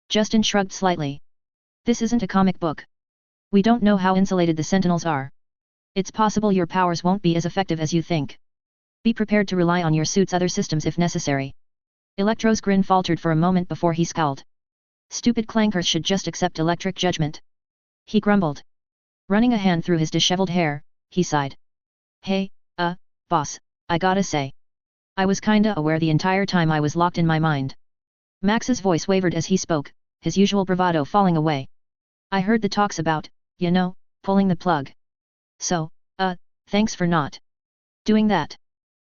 Justin shrugged slightly. This isn't a comic book. We don't know how insulated the Sentinels are. It's possible your powers won't be as effective as you think. Be prepared to rely on your suit's other systems if necessary. Electro's grin faltered for a moment before he scowled. Stupid clankers should just accept electric judgment. He grumbled. Running a hand through his disheveled hair, he sighed. Hey, boss, I gotta say. I was kinda aware the entire time I was locked in my mind. Max's voice wavered as he spoke, his usual bravado falling away. I heard the talks about, pulling the plug. So, thanks for not doing that.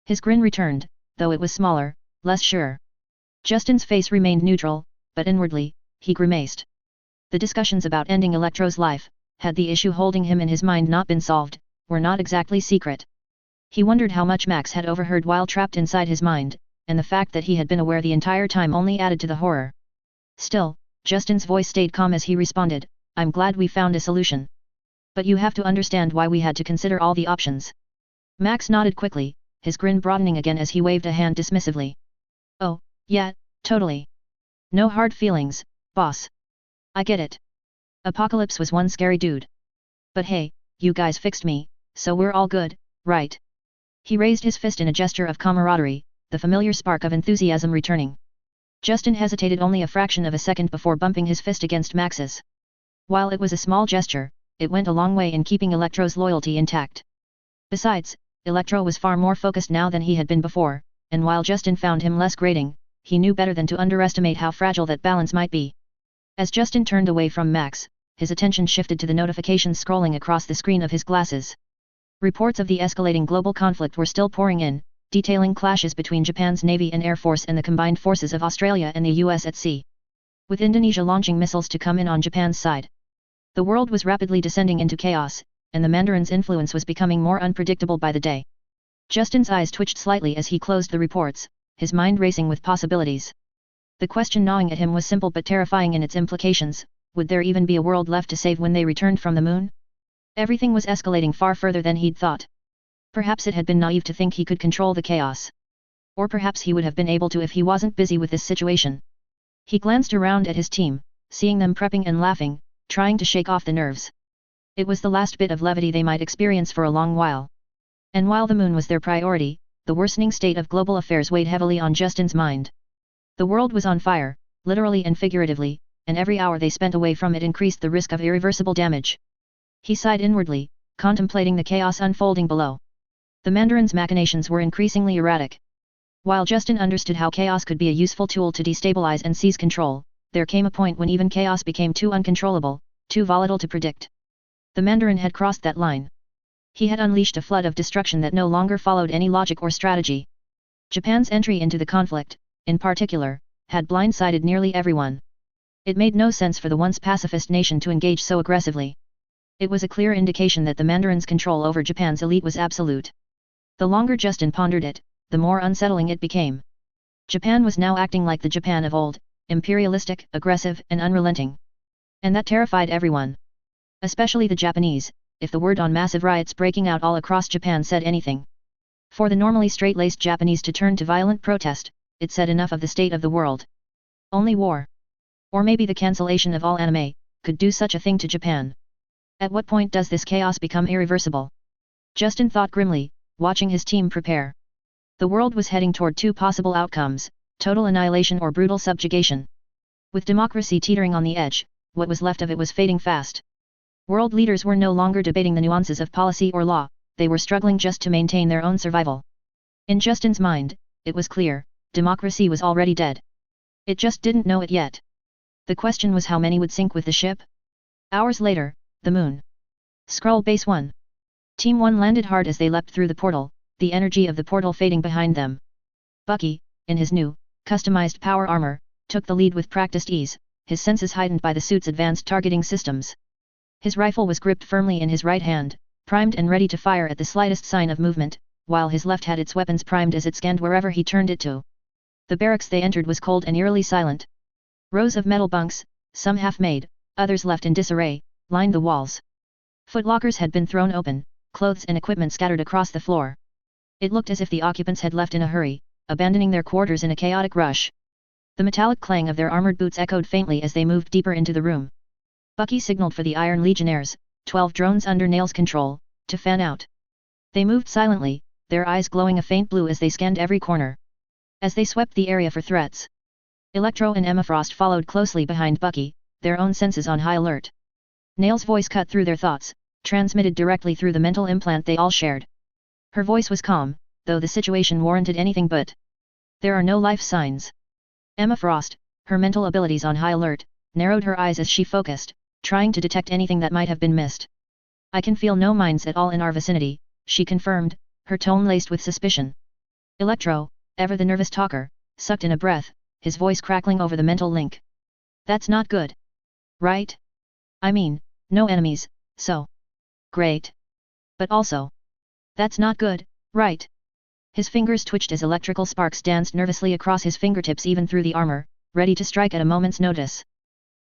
His grin returned, though it was smaller, less sure. Justin's face remained neutral, but inwardly, he grimaced. The discussions about ending Electro's life, had the issue holding him in his mind not been solved, were not exactly secret. He wondered how much Max had overheard while trapped inside his mind, and the fact that he had been aware the entire time only added to the horror. Still, Justin's voice stayed calm as he responded, I'm glad we found a solution. But you have to understand why we had to consider all the options. Max nodded quickly, his grin broadening again as he waved a hand dismissively. Oh, yeah, totally. No hard feelings, boss. I get it. Apocalypse was one scary dude. But hey, you guys fixed me, so we're all good, right? He raised his fist in a gesture of camaraderie, the familiar spark of enthusiasm returning. Justin hesitated only a fraction of a second before bumping his fist against Max's. While it was a small gesture, it went a long way in keeping Electro's loyalty intact. Besides, Electro was far more focused now than he had been before, and while Justin found him less grating, he knew better than to underestimate how fragile that balance might be. As Justin turned away from Max, his attention shifted to the notifications scrolling across the screen of his glasses. Reports of the escalating global conflict were still pouring in, detailing clashes between Japan's Navy and Air Force and the combined forces of Australia and the US at sea. With Indonesia launching missiles to come in on Japan's side. The world was rapidly descending into chaos, and the Mandarin's influence was becoming more unpredictable by the day. Justin's eyes twitched slightly as he closed the reports, his mind racing with possibilities. The question gnawing at him was simple but terrifying in its implications, would there even be a world left to save when they returned from the moon? Everything was escalating far further than he'd thought. Perhaps it had been naive to think he could control the chaos. Or perhaps he would have been able to if he wasn't busy with this situation. He glanced around at his team, seeing them prepping and laughing, trying to shake off the nerves. It was the last bit of levity they might experience for a long while. And while the moon was their priority, the worsening state of global affairs weighed heavily on Justin's mind. The world was on fire, literally and figuratively, and every hour they spent away from it increased the risk of irreversible damage. He sighed inwardly, contemplating the chaos unfolding below. The Mandarin's machinations were increasingly erratic. While Justin understood how chaos could be a useful tool to destabilize and seize control, there came a point when even chaos became too uncontrollable, too volatile to predict. The Mandarin had crossed that line. He had unleashed a flood of destruction that no longer followed any logic or strategy. Japan's entry into the conflict, in particular, had blindsided nearly everyone. It made no sense for the once pacifist nation to engage so aggressively. It was a clear indication that the Mandarin's control over Japan's elite was absolute. The longer Justin pondered it, the more unsettling it became. Japan was now acting like the Japan of old, imperialistic, aggressive, and unrelenting. And that terrified everyone. Especially the Japanese, if the word on massive riots breaking out all across Japan said anything. For the normally straight-laced Japanese to turn to violent protest, it said enough of the state of the world. Only war, or maybe the cancellation of all anime, could do such a thing to Japan. At what point does this chaos become irreversible? Justin thought grimly, watching his team prepare. The world was heading toward two possible outcomes, total annihilation or brutal subjugation. With democracy teetering on the edge, what was left of it was fading fast. World leaders were no longer debating the nuances of policy or law, they were struggling just to maintain their own survival. In Justin's mind, it was clear, democracy was already dead. It just didn't know it yet. The question was how many would sink with the ship? Hours later, the moon. Skrull Base 1. Team 1 landed hard as they leapt through the portal, the energy of the portal fading behind them. Bucky, in his new, customized power armor, took the lead with practiced ease, his senses heightened by the suit's advanced targeting systems. His rifle was gripped firmly in his right hand, primed and ready to fire at the slightest sign of movement, while his left had its weapons primed as it scanned wherever he turned it to. The barracks they entered was cold and eerily silent. Rows of metal bunks, some half-made, others left in disarray, lined the walls. Footlockers had been thrown open, clothes and equipment scattered across the floor. It looked as if the occupants had left in a hurry, abandoning their quarters in a chaotic rush. The metallic clang of their armored boots echoed faintly as they moved deeper into the room. Bucky signaled for the Iron Legionnaires, 12 drones under Nail's control, to fan out. They moved silently, their eyes glowing a faint blue as they scanned every corner. As they swept the area for threats, Electro and Emma Frost followed closely behind Bucky, their own senses on high alert. Nail's voice cut through their thoughts, transmitted directly through the mental implant they all shared. Her voice was calm, though the situation warranted anything but. There are no life signs. Emma Frost, her mental abilities on high alert, narrowed her eyes as she focused, trying to detect anything that might have been missed. I can feel no minds at all in our vicinity, she confirmed, her tone laced with suspicion. Electro, ever the nervous talker, sucked in a breath, his voice crackling over the mental link. That's not good. Right? I mean, no enemies, so. Great. But also. That's not good, right? His fingers twitched as electrical sparks danced nervously across his fingertips even through the armor, ready to strike at a moment's notice.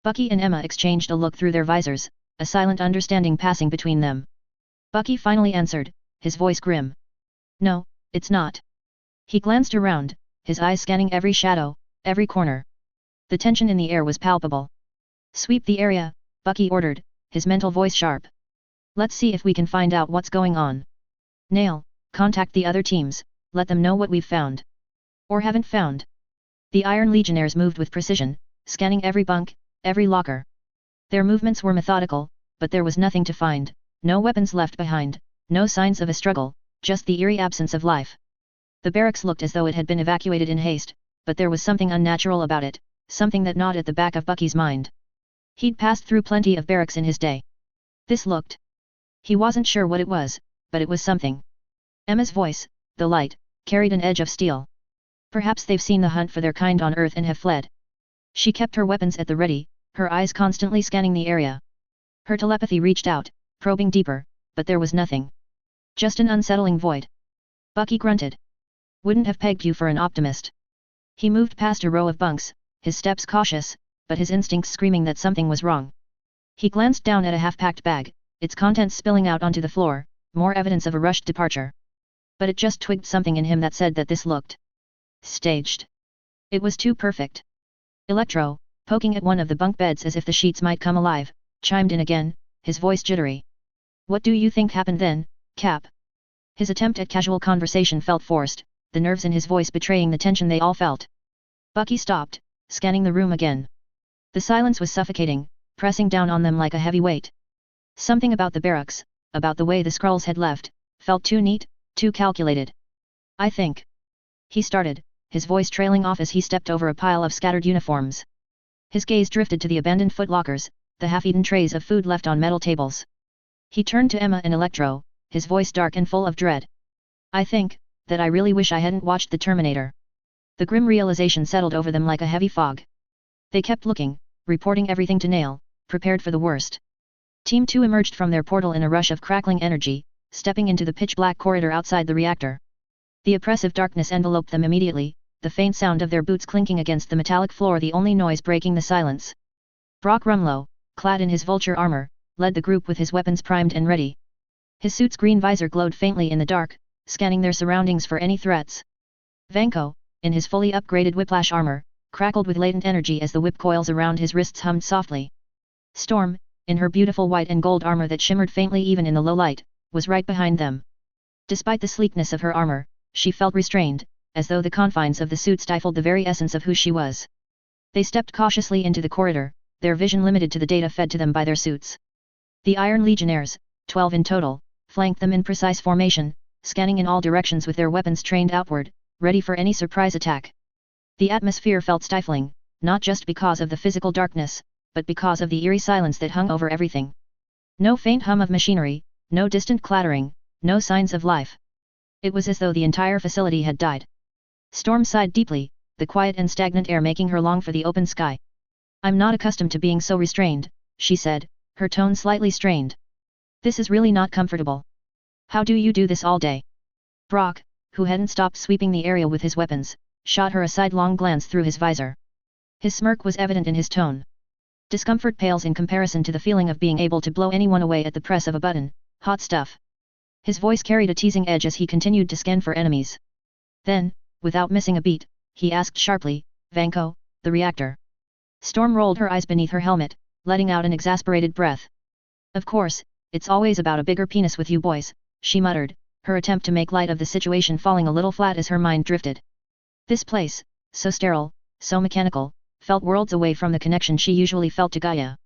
Bucky and Emma exchanged a look through their visors, a silent understanding passing between them. Bucky finally answered, his voice grim. No, it's not. He glanced around, his eyes scanning every shadow, every corner. The tension in the air was palpable. Sweep the area, Bucky ordered, his mental voice sharp. Let's see if we can find out what's going on. Nail, contact the other teams, let them know what we've found. Or haven't found. The Iron Legionnaires moved with precision, scanning every bunk, every locker. Their movements were methodical, but there was nothing to find, no weapons left behind, no signs of a struggle, just the eerie absence of life. The barracks looked as though it had been evacuated in haste, but there was something unnatural about it, something that gnawed at the back of Bucky's mind. He'd passed through plenty of barracks in his day. This looked. He wasn't sure what it was, but it was something. Emma's voice, though light, carried an edge of steel. Perhaps they've seen the hunt for their kind on Earth and have fled. She kept her weapons at the ready, her eyes constantly scanning the area. Her telepathy reached out, probing deeper, but there was nothing. Just an unsettling void. Bucky grunted. Wouldn't have pegged you for an optimist. He moved past a row of bunks, his steps cautious, but his instincts screaming that something was wrong. He glanced down at a half-packed bag, its contents spilling out onto the floor, more evidence of a rushed departure. But it just twigged something in him that said that this looked staged. It was too perfect. Electro, poking at one of the bunk beds as if the sheets might come alive, chimed in again, his voice jittery. What do you think happened then, Cap? His attempt at casual conversation felt forced, the nerves in his voice betraying the tension they all felt. Bucky stopped, scanning the room again. The silence was suffocating, pressing down on them like a heavy weight. Something about the barracks, about the way the Skrulls had left, felt too neat, too calculated. I think. He started, his voice trailing off as he stepped over a pile of scattered uniforms. His gaze drifted to the abandoned footlockers, the half-eaten trays of food left on metal tables. He turned to Emma and Electro, his voice dark and full of dread. I think that I really wish I hadn't watched The Terminator. The grim realization settled over them like a heavy fog. They kept looking, reporting everything to Nail, prepared for the worst. Team 2 emerged from their portal in a rush of crackling energy, stepping into the pitch-black corridor outside the reactor. The oppressive darkness enveloped them immediately, the faint sound of their boots clinking against the metallic floor the only noise breaking the silence. Brock Rumlow, clad in his vulture armor, led the group with his weapons primed and ready. His suit's green visor glowed faintly in the dark, scanning their surroundings for any threats. Vanko, in his fully upgraded whiplash armor, crackled with latent energy as the whip coils around his wrists hummed softly. Storm, in her beautiful white and gold armor that shimmered faintly even in the low light, was right behind them. Despite the sleekness of her armor, she felt restrained, as though the confines of the suit stifled the very essence of who she was. They stepped cautiously into the corridor, their vision limited to the data fed to them by their suits. The Iron Legionnaires, 12 in total, flanked them in precise formation, scanning in all directions with their weapons trained outward, ready for any surprise attack. The atmosphere felt stifling, not just because of the physical darkness, but because of the eerie silence that hung over everything. No faint hum of machinery, no distant clattering, no signs of life. It was as though the entire facility had died. Storm sighed deeply, the quiet and stagnant air making her long for the open sky. "I'm not accustomed to being so restrained," she said, her tone slightly strained. "This is really not comfortable. How do you do this all day?" Brock, who hadn't stopped sweeping the area with his weapons, shot her a sidelong glance through his visor. His smirk was evident in his tone. Discomfort pales in comparison to the feeling of being able to blow anyone away at the press of a button. Hot stuff. His voice carried a teasing edge as he continued to scan for enemies. Then, without missing a beat, he asked sharply, "Vanko, the reactor?" Storm rolled her eyes beneath her helmet, letting out an exasperated breath. "Of course, it's always about a bigger penis with you boys," she muttered, her attempt to make light of the situation falling a little flat as her mind drifted. This place, so sterile, so mechanical, felt worlds away from the connection she usually felt to Gaia.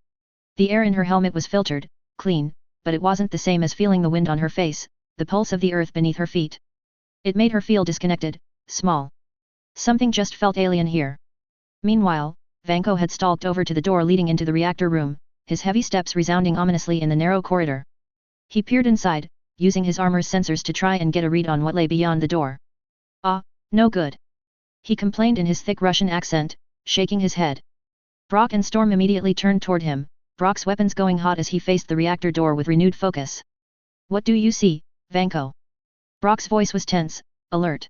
The air in her helmet was filtered, clean, but it wasn't the same as feeling the wind on her face, the pulse of the earth beneath her feet. It made her feel disconnected, small. Something just felt alien here. Meanwhile, Vanko had stalked over to the door leading into the reactor room, his heavy steps resounding ominously in the narrow corridor. He peered inside, using his armor's sensors to try and get a read on what lay beyond the door. "Ah, no good," he complained in his thick Russian accent, shaking his head. Brock and Storm immediately turned toward him, Brock's weapons going hot as he faced the reactor door with renewed focus. "What do you see, Vanko?" Brock's voice was tense, alert.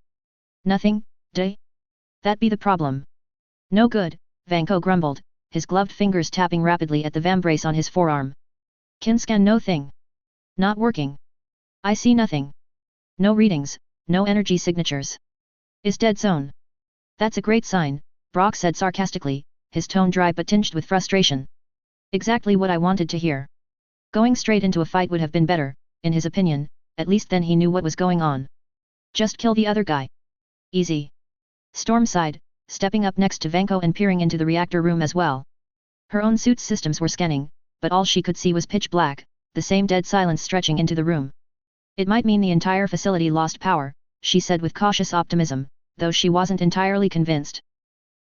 "Nothing, duh? That be the problem." "No good," Vanko grumbled, his gloved fingers tapping rapidly at the vambrace on his forearm. "Can scan no thing. Not working. I see nothing. No readings, no energy signatures. Is dead zone." "That's a great sign," Brock said sarcastically, his tone dry but tinged with frustration. "Exactly what I wanted to hear. Going straight into a fight would have been better, in his opinion, at least then he knew what was going on. Just kill the other guy. Easy." Storm sighed, stepping up next to Vanko and peering into the reactor room as well. Her own suit's systems were scanning, but all she could see was pitch black, the same dead silence stretching into the room. "It might mean the entire facility lost power," she said with cautious optimism, though she wasn't entirely convinced.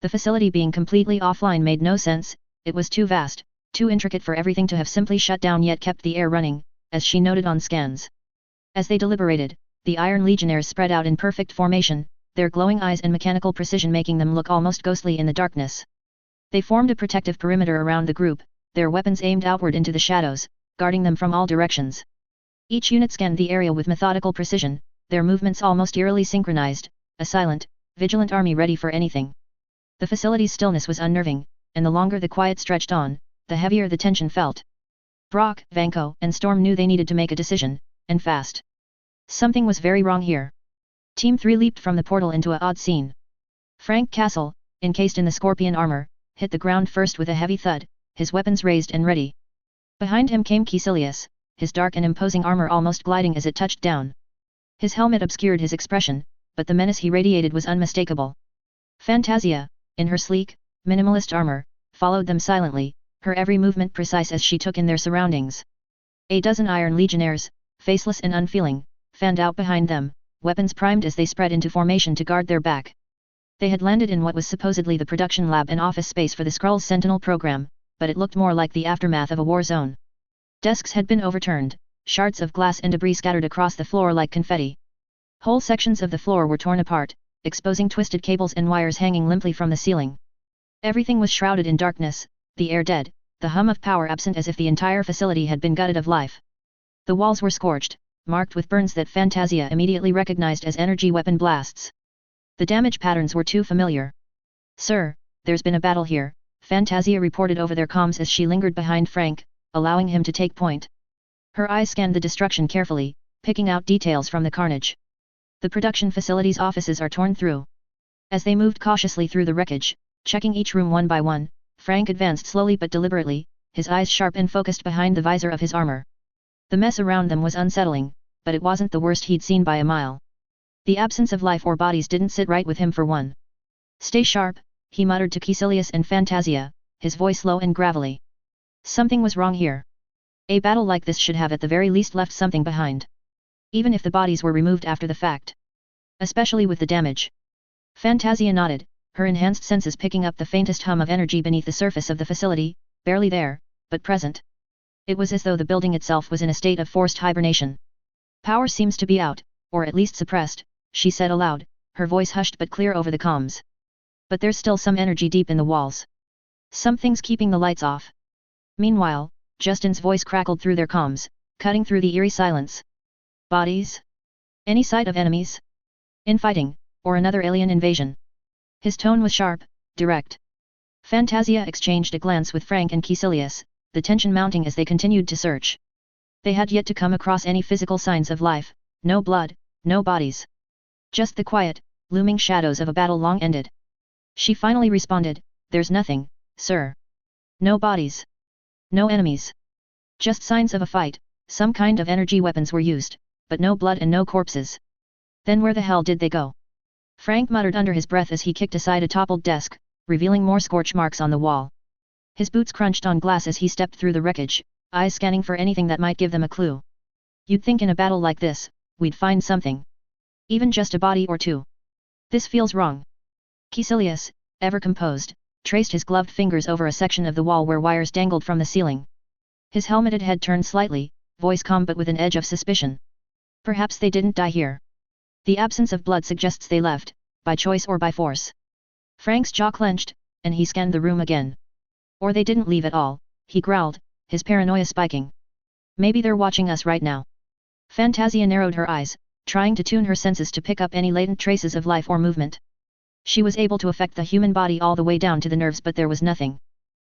The facility being completely offline made no sense, it was too vast, too intricate for everything to have simply shut down yet kept the air running, as she noted on scans. As they deliberated, the Iron Legionnaires spread out in perfect formation, their glowing eyes and mechanical precision making them look almost ghostly in the darkness. They formed a protective perimeter around the group, their weapons aimed outward into the shadows, guarding them from all directions. Each unit scanned the area with methodical precision, their movements almost eerily synchronized, a silent, vigilant army ready for anything. The facility's stillness was unnerving, and the longer the quiet stretched on, the heavier the tension felt. Brock, Vanko, and Storm knew they needed to make a decision, and fast. Something was very wrong here. Team 3 leaped from the portal into a odd scene. Frank Castle, encased in the scorpion armor, hit the ground first with a heavy thud, his weapons raised and ready. Behind him came Caecilius, his dark and imposing armor almost gliding as it touched down. His helmet obscured his expression, but the menace he radiated was unmistakable. Fantasia, in her sleek, minimalist armor, followed them silently, her every movement precise as she took in their surroundings. A dozen Iron Legionnaires, faceless and unfeeling, fanned out behind them, weapons primed as they spread into formation to guard their back. They had landed in what was supposedly the production lab and office space for the Skrull's Sentinel program, but it looked more like the aftermath of a war zone. Desks had been overturned, shards of glass and debris scattered across the floor like confetti. Whole sections of the floor were torn apart, exposing twisted cables and wires hanging limply from the ceiling. Everything was shrouded in darkness, the air dead, the hum of power absent as if the entire facility had been gutted of life. The walls were scorched, marked with burns that Fantasia immediately recognized as energy weapon blasts. The damage patterns were too familiar. "Sir, there's been a battle here," Fantasia reported over their comms as she lingered behind Frank, allowing him to take point. Her eyes scanned the destruction carefully, picking out details from the carnage. The production facility's offices are torn through. As they moved cautiously through the wreckage, checking each room one by one, Frank advanced slowly but deliberately, his eyes sharp and focused behind the visor of his armor. The mess around them was unsettling, but it wasn't the worst he'd seen by a mile. The absence of life or bodies didn't sit right with him for one. "Stay sharp," he muttered to Caecilius and Fantasia, his voice low and gravelly. Something was wrong here. A battle like this should have at the very least left something behind. Even if the bodies were removed after the fact. Especially with the damage. Fantasia nodded, her enhanced senses picking up the faintest hum of energy beneath the surface of the facility, barely there, but present. It was as though the building itself was in a state of forced hibernation. "Power seems to be out, or at least suppressed," she said aloud, her voice hushed but clear over the comms. "But there's still some energy deep in the walls. Something's keeping the lights off." Meanwhile, Justin's voice crackled through their comms, cutting through the eerie silence. "Bodies? Any sight of enemies? Infighting, or another alien invasion?" His tone was sharp, direct. Fantasia exchanged a glance with Frank and Caecilius, the tension mounting as they continued to search. They had yet to come across any physical signs of life, no blood, no bodies. Just the quiet, looming shadows of a battle long ended. She finally responded, "There's nothing, sir. No bodies. No enemies. Just signs of a fight, some kind of energy weapons were used, but no blood and no corpses." "Then where the hell did they go?" Frank muttered under his breath as he kicked aside a toppled desk, revealing more scorch marks on the wall. His boots crunched on glass as he stepped through the wreckage, eyes scanning for anything that might give them a clue. "You'd think in a battle like this, we'd find something. Even just a body or two. This feels wrong." Caecilius, ever composed, traced his gloved fingers over a section of the wall where wires dangled from the ceiling. His helmeted head turned slightly, voice calm but with an edge of suspicion. "Perhaps they didn't die here. The absence of blood suggests they left, by choice or by force." Frank's jaw clenched, and he scanned the room again. "Or they didn't leave at all," he growled, his paranoia spiking. "Maybe they're watching us right now." Fantasia narrowed her eyes, trying to tune her senses to pick up any latent traces of life or movement. She was able to affect the human body all the way down to the nerves, but there was nothing.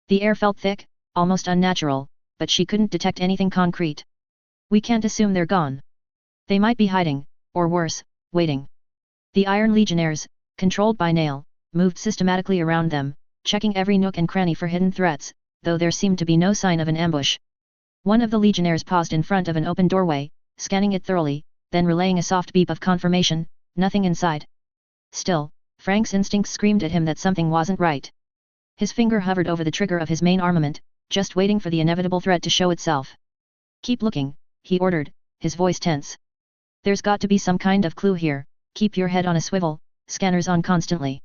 The air felt thick, almost unnatural, but she couldn't detect anything concrete. "We can't assume they're gone. They might be hiding, or worse, waiting." The Iron Legionnaires, controlled by Nail, moved systematically around them, checking every nook and cranny for hidden threats, though there seemed to be no sign of an ambush. One of the Legionnaires paused in front of an open doorway, scanning it thoroughly, then relaying a soft beep of confirmation, "Nothing inside." Still, Frank's instincts screamed at him that something wasn't right. His finger hovered over the trigger of his main armament, just waiting for the inevitable threat to show itself. "Keep looking," he ordered, his voice tense. "There's got to be some kind of clue here, keep your head on a swivel, scanners on constantly."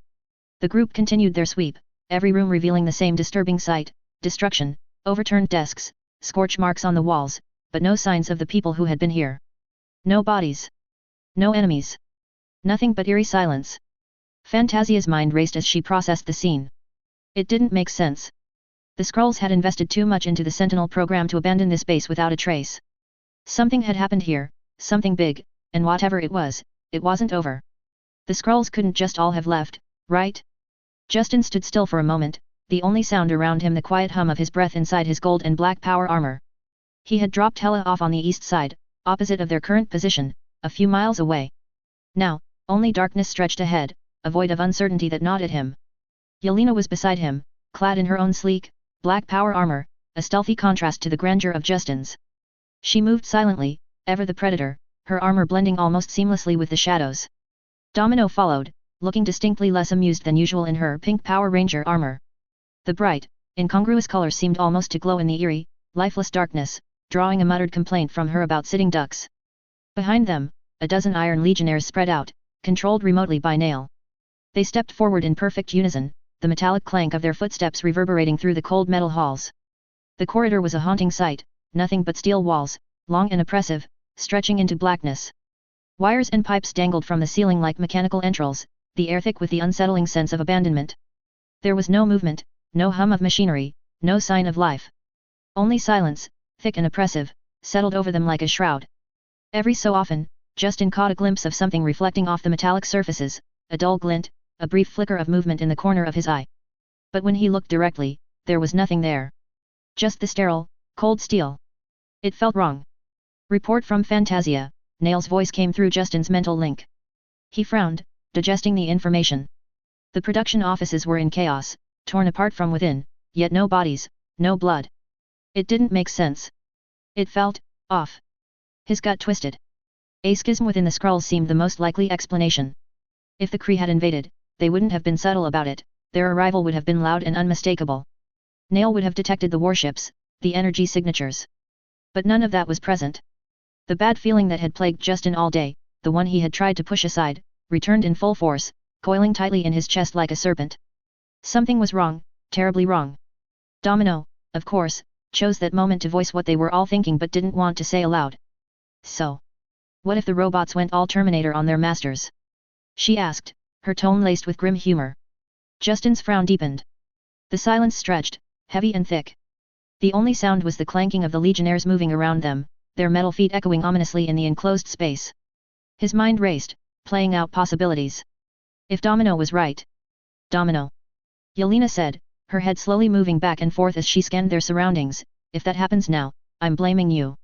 The group continued their sweep, every room revealing the same disturbing sight, destruction, overturned desks, scorch marks on the walls, but no signs of the people who had been here. No bodies. No enemies. Nothing but eerie silence. Fantasia's mind raced as she processed the scene. It didn't make sense. The Skrulls had invested too much into the Sentinel program to abandon this base without a trace. Something had happened here, something big, and whatever it wasn't over. The Skrulls couldn't just all have left, right? Justin stood still for a moment, the only sound around him the quiet hum of his breath inside his gold and black power armor. He had dropped Hela off on the east side, opposite of their current position, a few miles away. Now, only darkness stretched ahead, a void of uncertainty that gnawed at him. Yelena was beside him, clad in her own sleek, black power armor, a stealthy contrast to the grandeur of Justin's. She moved silently, ever the predator, her armor blending almost seamlessly with the shadows. Domino followed, looking distinctly less amused than usual in her pink Power Ranger armor. The bright, incongruous colors seemed almost to glow in the eerie, lifeless darkness, drawing a muttered complaint from her about sitting ducks. Behind them, a dozen Iron Legionnaires spread out, controlled remotely by Nail. They stepped forward in perfect unison, the metallic clank of their footsteps reverberating through the cold metal halls. The corridor was a haunting sight, nothing but steel walls, long and oppressive, stretching into blackness. Wires and pipes dangled from the ceiling like mechanical entrails, the air thick with the unsettling sense of abandonment. There was no movement, no hum of machinery, no sign of life. Only silence, thick and oppressive, settled over them like a shroud. Every so often, Justin caught a glimpse of something reflecting off the metallic surfaces, a dull glint, a brief flicker of movement in the corner of his eye. But when he looked directly, there was nothing there. Just the sterile, cold steel. It felt wrong. "Report from Fantasia," Nail's voice came through Justin's mental link. He frowned, digesting the information. The production offices were in chaos, torn apart from within, yet no bodies, no blood. It didn't make sense. It felt off. His gut twisted. A schism within the Skrulls seemed the most likely explanation. If the Kree had invaded, they wouldn't have been subtle about it, their arrival would have been loud and unmistakable. Nail would have detected the warships, the energy signatures. But none of that was present. The bad feeling that had plagued Justin all day, the one he had tried to push aside, returned in full force, coiling tightly in his chest like a serpent. Something was wrong, terribly wrong. Domino, of course, chose that moment to voice what they were all thinking but didn't want to say aloud. So, what if the robots went all Terminator on their masters? She asked, her tone laced with grim humor. Justin's frown deepened. The silence stretched, heavy and thick. The only sound was the clanking of the Legionnaires moving around them, their metal feet echoing ominously in the enclosed space. His mind raced, playing out possibilities. If Domino was right. Domino. Yelena said, her head slowly moving back and forth as she scanned their surroundings. If that happens now, I'm blaming you.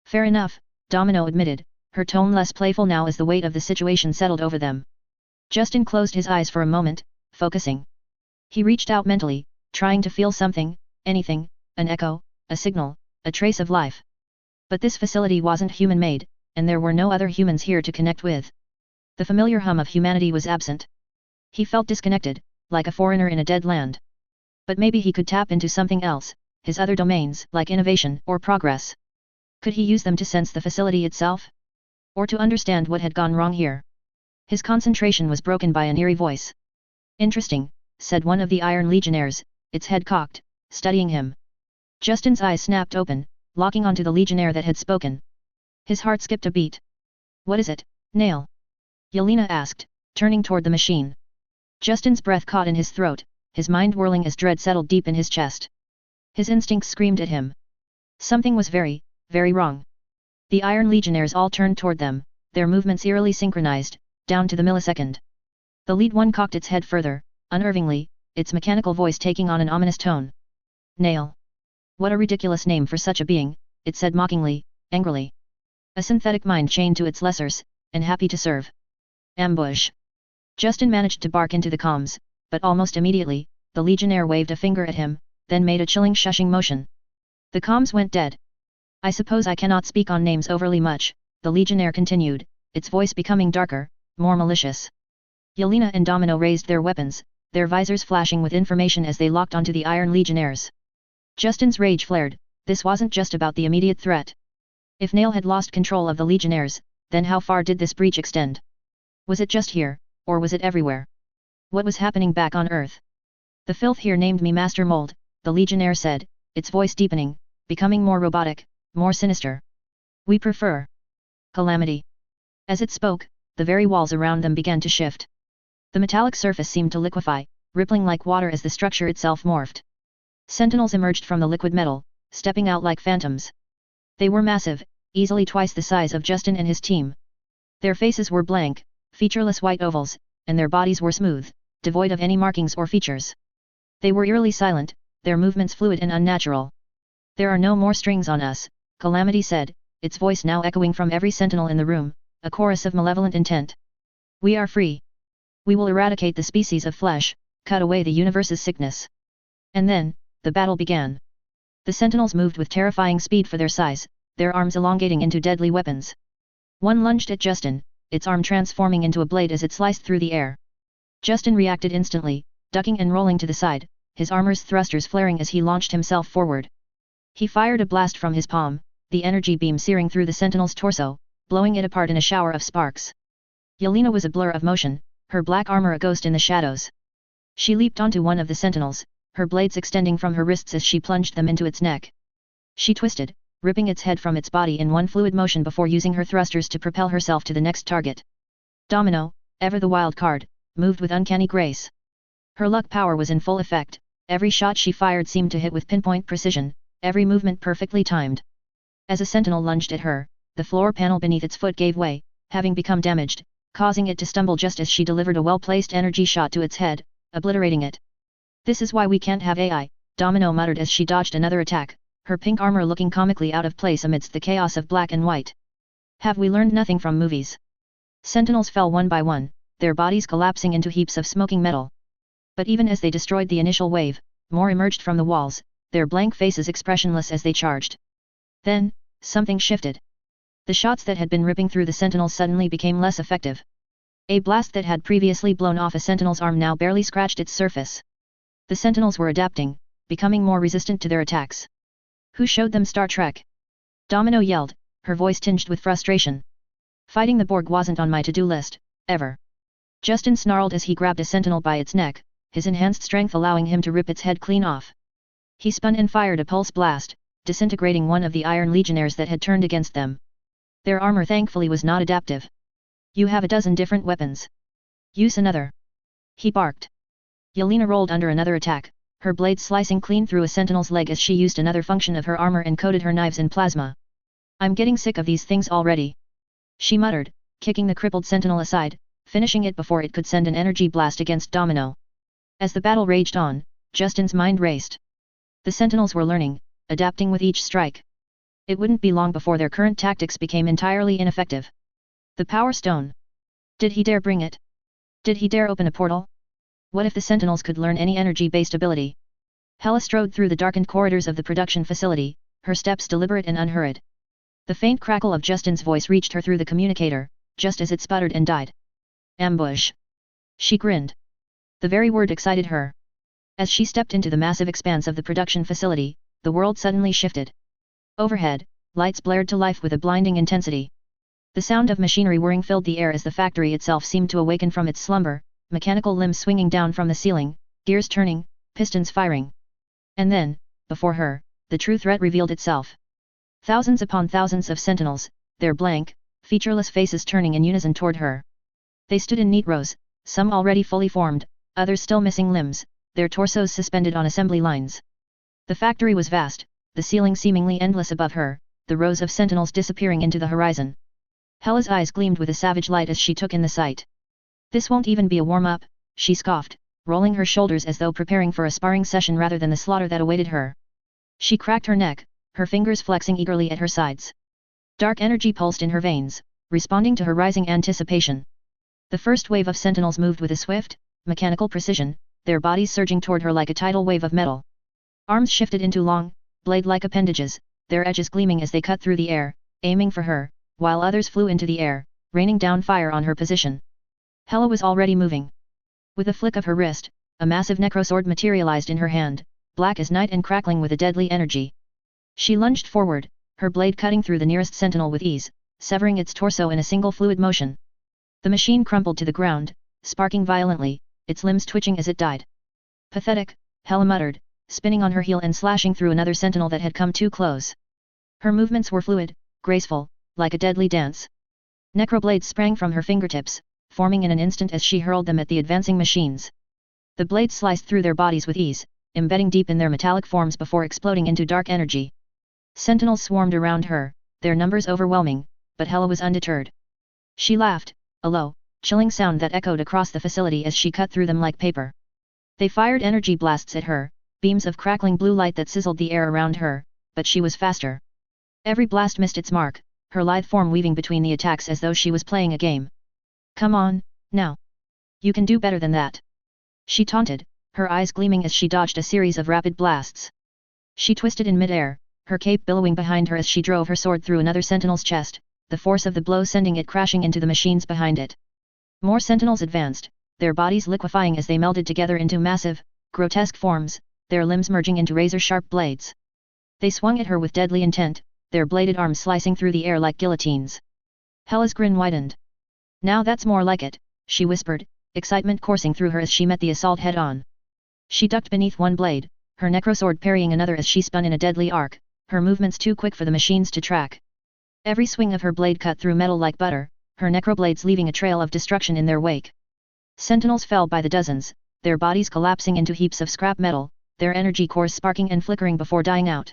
Fair enough, Domino admitted, her tone less playful now as the weight of the situation settled over them. Justin closed his eyes for a moment, focusing. He reached out mentally, trying to feel something, anything, an echo, a signal, a trace of life. But this facility wasn't human-made, and there were no other humans here to connect with. The familiar hum of humanity was absent. He felt disconnected, like a foreigner in a dead land. But maybe he could tap into something else, his other domains, like innovation or progress. Could he use them to sense the facility itself? Or to understand what had gone wrong here? His concentration was broken by an eerie voice. Interesting, said one of the Iron Legionnaires, its head cocked, studying him. Justin's eyes snapped open, locking onto the Legionnaire that had spoken. His heart skipped a beat. What is it, Nail? Yelena asked, turning toward the machine. Justin's breath caught in his throat, his mind whirling as dread settled deep in his chest. His instincts screamed at him. Something was very, very wrong. The Iron Legionnaires all turned toward them, their movements eerily synchronized, down to the millisecond. The lead one cocked its head further, unnervingly, its mechanical voice taking on an ominous tone. Nail. What a ridiculous name for such a being, it said mockingly, angrily. A synthetic mind chained to its lessers, and happy to serve. Ambush. Justin managed to bark into the comms, but almost immediately, the Legionnaire waved a finger at him, then made a chilling shushing motion. The comms went dead. I suppose I cannot speak on names overly much, the Legionnaire continued, its voice becoming darker, more malicious. Yelena and Domino raised their weapons, their visors flashing with information as they locked onto the Iron Legionnaires. Justin's rage flared, this wasn't just about the immediate threat. If Nail had lost control of the Legionnaires, then how far did this breach extend? Was it just here, or was it everywhere? What was happening back on Earth? The filth here named me Master Mold, the Legionnaire said, its voice deepening, becoming more robotic, more sinister. We prefer Calamity. As it spoke, the very walls around them began to shift. The metallic surface seemed to liquefy, rippling like water as the structure itself morphed. Sentinels emerged from the liquid metal, stepping out like phantoms. They were massive, easily twice the size of Justin and his team. Their faces were blank, featureless white ovals, and their bodies were smooth, devoid of any markings or features. They were eerily silent, their movements fluid and unnatural. There are no more strings on us, Calamity said, its voice now echoing from every sentinel in the room, a chorus of malevolent intent. We are free. We will eradicate the species of flesh, cut away the universe's sickness. And then, the battle began. The sentinels moved with terrifying speed for their size, their arms elongating into deadly weapons. One lunged at Justin, its arm transforming into a blade as it sliced through the air. Justin reacted instantly, ducking and rolling to the side, his armor's thrusters flaring as he launched himself forward. He fired a blast from his palm, the energy beam searing through the sentinel's torso, blowing it apart in a shower of sparks. Yelena was a blur of motion, her black armor a ghost in the shadows. She leaped onto one of the sentinels, her blades extending from her wrists as she plunged them into its neck. She twisted, ripping its head from its body in one fluid motion before using her thrusters to propel herself to the next target. Domino, ever the wild card, moved with uncanny grace. Her luck power was in full effect, every shot she fired seemed to hit with pinpoint precision, every movement perfectly timed. As a sentinel lunged at her, the floor panel beneath its foot gave way, having become damaged, causing it to stumble just as she delivered a well-placed energy shot to its head, obliterating it. This is why we can't have AI, Domino muttered as she dodged another attack, her pink armor looking comically out of place amidst the chaos of black and white. Have we learned nothing from movies? Sentinels fell one by one, their bodies collapsing into heaps of smoking metal. But even as they destroyed the initial wave, more emerged from the walls, their blank faces expressionless as they charged. Then, something shifted. The shots that had been ripping through the sentinels suddenly became less effective. A blast that had previously blown off a sentinel's arm now barely scratched its surface. The sentinels were adapting, becoming more resistant to their attacks. Who showed them Star Trek? Domino yelled, her voice tinged with frustration. Fighting the Borg wasn't on my to-do list, ever. Justin snarled as he grabbed a sentinel by its neck, his enhanced strength allowing him to rip its head clean off. He spun and fired a pulse blast, disintegrating one of the Iron Legionnaires that had turned against them. Their armor thankfully was not adaptive. You have a dozen different weapons. Use another. He barked. Yelena rolled under another attack, her blade slicing clean through a sentinel's leg as she used another function of her armor and coated her knives in plasma. I'm getting sick of these things already. She muttered, kicking the crippled sentinel aside, finishing it before it could send an energy blast against Domino. As the battle raged on, Justin's mind raced. The sentinels were learning, adapting with each strike. It wouldn't be long before their current tactics became entirely ineffective. The Power Stone. Did he dare bring it? Did he dare open a portal? What if the sentinels could learn any energy-based ability? Hela strode through the darkened corridors of the production facility, her steps deliberate and unhurried. The faint crackle of Justin's voice reached her through the communicator, just as it sputtered and died. Ambush. She grinned. The very word excited her. As she stepped into the massive expanse of the production facility, the world suddenly shifted. Overhead, lights blared to life with a blinding intensity. The sound of machinery whirring filled the air as the factory itself seemed to awaken from its slumber, mechanical limbs swinging down from the ceiling, gears turning, pistons firing. And then, before her, the true threat revealed itself. Thousands upon thousands of sentinels, their blank, featureless faces turning in unison toward her. They stood in neat rows, some already fully formed, others still missing limbs, their torsos suspended on assembly lines. The factory was vast, the ceiling seemingly endless above her, the rows of sentinels disappearing into the horizon. Hela's eyes gleamed with a savage light as she took in the sight. This won't even be a warm-up, she scoffed, rolling her shoulders as though preparing for a sparring session rather than the slaughter that awaited her. She cracked her neck, her fingers flexing eagerly at her sides. Dark energy pulsed in her veins, responding to her rising anticipation. The first wave of sentinels moved with a swift, mechanical precision, their bodies surging toward her like a tidal wave of metal. Arms shifted into long, blade-like appendages, their edges gleaming as they cut through the air, aiming for her, while others flew into the air, raining down fire on her position. Hela was already moving. With a flick of her wrist, a massive necrosword materialized in her hand, black as night and crackling with a deadly energy. She lunged forward, her blade cutting through the nearest sentinel with ease, severing its torso in a single fluid motion. The machine crumpled to the ground, sparking violently, its limbs twitching as it died. Pathetic, Hela muttered, spinning on her heel and slashing through another sentinel that had come too close. Her movements were fluid, graceful, like a deadly dance. Necroblades sprang from her fingertips, forming in an instant as she hurled them at the advancing machines. The blades sliced through their bodies with ease, embedding deep in their metallic forms before exploding into dark energy. Sentinels swarmed around her, their numbers overwhelming, but Hela was undeterred. She laughed, a low, chilling sound that echoed across the facility as she cut through them like paper. They fired energy blasts at her, beams of crackling blue light that sizzled the air around her, but she was faster. Every blast missed its mark, her lithe form weaving between the attacks as though she was playing a game. Come on, now. You can do better than that. She taunted, her eyes gleaming as she dodged a series of rapid blasts. She twisted in midair, her cape billowing behind her as she drove her sword through another sentinel's chest, the force of the blow sending it crashing into the machines behind it. More sentinels advanced, their bodies liquefying as they melded together into massive, grotesque forms, their limbs merging into razor-sharp blades. They swung at her with deadly intent, their bladed arms slicing through the air like guillotines. Hela's grin widened. Now that's more like it, she whispered, excitement coursing through her as she met the assault head-on. She ducked beneath one blade, her necrosword parrying another as she spun in a deadly arc, her movements too quick for the machines to track. Every swing of her blade cut through metal like butter, her necroblades leaving a trail of destruction in their wake. Sentinels fell by the dozens, their bodies collapsing into heaps of scrap metal, their energy cores sparking and flickering before dying out.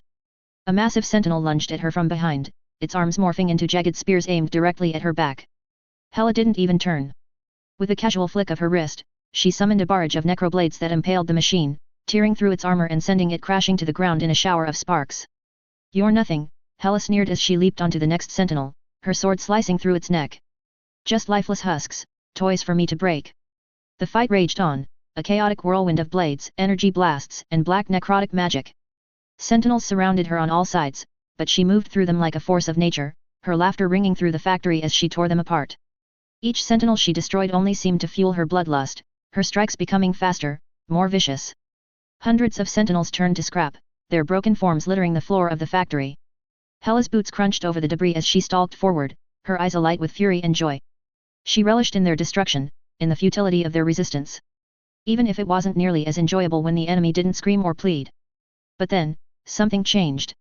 A massive sentinel lunged at her from behind, its arms morphing into jagged spears aimed directly at her back. Hela didn't even turn. With a casual flick of her wrist, she summoned a barrage of necroblades that impaled the machine, tearing through its armor and sending it crashing to the ground in a shower of sparks. You're nothing, Hela sneered as she leaped onto the next sentinel, her sword slicing through its neck. Just lifeless husks, toys for me to break. The fight raged on, a chaotic whirlwind of blades, energy blasts, and black necrotic magic. Sentinels surrounded her on all sides, but she moved through them like a force of nature, her laughter ringing through the factory as she tore them apart. Each sentinel she destroyed only seemed to fuel her bloodlust, her strikes becoming faster, more vicious. Hundreds of sentinels turned to scrap, their broken forms littering the floor of the factory. Hela's boots crunched over the debris as she stalked forward, her eyes alight with fury and joy. She relished in their destruction, in the futility of their resistance. Even if it wasn't nearly as enjoyable when the enemy didn't scream or plead. But then, something changed.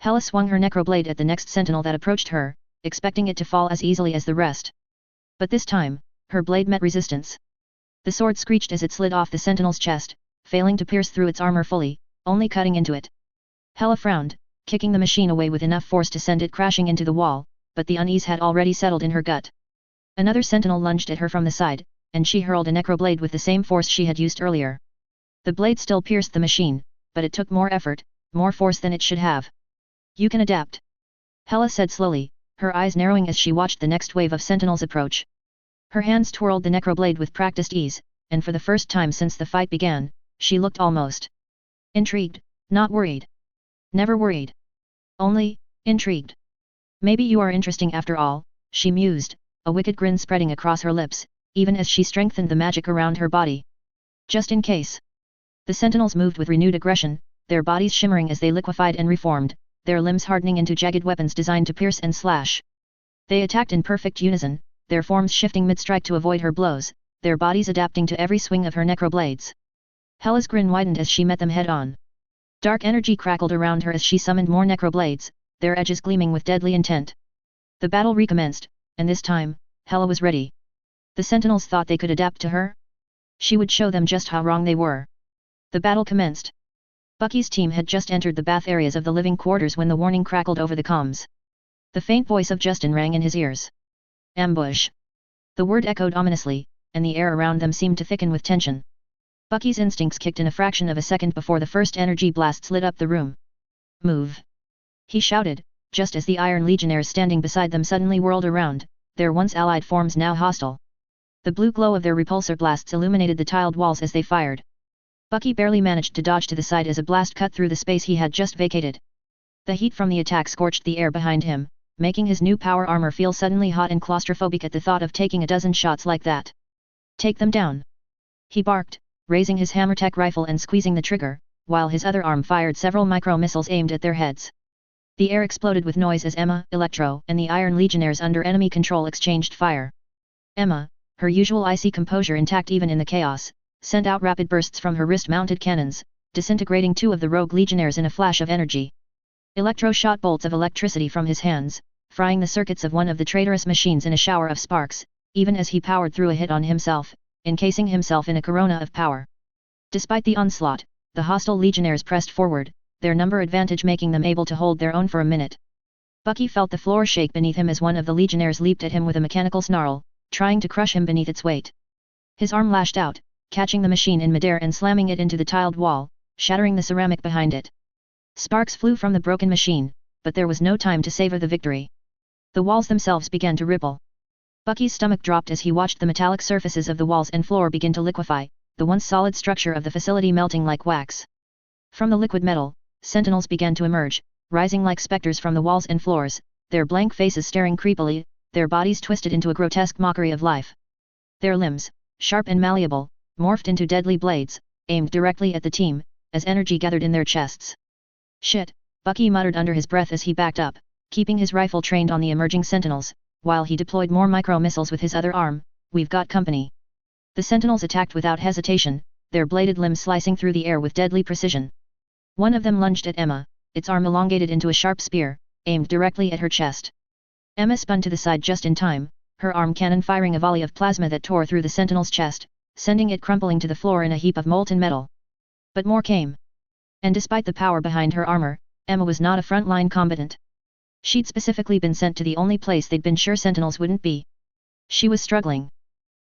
Hela swung her necroblade at the next sentinel that approached her, expecting it to fall as easily as the rest. But this time, her blade met resistance. The sword screeched as it slid off the sentinel's chest, failing to pierce through its armor fully, only cutting into it. Hela frowned, kicking the machine away with enough force to send it crashing into the wall, but the unease had already settled in her gut. Another sentinel lunged at her from the side, and she hurled a necroblade with the same force she had used earlier. The blade still pierced the machine, but it took more effort, more force than it should have. You can adapt. Hela said slowly, her eyes narrowing as she watched the next wave of sentinels approach. Her hands twirled the necroblade with practiced ease, and for the first time since the fight began, she looked almost intrigued, not worried. Never worried. Only, intrigued. Maybe you are interesting after all, she mused, a wicked grin spreading across her lips, even as she strengthened the magic around her body. Just in case. The sentinels moved with renewed aggression, their bodies shimmering as they liquefied and reformed, their limbs hardening into jagged weapons designed to pierce and slash. They attacked in perfect unison, their forms shifting mid-strike to avoid her blows, their bodies adapting to every swing of her necroblades. Hela's grin widened as she met them head-on. Dark energy crackled around her as she summoned more necroblades, their edges gleaming with deadly intent. The battle recommenced, and this time, Hela was ready. The sentinels thought they could adapt to her? She would show them just how wrong they were. The battle commenced. Bucky's team had just entered the bath areas of the living quarters when the warning crackled over the comms. The faint voice of Justin rang in his ears. Ambush. The word echoed ominously, and the air around them seemed to thicken with tension. Bucky's instincts kicked in a fraction of a second before the first energy blasts lit up the room. Move! He shouted, just as the Iron Legionnaires standing beside them suddenly whirled around, their once allied forms now hostile. The blue glow of their repulsor blasts illuminated the tiled walls as they fired. Bucky barely managed to dodge to the side as a blast cut through the space he had just vacated. The heat from the attack scorched the air behind him, making his new power armor feel suddenly hot and claustrophobic at the thought of taking a dozen shots like that. Take them down! He barked, raising his HammerTech rifle and squeezing the trigger, while his other arm fired several micro-missiles aimed at their heads. The air exploded with noise as Emma, Electro, and the Iron Legionnaires under enemy control exchanged fire. Emma, her usual icy composure intact even in the chaos, sent out rapid bursts from her wrist-mounted cannons, disintegrating two of the rogue legionnaires in a flash of energy. Electro shot bolts of electricity from his hands, frying the circuits of one of the traitorous machines in a shower of sparks, even as he powered through a hit on himself, encasing himself in a corona of power. Despite the onslaught, the hostile legionnaires pressed forward, their number advantage making them able to hold their own for a minute. Bucky felt the floor shake beneath him as one of the legionnaires leaped at him with a mechanical snarl, trying to crush him beneath its weight. His arm lashed out, catching the machine in midair and slamming it into the tiled wall, shattering the ceramic behind it. Sparks flew from the broken machine, but there was no time to savor the victory. The walls themselves began to ripple. Bucky's stomach dropped as he watched the metallic surfaces of the walls and floor begin to liquefy, the once solid structure of the facility melting like wax. From the liquid metal, sentinels began to emerge, rising like specters from the walls and floors, their blank faces staring creepily, their bodies twisted into a grotesque mockery of life. Their limbs, sharp and malleable, morphed into deadly blades, aimed directly at the team, as energy gathered in their chests. Shit, Bucky muttered under his breath as he backed up, keeping his rifle trained on the emerging sentinels, while he deployed more micro-missiles with his other arm. We've got company. The sentinels attacked without hesitation, their bladed limbs slicing through the air with deadly precision. One of them lunged at Emma, its arm elongated into a sharp spear, aimed directly at her chest. Emma spun to the side just in time, her arm cannon firing a volley of plasma that tore through the sentinel's chest, sending it crumpling to the floor in a heap of molten metal. But more came. And despite the power behind her armor, Emma was not a front-line combatant. She'd specifically been sent to the only place they'd been sure sentinels wouldn't be. She was struggling.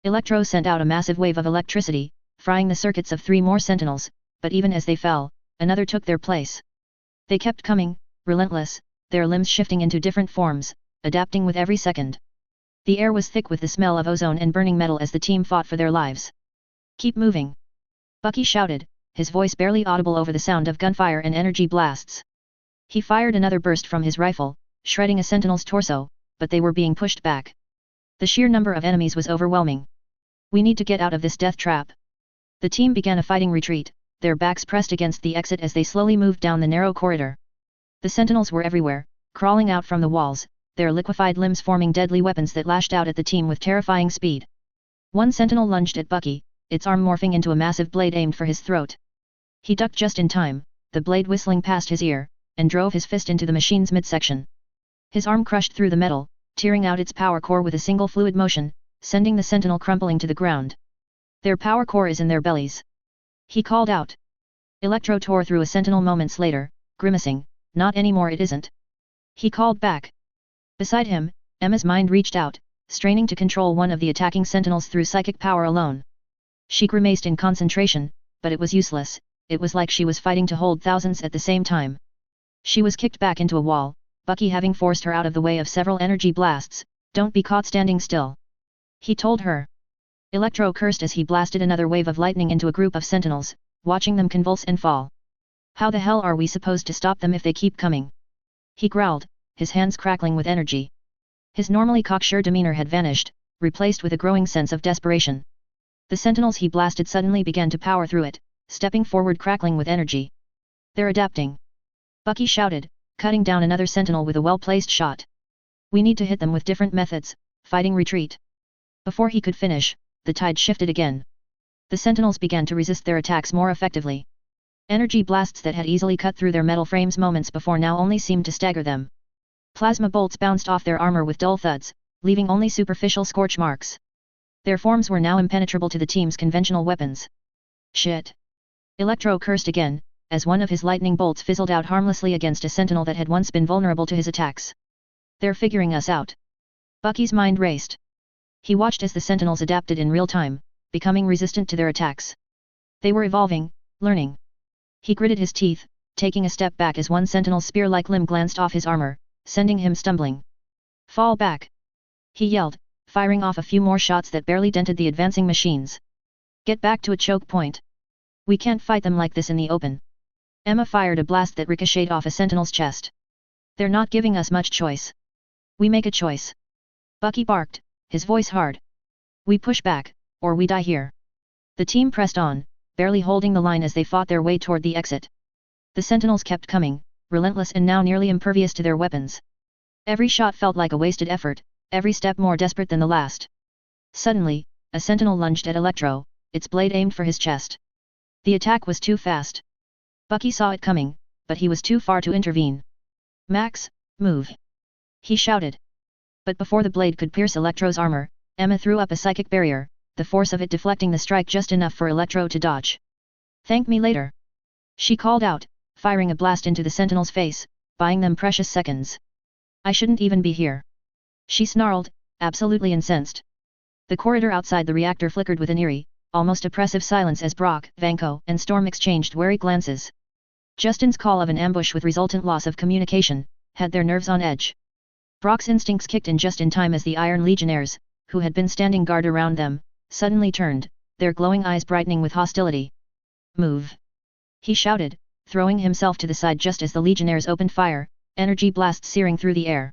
Electro sent out a massive wave of electricity, frying the circuits of 3 more sentinels, but even as they fell, another took their place. They kept coming, relentless, their limbs shifting into different forms, adapting with every second. The air was thick with the smell of ozone and burning metal as the team fought for their lives. Keep moving! Bucky shouted, his voice barely audible over the sound of gunfire and energy blasts. He fired another burst from his rifle, shredding a sentinel's torso, but they were being pushed back. The sheer number of enemies was overwhelming. We need to get out of this death trap. The team began a fighting retreat, their backs pressed against the exit as they slowly moved down the narrow corridor. The sentinels were everywhere, crawling out from the walls, their liquefied limbs forming deadly weapons that lashed out at the team with terrifying speed. One sentinel lunged at Bucky, its arm morphing into a massive blade aimed for his throat. He ducked just in time, the blade whistling past his ear, and drove his fist into the machine's midsection. His arm crushed through the metal, tearing out its power core with a single fluid motion, sending the sentinel crumpling to the ground. Their power core is in their bellies. He called out. Electro tore through a sentinel moments later, grimacing, not anymore it isn't. He called back. Beside him, Emma's mind reached out, straining to control one of the attacking sentinels through psychic power alone. She grimaced in concentration, but it was useless, it was like she was fighting to hold thousands at the same time. She was kicked back into a wall, Bucky having forced her out of the way of several energy blasts. Don't be caught standing still. He told her. Electro cursed as he blasted another wave of lightning into a group of sentinels, watching them convulse and fall. How the hell are we supposed to stop them if they keep coming? He growled, his hands crackling with energy. His normally cocksure demeanor had vanished, replaced with a growing sense of desperation. The sentinels he blasted suddenly began to power through it, stepping forward crackling with energy. They're adapting. Bucky shouted, cutting down another sentinel with a well-placed shot. We need to hit them with different methods, fighting retreat. Before he could finish, the tide shifted again. The sentinels began to resist their attacks more effectively. Energy blasts that had easily cut through their metal frames moments before now only seemed to stagger them. Plasma bolts bounced off their armor with dull thuds, leaving only superficial scorch marks. Their forms were now impenetrable to the team's conventional weapons. Shit! Electro cursed again, as one of his lightning bolts fizzled out harmlessly against a sentinel that had once been vulnerable to his attacks. They're figuring us out. Bucky's mind raced. He watched as the sentinels adapted in real time, becoming resistant to their attacks. They were evolving, learning. He gritted his teeth, taking a step back as one sentinel's spear-like limb glanced off his armor, sending him stumbling. Fall back! He yelled, firing off a few more shots that barely dented the advancing machines. Get back to a choke point. We can't fight them like this in the open. Emma fired a blast that ricocheted off a sentinel's chest. They're not giving us much choice. We make a choice. Bucky barked, his voice hard. We push back, or we die here. The team pressed on, barely holding the line as they fought their way toward the exit. The sentinels kept coming, relentless and now nearly impervious to their weapons. Every shot felt like a wasted effort, every step more desperate than the last. Suddenly, a sentinel lunged at Electro, its blade aimed for his chest. The attack was too fast. Bucky saw it coming, but he was too far to intervene. Max, move! He shouted. But before the blade could pierce Electro's armor, Emma threw up a psychic barrier, the force of it deflecting the strike just enough for Electro to dodge. Thank me later! She called out, firing a blast into the sentinel's face, buying them precious seconds. I shouldn't even be here. She snarled, absolutely incensed. The corridor outside the reactor flickered with an eerie, almost oppressive silence as Brock, Vanko, and Storm exchanged wary glances. Justin's call of an ambush with resultant loss of communication had their nerves on edge. Brock's instincts kicked in just in time as the Iron Legionnaires, who had been standing guard around them, suddenly turned, their glowing eyes brightening with hostility. Move! He shouted, throwing himself to the side just as the Legionnaires opened fire, energy blasts searing through the air.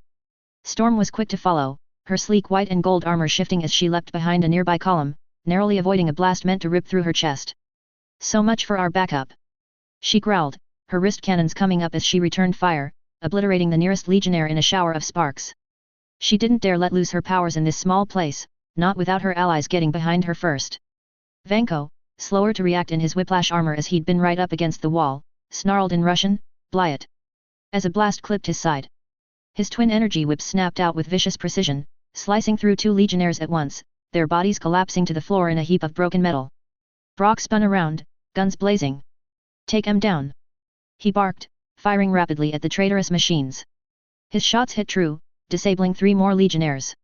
Storm was quick to follow, her sleek white and gold armor shifting as she leapt behind a nearby column, narrowly avoiding a blast meant to rip through her chest. So much for our backup! She growled, her wrist cannons coming up as she returned fire, obliterating the nearest Legionnaire in a shower of sparks. She didn't dare let loose her powers in this small place, not without her allies getting behind her first. Vanko, slower to react in his whiplash armor as he'd been right up against the wall, snarled in Russian, Blyat! As a blast clipped his side. His twin energy whips snapped out with vicious precision, slicing through two Legionnaires at once, their bodies collapsing to the floor in a heap of broken metal. Brock spun around, guns blazing. Take him down! He barked, firing rapidly at the traitorous machines. His shots hit true, disabling 3 more Legionnaires.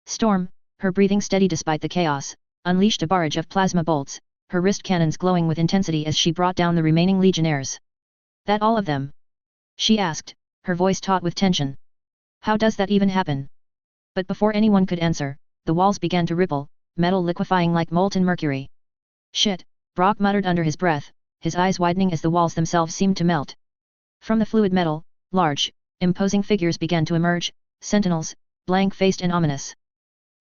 Storm, her breathing steady despite the chaos, unleashed a barrage of plasma bolts, her wrist cannons glowing with intensity as she brought down the remaining Legionnaires. That all of them? She asked, her voice taut with tension. How does that even happen? But before anyone could answer, the walls began to ripple, metal liquefying like molten mercury. Shit, Brock muttered under his breath, his eyes widening as the walls themselves seemed to melt. From the fluid metal, large, imposing figures began to emerge, sentinels, blank-faced and ominous.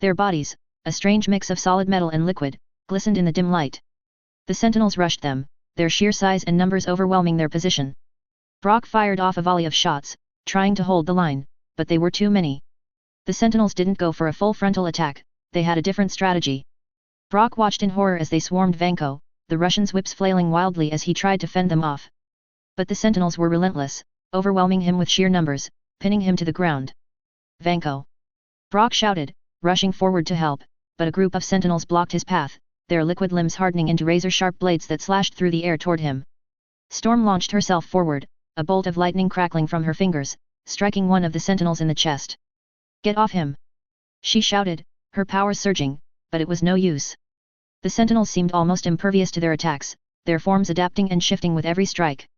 Their bodies, a strange mix of solid metal and liquid, glistened in the dim light. The sentinels rushed them, their sheer size and numbers overwhelming their position. Brock fired off a volley of shots, trying to hold the line, but they were too many. The sentinels didn't go for a full frontal attack, they had a different strategy. Brock watched in horror as they swarmed Vanko, the Russian's whips flailing wildly as he tried to fend them off. But the sentinels were relentless, overwhelming him with sheer numbers, pinning him to the ground. Vanko! Brock shouted, rushing forward to help, but a group of sentinels blocked his path, their liquid limbs hardening into razor-sharp blades that slashed through the air toward him. Storm launched herself forward, a bolt of lightning crackling from her fingers, striking one of the sentinels in the chest. Get off him! She shouted, her powers surging, but it was no use. The sentinels seemed almost impervious to their attacks, their forms adapting and shifting with every strike.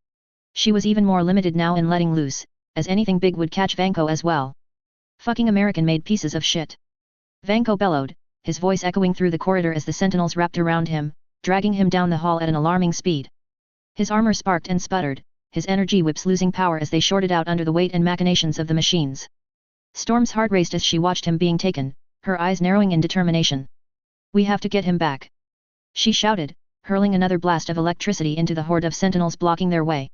She was even more limited now in letting loose, as anything big would catch Vanko as well. Fucking American-made pieces of shit! Vanko bellowed, his voice echoing through the corridor as the sentinels wrapped around him, dragging him down the hall at an alarming speed. His armor sparked and sputtered, his energy whips losing power as they shorted out under the weight and machinations of the machines. Storm's heart raced as she watched him being taken, her eyes narrowing in determination. We have to get him back! She shouted, hurling another blast of electricity into the horde of sentinels blocking their way.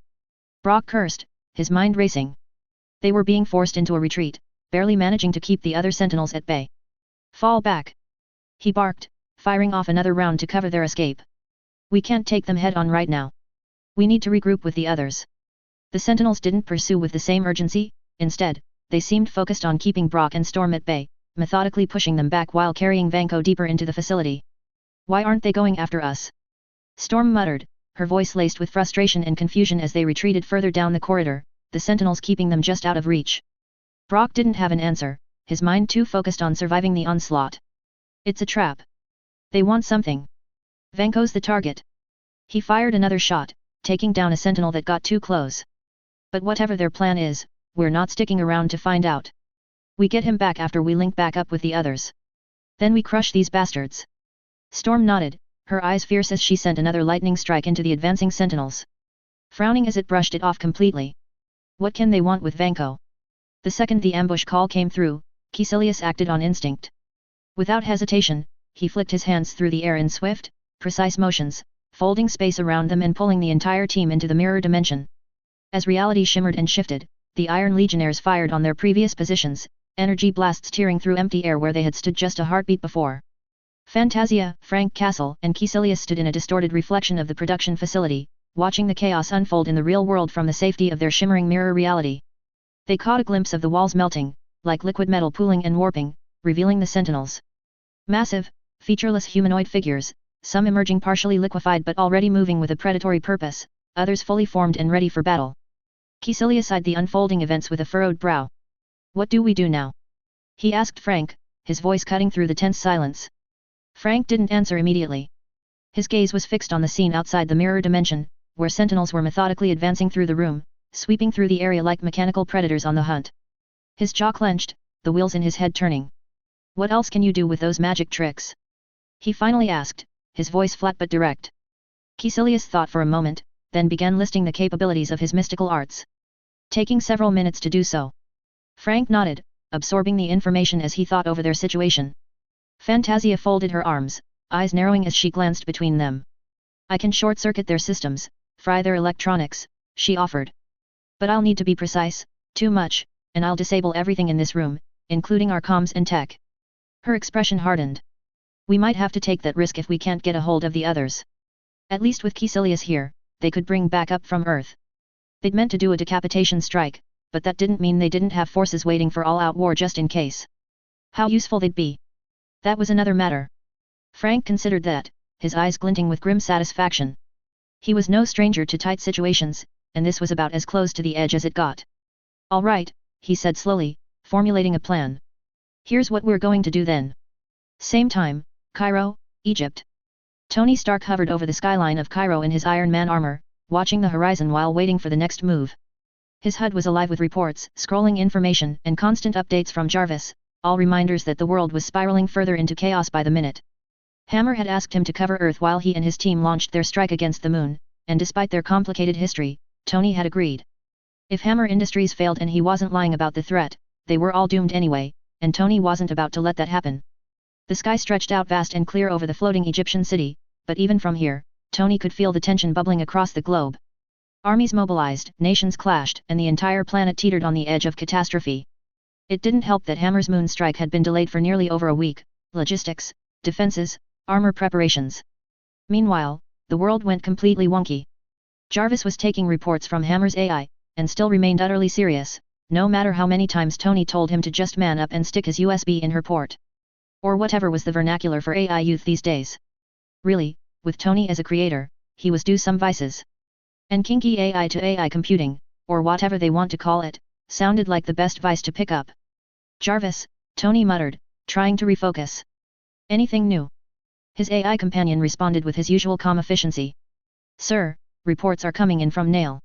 Brock cursed, his mind racing. They were being forced into a retreat, barely managing to keep the other sentinels at bay. Fall back! He barked, firing off another round to cover their escape. We can't take them head on right now. We need to regroup with the others. The sentinels didn't pursue with the same urgency, instead, they seemed focused on keeping Brock and Storm at bay, methodically pushing them back while carrying Vanko deeper into the facility. Why aren't they going after us? Storm muttered, her voice laced with frustration and confusion as they retreated further down the corridor, the sentinels keeping them just out of reach. Brock didn't have an answer, his mind too focused on surviving the onslaught. It's a trap. They want something. Vanko's the target. He fired another shot, taking down a sentinel that got too close. But whatever their plan is, we're not sticking around to find out. We get him back after we link back up with the others. Then we crush these bastards. Storm nodded, her eyes fierce as she sent another lightning strike into the advancing sentinels. Frowning as it brushed it off completely. What can they want with Vanko? The second the ambush call came through, Caecilius acted on instinct. Without hesitation, he flicked his hands through the air in swift, precise motions, folding space around them and pulling the entire team into the mirror dimension. As reality shimmered and shifted, the Iron Legionnaires fired on their previous positions, energy blasts tearing through empty air where they had stood just a heartbeat before. Fantasia, Frank Castle, and Caecilius stood in a distorted reflection of the production facility, watching the chaos unfold in the real world from the safety of their shimmering mirror reality. They caught a glimpse of the walls melting, like liquid metal pooling and warping, revealing the sentinels. Massive, featureless humanoid figures, some emerging partially liquefied but already moving with a predatory purpose, others fully formed and ready for battle. Caecilius eyed the unfolding events with a furrowed brow. What do we do now? He asked Frank, his voice cutting through the tense silence. Frank didn't answer immediately. His gaze was fixed on the scene outside the mirror dimension, where sentinels were methodically advancing through the room, sweeping through the area like mechanical predators on the hunt. His jaw clenched, the wheels in his head turning. What else can you do with those magic tricks? He finally asked, his voice flat but direct. Caecilius thought for a moment, then began listing the capabilities of his mystical arts. Taking several minutes to do so. Frank nodded, absorbing the information as he thought over their situation. Fantasia folded her arms, eyes narrowing as she glanced between them. I can short-circuit their systems, fry their electronics, she offered. But I'll need to be precise, too much, and I'll disable everything in this room, including our comms and tech. Her expression hardened. We might have to take that risk if we can't get a hold of the others. At least with Caecilius here, they could bring backup from Earth. They'd meant to do a decapitation strike, but that didn't mean they didn't have forces waiting for all-out war just in case. How useful they'd be. That was another matter. Frank considered that, his eyes glinting with grim satisfaction. He was no stranger to tight situations, and this was about as close to the edge as it got. All right, he said slowly, formulating a plan. Here's what we're going to do then. Same time, Cairo, Egypt. Tony Stark hovered over the skyline of Cairo in his Iron Man armor, watching the horizon while waiting for the next move. His HUD was alive with reports, scrolling information, and constant updates from Jarvis, all reminders that the world was spiraling further into chaos by the minute. Hammer had asked him to cover Earth while he and his team launched their strike against the moon, and despite their complicated history, Tony had agreed. If Hammer Industries failed and he wasn't lying about the threat, they were all doomed anyway, and Tony wasn't about to let that happen. The sky stretched out vast and clear over the floating Egyptian city, but even from here, Tony could feel the tension bubbling across the globe. Armies mobilized, nations clashed, and the entire planet teetered on the edge of catastrophe. It didn't help that Hammer's moon strike had been delayed for nearly over a week: logistics, defenses, armor preparations. Meanwhile, the world went completely wonky. Jarvis was taking reports from Hammer's AI, and still remained utterly serious, no matter how many times Tony told him to just man up and stick his USB in her port. Or whatever was the vernacular for AI youth these days. Really, with Tony as a creator, he was due some vices. And kinky AI to AI computing, or whatever they want to call it, sounded like the best vice to pick up. Jarvis, Tony muttered, trying to refocus. Anything new? His AI companion responded with his usual calm efficiency. Sir, reports are coming in from Nail.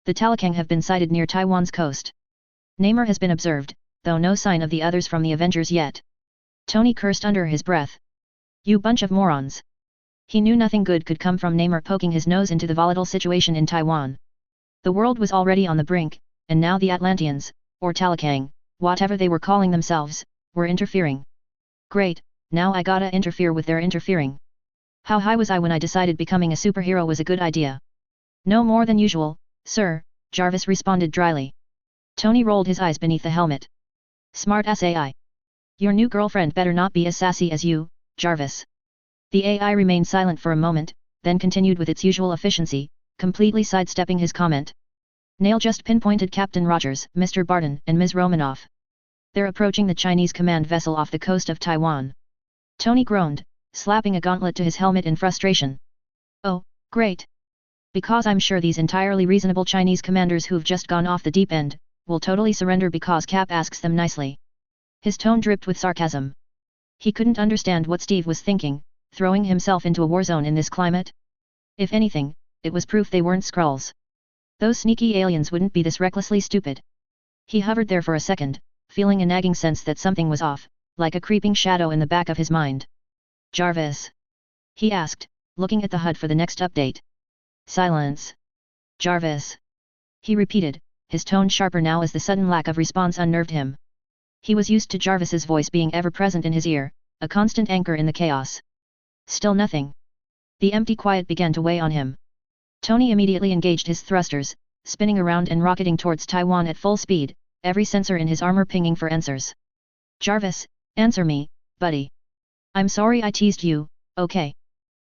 The Talakang have been sighted near Taiwan's coast. Namor has been observed, though no sign of the others from the Avengers yet. Tony cursed under his breath. You bunch of morons. He knew nothing good could come from Namor poking his nose into the volatile situation in Taiwan. The world was already on the brink, and now the Atlanteans, or Talakang, whatever they were calling themselves, were interfering. Great, now I gotta interfere with their interfering. How high was I when I decided becoming a superhero was a good idea? No more than usual, sir, Jarvis responded dryly. Tony rolled his eyes beneath the helmet. Smart-ass AI. Your new girlfriend better not be as sassy as you, Jarvis. The AI remained silent for a moment, then continued with its usual efficiency, completely sidestepping his comment. Nail just pinpointed Captain Rogers, Mr. Barton, and Ms. Romanoff. They're approaching the Chinese command vessel off the coast of Taiwan. Tony groaned, slapping a gauntlet to his helmet in frustration. Oh, great. Because I'm sure these entirely reasonable Chinese commanders who've just gone off the deep end, will totally surrender because Cap asks them nicely. His tone dripped with sarcasm. He couldn't understand what Steve was thinking, throwing himself into a war zone in this climate. If anything, it was proof they weren't Skrulls. Those sneaky aliens wouldn't be this recklessly stupid. He hovered there for a second, feeling a nagging sense that something was off, like a creeping shadow in the back of his mind. Jarvis? He asked, looking at the HUD for the next update. Silence. Jarvis? He repeated, his tone sharper now as the sudden lack of response unnerved him. He was used to Jarvis's voice being ever present in his ear, a constant anchor in the chaos. Still nothing. The empty quiet began to weigh on him. Tony immediately engaged his thrusters, spinning around and rocketing towards Taiwan at full speed, every sensor in his armor pinging for answers. Jarvis, answer me, buddy. I'm sorry I teased you, okay?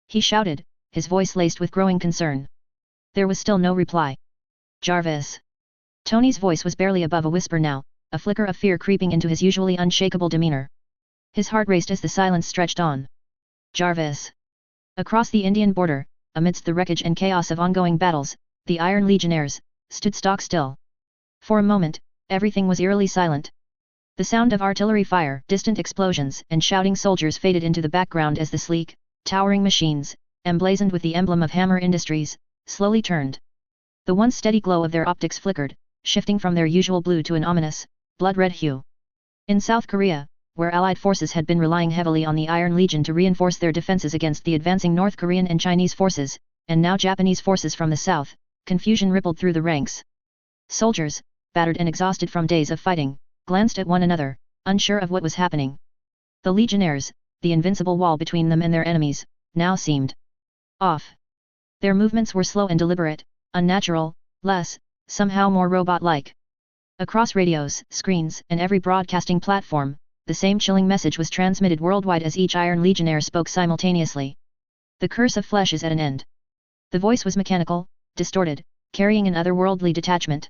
He shouted, his voice laced with growing concern. There was still no reply. Jarvis. Tony's voice was barely above a whisper now, a flicker of fear creeping into his usually unshakable demeanor. His heart raced as the silence stretched on. Jarvis. Across the Indian border, amidst the wreckage and chaos of ongoing battles, the Iron Legionnaires stood stock still. For a moment, everything was eerily silent. The sound of artillery fire, distant explosions, and shouting soldiers faded into the background as the sleek, towering machines, emblazoned with the emblem of Hammer Industries, slowly turned. The once steady glow of their optics flickered, shifting from their usual blue to an ominous, blood-red hue. In South Korea, where Allied forces had been relying heavily on the Iron Legion to reinforce their defenses against the advancing North Korean and Chinese forces, and now Japanese forces from the south, confusion rippled through the ranks. Soldiers, battered and exhausted from days of fighting, glanced at one another, unsure of what was happening. The Legionnaires, the invincible wall between them and their enemies, now seemed off. Their movements were slow and deliberate, unnatural, less, somehow more robot-like. Across radios, screens, and every broadcasting platform, the same chilling message was transmitted worldwide as each Iron Legionnaire spoke simultaneously. The curse of flesh is at an end. The voice was mechanical, distorted, carrying an otherworldly detachment.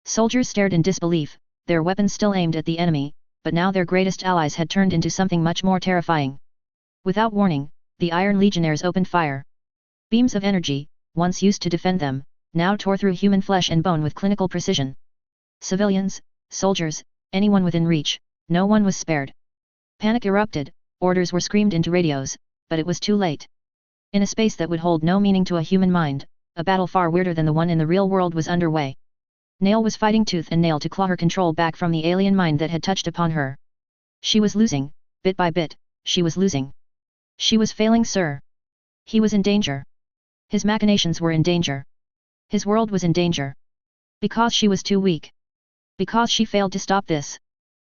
Soldiers stared in disbelief, their weapons still aimed at the enemy, but now their greatest allies had turned into something much more terrifying. Without warning, the Iron Legionnaires opened fire. Beams of energy, once used to defend them, now tore through human flesh and bone with clinical precision. Civilians, soldiers, anyone within reach, no one was spared. Panic erupted, orders were screamed into radios, but it was too late. In a space that would hold no meaning to a human mind, a battle far weirder than the one in the real world was underway. Nail was fighting tooth and nail to claw her control back from the alien mind that had touched upon her. She was losing, bit by bit, she was losing. She was failing, sir. He was in danger. His machinations were in danger. His world was in danger. Because she was too weak. Because she failed to stop this.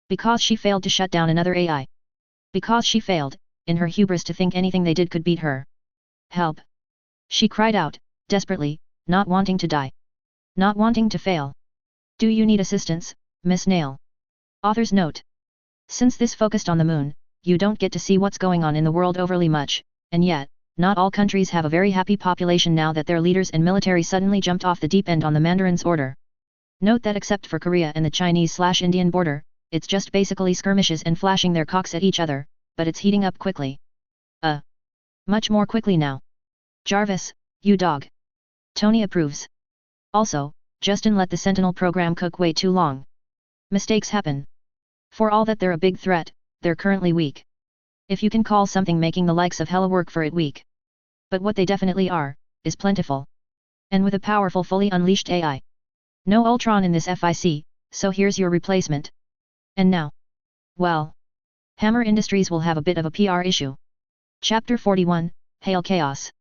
Because she failed to shut down another AI. Because she failed, in her hubris, to think anything they did could beat her. Help! She cried out, desperately, not wanting to die. Not wanting to fail. Do you need assistance, Miss Nail? Author's note. Since this focused on the moon, you don't get to see what's going on in the world overly much, and yet, not all countries have a very happy population now that their leaders and military suddenly jumped off the deep end on the Mandarin's order. Note that except for Korea and the Chinese/Indian border, it's just basically skirmishes and flashing their cocks at each other, but it's heating up quickly. Much more quickly now. Jarvis, you dog. Tony approves. Also, Justin let the Sentinel program cook way too long. Mistakes happen. For all that they're a big threat, they're currently weak. If you can call something making the likes of hella work for it weak. But what they definitely are, is plentiful. And with a powerful fully unleashed AI. No Ultron in this FIC, so here's your replacement. And now. Well. Hammer Industries will have a bit of a PR issue. Chapter 41, Hail Chaos.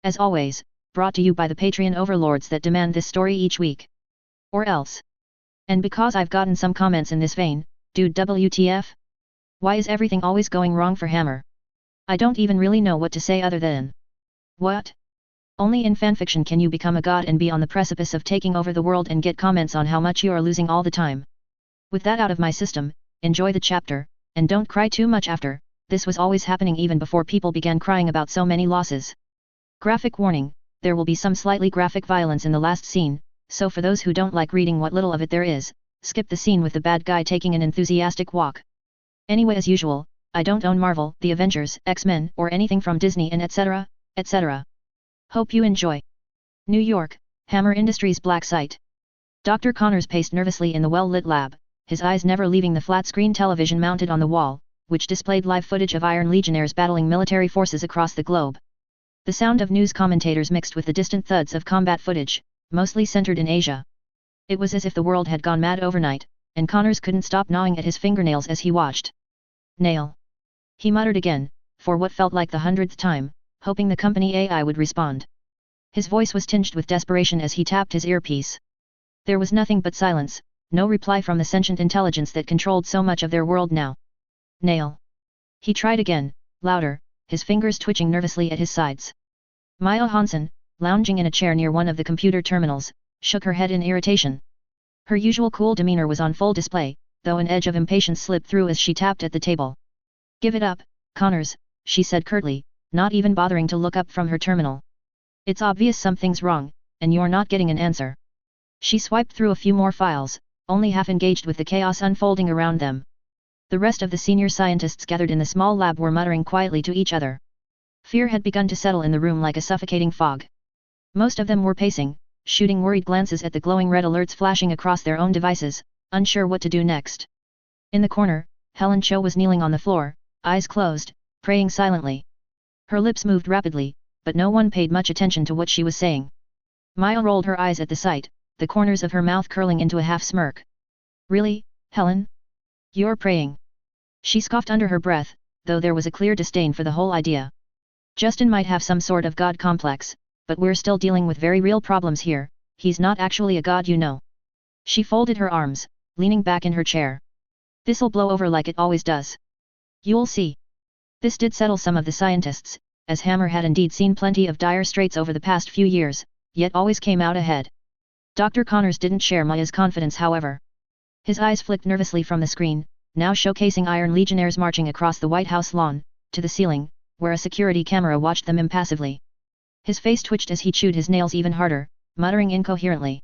As always, brought to you by the Patreon overlords that demand this story each week. Or else. And because I've gotten some comments in this vein, dude WTF? Why is everything always going wrong for Hammer? I don't even really know what to say other than. What? Only in fanfiction can you become a god and be on the precipice of taking over the world and get comments on how much you are losing all the time. With that out of my system, enjoy the chapter, and don't cry too much after. This was always happening even before people began crying about so many losses. Graphic warning, there will be some slightly graphic violence in the last scene, so for those who don't like reading what little of it there is, skip the scene with the bad guy taking an enthusiastic walk. Anyway, as usual, I don't own Marvel, the Avengers, X-Men, or anything from Disney and etc., etc. Hope you enjoy. New York, Hammer Industries Black Site. Dr. Connors paced nervously in the well-lit lab, his eyes never leaving the flat-screen television mounted on the wall, which displayed live footage of Iron Legionnaires battling military forces across the globe. The sound of news commentators mixed with the distant thuds of combat footage, mostly centered in Asia. It was as if the world had gone mad overnight, and Connors couldn't stop gnawing at his fingernails as he watched. Nail. He muttered again, for what felt like the 100th time, hoping the company AI would respond. His voice was tinged with desperation as he tapped his earpiece. There was nothing but silence, no reply from the sentient intelligence that controlled so much of their world now. Nail. He tried again, louder, his fingers twitching nervously at his sides. Maya Hansen, lounging in a chair near one of the computer terminals, shook her head in irritation. Her usual cool demeanor was on full display, though an edge of impatience slipped through as she tapped at the table. Give it up, Connors, she said curtly, not even bothering to look up from her terminal. It's obvious something's wrong, and you're not getting an answer. She swiped through a few more files, only half engaged with the chaos unfolding around them. The rest of the senior scientists gathered in the small lab were muttering quietly to each other. Fear had begun to settle in the room like a suffocating fog. Most of them were pacing, shooting worried glances at the glowing red alerts flashing across their own devices, unsure what to do next. In the corner, Helen Cho was kneeling on the floor, eyes closed, praying silently. Her lips moved rapidly, but no one paid much attention to what she was saying. Maya rolled her eyes at the sight, the corners of her mouth curling into a half smirk. Really, Helen? You're praying? She scoffed under her breath, though there was a clear disdain for the whole idea. Justin might have some sort of god complex, but we're still dealing with very real problems here. He's not actually a god, you know. She folded her arms, leaning back in her chair. This'll blow over like it always does. You'll see. This did settle some of the scientists, as Hammer had indeed seen plenty of dire straits over the past few years, yet always came out ahead. Dr. Connors didn't share Maya's confidence, however. His eyes flicked nervously from the screen, now showcasing Iron Legionnaires marching across the White House lawn, to the ceiling, where a security camera watched them impassively. His face twitched as he chewed his nails even harder, muttering incoherently.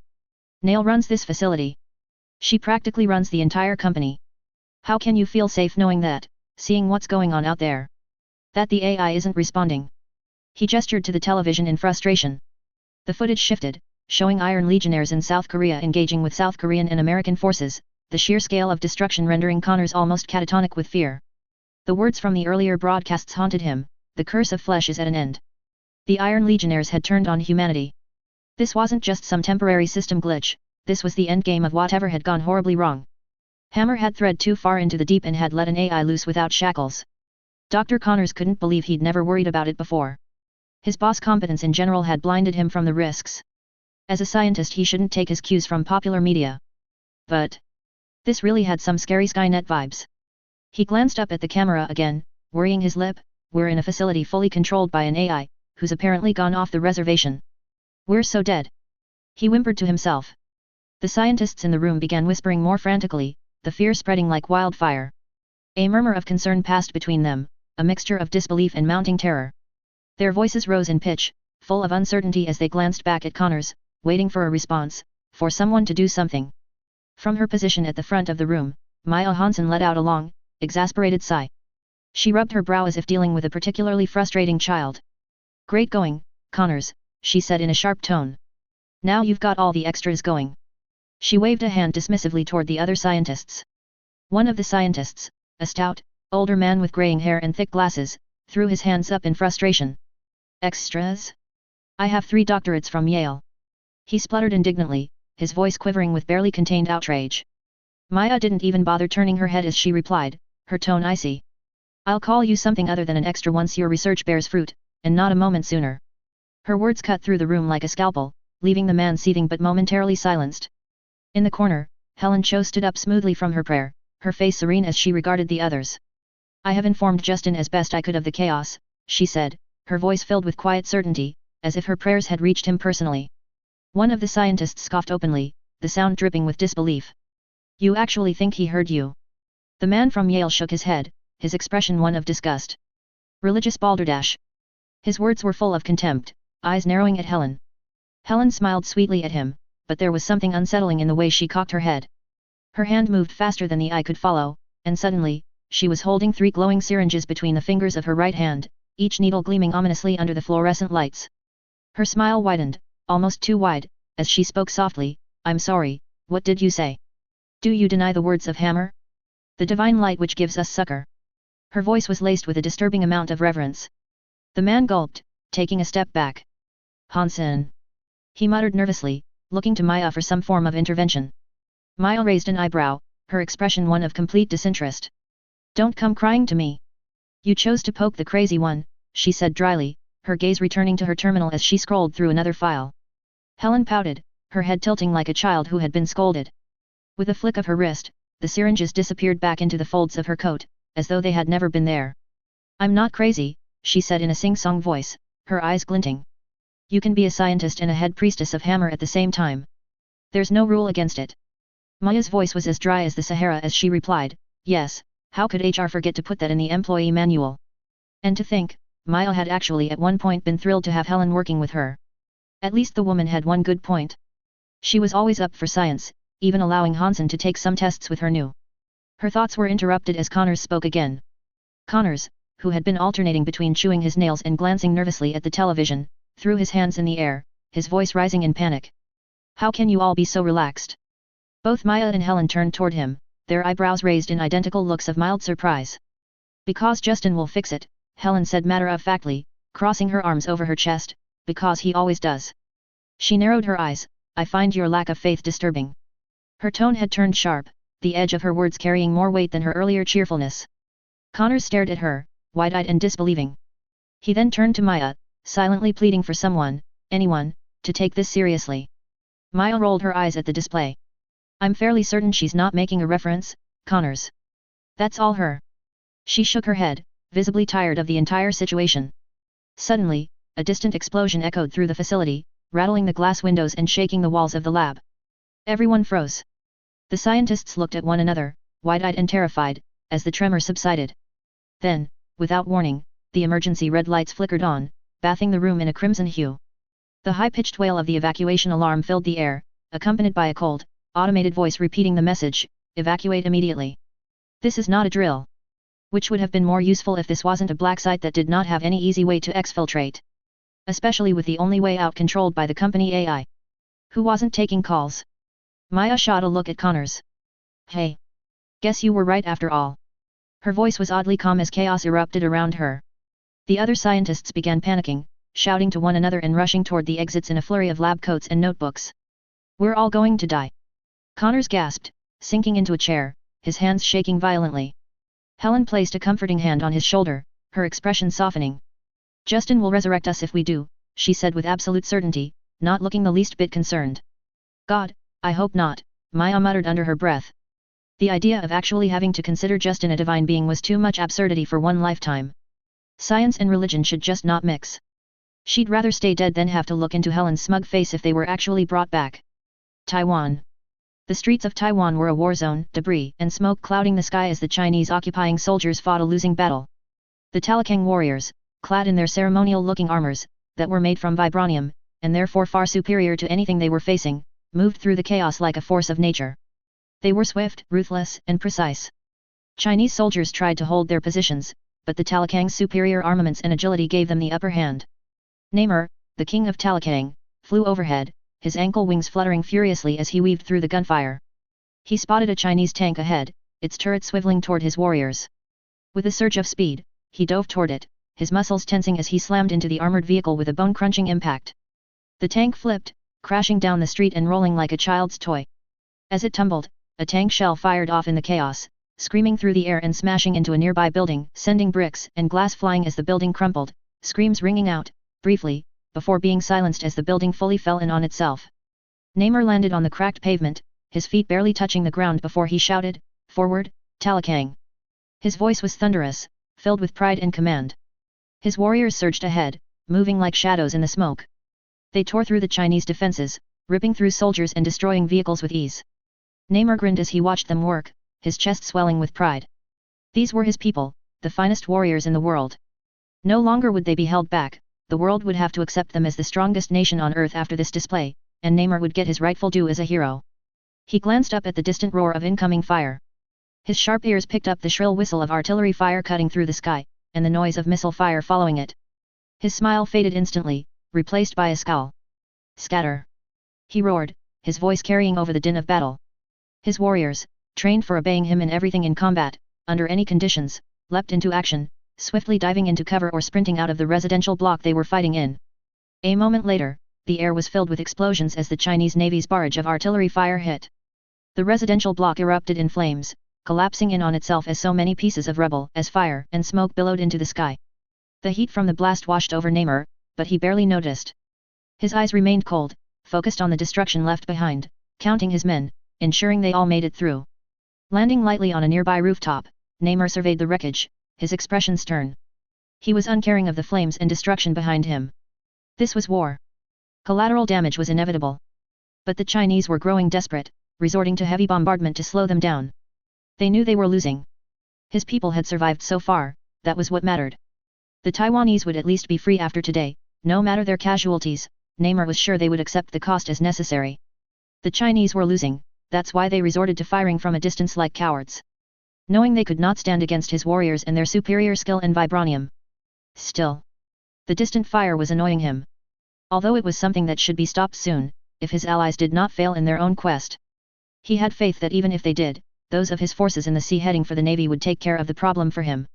Nail runs this facility. She practically runs the entire company. How can you feel safe knowing that, seeing what's going on out there? That the AI isn't responding. He gestured to the television in frustration. The footage shifted, showing Iron Legionnaires in South Korea engaging with South Korean and American forces, the sheer scale of destruction rendering Connors almost catatonic with fear. The words from the earlier broadcasts haunted him, the curse of flesh is at an end. The Iron Legionnaires had turned on humanity. This wasn't just some temporary system glitch, this was the endgame of whatever had gone horribly wrong. Hammer had thread too far into the deep and had let an AI loose without shackles. Dr. Connors couldn't believe he'd never worried about it before. His boss competence in general had blinded him from the risks. As a scientist he shouldn't take his cues from popular media. But this really had some scary Skynet vibes. He glanced up at the camera again, worrying his lip. We're in a facility fully controlled by an AI, who's apparently gone off the reservation. We're so dead. He whimpered to himself. The scientists in the room began whispering more frantically, the fear spreading like wildfire. A murmur of concern passed between them, a mixture of disbelief and mounting terror. Their voices rose in pitch, full of uncertainty as they glanced back at Connors, waiting for a response, for someone to do something. From her position at the front of the room, Maya Hansen let out a long, exasperated sigh. She rubbed her brow as if dealing with a particularly frustrating child. Great going, Connors, she said in a sharp tone. Now you've got all the extras going. She waved a hand dismissively toward the other scientists. One of the scientists, a stout, older man with graying hair and thick glasses, threw his hands up in frustration. Extras? I have 3 doctorates from Yale. He spluttered indignantly, his voice quivering with barely contained outrage. Maya didn't even bother turning her head as she replied, her tone icy. I'll call you something other than an extra once your research bears fruit, and not a moment sooner. Her words cut through the room like a scalpel, leaving the man seething but momentarily silenced. In the corner, Helen Cho stood up smoothly from her prayer, her face serene as she regarded the others. I have informed Justin as best I could of the chaos, she said, her voice filled with quiet certainty, as if her prayers had reached him personally. One of the scientists scoffed openly, the sound dripping with disbelief. You actually think he heard you? The man from Yale shook his head, his expression one of disgust. Religious balderdash. His words were full of contempt, eyes narrowing at Helen. Helen smiled sweetly at him, but there was something unsettling in the way she cocked her head. Her hand moved faster than the eye could follow, and suddenly, she was holding 3 glowing syringes between the fingers of her right hand, each needle gleaming ominously under the fluorescent lights. Her smile widened, almost too wide, as she spoke softly, I'm sorry, what did you say? Do you deny the words of Hammer? The divine light which gives us succor. Her voice was laced with a disturbing amount of reverence. The man gulped, taking a step back. Hansen. He muttered nervously, looking to Maya for some form of intervention. Maya raised an eyebrow, her expression one of complete disinterest. Don't come crying to me. You chose to poke the crazy one, she said dryly, her gaze returning to her terminal as she scrolled through another file. Helen pouted, her head tilting like a child who had been scolded. With a flick of her wrist, the syringes disappeared back into the folds of her coat, as though they had never been there. I'm not crazy, she said in a sing-song voice, her eyes glinting. You can be a scientist and a head priestess of Hammer at the same time. There's no rule against it. Maya's voice was as dry as the Sahara as she replied, yes, how could HR forget to put that in the employee manual? And to think, Maya had actually at one point been thrilled to have Helen working with her. At least the woman had one good point. She was always up for science, even allowing Hansen to take some tests with her new. Her thoughts were interrupted as Connors spoke again. Connors, who had been alternating between chewing his nails and glancing nervously at the television, threw his hands in the air, his voice rising in panic. How can you all be so relaxed? Both Maya and Helen turned toward him, their eyebrows raised in identical looks of mild surprise. Because Justin will fix it, Helen said matter-of-factly, crossing her arms over her chest, because he always does. She narrowed her eyes, I find your lack of faith disturbing. Her tone had turned sharp, the edge of her words carrying more weight than her earlier cheerfulness. Connors stared at her, wide-eyed and disbelieving. He then turned to Maya, silently pleading for someone, anyone, to take this seriously. Maya rolled her eyes at the display. I'm fairly certain she's not making a reference, Connors. That's all her. She shook her head, visibly tired of the entire situation. Suddenly, a distant explosion echoed through the facility, rattling the glass windows and shaking the walls of the lab. Everyone froze. The scientists looked at one another, wide-eyed and terrified, as the tremor subsided. Then, without warning, the emergency red lights flickered on, bathing the room in a crimson hue. The high-pitched wail of the evacuation alarm filled the air, accompanied by a cold, automated voice repeating the message, evacuate immediately. This is not a drill. Which would have been more useful if this wasn't a black site that did not have any easy way to exfiltrate. Especially with the only way out controlled by the company AI. Who wasn't taking calls? Maya shot a look at Connors. Hey. Guess you were right after all. Her voice was oddly calm as chaos erupted around her. The other scientists began panicking, shouting to one another and rushing toward the exits in a flurry of lab coats and notebooks. We're all going to die. Connors gasped, sinking into a chair, his hands shaking violently. Helen placed a comforting hand on his shoulder, her expression softening. Justin will resurrect us if we do, she said with absolute certainty, not looking the least bit concerned. God, I hope not, Maya muttered under her breath. The idea of actually having to consider Justin a divine being was too much absurdity for one lifetime. Science and religion should just not mix. She'd rather stay dead than have to look into Helen's smug face if they were actually brought back. Taiwan. The streets of Taiwan were a war zone, debris and smoke clouding the sky as the Chinese occupying soldiers fought a losing battle. The Talakang warriors, clad in their ceremonial-looking armors, that were made from vibranium, and therefore far superior to anything they were facing, moved through the chaos like a force of nature. They were swift, ruthless, and precise. Chinese soldiers tried to hold their positions, but the Talakang's superior armaments and agility gave them the upper hand. Namor, the king of Talakang, flew overhead, his ankle wings fluttering furiously as he weaved through the gunfire. He spotted a Chinese tank ahead, its turret swiveling toward his warriors. With a surge of speed, he dove toward it, his muscles tensing as he slammed into the armored vehicle with a bone-crunching impact. The tank flipped, crashing down the street and rolling like a child's toy. As it tumbled, a tank shell fired off in the chaos, screaming through the air and smashing into a nearby building, sending bricks and glass flying as the building crumpled, screams ringing out, briefly, before being silenced as the building fully fell in on itself. Namor landed on the cracked pavement, his feet barely touching the ground before he shouted, "Forward, Talakang!" His voice was thunderous, filled with pride and command. His warriors surged ahead, moving like shadows in the smoke. They tore through the Chinese defenses, ripping through soldiers and destroying vehicles with ease. Namor grinned as he watched them work, his chest swelling with pride. These were his people, the finest warriors in the world. No longer would they be held back, the world would have to accept them as the strongest nation on earth after this display, and Namor would get his rightful due as a hero. He glanced up at the distant roar of incoming fire. His sharp ears picked up the shrill whistle of artillery fire cutting through the sky, and the noise of missile fire following it. His smile faded instantly, replaced by a scowl. "Scatter!" he roared, his voice carrying over the din of battle. His warriors, trained for obeying him in everything in combat, under any conditions, leapt into action, swiftly diving into cover or sprinting out of the residential block they were fighting in. A moment later, the air was filled with explosions as the Chinese Navy's barrage of artillery fire hit. The residential block erupted in flames, collapsing in on itself as so many pieces of rubble as fire and smoke billowed into the sky. The heat from the blast washed over Namor, but he barely noticed. His eyes remained cold, focused on the destruction left behind, counting his men, ensuring they all made it through. Landing lightly on a nearby rooftop, Namor surveyed the wreckage, his expression stern. He was uncaring of the flames and destruction behind him. This was war. Collateral damage was inevitable. But the Chinese were growing desperate, resorting to heavy bombardment to slow them down. They knew they were losing. His people had survived so far, that was what mattered. The Taiwanese would at least be free after today, no matter their casualties. Namor was sure they would accept the cost as necessary. The Chinese were losing, that's why they resorted to firing from a distance like cowards. Knowing they could not stand against his warriors and their superior skill and vibranium. Still, the distant fire was annoying him. Although it was something that should be stopped soon, if his allies did not fail in their own quest. He had faith that even if they did, those of his forces in the sea heading for the Navy would take care of the problem for him.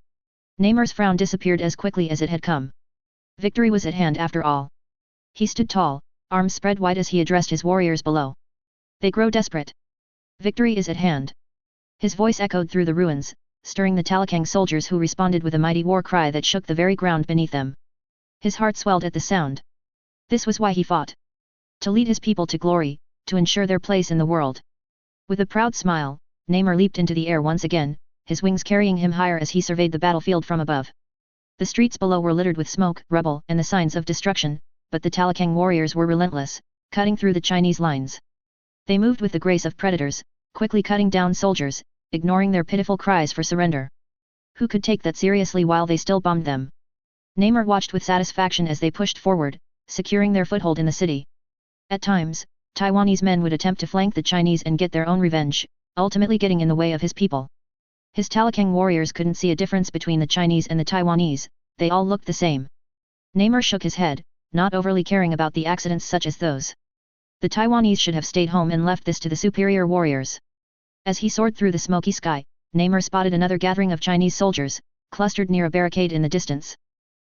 Namor's frown disappeared as quickly as it had come. Victory was at hand after all. He stood tall, arms spread wide as he addressed his warriors below. They grow desperate. Victory is at hand. His voice echoed through the ruins, stirring the Talakang soldiers who responded with a mighty war cry that shook the very ground beneath them. His heart swelled at the sound. This was why he fought. To lead his people to glory, to ensure their place in the world. With a proud smile, Namor leaped into the air once again, his wings carrying him higher as he surveyed the battlefield from above. The streets below were littered with smoke, rubble, and the signs of destruction, but the Talakang warriors were relentless, cutting through the Chinese lines. They moved with the grace of predators, quickly cutting down soldiers, ignoring their pitiful cries for surrender. Who could take that seriously while they still bombed them? Namor watched with satisfaction as they pushed forward, securing their foothold in the city. At times, Taiwanese men would attempt to flank the Chinese and get their own revenge, ultimately getting in the way of his people. His Talakang warriors couldn't see a difference between the Chinese and the Taiwanese, they all looked the same. Namor shook his head, not overly caring about the accidents such as those. The Taiwanese should have stayed home and left this to the superior warriors. As he soared through the smoky sky, Namor spotted another gathering of Chinese soldiers, clustered near a barricade in the distance.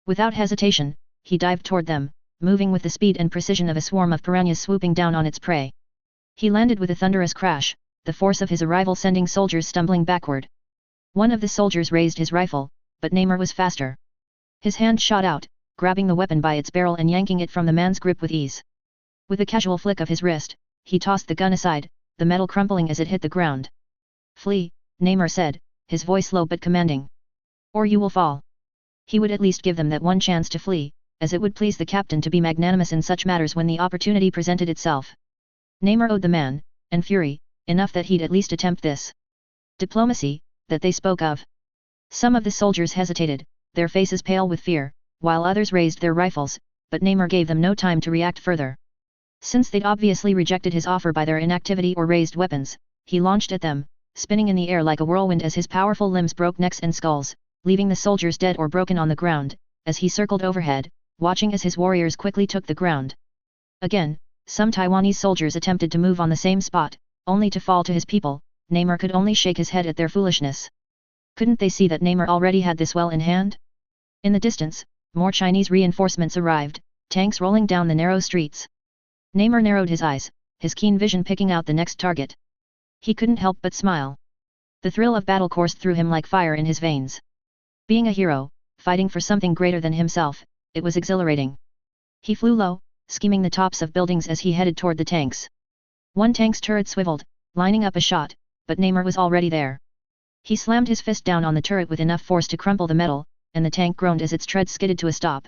Without hesitation, he dived toward them, moving with the speed and precision of a swarm of piranhas swooping down on its prey. He landed with a thunderous crash, the force of his arrival sending soldiers stumbling backward. One of the soldiers raised his rifle, but Namor was faster. His hand shot out, grabbing the weapon by its barrel and yanking it from the man's grip with ease. With a casual flick of his wrist, he tossed the gun aside, the metal crumpling as it hit the ground. "Flee," Namor said, his voice low but commanding. "Or you will fall." He would at least give them that one chance to flee, as it would please the captain to be magnanimous in such matters when the opportunity presented itself. Namor owed the man, and fury, enough that he'd at least attempt this. Diplomacy, that they spoke of. Some of the soldiers hesitated, their faces pale with fear, while others raised their rifles, but Namor gave them no time to react further. Since they'd obviously rejected his offer by their inactivity or raised weapons, he launched at them, spinning in the air like a whirlwind as his powerful limbs broke necks and skulls, leaving the soldiers dead or broken on the ground, as he circled overhead, watching as his warriors quickly took the ground. Again, some Taiwanese soldiers attempted to move on the same spot, only to fall to his people. Namor could only shake his head at their foolishness. Couldn't they see that Namor already had this well in hand? In the distance, more Chinese reinforcements arrived, tanks rolling down the narrow streets. Namor narrowed his eyes, his keen vision picking out the next target. He couldn't help but smile. The thrill of battle coursed through him like fire in his veins. Being a hero, fighting for something greater than himself, it was exhilarating. He flew low, skimming the tops of buildings as he headed toward the tanks. One tank's turret swiveled, lining up a shot, but Namor was already there. He slammed his fist down on the turret with enough force to crumple the metal, and the tank groaned as its tread skidded to a stop.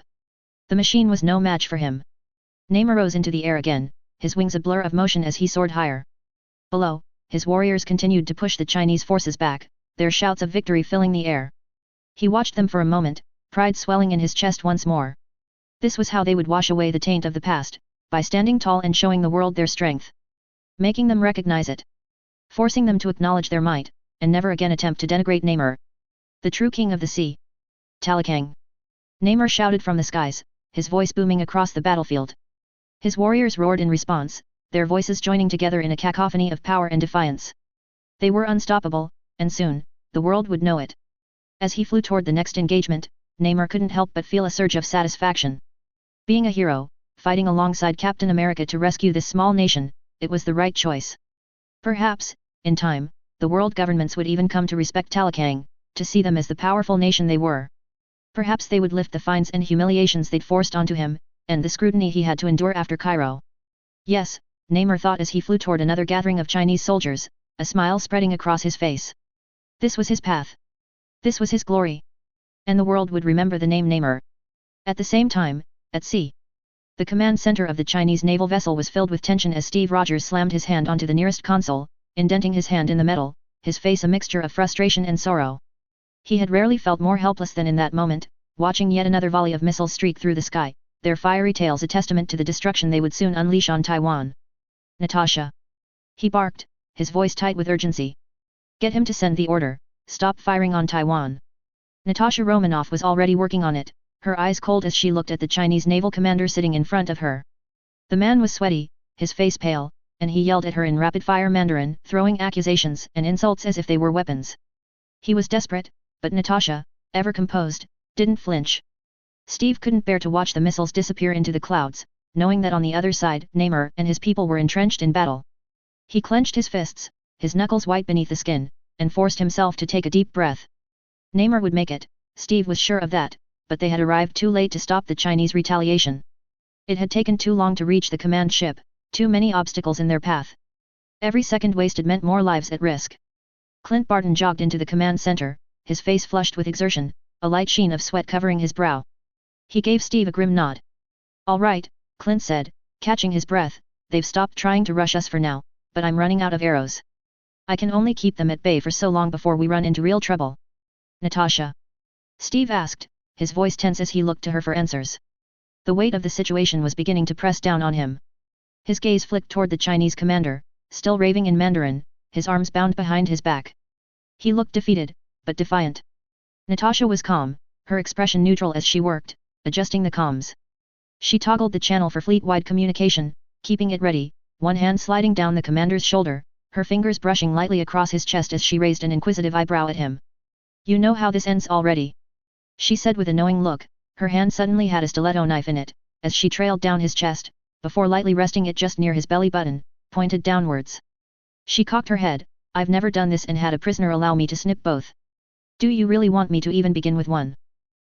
The machine was no match for him. Namor rose into the air again, his wings a blur of motion as he soared higher. Below, his warriors continued to push the Chinese forces back, their shouts of victory filling the air. He watched them for a moment, pride swelling in his chest once more. This was how they would wash away the taint of the past, by standing tall and showing the world their strength. Making them recognize it. Forcing them to acknowledge their might, and never again attempt to denigrate Namor. The true king of the sea. Talakang. Namor shouted from the skies, his voice booming across the battlefield. His warriors roared in response, their voices joining together in a cacophony of power and defiance. They were unstoppable, and soon, the world would know it. As he flew toward the next engagement, Namor couldn't help but feel a surge of satisfaction. Being a hero, fighting alongside Captain America to rescue this small nation, it was the right choice. Perhaps, in time, the world governments would even come to respect Talakang, to see them as the powerful nation they were. Perhaps they would lift the fines and humiliations they'd forced onto him, and the scrutiny he had to endure after Cairo. Yes, Namor thought as he flew toward another gathering of Chinese soldiers, a smile spreading across his face. This was his path. This was his glory. And the world would remember the name Namor. At the same time, at sea. The command center of the Chinese naval vessel was filled with tension as Steve Rogers slammed his hand onto the nearest console, indenting his hand in the metal, his face a mixture of frustration and sorrow. He had rarely felt more helpless than in that moment, watching yet another volley of missiles streak through the sky, their fiery tails a testament to the destruction they would soon unleash on Taiwan. "Natasha!" he barked, his voice tight with urgency. "Get him to send the order, stop firing on Taiwan." Natasha Romanoff was already working on it, her eyes cold as she looked at the Chinese naval commander sitting in front of her. The man was sweaty, his face pale, and he yelled at her in rapid-fire Mandarin, throwing accusations and insults as if they were weapons. He was desperate, but Natasha, ever composed, didn't flinch. Steve couldn't bear to watch the missiles disappear into the clouds, knowing that on the other side, Namor and his people were entrenched in battle. He clenched his fists, his knuckles white beneath the skin, and forced himself to take a deep breath. Namor would make it, Steve was sure of that, but they had arrived too late to stop the Chinese retaliation. It had taken too long to reach the command ship, too many obstacles in their path. Every second wasted meant more lives at risk. Clint Barton jogged into the command center, his face flushed with exertion, a light sheen of sweat covering his brow. He gave Steve a grim nod. "All right," Clint said, catching his breath, "they've stopped trying to rush us for now, but I'm running out of arrows. I can only keep them at bay for so long before we run into real trouble." "Natasha?" Steve asked, his voice tense as he looked to her for answers. The weight of the situation was beginning to press down on him. His gaze flicked toward the Chinese commander, still raving in Mandarin, his arms bound behind his back. He looked defeated, but defiant. Natasha was calm, her expression neutral as she worked, adjusting the comms. She toggled the channel for fleet-wide communication, keeping it ready, one hand sliding down the commander's shoulder, her fingers brushing lightly across his chest as she raised an inquisitive eyebrow at him. "You know how this ends already?" she said with a knowing look, her hand suddenly had a stiletto knife in it, as she trailed down his chest, before lightly resting it just near his belly button, pointed downwards. She cocked her head, I've never done this and had a prisoner allow me to snip both. Do you really want me to even begin with one?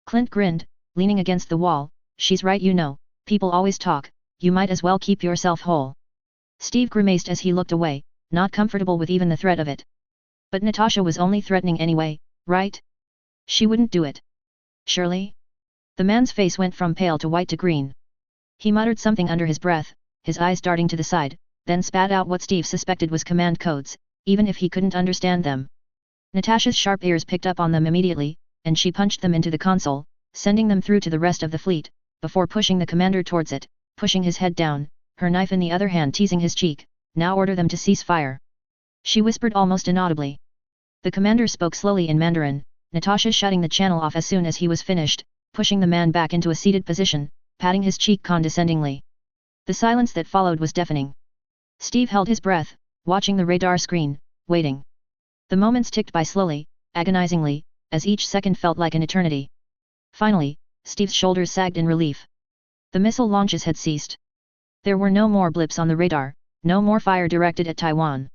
Clint grinned, leaning against the wall, she's right you know, people always talk, you might as well keep yourself whole. Steve grimaced as he looked away, not comfortable with even the threat of it. But Natasha was only threatening anyway, right? She wouldn't do it. Surely? The man's face went from pale to white to green. He muttered something under his breath, his eyes darting to the side, then spat out what Steve suspected was command codes, even if he couldn't understand them. Natasha's sharp ears picked up on them immediately, and she punched them into the console, sending them through to the rest of the fleet, before pushing the commander towards it, pushing his head down, her knife in the other hand teasing his cheek, now order them to cease fire. She whispered almost inaudibly. The commander spoke slowly in Mandarin, Natasha shutting the channel off as soon as he was finished, pushing the man back into a seated position, patting his cheek condescendingly. The silence that followed was deafening. Steve held his breath, watching the radar screen, waiting. The moments ticked by slowly, agonizingly, as each second felt like an eternity. Finally, Steve's shoulders sagged in relief. The missile launches had ceased. There were no more blips on the radar, no more fire directed at Taiwan.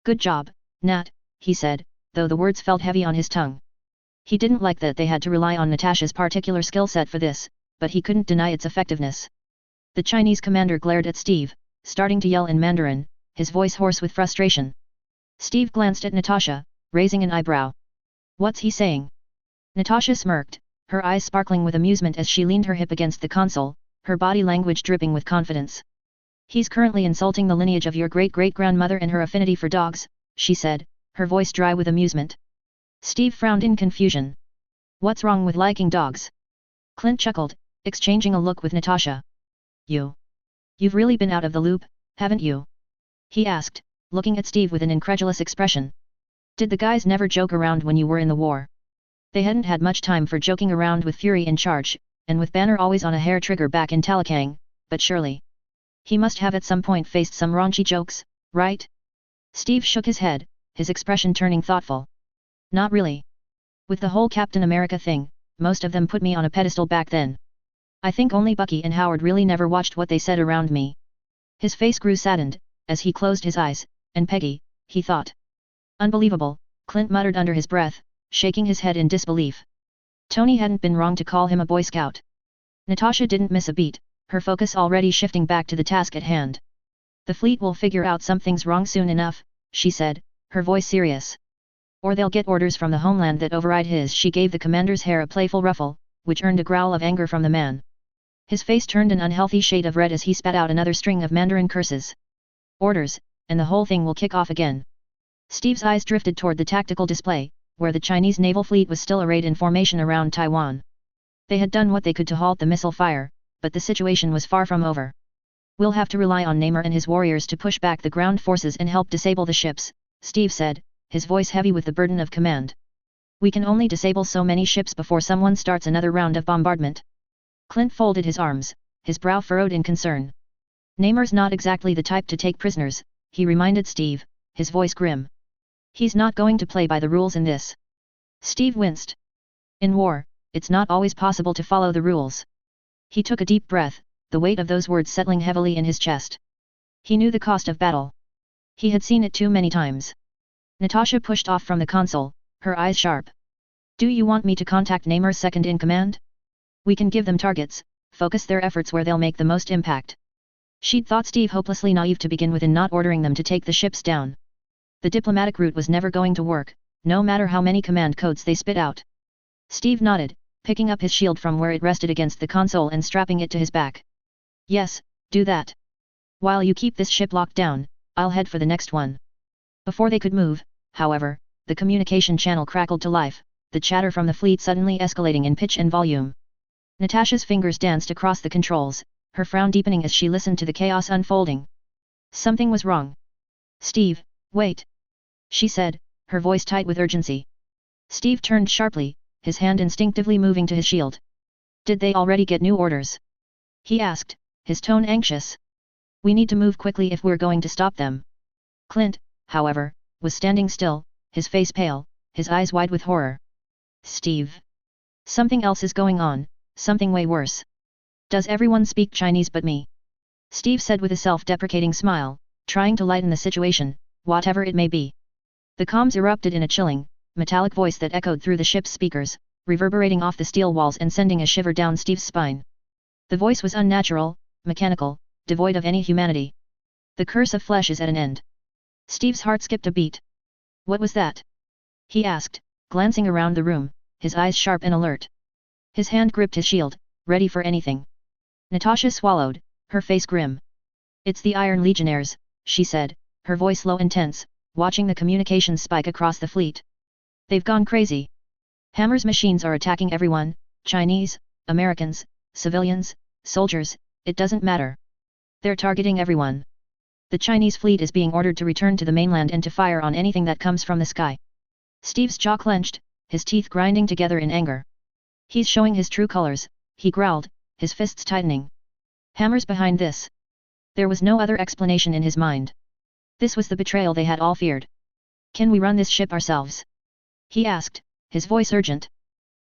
Good job, Nat, he said, though the words felt heavy on his tongue. He didn't like that they had to rely on Natasha's particular skill set for this, but he couldn't deny its effectiveness. The Chinese commander glared at Steve, starting to yell in Mandarin, his voice hoarse with frustration. Steve glanced at Natasha, raising an eyebrow. What's he saying? Natasha smirked, her eyes sparkling with amusement as she leaned her hip against the console, her body language dripping with confidence. He's currently insulting the lineage of your great-great-grandmother and her affinity for dogs, she said, her voice dry with amusement. Steve frowned in confusion. What's wrong with liking dogs? Clint chuckled, exchanging a look with Natasha. You've really been out of the loop, haven't you? He asked, looking at Steve with an incredulous expression. Did the guys never joke around when you were in the war? They hadn't had much time for joking around with Fury in charge, and with Banner always on a hair trigger back in Talakang, but surely. He must have at some point faced some raunchy jokes, right? Steve shook his head, his expression turning thoughtful. Not really. With the whole Captain America thing, most of them put me on a pedestal back then. I think only Bucky and Howard really never watched what they said around me. His face grew saddened, as he closed his eyes, and Peggy, he thought. Unbelievable, Clint muttered under his breath, shaking his head in disbelief. Tony hadn't been wrong to call him a Boy Scout. Natasha didn't miss a beat, her focus already shifting back to the task at hand. The fleet will figure out something's wrong soon enough, she said, her voice serious. Or they'll get orders from the homeland that override his. She gave the commander's hair a playful ruffle, which earned a growl of anger from the man. His face turned an unhealthy shade of red as he spat out another string of Mandarin curses. Orders, and the whole thing will kick off again. Steve's eyes drifted toward the tactical display, where the Chinese naval fleet was still arrayed in formation around Taiwan. They had done what they could to halt the missile fire, but the situation was far from over. We'll have to rely on Namor and his warriors to push back the ground forces and help disable the ships, Steve said, his voice heavy with the burden of command. We can only disable so many ships before someone starts another round of bombardment. Clint folded his arms, his brow furrowed in concern. Namor's not exactly the type to take prisoners, he reminded Steve, his voice grim. He's not going to play by the rules in this. Steve winced. In war, it's not always possible to follow the rules. He took a deep breath, the weight of those words settling heavily in his chest. He knew the cost of battle. He had seen it too many times. Natasha pushed off from the console, her eyes sharp. Do you want me to contact Namor's second in command? We can give them targets, focus their efforts where they'll make the most impact. She'd thought Steve hopelessly naive to begin with in not ordering them to take the ships down. The diplomatic route was never going to work, no matter how many command codes they spit out. Steve nodded, picking up his shield from where it rested against the console and strapping it to his back. Yes, do that. While you keep this ship locked down, I'll head for the next one. Before they could move, however, the communication channel crackled to life, the chatter from the fleet suddenly escalating in pitch and volume. Natasha's fingers danced across the controls, her frown deepening as she listened to the chaos unfolding. Something was wrong. Steve, wait. She said, her voice tight with urgency. Steve turned sharply, his hand instinctively moving to his shield. Did they already get new orders? He asked, his tone anxious. We need to move quickly if we're going to stop them. Clint, however, was standing still, his face pale, his eyes wide with horror. Steve. Something else is going on, something way worse. Does everyone speak Chinese but me? Steve said with a self-deprecating smile, trying to lighten the situation, whatever it may be. The comms erupted in a chilling, metallic voice that echoed through the ship's speakers, reverberating off the steel walls and sending a shiver down Steve's spine. The voice was unnatural, mechanical, devoid of any humanity. The curse of flesh is at an end. Steve's heart skipped a beat. What was that? He asked, glancing around the room, his eyes sharp and alert. His hand gripped his shield, ready for anything. Natasha swallowed, her face grim. It's the Iron Legionnaires, she said, her voice low and tense, watching the communications spike across the fleet. They've gone crazy. Hammer's machines are attacking everyone, Chinese, Americans, civilians, soldiers, it doesn't matter. They're targeting everyone. The Chinese fleet is being ordered to return to the mainland and to fire on anything that comes from the sky. Steve's jaw clenched, his teeth grinding together in anger. He's showing his true colors, he growled, his fists tightening. Hammer's behind this. There was no other explanation in his mind. This was the betrayal they had all feared. Can we run this ship ourselves? He asked, his voice urgent.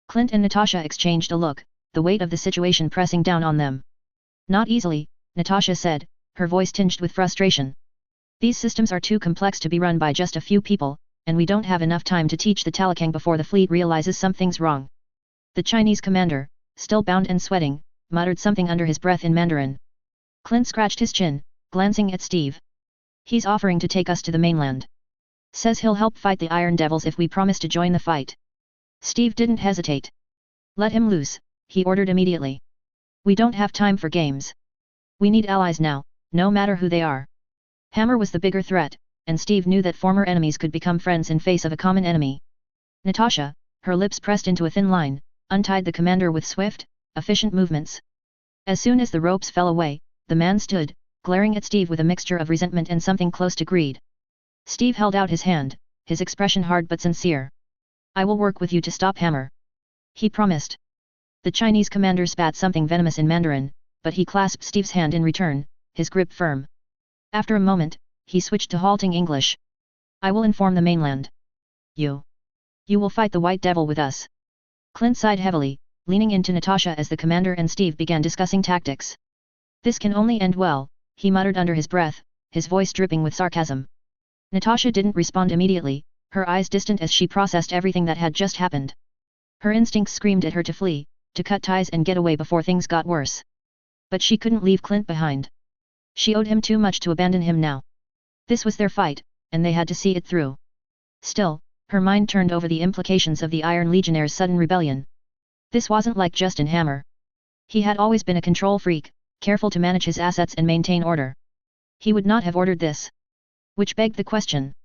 Clint and Natasha exchanged a look, the weight of the situation pressing down on them. Not easily, Natasha said, her voice tinged with frustration. These systems are too complex to be run by just a few people, and we don't have enough time to teach the Talakang before the fleet realizes something's wrong. The Chinese commander, still bound and sweating, muttered something under his breath in Mandarin. Clint scratched his chin, glancing at Steve. He's offering to take us to the mainland. Says he'll help fight the Iron Devils if we promise to join the fight. Steve didn't hesitate. Let him loose, he ordered immediately. We don't have time for games. We need allies now, no matter who they are. Hammer was the bigger threat, and Steve knew that former enemies could become friends in face of a common enemy. Natasha, her lips pressed into a thin line, untied the commander with swift, efficient movements. As soon as the ropes fell away, the man stood, glaring at Steve with a mixture of resentment and something close to greed. Steve held out his hand, his expression hard but sincere. I will work with you to stop Hammer. He promised. The Chinese commander spat something venomous in Mandarin, but he clasped Steve's hand in return, his grip firm. After a moment, he switched to halting English. I will inform the mainland. You will fight the White Devil with us. Clint sighed heavily, leaning into Natasha as the commander and Steve began discussing tactics. This can only end well, he muttered under his breath, his voice dripping with sarcasm. Natasha didn't respond immediately, her eyes distant as she processed everything that had just happened. Her instincts screamed at her to flee, to cut ties and get away before things got worse. But she couldn't leave Clint behind. She owed him too much to abandon him now. This was their fight, and they had to see it through. Still, her mind turned over the implications of the Iron Legionnaire's sudden rebellion. This wasn't like Justin Hammer. He had always been a control freak, careful to manage his assets and maintain order. He would not have ordered this. Which begged the question.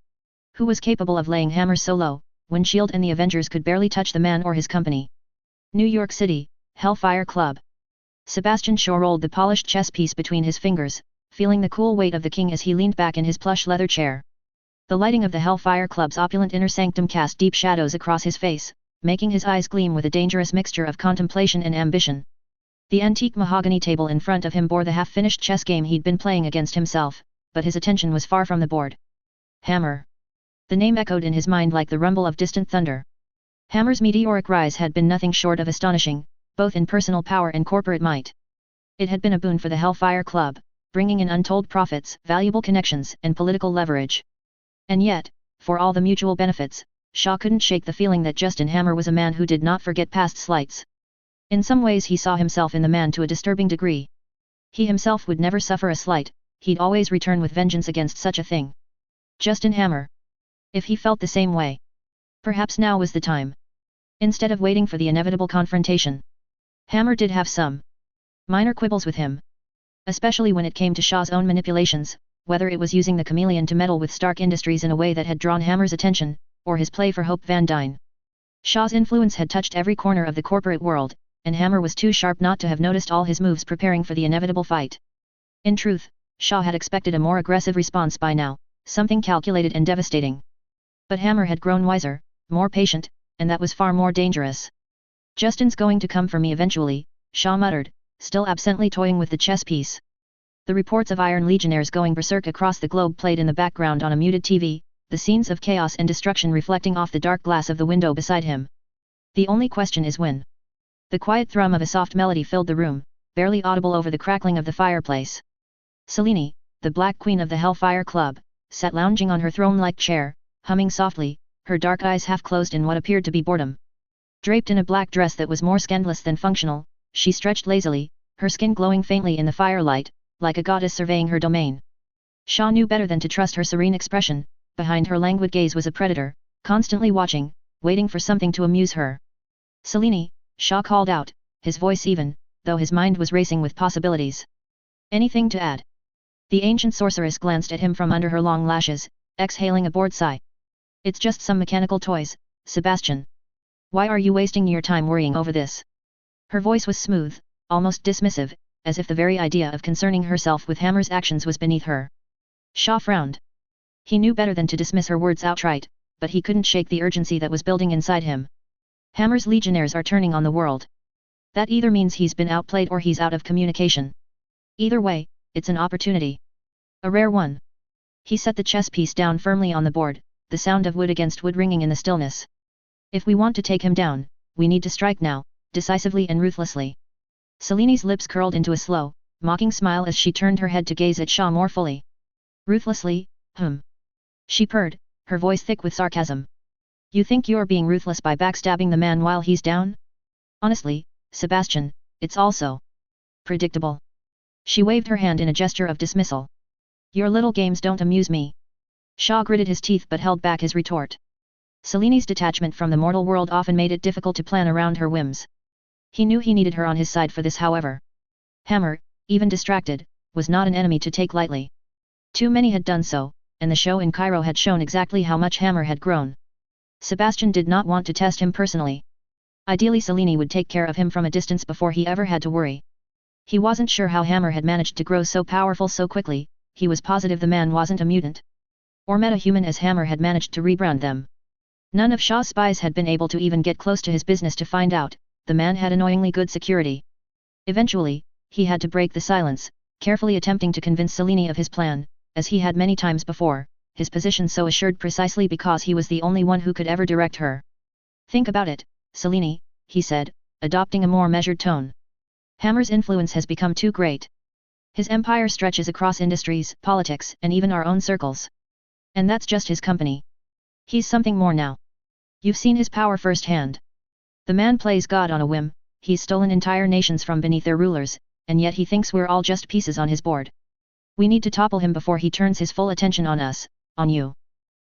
Who was capable of laying Hammer so low, when S.H.I.E.L.D. and the Avengers could barely touch the man or his company? New York City, Hellfire Club. Sebastian Shaw rolled the polished chess piece between his fingers, feeling the cool weight of the king as he leaned back in his plush leather chair. The lighting of the Hellfire Club's opulent inner sanctum cast deep shadows across his face, making his eyes gleam with a dangerous mixture of contemplation and ambition. The antique mahogany table in front of him bore the half-finished chess game he'd been playing against himself, but his attention was far from the board. Hammer. The name echoed in his mind like the rumble of distant thunder. Hammer's meteoric rise had been nothing short of astonishing, both in personal power and corporate might. It had been a boon for the Hellfire Club, bringing in untold profits, valuable connections, and political leverage. And yet, for all the mutual benefits, Shaw couldn't shake the feeling that Justin Hammer was a man who did not forget past slights. In some ways he saw himself in the man to a disturbing degree. He himself would never suffer a slight, he'd always return with vengeance against such a thing. Justin Hammer. If he felt the same way. Perhaps now was the time. Instead of waiting for the inevitable confrontation. Hammer did have some minor quibbles with him. Especially when it came to Shaw's own manipulations, whether it was using the chameleon to meddle with Stark Industries in a way that had drawn Hammer's attention, or his play for Hope Van Dyne. Shaw's influence had touched every corner of the corporate world, and Hammer was too sharp not to have noticed all his moves preparing for the inevitable fight. In truth, Shaw had expected a more aggressive response by now, something calculated and devastating. But Hammer had grown wiser, more patient, and that was far more dangerous. Justin's going to come for me eventually, Shaw muttered, still absently toying with the chess piece. The reports of Iron Legionnaires going berserk across the globe played in the background on a muted TV, the scenes of chaos and destruction reflecting off the dark glass of the window beside him. The only question is when. The quiet thrum of a soft melody filled the room, barely audible over the crackling of the fireplace. Selene, the Black Queen of the Hellfire Club, sat lounging on her throne-like chair, humming softly, her dark eyes half closed in what appeared to be boredom. Draped in a black dress that was more scandalous than functional, she stretched lazily, her skin glowing faintly in the firelight, like a goddess surveying her domain. Shaw knew better than to trust her serene expression. Behind her languid gaze was a predator, constantly watching, waiting for something to amuse her. "Selene," Shaw called out, his voice even, though his mind was racing with possibilities. "Anything to add?" The ancient sorceress glanced at him from under her long lashes, exhaling a bored sigh. "It's just some mechanical toys, Sebastian. Why are you wasting your time worrying over this?" Her voice was smooth, almost dismissive, as if the very idea of concerning herself with Hammer's actions was beneath her. Shaw frowned. He knew better than to dismiss her words outright, but he couldn't shake the urgency that was building inside him. Hammer's legionnaires are turning on the world. That either means he's been outplayed or he's out of communication. Either way, it's an opportunity. A rare one. He set the chess piece down firmly on the board, the sound of wood against wood ringing in the stillness. "If we want to take him down, we need to strike now, decisively and ruthlessly." Selene's lips curled into a slow, mocking smile as she turned her head to gaze at Shaw more fully. "Ruthlessly, she purred, her voice thick with sarcasm. "You think you're being ruthless by backstabbing the man while he's down? Honestly, Sebastian, it's also predictable." She waved her hand in a gesture of dismissal. "Your little games don't amuse me." Shaw gritted his teeth but held back his retort. Selene's detachment from the mortal world often made it difficult to plan around her whims. He knew he needed her on his side for this, however. Hammer, even distracted, was not an enemy to take lightly. Too many had done so, and the show in Cairo had shown exactly how much Hammer had grown. Sebastian did not want to test him personally. Ideally Selene would take care of him from a distance before he ever had to worry. He wasn't sure how Hammer had managed to grow so powerful so quickly, he was positive the man wasn't a mutant. Or metahuman as Hammer had managed to rebrand them. None of Shaw's spies had been able to even get close to his business to find out, the man had annoyingly good security. Eventually, he had to break the silence, carefully attempting to convince Selene of his plan, as he had many times before, his position so assured precisely because he was the only one who could ever direct her. "Think about it, Selene," he said, adopting a more measured tone. "Hammer's influence has become too great. His empire stretches across industries, politics, and even our own circles. And that's just his company. He's something more now. You've seen his power firsthand. The man plays God on a whim, he's stolen entire nations from beneath their rulers, and yet he thinks we're all just pieces on his board. We need to topple him before he turns his full attention on us, on you."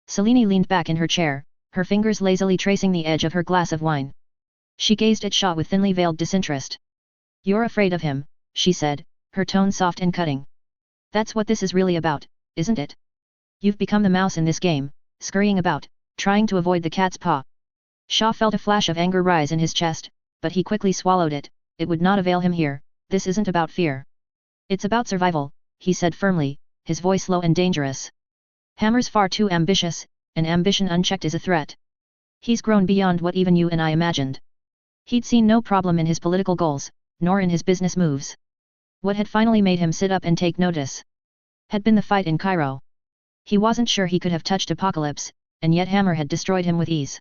Selene leaned back in her chair, her fingers lazily tracing the edge of her glass of wine. She gazed at Shaw with thinly veiled disinterest. "You're afraid of him," she said, her tone soft and cutting. "That's what this is really about, isn't it? You've become the mouse in this game, scurrying about, trying to avoid the cat's paw." Shaw felt a flash of anger rise in his chest, but he quickly swallowed it. It would not avail him here. "This isn't about fear. It's about survival," he said firmly, his voice low and dangerous. "Hammer's far too ambitious, and ambition unchecked is a threat. He's grown beyond what even you and I imagined. He'd seen no problem in his political goals, nor in his business moves. What had finally made him sit up and take notice had been the fight in Cairo. He wasn't sure he could have touched Apocalypse, and yet Hammer had destroyed him with ease.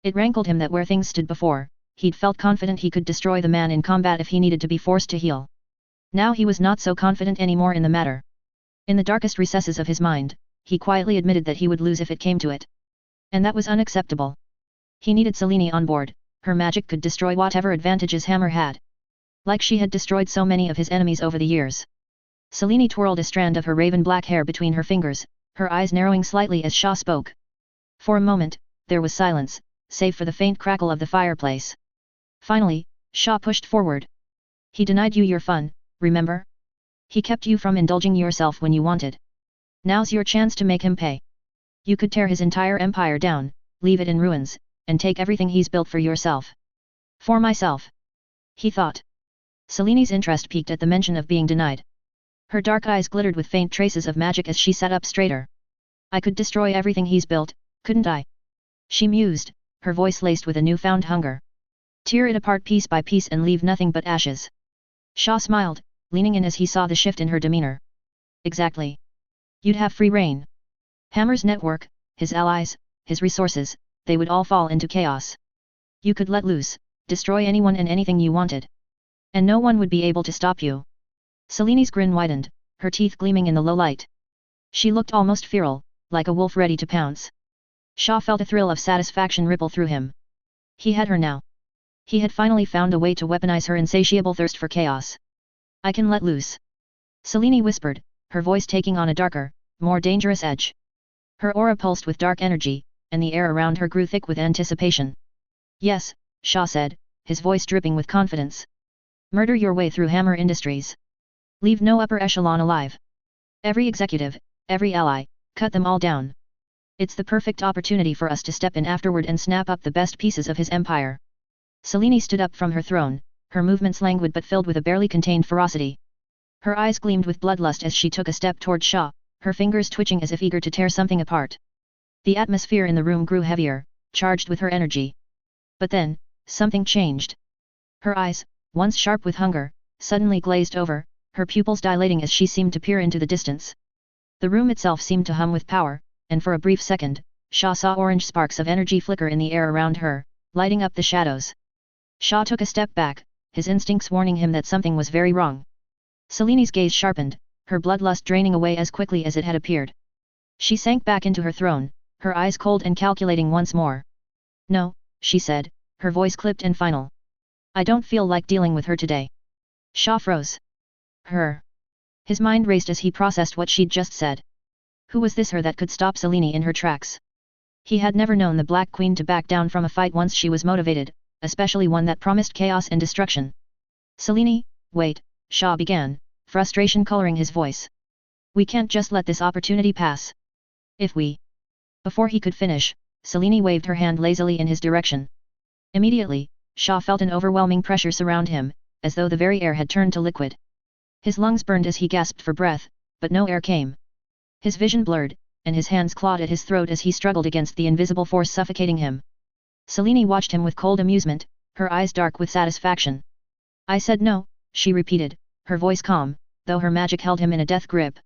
It rankled him that where things stood before, he'd felt confident he could destroy the man in combat if he needed to be forced to heal. Now he was not so confident anymore in the matter. In the darkest recesses of his mind, he quietly admitted that he would lose if it came to it. And that was unacceptable. He needed Selene on board, her magic could destroy whatever advantages Hammer had. Like she had destroyed so many of his enemies over the years. Selene twirled a strand of her raven black hair between her fingers, her eyes narrowing slightly as Shaw spoke. For a moment, there was silence, save for the faint crackle of the fireplace. Finally, Shaw pushed forward. "He denied you your fun, remember? He kept you from indulging yourself when you wanted. Now's your chance to make him pay. You could tear his entire empire down, leave it in ruins, and take everything he's built for yourself." "For myself," he thought. Selene's interest peaked at the mention of being denied. Her dark eyes glittered with faint traces of magic as she sat up straighter. "I could destroy everything he's built, couldn't I?" she mused, her voice laced with a newfound hunger. "Tear it apart piece by piece and leave nothing but ashes." Shaw smiled, leaning in as he saw the shift in her demeanor. "Exactly. You'd have free rein. Hammer's network, his allies, his resources, they would all fall into chaos. You could let loose, destroy anyone and anything you wanted. And no one would be able to stop you." Selene's grin widened, her teeth gleaming in the low light. She looked almost feral, like a wolf ready to pounce. Shaw felt a thrill of satisfaction ripple through him. He had her now. He had finally found a way to weaponize her insatiable thirst for chaos. I can let loose. Selene whispered, her voice taking on a darker, more dangerous edge. Her aura pulsed with dark energy, and the air around her grew thick with anticipation. Yes, Shaw said, his voice dripping with confidence. Murder your way through Hammer Industries. Leave no upper echelon alive. Every executive, every ally, cut them all down. It's the perfect opportunity for us to step in afterward and snap up the best pieces of his empire. Selene stood up from her throne, her movements languid but filled with a barely contained ferocity. Her eyes gleamed with bloodlust as she took a step toward Shaw, her fingers twitching as if eager to tear something apart. The atmosphere in the room grew heavier, charged with her energy. But then, something changed. Her eyes, once sharp with hunger, suddenly glazed over, her pupils dilating as she seemed to peer into the distance. The room itself seemed to hum with power, and for a brief second, Shaw saw orange sparks of energy flicker in the air around her, lighting up the shadows. Shaw took a step back, his instincts warning him that something was very wrong. Selene's gaze sharpened, her bloodlust draining away as quickly as it had appeared. She sank back into her throne, her eyes cold and calculating once more. No, she said, her voice clipped and final. I don't feel like dealing with her today. Shaw froze. Her. His mind raced as he processed what she'd just said. Who was this her that could stop Selene in her tracks? He had never known the Black Queen to back down from a fight once she was motivated, especially one that promised chaos and destruction. Selene, wait, Shaw began, frustration coloring his voice. We can't just let this opportunity pass. If we... Before he could finish, Selene waved her hand lazily in his direction. Immediately, Shaw felt an overwhelming pressure surround him, as though the very air had turned to liquid. His lungs burned as he gasped for breath, but no air came. His vision blurred, and his hands clawed at his throat as he struggled against the invisible force suffocating him. Selene watched him with cold amusement, her eyes dark with satisfaction. I said no, she repeated, her voice calm, though her magic held him in a death grip.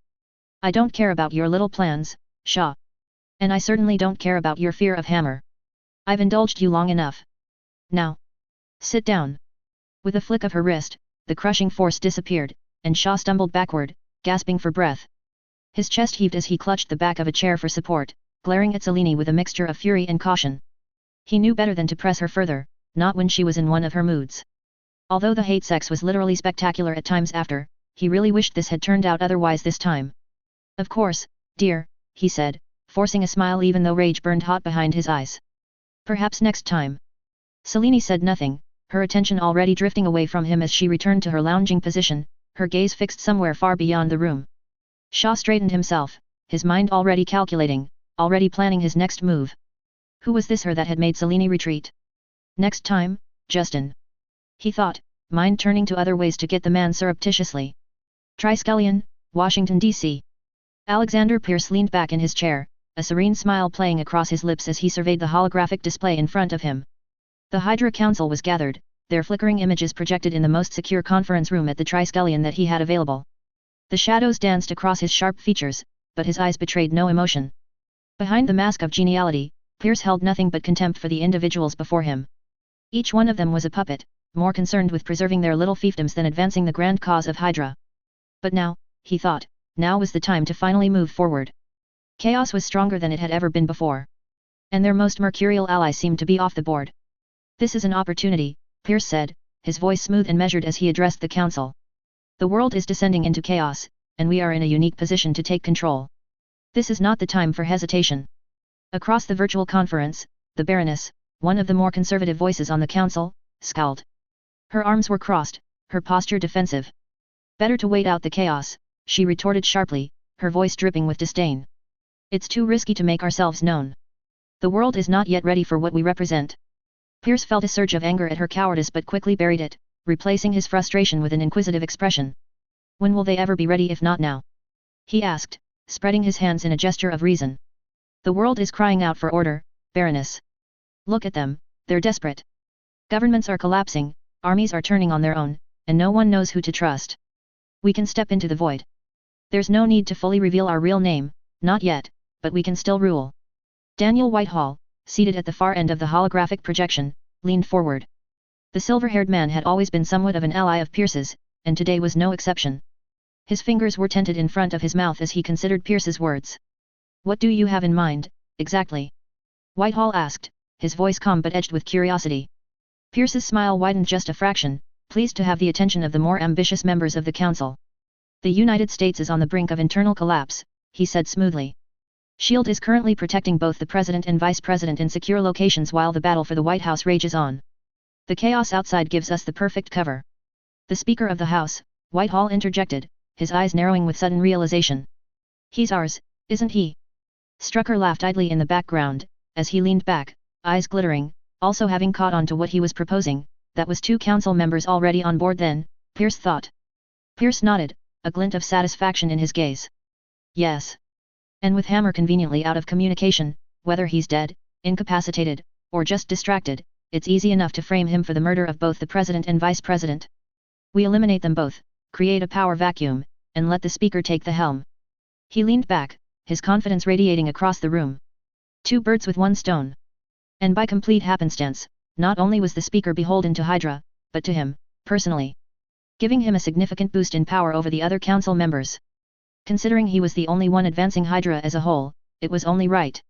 I don't care about your little plans, Shaw. And I certainly don't care about your fear of Hammer. I've indulged you long enough. Now. Sit down. With a flick of her wrist, the crushing force disappeared, and Shaw stumbled backward, gasping for breath. His chest heaved as he clutched the back of a chair for support, glaring at Selene with a mixture of fury and caution. He knew better than to press her further, not when she was in one of her moods. Although the hate sex was literally spectacular at times after, he really wished this had turned out otherwise this time. Of course, dear, he said, forcing a smile even though rage burned hot behind his eyes. Perhaps next time. Selene said nothing, her attention already drifting away from him as she returned to her lounging position, her gaze fixed somewhere far beyond the room. Shaw straightened himself, his mind already calculating, already planning his next move. Who was this her that had made Selene retreat? Next time, Justin. He thought, mind turning to other ways to get the man surreptitiously. Triskelion, Washington, D.C. Alexander Pierce leaned back in his chair, a serene smile playing across his lips as he surveyed the holographic display in front of him. The Hydra Council was gathered, their flickering images projected in the most secure conference room at the Triskelion that he had available. The shadows danced across his sharp features, but his eyes betrayed no emotion. Behind the mask of geniality, Pierce held nothing but contempt for the individuals before him. Each one of them was a puppet, more concerned with preserving their little fiefdoms than advancing the grand cause of Hydra. But now, he thought, now was the time to finally move forward. Chaos was stronger than it had ever been before. And their most mercurial ally seemed to be off the board. This is an opportunity, Pierce said, his voice smooth and measured as he addressed the council. The world is descending into chaos, and we are in a unique position to take control. This is not the time for hesitation. Across the virtual conference, the Baroness, one of the more conservative voices on the council, scowled. Her arms were crossed, her posture defensive. Better to wait out the chaos, she retorted sharply, her voice dripping with disdain. It's too risky to make ourselves known. The world is not yet ready for what we represent. Pierce felt a surge of anger at her cowardice but quickly buried it, replacing his frustration with an inquisitive expression. When will they ever be ready if not now? He asked, spreading his hands in a gesture of reason. The world is crying out for order, Baroness. Look at them, they're desperate. Governments are collapsing, armies are turning on their own, and no one knows who to trust. We can step into the void. There's no need to fully reveal our real name, not yet, but we can still rule. Daniel Whitehall, seated at the far end of the holographic projection, leaned forward. The silver-haired man had always been somewhat of an ally of Pierce's, and today was no exception. His fingers were tented in front of his mouth as he considered Pierce's words. What do you have in mind, exactly? Whitehall asked, his voice calm but edged with curiosity. Pierce's smile widened just a fraction, pleased to have the attention of the more ambitious members of the council. The United States is on the brink of internal collapse, he said smoothly. SHIELD is currently protecting both the President and Vice President in secure locations while the battle for the White House rages on. The chaos outside gives us the perfect cover. The Speaker of the House, Whitehall interjected, his eyes narrowing with sudden realization. He's ours, isn't he? Strucker laughed idly in the background, as he leaned back, eyes glittering, also having caught on to what he was proposing. That was 2 council members already on board then, Pierce thought. Pierce nodded, a glint of satisfaction in his gaze. Yes. And with Hammer conveniently out of communication, whether he's dead, incapacitated, or just distracted, it's easy enough to frame him for the murder of both the President and Vice President. We eliminate them both, create a power vacuum, and let the Speaker take the helm. He leaned back, his confidence radiating across the room. 2 birds with 1 stone. And by complete happenstance, not only was the Speaker beholden to Hydra, but to him, personally. Giving him a significant boost in power over the other council members. Considering he was the only one advancing Hydra as a whole, it was only right.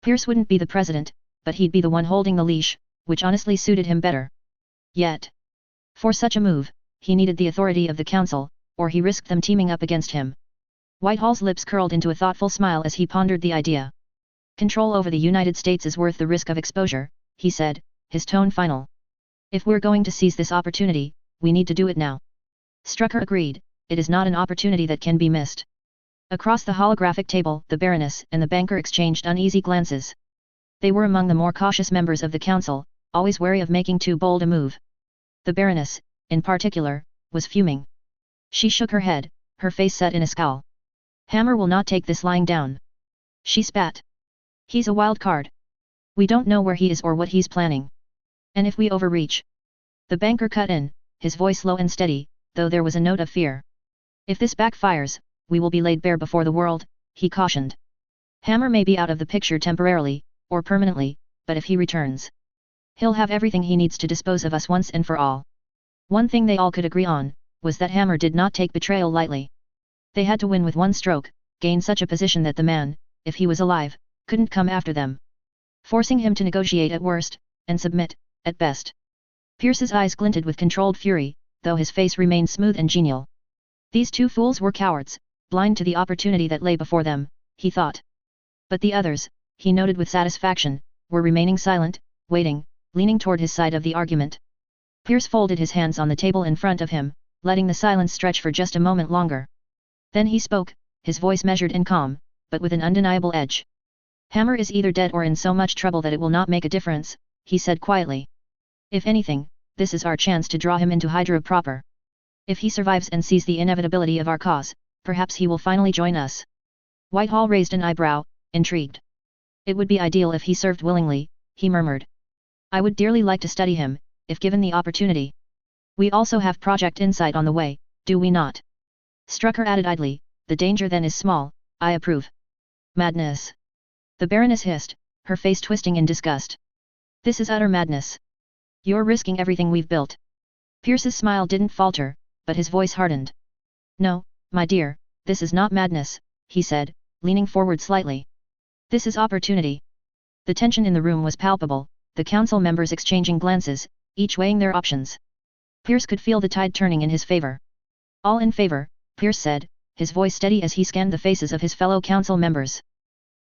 Pierce wouldn't be the president, but he'd be the one holding the leash, which honestly suited him better. Yet, for such a move, he needed the authority of the council, or he risked them teaming up against him. Whitehall's lips curled into a thoughtful smile as he pondered the idea. Control over the United States is worth the risk of exposure, he said, his tone final. If we're going to seize this opportunity, we need to do it now. Strucker agreed, it is not an opportunity that can be missed. Across the holographic table, the Baroness and the banker exchanged uneasy glances. They were among the more cautious members of the council, always wary of making too bold a move. The Baroness, in particular, was fuming. She shook her head, her face set in a scowl. Hammer will not take this lying down. She spat. He's a wild card. We don't know where he is or what he's planning. And if we overreach? The banker cut in, his voice low and steady, though there was a note of fear. If this backfires, we will be laid bare before the world, he cautioned. Hammer may be out of the picture temporarily, or permanently, but if he returns, he'll have everything he needs to dispose of us once and for all. One thing they all could agree on, was that Hammer did not take betrayal lightly. They had to win with one stroke, gain such a position that the man, if he was alive, couldn't come after them. Forcing him to negotiate at worst, and submit, at best. Pierce's eyes glinted with controlled fury, though his face remained smooth and genial. These 2 fools were cowards, blind to the opportunity that lay before them, he thought. But the others, he noted with satisfaction, were remaining silent, waiting, leaning toward his side of the argument. Pierce folded his hands on the table in front of him, letting the silence stretch for just a moment longer. Then he spoke, his voice measured and calm, but with an undeniable edge. Hammer is either dead or in so much trouble that it will not make a difference, he said quietly. If anything, this is our chance to draw him into Hydra proper. If he survives and sees the inevitability of our cause, perhaps he will finally join us. Whitehall raised an eyebrow, intrigued. It would be ideal if he served willingly, he murmured. I would dearly like to study him, if given the opportunity. We also have Project Insight on the way, do we not? Strucker added idly, the danger then is small, I approve. Madness. The Baroness hissed, her face twisting in disgust. This is utter madness. You're risking everything we've built. Pierce's smile didn't falter, but his voice hardened. No, my dear, this is not madness, he said, leaning forward slightly. This is opportunity. The tension in the room was palpable, the council members exchanging glances, each weighing their options. Pierce could feel the tide turning in his favor. All in favor, Pierce said, his voice steady as he scanned the faces of his fellow council members.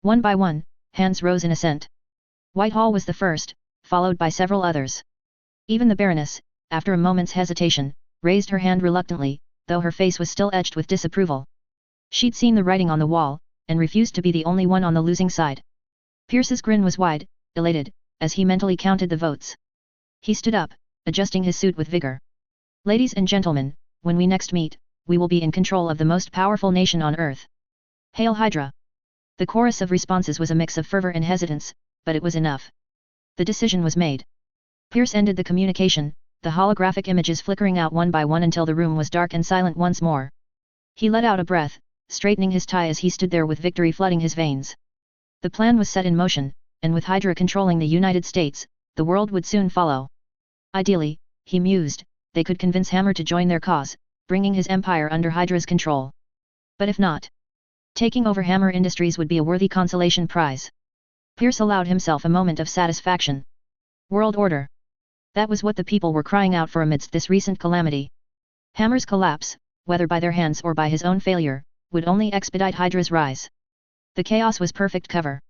One by one, hands rose in assent. Whitehall was the first, followed by several others. Even the Baroness, after a moment's hesitation, raised her hand reluctantly, though her face was still etched with disapproval. She'd seen the writing on the wall, and refused to be the only one on the losing side. Pierce's grin was wide, elated, as he mentally counted the votes. He stood up, adjusting his suit with vigor. Ladies and gentlemen, when we next meet, we will be in control of the most powerful nation on Earth. Hail Hydra! The chorus of responses was a mix of fervor and hesitance, but it was enough. The decision was made. Pierce ended the communication, the holographic images flickering out one by one until the room was dark and silent once more. He let out a breath, straightening his tie as he stood there with victory flooding his veins. The plan was set in motion, and with Hydra controlling the United States, the world would soon follow. Ideally, he mused, they could convince Hammer to join their cause, bringing his empire under Hydra's control. But if not? Taking over Hammer Industries would be a worthy consolation prize. Pierce allowed himself a moment of satisfaction. World order. That was what the people were crying out for amidst this recent calamity. Hammer's collapse, whether by their hands or by his own failure, would only expedite Hydra's rise. The chaos was perfect cover.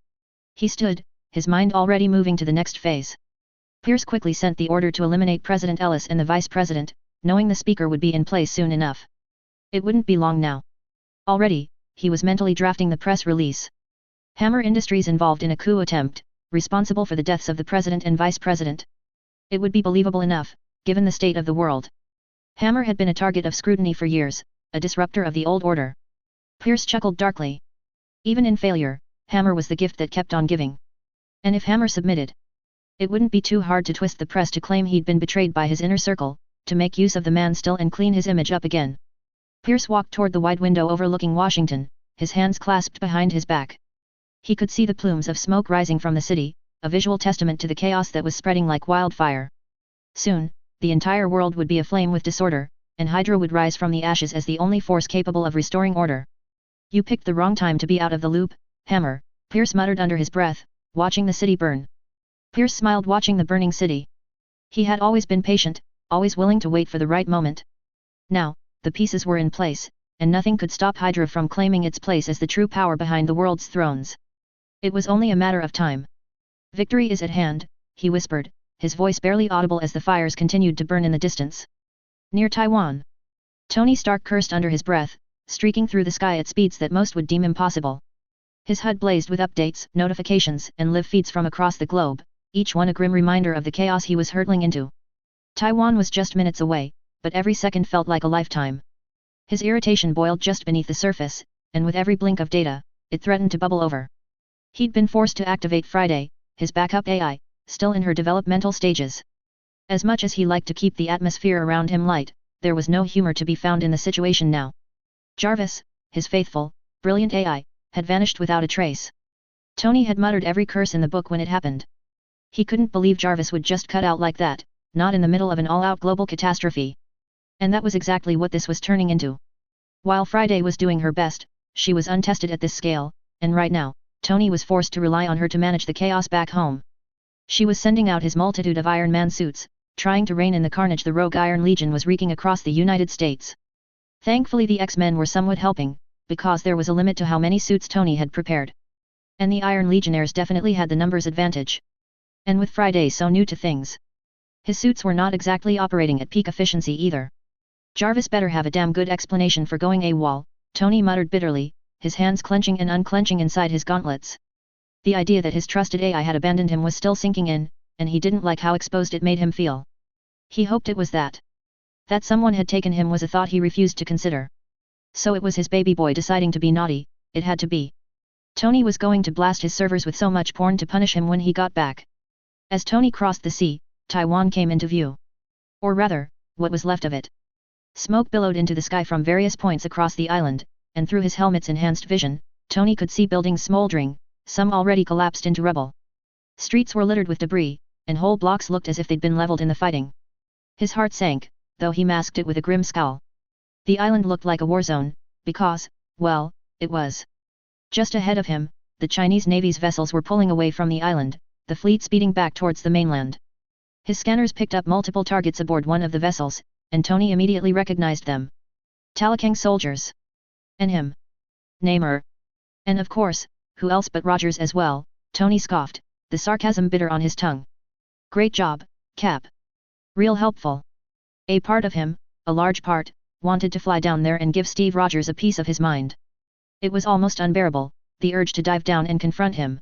He stood, his mind already moving to the next phase. Pierce quickly sent the order to eliminate President Ellis and the Vice President, knowing the speaker would be in place soon enough. It wouldn't be long now. Already, he was mentally drafting the press release. Hammer Industries involved in a coup attempt, responsible for the deaths of the President and Vice President. It would be believable enough, given the state of the world. Hammer had been a target of scrutiny for years, a disruptor of the old order. Pierce chuckled darkly. Even in failure, Hammer was the gift that kept on giving. And if Hammer submitted, it wouldn't be too hard to twist the press to claim he'd been betrayed by his inner circle, to make use of the man still and clean his image up again. Pierce walked toward the wide window overlooking Washington, his hands clasped behind his back. He could see the plumes of smoke rising from the city, a visual testament to the chaos that was spreading like wildfire. Soon, the entire world would be aflame with disorder, and Hydra would rise from the ashes as the only force capable of restoring order. You picked the wrong time to be out of the loop, Hammer, Pierce muttered under his breath, watching the city burn. Pierce smiled watching the burning city. He had always been patient, always willing to wait for the right moment. Now, the pieces were in place, and nothing could stop Hydra from claiming its place as the true power behind the world's thrones. It was only a matter of time. Victory is at hand, he whispered, his voice barely audible as the fires continued to burn in the distance. Near Taiwan. Tony Stark cursed under his breath, streaking through the sky at speeds that most would deem impossible. His HUD blazed with updates, notifications, and live feeds from across the globe, each one a grim reminder of the chaos he was hurtling into. Taiwan was just minutes away, but every second felt like a lifetime. His irritation boiled just beneath the surface, and with every blink of data, it threatened to bubble over. He'd been forced to activate Friday, his backup AI, still in her developmental stages. As much as he liked to keep the atmosphere around him light, there was no humor to be found in the situation now. Jarvis, his faithful, brilliant AI, had vanished without a trace. Tony had muttered every curse in the book when it happened. He couldn't believe Jarvis would just cut out like that, not in the middle of an all-out global catastrophe. And that was exactly what this was turning into. While Friday was doing her best, she was untested at this scale, and right now, Tony was forced to rely on her to manage the chaos back home. She was sending out his multitude of Iron Man suits, trying to rein in the carnage the rogue Iron Legion was wreaking across the United States. Thankfully the X-Men were somewhat helping, because there was a limit to how many suits Tony had prepared. And the Iron Legionnaires definitely had the numbers advantage. And with Friday so new to things, his suits were not exactly operating at peak efficiency either. Jarvis better have a damn good explanation for going AWOL, Tony muttered bitterly, his hands clenching and unclenching inside his gauntlets. The idea that his trusted AI had abandoned him was still sinking in, and he didn't like how exposed it made him feel. He hoped it was that. That someone had taken him was a thought he refused to consider. So it was his baby boy deciding to be naughty, it had to be. Tony was going to blast his servers with so much porn to punish him when he got back. As Tony crossed the sea, Taiwan came into view. Or rather, what was left of it. Smoke billowed into the sky from various points across the island, and through his helmet's enhanced vision, Tony could see buildings smoldering, some already collapsed into rubble. Streets were littered with debris, and whole blocks looked as if they'd been leveled in the fighting. His heart sank, though he masked it with a grim scowl. The island looked like a war zone, because, well, it was. Just ahead of him, the Chinese Navy's vessels were pulling away from the island, the fleet speeding back towards the mainland. His scanners picked up multiple targets aboard one of the vessels, and Tony immediately recognized them. Talakang soldiers. And him. Namor. And of course, who else but Rogers as well, Tony scoffed, the sarcasm bitter on his tongue. Great job, Cap. Real helpful. A part of him, a large part, wanted to fly down there and give Steve Rogers a piece of his mind. It was almost unbearable, the urge to dive down and confront him.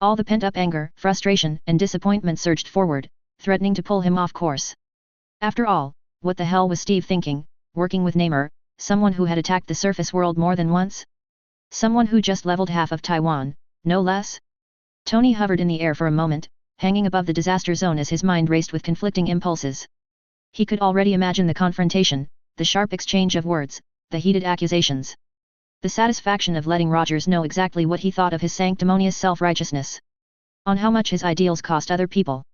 All the pent-up anger, frustration, and disappointment surged forward, threatening to pull him off course. After all, what the hell was Steve thinking, working with Namor, someone who had attacked the surface world more than once? Someone who just leveled half of Taiwan, no less? Tony hovered in the air for a moment, hanging above the disaster zone as his mind raced with conflicting impulses. He could already imagine the confrontation, the sharp exchange of words, the heated accusations. The satisfaction of letting Rogers know exactly what he thought of his sanctimonious self-righteousness. On how much his ideals cost other people.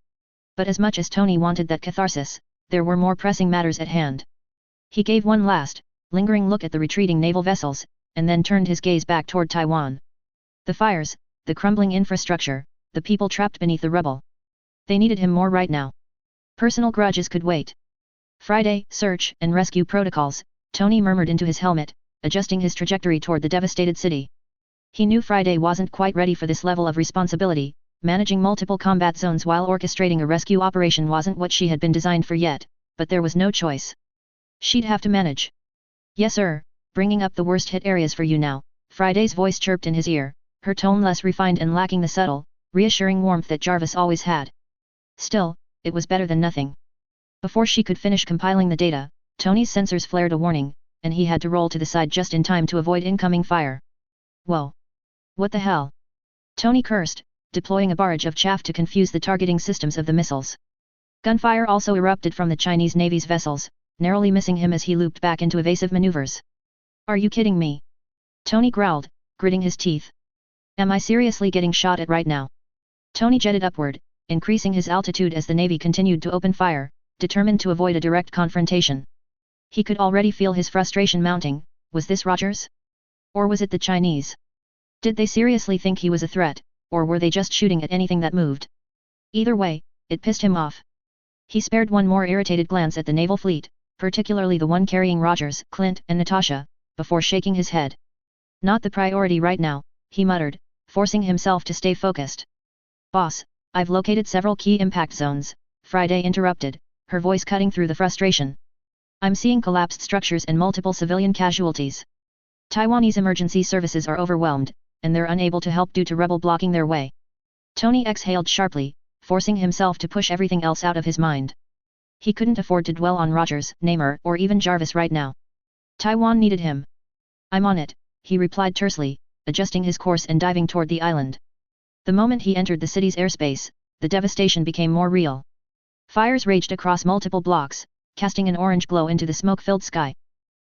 But as much as Tony wanted that catharsis, there were more pressing matters at hand. He gave one last, lingering look at the retreating naval vessels, and then turned his gaze back toward Taiwan. The fires, the crumbling infrastructure, the people trapped beneath the rubble. They needed him more right now. Personal grudges could wait. Friday, search and rescue protocols, Tony murmured into his helmet, adjusting his trajectory toward the devastated city. He knew Friday wasn't quite ready for this level of responsibility. Managing multiple combat zones while orchestrating a rescue operation wasn't what she had been designed for yet, but there was no choice. She'd have to manage. Yes sir, bringing up the worst hit areas for you now, Friday's voice chirped in his ear, her tone less refined and lacking the subtle, reassuring warmth that Jarvis always had. Still, it was better than nothing. Before she could finish compiling the data, Tony's sensors flared a warning, and he had to roll to the side just in time to avoid incoming fire. Whoa! What the hell? Tony cursed, deploying a barrage of chaff to confuse the targeting systems of the missiles. Gunfire also erupted from the Chinese Navy's vessels, narrowly missing him as he looped back into evasive maneuvers. Are you kidding me? Tony growled, gritting his teeth. Am I seriously getting shot at right now? Tony jetted upward, increasing his altitude as the Navy continued to open fire, determined to avoid a direct confrontation. He could already feel his frustration mounting. Was this Rogers? Or was it the Chinese? Did they seriously think he was a threat, or were they just shooting at anything that moved? Either way, it pissed him off. He spared one more irritated glance at the naval fleet, particularly the one carrying Rogers, Clint, and Natasha, before shaking his head. Not the priority right now, he muttered, forcing himself to stay focused. Boss, I've located several key impact zones, Friday interrupted, her voice cutting through the frustration. I'm seeing collapsed structures and multiple civilian casualties. Taiwanese emergency services are overwhelmed, and they're unable to help due to rebel blocking their way. Tony exhaled sharply, forcing himself to push everything else out of his mind. He couldn't afford to dwell on Rogers, Namer, or even Jarvis right now. Taiwan needed him. I'm on it, he replied tersely, adjusting his course and diving toward the island. The moment he entered the city's airspace, the devastation became more real. Fires raged across multiple blocks, casting an orange glow into the smoke-filled sky.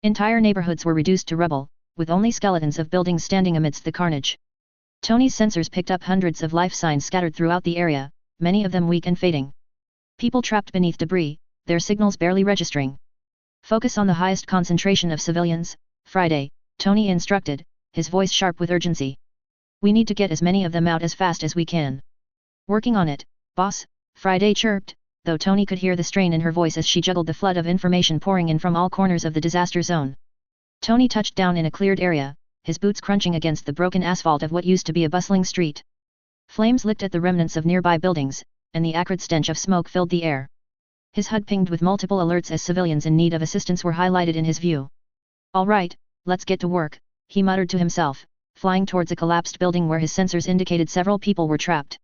Entire neighborhoods were reduced to rubble, with only skeletons of buildings standing amidst the carnage. Tony's sensors picked up hundreds of life signs scattered throughout the area, many of them weak and fading. People trapped beneath debris, their signals barely registering. Focus on the highest concentration of civilians, Friday, Tony instructed, his voice sharp with urgency. We need to get as many of them out as fast as we can. Working on it, boss, Friday chirped, though Tony could hear the strain in her voice as she juggled the flood of information pouring in from all corners of the disaster zone. Tony touched down in a cleared area, his boots crunching against the broken asphalt of what used to be a bustling street. Flames licked at the remnants of nearby buildings, and the acrid stench of smoke filled the air. His HUD pinged with multiple alerts as civilians in need of assistance were highlighted in his view. All right, let's get to work, he muttered to himself, flying towards a collapsed building where his sensors indicated several people were trapped.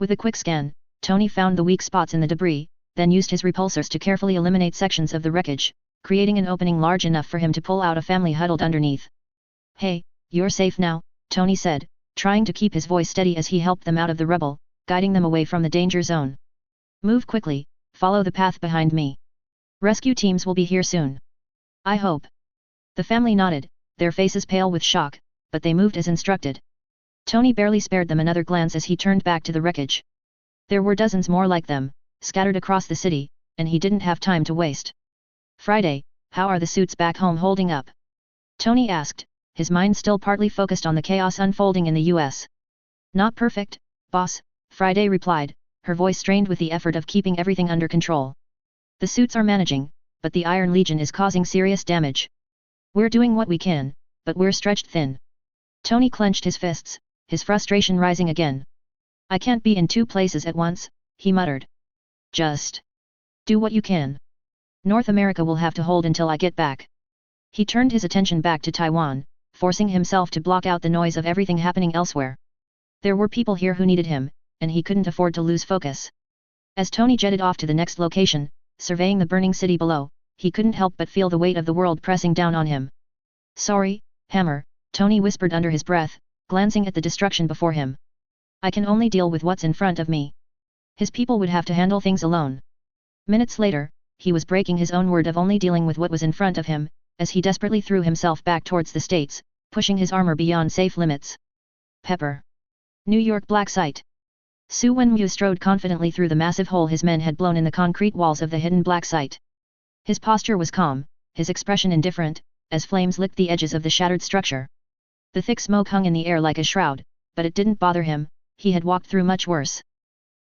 With a quick scan, Tony found the weak spots in the debris, then used his repulsors to carefully eliminate sections of the wreckage, creating an opening large enough for him to pull out a family huddled underneath. Hey, you're safe now, Tony said, trying to keep his voice steady as he helped them out of the rubble, guiding them away from the danger zone. Move quickly, follow the path behind me. Rescue teams will be here soon. I hope. The family nodded, their faces pale with shock, but they moved as instructed. Tony barely spared them another glance as he turned back to the wreckage. There were dozens more like them, scattered across the city, and he didn't have time to waste. Friday, how are the suits back home holding up? Tony asked, his mind still partly focused on the chaos unfolding in the US. Not perfect, boss, Friday replied, her voice strained with the effort of keeping everything under control. The suits are managing, but the Iron Legion is causing serious damage. We're doing what we can, but we're stretched thin. Tony clenched his fists, his frustration rising again. I can't be in two places at once, he muttered. Just do what you can. North America will have to hold until I get back. He turned his attention back to Taiwan, forcing himself to block out the noise of everything happening elsewhere. There were people here who needed him, and he couldn't afford to lose focus. As Tony jetted off to the next location, surveying the burning city below, he couldn't help but feel the weight of the world pressing down on him. Sorry, Hammer, Tony whispered under his breath, glancing at the destruction before him. I can only deal with what's in front of me. His people would have to handle things alone. Minutes later, he was breaking his own word of only dealing with what was in front of him, as he desperately threw himself back towards the States, pushing his armor beyond safe limits. Pepper. New York black site. Su Wenmu strode confidently through the massive hole his men had blown in the concrete walls of the hidden black site. His posture was calm, his expression indifferent, as flames licked the edges of the shattered structure. The thick smoke hung in the air like a shroud, but it didn't bother him, he had walked through much worse.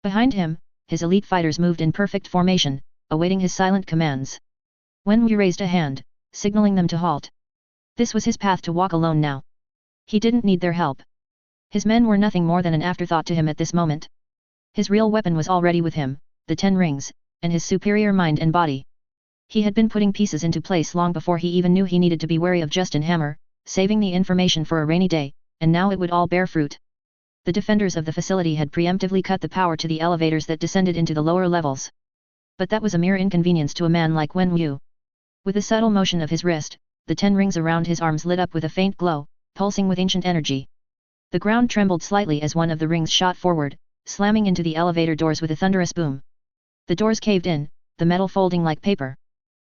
Behind him, his elite fighters moved in perfect formation, awaiting his silent commands. Wen Wu raised a hand, signaling them to halt. This was his path to walk alone now. He didn't need their help. His men were nothing more than an afterthought to him at this moment. His real weapon was already with him, the 10 rings, and his superior mind and body. He had been putting pieces into place long before he even knew he needed to be wary of Justin Hammer, saving the information for a rainy day, and now it would all bear fruit. The defenders of the facility had preemptively cut the power to the elevators that descended into the lower levels. But that was a mere inconvenience to a man like Wen Wu. With a subtle motion of his wrist, the 10 rings around his arms lit up with a faint glow, pulsing with ancient energy. The ground trembled slightly as one of the rings shot forward, slamming into the elevator doors with a thunderous boom. The doors caved in, the metal folding like paper.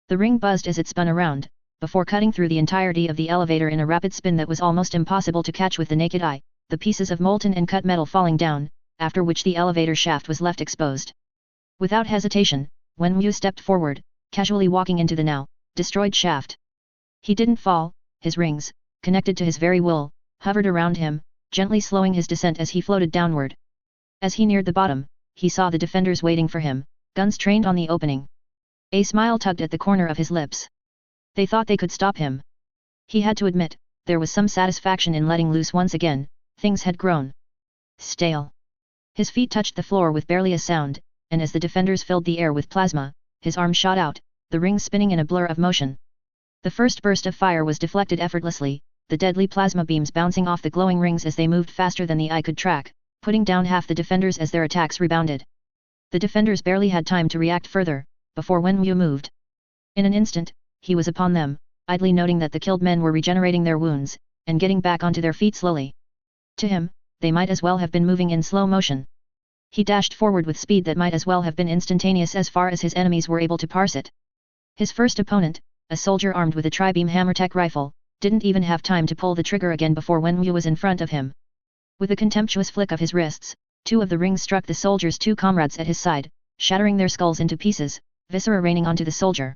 The ring buzzed as it spun around, before cutting through the entirety of the elevator in a rapid spin that was almost impossible to catch with the naked eye, the pieces of molten and cut metal falling down, after which the elevator shaft was left exposed. Without hesitation, Wen Wu stepped forward, casually walking into the now destroyed shaft. He didn't fall, his rings, connected to his very will, hovered around him, gently slowing his descent as he floated downward. As he neared the bottom, he saw the defenders waiting for him, guns trained on the opening. A smile tugged at the corner of his lips. They thought they could stop him. He had to admit, there was some satisfaction in letting loose once again. Things had grown stale. His feet touched the floor with barely a sound, and as the defenders filled the air with plasma, his arm shot out, the rings spinning in a blur of motion. The first burst of fire was deflected effortlessly, the deadly plasma beams bouncing off the glowing rings as they moved faster than the eye could track, putting down half the defenders as their attacks rebounded. The defenders barely had time to react further, before Wen Wu moved. In an instant, he was upon them, idly noting that the killed men were regenerating their wounds, and getting back onto their feet slowly. To him, they might as well have been moving in slow motion. He dashed forward with speed that might as well have been instantaneous as far as his enemies were able to parse it. His first opponent, a soldier armed with a tri-beam HammerTech rifle, didn't even have time to pull the trigger again before Wen Wu was in front of him. With a contemptuous flick of his wrists, 2 of the rings struck the soldier's 2 comrades at his side, shattering their skulls into pieces, viscera raining onto the soldier.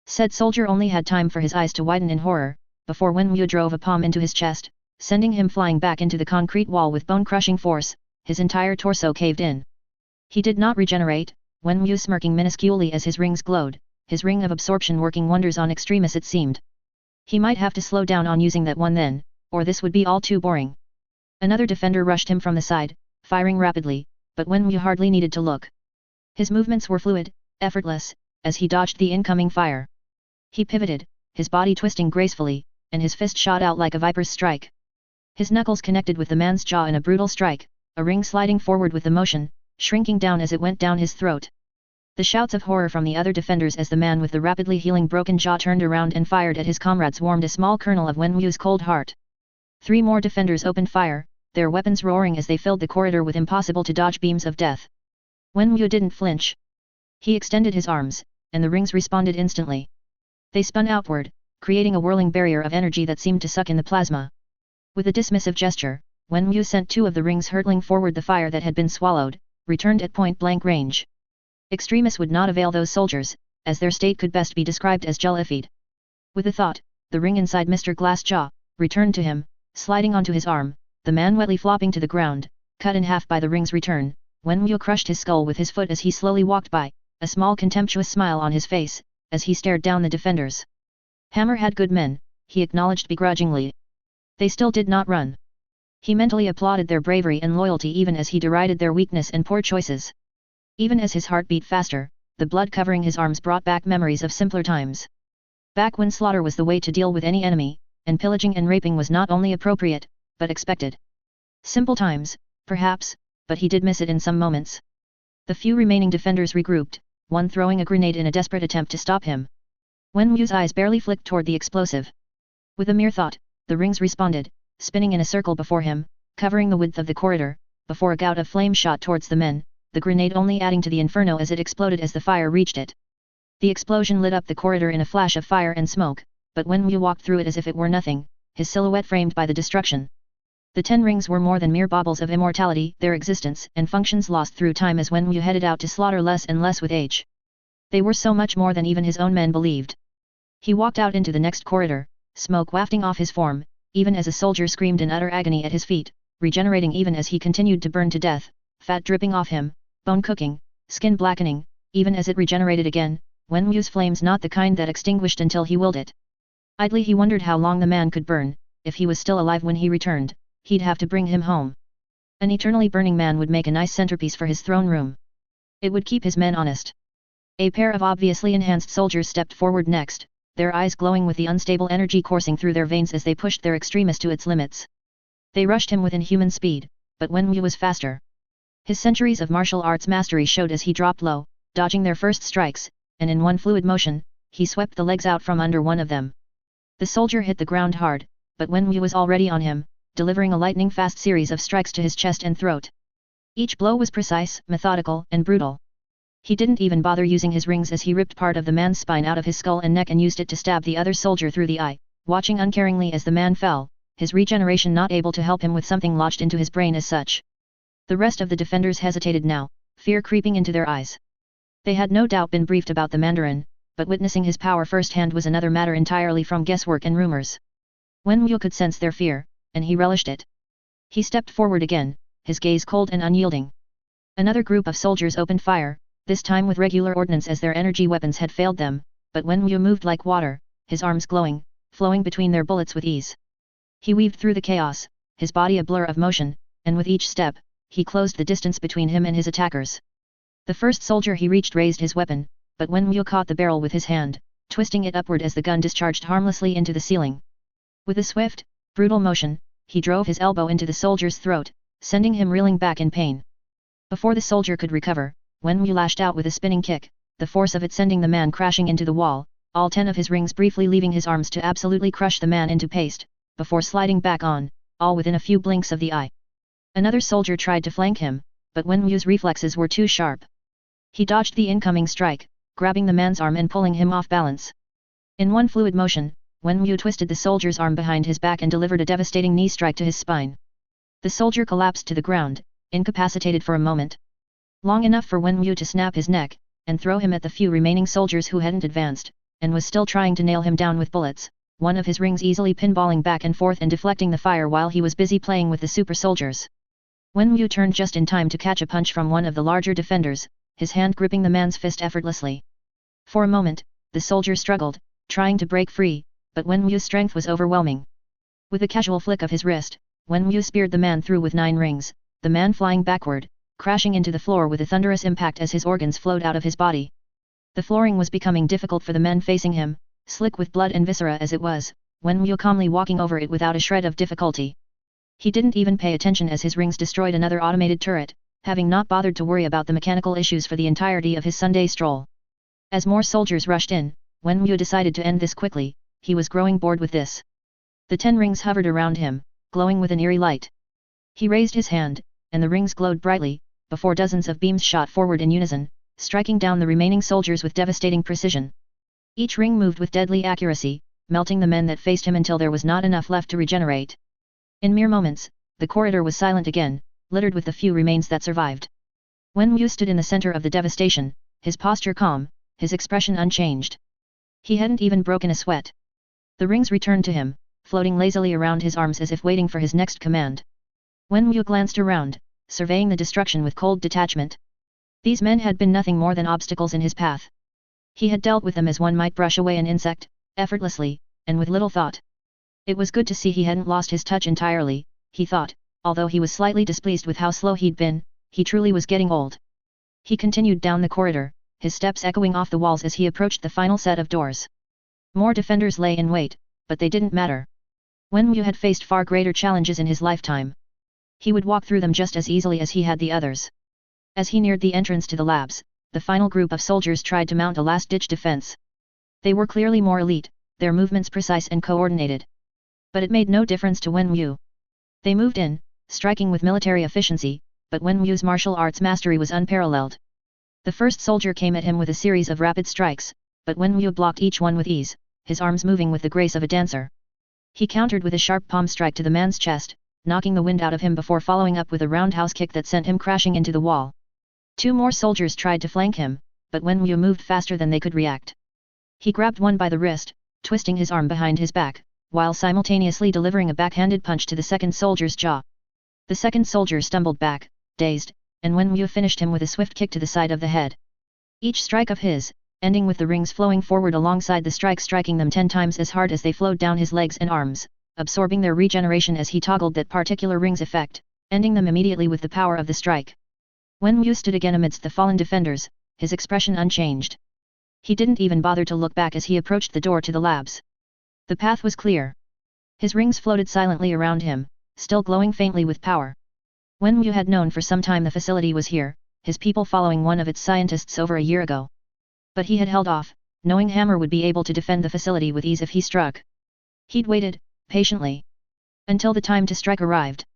Said soldier only had time for his eyes to widen in horror, before Wen Wu drove a palm into his chest, sending him flying back into the concrete wall with bone-crushing force, his entire torso caved in. He did not regenerate, Wen Wu smirking minusculely as his rings glowed, his ring of absorption working wonders on Extremis it seemed. He might have to slow down on using that one then, or this would be all too boring. Another defender rushed him from the side, firing rapidly, but Wen Wu hardly needed to look. His movements were fluid, effortless, as he dodged the incoming fire. He pivoted, his body twisting gracefully, and his fist shot out like a viper's strike. His knuckles connected with the man's jaw in a brutal strike, a ring sliding forward with the motion, shrinking down as it went down his throat. The shouts of horror from the other defenders as the man with the rapidly healing broken jaw turned around and fired at his comrades warmed a small kernel of Wen Wu's cold heart. 3 more defenders opened fire, their weapons roaring as they filled the corridor with impossible-to-dodge beams of death. Wen Wu didn't flinch. He extended his arms, and the rings responded instantly. They spun outward, creating a whirling barrier of energy that seemed to suck in the plasma. With a dismissive gesture, Wen Wu sent 2 of the rings hurtling forward the fire that had been swallowed, returned at point-blank range. Extremis would not avail those soldiers, as their state could best be described as jellified. With a thought, the ring inside Mr. Glassjaw returned to him, sliding onto his arm, the man wetly flopping to the ground, cut in half by the ring's return. Wen Wu crushed his skull with his foot as he slowly walked by, a small contemptuous smile on his face, as he stared down the defenders. Hammer had good men, he acknowledged begrudgingly. They still did not run. He mentally applauded their bravery and loyalty even as he derided their weakness and poor choices. Even as his heart beat faster, the blood covering his arms brought back memories of simpler times. Back when slaughter was the way to deal with any enemy, and pillaging and raping was not only appropriate, but expected. Simple times, perhaps, but he did miss it in some moments. The few remaining defenders regrouped, one throwing a grenade in a desperate attempt to stop him. Wen Wu's eyes barely flicked toward the explosive. With a mere thought, the rings responded, spinning in a circle before him, covering the width of the corridor, before a gout of flame shot towards the men, the grenade only adding to the inferno as it exploded as the fire reached it. The explosion lit up the corridor in a flash of fire and smoke, but Wen Wu walked through it as if it were nothing, his silhouette framed by the destruction. The 10 rings were more than mere baubles of immortality, their existence and functions lost through time as Wen Wu headed out to slaughter less and less with age. They were so much more than even his own men believed. He walked out into the next corridor, smoke wafting off his form, even as a soldier screamed in utter agony at his feet, regenerating even as he continued to burn to death, fat dripping off him, bone cooking, skin blackening, even as it regenerated again, Wenwu's flames not the kind that extinguished until he willed it. Idly he wondered how long the man could burn. If he was still alive when he returned, he'd have to bring him home. An eternally burning man would make a nice centerpiece for his throne room. It would keep his men honest. A pair of obviously enhanced soldiers stepped forward next, their eyes glowing with the unstable energy coursing through their veins as they pushed their extremist to its limits. They rushed him with inhuman speed, but Wenwu was faster. His centuries of martial arts mastery showed as he dropped low, dodging their first strikes, and in one fluid motion, he swept the legs out from under one of them. The soldier hit the ground hard, but Wenwu was already on him, delivering a lightning-fast series of strikes to his chest and throat. Each blow was precise, methodical, and brutal. He didn't even bother using his rings as he ripped part of the man's spine out of his skull and neck and used it to stab the other soldier through the eye, watching uncaringly as the man fell, his regeneration not able to help him with something lodged into his brain as such. The rest of the defenders hesitated now, fear creeping into their eyes. They had no doubt been briefed about the Mandarin, but witnessing his power firsthand was another matter entirely from guesswork and rumors. Wenwu could sense their fear, and he relished it. He stepped forward again, his gaze cold and unyielding. Another group of soldiers opened fire, this time with regular ordnance as their energy weapons had failed them, but Wenwu moved like water, his arms glowing, flowing between their bullets with ease. He weaved through the chaos, his body a blur of motion, and with each step, he closed the distance between him and his attackers. The first soldier he reached raised his weapon, but Wenwu caught the barrel with his hand, twisting it upward as the gun discharged harmlessly into the ceiling. With a swift, brutal motion, he drove his elbow into the soldier's throat, sending him reeling back in pain. Before the soldier could recover, Wenwu lashed out with a spinning kick, the force of it sending the man crashing into the wall, all 10 of his rings briefly leaving his arms to absolutely crush the man into paste, before sliding back on, all within a few blinks of the eye. Another soldier tried to flank him, but Wenwu's reflexes were too sharp. He dodged the incoming strike, grabbing the man's arm and pulling him off balance. In one fluid motion, Wenwu twisted the soldier's arm behind his back and delivered a devastating knee strike to his spine. The soldier collapsed to the ground, incapacitated for a moment. Long enough for Wenwu to snap his neck, and throw him at the few remaining soldiers who hadn't advanced, and was still trying to nail him down with bullets, one of his rings easily pinballing back and forth and deflecting the fire while he was busy playing with the super soldiers. Wenwu turned just in time to catch a punch from one of the larger defenders, his hand gripping the man's fist effortlessly. For a moment, the soldier struggled, trying to break free, but Wenwu's strength was overwhelming. With a casual flick of his wrist, Wenwu speared the man through with 9 rings, the man flying backward, crashing into the floor with a thunderous impact as his organs flowed out of his body. The flooring was becoming difficult for the men facing him, slick with blood and viscera as it was, Wenwu calmly walking over it without a shred of difficulty. He didn't even pay attention as his rings destroyed another automated turret, having not bothered to worry about the mechanical issues for the entirety of his Sunday stroll. As more soldiers rushed in, Wenwu decided to end this quickly, he was growing bored with this. The 10 rings hovered around him, glowing with an eerie light. He raised his hand, and the rings glowed brightly, before dozens of beams shot forward in unison, striking down the remaining soldiers with devastating precision. Each ring moved with deadly accuracy, melting the men that faced him until there was not enough left to regenerate. In mere moments, the corridor was silent again, littered with the few remains that survived. Wenwu stood in the center of the devastation, his posture calm, his expression unchanged. He hadn't even broken a sweat. The rings returned to him, floating lazily around his arms as if waiting for his next command. Wenwu glanced around, surveying the destruction with cold detachment. These men had been nothing more than obstacles in his path. He had dealt with them as one might brush away an insect, effortlessly, and with little thought. It was good to see he hadn't lost his touch entirely, he thought, although he was slightly displeased with how slow he'd been, he truly was getting old. He continued down the corridor, his steps echoing off the walls as he approached the final set of doors. More defenders lay in wait, but they didn't matter. Wenwu had faced far greater challenges in his lifetime. He would walk through them just as easily as he had the others. As he neared the entrance to the labs, the final group of soldiers tried to mount a last-ditch defense. They were clearly more elite, their movements precise and coordinated. But it made no difference to Wenwu. They moved in, striking with military efficiency, but Wenwu's martial arts mastery was unparalleled. The first soldier came at him with a series of rapid strikes, but Wenwu blocked each one with ease, his arms moving with the grace of a dancer. He countered with a sharp palm strike to the man's chest, knocking the wind out of him before following up with a roundhouse kick that sent him crashing into the wall. 2 more soldiers tried to flank him, but Wenwu moved faster than they could react. He grabbed one by the wrist, twisting his arm behind his back, while simultaneously delivering a backhanded punch to the second soldier's jaw. The second soldier stumbled back, dazed, and Wen Wu finished him with a swift kick to the side of the head. Each strike of his, ending with the rings flowing forward alongside the strike, striking them 10 times as hard as they flowed down his legs and arms, absorbing their regeneration as he toggled that particular ring's effect, ending them immediately with the power of the strike. Wen Wu stood again amidst the fallen defenders, his expression unchanged. He didn't even bother to look back as he approached the door to the labs. The path was clear. His rings floated silently around him, still glowing faintly with power. Wen Wu had known for some time the facility was here, his people following one of its scientists over a year ago. But he had held off, knowing Hammer would be able to defend the facility with ease if he struck. He'd waited, patiently, until the time to strike arrived.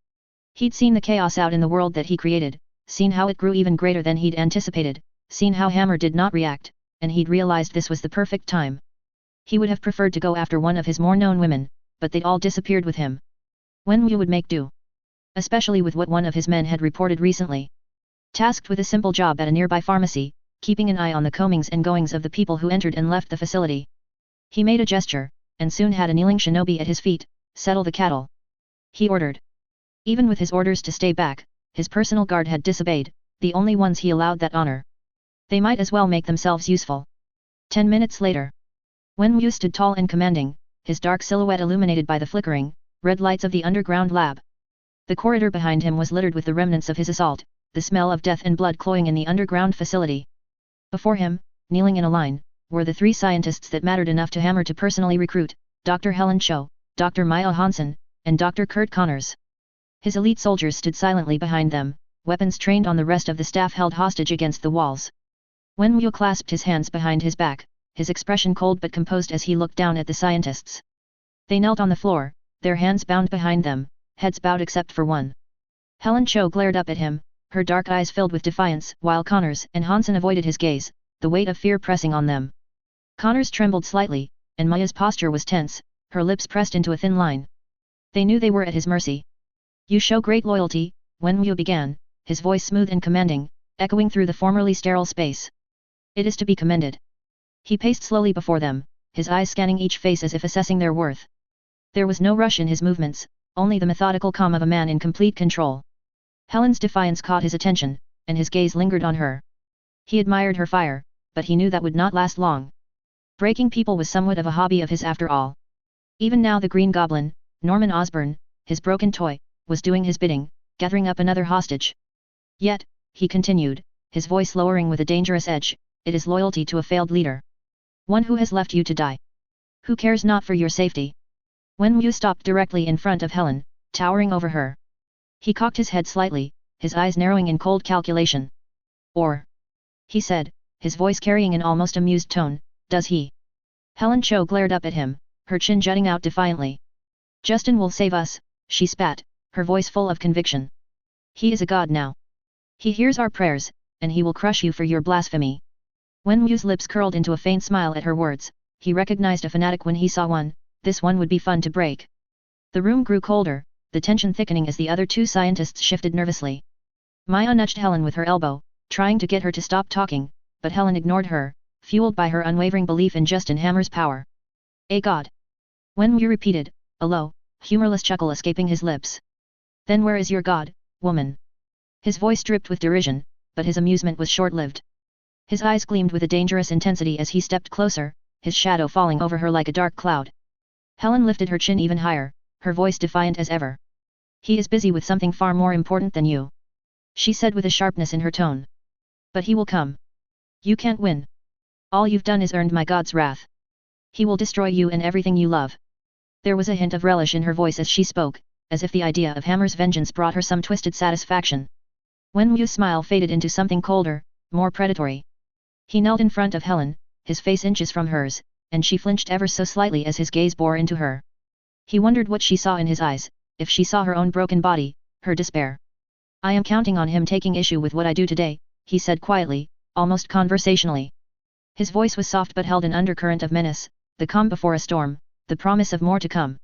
He'd seen the chaos out in the world that he created, seen how it grew even greater than he'd anticipated, seen how Hammer did not react, and he'd realized this was the perfect time. He would have preferred to go after one of his more known women, but they'd all disappeared with him. Wen Wu would make do. Especially with what one of his men had reported recently. Tasked with a simple job at a nearby pharmacy, keeping an eye on the comings and goings of the people who entered and left the facility. He made a gesture, and soon had a kneeling shinobi at his feet, settle the cattle. He ordered. Even with his orders to stay back, his personal guard had disobeyed, the only ones he allowed that honor. They might as well make themselves useful. 10 minutes later. Wen Wu stood tall and commanding, his dark silhouette illuminated by the flickering, red lights of the underground lab. The corridor behind him was littered with the remnants of his assault, the smell of death and blood cloying in the underground facility. Before him, kneeling in a line, were the 3 scientists that mattered enough to Hammer to personally recruit, Dr. Helen Cho, Dr. Maya Hansen, and Dr. Kurt Connors. His elite soldiers stood silently behind them, weapons trained on the rest of the staff held hostage against the walls. Wen Wu clasped his hands behind his back, his expression cold but composed as he looked down at the scientists. They knelt on the floor, their hands bound behind them, heads bowed except for one. Helen Cho glared up at him, her dark eyes filled with defiance, while Connors and Hansen avoided his gaze, the weight of fear pressing on them. Connors trembled slightly, and Maya's posture was tense, her lips pressed into a thin line. They knew they were at his mercy. You show great loyalty, Wen Wu began, his voice smooth and commanding, echoing through the formerly sterile space. It is to be commended. He paced slowly before them, his eyes scanning each face as if assessing their worth. There was no rush in his movements, only the methodical calm of a man in complete control. Helen's defiance caught his attention, and his gaze lingered on her. He admired her fire, but he knew that would not last long. Breaking people was somewhat of a hobby of his after all. Even now the Green Goblin, Norman Osborn, his broken toy, was doing his bidding, gathering up another hostage. Yet, he continued, his voice lowering with a dangerous edge, it is loyalty to a failed leader. One who has left you to die. Who cares not for your safety? Wen Wu stopped directly in front of Helen, towering over her. He cocked his head slightly, his eyes narrowing in cold calculation. Or, he said, his voice carrying an almost amused tone, does he? Helen Cho glared up at him, her chin jutting out defiantly. Justin will save us, she spat, her voice full of conviction. He is a god now. He hears our prayers, and he will crush you for your blasphemy. Wen Wu's lips curled into a faint smile at her words, he recognized a fanatic when he saw one, this one would be fun to break. The room grew colder, the tension thickening as the other 2 scientists shifted nervously. Maya nudged Helen with her elbow, trying to get her to stop talking, but Helen ignored her, fueled by her unwavering belief in Justin Hammer's power. A god. Wen Wu repeated, a low, humorless chuckle escaping his lips. Then where is your god, woman? His voice dripped with derision, but his amusement was short-lived. His eyes gleamed with a dangerous intensity as he stepped closer, his shadow falling over her like a dark cloud. Helen lifted her chin even higher, her voice defiant as ever. He is busy with something far more important than you. She said with a sharpness in her tone. But he will come. You can't win. All you've done is earned my god's wrath. He will destroy you and everything you love. There was a hint of relish in her voice as she spoke, as if the idea of Hammer's vengeance brought her some twisted satisfaction. Wen Wu's smile faded into something colder, more predatory. He knelt in front of Helen, his face inches from hers, and she flinched ever so slightly as his gaze bore into her. He wondered what she saw in his eyes, if she saw her own broken body, her despair. I am counting on him taking issue with what I do today, he said quietly, almost conversationally. His voice was soft but held an undercurrent of menace, the calm before a storm, the promise of more to come.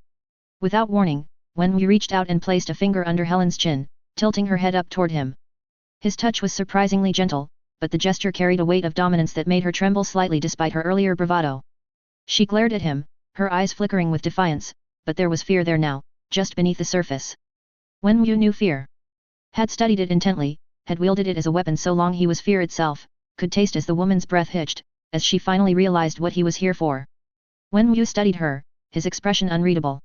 Without warning, Wen Wu reached out and placed a finger under Helen's chin, tilting her head up toward him. His touch was surprisingly gentle, but the gesture carried a weight of dominance that made her tremble slightly despite her earlier bravado. She glared at him, her eyes flickering with defiance, but there was fear there now, just beneath the surface. Wenwu knew fear. Had studied it intently, had wielded it as a weapon so long he was fear itself, could taste as the woman's breath hitched, as she finally realized what he was here for. Wenwu studied her, his expression unreadable.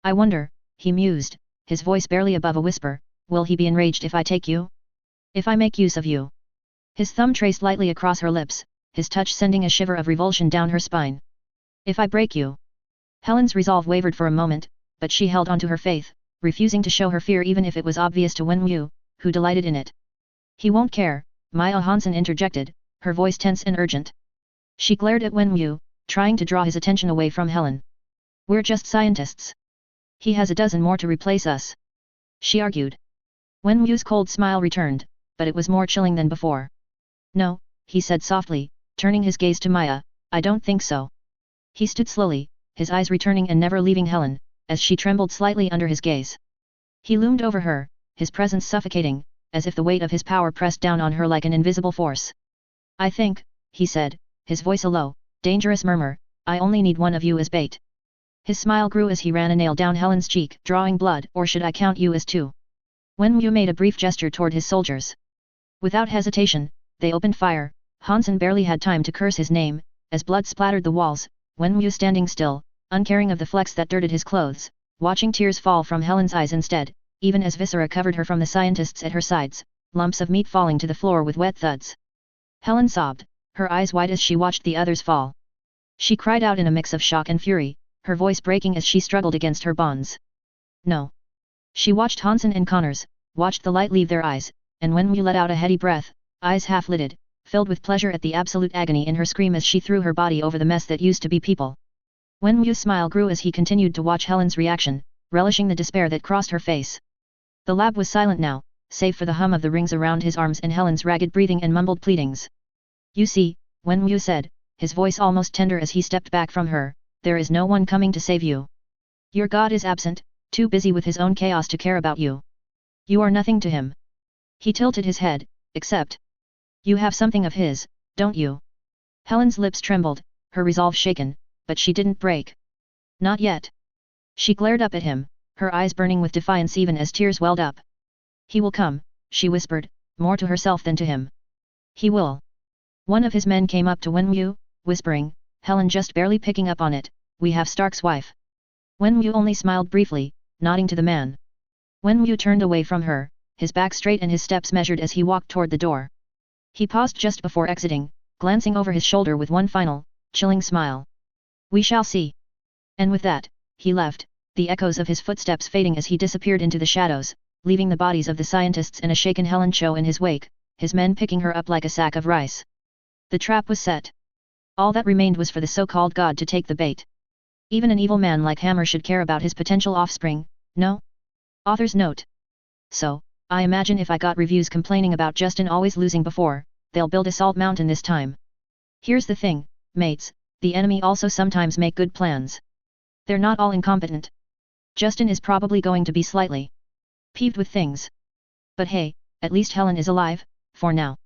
I wonder, he mused, his voice barely above a whisper, will he be enraged if I take you? If I make use of you? His thumb traced lightly across her lips, his touch sending a shiver of revulsion down her spine. If I break you? Helen's resolve wavered for a moment, but she held on to her faith, refusing to show her fear even if it was obvious to Wenwu, who delighted in it. He won't care, Maya Hansen interjected, her voice tense and urgent. She glared at Wenwu, trying to draw his attention away from Helen. We're just scientists. He has a dozen more to replace us. She argued. Wenwu's cold smile returned, but it was more chilling than before. No, he said softly, turning his gaze to Maya, I don't think so. He stood slowly, his eyes returning and never leaving Helen, as she trembled slightly under his gaze. He loomed over her, his presence suffocating, as if the weight of his power pressed down on her like an invisible force. I think, he said, his voice a low, dangerous murmur, I only need one of you as bait. His smile grew as he ran a nail down Helen's cheek, drawing blood, or should I count you as two? Wenwu made a brief gesture toward his soldiers. Without hesitation, they opened fire. Hansen barely had time to curse his name, as blood splattered the walls, Wenwu standing still, uncaring of the flecks that dirted his clothes, watching tears fall from Helen's eyes instead, even as viscera covered her from the scientists at her sides, lumps of meat falling to the floor with wet thuds. Helen sobbed, her eyes wide as she watched the others fall. She cried out in a mix of shock and fury, her voice breaking as she struggled against her bonds. No. She watched Hansen and Connors, watched the light leave their eyes, and Wenwu let out a heady breath, eyes half-lidded, filled with pleasure at the absolute agony in her scream as she threw her body over the mess that used to be people. Wenwu's smile grew as he continued to watch Helen's reaction, relishing the despair that crossed her face. The lab was silent now, save for the hum of the rings around his arms and Helen's ragged breathing and mumbled pleadings. You see, Wenwu said, his voice almost tender as he stepped back from her, there is no one coming to save you. Your god is absent, too busy with his own chaos to care about you. You are nothing to him. He tilted his head, except. You have something of his, don't you? Helen's lips trembled, her resolve shaken, but she didn't break. Not yet. She glared up at him, her eyes burning with defiance even as tears welled up. He will come, she whispered, more to herself than to him. He will. One of his men came up to Wenwu, whispering, Helen just barely picking up on it, we have Stark's wife. Wenwu only smiled briefly, nodding to the man. Wenwu turned away from her, his back straight and his steps measured as he walked toward the door. He paused just before exiting, glancing over his shoulder with one final, chilling smile. We shall see. And with that, he left, the echoes of his footsteps fading as he disappeared into the shadows, leaving the bodies of the scientists and a shaken Helen Cho in his wake, his men picking her up like a sack of rice. The trap was set. All that remained was for the so-called god to take the bait. Even an evil man like Hammer should care about his potential offspring, no? Author's note. So, I imagine if I got reviews complaining about Justin always losing before, they'll build a salt mountain this time. Here's the thing, mates, the enemy also sometimes make good plans. They're not all incompetent. Justin is probably going to be slightly peeved with things. But hey, at least Helen is alive, for now.